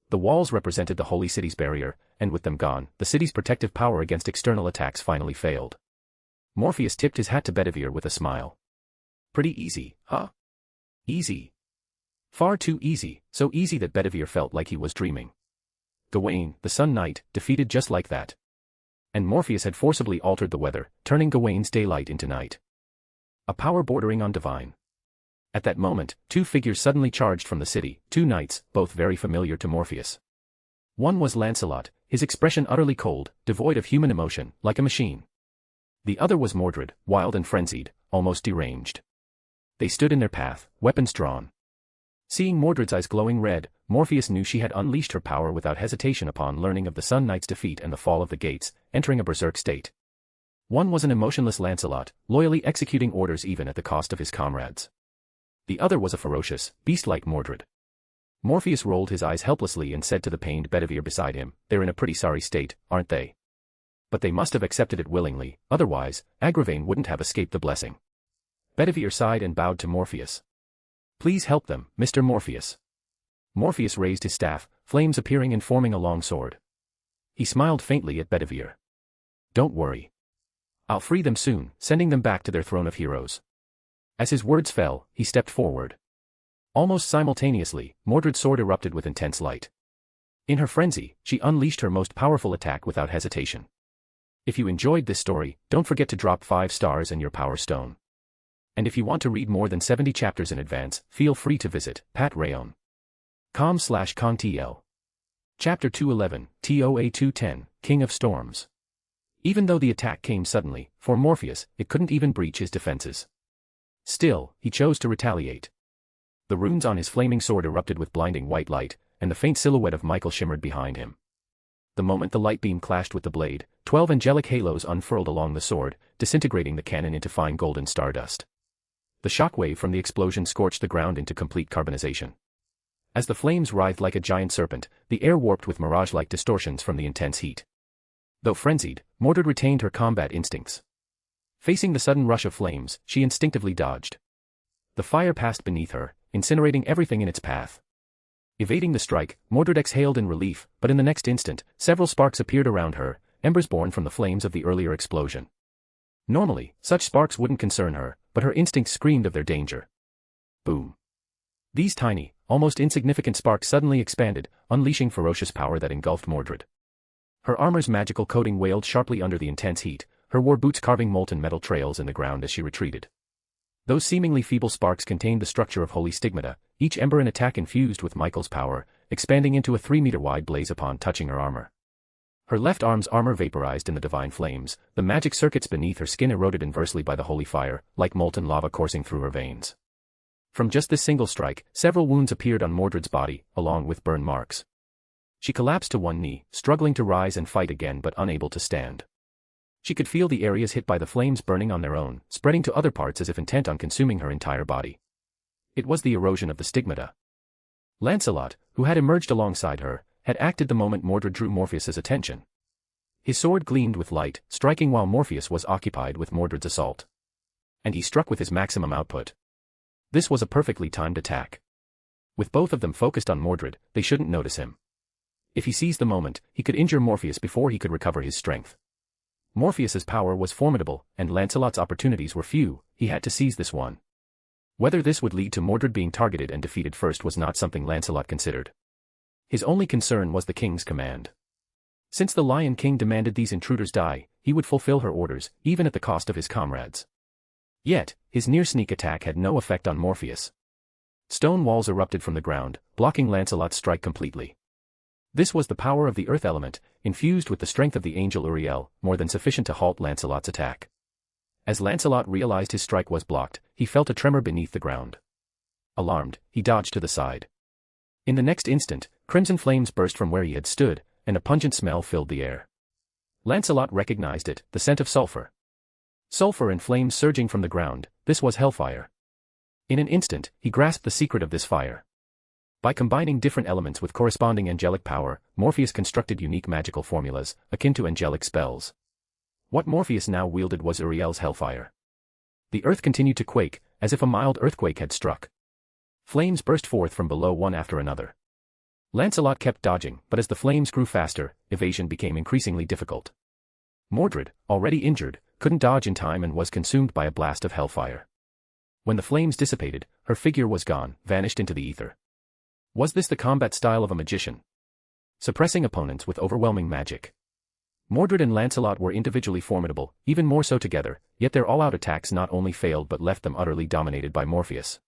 The walls represented the holy city's barrier, and with them gone, the city's protective power against external attacks finally failed. Morpheus tipped his hat to Bedivere with a smile. Pretty easy, huh? Easy. Far too easy, so easy that Bedivere felt like he was dreaming. Gawain, the Sun Knight, defeated just like that. And Morpheus had forcibly altered the weather, turning Gawain's daylight into night. A power bordering on divine. At that moment, two figures suddenly charged from the city, two knights, both very familiar to Morpheus. One was Lancelot, his expression utterly cold, devoid of human emotion, like a machine. The other was Mordred, wild and frenzied, almost deranged. They stood in their path, weapons drawn. Seeing Mordred's eyes glowing red, Morpheus knew she had unleashed her power without hesitation upon learning of the Sun Knight's defeat and the fall of the gates, entering a berserk state. One was an emotionless Lancelot, loyally executing orders even at the cost of his comrades. The other was a ferocious, beast-like Mordred. Morpheus rolled his eyes helplessly and said to the pained Bedivere beside him, "They're in a pretty sorry state, aren't they? But they must have accepted it willingly, otherwise, Agravain wouldn't have escaped the blessing." Bedivere sighed and bowed to Morpheus. "Please help them, Mr. Morpheus." Morpheus raised his staff, flames appearing and forming a long sword. He smiled faintly at Bedivere. "Don't worry. I'll free them soon, sending them back to their throne of heroes." As his words fell, he stepped forward. Almost simultaneously, Mordred's sword erupted with intense light. In her frenzy, she unleashed her most powerful attack without hesitation. If you enjoyed this story, don't forget to drop 5 stars and your power stone. And if you want to read more than 70 chapters in advance, feel free to visit patreon.com/contl. Chapter 211, TOA 210, King of Storms. Even though the attack came suddenly, for Morpheus, it couldn't even breach his defenses. Still, he chose to retaliate. The runes on his flaming sword erupted with blinding white light, and the faint silhouette of Michael shimmered behind him. The moment the light beam clashed with the blade, 12 angelic halos unfurled along the sword, disintegrating the cannon into fine golden stardust. The shockwave from the explosion scorched the ground into complete carbonization. As the flames writhed like a giant serpent, the air warped with mirage-like distortions from the intense heat. Though frenzied, Mordred retained her combat instincts. Facing the sudden rush of flames, she instinctively dodged. The fire passed beneath her, incinerating everything in its path. Evading the strike, Mordred exhaled in relief, but in the next instant, several sparks appeared around her, embers born from the flames of the earlier explosion. Normally, such sparks wouldn't concern her, but her instincts screamed of their danger. Boom. These tiny, almost insignificant sparks suddenly expanded, unleashing ferocious power that engulfed Mordred. Her armor's magical coating wailed sharply under the intense heat, her war boots carving molten metal trails in the ground as she retreated. Those seemingly feeble sparks contained the structure of holy stigmata, each ember an attack infused with Michael's power, expanding into a 3-meter-wide blaze upon touching her armor. Her left arm's armor vaporized in the divine flames, the magic circuits beneath her skin eroded inversely by the holy fire, like molten lava coursing through her veins. From just this single strike, several wounds appeared on Mordred's body, along with burn marks. She collapsed to one knee, struggling to rise and fight again but unable to stand. She could feel the areas hit by the flames burning on their own, spreading to other parts as if intent on consuming her entire body. It was the erosion of the stigmata. Lancelot, who had emerged alongside her, had acted the moment Mordred drew Morpheus's attention. His sword gleamed with light, striking while Morpheus was occupied with Mordred's assault. And he struck with his maximum output. This was a perfectly timed attack. With both of them focused on Mordred, they shouldn't notice him. If he seized the moment, he could injure Morpheus before he could recover his strength. Morpheus's power was formidable, and Lancelot's opportunities were few. He had to seize this one. Whether this would lead to Mordred being targeted and defeated first was not something Lancelot considered. His only concern was the king's command. Since the Lion King demanded these intruders die, he would fulfill her orders, even at the cost of his comrades. Yet, his near-sneak attack had no effect on Morpheus. Stone walls erupted from the ground, blocking Lancelot's strike completely. This was the power of the earth element, infused with the strength of the angel Uriel, more than sufficient to halt Lancelot's attack. As Lancelot realized his strike was blocked, he felt a tremor beneath the ground. Alarmed, he dodged to the side. In the next instant, crimson flames burst from where he had stood, and a pungent smell filled the air. Lancelot recognized it, the scent of sulfur. Sulfur and flames surging from the ground, this was hellfire. In an instant, he grasped the secret of this fire. By combining different elements with corresponding angelic power, Morpheus constructed unique magical formulas, akin to angelic spells. What Morpheus now wielded was Uriel's hellfire. The earth continued to quake, as if a mild earthquake had struck. Flames burst forth from below one after another. Lancelot kept dodging, but as the flames grew faster, evasion became increasingly difficult. Mordred, already injured, couldn't dodge in time and was consumed by a blast of hellfire. When the flames dissipated, her figure was gone, vanished into the ether. Was this the combat style of a magician? Suppressing opponents with overwhelming magic. Mordred and Lancelot were individually formidable, even more so together, yet their all-out attacks not only failed but left them utterly dominated by Morpheus.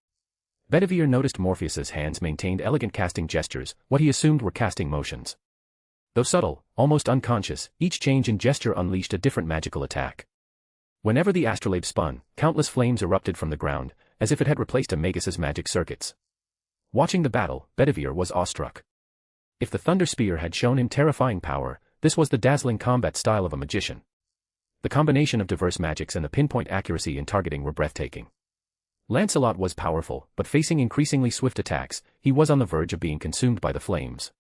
Bedivere noticed Morpheus's hands maintained elegant casting gestures, what he assumed were casting motions. Though subtle, almost unconscious, each change in gesture unleashed a different magical attack. Whenever the astrolabe spun, countless flames erupted from the ground, as if it had replaced a Magus's magic circuits. Watching the battle, Bedivere was awestruck. If the Thunder Spear had shown him terrifying power, this was the dazzling combat style of a magician. The combination of diverse magics and the pinpoint accuracy in targeting were breathtaking. Lancelot was powerful, but facing increasingly swift attacks, he was on the verge of being consumed by the flames.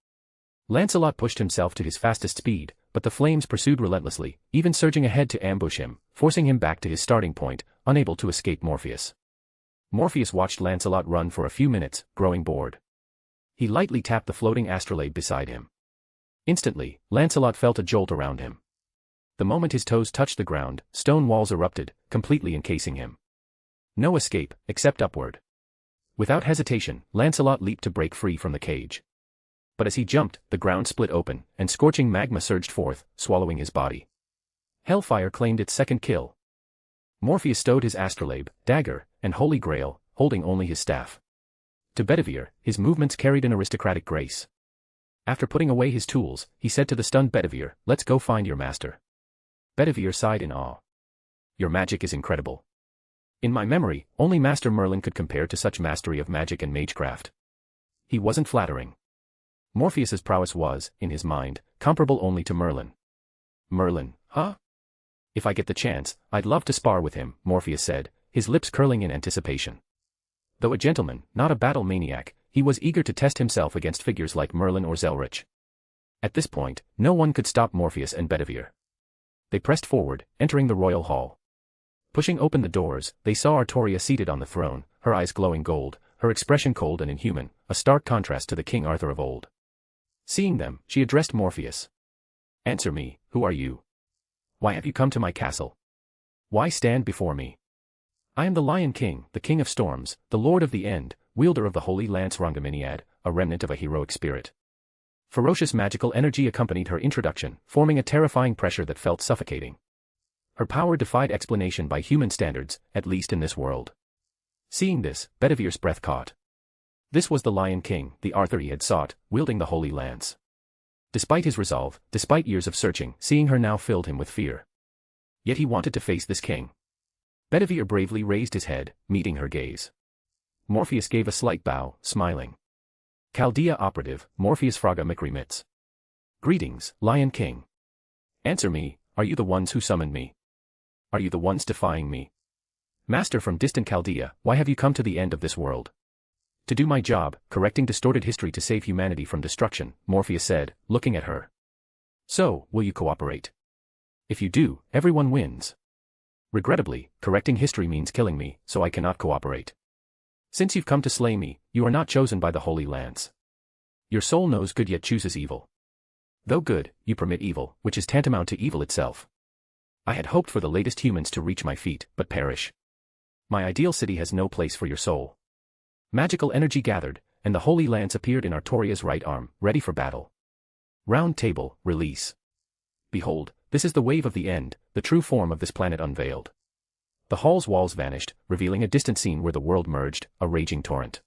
Lancelot pushed himself to his fastest speed, but the flames pursued relentlessly, even surging ahead to ambush him, forcing him back to his starting point, unable to escape Morpheus. Morpheus watched Lancelot run for a few minutes, growing bored. He lightly tapped the floating astrolabe beside him. Instantly, Lancelot felt a jolt around him. The moment his toes touched the ground, stone walls erupted, completely encasing him. No escape, except upward. Without hesitation, Lancelot leaped to break free from the cage. But as he jumped, the ground split open, and scorching magma surged forth, swallowing his body. Hellfire claimed its second kill. Morpheus stowed his astrolabe, dagger, and holy grail, holding only his staff. To Bedivere, his movements carried an aristocratic grace. After putting away his tools, he said to the stunned Bedivere, "Let's go find your master." Bedivere sighed in awe. "Your magic is incredible. In my memory, only Master Merlin could compare to such mastery of magic and magecraft." He wasn't flattering. Morpheus's prowess was, in his mind, comparable only to Merlin. Merlin, huh? If I get the chance, I'd love to spar with him, Morpheus said, his lips curling in anticipation. Though a gentleman, not a battle maniac, he was eager to test himself against figures like Merlin or Zelrich. At this point, no one could stop Morpheus and Bedivere. They pressed forward, entering the royal hall. Pushing open the doors, they saw Artoria seated on the throne, her eyes glowing gold, her expression cold and inhuman, a stark contrast to the King Arthur of old. Seeing them, she addressed Morpheus. "Answer me, who are you? Why have you come to my castle? Why stand before me? I am the Lion King, the King of Storms, the Lord of the End, wielder of the holy lance Rangaminiad, a remnant of a heroic spirit." Ferocious magical energy accompanied her introduction, forming a terrifying pressure that felt suffocating. Her power defied explanation by human standards, at least in this world. Seeing this, Bedivere's breath caught. This was the Lion King, the Arthur he had sought, wielding the holy lance. Despite his resolve, despite years of searching, seeing her now filled him with fear. Yet he wanted to face this king. Bedivere bravely raised his head, meeting her gaze. Morpheus gave a slight bow, smiling. "Chaldea operative, Morpheus Flaga Mac Remitz. Greetings, Lion King. Answer me, are you the ones who summoned me? Are you the ones defying me? Master from distant Chaldea, why have you come to the end of this world?" "To do my job, correcting distorted history to save humanity from destruction," Morpheus said, looking at her. "So, will you cooperate? If you do, everyone wins. Regrettably, correcting history means killing me, so I cannot cooperate. Since you've come to slay me, you are not chosen by the Holy Lance. Your soul knows good yet chooses evil. Though good, you permit evil, which is tantamount to evil itself. I had hoped for the latest humans to reach my feet, but perish. My ideal city has no place for your soul." Magical energy gathered, and the Holy Lance appeared in Artoria's right arm, ready for battle. Round table, release. Behold, this is the wave of the end, the true form of this planet unveiled. The hall's walls vanished, revealing a distant scene where the world merged, a raging torrent.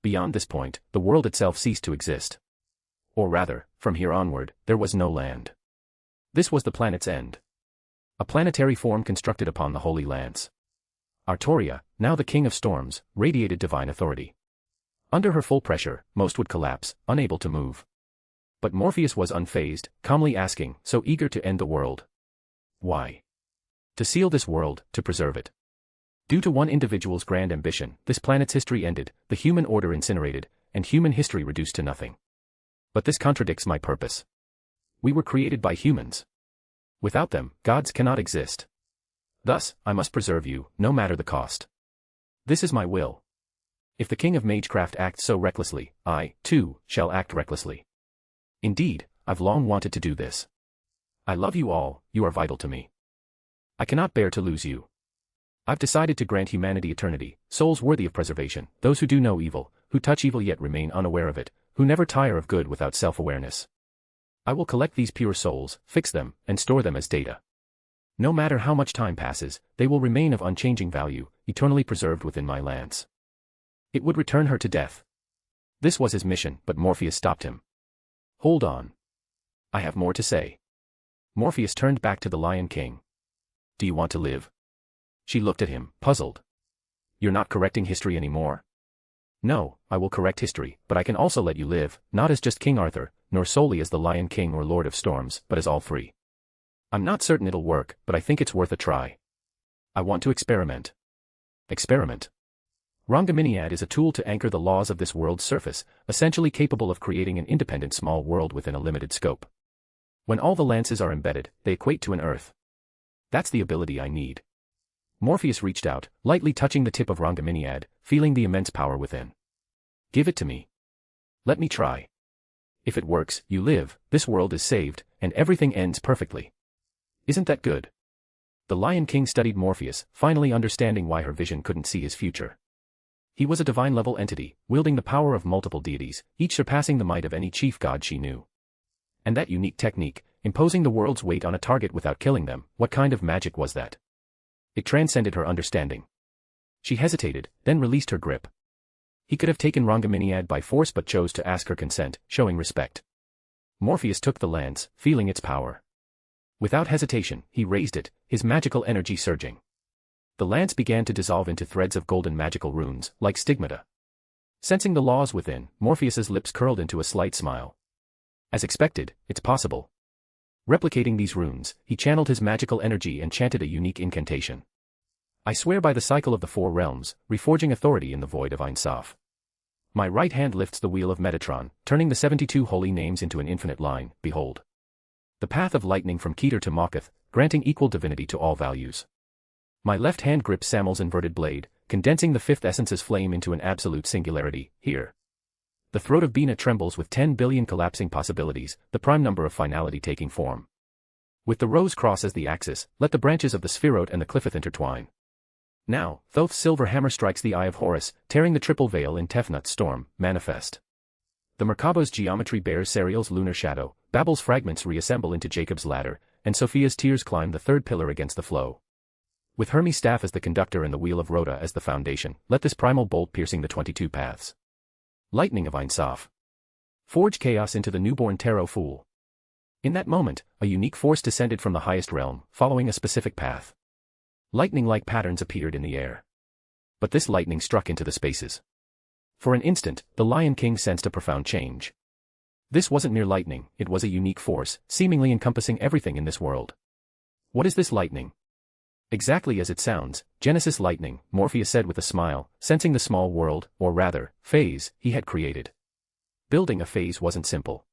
Beyond this point, the world itself ceased to exist. Or rather, from here onward, there was no land. This was the planet's end. A planetary form constructed upon the Holy Lance. Artoria, now the King of Storms, radiated divine authority. Under her full pressure, most would collapse, unable to move. But Morpheus was unfazed, calmly asking, so eager to end the world. Why? To seal this world, to preserve it. Due to one individual's grand ambition, this planet's history ended, the human order incinerated, and human history reduced to nothing. But this contradicts my purpose. We were created by humans. Without them, gods cannot exist. Thus, I must preserve you, no matter the cost. This is my will. If the King of Magecraft acts so recklessly, I, too, shall act recklessly. Indeed, I've long wanted to do this. I love you all, you are vital to me. I cannot bear to lose you. I've decided to grant humanity eternity, souls worthy of preservation, those who do no evil, who touch evil yet remain unaware of it, who never tire of good without self-awareness. I will collect these pure souls, fix them, and store them as data. No matter how much time passes, they will remain of unchanging value, eternally preserved within my lance. It would return her to death. This was his mission, but Morpheus stopped him. Hold on. I have more to say. Morpheus turned back to the Lion King. Do you want to live? She looked at him, puzzled. You're not correcting history anymore? No, I will correct history, but I can also let you live, not as just King Arthur, nor solely as the Lion King or Lord of Storms, but as all three. I'm not certain it'll work, but I think it's worth a try. I want to experiment. Experiment. Rangaminiad is a tool to anchor the laws of this world's surface, essentially capable of creating an independent small world within a limited scope. When all the lances are embedded, they equate to an Earth. That's the ability I need. Morpheus reached out, lightly touching the tip of Rangaminiad, feeling the immense power within. Give it to me. Let me try. If it works, you live, this world is saved, and everything ends perfectly. Isn't that good? The Lion King studied Morpheus, finally understanding why her vision couldn't see his future. He was a divine-level entity, wielding the power of multiple deities, each surpassing the might of any chief god she knew. And that unique technique, imposing the world's weight on a target without killing them, what kind of magic was that? It transcended her understanding. She hesitated, then released her grip. He could have taken Rongaminiad by force but chose to ask her consent, showing respect. Morpheus took the lance, feeling its power. Without hesitation, he raised it, his magical energy surging. The lance began to dissolve into threads of golden magical runes, like stigmata. Sensing the laws within, Morpheus's lips curled into a slight smile. As expected, it's possible. Replicating these runes, he channeled his magical energy and chanted a unique incantation. I swear by the cycle of the four realms, reforging authority in the void of Ein Sof. My right hand lifts the wheel of Metatron, turning the 72 holy names into an infinite line, behold. The path of lightning from Keter to Moketh, granting equal divinity to all values. My left hand grips Samuel's inverted blade, condensing the fifth essence's flame into an absolute singularity, here. The throat of Bina trembles with 10 billion collapsing possibilities, the prime number of finality taking form. With the rose cross as the axis, let the branches of the spheroid and the cliffith intertwine. Now, Thoth's silver hammer strikes the eye of Horus, tearing the triple veil in Tefnut's storm, manifest. The Merkaba's geometry bears Sariel's lunar shadow, Babel's fragments reassemble into Jacob's ladder, and Sophia's tears climb the third pillar against the flow. With Hermes' staff as the conductor and the wheel of Rhoda as the foundation, let this primal bolt piercing the 22 paths. Lightning of Ein Sof. Forge chaos into the newborn Tarot Fool. In that moment, a unique force descended from the highest realm, following a specific path. Lightning-like patterns appeared in the air. But this lightning struck into the spaces. For an instant, the Lion King sensed a profound change. This wasn't mere lightning, it was a unique force, seemingly encompassing everything in this world. What is this lightning? Exactly as it sounds, Genesis lightning, Morpheus said with a smile, sensing the small world, or rather, phase, he had created. Building a phase wasn't simple.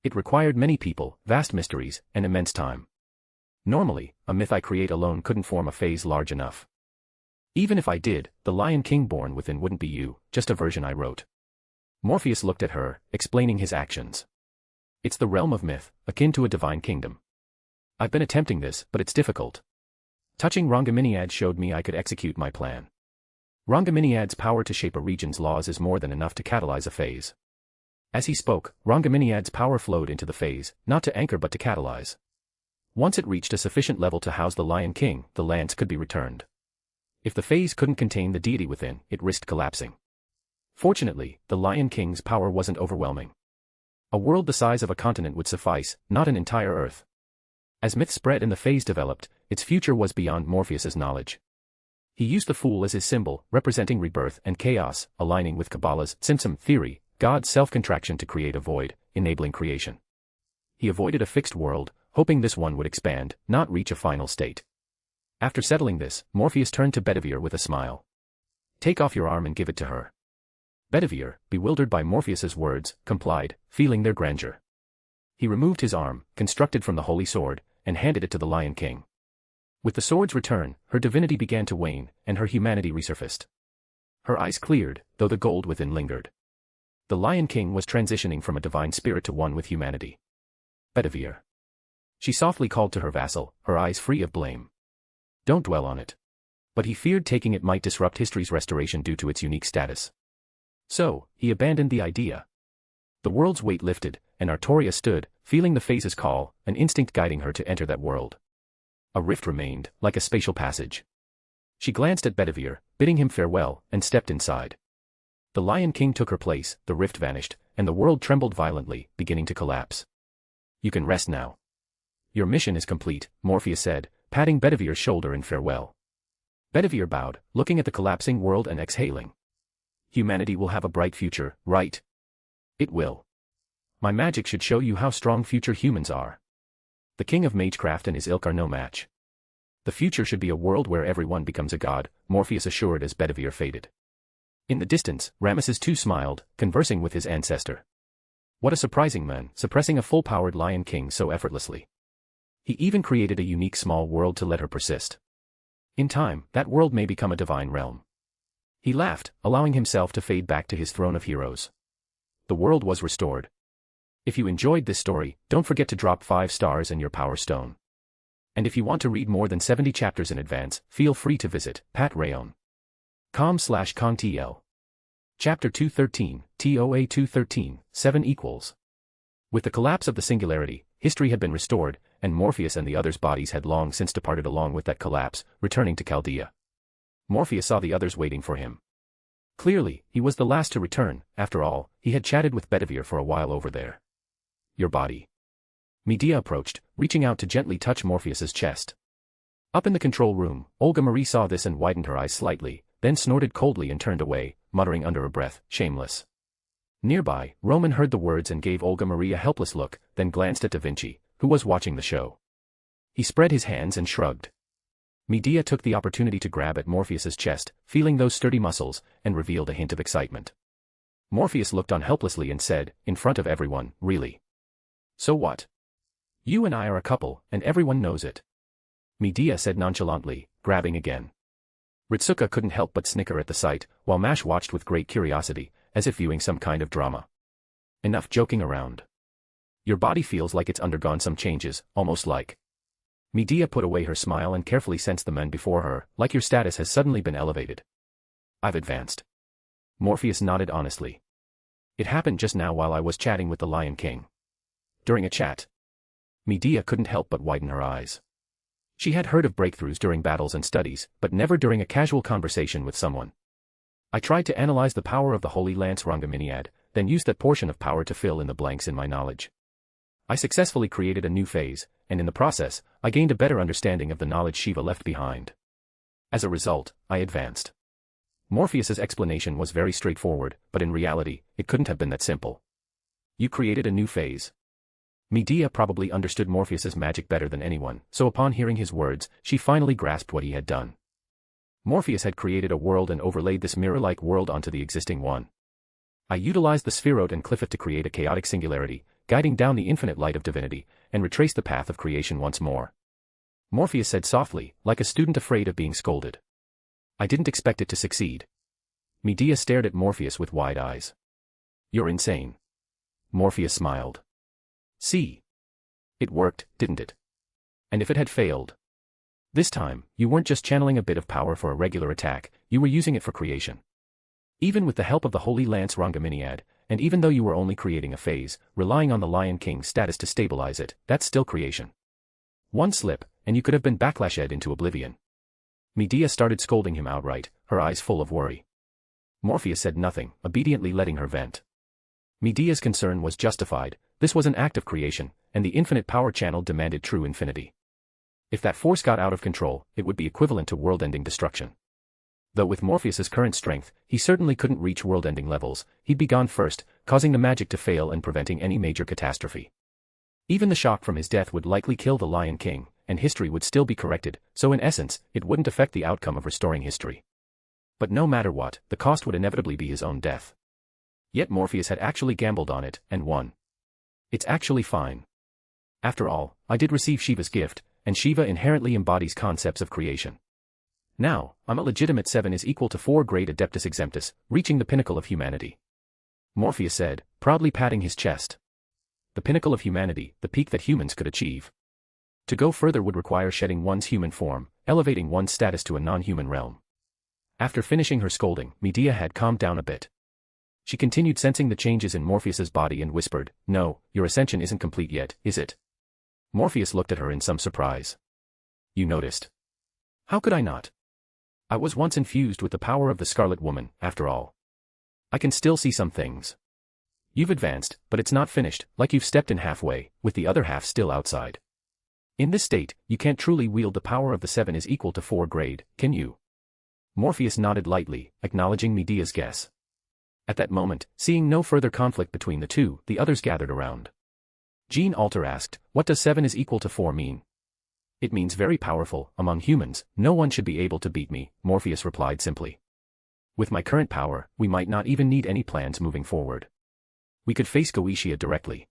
It required many people, vast mysteries, and immense time. Normally, a myth I create alone couldn't form a phase large enough. Even if I did, the Lion King born within wouldn't be you, just a version I wrote. Morpheus looked at her, explaining his actions. It's the realm of myth, akin to a divine kingdom. I've been attempting this, but it's difficult. Touching Rongaminiad showed me I could execute my plan. Rongaminiad's power to shape a region's laws is more than enough to catalyze a phase. As he spoke, Rongaminiad's power flowed into the phase, not to anchor but to catalyze. Once it reached a sufficient level to house the Lion King, the lance could be returned. If the phase couldn't contain the deity within, it risked collapsing. Fortunately, the Lion King's power wasn't overwhelming. A world the size of a continent would suffice, not an entire Earth. As myth spread and the phase developed, its future was beyond Morpheus's knowledge. He used the Fool as his symbol, representing rebirth and chaos, aligning with Kabbalah's Tzimtzum theory, God's self-contraction to create a void, enabling creation. He avoided a fixed world, hoping this one would expand, not reach a final state. After settling this, Morpheus turned to Bedivere with a smile. Take off your arm and give it to her. Bedivere, bewildered by Morpheus's words, complied, feeling their grandeur. He removed his arm, constructed from the holy sword, and handed it to the Lion King. With the sword's return, her divinity began to wane, and her humanity resurfaced. Her eyes cleared, though the gold within lingered. The Lion King was transitioning from a divine spirit to one with humanity. Bedivere. She softly called to her vassal, her eyes free of blame. Don't dwell on it. But he feared taking it might disrupt history's restoration due to its unique status. So, he abandoned the idea. The world's weight lifted, and Artoria stood, feeling the phase's call, an instinct guiding her to enter that world. A rift remained, like a spatial passage. She glanced at Bedivere, bidding him farewell, and stepped inside. The Lion King took her place, the rift vanished, and the world trembled violently, beginning to collapse. You can rest now. Your mission is complete, Morpheus said, patting Bedivere's shoulder in farewell. Bedivere bowed, looking at the collapsing world and exhaling. Humanity will have a bright future, right? It will. My magic should show you how strong future humans are. The king of magecraft and his ilk are no match. The future should be a world where everyone becomes a god, Morpheus assured as Bedivere faded. In the distance, Ramesses II smiled, conversing with his ancestor. What a surprising man, suppressing a full-powered Lion King so effortlessly. He even created a unique small world to let her persist. In time, that world may become a divine realm. He laughed, allowing himself to fade back to his throne of heroes. The world was restored. If you enjoyed this story, don't forget to drop 5 stars and your power stone. And if you want to read more than 70 chapters in advance, feel free to visit patreon.com/contl. Chapter 213, TOA 213, 7 equals. With the collapse of the singularity, history had been restored, and Morpheus and the others' bodies had long since departed along with that collapse, returning to Chaldea. Morpheus saw the others waiting for him. Clearly, he was the last to return. After all, he had chatted with Bedivere for a while over there. Your body. Medea approached, reaching out to gently touch Morpheus's chest. Up in the control room, Olga Marie saw this and widened her eyes slightly, then snorted coldly and turned away, muttering under her breath, shameless. Nearby, Roman heard the words and gave Olga Marie a helpless look, then glanced at Da Vinci, who was watching the show. He spread his hands and shrugged. Medea took the opportunity to grab at Morpheus's chest, feeling those sturdy muscles, and revealed a hint of excitement. Morpheus looked on helplessly and said, in front of everyone, really? So what? You and I are a couple, and everyone knows it. Medea said nonchalantly, grabbing again. Ritsuka couldn't help but snicker at the sight, while Mash watched with great curiosity, as if viewing some kind of drama. Enough joking around. Your body feels like it's undergone some changes, almost like. Medea put away her smile and carefully sensed the men before her, like your status has suddenly been elevated. I've advanced. Morpheus nodded honestly. It happened just now while I was chatting with the Lion King. During a chat. Medea couldn't help but widen her eyes. She had heard of breakthroughs during battles and studies, but never during a casual conversation with someone. I tried to analyze the power of the Holy Lance Rangaminiad, then used that portion of power to fill in the blanks in my knowledge. I successfully created a new phase, and in the process, I gained a better understanding of the knowledge Shiva left behind. As a result, I advanced. Morpheus's explanation was very straightforward, but in reality, it couldn't have been that simple. You created a new phase. Medea probably understood Morpheus's magic better than anyone, so upon hearing his words, she finally grasped what he had done. Morpheus had created a world and overlaid this mirror-like world onto the existing one. I utilized the spheroid and Clifford to create a chaotic singularity, guiding down the infinite light of divinity, and retraced the path of creation once more. Morpheus said softly, like a student afraid of being scolded. I didn't expect it to succeed. Medea stared at Morpheus with wide eyes. You're insane. Morpheus smiled. See? It worked, didn't it? And if it had failed? This time, you weren't just channeling a bit of power for a regular attack, you were using it for creation. Even with the help of the Holy Lance Rangaminiad, and even though you were only creating a phase, relying on the Lion King's status to stabilize it, that's still creation. One slip, and you could have been backlashed into oblivion. Medea started scolding him outright, her eyes full of worry. Morpheus said nothing, obediently letting her vent. Medea's concern was justified. This was an act of creation, and the infinite power channel demanded true infinity. If that force got out of control, it would be equivalent to world-ending destruction. Though with Morpheus's current strength, he certainly couldn't reach world-ending levels, he'd be gone first, causing the magic to fail and preventing any major catastrophe. Even the shock from his death would likely kill the Lion King, and history would still be corrected, so in essence, it wouldn't affect the outcome of restoring history. But no matter what, the cost would inevitably be his own death. Yet Morpheus had actually gambled on it, and won. It's actually fine. After all, I did receive Shiva's gift, and Shiva inherently embodies concepts of creation. Now, I'm a legitimate 7 is equal to 4 grade Adeptus Exemptus, reaching the pinnacle of humanity. Morpheus said, proudly patting his chest. The pinnacle of humanity, the peak that humans could achieve. To go further would require shedding one's human form, elevating one's status to a non-human realm. After finishing her scolding, Medea had calmed down a bit. She continued sensing the changes in Morpheus's body and whispered, no, your ascension isn't complete yet, is it? Morpheus looked at her in some surprise. You noticed? How could I not? I was once infused with the power of the Scarlet Woman, after all. I can still see some things. You've advanced, but it's not finished, like you've stepped in halfway, with the other half still outside. In this state, you can't truly wield the power of the 7 is equal to 4 grade, can you? Morpheus nodded lightly, acknowledging Medea's guess. At that moment, seeing no further conflict between the two, the others gathered around. Jean Alter asked, what does 7 is equal to 4 mean? It means very powerful. Among humans, no one should be able to beat me, Morpheus replied simply. With my current power, we might not even need any plans moving forward. We could face Goetia directly.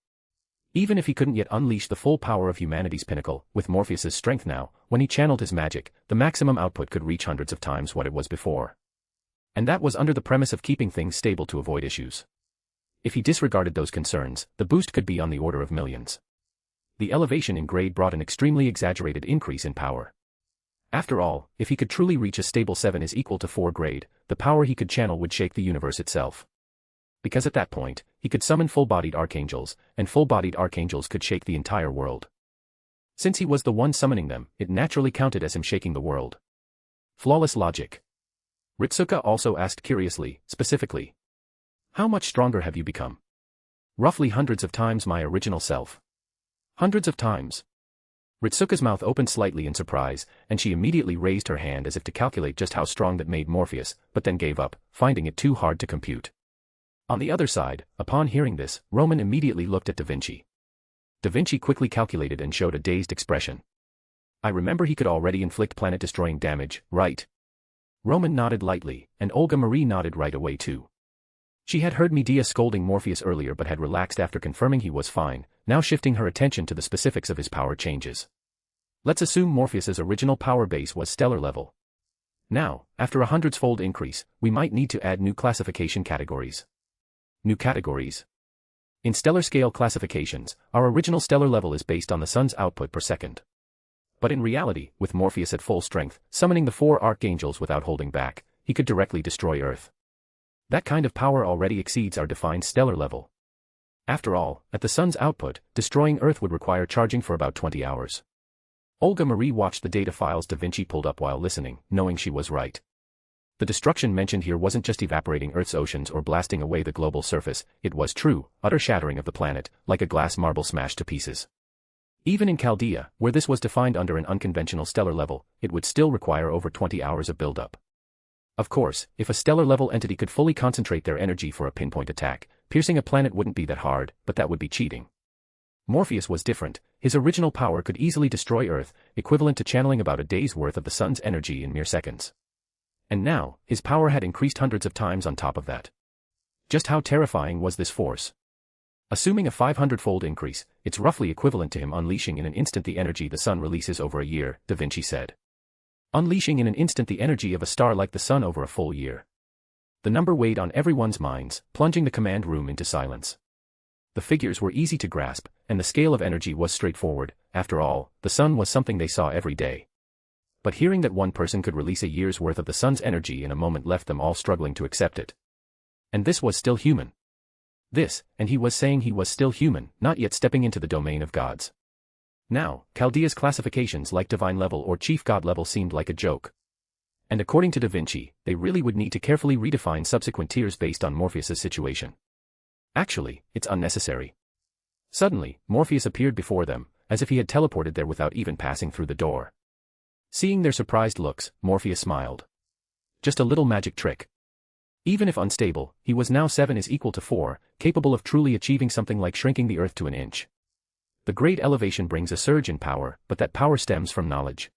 Even if he couldn't yet unleash the full power of humanity's pinnacle, with Morpheus's strength now, when he channeled his magic, the maximum output could reach hundreds of times what it was before. And that was under the premise of keeping things stable to avoid issues. If he disregarded those concerns, the boost could be on the order of millions. The elevation in grade brought an extremely exaggerated increase in power. After all, if he could truly reach a stable 7 is equal to 4 grade, the power he could channel would shake the universe itself. Because at that point, he could summon full-bodied archangels, and full-bodied archangels could shake the entire world. Since he was the one summoning them, it naturally counted as him shaking the world. Flawless logic. Ritsuka also asked curiously, specifically. How much stronger have you become? Roughly hundreds of times my original self. Hundreds of times. Ritsuka's mouth opened slightly in surprise, and she immediately raised her hand as if to calculate just how strong that made Morpheus, but then gave up, finding it too hard to compute. On the other side, upon hearing this, Roman immediately looked at Da Vinci. Da Vinci quickly calculated and showed a dazed expression. I remember he could already inflict planet-destroying damage, right? Roman nodded lightly, and Olga Marie nodded right away too. She had heard Medea scolding Morpheus earlier but had relaxed after confirming he was fine, now shifting her attention to the specifics of his power changes. Let's assume Morpheus's original power base was stellar level. Now, after a hundreds-fold increase, we might need to add new classification categories. New categories? In stellar scale classifications, our original stellar level is based on the sun's output per second. But in reality, with Morpheus at full strength, summoning the 4 archangels without holding back, he could directly destroy Earth. That kind of power already exceeds our defined stellar level. After all, at the sun's output, destroying Earth would require charging for about 20 hours. Olga Marie watched the data files Da Vinci pulled up while listening, knowing she was right. The destruction mentioned here wasn't just evaporating Earth's oceans or blasting away the global surface, it was true, utter shattering of the planet, like a glass marble smashed to pieces. Even in Chaldea, where this was defined under an unconventional stellar level, it would still require over 20 hours of buildup. Of course, if a stellar-level entity could fully concentrate their energy for a pinpoint attack, piercing a planet wouldn't be that hard, but that would be cheating. Morpheus was different. His original power could easily destroy Earth, equivalent to channeling about a day's worth of the sun's energy in mere seconds. And now, his power had increased hundreds of times on top of that. Just how terrifying was this force? Assuming a 500-fold increase, it's roughly equivalent to him unleashing in an instant the energy the sun releases over a year, Da Vinci said. Unleashing in an instant the energy of a star like the sun over a full year. The number weighed on everyone's minds, plunging the command room into silence. The figures were easy to grasp, and the scale of energy was straightforward. After all, the sun was something they saw every day. But hearing that one person could release a year's worth of the sun's energy in a moment left them all struggling to accept it. And this was still human. This, and he was saying he was still human, not yet stepping into the domain of gods. Now, Chaldea's classifications like divine level or chief god level seemed like a joke. And according to Da Vinci, they really would need to carefully redefine subsequent tiers based on Morpheus's situation. Actually, it's unnecessary. Suddenly, Morpheus appeared before them, as if he had teleported there without even passing through the door. Seeing their surprised looks, Morpheus smiled. Just a little magic trick. Even if unstable, he was now 7 is equal to 4, capable of truly achieving something like shrinking the Earth to an inch. The great elevation brings a surge in power, but that power stems from knowledge.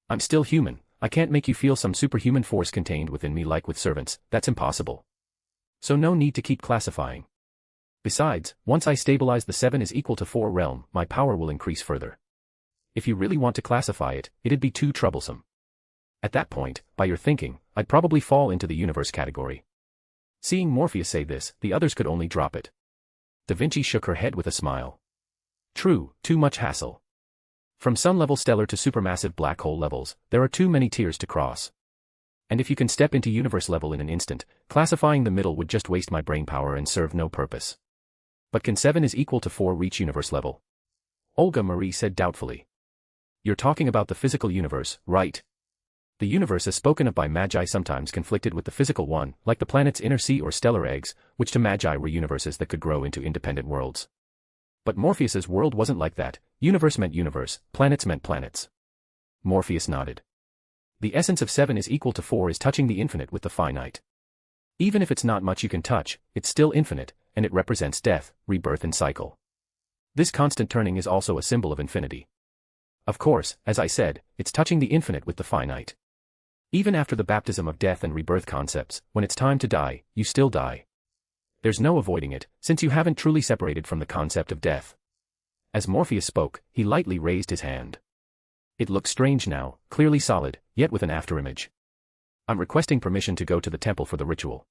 I'm still human, I can't make you feel some superhuman force contained within me like with servants, that's impossible. So no need to keep classifying. Besides, once I stabilize the 7 is equal to 4 realm, my power will increase further. If you really want to classify it, it'd be too troublesome. At that point, by your thinking, I'd probably fall into the universe category. Seeing Morpheus say this, the others could only drop it. Da Vinci shook her head with a smile. True, too much hassle. From sun-level stellar to supermassive black hole levels, there are too many tiers to cross. And if you can step into universe level in an instant, classifying the middle would just waste my brain power and serve no purpose. But can 7 is equal to 4 reach universe level? Olga Marie said doubtfully. You're talking about the physical universe, right? The universe as spoken of by Magi sometimes conflicted with the physical one, like the planet's inner sea or stellar eggs, which to Magi were universes that could grow into independent worlds. But Morpheus's world wasn't like that. Universe meant universe, planets meant planets. Morpheus nodded. The essence of 7 is equal to 4 is touching the infinite with the finite. Even if it's not much you can touch, it's still infinite, and it represents death, rebirth and cycle. This constant turning is also a symbol of infinity. Of course, as I said, it's touching the infinite with the finite. Even after the baptism of death and rebirth concepts, when it's time to die, you still die. There's no avoiding it, since you haven't truly separated from the concept of death. As Morpheus spoke, he lightly raised his hand. It looked strange now, clearly solid, yet with an afterimage. I'm requesting permission to go to the temple for the ritual.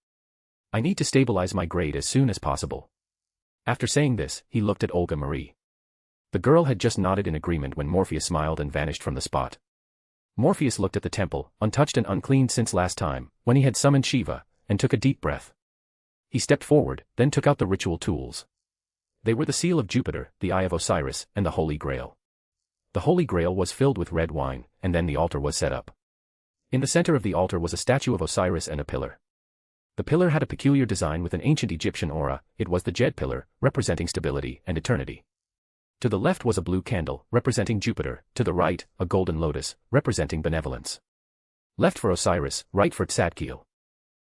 I need to stabilize my grade as soon as possible. After saying this, he looked at Olga Marie. The girl had just nodded in agreement when Morpheus smiled and vanished from the spot. Morpheus looked at the temple, untouched and unclean since last time, when he had summoned Shiva, and took a deep breath. He stepped forward, then took out the ritual tools. They were the seal of Jupiter, the eye of Osiris, and the Holy Grail. The Holy Grail was filled with red wine, and then the altar was set up. In the center of the altar was a statue of Osiris and a pillar. The pillar had a peculiar design with an ancient Egyptian aura. It was the Jed pillar, representing stability and eternity. To the left was a blue candle, representing Jupiter, to the right, a golden lotus, representing benevolence. Left for Osiris, right for Tzadkiel.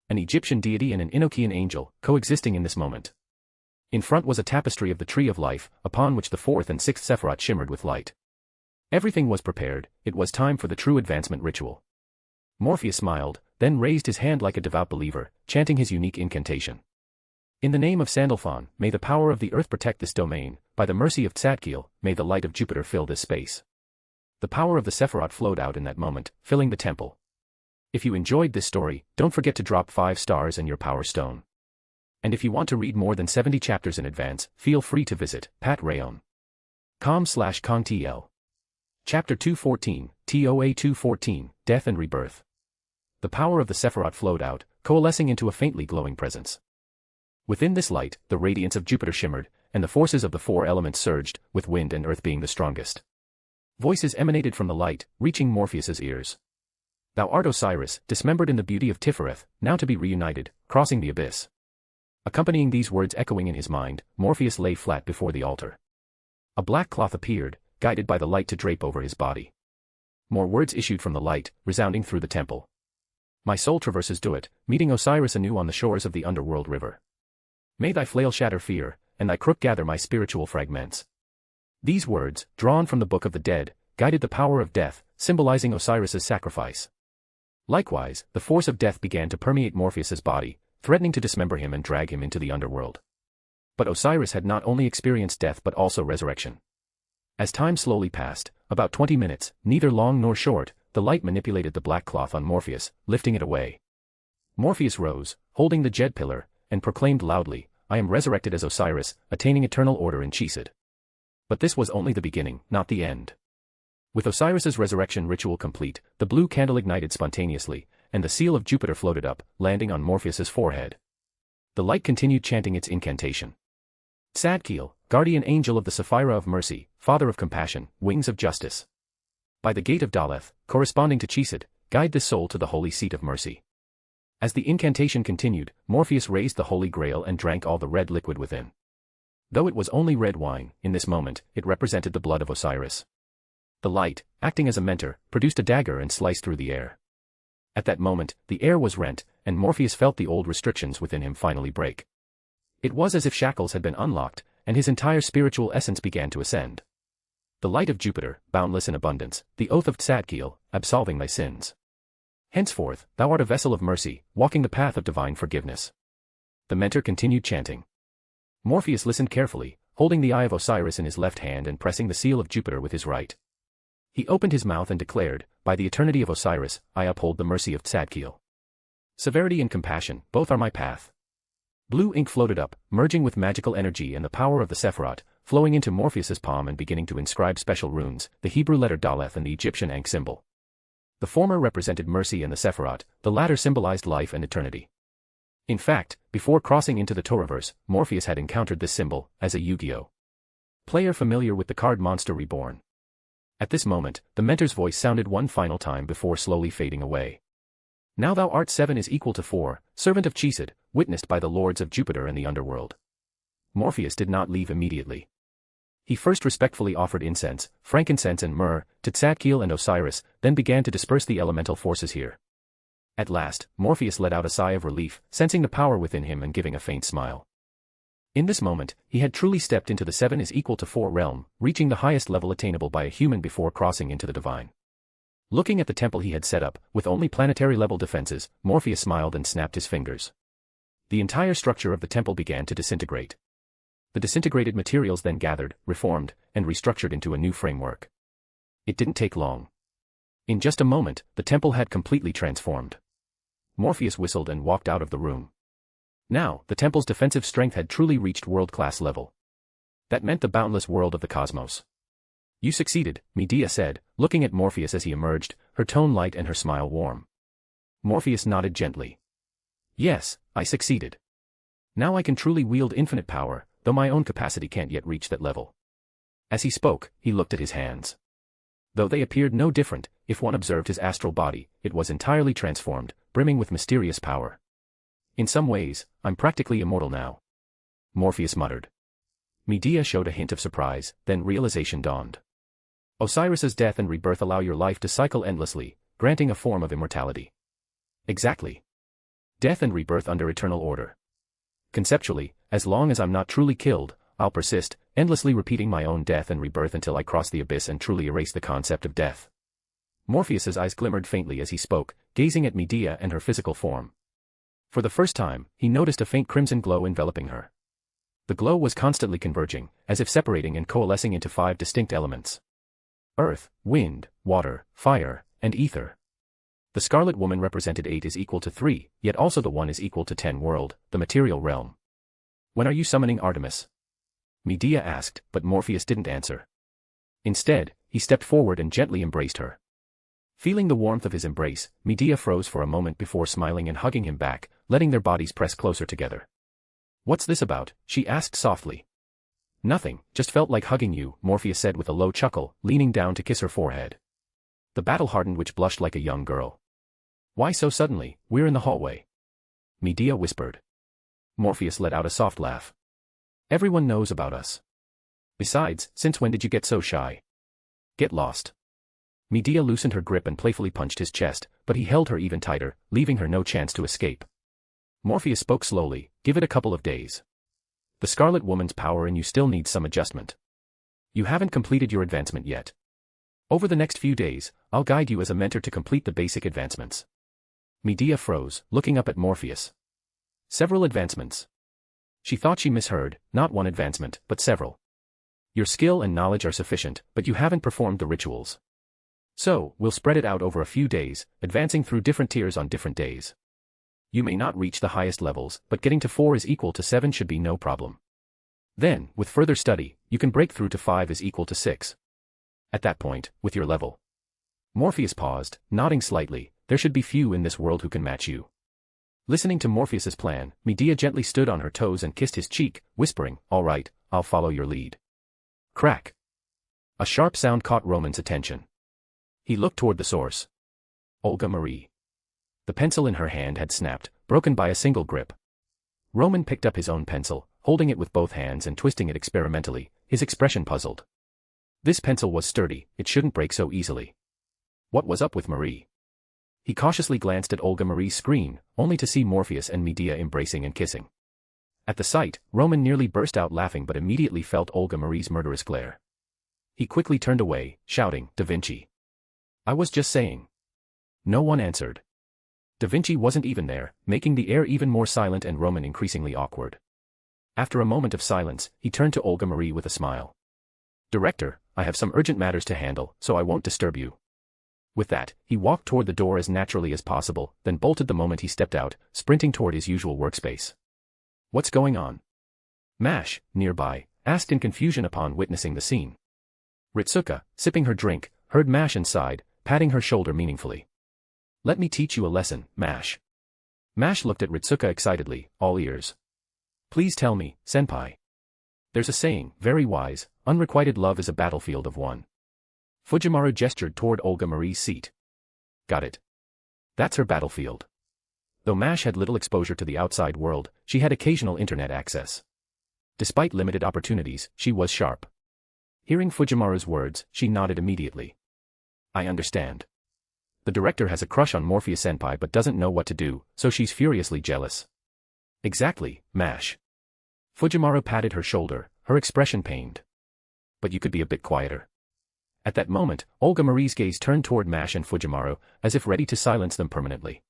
An Egyptian deity and an Enochian angel, coexisting in this moment. In front was a tapestry of the Tree of Life, upon which the fourth and sixth Sephirot shimmered with light. Everything was prepared. It was time for the true advancement ritual. Morpheus smiled, then raised his hand like a devout believer, chanting his unique incantation. In the name of Sandalphon, may the power of the earth protect this domain. By the mercy of Tzadkiel, may the light of Jupiter fill this space. The power of the Sephirot flowed out in that moment, filling the temple. If you enjoyed this story, don't forget to drop 5 stars and your power stone. And if you want to read more than 70 chapters in advance, feel free to visit patrayon.com/kongtl. Chapter 214, TOA 214, Death and Rebirth. The power of the Sephirot flowed out, coalescing into a faintly glowing presence. Within this light, the radiance of Jupiter shimmered, and the forces of the 4 elements surged, with wind and earth being the strongest. Voices emanated from the light, reaching Morpheus's ears. Thou art Osiris, dismembered in the beauty of Tifereth, now to be reunited, crossing the abyss. Accompanying these words echoing in his mind, Morpheus lay flat before the altar. A black cloth appeared, guided by the light to drape over his body. More words issued from the light, resounding through the temple. My soul traverses Duat, meeting Osiris anew on the shores of the underworld river. May thy flail shatter fear, and thy crook gather my spiritual fragments. These words, drawn from the Book of the Dead, guided the power of death, symbolizing Osiris's sacrifice. Likewise, the force of death began to permeate Morpheus's body, threatening to dismember him and drag him into the underworld. But Osiris had not only experienced death but also resurrection. As time slowly passed, about 20 minutes, neither long nor short, the light manipulated the black cloth on Morpheus, lifting it away. Morpheus rose, holding the Jed pillar, and proclaimed loudly, I am resurrected as Osiris, attaining eternal order in Chesed. But this was only the beginning, not the end. With Osiris's resurrection ritual complete, the blue candle ignited spontaneously, and the seal of Jupiter floated up, landing on Morpheus's forehead. The light continued chanting its incantation. Tzadkiel, guardian angel of the Sapphira of Mercy, father of compassion, wings of justice. By the gate of Daleth, corresponding to Chesed, guide this soul to the holy seat of mercy. As the incantation continued, Morpheus raised the Holy Grail and drank all the red liquid within. Though it was only red wine, in this moment, it represented the blood of Osiris. The light, acting as a mentor, produced a dagger and sliced through the air. At that moment, the air was rent, and Morpheus felt the old restrictions within him finally break. It was as if shackles had been unlocked, and his entire spiritual essence began to ascend. The light of Jupiter, boundless in abundance, the oath of Tzadkiel, absolving thy sins. Henceforth, thou art a vessel of mercy, walking the path of divine forgiveness. The mentor continued chanting. Morpheus listened carefully, holding the eye of Osiris in his left hand and pressing the seal of Jupiter with his right. He opened his mouth and declared, by the eternity of Osiris, I uphold the mercy of Tzadkiel. Severity and compassion, both are my path. Blue ink floated up, merging with magical energy and the power of the Sephirot, flowing into Morpheus's palm and beginning to inscribe special runes, the Hebrew letter Daleth and the Egyptian Ankh symbol. The former represented mercy and the Sephirot, the latter symbolized life and eternity. In fact, before crossing into the Toaruverse, Morpheus had encountered this symbol, as a Yu-Gi-Oh! Player familiar with the card Monster Reborn. At this moment, the mentor's voice sounded one final time before slowly fading away. Now thou art 7 is equal to 4, servant of Chesed, witnessed by the lords of Jupiter and the underworld. Morpheus did not leave immediately. He first respectfully offered incense, frankincense and myrrh, to Tzadkiel and Osiris, then began to disperse the elemental forces here. At last, Morpheus let out a sigh of relief, sensing the power within him and giving a faint smile. In this moment, he had truly stepped into the 7 is equal to 4 realm, reaching the highest level attainable by a human before crossing into the divine. Looking at the temple he had set up, with only planetary-level defenses, Morpheus smiled and snapped his fingers. The entire structure of the temple began to disintegrate. The disintegrated materials then gathered, reformed, and restructured into a new framework. It didn't take long. In just a moment, the temple had completely transformed. Morpheus whistled and walked out of the room. Now, the temple's defensive strength had truly reached world-class level. That meant the boundless world of the cosmos. You succeeded, Medea said, looking at Morpheus as he emerged, her tone light and her smile warm. Morpheus nodded gently. Yes, I succeeded. Now I can truly wield infinite power, though my own capacity can't yet reach that level. As he spoke, he looked at his hands. Though they appeared no different, if one observed his astral body, it was entirely transformed, brimming with mysterious power. In some ways, I'm practically immortal now. Morpheus muttered. Medea showed a hint of surprise, then realization dawned. Osiris's death and rebirth allow your life to cycle endlessly, granting a form of immortality. Exactly. Death and rebirth under eternal order. Conceptually, as long as I'm not truly killed, I'll persist, endlessly repeating my own death and rebirth until I cross the abyss and truly erase the concept of death. Morpheus's eyes glimmered faintly as he spoke, gazing at Medea and her physical form. For the first time, he noticed a faint crimson glow enveloping her. The glow was constantly converging, as if separating and coalescing into 5 distinct elements. Earth, wind, water, fire, and ether. The Scarlet Woman represented 8 is equal to 3, yet also the 1 is equal to 10 world, the material realm. When are you summoning Artemis? Medea asked, but Morpheus didn't answer. Instead, he stepped forward and gently embraced her. Feeling the warmth of his embrace, Medea froze for a moment before smiling and hugging him back, letting their bodies press closer together. What's this about? She asked softly. Nothing, just felt like hugging you, Morpheus said with a low chuckle, leaning down to kiss her forehead. The battle-hardened witch blushed like a young girl. Why so suddenly? We're in the hallway. Medea whispered. Morpheus let out a soft laugh. Everyone knows about us. Besides, since when did you get so shy? Get lost. Medea loosened her grip and playfully punched his chest, but he held her even tighter, leaving her no chance to escape. Morpheus spoke slowly, give it a couple of days. The Scarlet Woman's power in you still needs some adjustment. You haven't completed your advancement yet. Over the next few days, I'll guide you as a mentor to complete the basic advancements. Medea froze, looking up at Morpheus. Several advancements. She thought she misheard, not one advancement, but several. Your skill and knowledge are sufficient, but you haven't performed the rituals. So, we'll spread it out over a few days, advancing through different tiers on different days. You may not reach the highest levels, but getting to 4 is equal to 7 should be no problem. Then, with further study, you can break through to 5 is equal to 6. At that point, with your level. Morpheus paused, nodding slightly, there should be few in this world who can match you. Listening to Morpheus's plan, Medea gently stood on her toes and kissed his cheek, whispering, all right, I'll follow your lead. Crack. A sharp sound caught Roman's attention. He looked toward the source. Olga Marie. The pencil in her hand had snapped, broken by a single grip. Roman picked up his own pencil, holding it with both hands and twisting it experimentally, his expression puzzled. This pencil was sturdy, it shouldn't break so easily. What was up with Marie? He cautiously glanced at Olga Marie's screen, only to see Morpheus and Medea embracing and kissing. At the sight, Roman nearly burst out laughing but immediately felt Olga Marie's murderous glare. He quickly turned away, shouting, Da Vinci. I was just saying. No one answered. Da Vinci wasn't even there, making the air even more silent and Roman increasingly awkward. After a moment of silence, he turned to Olga Marie with a smile. Director, I have some urgent matters to handle, so I won't disturb you. With that, he walked toward the door as naturally as possible, then bolted the moment he stepped out, sprinting toward his usual workspace. What's going on? Mash, nearby, asked in confusion upon witnessing the scene. Ritsuka, sipping her drink, heard Mash and sighed, patting her shoulder meaningfully. Let me teach you a lesson, Mash. Mash looked at Ritsuka excitedly, all ears. Please tell me, senpai. There's a saying, very wise, unrequited love is a battlefield of one. Fujimaru gestured toward Olga Marie's seat. Got it. That's her battlefield. Though Mash had little exposure to the outside world, she had occasional internet access. Despite limited opportunities, she was sharp. Hearing Fujimaru's words, she nodded immediately. I understand. The director has a crush on Morpheus senpai but doesn't know what to do, so she's furiously jealous. Exactly, Mash. Fujimaru patted her shoulder, her expression pained. But you could be a bit quieter. At that moment, Olga Marie's gaze turned toward Mash and Fujimaru, as if ready to silence them permanently.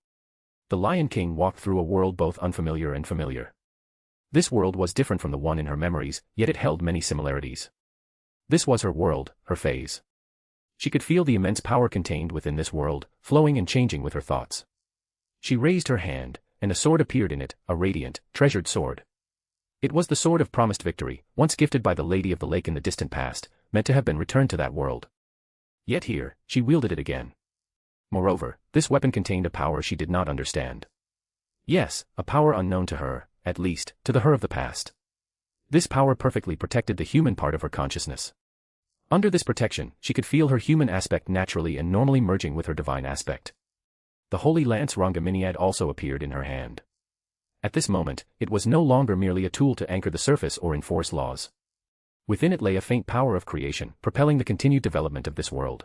The Lion King walked through a world both unfamiliar and familiar. This world was different from the one in her memories, yet it held many similarities. This was her world, her phase. She could feel the immense power contained within this world, flowing and changing with her thoughts. She raised her hand, and a sword appeared in it, a radiant, treasured sword. It was the sword of promised victory, once gifted by the Lady of the Lake in the distant past, meant to have been returned to that world. Yet here, she wielded it again. Moreover, this weapon contained a power she did not understand. Yes, a power unknown to her, at least, to the her of the past. This power perfectly protected the human part of her consciousness. Under this protection, she could feel her human aspect naturally and normally merging with her divine aspect. The holy lance Rongaminiad also appeared in her hand. At this moment, it was no longer merely a tool to anchor the surface or enforce laws. Within it lay a faint power of creation, propelling the continued development of this world.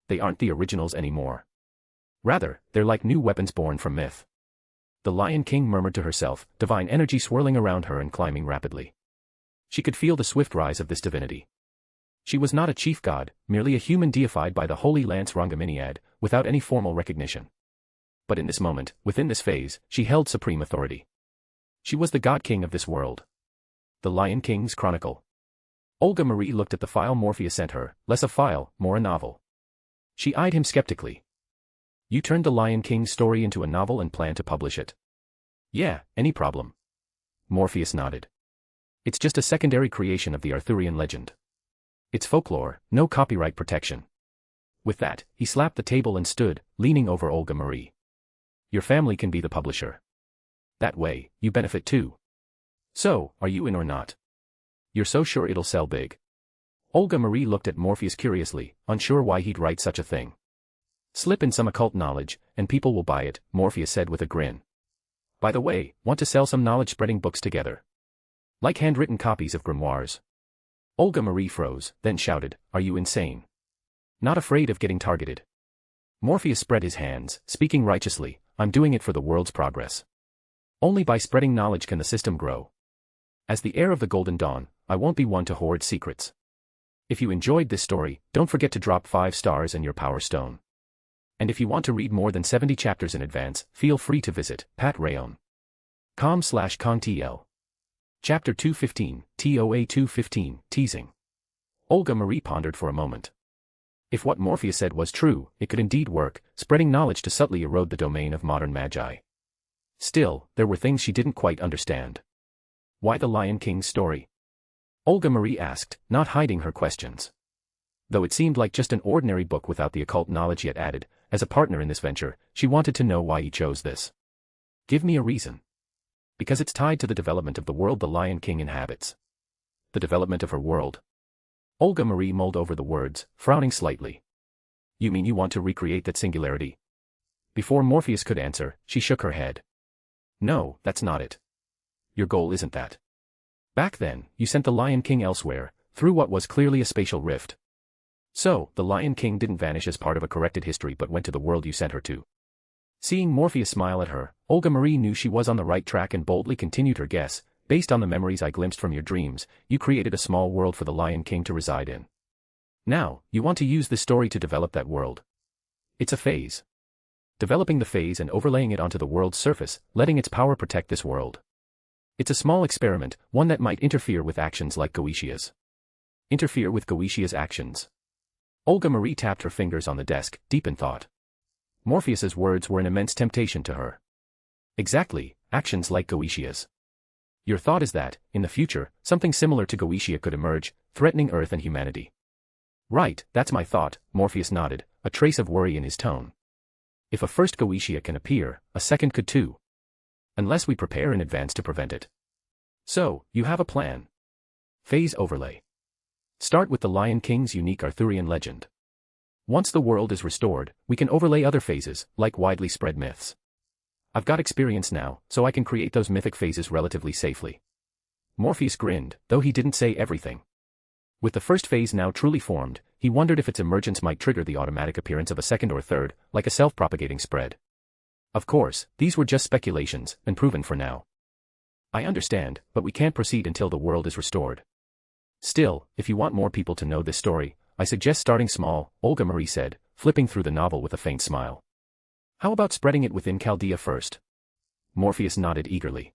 They aren't the originals anymore. Rather, they're like new weapons born from myth. The Lion King murmured to herself, divine energy swirling around her and climbing rapidly. She could feel the swift rise of this divinity. She was not a chief god, merely a human deified by the holy lance Rongaminiad, without any formal recognition. But in this moment, within this phase, she held supreme authority. She was the god king of this world. The Lion King's Chronicle. Olga Marie looked at the file Morpheus sent her, less a file, more a novel. She eyed him skeptically. You turned the Lion King's story into a novel and plan to publish it? Yeah, any problem? Morpheus nodded. It's just a secondary creation of the Arthurian legend. It's folklore, no copyright protection. With that, he slapped the table and stood, leaning over Olga Marie. Your family can be the publisher. That way, you benefit too. So, are you in or not? You're so sure it'll sell big? Olga Marie looked at Morpheus curiously, unsure why he'd write such a thing. Slip in some occult knowledge, and people will buy it, Morpheus said with a grin. By the way, want to sell some knowledge-spreading books together? Like handwritten copies of grimoires. Olga Marie froze, then shouted, Are you insane? Not afraid of getting targeted? Morpheus spread his hands, speaking righteously, I'm doing it for the world's progress. Only by spreading knowledge can the system grow. As the heir of the Golden Dawn, I won't be one to hoard secrets. If you enjoyed this story, don't forget to drop 5 stars and your power stone. And if you want to read more than 70 chapters in advance, feel free to visit patreon.com/contl. Chapter 215, TOA 215, Teasing. Olga Marie pondered for a moment. If what Morpheus said was true, it could indeed work, spreading knowledge to subtly erode the domain of modern magi. Still, there were things she didn't quite understand. Why the Lion King's story? Olga Marie asked, not hiding her questions. Though it seemed like just an ordinary book without the occult knowledge yet added, as a partner in this venture, she wanted to know why he chose this. Give me a reason. Because it's tied to the development of the world the Lion King inhabits. The development of her world. Olga Marie mulled over the words, frowning slightly. You mean you want to recreate that singularity? Before Morpheus could answer, she shook her head. No, that's not it. Your goal isn't that. Back then, you sent the Lion King elsewhere, through what was clearly a spatial rift. So, the Lion King didn't vanish as part of a corrected history but went to the world you sent her to. Seeing Morpheus smile at her, Olga Marie knew she was on the right track and boldly continued her guess. Based on the memories I glimpsed from your dreams, you created a small world for the Lion King to reside in. Now, you want to use this story to develop that world. It's a phase. Developing the phase and overlaying it onto the world's surface, letting its power protect this world. It's a small experiment, one that might interfere with actions like Goetia's. Interfere with Goetia's actions. Olga Marie tapped her fingers on the desk, deep in thought. Morpheus's words were an immense temptation to her. Exactly, actions like Goetia's. Your thought is that, in the future, something similar to Goetia could emerge, threatening Earth and humanity. Right, that's my thought, Morpheus nodded, a trace of worry in his tone. If a first Goetia can appear, a second could too. Unless we prepare in advance to prevent it. So, you have a plan. Phase overlay. Start with the Lion King's unique Arthurian legend. Once the world is restored, we can overlay other phases, like widely spread myths. I've got experience now, so I can create those mythic phases relatively safely. Morpheus grinned, though he didn't say everything. With the first phase now truly formed, he wondered if its emergence might trigger the automatic appearance of a second or third, like a self-propagating spread. Of course, these were just speculations, unproven for now. I understand, but we can't proceed until the world is restored. Still, if you want more people to know this story, I suggest starting small, Olga Marie said, flipping through the novel with a faint smile. How about spreading it within Chaldea first? Morpheus nodded eagerly.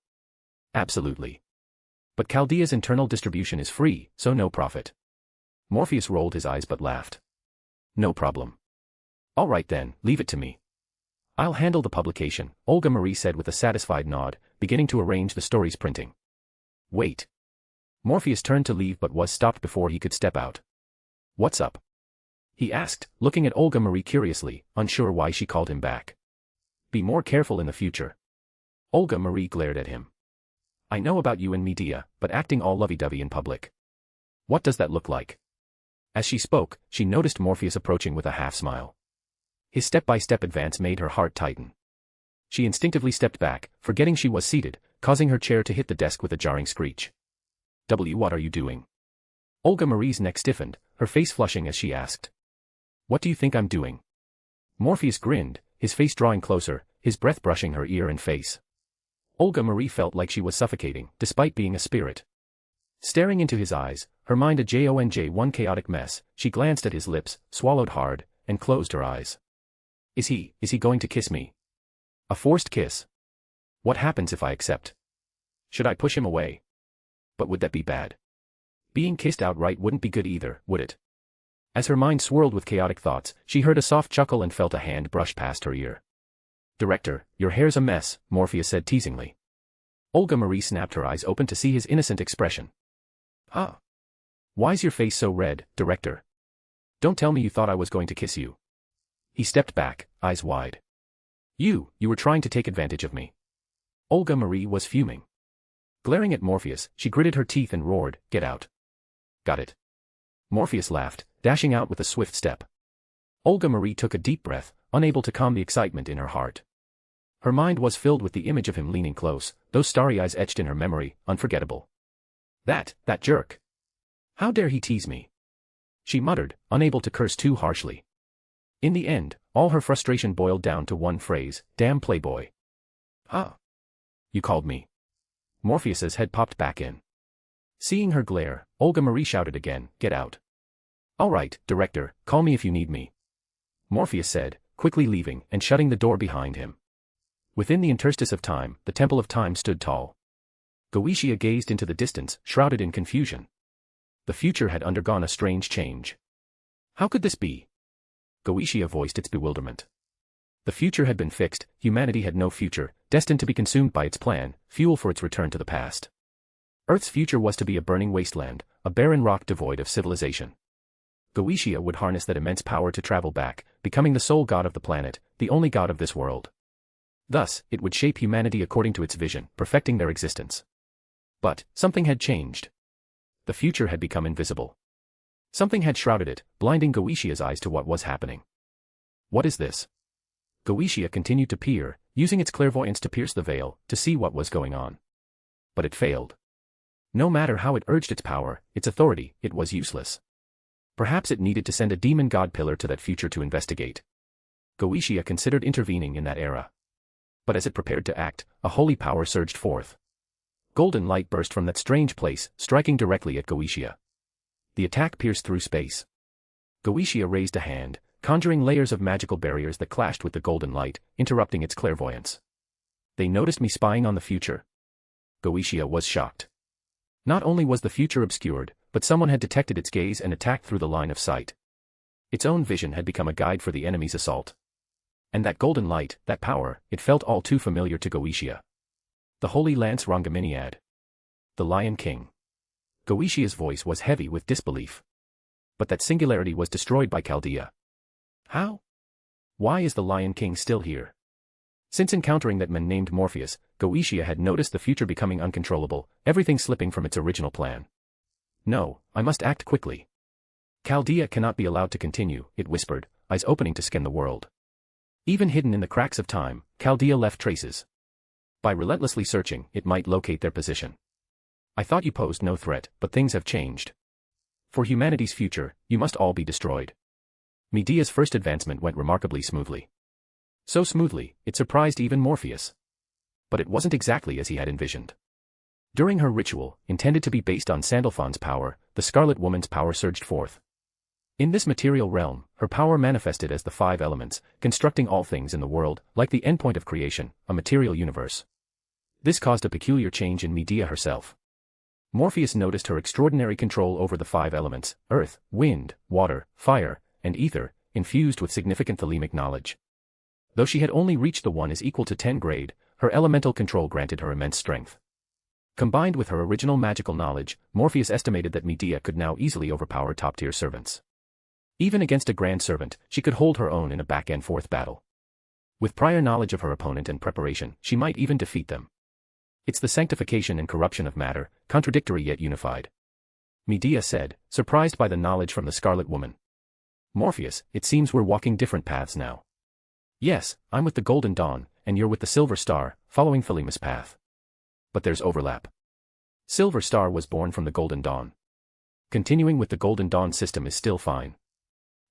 Absolutely. But Chaldea's internal distribution is free, so no profit. Morpheus rolled his eyes but laughed. No problem. All right then, leave it to me. I'll handle the publication, Olga Marie said with a satisfied nod, beginning to arrange the story's printing. Wait. Morpheus turned to leave but was stopped before he could step out. What's up? He asked, looking at Olga Marie curiously, unsure why she called him back. Be more careful in the future. Olga Marie glared at him. I know about you and Medea, but acting all lovey-dovey in public. What does that look like? As she spoke, she noticed Morpheus approaching with a half-smile. His step-by-step advance made her heart tighten. She instinctively stepped back, forgetting she was seated, causing her chair to hit the desk with a jarring screech. What are you doing? Olga Marie's neck stiffened, her face flushing as she asked. What do you think I'm doing? Morpheus grinned, his face drawing closer, his breath brushing her ear and face. Olga Marie felt like she was suffocating, despite being a spirit. Staring into his eyes, her mind a one chaotic mess, she glanced at his lips, swallowed hard, and closed her eyes. Is he going to kiss me? A forced kiss? What happens if I accept? Should I push him away? But would that be bad? Being kissed outright wouldn't be good either, would it? As her mind swirled with chaotic thoughts, she heard a soft chuckle and felt a hand brush past her ear. Director, your hair's a mess, Morpheus said teasingly. Olga Marie snapped her eyes open to see his innocent expression. Huh? Why's your face so red, Director? Don't tell me you thought I was going to kiss you. He stepped back, eyes wide. You were trying to take advantage of me. Olga Marie was fuming. Glaring at Morpheus, she gritted her teeth and roared, Get out. Got it. Morpheus laughed, dashing out with a swift step. Olga Marie took a deep breath, unable to calm the excitement in her heart. Her mind was filled with the image of him leaning close, those starry eyes etched in her memory, unforgettable. That jerk. How dare he tease me? She muttered, unable to curse too harshly. In the end, all her frustration boiled down to one phrase, damn playboy. Huh? You called me. Morpheus's head popped back in. Seeing her glare, Olga Marie shouted again, Get out. All right, Director, call me if you need me. Morpheus said, quickly leaving and shutting the door behind him. Within the interstice of time, the Temple of Time stood tall. Goetia gazed into the distance, shrouded in confusion. The future had undergone a strange change. How could this be? Goetia voiced its bewilderment. The future had been fixed, humanity had no future, destined to be consumed by its plan, fuel for its return to the past. Earth's future was to be a burning wasteland, a barren rock devoid of civilization. Goetia would harness that immense power to travel back, becoming the sole god of the planet, the only god of this world. Thus, it would shape humanity according to its vision, perfecting their existence. But, something had changed. The future had become invisible. Something had shrouded it, blinding Goetia's eyes to what was happening. What is this? Goetia continued to peer, using its clairvoyance to pierce the veil, to see what was going on. But it failed. No matter how it urged its power, its authority, it was useless. Perhaps it needed to send a demon god pillar to that future to investigate. Goetia considered intervening in that era. But as it prepared to act, a holy power surged forth. Golden light burst from that strange place, striking directly at Goetia. The attack pierced through space. Goetia raised a hand, conjuring layers of magical barriers that clashed with the golden light, interrupting its clairvoyance. They noticed me spying on the future. Goetia was shocked. Not only was the future obscured, but someone had detected its gaze and attacked through the line of sight. Its own vision had become a guide for the enemy's assault. And that golden light, that power, it felt all too familiar to Goetia. The Holy Lance Rongaminiad. The Lion King. Goetia's voice was heavy with disbelief. But that singularity was destroyed by Chaldea. How? Why is the Lion King still here? Since encountering that man named Morpheus, Goetia had noticed the future becoming uncontrollable, everything slipping from its original plan. No, I must act quickly. Chaldea cannot be allowed to continue, it whispered, eyes opening to scan the world. Even hidden in the cracks of time, Chaldea left traces. By relentlessly searching, it might locate their position. I thought you posed no threat, but things have changed. For humanity's future, you must all be destroyed. Medea's first advancement went remarkably smoothly. So smoothly, it surprised even Morpheus. But it wasn't exactly as he had envisioned. During her ritual, intended to be based on Sandalphon's power, the Scarlet Woman's power surged forth. In this material realm, her power manifested as the 5 elements, constructing all things in the world, like the endpoint of creation, a material universe. This caused a peculiar change in Medea herself. Morpheus noticed her extraordinary control over the 5 elements, earth, wind, water, fire, and ether, infused with significant thelemic knowledge. Though she had only reached the 1 is equal to 10 grade, her elemental control granted her immense strength. Combined with her original magical knowledge, Morpheus estimated that Medea could now easily overpower top-tier servants. Even against a grand servant, she could hold her own in a back-and-forth battle. With prior knowledge of her opponent and preparation, she might even defeat them. It's the sanctification and corruption of matter, contradictory yet unified. Medea said, surprised by the knowledge from the Scarlet Woman. Morpheus, it seems we're walking different paths now. Yes, I'm with the Golden Dawn, and you're with the Silver Star, following Philemus' path. But there's overlap. Silver Star was born from the Golden Dawn. Continuing with the Golden Dawn system is still fine.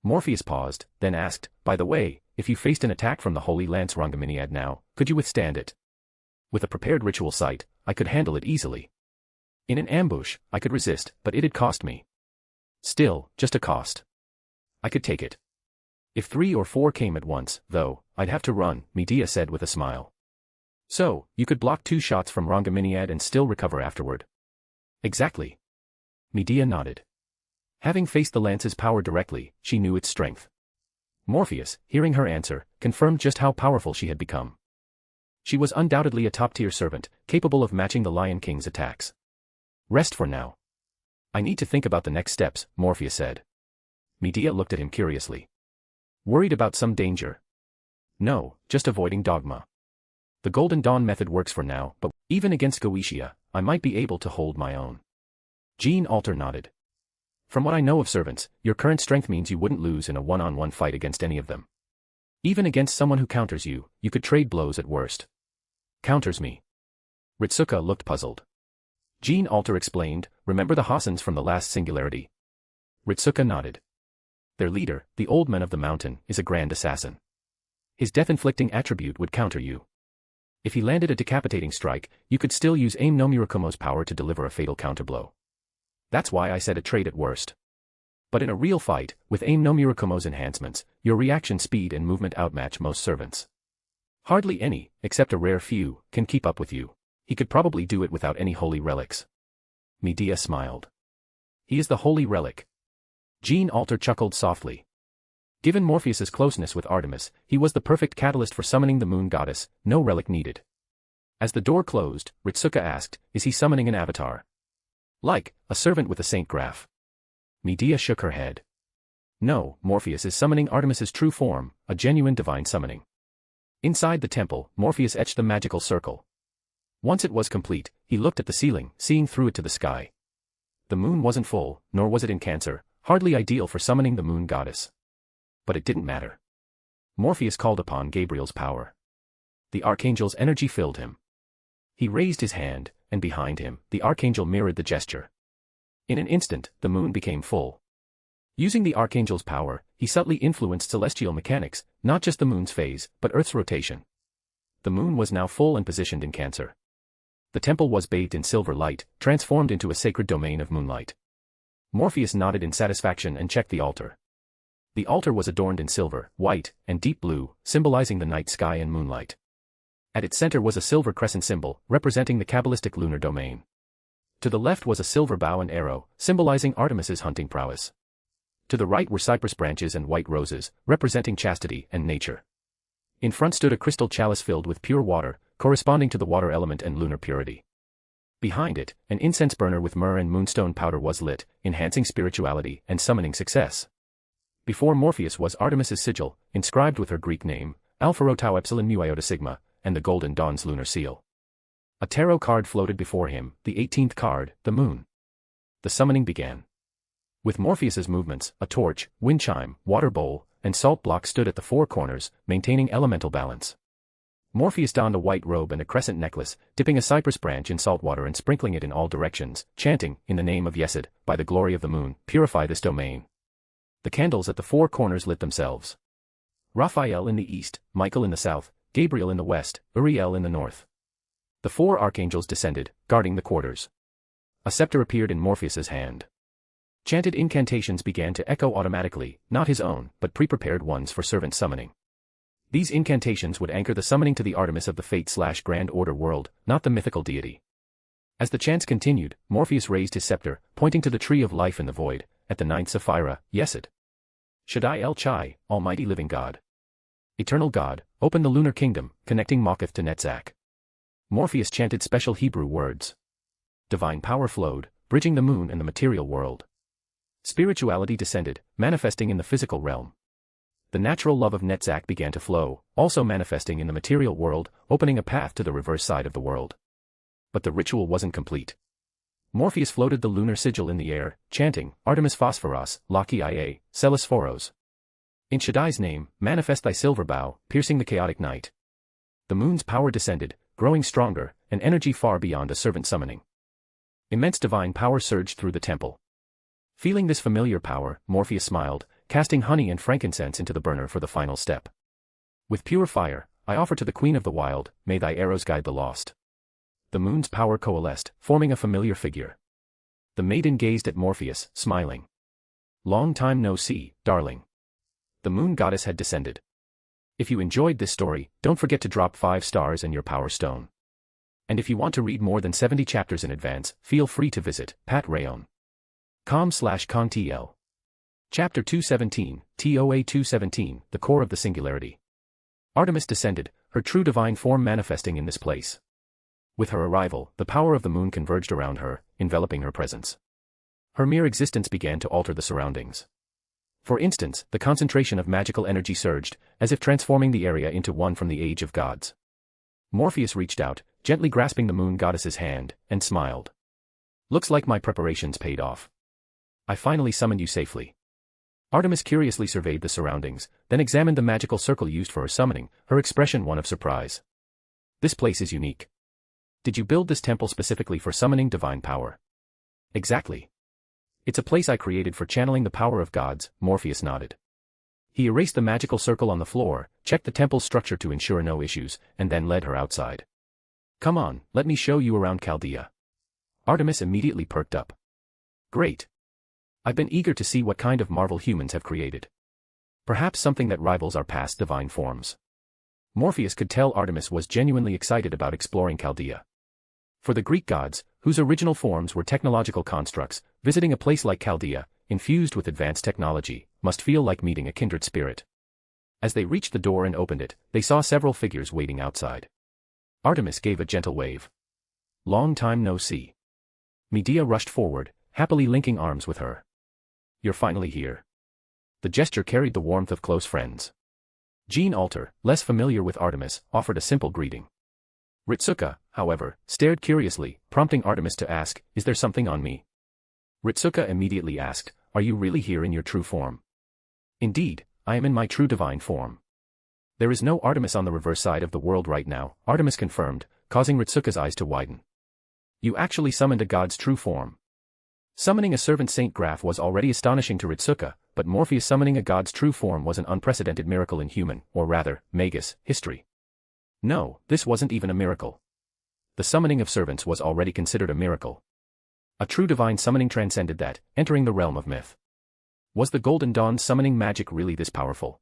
Morpheus paused, then asked, by the way, if you faced an attack from the Holy Lance Rongaminiad now, could you withstand it? With a prepared ritual sight, I could handle it easily. In an ambush, I could resist, but it'd cost me. Still, just a cost. I could take it. If 3 or 4 came at once, though, I'd have to run, Medea said with a smile. So, you could block 2 shots from Rongaminiad and still recover afterward. Exactly. Medea nodded. Having faced the lance's power directly, she knew its strength. Morpheus, hearing her answer, confirmed just how powerful she had become. She was undoubtedly a top-tier servant, capable of matching the Lion King's attacks. Rest for now. I need to think about the next steps, Morpheus said. Medea looked at him curiously. Worried about some danger? No, just avoiding dogma. The Golden Dawn method works for now, but even against Goetia, I might be able to hold my own. Jean Alter nodded. From what I know of servants, your current strength means you wouldn't lose in a one-on-one fight against any of them. Even against someone who counters you, you could trade blows at worst. Counters me. Ritsuka looked puzzled. Jean Alter explained, remember the Hassans from the last singularity? Ritsuka nodded. Their leader, the Old Man of the Mountain, is a grand assassin. His death-inflicting attribute would counter you. If he landed a decapitating strike, you could still use Aim no Murakumo's power to deliver a fatal counterblow. That's why I said a trade at worst. But in a real fight, with Aim no Murakumo's enhancements, your reaction speed and movement outmatch most servants. Hardly any, except a rare few, can keep up with you. He could probably do it without any holy relics. Medea smiled. He is the holy relic. Jean Alter chuckled softly. Given Morpheus's closeness with Artemis, he was the perfect catalyst for summoning the moon goddess, no relic needed. As the door closed, Ritsuka asked, is he summoning an avatar? Like, a servant with a saint graph. Medea shook her head. No, Morpheus is summoning Artemis's true form, a genuine divine summoning. Inside the temple, Morpheus etched the magical circle. Once it was complete, he looked at the ceiling, seeing through it to the sky. The moon wasn't full, nor was it in Cancer, hardly ideal for summoning the moon goddess. But it didn't matter. Morpheus called upon Gabriel's power. The archangel's energy filled him. He raised his hand, and behind him, the archangel mirrored the gesture. In an instant, the moon became full. Using the archangel's power, he subtly influenced celestial mechanics, not just the moon's phase, but Earth's rotation. The moon was now full and positioned in Cancer. The temple was bathed in silver light, transformed into a sacred domain of moonlight. Morpheus nodded in satisfaction and checked the altar. The altar was adorned in silver, white, and deep blue, symbolizing the night sky and moonlight. At its center was a silver crescent symbol, representing the Kabbalistic lunar domain. To the left was a silver bow and arrow, symbolizing Artemis's hunting prowess. To the right were cypress branches and white roses, representing chastity and nature. In front stood a crystal chalice filled with pure water, corresponding to the water element and lunar purity. Behind it, an incense burner with myrrh and moonstone powder was lit, enhancing spirituality and summoning success. Before Morpheus was Artemis's sigil, inscribed with her Greek name, Alpha Rho Tau Epsilon Mu Iota Sigma, and the Golden Dawn's lunar seal. A tarot card floated before him, the 18th card, the moon. The summoning began. With Morpheus's movements, a torch, wind chime, water bowl, and salt block stood at the 4 corners, maintaining elemental balance. Morpheus donned a white robe and a crescent necklace, dipping a cypress branch in salt water and sprinkling it in all directions, chanting, in the name of Yesod, by the glory of the moon, purify this domain. The candles at the 4 corners lit themselves. Raphael in the east, Michael in the south, Gabriel in the west, Uriel in the north. The 4 archangels descended, guarding the quarters. A scepter appeared in Morpheus's hand. Chanted incantations began to echo automatically, not his own, but pre-prepared ones for servant summoning. These incantations would anchor the summoning to the Artemis of the Fate/Grand Order world, not the mythical deity. As the chants continued, Morpheus raised his scepter, pointing to the tree of life in the void, at the 9th Sapphira, Yesod. Shaddai El Chai, Almighty Living God. Eternal God, open the lunar kingdom, connecting Maketh to Netzach. Morpheus chanted special Hebrew words. Divine power flowed, bridging the moon and the material world. Spirituality descended, manifesting in the physical realm. The natural love of Netzach began to flow, also manifesting in the material world, opening a path to the reverse side of the world. But the ritual wasn't complete. Morpheus floated the lunar sigil in the air, chanting, Artemis Phosphoros, Laki Ia, Celis Phoros. In Shaddai's name, manifest thy silver bow, piercing the chaotic night. The moon's power descended, growing stronger, an energy far beyond a servant summoning. Immense divine power surged through the temple. Feeling this familiar power, Morpheus smiled, casting honey and frankincense into the burner for the final step. With pure fire, I offer to the Queen of the Wild, may thy arrows guide the lost. The moon's power coalesced, forming a familiar figure. The maiden gazed at Morpheus, smiling. Long time no see, darling. The moon goddess had descended. If you enjoyed this story, don't forget to drop 5 stars and your power stone. And if you want to read more than 70 chapters in advance, feel free to visit patreon.com/contl. Chapter 217, TOA 217, The Core of the Singularity. Artemis descended, her true divine form manifesting in this place. With her arrival, the power of the moon converged around her, enveloping her presence. Her mere existence began to alter the surroundings. For instance, the concentration of magical energy surged, as if transforming the area into one from the age of gods. Morpheus reached out, gently grasping the moon goddess's hand, and smiled. Looks like my preparations paid off. I finally summoned you safely. Artemis curiously surveyed the surroundings, then examined the magical circle used for her summoning, her expression one of surprise. This place is unique. Did you build this temple specifically for summoning divine power? Exactly. It's a place I created for channeling the power of gods, Morpheus nodded. He erased the magical circle on the floor, checked the temple's structure to ensure no issues, and then led her outside. Come on, let me show you around Chaldea. Artemis immediately perked up. Great. I've been eager to see what kind of marvel humans have created. Perhaps something that rivals our past divine forms. Morpheus could tell Artemis was genuinely excited about exploring Chaldea. For the Greek gods, whose original forms were technological constructs, visiting a place like Chaldea, infused with advanced technology, must feel like meeting a kindred spirit. As they reached the door and opened it, they saw several figures waiting outside. Artemis gave a gentle wave. Long time no see. Medea rushed forward, happily linking arms with her. You're finally here. The gesture carried the warmth of close friends. Jean Alter, less familiar with Artemis, offered a simple greeting. Ritsuka, however, stared curiously, prompting Artemis to ask, is there something on me? Ritsuka immediately asked, are you really here in your true form? Indeed, I am in my true divine form. There is no Artemis on the reverse side of the world right now, Artemis confirmed, causing Ritsuka's eyes to widen. You actually summoned a god's true form. Summoning a servant Saint Graph was already astonishing to Ritsuka, but Morpheus summoning a god's true form was an unprecedented miracle in human, or rather, Magus, history. No, this wasn't even a miracle. The summoning of servants was already considered a miracle. A true divine summoning transcended that, entering the realm of myth. Was the Golden Dawn's summoning magic really this powerful?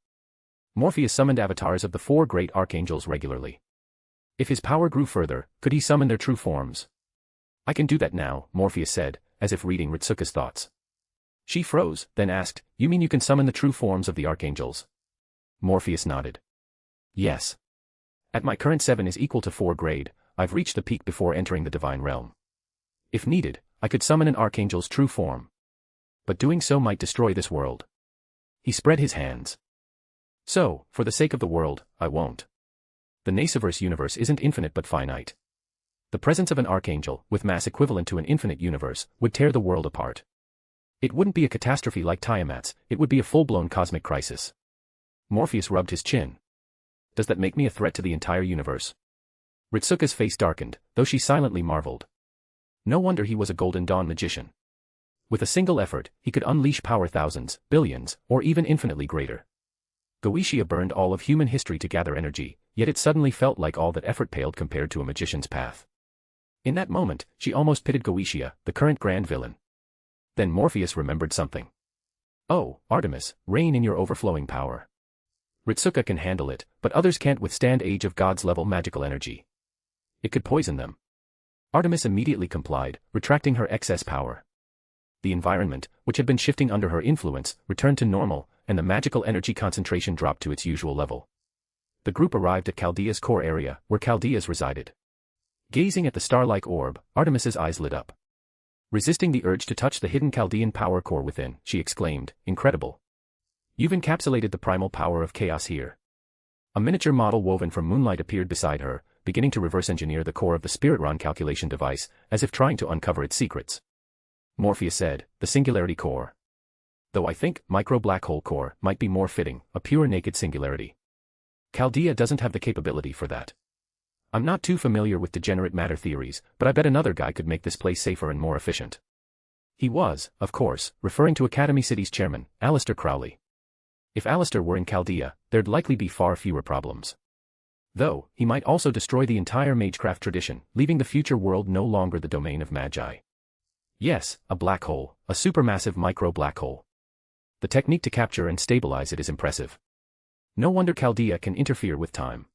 Morpheus summoned avatars of the 4 great archangels regularly. If his power grew further, could he summon their true forms? I can do that now, Morpheus said, as if reading Ritsuka's thoughts. She froze, then asked, you mean you can summon the true forms of the archangels? Morpheus nodded. Yes. At my current 7 is equal to 4 grade, I've reached the peak before entering the divine realm. If needed, I could summon an archangel's true form. But doing so might destroy this world. He spread his hands. So, for the sake of the world, I won't. The Nasuverse universe isn't infinite but finite. The presence of an archangel, with mass equivalent to an infinite universe, would tear the world apart. It wouldn't be a catastrophe like Tiamat's, it would be a full-blown cosmic crisis. Morpheus rubbed his chin. Does that make me a threat to the entire universe? Ritsuka's face darkened, though she silently marveled. No wonder he was a Golden Dawn magician. With a single effort, he could unleash power thousands, billions, or even infinitely greater. Goetia burned all of human history to gather energy, yet it suddenly felt like all that effort paled compared to a magician's path. In that moment, she almost pitted Goetia, the current grand villain. Then Morpheus remembered something. Oh, Artemis, reign in your overflowing power. Ritsuka can handle it, but others can't withstand Age of Gods level magical energy. It could poison them. Artemis immediately complied, retracting her excess power. The environment, which had been shifting under her influence, returned to normal, and the magical energy concentration dropped to its usual level. The group arrived at Chaldea's core area, where Chaldeas resided. Gazing at the star-like orb, Artemis's eyes lit up. Resisting the urge to touch the hidden Chaldean power core within, she exclaimed, "Incredible. You've encapsulated the primal power of chaos here." A miniature model woven from moonlight appeared beside her, beginning to reverse engineer the core of the Spiritron calculation device, as if trying to uncover its secrets. Morpheus said, "The singularity core. Though I think micro-black hole core might be more fitting, a pure naked singularity. Chaldea doesn't have the capability for that. I'm not too familiar with degenerate matter theories, but I bet another guy could make this place safer and more efficient." He was, of course, referring to Academy City's chairman, Alistair Crowley. If Alistair were in Chaldea, there'd likely be far fewer problems. Though, he might also destroy the entire magecraft tradition, leaving the future world no longer the domain of magi. Yes, a black hole, a supermassive micro-black hole. The technique to capture and stabilize it is impressive. No wonder Chaldea can interfere with time.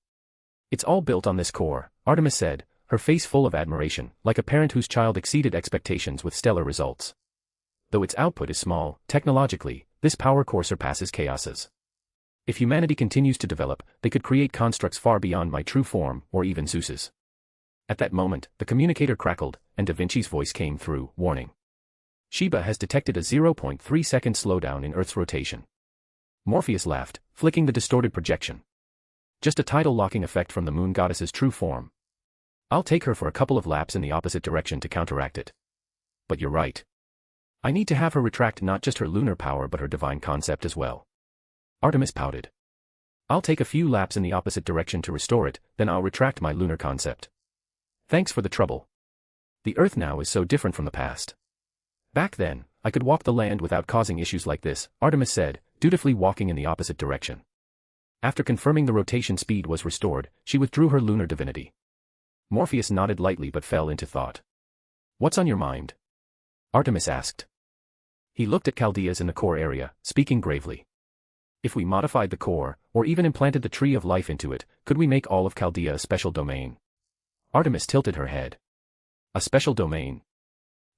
"It's all built on this core," Artemis said, her face full of admiration, like a parent whose child exceeded expectations with stellar results. Though its output is small, technologically, this power core surpasses Chaos's. If humanity continues to develop, they could create constructs far beyond my true form, or even Zeus's. At that moment, the communicator crackled, and Da Vinci's voice came through, warning. "Sheba has detected a 0.3-second slowdown in Earth's rotation." Morpheus laughed, flicking the distorted projection. "Just a tidal locking effect from the moon goddess's true form. I'll take her for a couple of laps in the opposite direction to counteract it. But you're right. I need to have her retract not just her lunar power but her divine concept as well." Artemis pouted. "I'll take a few laps in the opposite direction to restore it, then I'll retract my lunar concept. Thanks for the trouble. The Earth now is so different from the past. Back then, I could walk the land without causing issues like this," Artemis said, dutifully walking in the opposite direction. After confirming the rotation speed was restored, she withdrew her lunar divinity. Morpheus nodded lightly but fell into thought. "What's on your mind?" Artemis asked. He looked at Chaldeas in the core area, speaking gravely. "If we modified the core, or even implanted the tree of life into it, could we make all of Chaldea a special domain?" Artemis tilted her head. "A special domain?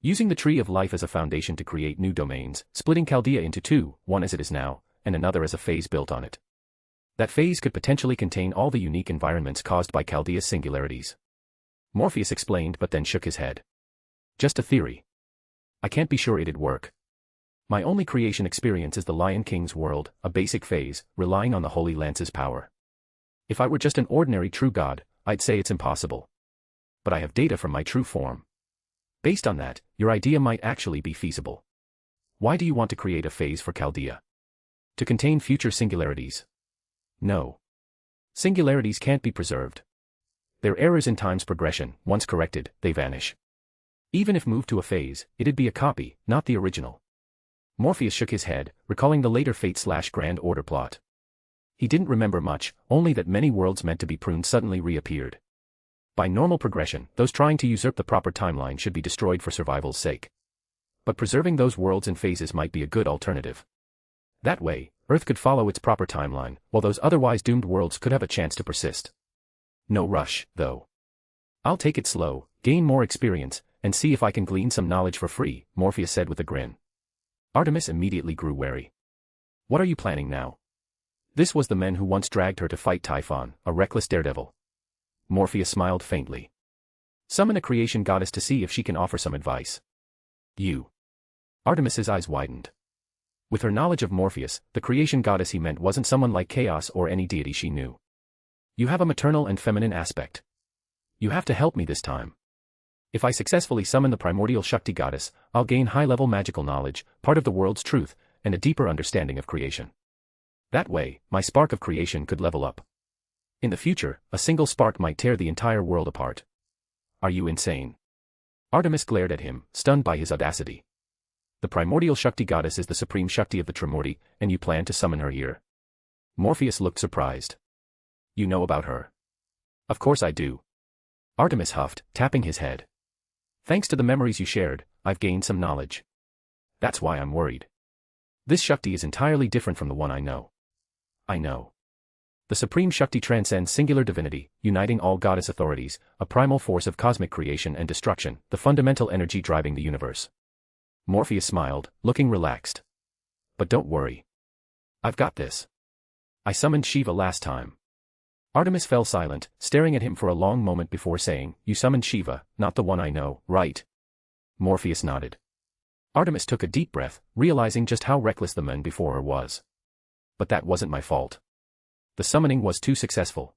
Using the tree of life as a foundation to create new domains, splitting Chaldea into two, one as it is now, and another as a phase built on it. That phase could potentially contain all the unique environments caused by Chaldea's singularities." Morpheus explained but then shook his head. "Just a theory. I can't be sure it'd work. My only creation experience is the Lion King's world, a basic phase, relying on the Holy Lance's power. If I were just an ordinary true god, I'd say it's impossible. But I have data from my true form. Based on that, your idea might actually be feasible. Why do you want to create a phase for Chaldea? To contain future singularities? No. Singularities can't be preserved. They're errors in time's progression. Once corrected, they vanish. Even if moved to a phase, it'd be a copy, not the original." Morpheus shook his head, recalling the later Fate/Grand Order plot. He didn't remember much, only that many worlds meant to be pruned suddenly reappeared. By normal progression, those trying to usurp the proper timeline should be destroyed for survival's sake. But preserving those worlds and phases might be a good alternative. That way, Earth could follow its proper timeline, while those otherwise doomed worlds could have a chance to persist. No rush, though. I'll take it slow, gain more experience, and see if I can glean some knowledge for free, Morpheus said with a grin. Artemis immediately grew wary. "What are you planning now?" This was the man who once dragged her to fight Typhon, a reckless daredevil. Morpheus smiled faintly. "Summon a creation goddess to see if she can offer some advice." "You?" Artemis's eyes widened. With her knowledge of Morpheus, the creation goddess he meant wasn't someone like Chaos or any deity she knew. "You have a maternal and feminine aspect. You have to help me this time. If I successfully summon the primordial Shakti goddess, I'll gain high-level magical knowledge, part of the world's truth, and a deeper understanding of creation. That way, my spark of creation could level up. In the future, a single spark might tear the entire world apart." "Are you insane?" Artemis glared at him, stunned by his audacity. "The primordial Shakti goddess is the supreme Shakti of the Trimurti, and you plan to summon her here?" Morpheus looked surprised. "You know about her?" "Of course I do." Artemis huffed, tapping his head. "Thanks to the memories you shared, I've gained some knowledge. That's why I'm worried. This Shakti is entirely different from the one I know." "I know. The Supreme Shakti transcends singular divinity, uniting all goddess authorities, a primal force of cosmic creation and destruction, the fundamental energy driving the universe." Morpheus smiled, looking relaxed. "But don't worry. I've got this. I summoned Shiva last time." Artemis fell silent, staring at him for a long moment before saying, "You summoned Shiva, not the one I know, right?" Morpheus nodded. Artemis took a deep breath, realizing just how reckless the man before her was. But that wasn't my fault. The summoning was too successful.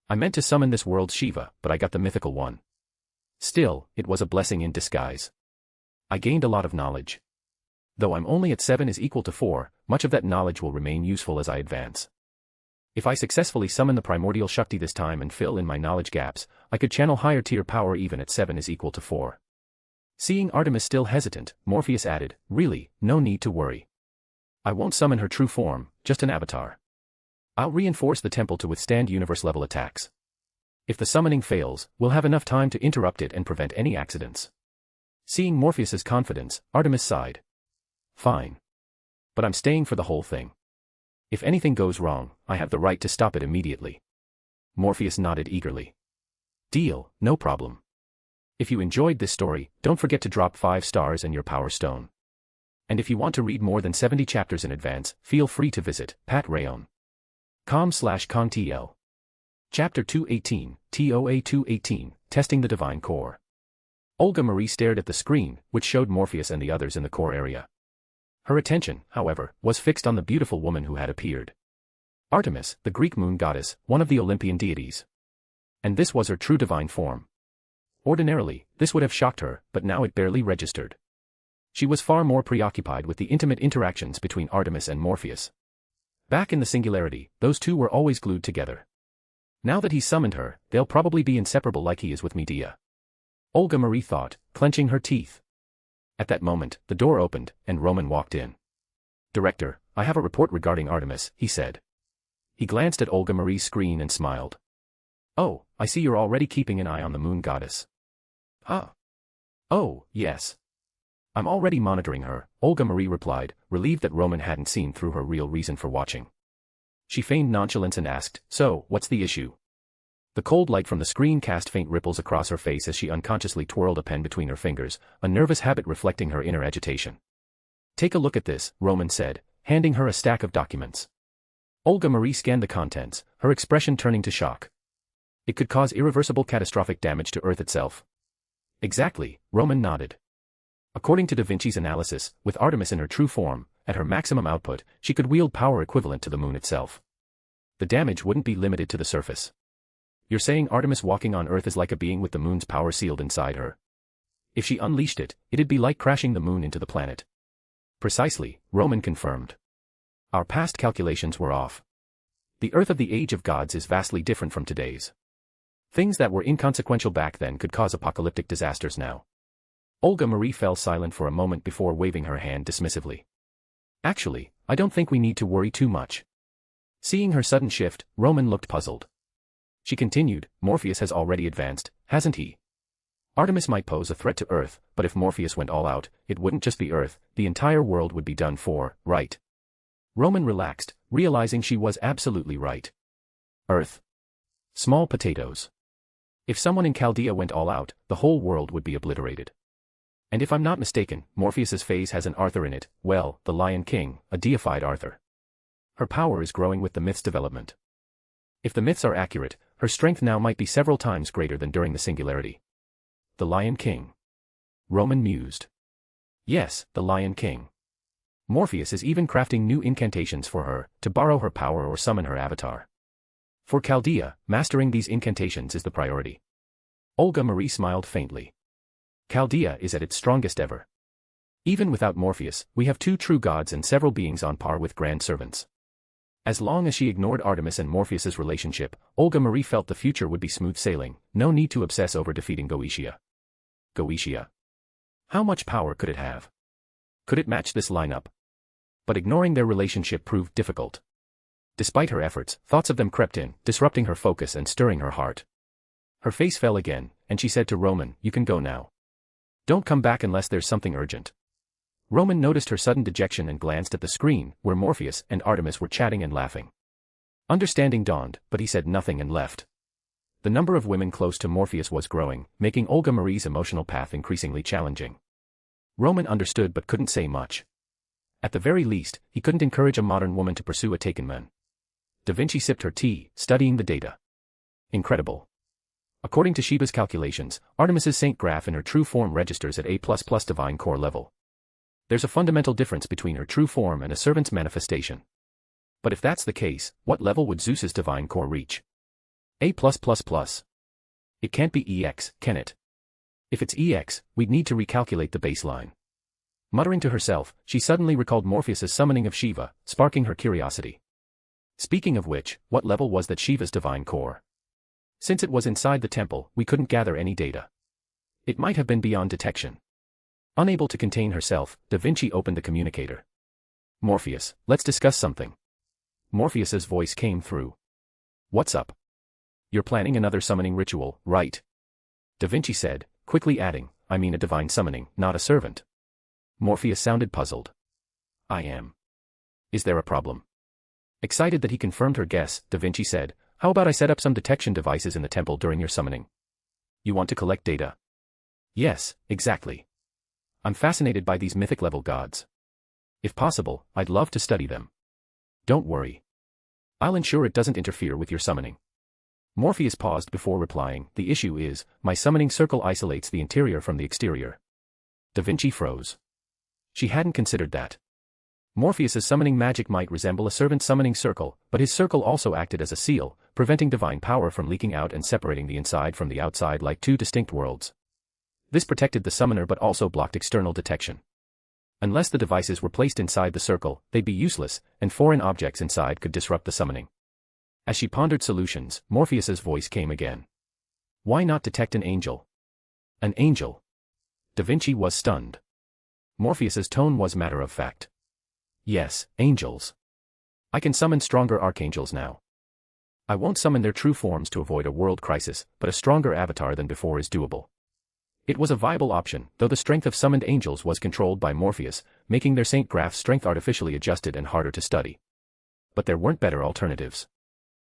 I meant to summon this world's Shiva, but I got the mythical one. Still, it was a blessing in disguise. I gained a lot of knowledge. Though I'm only at 7 is equal to 4, much of that knowledge will remain useful as I advance. If I successfully summon the primordial Shakti this time and fill in my knowledge gaps, I could channel higher tier power even at 7 is equal to 4. Seeing Artemis still hesitant, Morpheus added, really, no need to worry. I won't summon her true form, just an avatar. I'll reinforce the temple to withstand universe-level attacks. If the summoning fails, we'll have enough time to interrupt it and prevent any accidents. Seeing Morpheus's confidence, Artemis sighed. Fine. But I'm staying for the whole thing. If anything goes wrong, I have the right to stop it immediately. Morpheus nodded eagerly. Deal, no problem. If you enjoyed this story, don't forget to drop 5 stars and your power stone. And if you want to read more than 70 chapters in advance, feel free to visit patrayon.com/contl. Chapter 218, TOA 218, Testing the Divine Core. Olga Marie stared at the screen, which showed Morpheus and the others in the core area. Her attention, however, was fixed on the beautiful woman who had appeared. Artemis, the Greek moon goddess, one of the Olympian deities. And this was her true divine form. Ordinarily, this would have shocked her, but now it barely registered. She was far more preoccupied with the intimate interactions between Artemis and Morpheus. Back in the singularity, those two were always glued together. Now that he's summoned her, they'll probably be inseparable like he is with Medea. Olga Marie thought, clenching her teeth. At that moment, the door opened, and Roman walked in. Director, I have a report regarding Artemis, he said. He glanced at Olga Marie's screen and smiled. Oh, I see you're already keeping an eye on the moon goddess. Huh? Oh, yes. I'm already monitoring her, Olga Marie replied, relieved that Roman hadn't seen through her real reason for watching. She feigned nonchalance and asked, so, what's the issue? The cold light from the screen cast faint ripples across her face as she unconsciously twirled a pen between her fingers, a nervous habit reflecting her inner agitation. Take a look at this, Roman said, handing her a stack of documents. Olga Marie scanned the contents, her expression turning to shock. It could cause irreversible catastrophic damage to Earth itself. Exactly, Roman nodded. According to Da Vinci's analysis, with Artemis in her true form, at her maximum output, she could wield power equivalent to the moon itself. The damage wouldn't be limited to the surface. You're saying Artemis walking on Earth is like a being with the moon's power sealed inside her? If she unleashed it, it'd be like crashing the moon into the planet. Precisely, Roman confirmed. Our past calculations were off. The Earth of the Age of Gods is vastly different from today's. Things that were inconsequential back then could cause apocalyptic disasters now. Olga Marie fell silent for a moment before waving her hand dismissively. Actually, I don't think we need to worry too much. Seeing her sudden shift, Roman looked puzzled. She continued, Morpheus has already advanced, hasn't he? Artemis might pose a threat to Earth, but if Morpheus went all out, it wouldn't just be Earth, the entire world would be done for, right? Roman relaxed, realizing she was absolutely right. Earth. Small potatoes. If someone in Chaldea went all out, the whole world would be obliterated. And if I'm not mistaken, Morpheus's phase has an Arthur in it, well, the Lion King, a deified Arthur. Her power is growing with the myth's development. If the myths are accurate, her strength now might be several times greater than during the singularity. The Lion King. Roman mused. Yes, the Lion King. Morpheus is even crafting new incantations for her, to borrow her power or summon her avatar. For Chaldea, mastering these incantations is the priority. Olga Marie smiled faintly. Chaldea is at its strongest ever. Even without Morpheus, we have 2 true gods and several beings on par with grand servants. As long as she ignored Artemis and Morpheus's relationship, Olga Marie felt the future would be smooth sailing, no need to obsess over defeating Goetia. Goetia. How much power could it have? Could it match this lineup? But ignoring their relationship proved difficult. Despite her efforts, thoughts of them crept in, disrupting her focus and stirring her heart. Her face fell again, and she said to Roman, you can go now. Don't come back unless there's something urgent. Roman noticed her sudden dejection and glanced at the screen, where Morpheus and Artemis were chatting and laughing. Understanding dawned, but he said nothing and left. The number of women close to Morpheus was growing, making Olga Marie's emotional path increasingly challenging. Roman understood but couldn't say much. At the very least, he couldn't encourage a modern woman to pursue a taken man. Da Vinci sipped her tea, studying the data. Incredible. According to Shiva's calculations, Artemis's saint graph in her true form registers at A++ divine core level. There's a fundamental difference between her true form and a servant's manifestation. But if that's the case, what level would Zeus's divine core reach? A+++. It can't be EX, can it? If it's EX, we'd need to recalculate the baseline. Muttering to herself, she suddenly recalled Morpheus's summoning of Shiva, sparking her curiosity. Speaking of which, what level was that Shiva's divine core? Since it was inside the temple, we couldn't gather any data. It might have been beyond detection. Unable to contain herself, Da Vinci opened the communicator. Morpheus, let's discuss something. Morpheus's voice came through. What's up? You're planning another summoning ritual, right? Da Vinci said, quickly adding, I mean a divine summoning, not a servant. Morpheus sounded puzzled. I am. Is there a problem? Excited that he confirmed her guess, Da Vinci said, how about I set up some detection devices in the temple during your summoning? You want to collect data? Yes, exactly. I'm fascinated by these mythic-level gods. If possible, I'd love to study them. Don't worry. I'll ensure it doesn't interfere with your summoning. Morpheus paused before replying, the issue is, my summoning circle isolates the interior from the exterior. Da Vinci froze. She hadn't considered that. Morpheus's summoning magic might resemble a servant's summoning circle, but his circle also acted as a seal, preventing divine power from leaking out and separating the inside from the outside like two distinct worlds. This protected the summoner but also blocked external detection. Unless the devices were placed inside the circle, they'd be useless, and foreign objects inside could disrupt the summoning. As she pondered solutions, Morpheus's voice came again. Why not detect an angel? An angel? Da Vinci was stunned. Morpheus's tone was matter of fact. Yes, angels. I can summon stronger archangels now. I won't summon their true forms to avoid a world crisis, but a stronger avatar than before is doable. It was a viable option, though the strength of summoned angels was controlled by Morpheus, making their saint graph's strength artificially adjusted and harder to study. But there weren't better alternatives.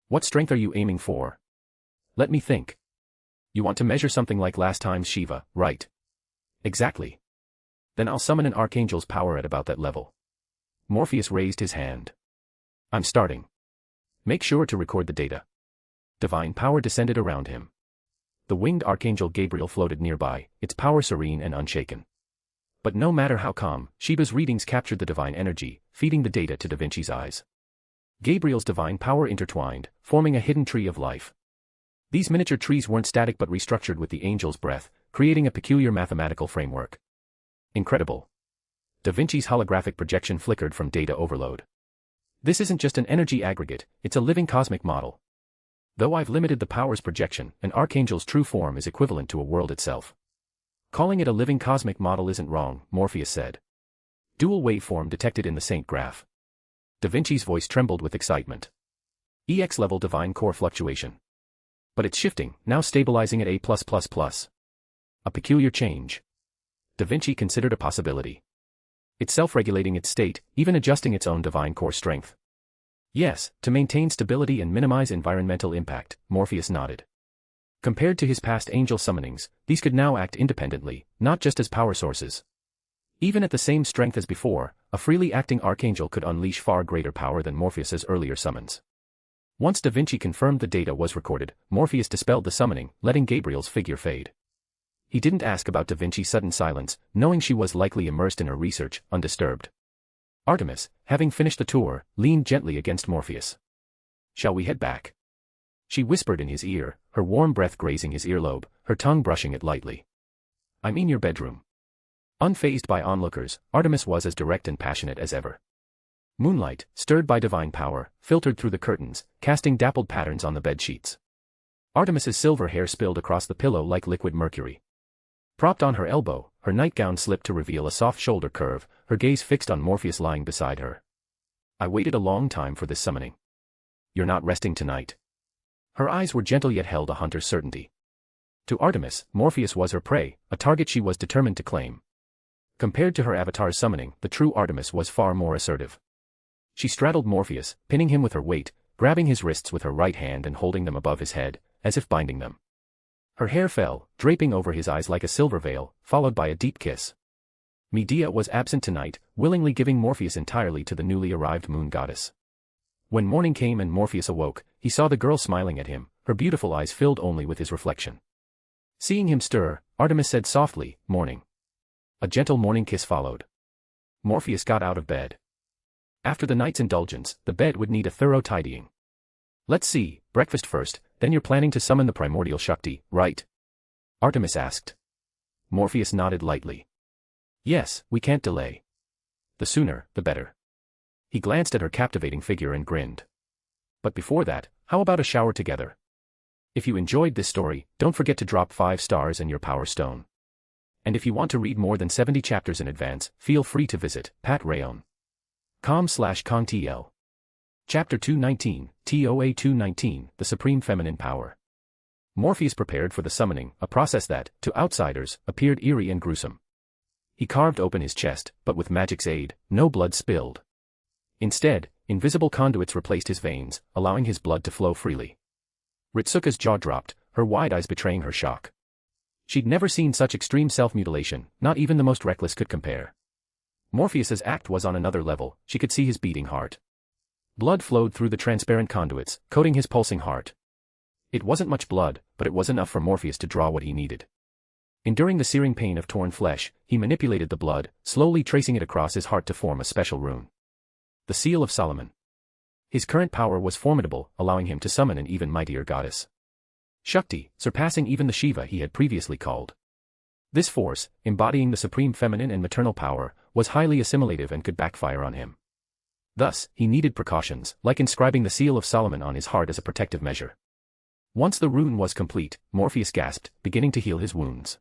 What strength are you aiming for? Let me think. You want to measure something like last time's Shiva, right? Exactly. Then I'll summon an archangel's power at about that level. Morpheus raised his hand. I'm starting. Make sure to record the data. Divine power descended around him. The winged archangel Gabriel floated nearby, its power serene and unshaken. But no matter how calm, Shiva's readings captured the divine energy, feeding the data to Da Vinci's eyes. Gabriel's divine power intertwined, forming a hidden tree of life. These miniature trees weren't static but restructured with the angel's breath, creating a peculiar mathematical framework. Incredible. Da Vinci's holographic projection flickered from data overload. This isn't just an energy aggregate, it's a living cosmic model. Though I've limited the power's projection, an archangel's true form is equivalent to a world itself. Calling it a living cosmic model isn't wrong, Morpheus said. Dual waveform detected in the saint graph. Da Vinci's voice trembled with excitement. EX-level divine core fluctuation. But it's shifting, now stabilizing at A+++. A peculiar change. Da Vinci considered a possibility. It's self-regulating its state, even adjusting its own divine core strength. Yes, to maintain stability and minimize environmental impact, Morpheus nodded. Compared to his past angel summonings, these could now act independently, not just as power sources. Even at the same strength as before, a freely acting archangel could unleash far greater power than Morpheus's earlier summons. Once Da Vinci confirmed the data was recorded, Morpheus dispelled the summoning, letting Gabriel's figure fade. He didn't ask about Da Vinci's sudden silence, knowing she was likely immersed in her research, undisturbed. Artemis, having finished the tour, leaned gently against Morpheus. Shall we head back? She whispered in his ear, her warm breath grazing his earlobe, her tongue brushing it lightly. I mean your bedroom. Unfazed by onlookers, Artemis was as direct and passionate as ever. Moonlight, stirred by divine power, filtered through the curtains, casting dappled patterns on the bedsheets. Artemis's silver hair spilled across the pillow like liquid mercury. Propped on her elbow, her nightgown slipped to reveal a soft shoulder curve, her gaze fixed on Morpheus lying beside her. I waited a long time for this summoning. You're not resting tonight. Her eyes were gentle yet held a hunter's certainty. To Artemis, Morpheus was her prey, a target she was determined to claim. Compared to her avatar's summoning, the true Artemis was far more assertive. She straddled Morpheus, pinning him with her weight, grabbing his wrists with her right hand and holding them above his head, as if binding them. Her hair fell, draping over his eyes like a silver veil, followed by a deep kiss. Medea was absent tonight, willingly giving Morpheus entirely to the newly arrived moon goddess. When morning came and Morpheus awoke, he saw the girl smiling at him, her beautiful eyes filled only with his reflection. Seeing him stir, Artemis said softly, "Morning." A gentle morning kiss followed. Morpheus got out of bed. After the night's indulgence, the bed would need a thorough tidying. "Let's see, breakfast first, then you're planning to summon the primordial Shakti, right?" Artemis asked. Morpheus nodded lightly. "Yes, we can't delay. The sooner, the better." He glanced at her captivating figure and grinned. "But before that, how about a shower together? If you enjoyed this story, don't forget to drop 5 stars and your power stone. And if you want to read more than 70 chapters in advance, feel free to visit patreon.com/kongtl. Chapter 219, TOA 219, The Supreme Feminine Power. Morpheus prepared for the summoning, a process that, to outsiders, appeared eerie and gruesome. He carved open his chest, but with magic's aid, no blood spilled. Instead, invisible conduits replaced his veins, allowing his blood to flow freely. Ritsuka's jaw dropped, her wide eyes betraying her shock. She'd never seen such extreme self-mutilation, not even the most reckless could compare. Morpheus's act was on another level, she could see his beating heart. Blood flowed through the transparent conduits, coating his pulsing heart. It wasn't much blood, but it was enough for Morpheus to draw what he needed. Enduring the searing pain of torn flesh, he manipulated the blood, slowly tracing it across his heart to form a special rune. The Seal of Solomon. His current power was formidable, allowing him to summon an even mightier goddess. Shakti, surpassing even the Shiva he had previously called. This force, embodying the supreme feminine and maternal power, was highly assimilative and could backfire on him. Thus, he needed precautions, like inscribing the Seal of Solomon on his heart as a protective measure. Once the rune was complete, Morpheus gasped, beginning to heal his wounds.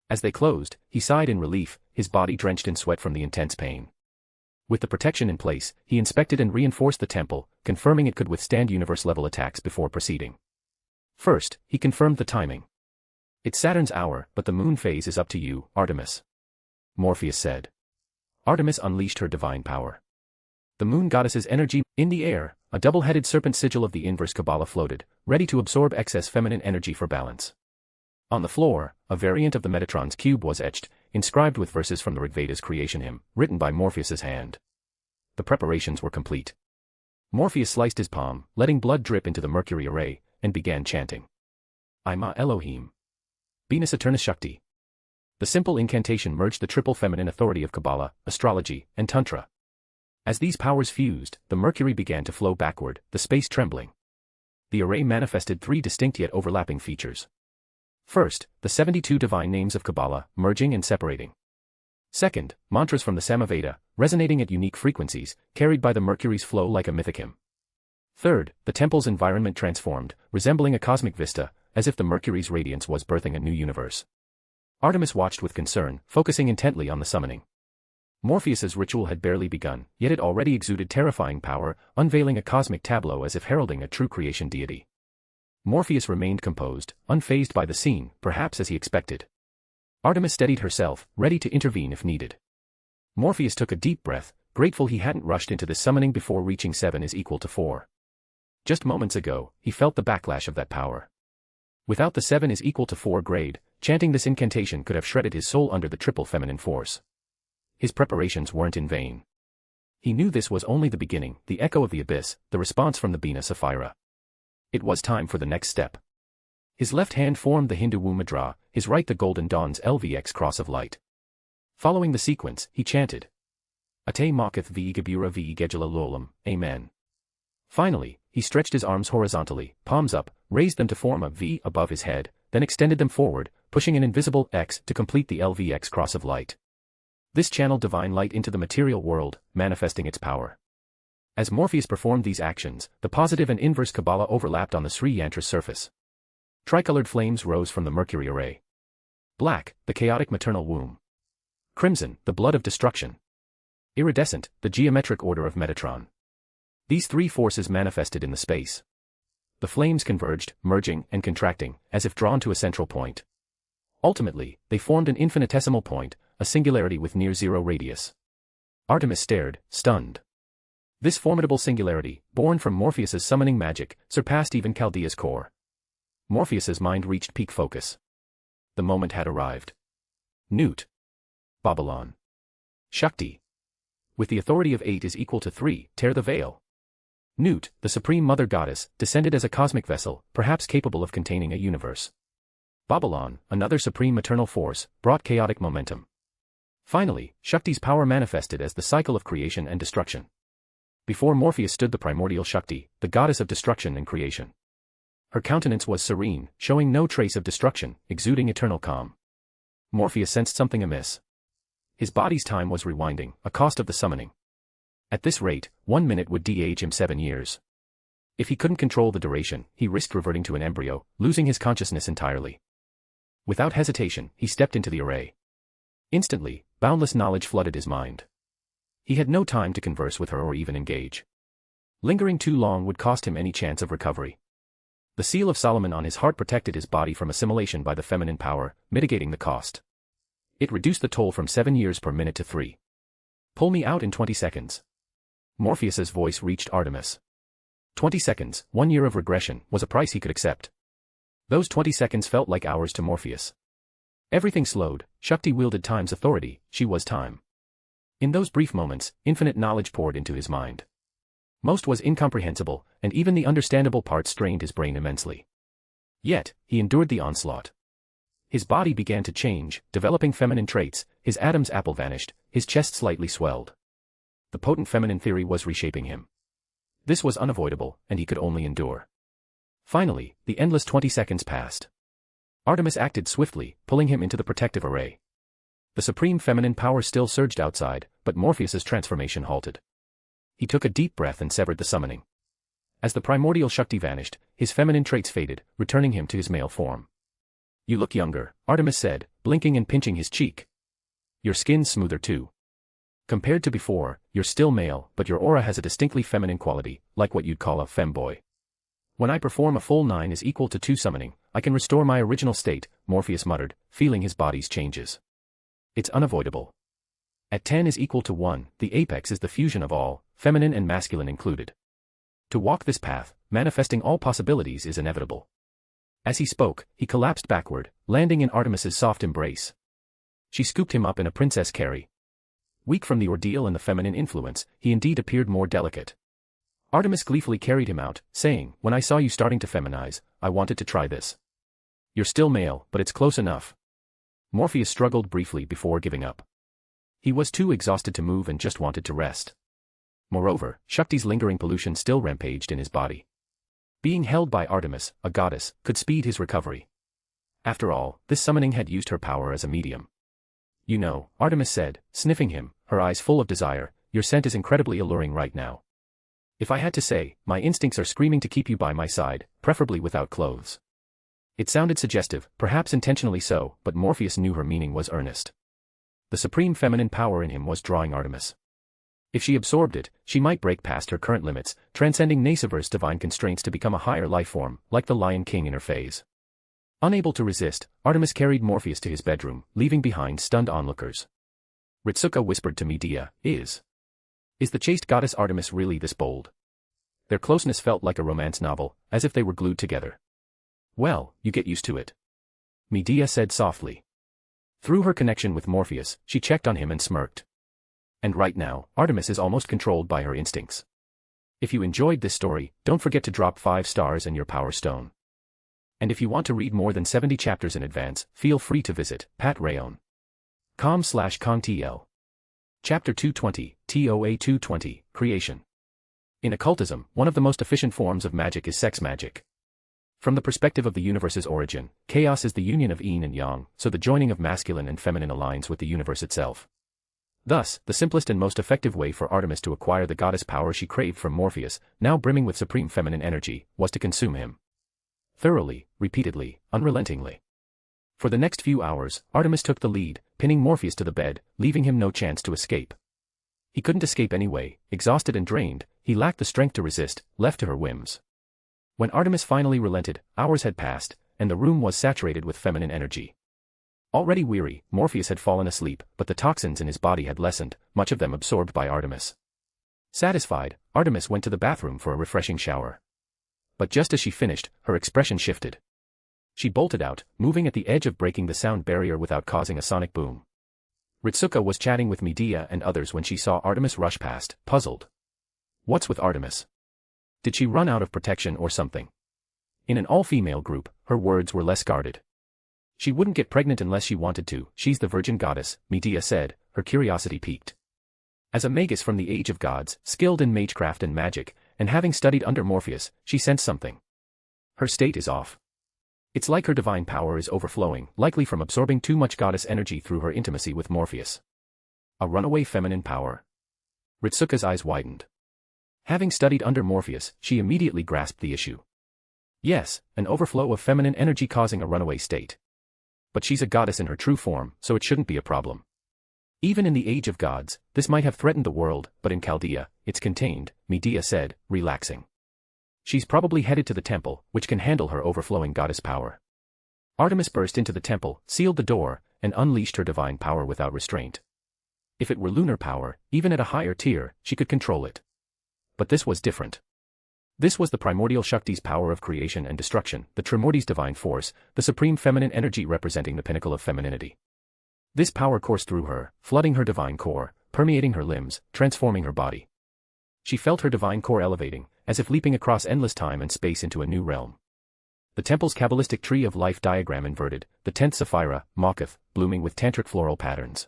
As they closed, he sighed in relief, his body drenched in sweat from the intense pain. With the protection in place, he inspected and reinforced the temple, confirming it could withstand universe-level attacks before proceeding. First, he confirmed the timing. "It's Saturn's hour, but the moon phase is up to you, Artemis," Morpheus said. Artemis unleashed her divine power. The moon goddess's energy, in the air, a double-headed serpent sigil of the inverse Kabbalah floated, ready to absorb excess feminine energy for balance. On the floor, a variant of the Metatron's cube was etched, inscribed with verses from the Rigveda's creation hymn, written by Morpheus's hand. The preparations were complete. Morpheus sliced his palm, letting blood drip into the Mercury array, and began chanting. Ima Elohim. Venus Eternus Shakti. The simple incantation merged the triple feminine authority of Kabbalah, astrology, and Tantra. As these powers fused, the Mercury began to flow backward, the space trembling. The array manifested 3 distinct yet overlapping features. First, the 72 divine names of Kabbalah, merging and separating. Second, mantras from the Samaveda, resonating at unique frequencies, carried by the Mercury's flow like a mythic hymn. Third, the temple's environment transformed, resembling a cosmic vista, as if the Mercury's radiance was birthing a new universe. Artemis watched with concern, focusing intently on the summoning. Morpheus's ritual had barely begun, yet it already exuded terrifying power, unveiling a cosmic tableau as if heralding a true creation deity. Morpheus remained composed, unfazed by the scene, perhaps as he expected. Artemis steadied herself, ready to intervene if needed. Morpheus took a deep breath, grateful he hadn't rushed into this summoning before reaching 7 is equal to 4. Just moments ago, he felt the backlash of that power. Without the 7 is equal to 4 grade, chanting this incantation could have shredded his soul under the triple feminine force. His preparations weren't in vain. He knew this was only the beginning, the echo of the abyss, the response from the Bina Sapphira. It was time for the next step. His left hand formed the Hindu Wu Mudra, his right the Golden Dawn's LVX Cross of Light. Following the sequence, he chanted, Ate Maketh vi Gabura vi Gegela Lolam, Amen. Finally, he stretched his arms horizontally, palms up, raised them to form a V above his head, then extended them forward, pushing an invisible X to complete the LVX Cross of Light. This channeled divine light into the material world, manifesting its power. As Morpheus performed these actions, the positive and inverse Kabbalah overlapped on the Sri Yantra's surface. Tricolored flames rose from the Mercury array. Black, the chaotic maternal womb. Crimson, the blood of destruction. Iridescent, the geometric order of Metatron. These 3 forces manifested in the space. The flames converged, merging and contracting, as if drawn to a central point. Ultimately, they formed an infinitesimal point, a singularity with near-zero radius. Artemis stared, stunned. This formidable singularity, born from Morpheus's summoning magic, surpassed even Chaldea's core. Morpheus's mind reached peak focus. The moment had arrived. Newt. Babylon. Shakti. With the authority of 8 is equal to 3, tear the veil. Nut, the supreme mother goddess, descended as a cosmic vessel, perhaps capable of containing a universe. Babylon, another supreme maternal force, brought chaotic momentum. Finally, Shakti's power manifested as the cycle of creation and destruction. Before Morpheus stood the primordial Shakti, the goddess of destruction and creation. Her countenance was serene, showing no trace of destruction, exuding eternal calm. Morpheus sensed something amiss. His body's time was rewinding, a cost of the summoning. At this rate, 1 minute would de-age him 7 years. If he couldn't control the duration, he risked reverting to an embryo, losing his consciousness entirely. Without hesitation, he stepped into the array. Instantly, boundless knowledge flooded his mind. He had no time to converse with her or even engage. Lingering too long would cost him any chance of recovery. The seal of Solomon on his heart protected his body from assimilation by the feminine power, mitigating the cost. It reduced the toll from 7 years per minute to 3. Pull me out in 20 seconds. Morpheus's voice reached Artemis. 20 seconds, 1 year of regression, was a price he could accept. Those 20 seconds felt like hours to Morpheus. Everything slowed. Shakti wielded time's authority, she was time. In those brief moments, infinite knowledge poured into his mind. Most was incomprehensible, and even the understandable part strained his brain immensely. Yet, he endured the onslaught. His body began to change, developing feminine traits, his Adam's apple vanished, his chest slightly swelled. The potent feminine theory was reshaping him. This was unavoidable, and he could only endure. Finally, the endless 20 seconds passed. Artemis acted swiftly, pulling him into the protective array. The supreme feminine power still surged outside, but Morpheus's transformation halted. He took a deep breath and severed the summoning. As the primordial Shakti vanished, his feminine traits faded, returning him to his male form. "You look younger," Artemis said, blinking and pinching his cheek. "Your skin's smoother too. Compared to before, you're still male, but your aura has a distinctly feminine quality, like what you'd call a femboy. When I perform a full 9 is equal to 2 summoning, I can restore my original state," Morpheus muttered, feeling his body's changes. "It's unavoidable. At 10 is equal to 1, the apex is the fusion of all, feminine and masculine included. To walk this path, manifesting all possibilities is inevitable." As he spoke, he collapsed backward, landing in Artemis's soft embrace. She scooped him up in a princess carry. Weak from the ordeal and the feminine influence, he indeed appeared more delicate. Artemis gleefully carried him out, saying, "When I saw you starting to feminize, I wanted to try this. You're still male, but it's close enough." Morpheus struggled briefly before giving up. He was too exhausted to move and just wanted to rest. Moreover, Shakti's lingering pollution still rampaged in his body. Being held by Artemis, a goddess, could speed his recovery. After all, this summoning had used her power as a medium. "You know," Artemis said, sniffing him, her eyes full of desire, "your scent is incredibly alluring right now. If I had to say, my instincts are screaming to keep you by my side, preferably without clothes." It sounded suggestive, perhaps intentionally so, but Morpheus knew her meaning was earnest. The supreme feminine power in him was drawing Artemis. If she absorbed it, she might break past her current limits, transcending Nasuverse divine constraints to become a higher life form, like the Lion King in her phase. Unable to resist, Artemis carried Morpheus to his bedroom, leaving behind stunned onlookers. Ritsuka whispered to Medea, Is the chaste goddess Artemis really this bold?" Their closeness felt like a romance novel, as if they were glued together. "Well, you get used to it," Medea said softly. Through her connection with Morpheus, she checked on him and smirked. And right now, Artemis is almost controlled by her instincts. If you enjoyed this story, don't forget to drop 5 stars and your power stone. And if you want to read more than 70 chapters in advance, feel free to visit patreon.com/contl. Chapter 220, TOA 220, Creation. In occultism, one of the most efficient forms of magic is sex magic. From the perspective of the universe's origin, chaos is the union of yin and yang, so the joining of masculine and feminine aligns with the universe itself. Thus, the simplest and most effective way for Artemis to acquire the goddess power she craved from Morpheus, now brimming with supreme feminine energy, was to consume him. Thoroughly, repeatedly, unrelentingly. For the next few hours, Artemis took the lead, pinning Morpheus to the bed, leaving him no chance to escape. He couldn't escape anyway, exhausted and drained, he lacked the strength to resist, left to her whims. When Artemis finally relented, hours had passed, and the room was saturated with feminine energy. Already weary, Morpheus had fallen asleep, but the toxins in his body had lessened, much of them absorbed by Artemis. Satisfied, Artemis went to the bathroom for a refreshing shower. But just as she finished, her expression shifted. She bolted out, moving at the edge of breaking the sound barrier without causing a sonic boom. Ritsuka was chatting with Medea and others when she saw Artemis rush past, puzzled. "What's with Artemis? Did she run out of protection or something? In an all-female group, her words were less guarded. She wouldn't get pregnant unless she wanted to. She's the virgin goddess, Medea said, her curiosity piqued. As a magus from the age of gods, skilled in magecraft and magic, and having studied under Morpheus, she sensed something. Her state is off. It's like her divine power is overflowing, likely from absorbing too much goddess energy through her intimacy with Morpheus. A runaway feminine power. Ritsuka's eyes widened. Having studied under Morpheus, she immediately grasped the issue. Yes, an overflow of feminine energy causing a runaway state. But she's a goddess in her true form, so it shouldn't be a problem. Even in the age of gods, this might have threatened the world, but in Chaldea, it's contained, Medea said, relaxing. She's probably headed to the temple, which can handle her overflowing goddess power. Artemis burst into the temple, sealed the door, and unleashed her divine power without restraint. If it were lunar power, even at a higher tier, she could control it. But this was different. This was the primordial Shakti's power of creation and destruction, the Trimordi's divine force, the supreme feminine energy representing the pinnacle of femininity. This power coursed through her, flooding her divine core, permeating her limbs, transforming her body. She felt her divine core elevating, as if leaping across endless time and space into a new realm. The temple's Kabbalistic tree of life diagram inverted, the 10th Sapphira, Mawkuth, blooming with tantric floral patterns.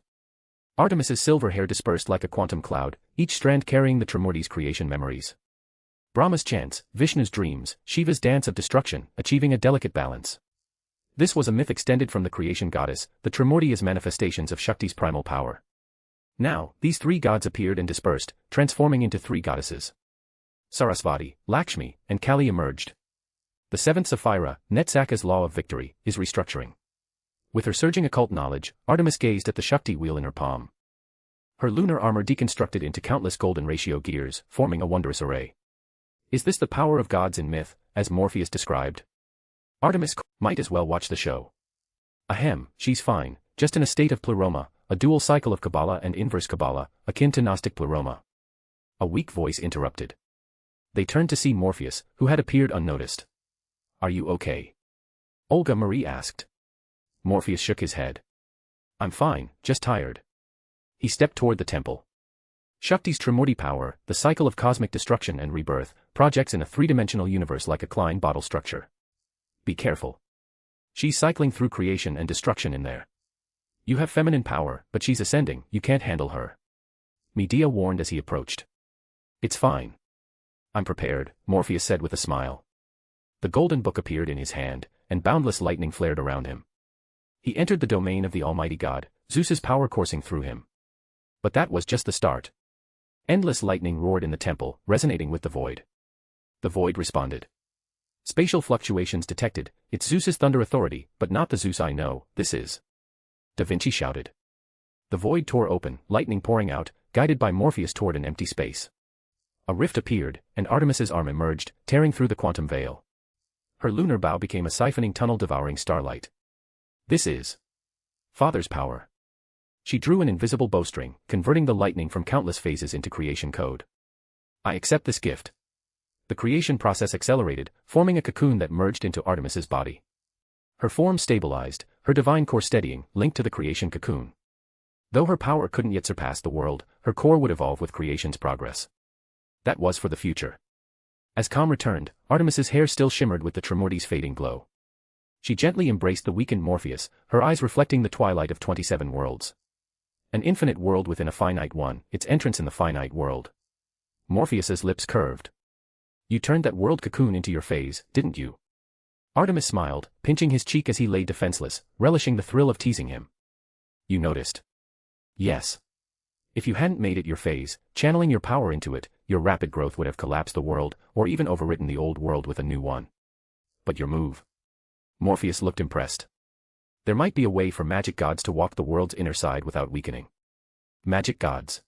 Artemis's silver hair dispersed like a quantum cloud, each strand carrying the Trimordi's creation memories. Brahma's chants, Vishnu's dreams, Shiva's dance of destruction, achieving a delicate balance. This was a myth extended from the creation goddess, the Trimordi as manifestations of Shakti's primal power. Now, these three gods appeared and dispersed, transforming into three goddesses. Sarasvati, Lakshmi, and Kali emerged. The 7th Sapphira, Netzaka's law of victory, is restructuring. With her surging occult knowledge, Artemis gazed at the Shakti wheel in her palm. Her lunar armor deconstructed into countless golden ratio gears, forming a wondrous array. Is this the power of gods in myth, as Morpheus described? Artemis might as well watch the show. Ahem, she's fine, just in a state of pleroma, a dual cycle of Kabbalah and inverse Kabbalah, akin to Gnostic pleroma. A weak voice interrupted. They turned to see Morpheus, who had appeared unnoticed. Are you okay? Olga Marie asked. Morpheus shook his head. I'm fine, just tired. He stepped toward the temple. Shakti's Trimordi power, the cycle of cosmic destruction and rebirth, projects in a three-dimensional universe like a Klein bottle structure. Be careful. She's cycling through creation and destruction in there. You have feminine power, but she's ascending, you can't handle her. Medea warned as he approached. It's fine. I'm prepared, Morpheus said with a smile. The golden book appeared in his hand, and boundless lightning flared around him. He entered the domain of the Almighty God, Zeus's power coursing through him. But that was just the start. Endless lightning roared in the temple, resonating with the void. The void responded. Spatial fluctuations detected, it's Zeus's thunder authority, but not the Zeus I know, this is. Da Vinci shouted. The void tore open, lightning pouring out, guided by Morpheus toward an empty space. A rift appeared, and Artemis's arm emerged, tearing through the quantum veil. Her lunar bow became a siphoning tunnel devouring starlight. This is Father's power. She drew an invisible bowstring, converting the lightning from countless phases into creation code. I accept this gift. The creation process accelerated, forming a cocoon that merged into Artemis's body. Her form stabilized, her divine core steadying, linked to the creation cocoon. Though her power couldn't yet surpass the world, her core would evolve with creation's progress. That was for the future. As calm returned, Artemis's hair still shimmered with the Trimordi's fading glow. She gently embraced the weakened Morpheus, her eyes reflecting the twilight of 27 worlds. An infinite world within a finite one, its entrance in the finite world. Morpheus's lips curved. You turned that world cocoon into your phase, didn't you? Artemis smiled, pinching his cheek as he lay defenseless, relishing the thrill of teasing him. You noticed? Yes. If you hadn't made it your phase, channeling your power into it, your rapid growth would have collapsed the world, or even overwritten the old world with a new one. But your move. Morpheus looked impressed. There might be a way for magic gods to walk the world's inner side without weakening. Magic gods.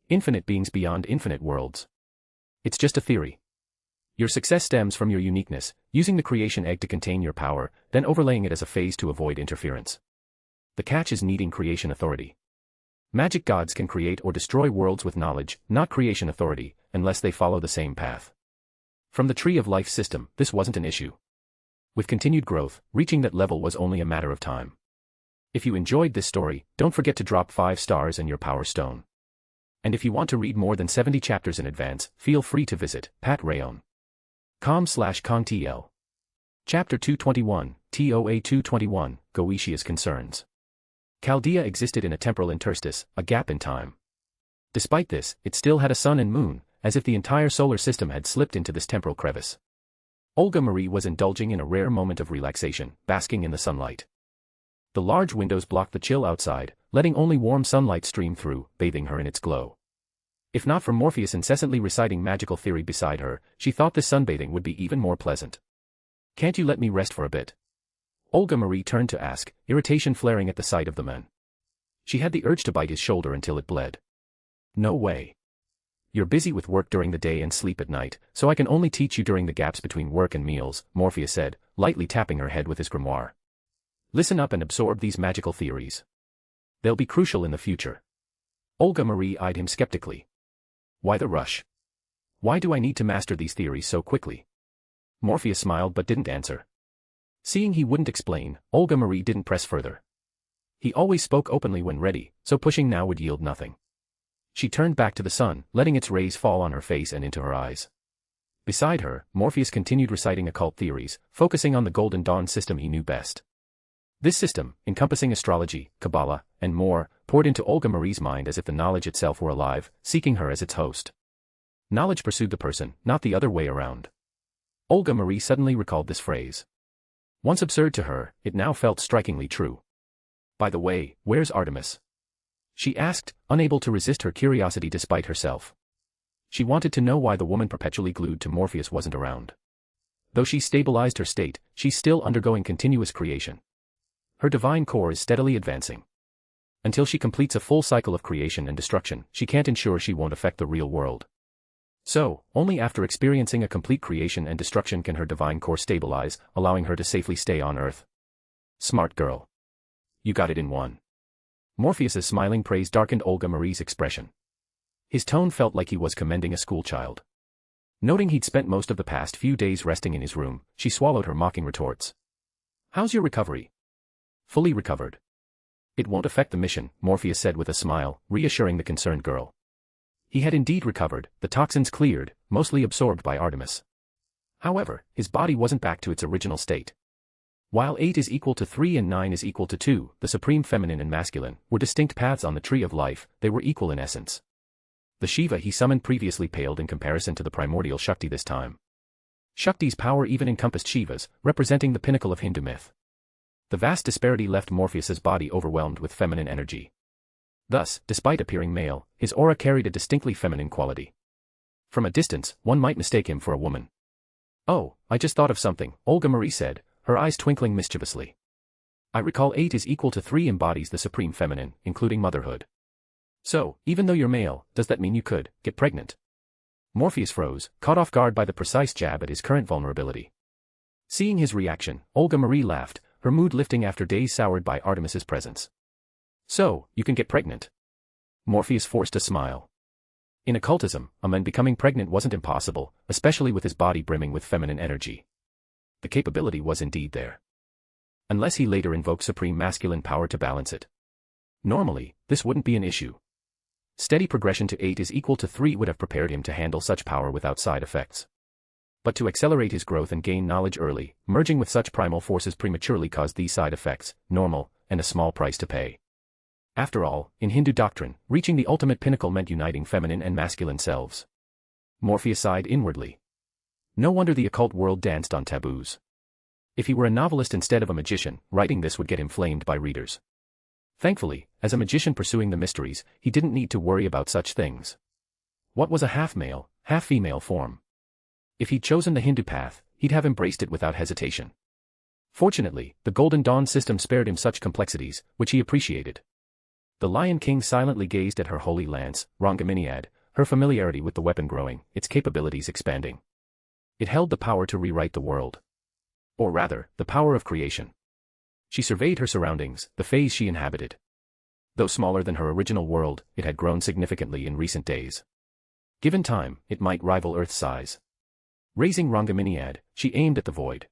Infinite beings beyond infinite worlds. It's just a theory. Your success stems from your uniqueness, using the creation egg to contain your power, then overlaying it as a phase to avoid interference. The catch is needing creation authority. Magic gods can create or destroy worlds with knowledge, not creation authority, unless they follow the same path. From the Tree of Life system, this wasn't an issue. With continued growth, reaching that level was only a matter of time. If you enjoyed this story, don't forget to drop 5 stars and your power stone. And if you want to read more than 70 chapters in advance, feel free to visit Patreon. com/con TL. Chapter 221, TOA 221, Goetia's Concerns. Chaldea existed in a temporal interstice, a gap in time. Despite this, it still had a sun and moon, as if the entire solar system had slipped into this temporal crevice. Olga Marie was indulging in a rare moment of relaxation, basking in the sunlight. The large windows blocked the chill outside, letting only warm sunlight stream through, bathing her in its glow. If not for Morpheus incessantly reciting magical theory beside her, she thought this sunbathing would be even more pleasant. "Can't you let me rest for a bit?" Olga Marie turned to ask, irritation flaring at the sight of the man. She had the urge to bite his shoulder until it bled. "No way. You're busy with work during the day and sleep at night, so I can only teach you during the gaps between work and meals," Morpheus said, lightly tapping her head with his grimoire. "Listen up and absorb these magical theories. They'll be crucial in the future." Olga Marie eyed him skeptically. "Why the rush? Why do I need to master these theories so quickly?" Morpheus smiled but didn't answer. Seeing he wouldn't explain, Olga Marie didn't press further. He always spoke openly when ready, so pushing now would yield nothing. She turned back to the sun, letting its rays fall on her face and into her eyes. Beside her, Morpheus continued reciting occult theories, focusing on the Golden Dawn system he knew best. This system, encompassing astrology, Kabbalah, and more, poured into Olga Marie's mind as if the knowledge itself were alive, seeking her as its host. Knowledge pursued the person, not the other way around. Olga Marie suddenly recalled this phrase. Once absurd to her, it now felt strikingly true. "By the way, where's Artemis?" she asked, unable to resist her curiosity despite herself. She wanted to know why the woman perpetually glued to Morpheus wasn't around. Though she stabilized her state, she's still undergoing continuous creation. Her divine core is steadily advancing. Until she completes a full cycle of creation and destruction, she can't ensure she won't affect the real world. So, only after experiencing a complete creation and destruction can her divine core stabilize, allowing her to safely stay on Earth. Smart girl. You got it in one. Morpheus's smiling praise darkened Olga Marie's expression. His tone felt like he was commending a schoolchild. Noting he'd spent most of the past few days resting in his room, she swallowed her mocking retorts. "How's your recovery?" "Fully recovered." "It won't affect the mission," Morpheus said with a smile, reassuring the concerned girl. He had indeed recovered, the toxins cleared, mostly absorbed by Artemis. However, his body wasn't back to its original state. While 8 is equal to 3 and 9 is equal to 2, the supreme feminine and masculine were distinct paths on the tree of life, they were equal in essence. The Shiva he summoned previously paled in comparison to the primordial Shakti this time. Shakti's power even encompassed Shivas, representing the pinnacle of Hindu myth. The vast disparity left Morpheus's body overwhelmed with feminine energy. Thus, despite appearing male, his aura carried a distinctly feminine quality. From a distance, one might mistake him for a woman. "Oh, I just thought of something," Olga Marie said, her eyes twinkling mischievously. "I recall 8 is equal to 3 embodies the supreme feminine, including motherhood. So, even though you're male, does that mean you could get pregnant?" Morpheus froze, caught off guard by the precise jab at his current vulnerability. Seeing his reaction, Olga Marie laughed, her mood lifting after days soured by Artemis's presence. "So, you can get pregnant?" Morpheus forced a smile. In occultism, a man becoming pregnant wasn't impossible, especially with his body brimming with feminine energy. The capability was indeed there. Unless he later invoked supreme masculine power to balance it. Normally, this wouldn't be an issue. Steady progression to 8 is equal to 3 would have prepared him to handle such power without side effects. But to accelerate his growth and gain knowledge early, merging with such primal forces prematurely caused these side effects, normal, and a small price to pay. After all, in Hindu doctrine, reaching the ultimate pinnacle meant uniting feminine and masculine selves. Morpheus sighed inwardly. No wonder the occult world danced on taboos. If he were a novelist instead of a magician, writing this would get him flamed by readers. Thankfully, as a magician pursuing the mysteries, he didn't need to worry about such things. What was a half-male, half-female form? If he'd chosen the Hindu path, he'd have embraced it without hesitation. Fortunately, the Golden Dawn system spared him such complexities, which he appreciated. The Lion King silently gazed at her holy lance, Rangaminiad, her familiarity with the weapon growing, its capabilities expanding. It held the power to rewrite the world. Or rather, the power of creation. She surveyed her surroundings, the phase she inhabited. Though smaller than her original world, it had grown significantly in recent days. Given time, it might rival Earth's size. Raising Rangaminiad, she aimed at the void.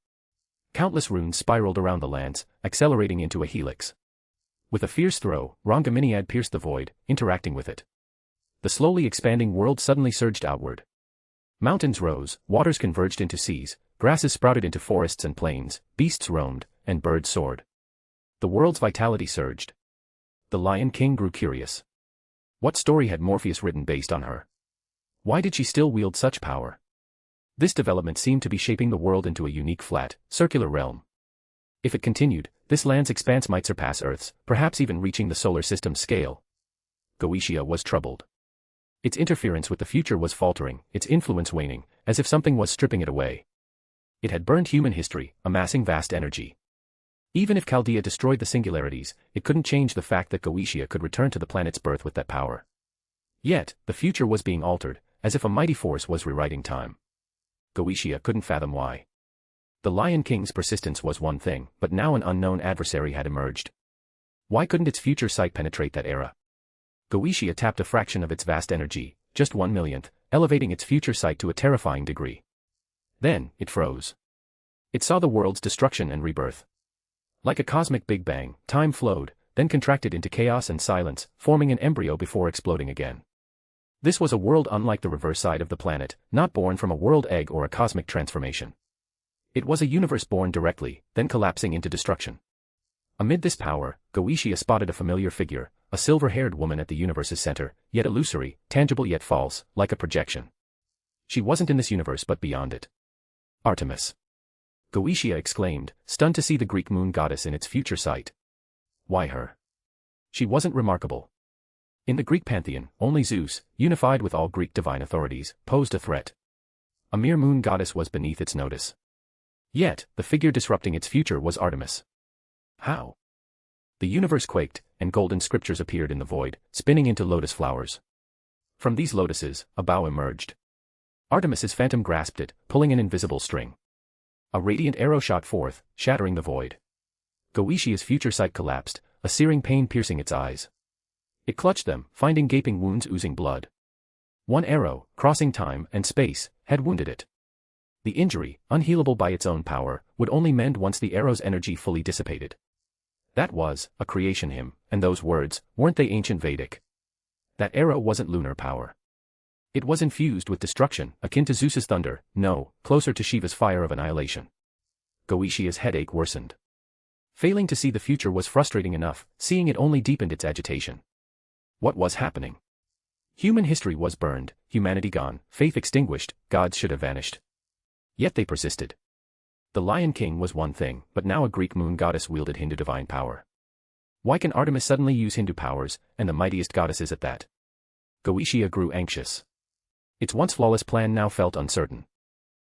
Countless runes spiraled around the lance, accelerating into a helix. With a fierce throw, Rangaminiad pierced the void, interacting with it. The slowly expanding world suddenly surged outward. Mountains rose, waters converged into seas, grasses sprouted into forests and plains, beasts roamed, and birds soared. The world's vitality surged. The Lion King grew curious. What story had Morpheus written based on her? Why did she still wield such power? This development seemed to be shaping the world into a unique flat, circular realm. If it continued, this land's expanse might surpass Earth's, perhaps even reaching the solar system's scale. Goetia was troubled. Its interference with the future was faltering, its influence waning, as if something was stripping it away. It had burned human history, amassing vast energy. Even if Chaldea destroyed the singularities, it couldn't change the fact that Goetia could return to the planet's birth with that power. Yet, the future was being altered, as if a mighty force was rewriting time. Goetia couldn't fathom why. The Lion King's persistence was one thing, but now an unknown adversary had emerged. Why couldn't its future sight penetrate that era? Goetia tapped a fraction of its vast energy, just 1/1,000th, elevating its future sight to a terrifying degree. Then, it froze. It saw the world's destruction and rebirth. Like a cosmic Big Bang, time flowed, then contracted into chaos and silence, forming an embryo before exploding again. This was a world unlike the reverse side of the planet, not born from a world egg or a cosmic transformation. It was a universe born directly, then collapsing into destruction. Amid this power, Goetia spotted a familiar figure, a silver-haired woman at the universe's center, yet illusory, tangible yet false, like a projection. She wasn't in this universe but beyond it. Artemis. Goetia exclaimed, stunned to see the Greek moon goddess in its future sight. Why her? She wasn't remarkable. In the Greek pantheon, only Zeus, unified with all Greek divine authorities, posed a threat. A mere moon goddess was beneath its notice. Yet, the figure disrupting its future was Artemis. How? The universe quaked, and golden scriptures appeared in the void, spinning into lotus flowers. From these lotuses, a bow emerged. Artemis's phantom grasped it, pulling an invisible string. A radiant arrow shot forth, shattering the void. Goetia's future sight collapsed, a searing pain piercing its eyes. It clutched them, finding gaping wounds oozing blood. One arrow, crossing time and space, had wounded it. The injury, unhealable by its own power, would only mend once the arrow's energy fully dissipated. That was a creation hymn, and those words, weren't they ancient Vedic? That arrow wasn't lunar power. It was infused with destruction, akin to Zeus's thunder, no, closer to Shiva's fire of annihilation. Goetia's headache worsened. Failing to see the future was frustrating enough, seeing it only deepened its agitation. What was happening? Human history was burned, humanity gone, faith extinguished, gods should have vanished. Yet they persisted. The Lion King was one thing, but now a Greek moon goddess wielded Hindu divine power. Why can Artemis suddenly use Hindu powers, and the mightiest goddesses at that? Goetia grew anxious. Its once flawless plan now felt uncertain.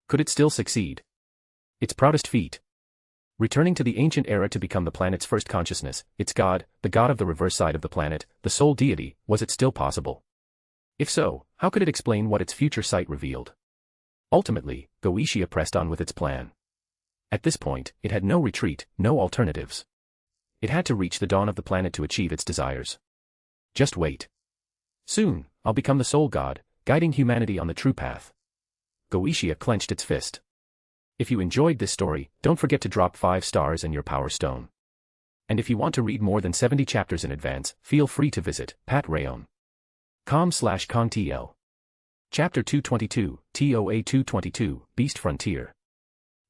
Could it still succeed? Its proudest feat. Returning to the ancient era to become the planet's first consciousness, its god, the god of the reverse side of the planet, the sole deity, was it still possible? If so, how could it explain what its future sight revealed? Ultimately, Goetia pressed on with its plan. At this point, it had no retreat, no alternatives. It had to reach the dawn of the planet to achieve its desires. Just wait. Soon, I'll become the sole god, guiding humanity on the true path. Goetia clenched its fist. If you enjoyed this story, don't forget to drop 5 stars and your power stone. And if you want to read more than 70 chapters in advance, feel free to visit patreon.com/contl. Chapter 222, TOA 222, Beast Frontier.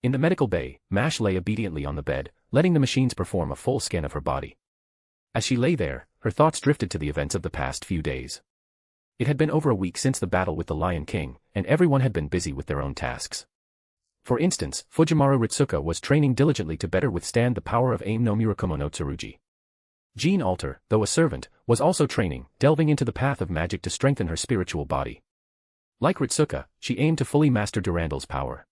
In the medical bay, Mash lay obediently on the bed, letting the machines perform a full scan of her body. As she lay there, her thoughts drifted to the events of the past few days. It had been over a week since the battle with the Lion King, and everyone had been busy with their own tasks. For instance, Fujimaru Ritsuka was training diligently to better withstand the power of Aim no Mirakumo no Tsurugi. Jean Alter, though a servant, was also training, delving into the path of magic to strengthen her spiritual body. Like Ritsuka, she aimed to fully master Durandal's power.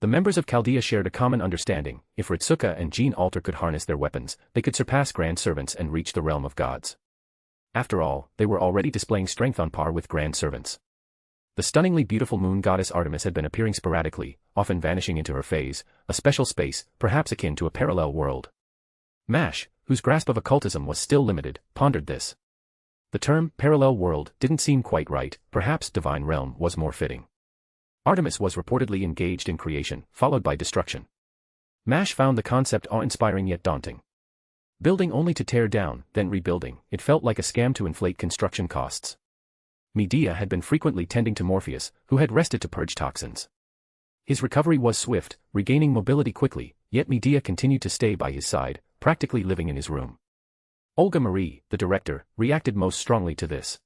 The members of Chaldea shared a common understanding: if Ritsuka and Jean Alter could harness their weapons, they could surpass Grand Servants and reach the realm of gods. After all, they were already displaying strength on par with Grand Servants. The stunningly beautiful moon goddess Artemis had been appearing sporadically, often vanishing into her phase, a special space, perhaps akin to a parallel world. Mash, whose grasp of occultism was still limited, pondered this. The term parallel world didn't seem quite right, perhaps divine realm was more fitting. Artemis was reportedly engaged in creation, followed by destruction. Mash found the concept awe-inspiring yet daunting. Building only to tear down, then rebuilding, it felt like a scam to inflate construction costs. Medea had been frequently tending to Morpheus, who had rested to purge toxins. His recovery was swift, regaining mobility quickly, yet Medea continued to stay by his side, practically living in his room. Olga Marie, the director, reacted most strongly to this.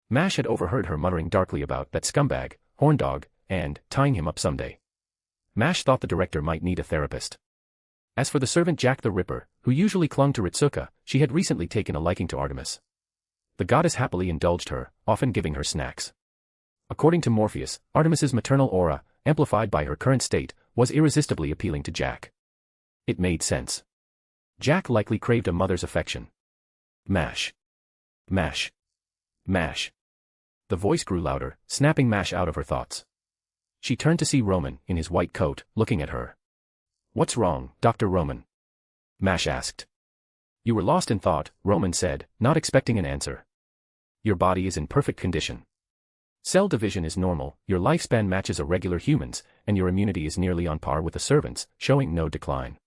Mash had overheard her muttering darkly about that scumbag, horn dog, and tying him up someday. Mash thought the director might need a therapist. As for the servant Jack the Ripper, who usually clung to Ritsuka, she had recently taken a liking to Artemis. The goddess happily indulged her, often giving her snacks. According to Morpheus, Artemis's maternal aura, amplified by her current state, was irresistibly appealing to Jack. It made sense. Jack likely craved a mother's affection. Mash. Mash. Mash. The voice grew louder, snapping Mash out of her thoughts. She turned to see Roman, in his white coat, looking at her. "What's wrong, Dr. Roman?" Mash asked. "You were lost in thought," Roman said, not expecting an answer. "Your body is in perfect condition. Cell division is normal, your lifespan matches a regular human's, and your immunity is nearly on par with the servants, showing no decline.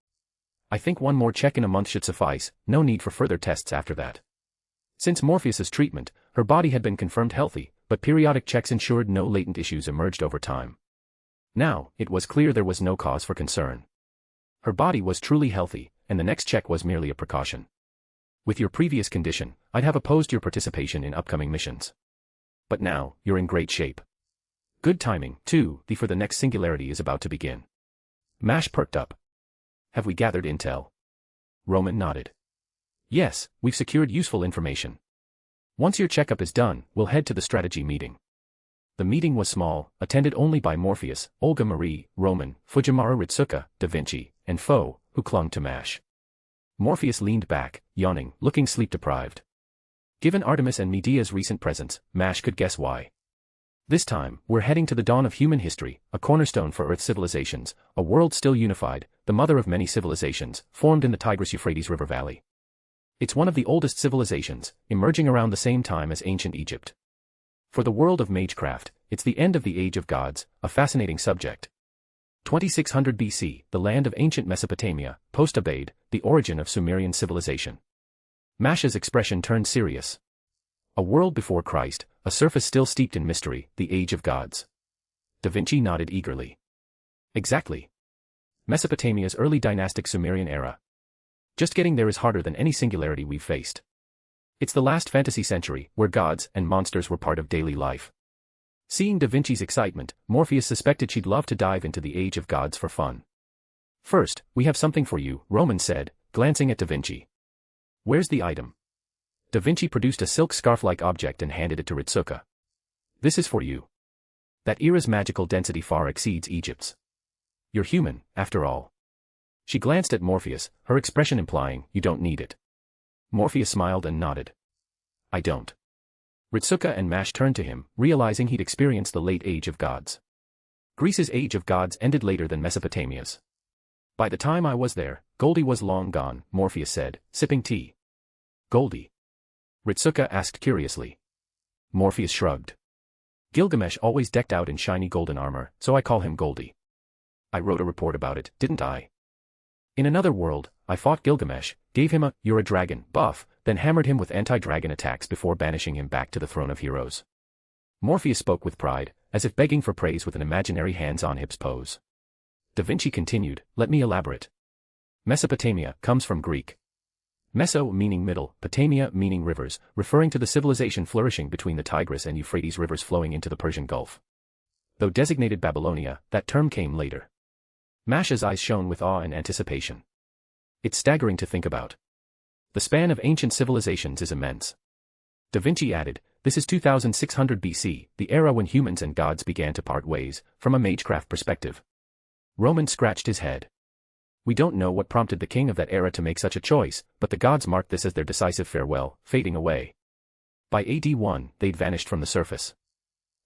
I think one more check in a month should suffice, no need for further tests after that." Since Morpheus's treatment, her body had been confirmed healthy, but periodic checks ensured no latent issues emerged over time. Now, it was clear there was no cause for concern. Her body was truly healthy, and the next check was merely a precaution. "With your previous condition, I'd have opposed your participation in upcoming missions. But now, you're in great shape. Good timing, too, for the next singularity is about to begin." Mash perked up. "Have we gathered intel?" Roman nodded. "Yes, we've secured useful information. Once your checkup is done, we'll head to the strategy meeting." The meeting was small, attended only by Morpheus, Olga Marie, Roman, Fujimaru Ritsuka, Da Vinci, and Foe, who clung to Mash. Morpheus leaned back, yawning, looking sleep-deprived. Given Artemis and Medea's recent presence, Mash could guess why. This time, we're heading to the dawn of human history, a cornerstone for Earth civilizations, a world still unified, the mother of many civilizations, formed in the Tigris-Euphrates River Valley. It's one of the oldest civilizations, emerging around the same time as ancient Egypt. For the world of magecraft, it's the end of the Age of Gods, a fascinating subject. 2600 BC, the land of ancient Mesopotamia, post-isekai'd, the origin of Sumerian civilization. Mash's expression turned serious. A world before Christ, a surface still steeped in mystery, the Age of Gods. Da Vinci nodded eagerly. Exactly. Mesopotamia's early dynastic Sumerian era. Just getting there is harder than any singularity we've faced. It's the last fantasy century, where gods and monsters were part of daily life. Seeing Da Vinci's excitement, Morpheus suspected she'd love to dive into the Age of Gods for fun. "First, we have something for you," Roman said, glancing at Da Vinci. "Where's the item?" Da Vinci produced a silk scarf-like object and handed it to Ritsuka. "This is for you. That era's magical density far exceeds Egypt's. You're human, after all." She glanced at Morpheus, her expression implying, "You don't need it." Morpheus smiled and nodded. "I don't." Ritsuka and Mash turned to him, realizing he'd experienced the late Age of Gods. Greece's Age of Gods ended later than Mesopotamia's. "By the time I was there, Goldie was long gone," Morpheus said, sipping tea. "Goldie?" Ritsuka asked curiously. Morpheus shrugged. "Gilgamesh always decked out in shiny golden armor, so I call him Goldie. I wrote a report about it, didn't I? In another world, I fought Gilgamesh, gave him a 'you're a dragon' buff, then hammered him with anti-dragon attacks before banishing him back to the throne of heroes." Morpheus spoke with pride, as if begging for praise with an imaginary hands-on-hips pose. Da Vinci continued, "Let me elaborate. Mesopotamia comes from Greek. Meso meaning middle, Potamia meaning rivers, referring to the civilization flourishing between the Tigris and Euphrates rivers flowing into the Persian Gulf. Though designated Babylonia, that term came later." Mash's eyes shone with awe and anticipation. "It's staggering to think about. The span of ancient civilizations is immense." Da Vinci added, "This is 2600 BC, the era when humans and gods began to part ways, from a magecraft perspective." Roman scratched his head. "We don't know what prompted the king of that era to make such a choice, but the gods marked this as their decisive farewell, fading away. By AD 1, they'd vanished from the surface.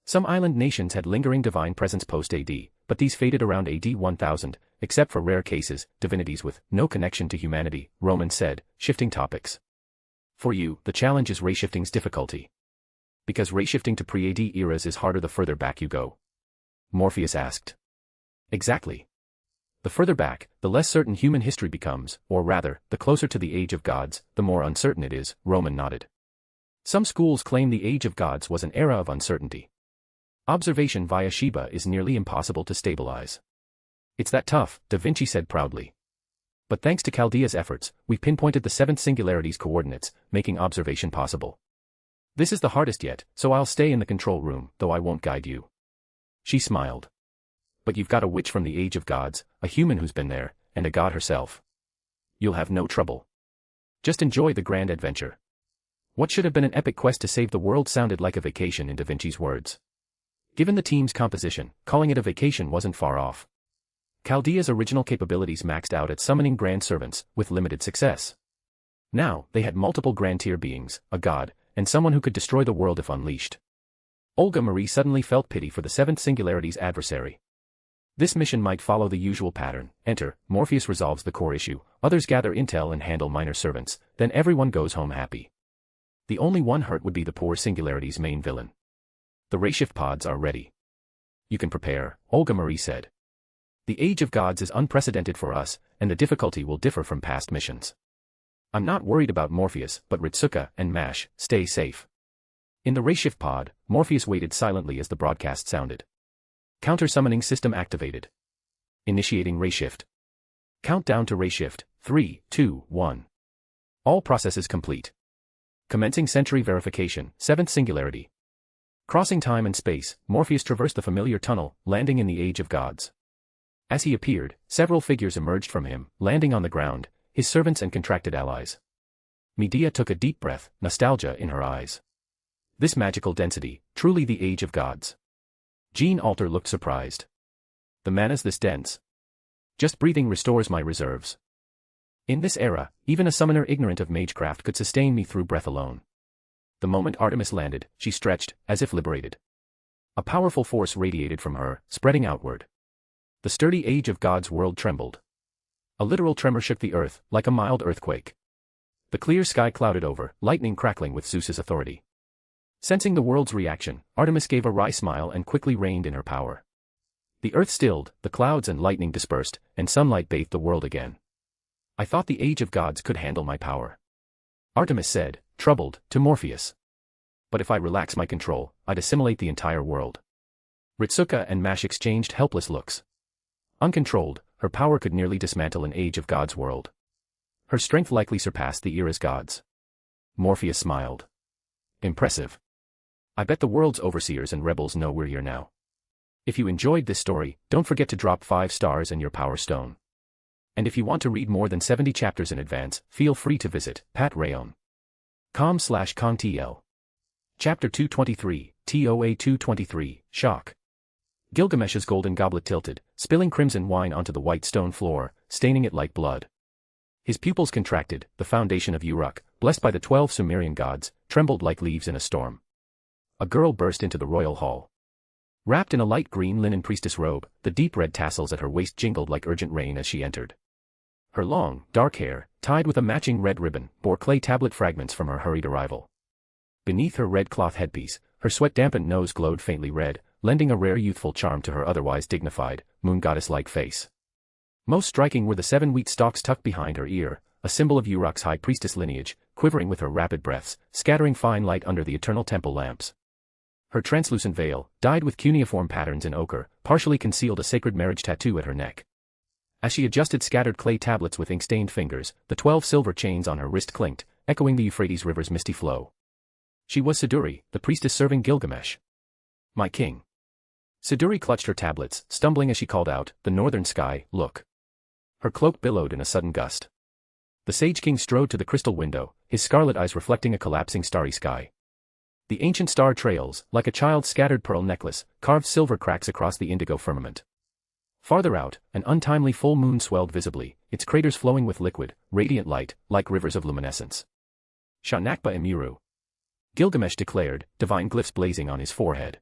Some island nations had lingering divine presence post-AD, but these faded around AD 1000, except for rare cases, divinities with no connection to humanity," Roman said, shifting topics. "For you, the challenge is ray-shifting's difficulty. Because ray-shifting to pre-AD eras is harder the further back you go?" Morpheus asked. "Exactly. The further back, the less certain human history becomes, or rather, the closer to the Age of Gods, the more uncertain it is," Roman nodded. Some schools claim the Age of Gods was an era of uncertainty. Observation via Sheba is nearly impossible to stabilize. It's that tough, Da Vinci said proudly. But thanks to Chaldea's efforts, we've pinpointed the seventh singularity's coordinates, making observation possible. This is the hardest yet, so I'll stay in the control room, though I won't guide you. She smiled. But you've got a witch from the Age of Gods, a human who's been there, and a god herself. You'll have no trouble. Just enjoy the grand adventure. What should have been an epic quest to save the world sounded like a vacation in Da Vinci's words. Given the team's composition, calling it a vacation wasn't far off. Chaldea's original capabilities maxed out at summoning grand servants, with limited success. Now, they had multiple grand tier beings, a god, and someone who could destroy the world if unleashed. Olga Marie suddenly felt pity for the seventh singularity's adversary. This mission might follow the usual pattern. Enter, Morpheus resolves the core issue, others gather intel and handle minor servants, then everyone goes home happy. The only one hurt would be the poor singularity's main villain. The rayshift pods are ready. You can prepare, Olga Marie said. The Age of Gods is unprecedented for us, and the difficulty will differ from past missions. I'm not worried about Morpheus, but Ritsuka and Mash, stay safe. In the rayshift pod, Morpheus waited silently as the broadcast sounded. Counter-summoning system activated. Initiating rayshift. Countdown to rayshift, 3, 2, 1. All processes complete. Commencing sentry verification, seventh singularity. Crossing time and space, Morpheus traversed the familiar tunnel, landing in the Age of Gods. As he appeared, several figures emerged from him, landing on the ground, his servants and contracted allies. Medea took a deep breath, nostalgia in her eyes. This magical density, truly the Age of Gods. Jean Alter looked surprised. The mana's this dense. Just breathing restores my reserves. In this era, even a summoner ignorant of magecraft could sustain me through breath alone. The moment Artemis landed, she stretched, as if liberated. A powerful force radiated from her, spreading outward. The sturdy Age of Gods world trembled. A literal tremor shook the earth, like a mild earthquake. The clear sky clouded over, lightning crackling with Zeus's authority. Sensing the world's reaction, Artemis gave a wry smile and quickly reigned in her power. The earth stilled, the clouds and lightning dispersed, and sunlight bathed the world again. I thought the Age of Gods could handle my power. Artemis said, troubled, to Morpheus. But if I relax my control, I'd assimilate the entire world. Ritsuka and Mash exchanged helpless looks. Uncontrolled, her power could nearly dismantle an Age of Gods world. Her strength likely surpassed the era's gods. Morpheus smiled. Impressive. I bet the world's overseers and rebels know we're here now. If you enjoyed this story, don't forget to drop 5 stars and your power stone. And if you want to read more than 70 chapters in advance, feel free to visit patreon.com/contl. Chapter 223, TOA 223, Shock. Gilgamesh's golden goblet tilted, spilling crimson wine onto the white stone floor, staining it like blood. His pupils contracted, the foundation of Uruk, blessed by the 12 Sumerian gods, trembled like leaves in a storm. A girl burst into the royal hall. Wrapped in a light green linen priestess robe, the deep red tassels at her waist jingled like urgent rain as she entered. Her long, dark hair, tied with a matching red ribbon, bore clay tablet fragments from her hurried arrival. Beneath her red cloth headpiece, her sweat-dampened nose glowed faintly red, lending a rare youthful charm to her otherwise dignified, moon goddess-like face. Most striking were the 7 wheat stalks tucked behind her ear, a symbol of Uruk's high priestess lineage, quivering with her rapid breaths, scattering fine light under the eternal temple lamps. Her translucent veil, dyed with cuneiform patterns in ochre, partially concealed a sacred marriage tattoo at her neck. As she adjusted scattered clay tablets with ink-stained fingers, the 12 silver chains on her wrist clinked, echoing the Euphrates River's misty flow. She was Siduri, the priestess serving Gilgamesh. My king. Siduri clutched her tablets, stumbling as she called out, the northern sky, look. Her cloak billowed in a sudden gust. The Sage King strode to the crystal window, his scarlet eyes reflecting a collapsing starry sky. The ancient star trails, like a child's scattered pearl necklace, carved silver cracks across the indigo firmament. Farther out, an untimely full moon swelled visibly, its craters flowing with liquid, radiant light, like rivers of luminescence. Shanakba Imuru. Gilgamesh declared, divine glyphs blazing on his forehead.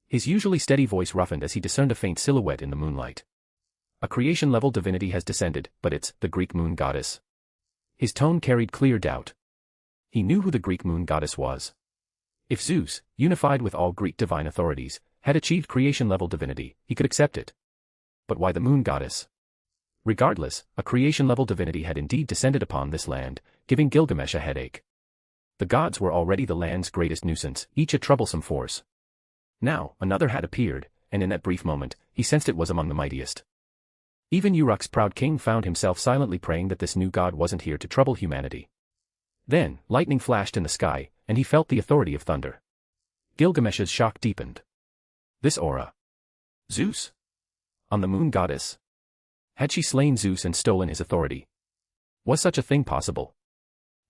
His usually steady voice roughened as he discerned a faint silhouette in the moonlight. A creation-level divinity has descended, but it's the Greek moon goddess. His tone carried clear doubt. He knew who the Greek moon goddess was. If Zeus, unified with all Greek divine authorities, had achieved creation-level divinity, he could accept it. But why the moon goddess? Regardless, a creation-level divinity had indeed descended upon this land, giving Gilgamesh a headache. The gods were already the land's greatest nuisance, each a troublesome force. Now, another had appeared, and in that brief moment, he sensed it was among the mightiest. Even Uruk's proud king found himself silently praying that this new god wasn't here to trouble humanity. Then, lightning flashed in the sky, and he felt the authority of thunder. Gilgamesh's shock deepened. This aura. Zeus? On the moon goddess? Had she slain Zeus and stolen his authority? Was such a thing possible?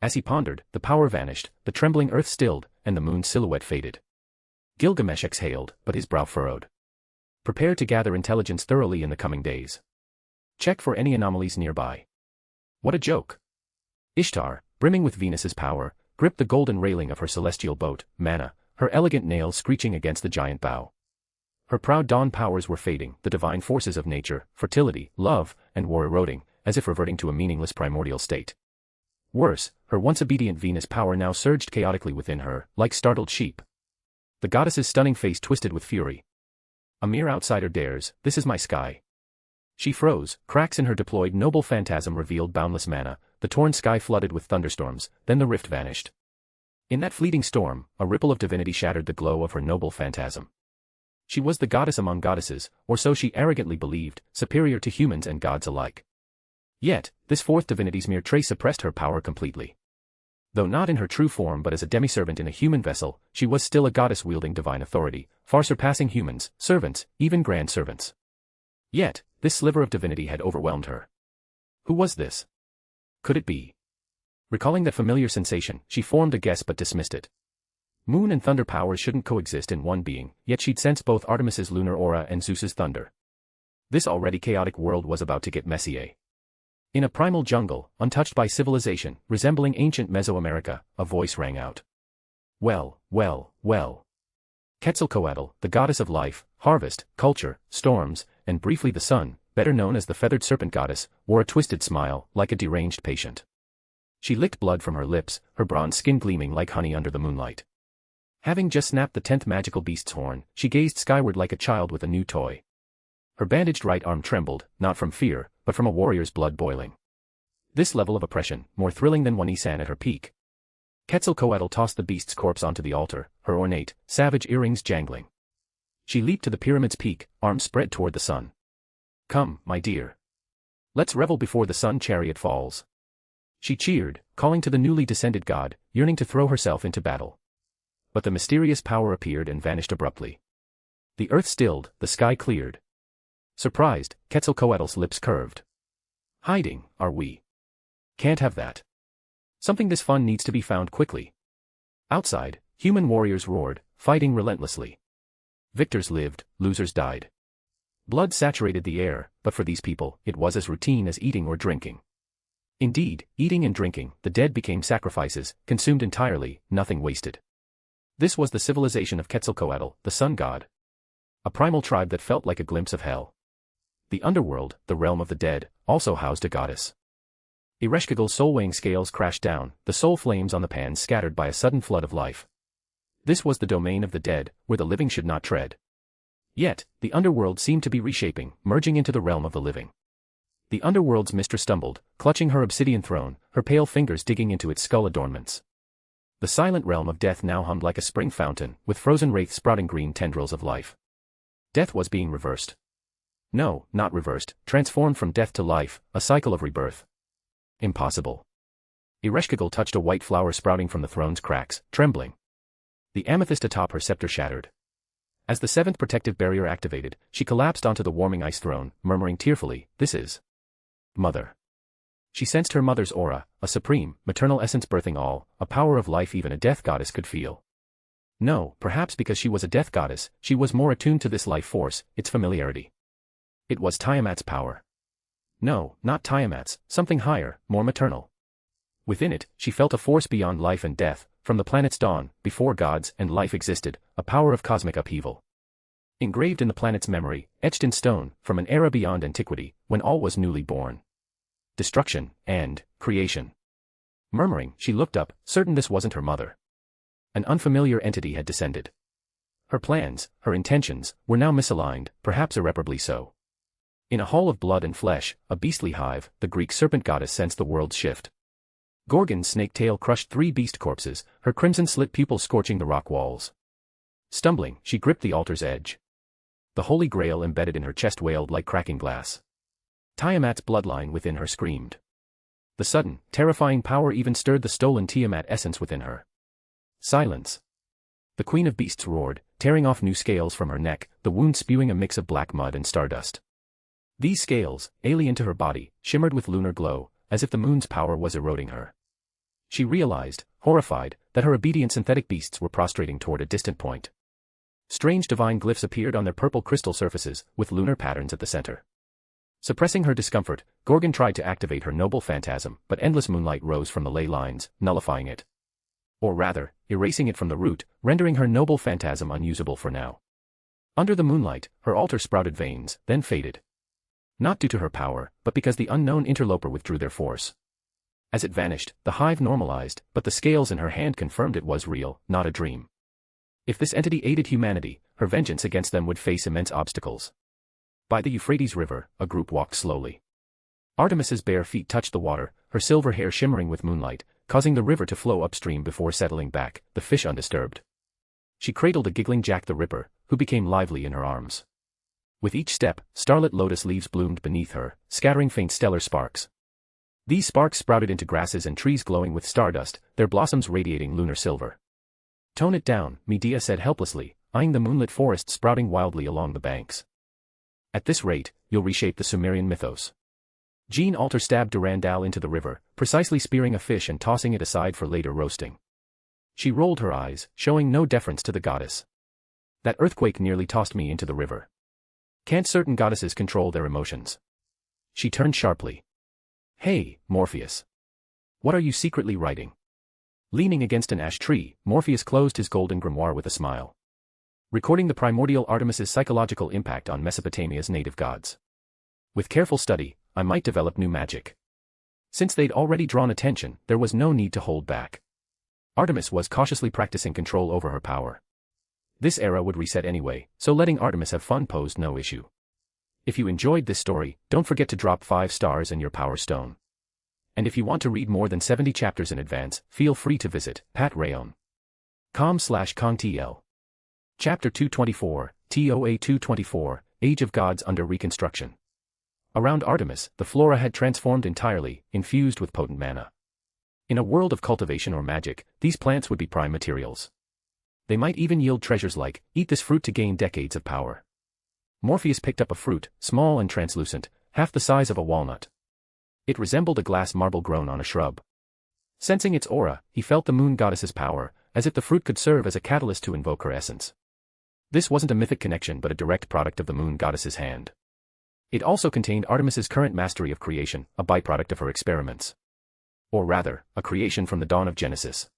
As he pondered, the power vanished, the trembling earth stilled, and the moon's silhouette faded. Gilgamesh exhaled, but his brow furrowed. Prepare to gather intelligence thoroughly in the coming days. Check for any anomalies nearby. What a joke. Ishtar, brimming with Venus's power, gripped the golden railing of her celestial boat, Manna, her elegant nails screeching against the giant bow. Her proud dawn powers were fading, the divine forces of nature, fertility, love, and war eroding, as if reverting to a meaningless primordial state. Worse, her once obedient Venus power now surged chaotically within her, like startled sheep. The goddess's stunning face twisted with fury. A mere outsider dares, this is my sky. She froze, cracks in her deployed noble phantasm revealed boundless manna, the torn sky flooded with thunderstorms, then the rift vanished. In that fleeting storm, a ripple of divinity shattered the glow of her noble phantasm. She was the goddess among goddesses, or so she arrogantly believed, superior to humans and gods alike. Yet, this fourth divinity's mere trace suppressed her power completely. Though not in her true form but as a demi-servant in a human vessel, she was still a goddess wielding divine authority, far surpassing humans, servants, even grand servants. Yet, this sliver of divinity had overwhelmed her. Who was this? Could it be? Recalling that familiar sensation, she formed a guess but dismissed it. Moon and thunder powers shouldn't coexist in one being, yet she'd sensed both Artemis's lunar aura and Zeus's thunder. This already chaotic world was about to get messy. In a primal jungle, untouched by civilization, resembling ancient Mesoamerica, a voice rang out. Well, well, well. Quetzalcoatl, the goddess of life, harvest, culture, storms, and briefly the sun, better known as the feathered serpent goddess, wore a twisted smile, like a deranged patient. She licked blood from her lips, her bronze skin gleaming like honey under the moonlight. Having just snapped the 10th magical beast's horn, she gazed skyward like a child with a new toy. Her bandaged right arm trembled, not from fear, but from a warrior's blood boiling. This level of oppression, more thrilling than One-Isan at her peak. Quetzalcoatl tossed the beast's corpse onto the altar, her ornate, savage earrings jangling. She leaped to the pyramid's peak, arms spread toward the sun. Come, my dear. Let's revel before the sun chariot falls. She cheered, calling to the newly descended god, yearning to throw herself into battle. But the mysterious power appeared and vanished abruptly. The earth stilled, the sky cleared. Surprised, Quetzalcoatl's lips curved. Hiding, are we? Can't have that. Something this fun needs to be found quickly. Outside, human warriors roared, fighting relentlessly. Victors lived, losers died. Blood saturated the air, but for these people, it was as routine as eating or drinking. Indeed, eating and drinking, the dead became sacrifices, consumed entirely, nothing wasted. This was the civilization of Quetzalcoatl, the sun god. A primal tribe that felt like a glimpse of hell. The underworld, the realm of the dead, also housed a goddess. Ereshkigal's soul-weighing scales crashed down, the soul flames on the pans scattered by a sudden flood of life. This was the domain of the dead, where the living should not tread. Yet, the underworld seemed to be reshaping, merging into the realm of the living. The underworld's mistress stumbled, clutching her obsidian throne, her pale fingers digging into its skull adornments. The silent realm of death now hummed like a spring fountain, with frozen wraiths sprouting green tendrils of life. Death was being reversed. No, not reversed, transformed from death to life, a cycle of rebirth. Impossible. Ereshkigal touched a white flower sprouting from the throne's cracks, trembling. The amethyst atop her scepter shattered. As the seventh protective barrier activated, she collapsed onto the warming ice throne, murmuring tearfully, "This is Mother." She sensed her mother's aura, a supreme, maternal essence birthing all, a power of life even a death goddess could feel. No, perhaps because she was a death goddess, she was more attuned to this life force, its familiarity. It was Tiamat's power. No, not Tiamat's, something higher, more maternal. Within it, she felt a force beyond life and death, from the planet's dawn, before gods and life existed, a power of cosmic upheaval. Engraved in the planet's memory, etched in stone, from an era beyond antiquity, when all was newly born. Destruction, and creation. Murmuring, she looked up, certain this wasn't her mother. An unfamiliar entity had descended. Her plans, her intentions, were now misaligned, perhaps irreparably so. In a hall of blood and flesh, a beastly hive, the Greek serpent goddess sensed the world's shift. Gorgon's snake tail crushed 3 beast corpses, her crimson-slit pupils scorching the rock walls. Stumbling, she gripped the altar's edge. The Holy Grail embedded in her chest wailed like cracking glass. Tiamat's bloodline within her screamed. The sudden, terrifying power even stirred the stolen Tiamat essence within her. Silence. The Queen of Beasts roared, tearing off new scales from her neck, the wound spewing a mix of black mud and stardust. These scales, alien to her body, shimmered with lunar glow, as if the moon's power was eroding her. She realized, horrified, that her obedient synthetic beasts were prostrating toward a distant point. Strange divine glyphs appeared on their purple crystal surfaces, with lunar patterns at the center. Suppressing her discomfort, Gorgon tried to activate her noble phantasm, but endless moonlight rose from the ley lines, nullifying it. Or rather, erasing it from the root, rendering her noble phantasm unusable for now. Under the moonlight, her altar sprouted veins, then faded. Not due to her power, but because the unknown interloper withdrew their force. As it vanished, the hive normalized, but the scales in her hand confirmed it was real, not a dream. If this entity aided humanity, her vengeance against them would face immense obstacles. By the Euphrates River, a group walked slowly. Artemis's bare feet touched the water, her silver hair shimmering with moonlight, causing the river to flow upstream before settling back, the fish undisturbed. She cradled a giggling Jack the Ripper, who became lively in her arms. With each step, starlit lotus leaves bloomed beneath her, scattering faint stellar sparks. These sparks sprouted into grasses and trees glowing with stardust, their blossoms radiating lunar silver. "Tone it down," Medea said helplessly, eyeing the moonlit forest sprouting wildly along the banks. "At this rate, you'll reshape the Sumerian mythos." Jean Alter stabbed Durandal into the river, precisely spearing a fish and tossing it aside for later roasting. She rolled her eyes, showing no deference to the goddess. "That earthquake nearly tossed me into the river. Can't certain goddesses control their emotions?" She turned sharply. "Hey, Morpheus. What are you secretly writing?" Leaning against an ash tree, Morpheus closed his golden grimoire with a smile. "Recording the primordial Artemis's psychological impact on Mesopotamia's native gods. With careful study, I might develop new magic." Since they'd already drawn attention, there was no need to hold back. Artemis was cautiously practicing control over her power. This era would reset anyway, so letting Artemis have fun posed no issue. If you enjoyed this story, don't forget to drop 5 stars and your power stone. And if you want to read more than 70 chapters in advance, feel free to visit patrayon.com/contl. Chapter 224, TOA 224, Age of Gods under Reconstruction. Around Artemis, the flora had transformed entirely, infused with potent mana. In a world of cultivation or magic, these plants would be prime materials. They might even yield treasures like, eat this fruit to gain decades of power. Morpheus picked up a fruit, small and translucent, half the size of a walnut. It resembled a glass marble grown on a shrub. Sensing its aura, he felt the moon goddess's power, as if the fruit could serve as a catalyst to invoke her essence. This wasn't a mythic connection but a direct product of the moon goddess's hand. It also contained Artemis's current mastery of creation, a byproduct of her experiments. Or rather, a creation from the dawn of Genesis.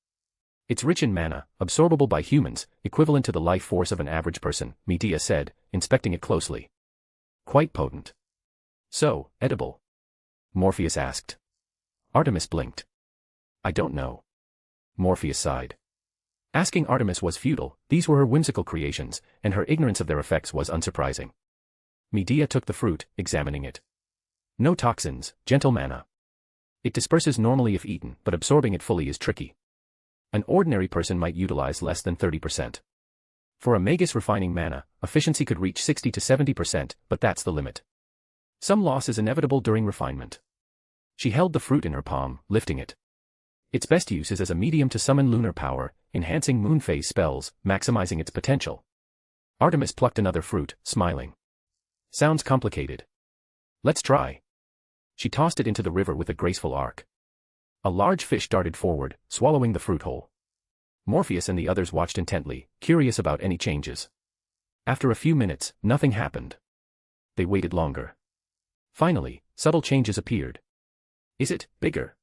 It's rich in mana, absorbable by humans, equivalent to the life force of an average person, Medea said, inspecting it closely. Quite potent. So, edible? Morpheus asked. Artemis blinked. I don't know. Morpheus sighed. Asking Artemis was futile, these were her whimsical creations, and her ignorance of their effects was unsurprising. Medea took the fruit, examining it. No toxins, gentle mana. It disperses normally if eaten, but absorbing it fully is tricky. An ordinary person might utilize less than 30%. For a magus refining mana, efficiency could reach 60 to 70%, but that's the limit. Some loss is inevitable during refinement. She held the fruit in her palm, lifting it. Its best use is as a medium to summon lunar power, enhancing moon phase spells, maximizing its potential. Artemis plucked another fruit, smiling. Sounds complicated. Let's try. She tossed it into the river with a graceful arc. A large fish darted forward, swallowing the fruit whole. Morpheus and the others watched intently, curious about any changes. After a few minutes, nothing happened. They waited longer. Finally, subtle changes appeared. Is it bigger?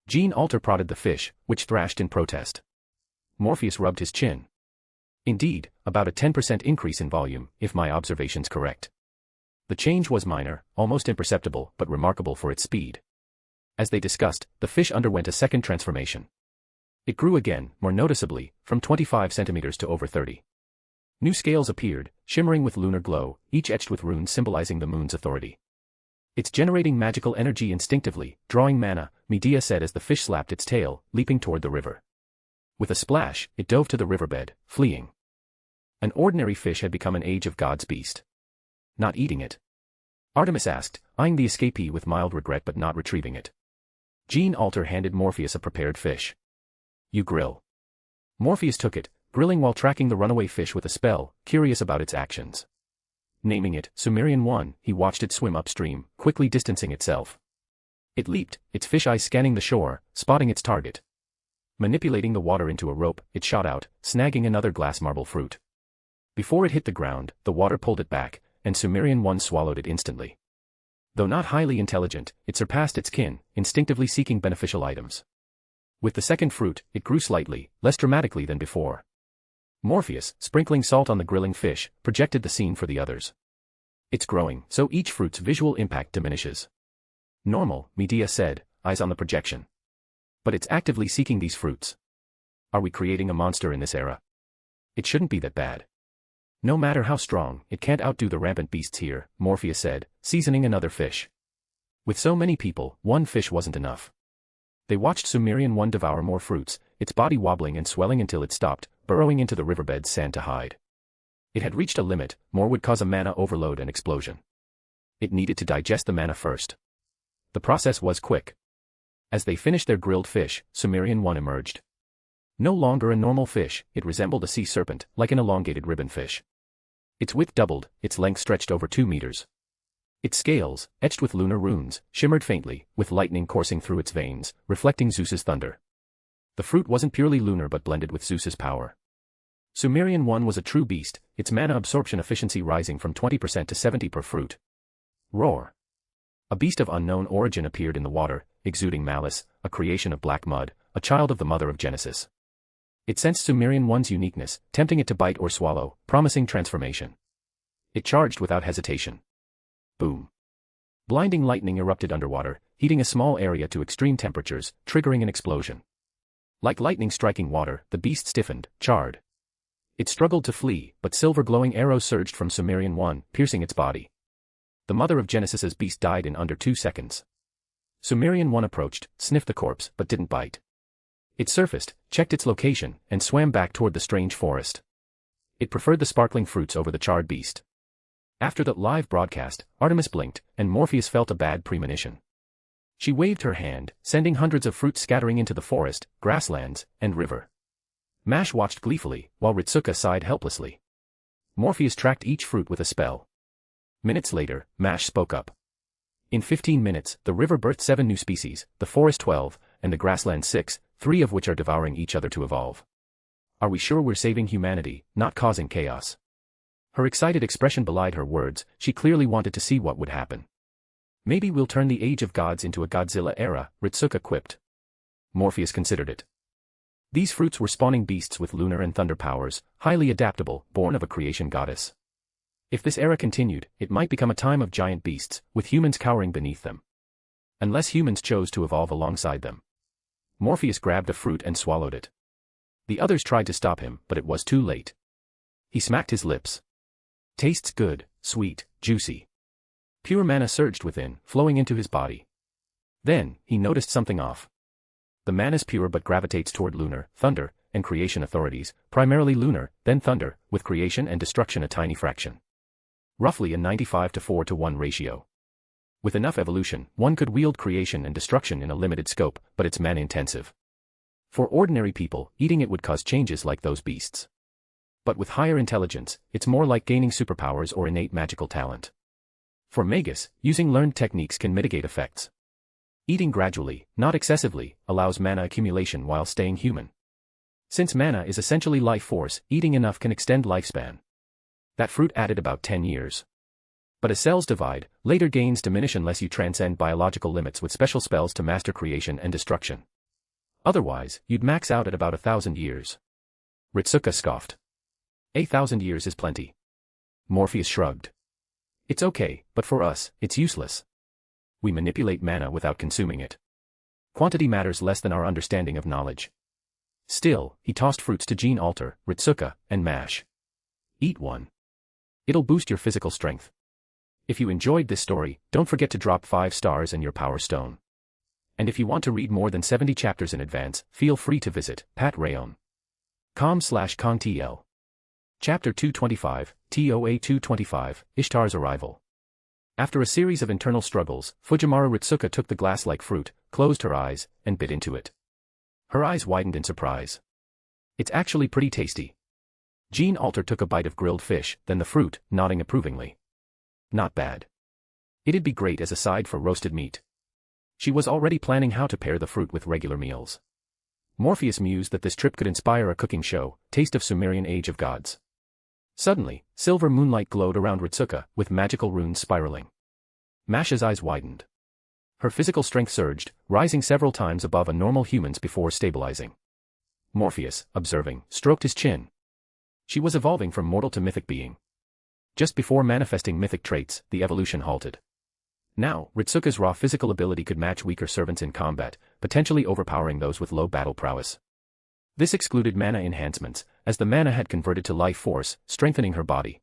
Jean Alter prodded the fish, which thrashed in protest. Morpheus rubbed his chin. Indeed, about a 10% increase in volume, if my observation's correct. The change was minor, almost imperceptible, but remarkable for its speed. As they discussed, the fish underwent a second transformation. It grew again, more noticeably, from 25 centimeters to over 30. New scales appeared, shimmering with lunar glow, each etched with runes symbolizing the moon's authority. It's generating magical energy instinctively, drawing mana, Medea said as the fish slapped its tail, leaping toward the river. With a splash, it dove to the riverbed, fleeing. An ordinary fish had become an Age of Gods beast. Not eating it? Artemis asked, eyeing the escapee with mild regret but not retrieving it. Gene Alter handed Morpheus a prepared fish. You grill. Morpheus took it, grilling while tracking the runaway fish with a spell, curious about its actions. Naming it Sumerian 1, he watched it swim upstream, quickly distancing itself. It leaped, its fish eyes scanning the shore, spotting its target. Manipulating the water into a rope, it shot out, snagging another glass marble fruit. Before it hit the ground, the water pulled it back, and Sumerian 1 swallowed it instantly. Though not highly intelligent, it surpassed its kin, instinctively seeking beneficial items. With the second fruit, it grew slightly, less dramatically than before. Morpheus, sprinkling salt on the grilling fish, projected the scene for the others. It's growing, so each fruit's visual impact diminishes. Normal, Medea said, eyes on the projection. But it's actively seeking these fruits. Are we creating a monster in this era? It shouldn't be that bad. No matter how strong, it can't outdo the rampant beasts here, Morpheus said, seasoning another fish. With so many people, one fish wasn't enough. They watched Sumerian 1 devour more fruits, its body wobbling and swelling until it stopped, burrowing into the riverbed's sand to hide. It had reached a limit, more would cause a mana overload and explosion. It needed to digest the mana first. The process was quick. As they finished their grilled fish, Sumerian 1 emerged. No longer a normal fish, it resembled a sea serpent, like an elongated ribbon fish. Its width doubled, its length stretched over 2 meters. Its scales, etched with lunar runes, shimmered faintly, with lightning coursing through its veins, reflecting Zeus's thunder. The fruit wasn't purely lunar but blended with Zeus's power. Sumerian 1 was a true beast, its mana absorption efficiency rising from 20% to 70% per fruit. Roar. A beast of unknown origin appeared in the water, exuding malice, a creation of black mud, a child of the mother of Genesis. It sensed Sumerian 1's uniqueness, tempting it to bite or swallow, promising transformation. It charged without hesitation. Boom. Blinding lightning erupted underwater, heating a small area to extreme temperatures, triggering an explosion. Like lightning striking water, the beast stiffened, charred. It struggled to flee, but silver-glowing arrows surged from Sumerian 1, piercing its body. The mother of Genesis's beast died in under 2 seconds. Sumerian 1 approached, sniffed the corpse, but didn't bite. It surfaced, checked its location, and swam back toward the strange forest. It preferred the sparkling fruits over the charred beast. After the live broadcast, Artemis blinked, and Morpheus felt a bad premonition. She waved her hand, sending hundreds of fruits scattering into the forest, grasslands, and river. Mash watched gleefully, while Ritsuka sighed helplessly. Morpheus tracked each fruit with a spell. Minutes later, Mash spoke up. In 15 minutes, the river birthed 7 new species, the forest 12, and the grassland 6, 3 of which are devouring each other to evolve. Are we sure we're saving humanity, not causing chaos? Her excited expression belied her words, she clearly wanted to see what would happen. Maybe we'll turn the Age of Gods into a Godzilla era, Ritsuka quipped. Morpheus considered it. These fruits were spawning beasts with lunar and thunder powers, highly adaptable, born of a creation goddess. If this era continued, it might become a time of giant beasts, with humans cowering beneath them. Unless humans chose to evolve alongside them. Morpheus grabbed a fruit and swallowed it. The others tried to stop him, but it was too late. He smacked his lips. Tastes good, sweet, juicy. Pure mana surged within, flowing into his body. Then, he noticed something off. The mana's pure but gravitates toward lunar, thunder, and creation authorities, primarily lunar, then thunder, with creation and destruction a tiny fraction. Roughly a 95-4-1 ratio. With enough evolution, one could wield creation and destruction in a limited scope, but it's mana-intensive. For ordinary people, eating it would cause changes like those beasts. But with higher intelligence, it's more like gaining superpowers or innate magical talent. For Magus, using learned techniques can mitigate effects. Eating gradually, not excessively, allows mana accumulation while staying human. Since mana is essentially life force, eating enough can extend lifespan. That fruit added about 10 years. But as cells divide, later gains diminish unless you transcend biological limits with special spells to master creation and destruction. Otherwise, you'd max out at about 1,000 years. Ritsuka scoffed. 1,000 years is plenty. Morpheus shrugged. It's okay, but for us, it's useless. We manipulate mana without consuming it. Quantity matters less than our understanding of knowledge. Still, he tossed fruits to Gene Alter, Ritsuka, and Mash. Eat one. It'll boost your physical strength. If you enjoyed this story, don't forget to drop 5 stars and your power stone. And if you want to read more than 70 chapters in advance, feel free to visit patreon.com/kongtl. Chapter 225, TOA 225, Ishtar's Arrival. After a series of internal struggles, Fujiwara Ritsuka took the glass-like fruit, closed her eyes, and bit into it. Her eyes widened in surprise. It's actually pretty tasty. Jean Alter took a bite of grilled fish, then the fruit, nodding approvingly. Not bad. It'd be great as a side for roasted meat. She was already planning how to pair the fruit with regular meals. Morpheus mused that this trip could inspire a cooking show, Taste of Sumerian Age of Gods. Suddenly, silver moonlight glowed around Ritsuka, with magical runes spiraling. Masha's eyes widened. Her physical strength surged, rising several times above a normal human's before stabilizing. Morpheus, observing, stroked his chin. She was evolving from mortal to mythic being. Just before manifesting mythic traits, the evolution halted. Now, Ritsuka's raw physical ability could match weaker servants in combat, potentially overpowering those with low battle prowess. This excluded mana enhancements, as the mana had converted to life force, strengthening her body.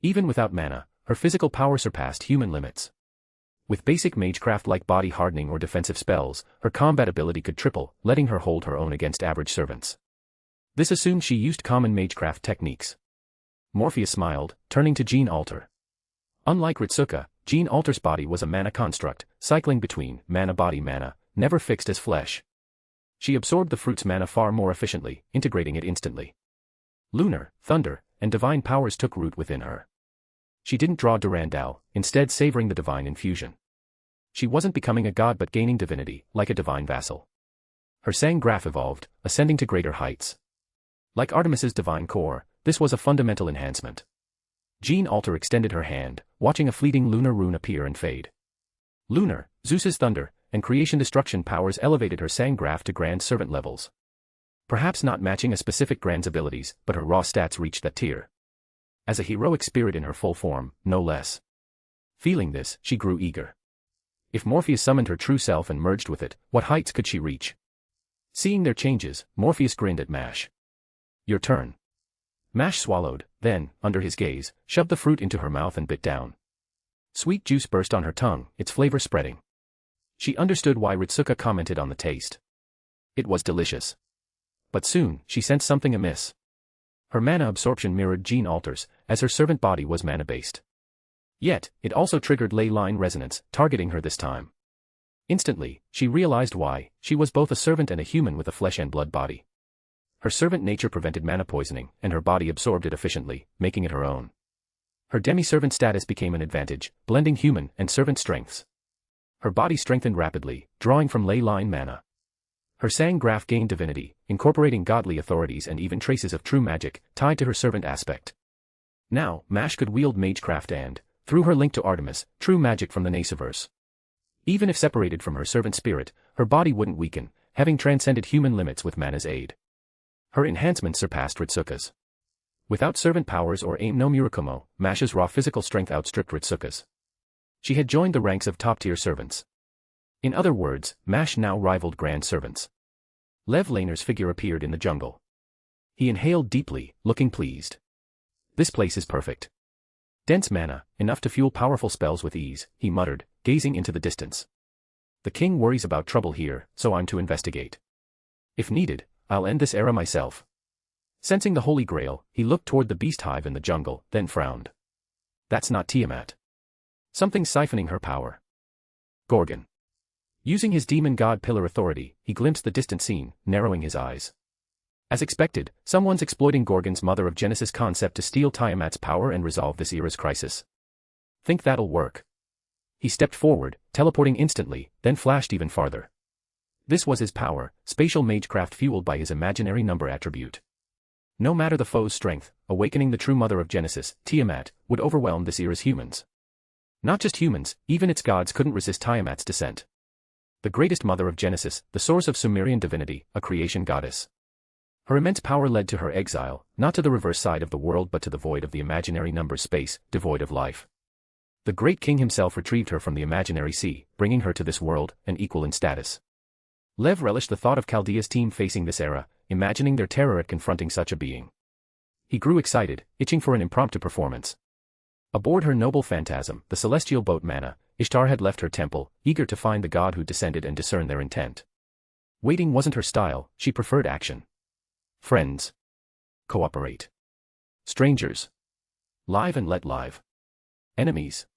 Even without mana, her physical power surpassed human limits. With basic magecraft-like body hardening or defensive spells, her combat ability could triple, letting her hold her own against average servants. This assumed she used common magecraft techniques. Morpheus smiled, turning to Jean Alter. Unlike Ritsuka, Jean Alter's body was a mana construct, cycling between mana-body mana, never fixed as flesh. She absorbed the fruit's mana far more efficiently, integrating it instantly. Lunar, thunder, and divine powers took root within her. She didn't draw Durandal, instead savoring the divine infusion. She wasn't becoming a god but gaining divinity, like a divine vassal. Her sang graph evolved, ascending to greater heights. Like Artemis's divine core, this was a fundamental enhancement. Jean Alter extended her hand, watching a fleeting lunar rune appear and fade. Lunar, Zeus's thunder, and creation-destruction powers elevated her sang graph to Grand Servant levels. Perhaps not matching a specific Grand's abilities, but her raw stats reached that tier. As a heroic spirit in her full form, no less. Feeling this, she grew eager. If Morpheus summoned her true self and merged with it, what heights could she reach? Seeing their changes, Morpheus grinned at Mash. Your turn. Mash swallowed, then, under his gaze, shoved the fruit into her mouth and bit down. Sweet juice burst on her tongue, its flavor spreading. She understood why Ritsuka commented on the taste. It was delicious. But soon, she sensed something amiss. Her mana absorption mirrored Jean Alter's, as her servant body was mana-based. Yet, it also triggered ley line resonance, targeting her this time. Instantly, she realized why. She was both a servant and a human with a flesh and blood body. Her servant nature prevented mana poisoning, and her body absorbed it efficiently, making it her own. Her demi-servant status became an advantage, blending human and servant strengths. Her body strengthened rapidly, drawing from ley line mana. Her sang graph gained divinity, incorporating godly authorities and even traces of true magic, tied to her servant aspect. Now, Mash could wield magecraft and, through her link to Artemis, true magic from the Nasuverse. Even if separated from her servant spirit, her body wouldn't weaken, having transcended human limits with mana's aid. Her enhancements surpassed Ritsuka's. Without servant powers or aim no Murakumo, Mash's raw physical strength outstripped Ritsuka's. She had joined the ranks of top-tier servants. In other words, Mash now rivaled Grand Servants. Lev Laner's figure appeared in the jungle. He inhaled deeply, looking pleased. This place is perfect. Dense mana, enough to fuel powerful spells with ease, he muttered, gazing into the distance. The king worries about trouble here, so I'm to investigate. If needed, I'll end this era myself. Sensing the Holy Grail, he looked toward the beast hive in the jungle, then frowned. That's not Tiamat. Something's siphoning her power. Gorgon. Using his demon god pillar authority, he glimpsed the distant scene, narrowing his eyes. As expected, someone's exploiting Gorgon's mother of Genesis concept to steal Tiamat's power and resolve this era's crisis. Think that'll work. He stepped forward, teleporting instantly, then flashed even farther. This was his power, spatial magecraft fueled by his imaginary number attribute. No matter the foe's strength, awakening the true mother of Genesis, Tiamat, would overwhelm this era's humans. Not just humans, even its gods couldn't resist Tiamat's descent. The greatest mother of Genesis, the source of Sumerian divinity, a creation goddess. Her immense power led to her exile, not to the reverse side of the world but to the void of the imaginary number space, devoid of life. The great king himself retrieved her from the imaginary sea, bringing her to this world, an equal in status. Lev relished the thought of Chaldea's team facing this era, imagining their terror at confronting such a being. He grew excited, itching for an impromptu performance. Aboard her noble phantasm, the celestial boat Mana, Ishtar had left her temple, eager to find the god who descended and discern their intent. Waiting wasn't her style, she preferred action. Friends. Cooperate. Strangers. Live and let live. Enemies.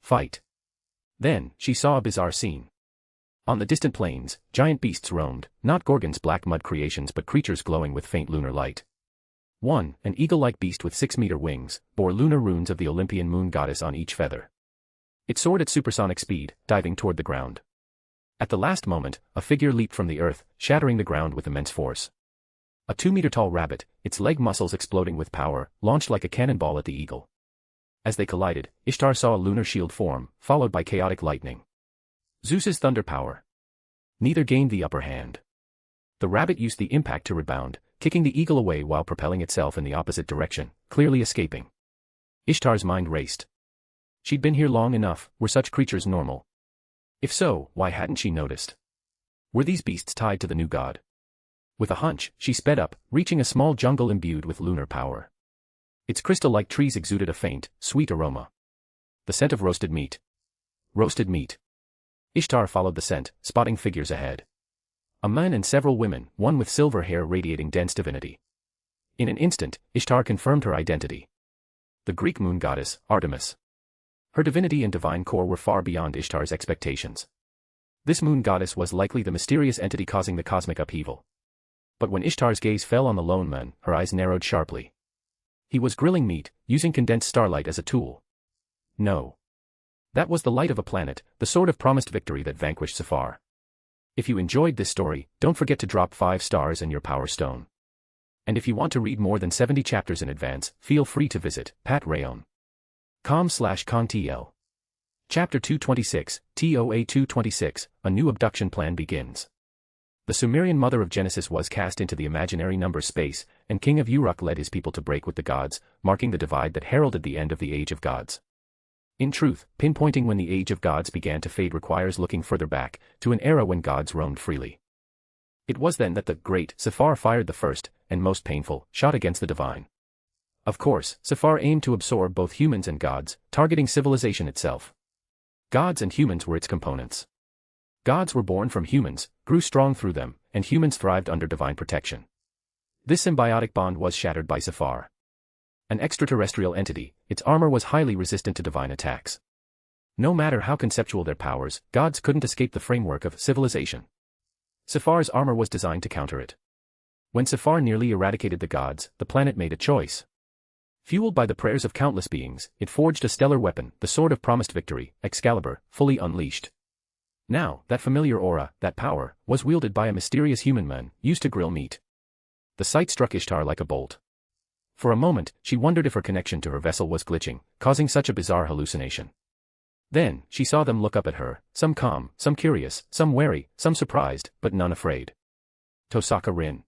Fight. Then, she saw a bizarre scene. On the distant plains, giant beasts roamed, not Gorgon's black mud creations but creatures glowing with faint lunar light. One, an eagle-like beast with 6-meter wings, bore lunar runes of the Olympian moon goddess on each feather. It soared at supersonic speed, diving toward the ground. At the last moment, a figure leaped from the earth, shattering the ground with immense force. A 2-meter-tall rabbit, its leg muscles exploding with power, launched like a cannonball at the eagle. As they collided, Ishtar saw a lunar shield form, followed by chaotic lightning. Zeus's thunder power. Neither gained the upper hand. The rabbit used the impact to rebound, kicking the eagle away while propelling itself in the opposite direction, clearly escaping. Ishtar's mind raced. She'd been here long enough, were such creatures normal? If so, why hadn't she noticed? Were these beasts tied to the new god? With a hunch, she sped up, reaching a small jungle imbued with lunar power. Its crystal-like trees exuded a faint, sweet aroma. The scent of roasted meat. Roasted meat. Ishtar followed the scent, spotting figures ahead. A man and several women, one with silver hair radiating dense divinity. In an instant, Ishtar confirmed her identity. The Greek moon goddess, Artemis. Her divinity and divine core were far beyond Ishtar's expectations. This moon goddess was likely the mysterious entity causing the cosmic upheaval. But when Ishtar's gaze fell on the lone man, her eyes narrowed sharply. He was grilling meat, using condensed starlight as a tool. No. That was the light of a planet, the sort of promised victory that vanquished Safar. If you enjoyed this story, don't forget to drop 5 stars and your power stone. And if you want to read more than 70 chapters in advance, feel free to visit patrayon.com/contl. Chapter 226, TOA 226, A New Abduction Plan Begins. The Sumerian mother of Genesis was cast into the imaginary number space, and King of Uruk led his people to break with the gods, marking the divide that heralded the end of the Age of Gods. In truth, pinpointing when the Age of Gods began to fade requires looking further back, to an era when gods roamed freely. It was then that the great Safar fired the first, and most painful, shot against the divine. Of course, Safar aimed to absorb both humans and gods, targeting civilization itself. Gods and humans were its components. Gods were born from humans, grew strong through them, and humans thrived under divine protection. This symbiotic bond was shattered by Safar. An extraterrestrial entity, its armor was highly resistant to divine attacks. No matter how conceptual their powers, gods couldn't escape the framework of civilization. Safar's armor was designed to counter it. When Safar nearly eradicated the gods, the planet made a choice. Fueled by the prayers of countless beings, it forged a stellar weapon, the sword of promised victory, Excalibur, fully unleashed. Now, that familiar aura, that power, was wielded by a mysterious human man, used to grill meat. The sight struck Ishtar like a bolt. For a moment, she wondered if her connection to her vessel was glitching, causing such a bizarre hallucination. Then, she saw them look up at her, some calm, some curious, some wary, some surprised, but none afraid. Tosaka Rin.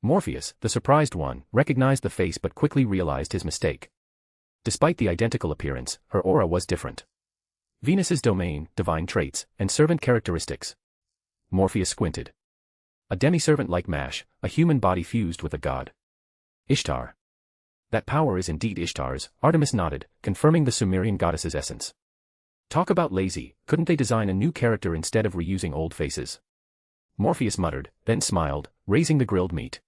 Morpheus, the surprised one, recognized the face but quickly realized his mistake. Despite the identical appearance, her aura was different. Venus's domain, divine traits, and servant characteristics. Morpheus squinted. A demi-servant like Mash, a human body fused with a god. Ishtar. That power is indeed Ishtar's, Artemis nodded, confirming the Sumerian goddess's essence. Talk about lazy, couldn't they design a new character instead of reusing old faces? Morpheus muttered, then smiled, raising the grilled meat.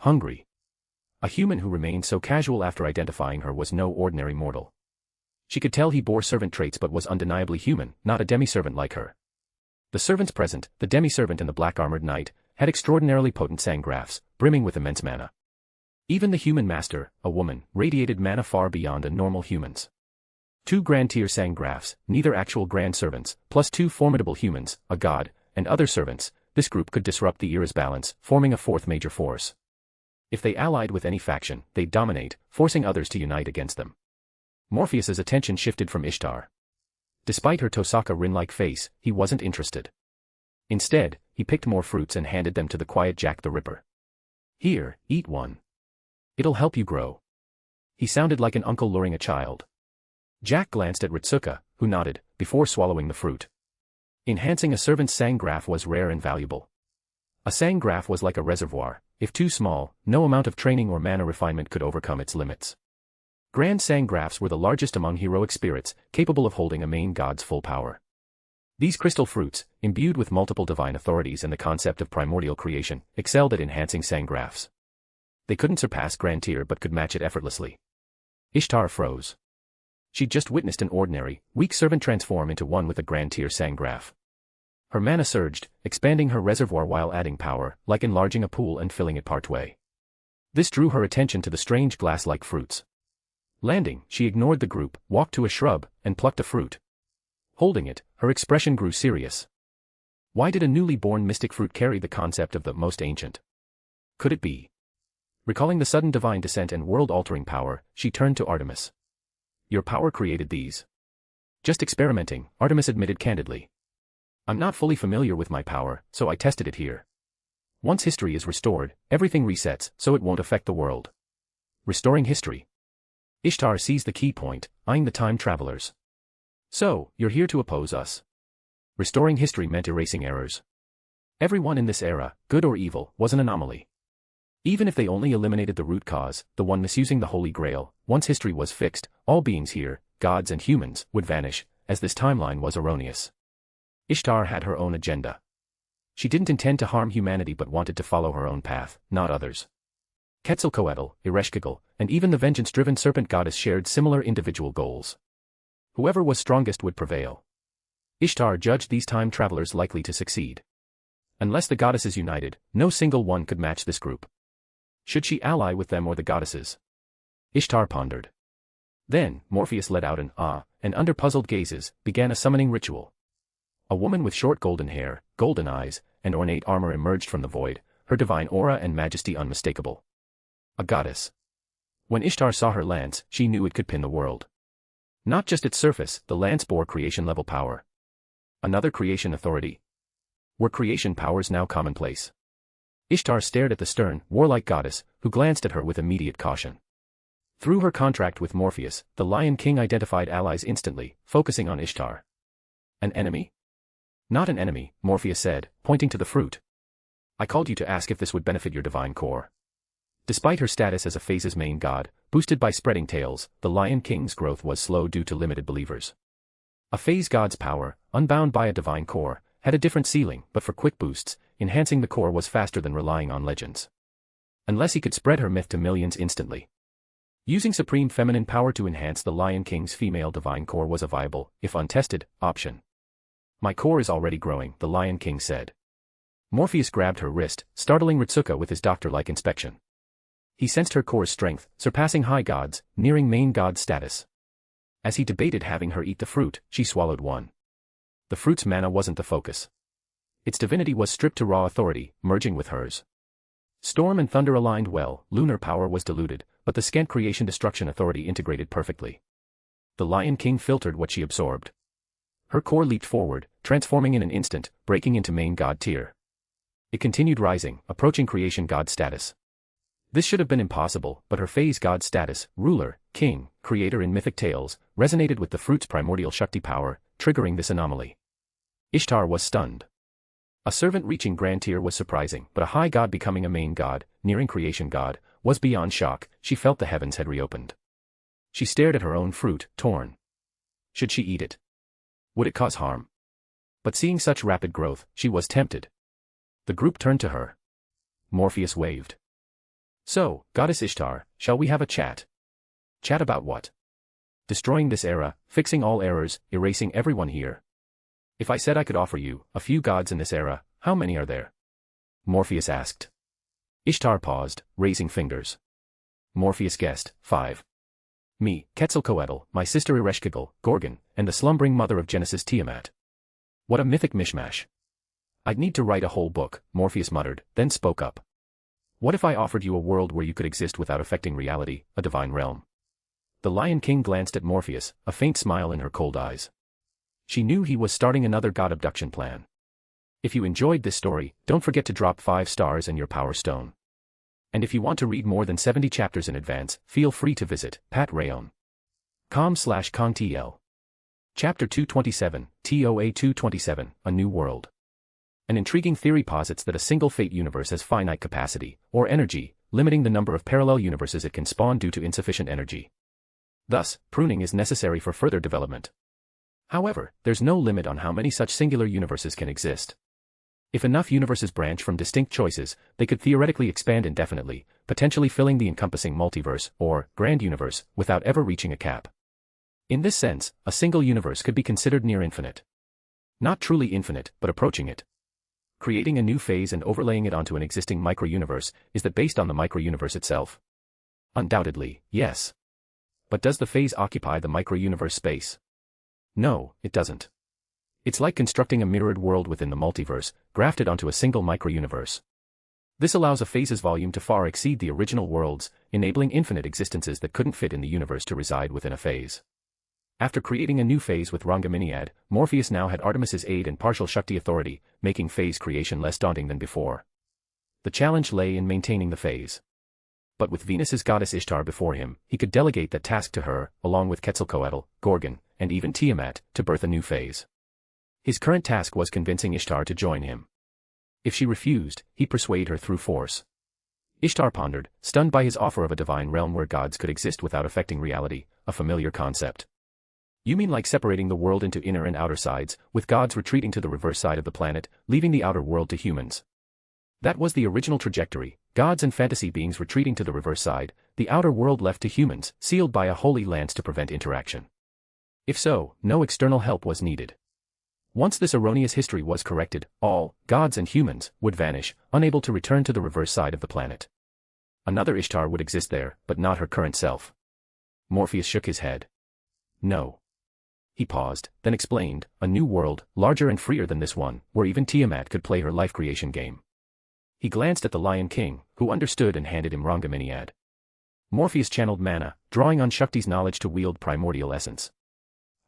Hungry. A human who remained so casual after identifying her was no ordinary mortal. She could tell he bore servant traits but was undeniably human, not a demi-servant like her. The servants present, the demi-servant and the black-armored knight, had extraordinarily potent sangraphs, brimming with immense mana. Even the human master, a woman, radiated mana far beyond a normal human's. 2 grand-tier sangraphs, neither actual grand servants, plus 2 formidable humans, a god, and other servants, this group could disrupt the era's balance, forming a 4th major force. If they allied with any faction, they'd dominate, forcing others to unite against them. Morpheus's attention shifted from Ishtar. Despite her Tosaka Rin-like face, he wasn't interested. Instead, he picked more fruits and handed them to the quiet Jack the Ripper. Here, eat one. It'll help you grow. He sounded like an uncle luring a child. Jack glanced at Ritsuka, who nodded, before swallowing the fruit. Enhancing a servant's sangraph was rare and valuable. A sangraph was like a reservoir. If too small, no amount of training or mana refinement could overcome its limits. Grand Sangraphs were the largest among heroic spirits, capable of holding a main god's full power. These crystal fruits, imbued with multiple divine authorities and the concept of primordial creation, excelled at enhancing Sangraphs. They couldn't surpass Grand Tier but could match it effortlessly. Ishtar froze. She'd just witnessed an ordinary, weak servant transform into one with a Grand Tier Sangraph. Her mana surged, expanding her reservoir while adding power, like enlarging a pool and filling it partway. This drew her attention to the strange glass-like fruits. Landing, she ignored the group, walked to a shrub, and plucked a fruit. Holding it, her expression grew serious. Why did a newly born mystic fruit carry the concept of the most ancient? Could it be? Recalling the sudden divine descent and world-altering power, she turned to Artemis. Your power created these. Just experimenting, Artemis admitted candidly. I'm not fully familiar with my power, so I tested it here. Once history is restored, everything resets, so it won't affect the world. Restoring history. Ishtar seized the key point, eyeing the time travelers. So, you're here to oppose us. Restoring history meant erasing errors. Everyone in this era, good or evil, was an anomaly. Even if they only eliminated the root cause, the one misusing the Holy Grail, once history was fixed, all beings here, gods and humans, would vanish, as this timeline was erroneous. Ishtar had her own agenda. She didn't intend to harm humanity but wanted to follow her own path, not others. Quetzalcoatl, Ereshkigal, and even the vengeance-driven serpent goddess shared similar individual goals. Whoever was strongest would prevail. Ishtar judged these time travelers likely to succeed. Unless the goddesses united, no single one could match this group. Should she ally with them or the goddesses? Ishtar pondered. Then, Morpheus let out an ah, and under puzzled gazes, began a summoning ritual. A woman with short golden hair, golden eyes, and ornate armor emerged from the void, her divine aura and majesty unmistakable. A goddess. When Ishtar saw her lance, she knew it could pin the world. Not just its surface, the lance bore creation-level power. Another creation authority. Were creation powers now commonplace? Ishtar stared at the stern, warlike goddess, who glanced at her with immediate caution. Through her contract with Morpheus, the Lion King identified allies instantly, focusing on Ishtar. An enemy? Not an enemy, Morpheus said, pointing to the fruit. I called you to ask if this would benefit your divine core. Despite her status as a phase's main god, boosted by spreading tails, the Lion King's growth was slow due to limited believers. A phase god's power, unbound by a divine core, had a different ceiling, but for quick boosts, enhancing the core was faster than relying on legends. Unless he could spread her myth to millions instantly. Using supreme feminine power to enhance the Lion King's female divine core was a viable, if untested, option. My core is already growing, the Lion King said. Morpheus grabbed her wrist, startling Ritsuka with his doctor-like inspection. He sensed her core's strength, surpassing high gods, nearing main god status. As he debated having her eat the fruit, she swallowed one. The fruit's mana wasn't the focus. Its divinity was stripped to raw authority, merging with hers. Storm and thunder aligned well, lunar power was diluted, but the scant creation-destruction authority integrated perfectly. The Lion King filtered what she absorbed. Her core leaped forward, transforming in an instant, breaking into main god tier. It continued rising, approaching creation god status. This should have been impossible, but her phase god status, ruler, king, creator in mythic tales, resonated with the fruit's primordial Shakti power, triggering this anomaly. Ishtar was stunned. A servant reaching grand tier was surprising, but a high god becoming a main god, nearing creation god, was beyond shock. She felt the heavens had reopened. She stared at her own fruit, torn. Should she eat it? Would it cause harm? But seeing such rapid growth, she was tempted. The group turned to her. Morpheus waved. So, Goddess Ishtar, shall we have a chat? Chat about what? Destroying this era, fixing all errors, erasing everyone here. If I said I could offer you a few gods in this era, how many are there? Morpheus asked. Ishtar paused, raising fingers. Morpheus guessed, 5. Me, Quetzalcoatl, my sister Ereshkigal, Gorgon, and the slumbering mother of Genesis Tiamat. What a mythic mishmash. I'd need to write a whole book, Morpheus muttered, then spoke up. What if I offered you a world where you could exist without affecting reality, a divine realm? The Lion King glanced at Morpheus, a faint smile in her cold eyes. She knew he was starting another god abduction plan. If you enjoyed this story, don't forget to drop 5 stars and your power stone. And if you want to read more than 70 chapters in advance, feel free to visit patrayon.com/kongtl. Chapter 227, TOA 227, A New World. An intriguing theory posits that a single fate universe has finite capacity, or energy, limiting the number of parallel universes it can spawn due to insufficient energy. Thus, pruning is necessary for further development. However, there's no limit on how many such singular universes can exist. If enough universes branch from distinct choices, they could theoretically expand indefinitely, potentially filling the encompassing multiverse, or grand universe, without ever reaching a cap. In this sense, a single universe could be considered near infinite. Not truly infinite, but approaching it. Creating a new phase and overlaying it onto an existing micro-universe, is that based on the micro-universe itself? Undoubtedly, yes. But does the phase occupy the micro-universe space? No, it doesn't. It's like constructing a mirrored world within the multiverse, grafted onto a single micro-universe. This allows a phase's volume to far exceed the original worlds, enabling infinite existences that couldn't fit in the universe to reside within a phase. After creating a new phase with Fraga Mac Remitz, Morpheus now had Artemis's aid and partial Shakti authority, making phase creation less daunting than before. The challenge lay in maintaining the phase. But with Venus's goddess Ishtar before him, he could delegate that task to her, along with Quetzalcoatl, Gorgon, and even Tiamat, to birth a new phase. His current task was convincing Ishtar to join him. If she refused, he'd persuade her through force. Ishtar pondered, stunned by his offer of a divine realm where gods could exist without affecting reality, a familiar concept. You mean like separating the world into inner and outer sides, with gods retreating to the reverse side of the planet, leaving the outer world to humans? That was the original trajectory, gods and fantasy beings retreating to the reverse side, the outer world left to humans, sealed by a holy lance to prevent interaction. If so, no external help was needed. Once this erroneous history was corrected, all, gods and humans, would vanish, unable to return to the reverse side of the planet. Another Ishtar would exist there, but not her current self. Morpheus shook his head. No. He paused, then explained, a new world, larger and freer than this one, where even Tiamat could play her life creation game. He glanced at the Lion King, who understood and handed him Fraga Mac Remitz. Morpheus channeled mana, drawing on Shakti's knowledge to wield primordial essence.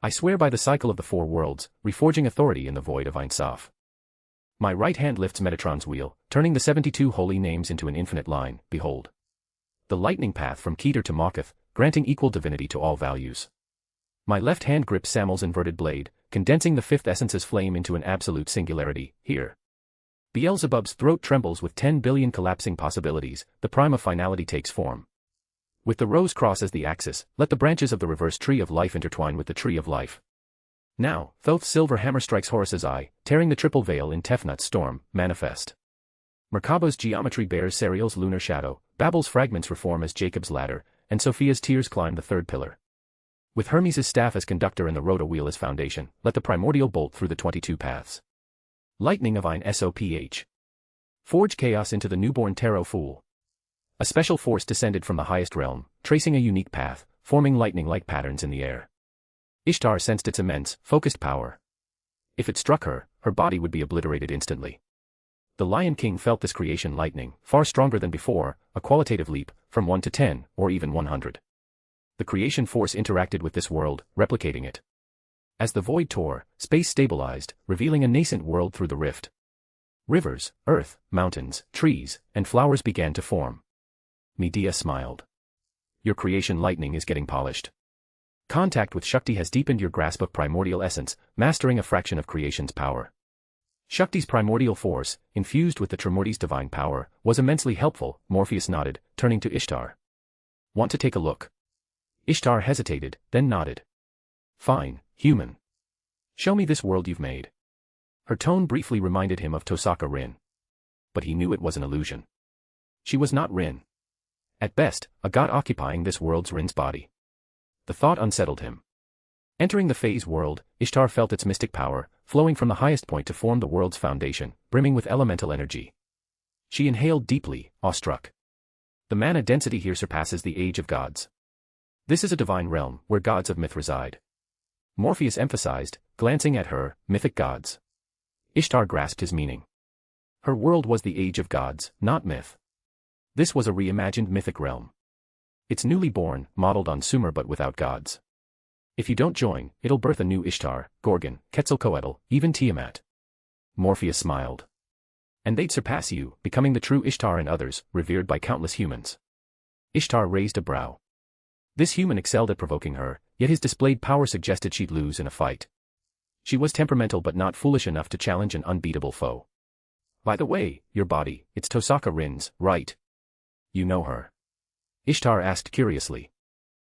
I swear by the cycle of the four worlds, reforging authority in the void of Ein Sof. My right hand lifts Metatron's wheel, turning the 72 holy names into an infinite line, behold. The lightning path from Keter to Mawkuth, granting equal divinity to all values. My left hand grips Samuel's inverted blade, condensing the fifth essence's flame into an absolute singularity, here. Beelzebub's throat trembles with 10 billion collapsing possibilities, the prime of finality takes form. With the rose cross as the axis, let the branches of the reverse tree of life intertwine with the tree of life. Now, Thoth's silver hammer strikes Horus's eye, tearing the triple veil in Tefnut's storm, manifest. Merkaba's geometry bears Serial's lunar shadow, Babel's fragments reform as Jacob's ladder, and Sophia's tears climb the third pillar. With Hermes' staff as conductor and the rota wheel as foundation, let the primordial bolt through the 22 paths. Lightning of Ein Soph. Forge chaos into the newborn tarot fool. A special force descended from the highest realm, tracing a unique path, forming lightning-like patterns in the air. Ishtar sensed its immense, focused power. If it struck her, her body would be obliterated instantly. The Lion King felt this creation lightning, far stronger than before, a qualitative leap, from 1 to 10, or even 100. The creation force interacted with this world, replicating it. As the void tore, space stabilized, revealing a nascent world through the rift. Rivers, earth, mountains, trees, and flowers began to form. Medea smiled. Your creation lightning is getting polished. Contact with Shakti has deepened your grasp of primordial essence, mastering a fraction of creation's power. Shakti's primordial force, infused with the Trimurti's divine power, was immensely helpful, Morpheus nodded, turning to Ishtar. Want to take a look? Ishtar hesitated, then nodded. Fine, human. Show me this world you've made. Her tone briefly reminded him of Tosaka Rin. But he knew it was an illusion. She was not Rin. At best, a god occupying this world's Rin's body. The thought unsettled him. Entering the phase world, Ishtar felt its mystic power, flowing from the highest point to form the world's foundation, brimming with elemental energy. She inhaled deeply, awestruck. The mana density here surpasses the age of gods. This is a divine realm, where gods of myth reside. Morpheus emphasized, glancing at her, mythic gods. Ishtar grasped his meaning. Her world was the age of gods, not myth. This was a reimagined mythic realm. It's newly born, modeled on Sumer but without gods. If you don't join, it'll birth a new Ishtar, Gorgon, Quetzalcoatl, even Tiamat. Morpheus smiled. And they'd surpass you, becoming the true Ishtar and others, revered by countless humans. Ishtar raised a brow. This human excelled at provoking her, yet his displayed power suggested she'd lose in a fight. She was temperamental but not foolish enough to challenge an unbeatable foe. By the way, your body, it's Tosaka Rin's, right? You know her? Ishtar asked curiously.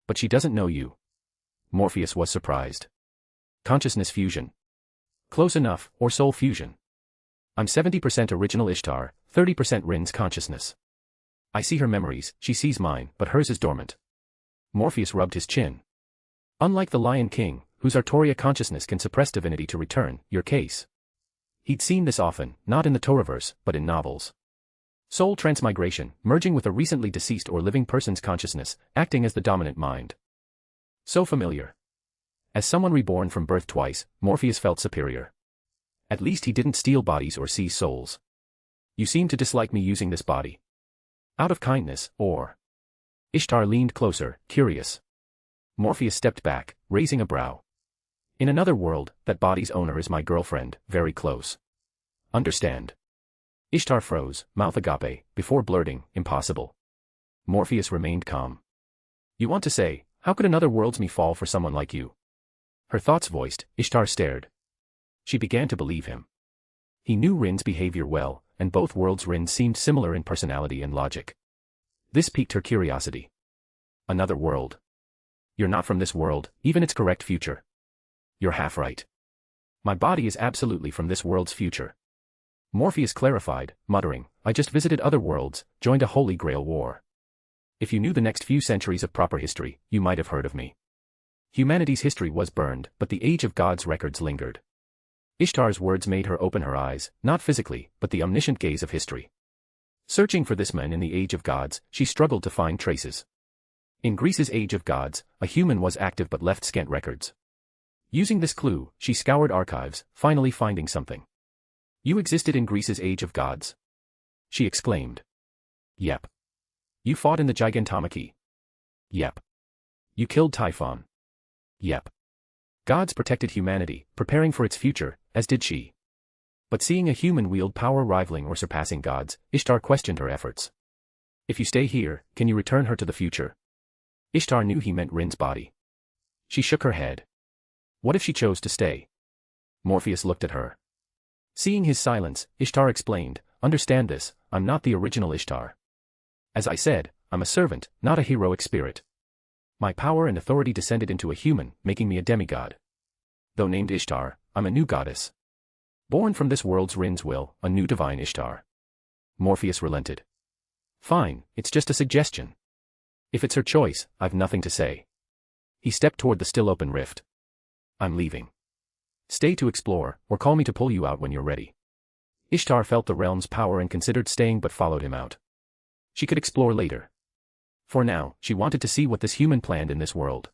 But she doesn't know you. Morpheus was surprised. Consciousness fusion. Close enough, or soul fusion. I'm 70% original Ishtar, 30% Rin's consciousness. I see her memories, she sees mine, but hers is dormant. Morpheus rubbed his chin. Unlike the Lion King, whose Artoria consciousness can suppress divinity to return, your case. He'd seen this often, not in the Toaruverse, but in novels. Soul transmigration, merging with a recently deceased or living person's consciousness, acting as the dominant mind. So familiar. As someone reborn from birth twice, Morpheus felt superior. At least he didn't steal bodies or seize souls. You seem to dislike me using this body. Out of kindness, or? Ishtar leaned closer, curious. Morpheus stepped back, raising a brow. In another world, that body's owner is my girlfriend, very close. Understand. Ishtar froze, mouth agape, before blurting, impossible. Morpheus remained calm. You want to say, how could another world's me fall for someone like you? Her thoughts voiced, Ishtar stared. She began to believe him. He knew Rin's behavior well, and both worlds' Rin seemed similar in personality and logic. This piqued her curiosity. Another world. You're not from this world, even its correct future. You're half right. My body is absolutely from this world's future. Morpheus clarified, muttering, I just visited other worlds, joined a Holy Grail War. If you knew the next few centuries of proper history, you might have heard of me. Humanity's history was burned, but the Age of Gods records lingered. Ishtar's words made her open her eyes, not physically, but the omniscient gaze of history. Searching for this man in the Age of Gods, she struggled to find traces. In Greece's Age of Gods, a human was active but left scant records. Using this clue, she scoured archives, finally finding something. You existed in Greece's Age of Gods? She exclaimed. Yep. You fought in the Gigantomachy? Yep. You killed Typhon? Yep. Gods protected humanity, preparing for its future, as did she. But seeing a human wield power rivaling or surpassing gods, Ishtar questioned her efforts. If you stay here, can you return her to the future? Ishtar knew he meant Rin's body. She shook her head. What if she chose to stay? Morpheus looked at her. Seeing his silence, Ishtar explained, understand this, I'm not the original Ishtar. As I said, I'm a servant, not a heroic spirit. My power and authority descended into a human, making me a demigod. Though named Ishtar, I'm a new goddess. Born from this world's Rin's will, a new divine Ishtar. Morpheus relented. Fine, it's just a suggestion. If it's her choice, I've nothing to say. He stepped toward the still open rift. I'm leaving. Stay to explore, or call me to pull you out when you're ready. Ishtar felt the realm's power and considered staying but followed him out. She could explore later. For now, she wanted to see what this human planned in this world.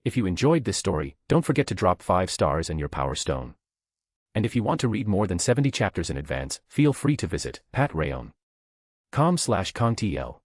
If you enjoyed this story, don't forget to drop 5 stars and your power stone. And if you want to read more than 70 chapters in advance, feel free to visit patreon.com/kongtl.